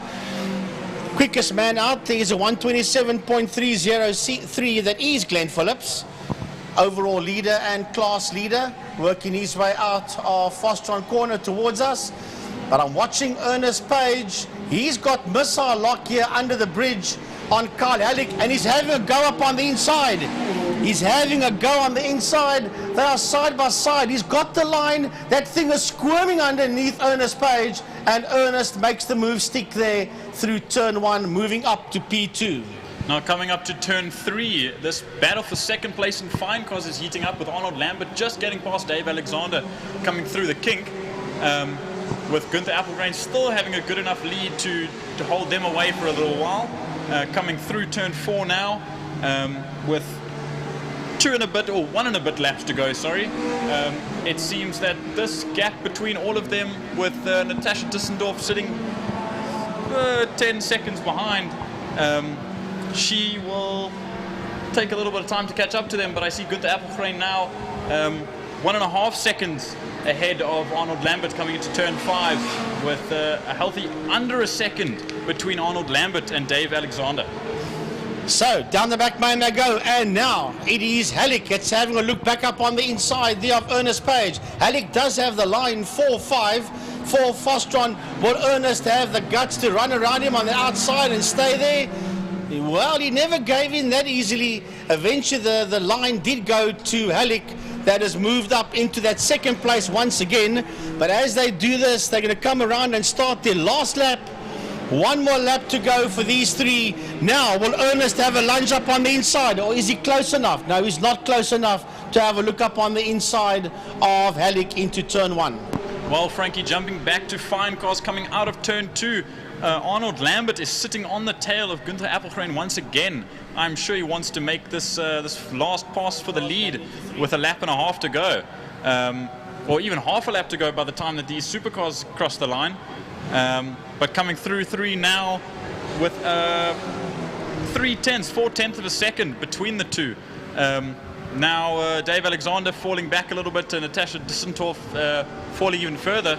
Speaker 3: Quickest man out there is a 127.303. That is Glenn Phillips, overall leader and class leader, working his way out of Fostron corner towards us. But I'm watching Ernest Page. He's got missile lock here under the bridge on Carl Halleck, and he's having a go up on the inside. He's having a go on the inside. They are side by side. He's got the line. That thing is squirming underneath Ernest Page, and Ernest makes the move stick there through turn 1, moving up to P2.
Speaker 11: Now coming up to turn 3, this battle for 2nd place in fine cars is heating up, with Arnold Lambert just getting past Dave Alexander coming through the kink. With Gunther Appelgren still having a good enough lead to hold them away for a little while. Coming through turn 4 now, with 2 and a bit, or 1 and a bit laps to go, sorry. It seems that this gap between all of them, with Natasha Dissendorf sitting 10 seconds behind, she will take a little bit of time to catch up to them, but I see Gunther Appelgren now 1.5 seconds ahead of Arnold Lambert coming into turn 5, with a healthy under a second between Arnold Lambert and Dave Alexander.
Speaker 3: So down the back main they go, and now it is Halleck. It's having a look back up on the inside there of Ernest Page. Halleck does have the line 4-5 for Fostron. Will Ernest have the guts to run around him on the outside and stay there? Well, he never gave in that easily. Eventually the line did go to Halleck. That has moved up into that 2nd place once again. But as they do this, they're going to come around and start their last lap. 1 more lap to go for these 3. Now, will Ernest have a lunge up on the inside, or is he close enough? No, he's not close enough to have a look up on the inside of Halleck into turn 1.
Speaker 11: Well, Frankie, jumping back to fine cars coming out of turn 2, Arnold Lambert is sitting on the tail of Günther Appelgren once again. I'm sure he wants to make this last pass for the lead with a lap and a half to go, or even half a lap to go by the time that these supercars cross the line. But coming through 3 now with 4/10 of a second between the two. Now Dave Alexander falling back a little bit, and Natasha Dissendorf falling even further.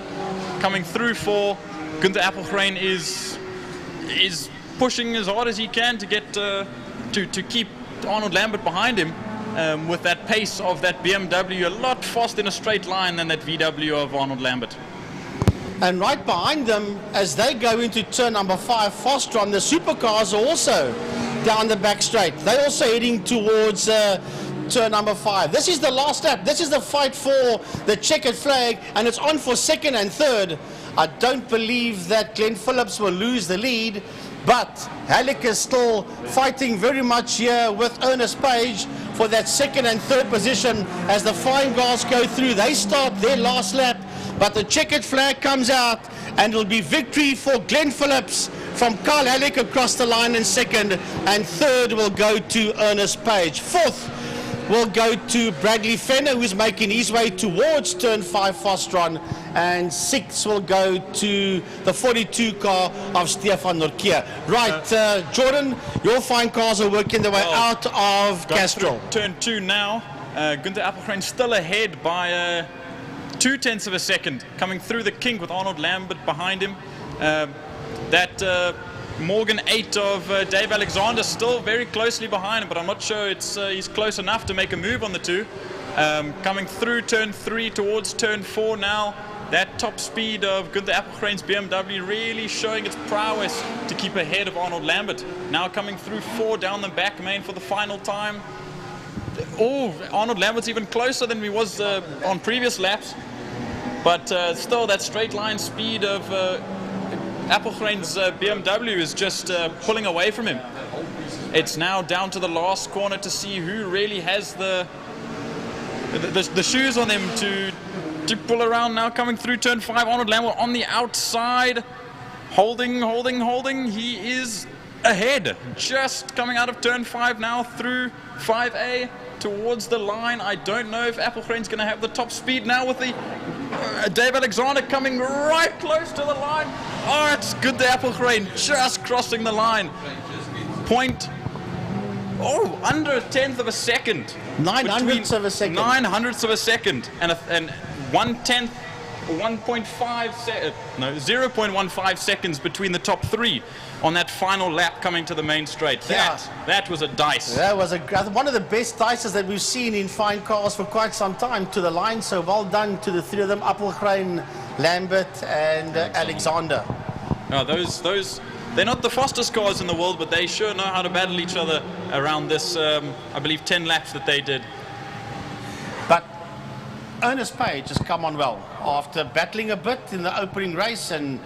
Speaker 11: Coming through for Günther Appelgren is pushing as hard as he can to get to keep Arnold Lambert behind him, with that pace of that BMW a lot faster in a straight line than that VW of Arnold Lambert.
Speaker 3: And right behind them, as they go into turn number 5, Fostron, the supercars are also down the back straight. They're also heading towards turn number 5. This is the last lap. This is the fight for the checkered flag, and it's on for second and third. I don't believe that Glenn Phillips will lose the lead, but Halleck is still fighting very much here with Ernest Page for that second and third position as the flying guards go through. They start their last lap, but the checkered flag comes out, and it'll be victory for Glenn Phillips from Carl Halleck across the line in second, and third will go to Ernest Page. Fourth will go to Bradley Fenner, who's making his way towards turn 5 Fostron, and 6 will go to the 42 car of Stefan Norkier. Right, Jordan, your fine cars are working their way out of Castrol.
Speaker 11: Turn 2 now. Günther Appelgren still ahead by 0.2 of a second, coming through the kink with Arnold Lambert behind him. That Morgan 8 of Dave Alexander still very closely behind him, but I'm not sure he's close enough to make a move on the two. Coming through turn 3 towards turn 4 now. That top speed of Günther Appelgren's BMW really showing its prowess to keep ahead of Arnold Lambert. Now coming through 4 down the back main for the final time. Oh, Arnold Lambert's even closer than he was on previous laps. But still, that straight line speed of Appelgren's BMW is just pulling away from him. It's now down to the last corner to see who really has the shoes on them to pull around. Now coming through turn 5, Arnold Lambert on the outside, holding. He is ahead, just coming out of turn 5 now through 5A towards the line. I don't know if Appelgren's going to have the top speed now with the Dave Alexander coming right close to the line. Oh, it's good, the Appelgren just crossing the line. Under 1/10 of a second.
Speaker 3: 900ths of a second.
Speaker 11: 900ths of a second. And 1/10, 0.15 seconds between the top 3 on that final lap coming to the main straight. That was a dice.
Speaker 3: That was one of the best dices that we've seen in fine cars for quite some time to the line. So well done to the 3 of them, Appelgren, Lambert, and Alexander.
Speaker 11: No, those they're not the fastest cars in the world, but they sure know how to battle each other around this, I believe, 10 laps that they did.
Speaker 3: But Ernest Page has come on well. After battling a bit in the opening race and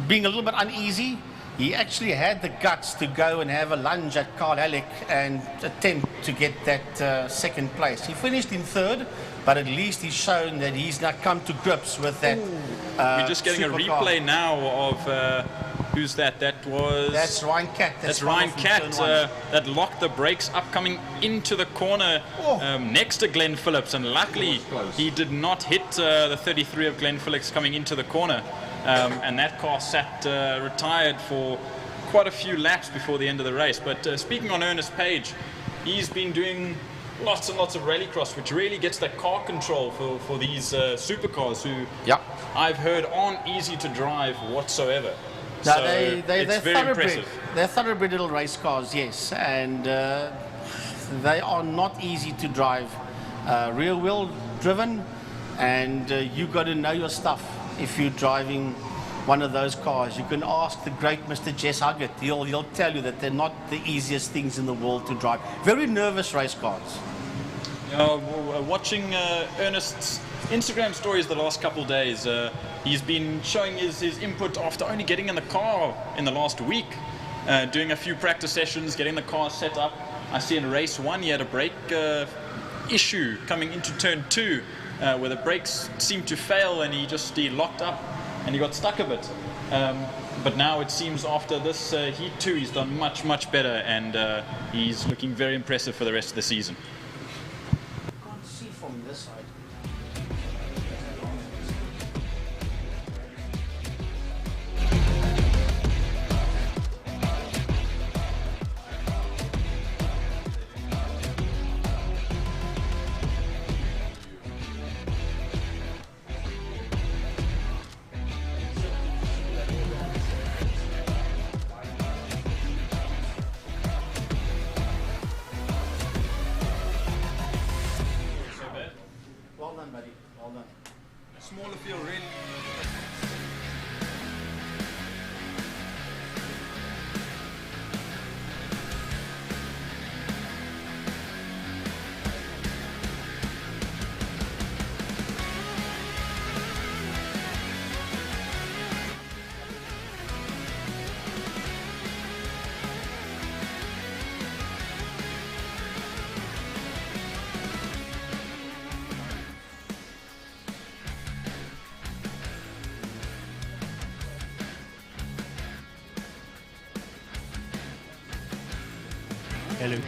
Speaker 3: being a little bit uneasy, he actually had the guts to go and have a lunge at Carl Halleck and attempt to get that second place. He finished in third, but at least he's shown that he's now come to grips with that.
Speaker 11: We're just getting a replay now of who's that? That's
Speaker 3: Ryan Catt.
Speaker 11: That's Ryan Catt that locked the brakes up coming into the corner next to Glenn Phillips, and luckily he did not hit the 33 of Glenn Phillips coming into the corner. And that car sat retired for quite a few laps before the end of the race. But speaking on Ernest Page, he's been doing lots and lots of rallycross, which really gets that car control for these supercars who I've heard aren't easy to drive whatsoever.
Speaker 3: No,
Speaker 11: So
Speaker 3: they're
Speaker 11: it's very
Speaker 3: thoroughbred.
Speaker 11: impressive.
Speaker 3: They're thoroughbred little race cars, yes, and they are not easy to drive. Rear wheel driven, and you got to know your stuff. If you're driving one of those cars, you can ask the great Mr. Jess Huggett. He'll tell you that they're not the easiest things in the world to drive. Very nervous race cars.
Speaker 11: Watching Ernest's Instagram stories the last couple of days, he's been showing his input after only getting in the car in the last week, doing a few practice sessions, getting the car set up. I see in race 1 he had a brake issue coming into turn 2, where the brakes seemed to fail and he locked up and he got stuck a bit. but now it seems after this Heat 2 he's done much better, and he's looking very impressive for the rest of the season.
Speaker 16: Can't see from this side.
Speaker 1: Well done, buddy. Well done.
Speaker 14: Smaller field, really.
Speaker 19: Hello.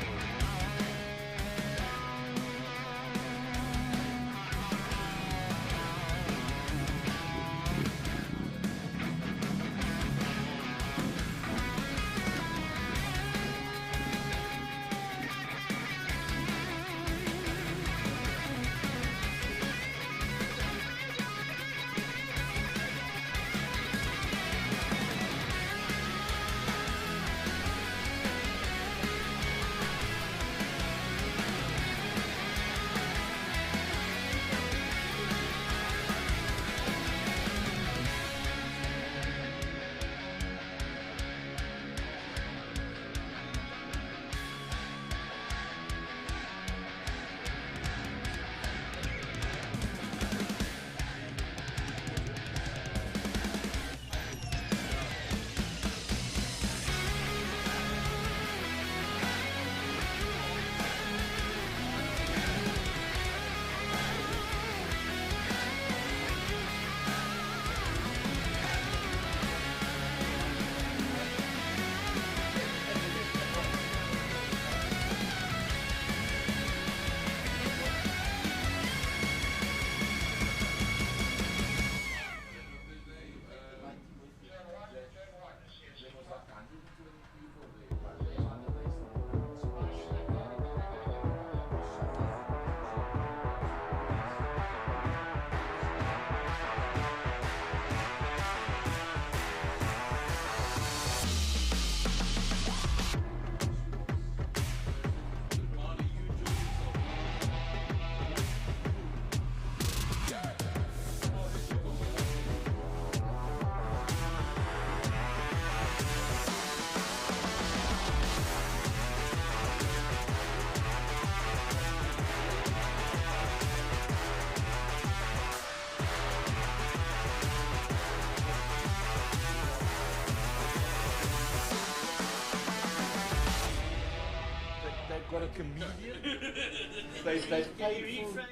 Speaker 3: Got a comedian. They paid for.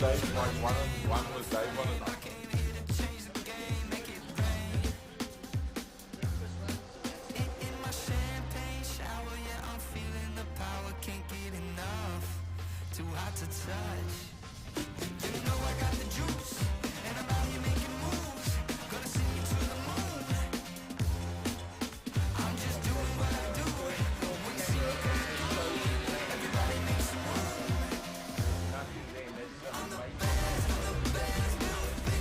Speaker 12: Dave was one with Dave on it.
Speaker 17: Too hot to touch. You know I got the juice, and I'm out here making moves. Gonna sing you to the moon. I'm just doing what I do. When you see me coming through, everybody make some room. I'm the best, I'm the best, I'm the best.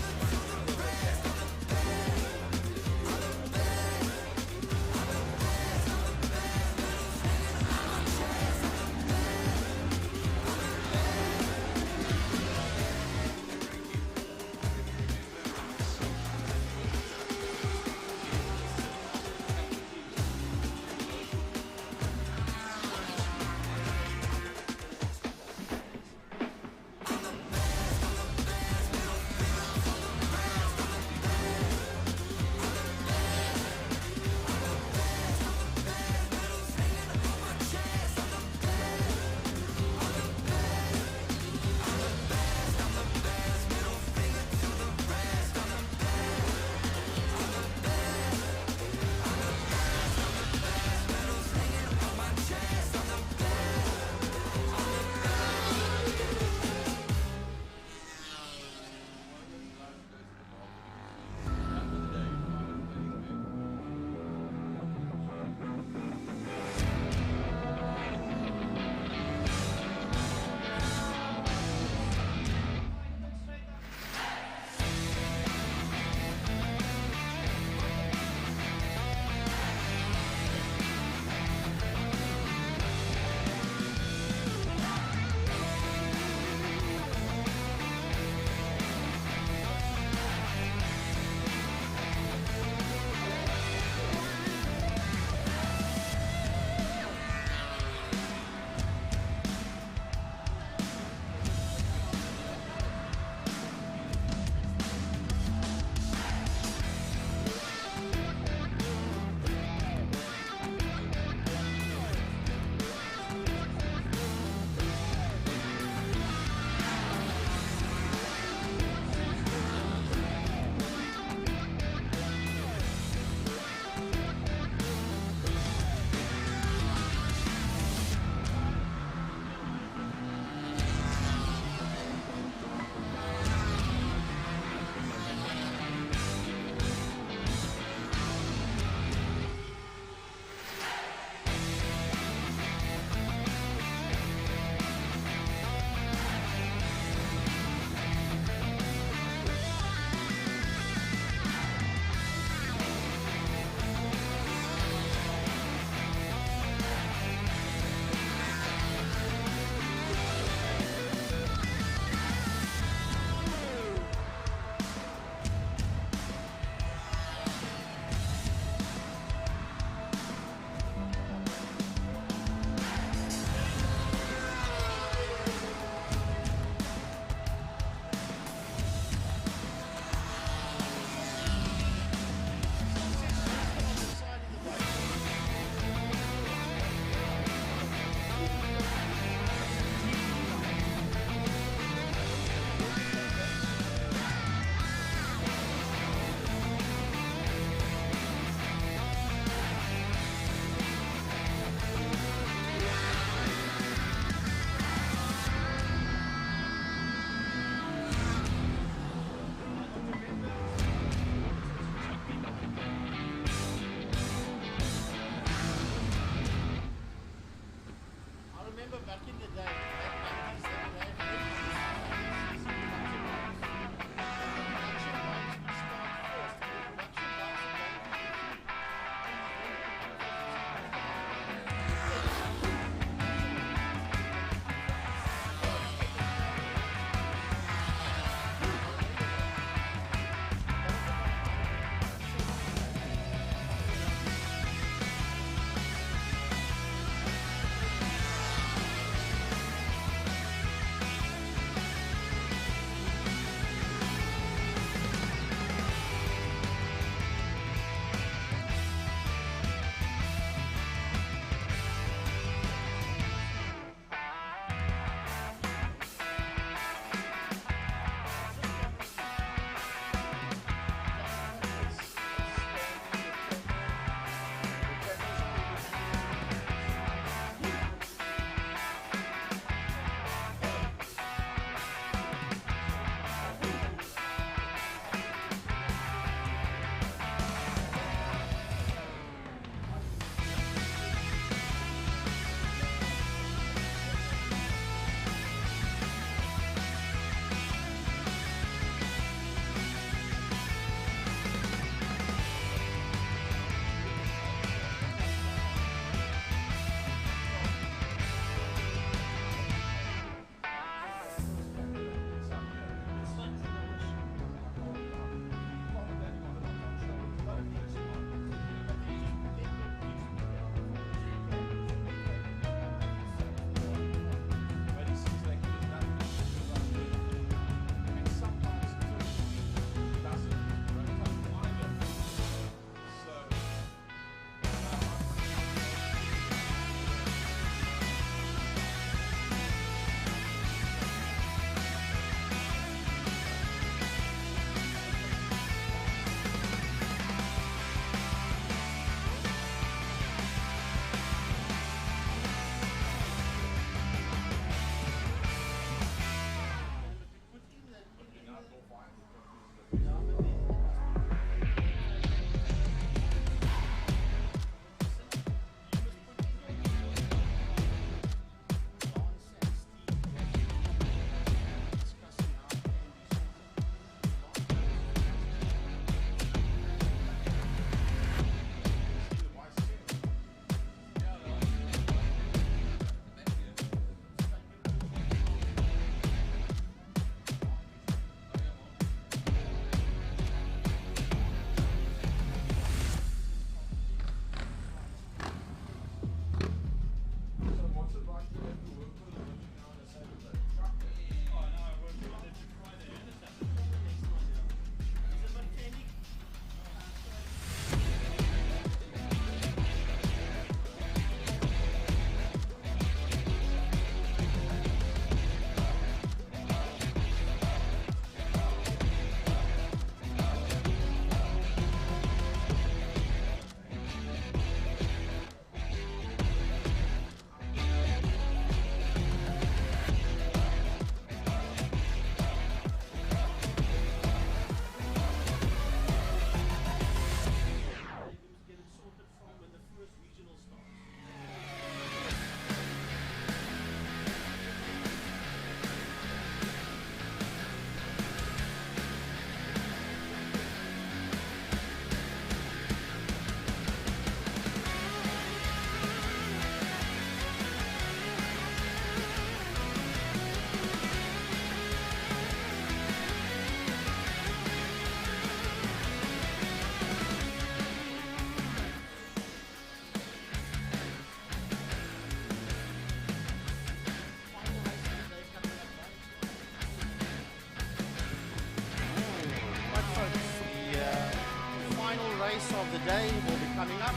Speaker 3: the day will be coming up,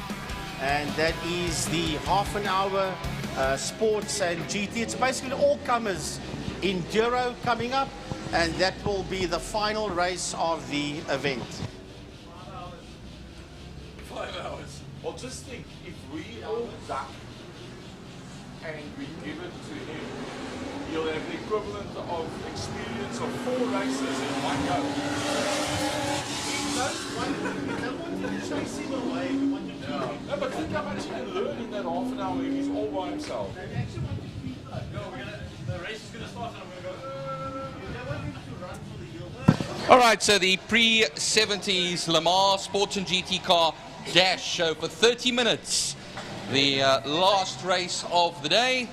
Speaker 3: and that is the half an hour sports and GT. It's basically all comers enduro coming up, and that will be the final race of the event.
Speaker 6: 5 hours. Well, just think, if we all duck and we give it to him, he'll have the equivalent of experience of 4 races in one go.
Speaker 3: We don't want to chase him away. We want him to
Speaker 6: No, but think how much he can learn in that half an hour if he's all by himself.
Speaker 14: The race is going to start and I'm going to go.
Speaker 15: All right, so the pre-70s Le Mans Sports and GT Car Dash show for 30 minutes. The last race of the day.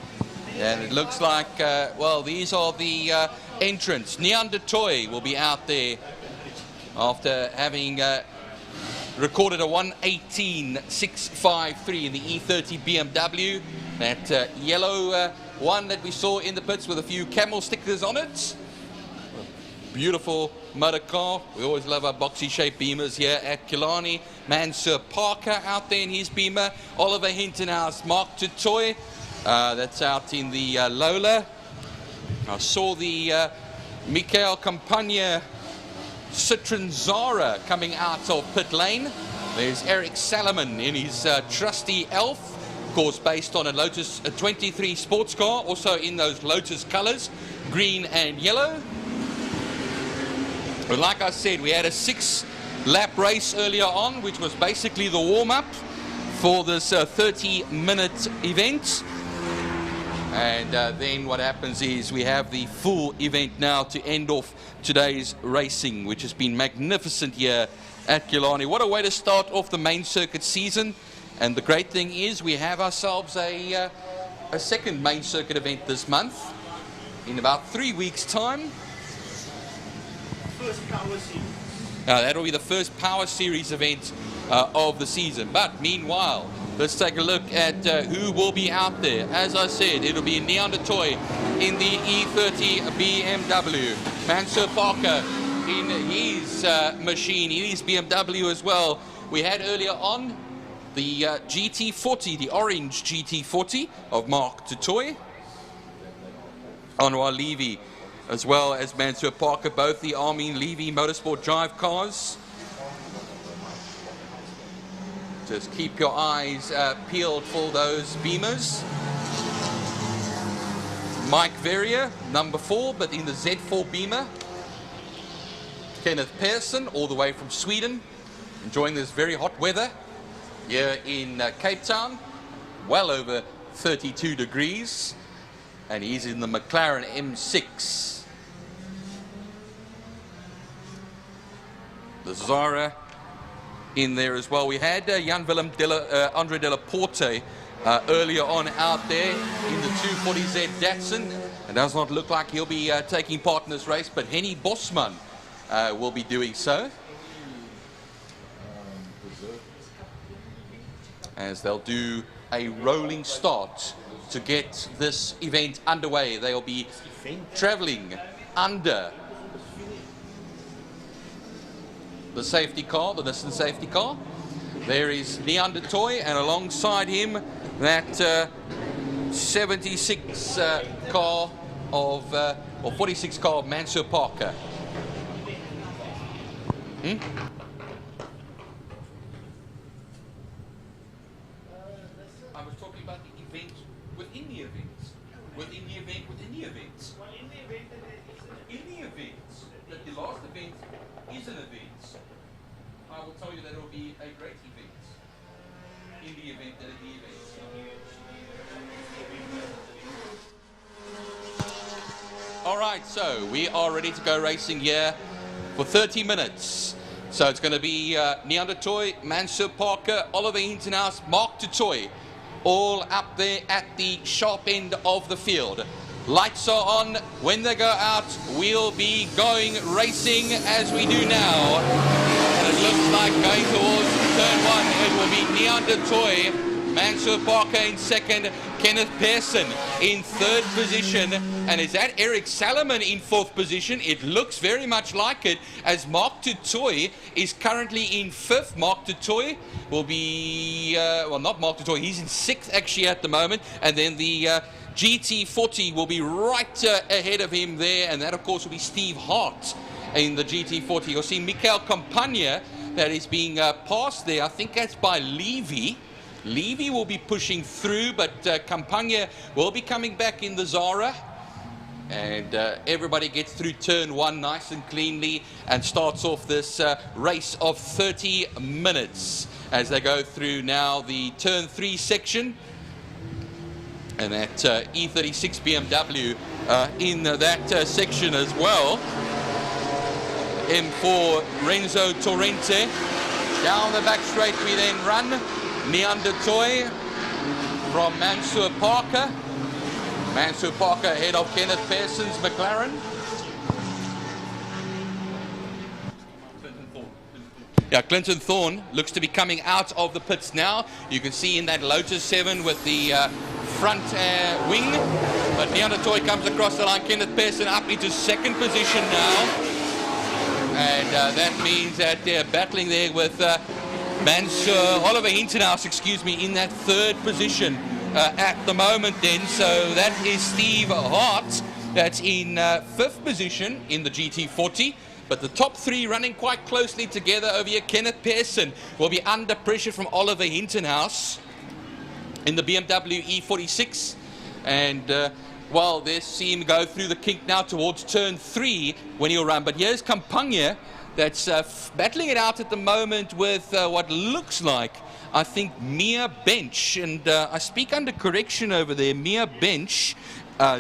Speaker 15: And it looks like, well, these are the entrants. Neandertoy will be out there after having recorded a 1:18.653 in the E30 BMW. That yellow one that we saw in the pits with a few camel stickers on it. Beautiful motor car. We always love our boxy shaped beamers here at Kilani. Mansur Parker out there in his beamer. Oliver Hintonhouse, Mark Tutoy. That's out in the Lola. I saw the Mikael Campagna Citroen Zara coming out of pit lane. There's Eric Salomon in his trusty Elf, of course based on a Lotus 23 sports car, also in those Lotus colors, green and yellow. But like I said, we had a 6-lap race earlier on, which was basically the warm-up for this 30-minute event. And then what happens is we have the full event now to end off today's racing, which has been magnificent here at Kilani. What a way to start off the main circuit season. And the great thing is we have ourselves a second main circuit event this month in about 3 weeks' time.
Speaker 3: First power series.
Speaker 15: That'll be the first Power Series event of the season. But meanwhile, let's take a look at who will be out there. As I said, it'll be Neandertoy in the E30 BMW. Mansur Parker in his machine, in his BMW as well. We had earlier on the GT40, the orange GT40 of Mark Tutoy. Anwar Levy, as well as Mansur Parker, both the Armin Levy Motorsport Drive cars. Just keep your eyes peeled for those beamers. Mike Verrier, number 4, but in the Z4 beamer. Kenneth Persson, all the way from Sweden, enjoying this very hot weather here in Cape Town, well over 32 degrees, and he's in the McLaren M6. The Zara in there as well. We had Jan-Willem Andre de la Porte earlier on out there in the 240Z Datsun. It does not look like he'll be taking part in this race, but Henny Bosman will be doing so, as they'll do a rolling start to get this event underway. They'll be traveling under the safety car, the Nissan safety car. There is Neandertoy, and alongside him that 76 car of, or 46 car of Mansur Parker. I was talking about the event within the events. Within the event, within the events. In the events, that the last event is an event. I will tell you that it will be a great event. In the event that it is the event. All right, so we are ready to go racing here for 30 minutes. So it's going to be Neandertoy, Mansur Parker, Oliver Hintonhouse, Mark Tutoy, all up there at the sharp end of the field. Lights are on. When they go out, we'll be going racing as we do now. And it looks like going towards turn 1, it will be Neandertoy Mansour Parker in second, Kenneth Pearson in third position, and is that Eric Salomon in fourth position? It looks very much like it, as Mark Tutoy is currently in fifth. Mark Tutoy will be, well, not Mark Tutoy, he's in sixth actually at the moment, and then the GT40 will be right ahead of him there, and that of course will be Steve Hart in the GT40. You'll see Mikael Campagna that is being passed there. I think that's by Levy. Levy will be pushing through, but Campagna will be coming back in the Zara. And everybody gets through turn one nice and cleanly and starts off this race of 30 minutes as they go through now the turn 3 section. And that E36 BMW in that section as well. M4 Renzo Torrente. Down the back straight we then run. Neandertoy from Mansour Parker. Mansour Parker ahead of Kenneth Pearson's McLaren. Yeah, Clinton Thorne looks to be coming out of the pits now. You can see in that Lotus 7 with the front wing. But Neandertoy comes across the line. Kenneth Pearson up into second position now. And that means that they're battling there with Oliver Hintenhouse, excuse me, in that third position at the moment then. So that is Steve Hart, that's in fifth position in the GT40. But the top three running quite closely together over here. Kenneth Pearson will be under pressure from Oliver Hintenhouse in the BMW E46. And well, they see him go through the kink now towards turn 3 when he'll run. But here's Campagna that's battling it out at the moment with what looks like, I think, Mia Bench. And I speak under correction over there. Mia Bench,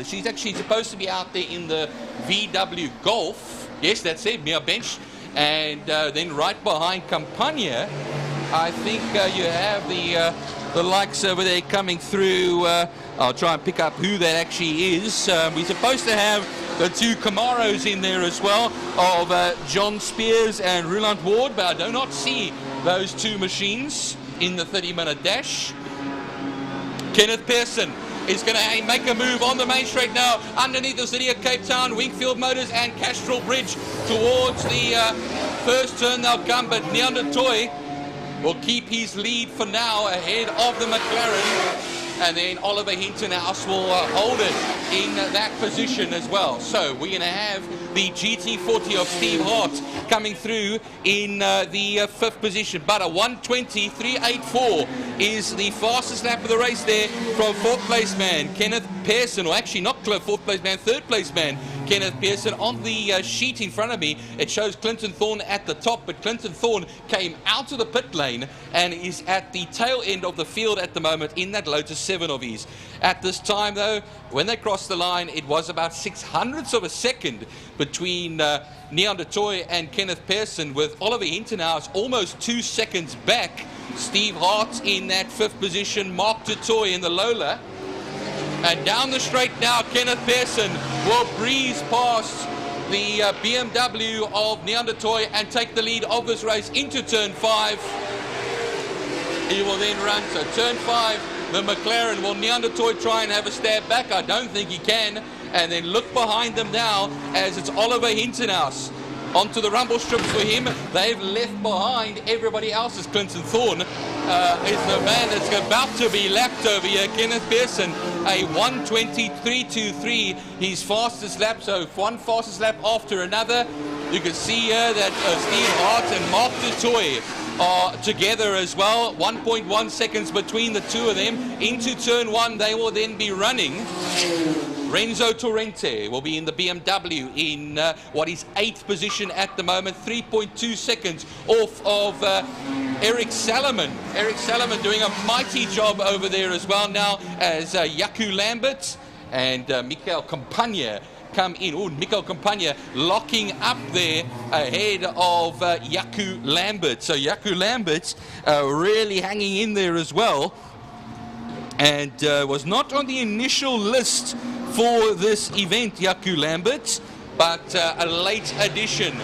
Speaker 15: she's actually supposed to be out there in the VW Golf. Yes, that's it, Mia Bench. And then right behind Campagna, I think you have the likes over there coming through. I'll try and pick up who that actually is. We're supposed to have the two Camaros in there as well, of John Spears and Roland Ward, but I do not see those two machines in the 30-minute dash. Kenneth Pearson is going to make a move on the main straight now, underneath the city of Cape Town. Wingfield Motors and Castrol Bridge towards the first turn they'll come, but Neandertoy will keep his lead for now ahead of the McLaren. And then Oliver Hintenhouse will hold it in that position as well. So we're going to have the GT40 of Steve Hart coming through in the fifth position. But a 1:20.384 is the fastest lap of the race there from fourth place man Kenneth Pearson, or actually not fourth place man, third place man Kenneth Pearson. On the sheet in front of me, it shows Clinton Thorne at the top, but Clinton Thorne came out of the pit lane and is at the tail end of the field at the moment in that Lotus 7 of his. At this time though, when they crossed the line, it was about 0.06 of a second between Neandertoy and Kenneth Pearson, with Oliver Hintenhouse almost 2 seconds back. Steve Hart in that fifth position, Mark Tutoy in the Lola. And down the straight now, Kenneth Pearson will breeze past the BMW of Neandertoy and take the lead of this race into turn 5. He will then run to turn 5. The McLaren, will Neandertoy try and have a stab back? I don't think he can. And then look behind them now as it's Oliver Hintenhouse. Onto the rumble strips for him. They've left behind everybody else's. Clinton Thorne is the man that's about to be lapped over here. Kenneth Pearson, a 1:23.23, his fastest lap. So one fastest lap after another. You can see here that Steve Hart and Mark Tutoy are together as well. 1.1 seconds between the two of them. Into turn 1, they will then be running. Renzo Torrente will be in the BMW in what is 8th position at the moment. 3.2 seconds off of Eric Salomon. Eric Salomon doing a mighty job over there as well now, as Jaco Lambert and Mikael Campagna come in. Oh, Mikael Campagna locking up there ahead of Jaco Lambert. So Jaco Lambert really hanging in there as well, and was not on the initial list for this event, Jaco Lambert, but a late addition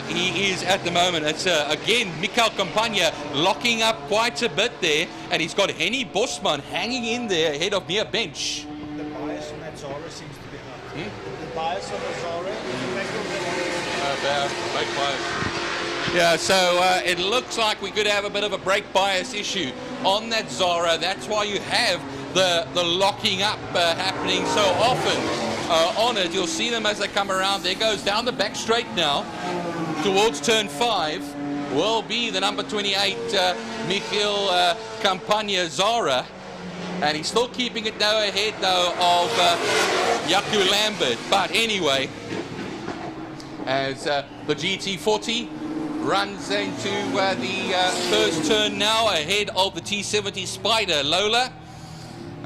Speaker 15: he is at the moment. It's again Mikael Campagna locking up quite a bit there, and he's got Henny Bosman hanging in there ahead of Mia Bench.
Speaker 16: The bias on that Zara seems to be high. The bias on the Zara
Speaker 9: Brake bias.
Speaker 15: Yeah, so it looks like we could have a bit of a brake bias issue on that Zara. That's why you have the locking up happening so often on it. You'll see them as they come around. There goes down the back straight now towards turn 5 will be the number 28 Michiel Campagna Zara, and he's still keeping it now ahead though of Jaco Lambert. But anyway, as the GT40 runs into the first turn now ahead of the T70 Spider Lola,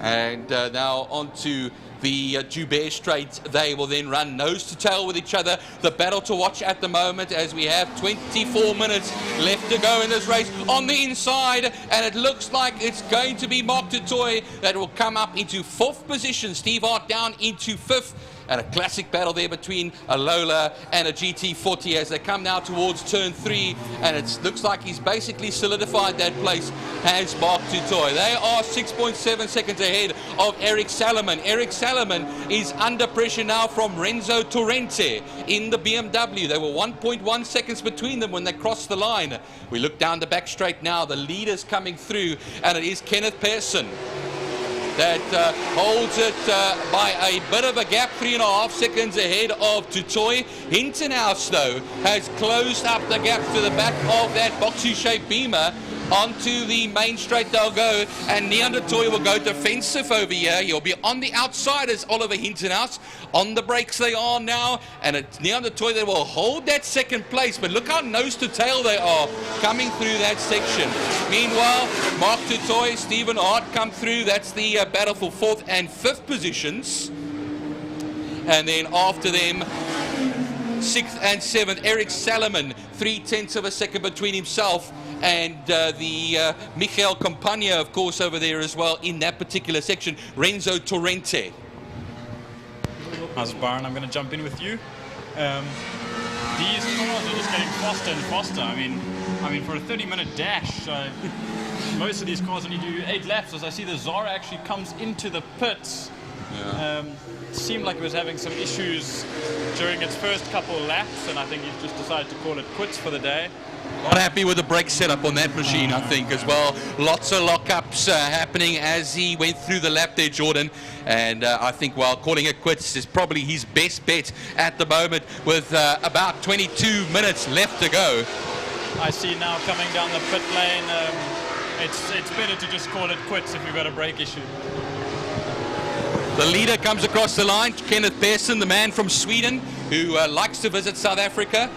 Speaker 15: and now onto the Joubert Straight. They will then run nose to tail with each other. The battle to watch at the moment, as we have 24 minutes left to go in this race on the inside, and it looks like it's going to be Mark du Toit that will come up into 4th position. Steve Hart down into 5th. And a classic battle there between a Lola and a GT40 as they come now towards turn 3, and it looks like he's basically solidified that place, has Mark du Toit. They are 6.7 seconds ahead of Eric Salomon. Eric Salomon is under pressure now from Renzo Torrente in the BMW. They were 1.1 seconds between them when they crossed the line. We look down the back straight now, the leaders coming through, and it is Kenneth Pearson that holds it by a bit of a gap, 3.5 seconds ahead of du Toit. Hintenhouse, though, has closed up the gap to the back of that boxy-shaped Beamer. Onto the main straight they'll go, and Leon du Toit will go defensive over here. He'll be on the outside as Oliver Hintenhouse. On the brakes they are now, and it's Leon du Toit that will hold that second place, but look how nose to tail they are coming through that section. Meanwhile, Mark du Toit, Stephen Hart come through. That's the battle for 4th and 5th positions. And then after them, 6th and 7th, Eric Salomon, 0.3 of a second between himself and the Michiel Campagna, of course, over there as well in that particular section. Renzo Torrente.
Speaker 11: How's it, Byron? I'm going to jump in with you. These cars are just getting faster and faster. I mean, for a 30-minute dash, most of these cars only do 8 laps. As I see, the Zara actually comes into the pits.
Speaker 9: Yeah.
Speaker 11: It seemed like it was having some issues during its first couple of laps, and I think he's just decided to call it quits for the day.
Speaker 15: Not happy with the brake setup on that machine, I think, as well. Lots of lockups happening as he went through the lap there, Jordan. And I think, well, calling it quits is probably his best bet at the moment with about 22 minutes left to go.
Speaker 11: I see now coming down the pit lane. It's better to just call it quits if you've got a brake issue.
Speaker 15: The leader comes across the line, Kenneth Pearson, the man from Sweden, who likes to visit South Africa.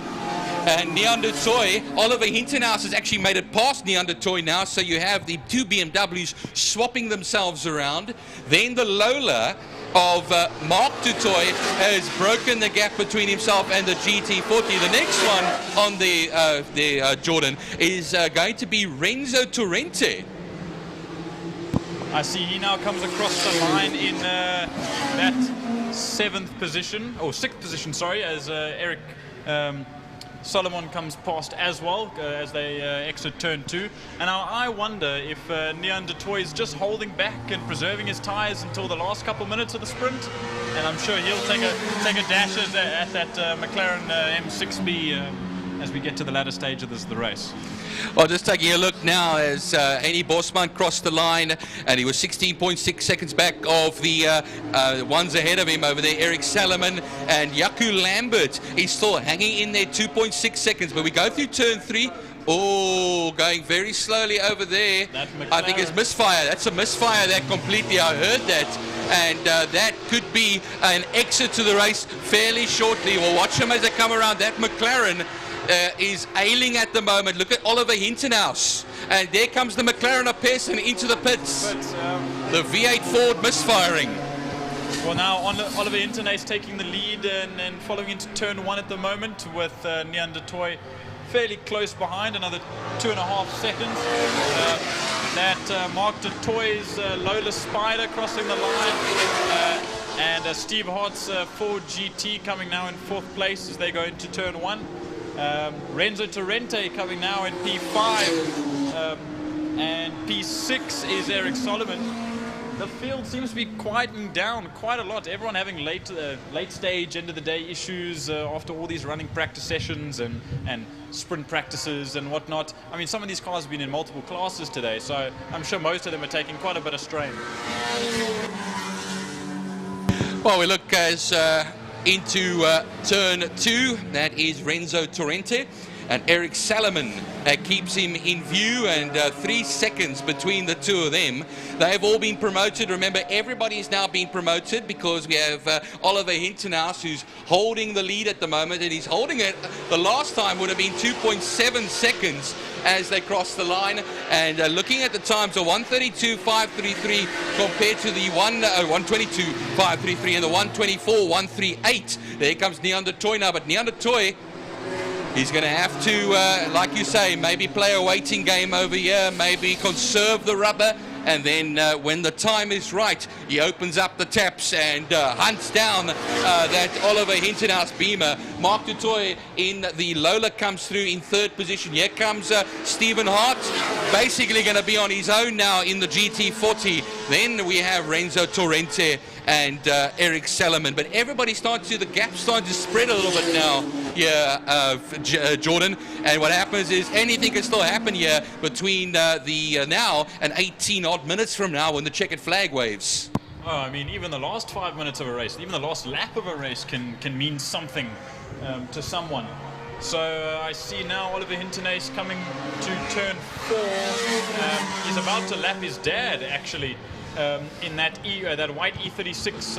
Speaker 15: And Leon du Toit, Oliver Hintenhouse has actually made it past Leon du Toit now, so you have the 2 BMWs swapping themselves around. Then the Lola of Mark du Toit has broken the gap between himself and the GT40. The next one on the Jordan is going to be Renzo Torrente.
Speaker 11: I see he now comes across the line in that 7th position, or 6th position, sorry, as Eric Solomon comes past as well as they exit turn 2. And now I wonder if Leon du Toit is just holding back and preserving his tyres until the last couple minutes of the sprint. And I'm sure he'll take a dash at that McLaren M6B as we get to the latter stage of the race.
Speaker 15: Well, just taking a look now as Henny Bosman crossed the line, and he was 16.6 seconds back of the ones ahead of him over there, Eric Salomon, and Jaco Lambert is still hanging in there, 2.6 seconds. But we go through turn 3. Oh, going very slowly over there. I think it's misfire. That's a misfire there completely. I heard that. And that could be an exit to the race fairly shortly. We'll watch them as they come around. That McLaren is ailing at the moment. Look at Oliver Hintenhouse. And there comes the McLaren of Pearson into the pits. The V8 Ford misfiring.
Speaker 11: Well, now Oliver Hintenhouse taking the lead and following into turn 1 at the moment with Leon du Toit fairly close behind, another 2.5 seconds. That Mark du Toit's Lola Spider crossing the line. And Steve Hart's Ford GT coming now in 4th place as they go into turn 1. Renzo Torrente coming now in P5. And P6 is Eric Solomon. The field seems to be quieting down quite a lot. Everyone having late stage, end of the day issues after all these running practice sessions and sprint practices and whatnot. I mean, some of these cars have been in multiple classes today, so I'm sure most of them are taking quite a bit of strain.
Speaker 15: Well, we look as into turn 2. That is Renzo Torrente. And Eric Salomon keeps him in view, and 3 seconds between the two of them. They've all been promoted. Remember, everybody is now being promoted because we have Oliver Hintenhouse, who's holding the lead at the moment, and he's holding it. The last time would have been 2.7 seconds as they cross the line. And looking at the times of 132.533 compared to the 122.533 and the 124.138. There comes Neander Toy now, but Neander Toy, he's going to have to, like you say, maybe play a waiting game over here, maybe conserve the rubber, and then when the time is right, he opens up the taps and hunts down that Oliver Hintenhouse Beamer. Mark du Toit in the Lola comes through in 3rd position. Here comes Stephen Hart, basically going to be on his own now in the GT40. Then we have Renzo Torrente and Eric Salomon, but everybody the gap's starting to spread a little bit now. Jordan, and what happens is anything can still happen here between the now and 18 odd minutes from now when the checkered flag waves.
Speaker 11: Oh, I mean, even the last 5 minutes of a race, even the last lap of a race can mean something to someone. So I see now Oliver Hintenhouse coming to turn 4. He's about to lap his dad, actually, in that white E36.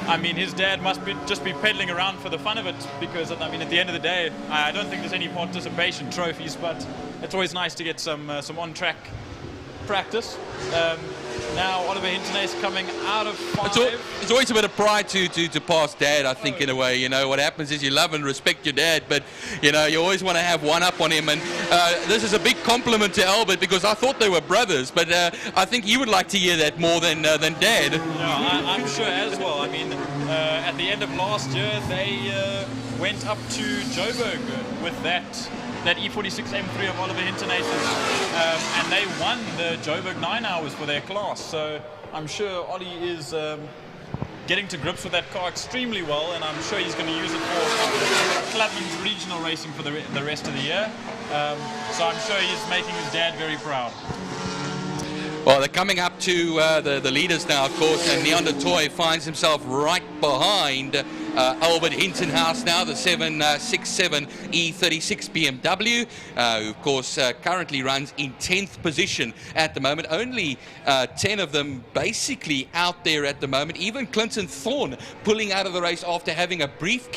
Speaker 11: I mean, his dad must just be pedaling around for the fun of it, because, I mean, at the end of the day, I don't think there's any participation trophies, but it's always nice to get some on-track practice. Now Oliver Hintenhouse coming out of 5.
Speaker 15: It's always a bit of pride to pass dad, I think, in a way. You know, what happens is you love and respect your dad, but, you know, you always want to have one up on him. And this is a big compliment to Albert, because I thought they were brothers, but I think you would like to hear that more than dad.
Speaker 11: Yeah, I'm sure as well. I mean, at the end of last year, they went up to Joburg with that E46 M3 of Oliver Hintenhouse's, and they won the Joburg 9 hours for their class. So I'm sure Ollie is getting to grips with that car extremely well, and I'm sure he's going to use it for Clubman's regional racing for the rest of the year. So I'm sure he's making his dad very proud.
Speaker 15: Well, they're coming up to the leaders now, of course, and Neander Toy finds himself right behind Albert Hintenhouse now, the 767 E36 BMW, who of course currently runs in 10th position at the moment. Only 10 of them basically out there at the moment. Even Clinton Thorne pulling out of the race after having a brief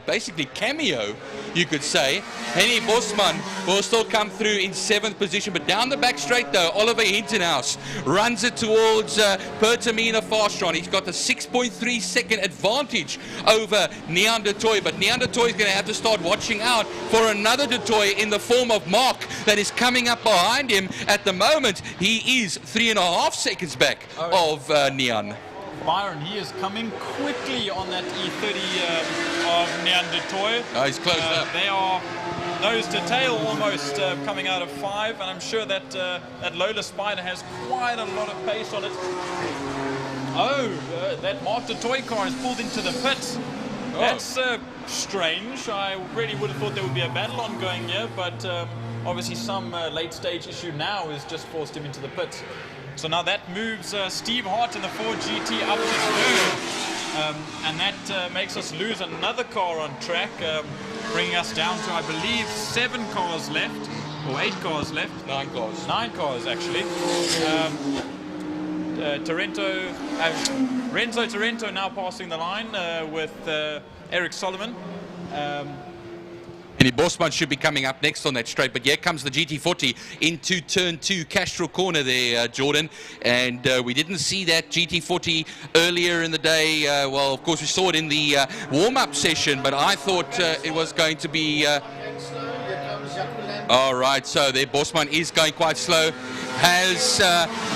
Speaker 15: basically cameo, you could say. Henny Bosman will still come through in 7th position, but down the back straight though, Oliver Hintenhouse runs it towards Pertamina Fastron. He's got the 6.3 second advantage over Neander Toy, but Neander Toy is going to have to start watching out for another Du Toit in the form of Mark that is coming up behind him. At the moment, he is 3.5 seconds back of Nean.
Speaker 11: Byron, he is coming quickly on that E30 of Neander Toy.
Speaker 15: Oh, he's close up.
Speaker 11: They are nose to tail almost coming out of 5, and I'm sure that that Lola Spider has quite a lot of pace on it. That Mark Du Toit car is pulled into the pit. That's strange. I really would have thought there would be a battle ongoing here, but obviously some late stage issue now has just forced him into the pit. So now that moves Steve Hart in the Ford GT up to 3rd, and that makes us lose another car on track, bringing us down to, I believe, 7 cars left, or 8 cars left.
Speaker 15: 9 cars.
Speaker 11: 9 cars, actually. Renzo Torrente now passing the line with Eric Solomon.
Speaker 15: Henny Bosman should be coming up next on that straight, but here comes the GT40 into turn 2, Castro corner there, Jordan, and we didn't see that GT40 earlier in the day. Well, of course, we saw it in the warm-up session, but I thought it was going to be... All right, so there Bosman is going quite slow. has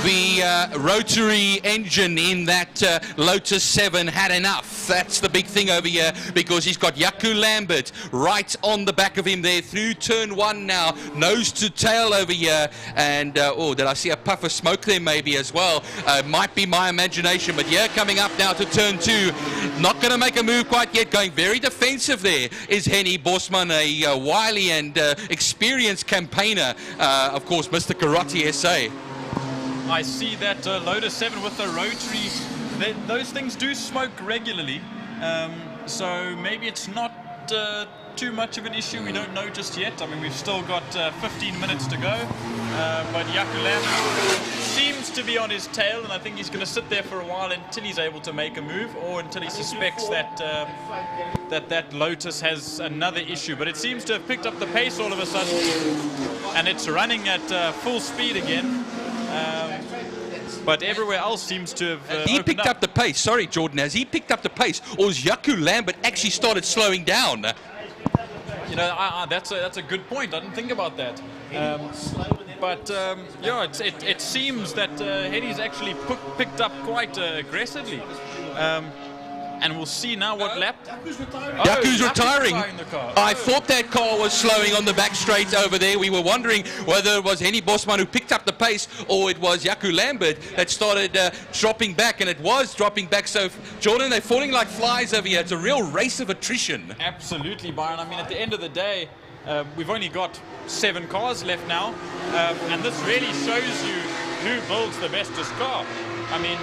Speaker 15: the rotary engine in that Lotus 7 had enough? That's the big thing over here, because he's got Jaco Lambert right on the back of him there through turn 1 now, nose to tail over here. And oh, did I see a puff of smoke there maybe as well? Might be my imagination, but yeah, coming up now to turn 2, not going to make a move quite yet, going very defensive there is Henny Bosman, a wily and experienced campaigner, of course, Mr. Karate SA.
Speaker 11: I see that Lotus 7 with the rotary, those things do smoke regularly, so maybe it's not too much of an issue. We don't know just yet. I mean, we've still got 15 minutes to go, but Jaco Lambert seems to be on his tail, and I think he's going to sit there for a while until he's able to make a move, or until he suspects that that Lotus has another issue. But it seems to have picked up the pace all of a sudden, and it's running at full speed again. But everywhere else seems to have
Speaker 15: he picked up the pace. Sorry, Jordan, has he picked up the pace, or has Jaco Lambert actually started slowing down?
Speaker 11: You know, that's a good point. I didn't think about that. But yeah, it seems that Henny's actually picked up quite aggressively. And we'll see now what lap.
Speaker 15: Jaco's retiring. I thought that car was slowing on the back straight over there. We were wondering whether it was Henny Bosman who picked up the pace, or it was Jaco Lambert that started dropping back, and it was dropping back. So, Jordan, they're falling like flies over here. It's a real race of attrition.
Speaker 11: Absolutely, Byron. I mean, at the end of the day, we've only got 7 cars left now, and this really shows you who builds the bestest car. I mean,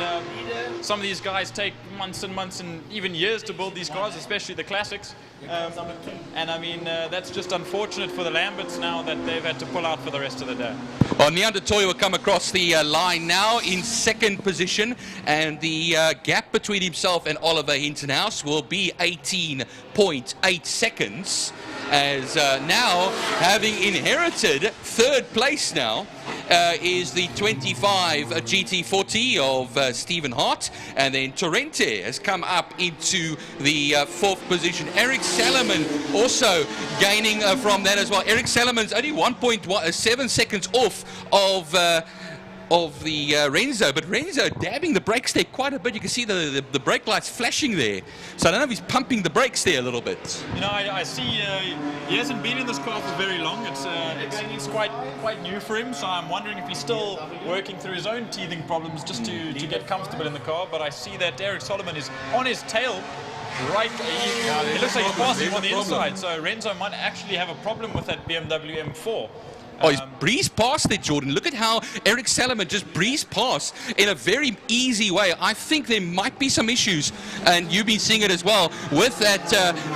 Speaker 11: some of these guys take months and months and even years to build these cars, especially the classics. And I mean, that's just unfortunate for the Lamberts now that they've had to pull out for the rest of the day.
Speaker 15: Well, Neanderthal will come across the line now in second position, and the gap between himself and Oliver Hintonhouse will be 18.8 seconds. As now, having inherited third place now, is the 25 GT40 of Stephen Hart, and then Torrente has come up into the fourth position. Eric Salomon also gaining from that as well. Eric Salomon's only 1.7 seconds off of the Renzo, but Renzo dabbing the brakes there quite a bit. You can see the brake lights flashing there. So I don't know if he's pumping the brakes there a little bit.
Speaker 11: You know, I see he hasn't been in this car for very long. It's quite new for him, so I'm wondering if he's still working through his own teething problems just to get comfortable in the car. But I see that Eric Solomon is on his tail. Right, it looks like he's passing on the inside, so Renzo might actually have a problem with that BMW M4.
Speaker 15: Oh, he's breezed past there, Jordan. Look at how Eric Salomon just breezed past in a very easy way. I think there might be some issues, and you've been seeing it as well, with that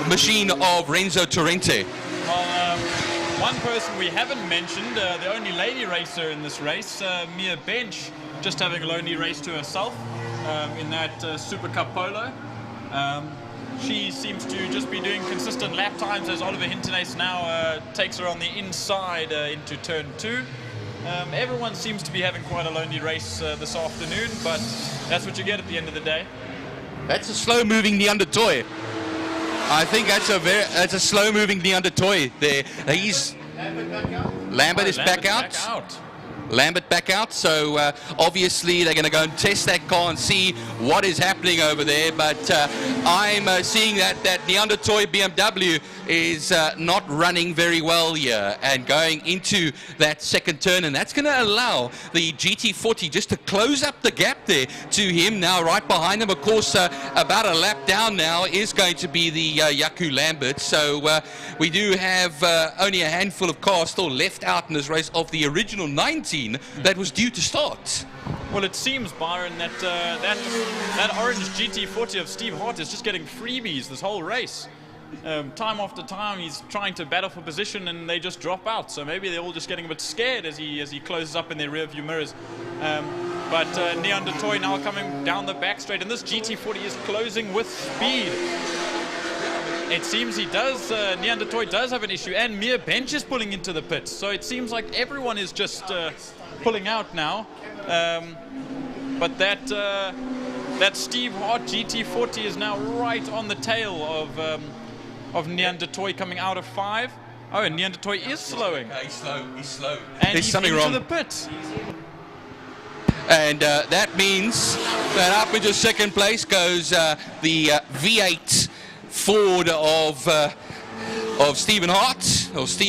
Speaker 15: machine of Renzo Torrente.
Speaker 11: Well, one person we haven't mentioned, the only lady racer in this race, Mia Bench, just having a lonely race to herself in that Super Cup Polo. She seems to just be doing consistent lap times as Oliver Hintonhouse now takes her on the inside into turn 2. Everyone seems to be having quite a lonely race this afternoon, but that's what you get at the end of the day.
Speaker 15: That's a slow-moving Neanderthal. I think that's a slow-moving Neanderthal there. Lambert is back out. Lambert back out, so obviously they're going to go and test that car and see what is happening over there. But I'm seeing that Neanderthal BMW is not running very well here and going into that second turn, and that's going to allow the GT40 just to close up the gap there to him now. Right behind him, of course, about a lap down now is going to be the Jaco Lambert. So we do have only a handful of cars still left out in this race of the original 19 that was due to start.
Speaker 11: Well, it seems, Byron, that that orange GT40 of Steve Hart is just getting freebies this whole race. Time after time, he's trying to battle for position, and they just drop out. So maybe they're all just getting a bit scared as he closes up in their rear-view mirrors. But Neanderthal now coming down the back straight, and this GT40 is closing with speed. It seems Neanderthal does have an issue, and Mia Bench is pulling into the pits. So it seems like everyone is just pulling out now. But that Steve Hart GT40 is now right on the tail of Neanderthal coming out of 5. Oh, and Neanderthal is slowing.
Speaker 15: He's slow.
Speaker 11: And
Speaker 15: There's
Speaker 11: he's
Speaker 15: something
Speaker 11: into
Speaker 15: wrong.
Speaker 11: the pits.
Speaker 15: And that means that up into second place goes the V8 Ford of Steve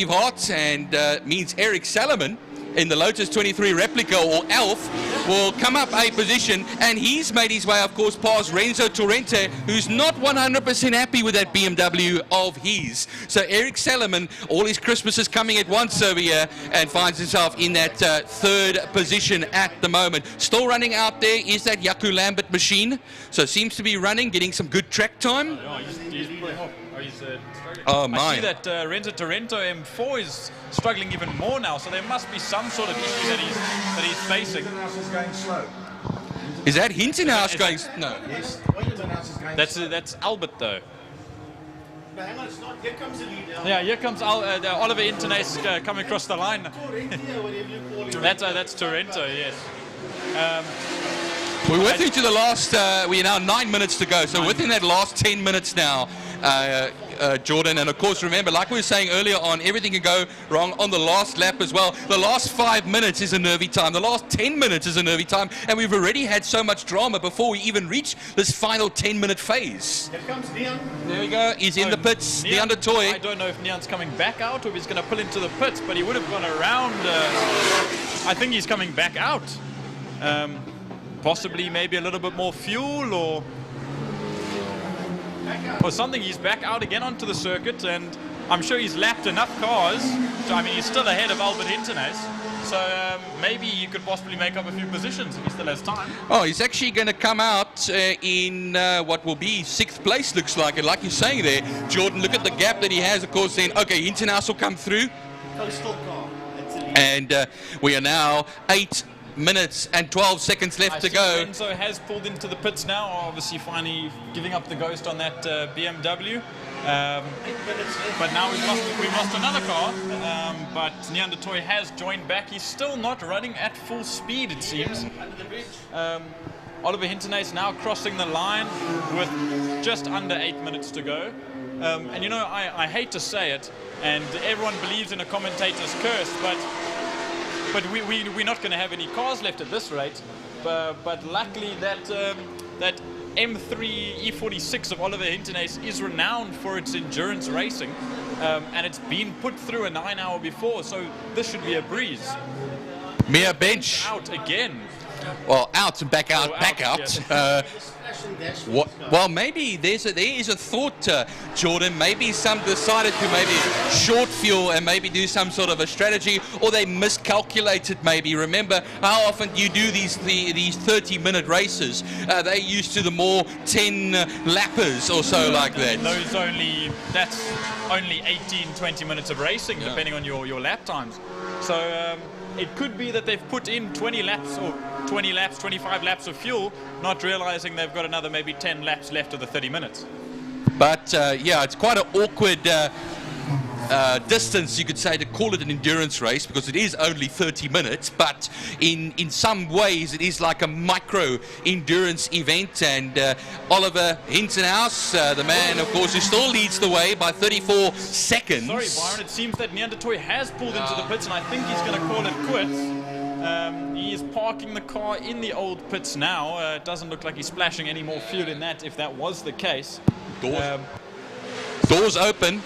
Speaker 15: Hart, and means Eric Salomon in the Lotus 23 replica, or Elf, will come up a position, and he's made his way, of course, past Renzo Torrente, who's not 100% happy with that BMW of his. So Eric Salomon, all his Christmases coming at once over here, and finds himself in that third position at the moment. Still running out there is that Jaco Lambert machine, so seems to be running, getting some good track time. Oh my!
Speaker 11: I see that Renzo Torrento M4 is struggling even more now, so there must be some sort of issue that he's facing.
Speaker 12: Going slow.
Speaker 15: Is that Hintenhouse going? No.
Speaker 12: Yes.
Speaker 11: That's Albert though.
Speaker 3: But hang on, it's not. Here comes the lead now.
Speaker 11: Yeah, here comes Oliver Internes coming across the line. That's Torrento, yes.
Speaker 15: We're within to the last. We're now 9 minutes to go, so within that last 10 minutes now. Jordan, and of course remember, like we were saying earlier on, everything can go wrong on the last lap as well. The last 5 minutes is a nervy time, the last 10 minutes is a nervy time, and we've already had so much drama before we even reach this final 10-minute phase.
Speaker 3: Here comes Neon.
Speaker 15: There we go, he's in the pits, Neon de Toy.
Speaker 11: I don't know if Neon's coming back out or if he's going to pull into the pits, but he would have gone around. I think he's coming back out. Possibly maybe a little bit more fuel or something. He's back out again onto the circuit, and I'm sure he's lapped enough cars. I mean, he's still ahead of Albert Hintenez, so maybe he could possibly make up a few positions if he still has time.
Speaker 15: Oh, he's actually going to come out in what will be 6th place, looks like. And like you're saying there, Jordan, look at the gap that he has. Of course, then, okay, Hintenhouse will come through.
Speaker 3: Coastal car.
Speaker 15: And we are now 8 minutes and 12 seconds left to go.
Speaker 11: Renzo has pulled into the pits now, obviously finally giving up the ghost on that BMW. But now we've lost another car, but Neon de Toy has joined back. He's still not running at full speed, it seems. Oliver Hintenez now crossing the line with just under 8 minutes to go. And you know, I hate to say it, and everyone believes in a commentator's curse, but we're not going to have any cars left at this rate. But luckily that M3 E46 of Oliver Hintenez is renowned for its endurance racing, and it's been put through a 9-hour before, so this should be a breeze.
Speaker 15: Mia Bench
Speaker 11: out again.
Speaker 15: Well, out and back out, back out.
Speaker 11: Yeah.
Speaker 15: Well, maybe there is a thought, Jordan. Maybe some decided to maybe short fuel and maybe do some sort of a strategy, or they miscalculated maybe. Remember how often you do these 30-minute races? They're used to the more 10 lappers or so like that.
Speaker 11: That's only 18-20 minutes of racing, depending on your lap times. So it could be that they've put in 20 laps or 20 laps, 25 laps of fuel, not realizing they've got another maybe 10 laps left of the 30 minutes.
Speaker 15: But yeah, it's quite an awkward distance, you could say, to call it an endurance race, because it is only 30 minutes, but in some ways it is like a micro endurance event. And Oliver Hintenhouse, the man, of course, who still leads the way by 34 seconds.
Speaker 11: Sorry, Byron, it seems that Neon de Toy has pulled into the pits, and I think he's going to call it quits. He is parking the car in the old pits now. It doesn't look like he's splashing any more fuel in that, if that was the case.
Speaker 15: Doors open.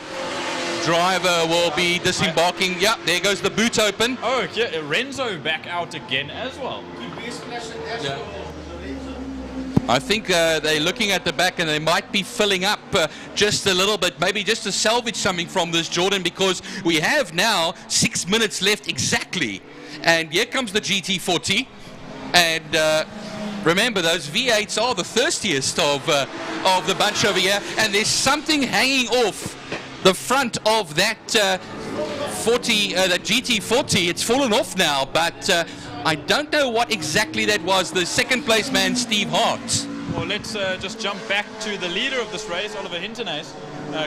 Speaker 15: Driver will be disembarking. Yep, there goes the boot open.
Speaker 11: Oh, yeah, Renzo back out again as well.
Speaker 15: I think they're looking at the back, and they might be filling up just a little bit, maybe just to salvage something from this, Jordan, because we have now 6 minutes left exactly. And here comes the GT40. And remember, those V8s are the thirstiest of the bunch over here. And there's something hanging off the front of that that GT40. It's fallen off now, but I don't know what exactly that was. The second place man, Steve Hart.
Speaker 11: Well, let's just jump back to the leader of this race, Oliver Hintenez,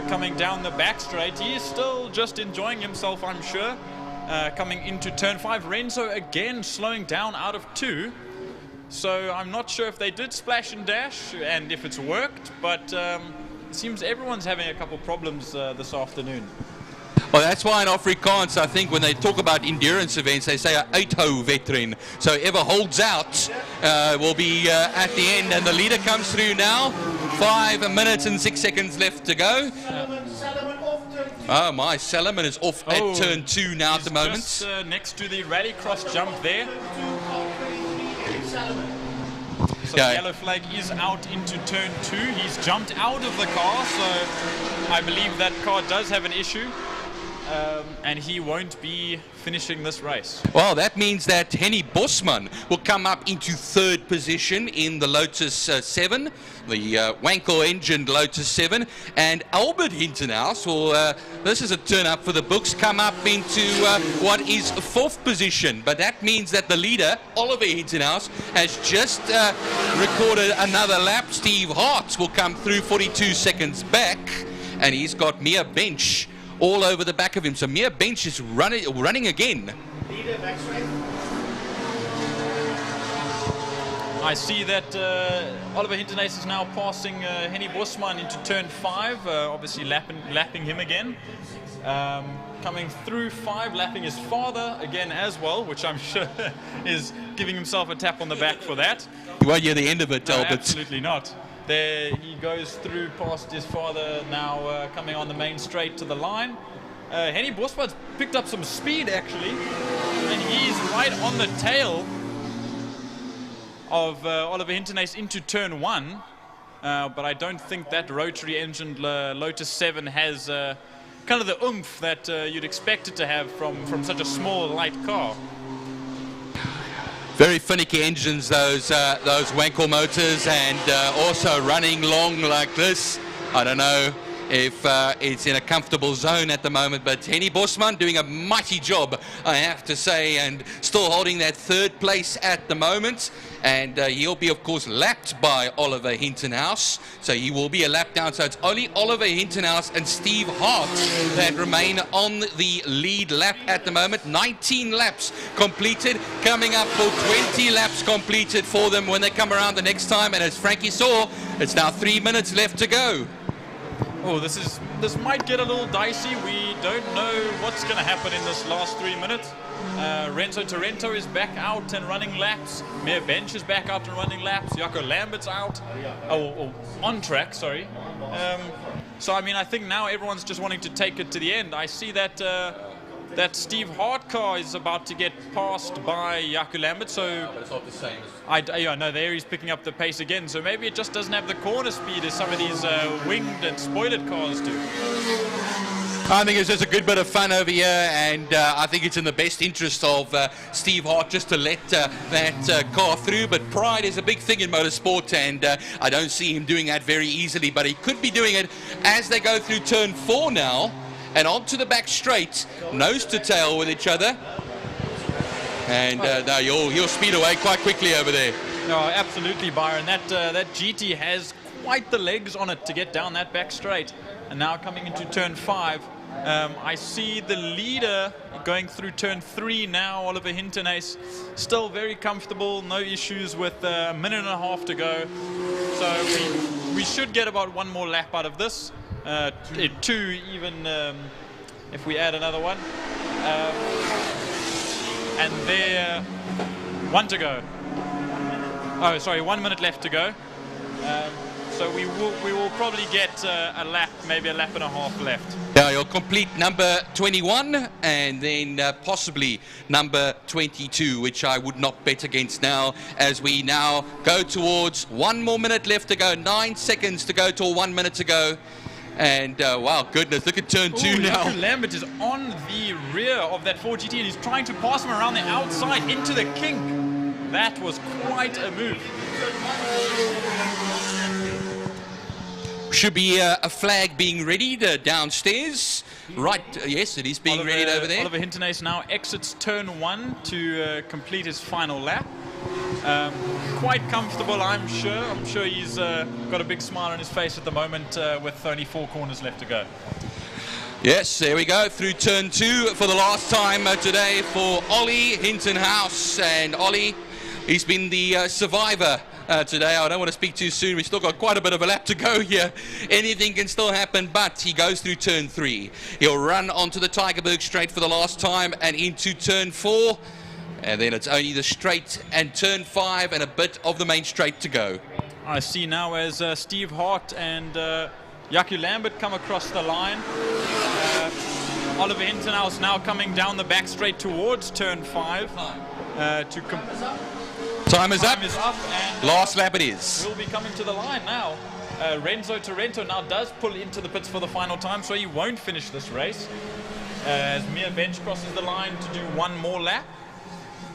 Speaker 11: coming down the back straight. He is still just enjoying himself, I'm sure. Coming into turn 5, Renzo again slowing down out of 2. So I'm not sure if they did splash and dash and if it's worked, but it seems everyone's having a couple problems this afternoon.
Speaker 15: Well, that's why in Afrikaans, I think when they talk about endurance events, they say a uithou veteran. So whoever holds out will be at the end. And the leader comes through now. 5 minutes and 6 seconds left to go. Oh my, Salomon is off at turn 2 now at the moment.
Speaker 11: Just next to the Rallycross jump there. So the yellow flag is out into turn 2. He's jumped out of the car, so I believe that car does have an issue. And he won't be finishing this race.
Speaker 15: Well, that means that Henny Bosman will come up into 3rd position in the Lotus 7, the Wankel-engined Lotus 7, and Albert Hintenhouse will, this is a turn up for the books, come up into what is 4th position. But that means that the leader, Oliver Hintenhouse, has just recorded another lap. Steve Hart will come through 42 seconds back, and he's got Mia Bench all over the back of him. So Mia Bench is running again.
Speaker 11: I see that Oliver Hintenhuis is now passing Henny Bosman into turn 5, obviously lapping him again. Coming through 5, lapping his father again as well, which I'm sure is giving himself a tap on the back for that.
Speaker 15: You won't hear the end of it, Albert.
Speaker 11: Absolutely not. There he goes through past his father, now coming on the main straight to the line. Henny Bosman's picked up some speed actually, and he's right on the tail of Oliver Hintenhuis into turn 1. But I don't think that rotary engined Lotus 7 has kind of the oomph that you'd expect it to have from such a small, light car.
Speaker 15: Very finicky engines, those Wankel motors, and also running long like this. I don't know if it's in a comfortable zone at the moment, but Henny Bosman doing a mighty job, I have to say, and still holding that 3rd place at the moment. And he'll be, of course, lapped by Oliver Hintenhouse. So he will be a lap down. So it's only Oliver Hintenhouse and Steve Hart that remain on the lead lap at the moment. 19 laps completed, coming up for 20 laps completed for them when they come around the next time. And as Frankie saw, it's now 3 minutes left to go.
Speaker 11: Oh, this might get a little dicey. We don't know what's going to happen in this last 3 minutes. Renzo Torrento is back out and running laps. Mia Bench is back out and running laps. Jaco Lambert's out. On track, sorry. So, I mean, I think now everyone's just wanting to take it to the end. I see that that Steve Hart car is about to get passed by Jaco Lambert, so
Speaker 15: But it's not the same
Speaker 11: I know there he's picking up the pace again, so maybe it just doesn't have the corner speed as some of these winged and spoiled cars do.
Speaker 15: I think it's just a good bit of fun over here, and I think it's in the best interest of Steve Hart just to let that car through. But pride is a big thing in motorsport, and I don't see him doing that very easily, but he could be doing it as they go through turn 4 now, and onto the back straight, nose to tail with each other. And no, you'll speed away quite quickly over there.
Speaker 11: No, absolutely, Byron. That GT has quite the legs on it to get down that back straight. And now coming into turn 5, I see the leader going through turn 3 now, Oliver Hintenhuis. Still very comfortable, no issues with a minute and a half to go. So we should get about one more lap out of this. 2 even if we add another one. And there, 1 to go. Oh, sorry, 1 minute left to go. So we will probably get a lap, maybe a lap and a half left.
Speaker 15: Now you'll complete number 21 and then possibly number 22, which I would not bet against now, as we now go towards 1 more minute left to go, 9 seconds to go till 1 minute to go. And wow, goodness, look at turn 2 now.
Speaker 11: Jaco Lambert is on the rear of that 4GT and he's trying to pass him around the outside into the kink. That was quite a move.
Speaker 15: Should be a flag being readied downstairs. Right, yes, it is being readied over there.
Speaker 11: Oliver Hintenhuis now exits turn 1 to complete his final lap. Quite comfortable, I'm sure. I'm sure he's got a big smile on his face at the moment with only 4 corners left to go.
Speaker 15: Yes, there we go, through turn 2 for the last time today for Ollie Hintenhuis. And Ollie, he's been the survivor today. I don't want to speak too soon. We've still got quite a bit of a lap to go here. Anything can still happen, but he goes through turn 3. He'll run onto the Tygerberg straight for the last time and into turn 4. And then it's only the straight and turn 5 and a bit of the main straight to go.
Speaker 11: I see now as Steve Hart and Jaco Lambert come across the line. Oliver Hintenhouse now coming down the back straight towards turn 5.
Speaker 15: Time is up.
Speaker 11: And
Speaker 15: last lap it is.
Speaker 11: We'll be coming to the line now. Renzo Torrento now does pull into the pits for the final time, so he won't finish this race. As Mia Bench crosses the line to do one more lap.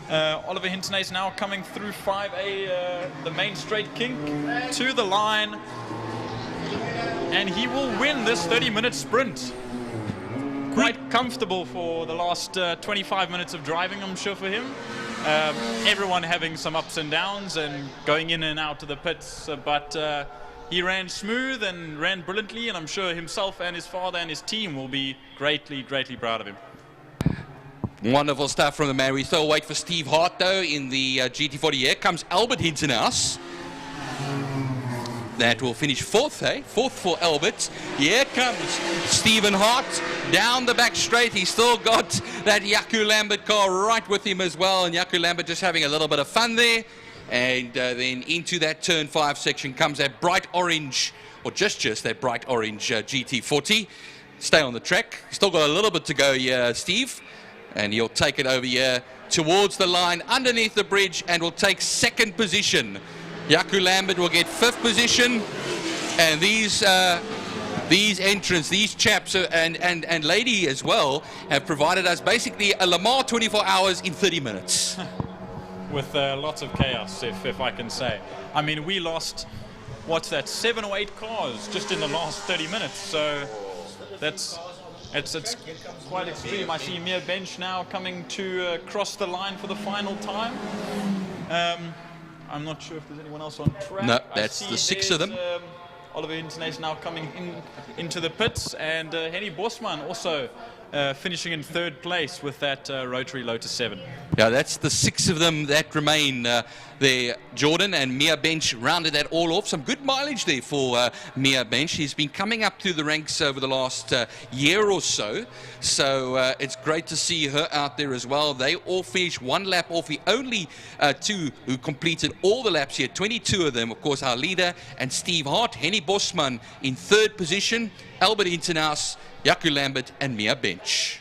Speaker 11: Oliver Hintenhouse now coming through 5A, the main straight kink, to the line. And he will win this 30-minute sprint. Quite comfortable for the last 25 minutes of driving, I'm sure, for him. Everyone having some ups and downs and going in and out of the pits, but he ran smooth and ran brilliantly, and I'm sure himself and his father and his team will be greatly, greatly proud of him.
Speaker 15: Wonderful stuff from the man. We still wait for Steve Hart, though, in the GT40. Here comes Albert Hintenhouse. That will finish 4th, eh? 4th for Albert. Here comes Stephen Hart down the back straight. He's still got that Jaco Lambert car right with him as well. And Jaco Lambert just having a little bit of fun there. And then into that turn 5 section comes that bright orange, or just that bright orange GT40. Stay on the track. Still got a little bit to go here, Steve. And he'll take it over here towards the line underneath the bridge and will take 2nd position. Jaco Lambert will get 5th position, and these entrants, these chaps and lady as well, have provided us basically a Le Mans 24 hours in 30 minutes.
Speaker 11: With lots of chaos, if I can say. I mean, we lost, what's that, 7 or 8 cars just in the last 30 minutes, so it's quite extreme. I see Mia Bench now coming to cross the line for the final time. I'm not sure if there's anyone else on track.
Speaker 15: No, that's the 6 of them.
Speaker 11: Oliver Hintenhouse now coming into the pits, and Henny Bosman also finishing in 3rd place with that rotary Lotus 7.
Speaker 15: Yeah, that's the 6 of them that remain there. Jordan and Mia Bench rounded that all off. Some good mileage there for Mia Bench. She's been coming up through the ranks over the last year or so. So it's great to see her out there as well. They all finished 1 lap off. The only 2 who completed all the laps here, 22 of them, of course, our leader and Steve Hart. Henny Bosman in 3rd position. Albert Hintenhouse, Jaco Lambert and Mia Bench.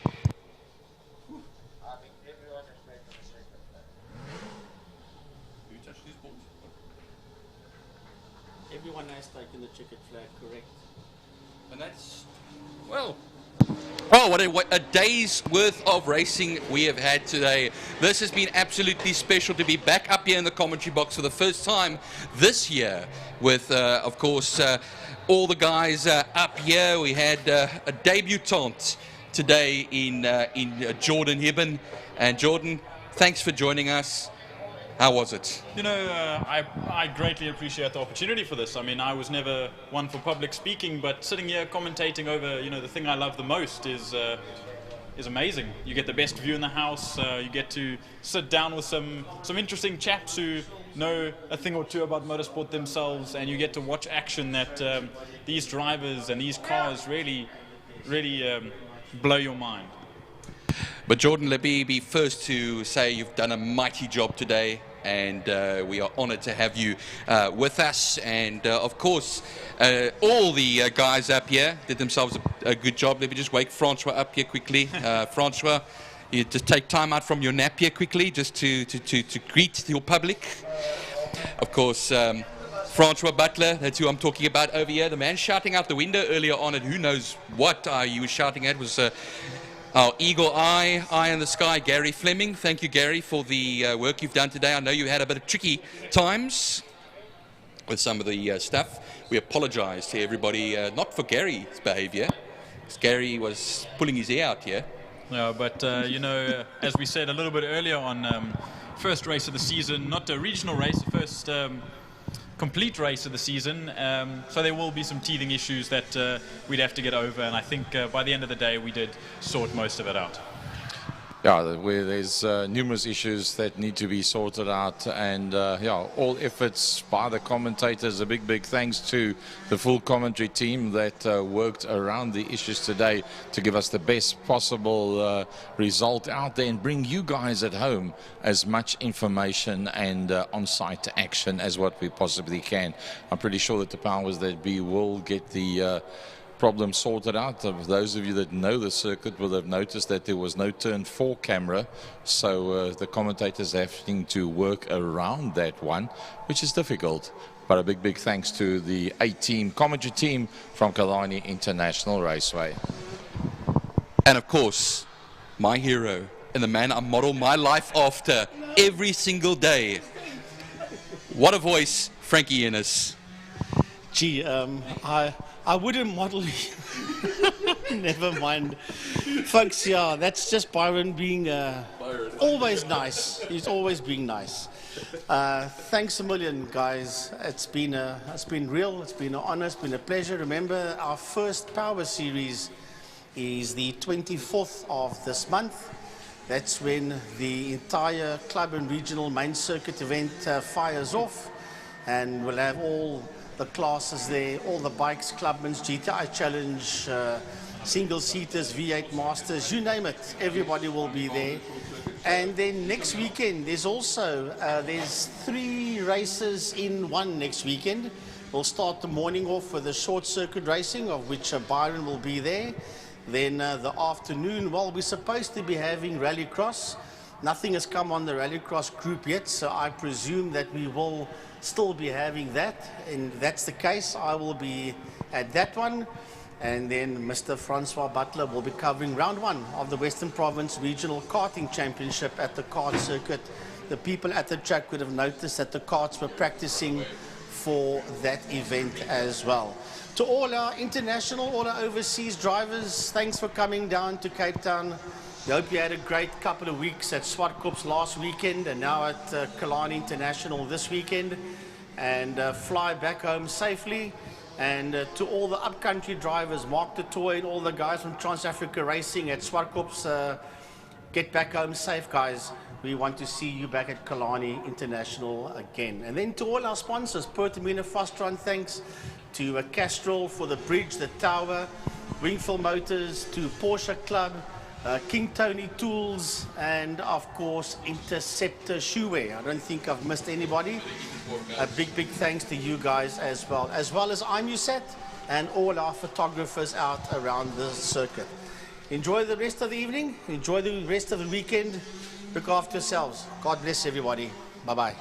Speaker 16: Everyone has taken the checkered flag, correct?
Speaker 15: And that's, well, what a day's worth of racing we have had today. This has been absolutely special to be back up here in the commentary box for the first time this year with, of course, all the guys up here. We had a debutante today in Jordan Hibben. And Jordan, thanks for joining us. How was it?
Speaker 11: You know, I greatly appreciate the opportunity for this. I mean, I was never one for public speaking, but sitting here commentating over, you know, the thing I love the most is amazing. You get the best view in the house. You get to sit down with some interesting chaps who know a thing or two about motorsport themselves, and you get to watch action that these drivers and these cars really blow your mind.
Speaker 15: But Jordan, let me be first to say you've done a mighty job today, and we are honored to have you with us. And of course, all the guys up here did themselves a good job. Let me just wake Francois up here quickly. Francois, you just take time out from your nap here quickly, just to greet your public. Of course, Francois Butler, that's who I'm talking about over here. The man shouting out the window earlier on at who knows what he was shouting at was our eagle eye in the sky, Gary Fleming. Thank you, Gary, for the work you've done today. I know you had a bit of tricky times with some of the stuff. We apologize to everybody, not for Gary's behavior, because Gary was pulling his ear out here.
Speaker 11: No, but you know, as we said a little bit earlier on, first race of the season, not a regional race, the first complete race of the season, so there will be some teething issues that we'd have to get over, and I think by the end of the day we did sort most of it out.
Speaker 12: Yeah, where there's numerous issues that need to be sorted out, and yeah, all efforts by the commentators. A big thanks to the full commentary team that worked around the issues today to give us the best possible result out there and bring you guys at home as much information and on-site action as what we possibly can. I'm pretty sure that the powers that be will get the problem sorted out. Those of you that know the circuit will have noticed that there was no turn 4 camera, so the commentators having to work around that one, which is difficult. But a big thanks to the A-team commentary team from Kilani International Raceway.
Speaker 9: And of course, my hero and the man I model my life after every single day. What a voice, Frankie Ennis.
Speaker 3: Gee, I wouldn't model never mind. Folks, yeah, that's just Byron being always nice. He's always being nice. Thanks a million, guys. It's been real. It's been an honor. It's been a pleasure. Remember, our first Power Series is the 24th of this month. That's when the entire club and regional main circuit event fires off, and we'll have all the classes there, all the bikes, Clubman's, GTI Challenge, single-seaters, V8 Masters, you name it, everybody will be there. And then next weekend, there's also, there's 3 races in one next weekend. We'll start the morning off with the short circuit racing, of which Byron will be there. Then the afternoon, well, we're supposed to be having Rallycross. Nothing has come on the Rallycross group yet, so I presume that we will still be having that, and if that's the case, I will be at that one. And then Mr. Francois Butler will be covering round 1 of the Western Province Regional Karting Championship at the kart circuit. The people at the track would have noticed that the karts were practicing for that event as well. To all our international, all our overseas drivers, thanks for coming down to Cape Town. I hope you had a great couple of weeks at Swartkops last weekend and now at Kilani International this weekend. And fly back home safely. And to all the upcountry drivers, Mark the Toy and all the guys from Trans-Africa Racing at Swartkops, get back home safe, guys. We want to see you back at Kilani International again. And then to all our sponsors, Pertamina Fastron, thanks. To Castrol for the bridge, the tower, Wingfield Motors, to Porsche Club, King Tony Tools, and of course Interceptor Shoewear. I don't think I've missed anybody. A big thanks to you guys as well as IMUSAT and all our photographers out around the circuit. Enjoy the rest of the evening, enjoy the rest of the weekend, look after yourselves. God bless everybody. Bye-bye.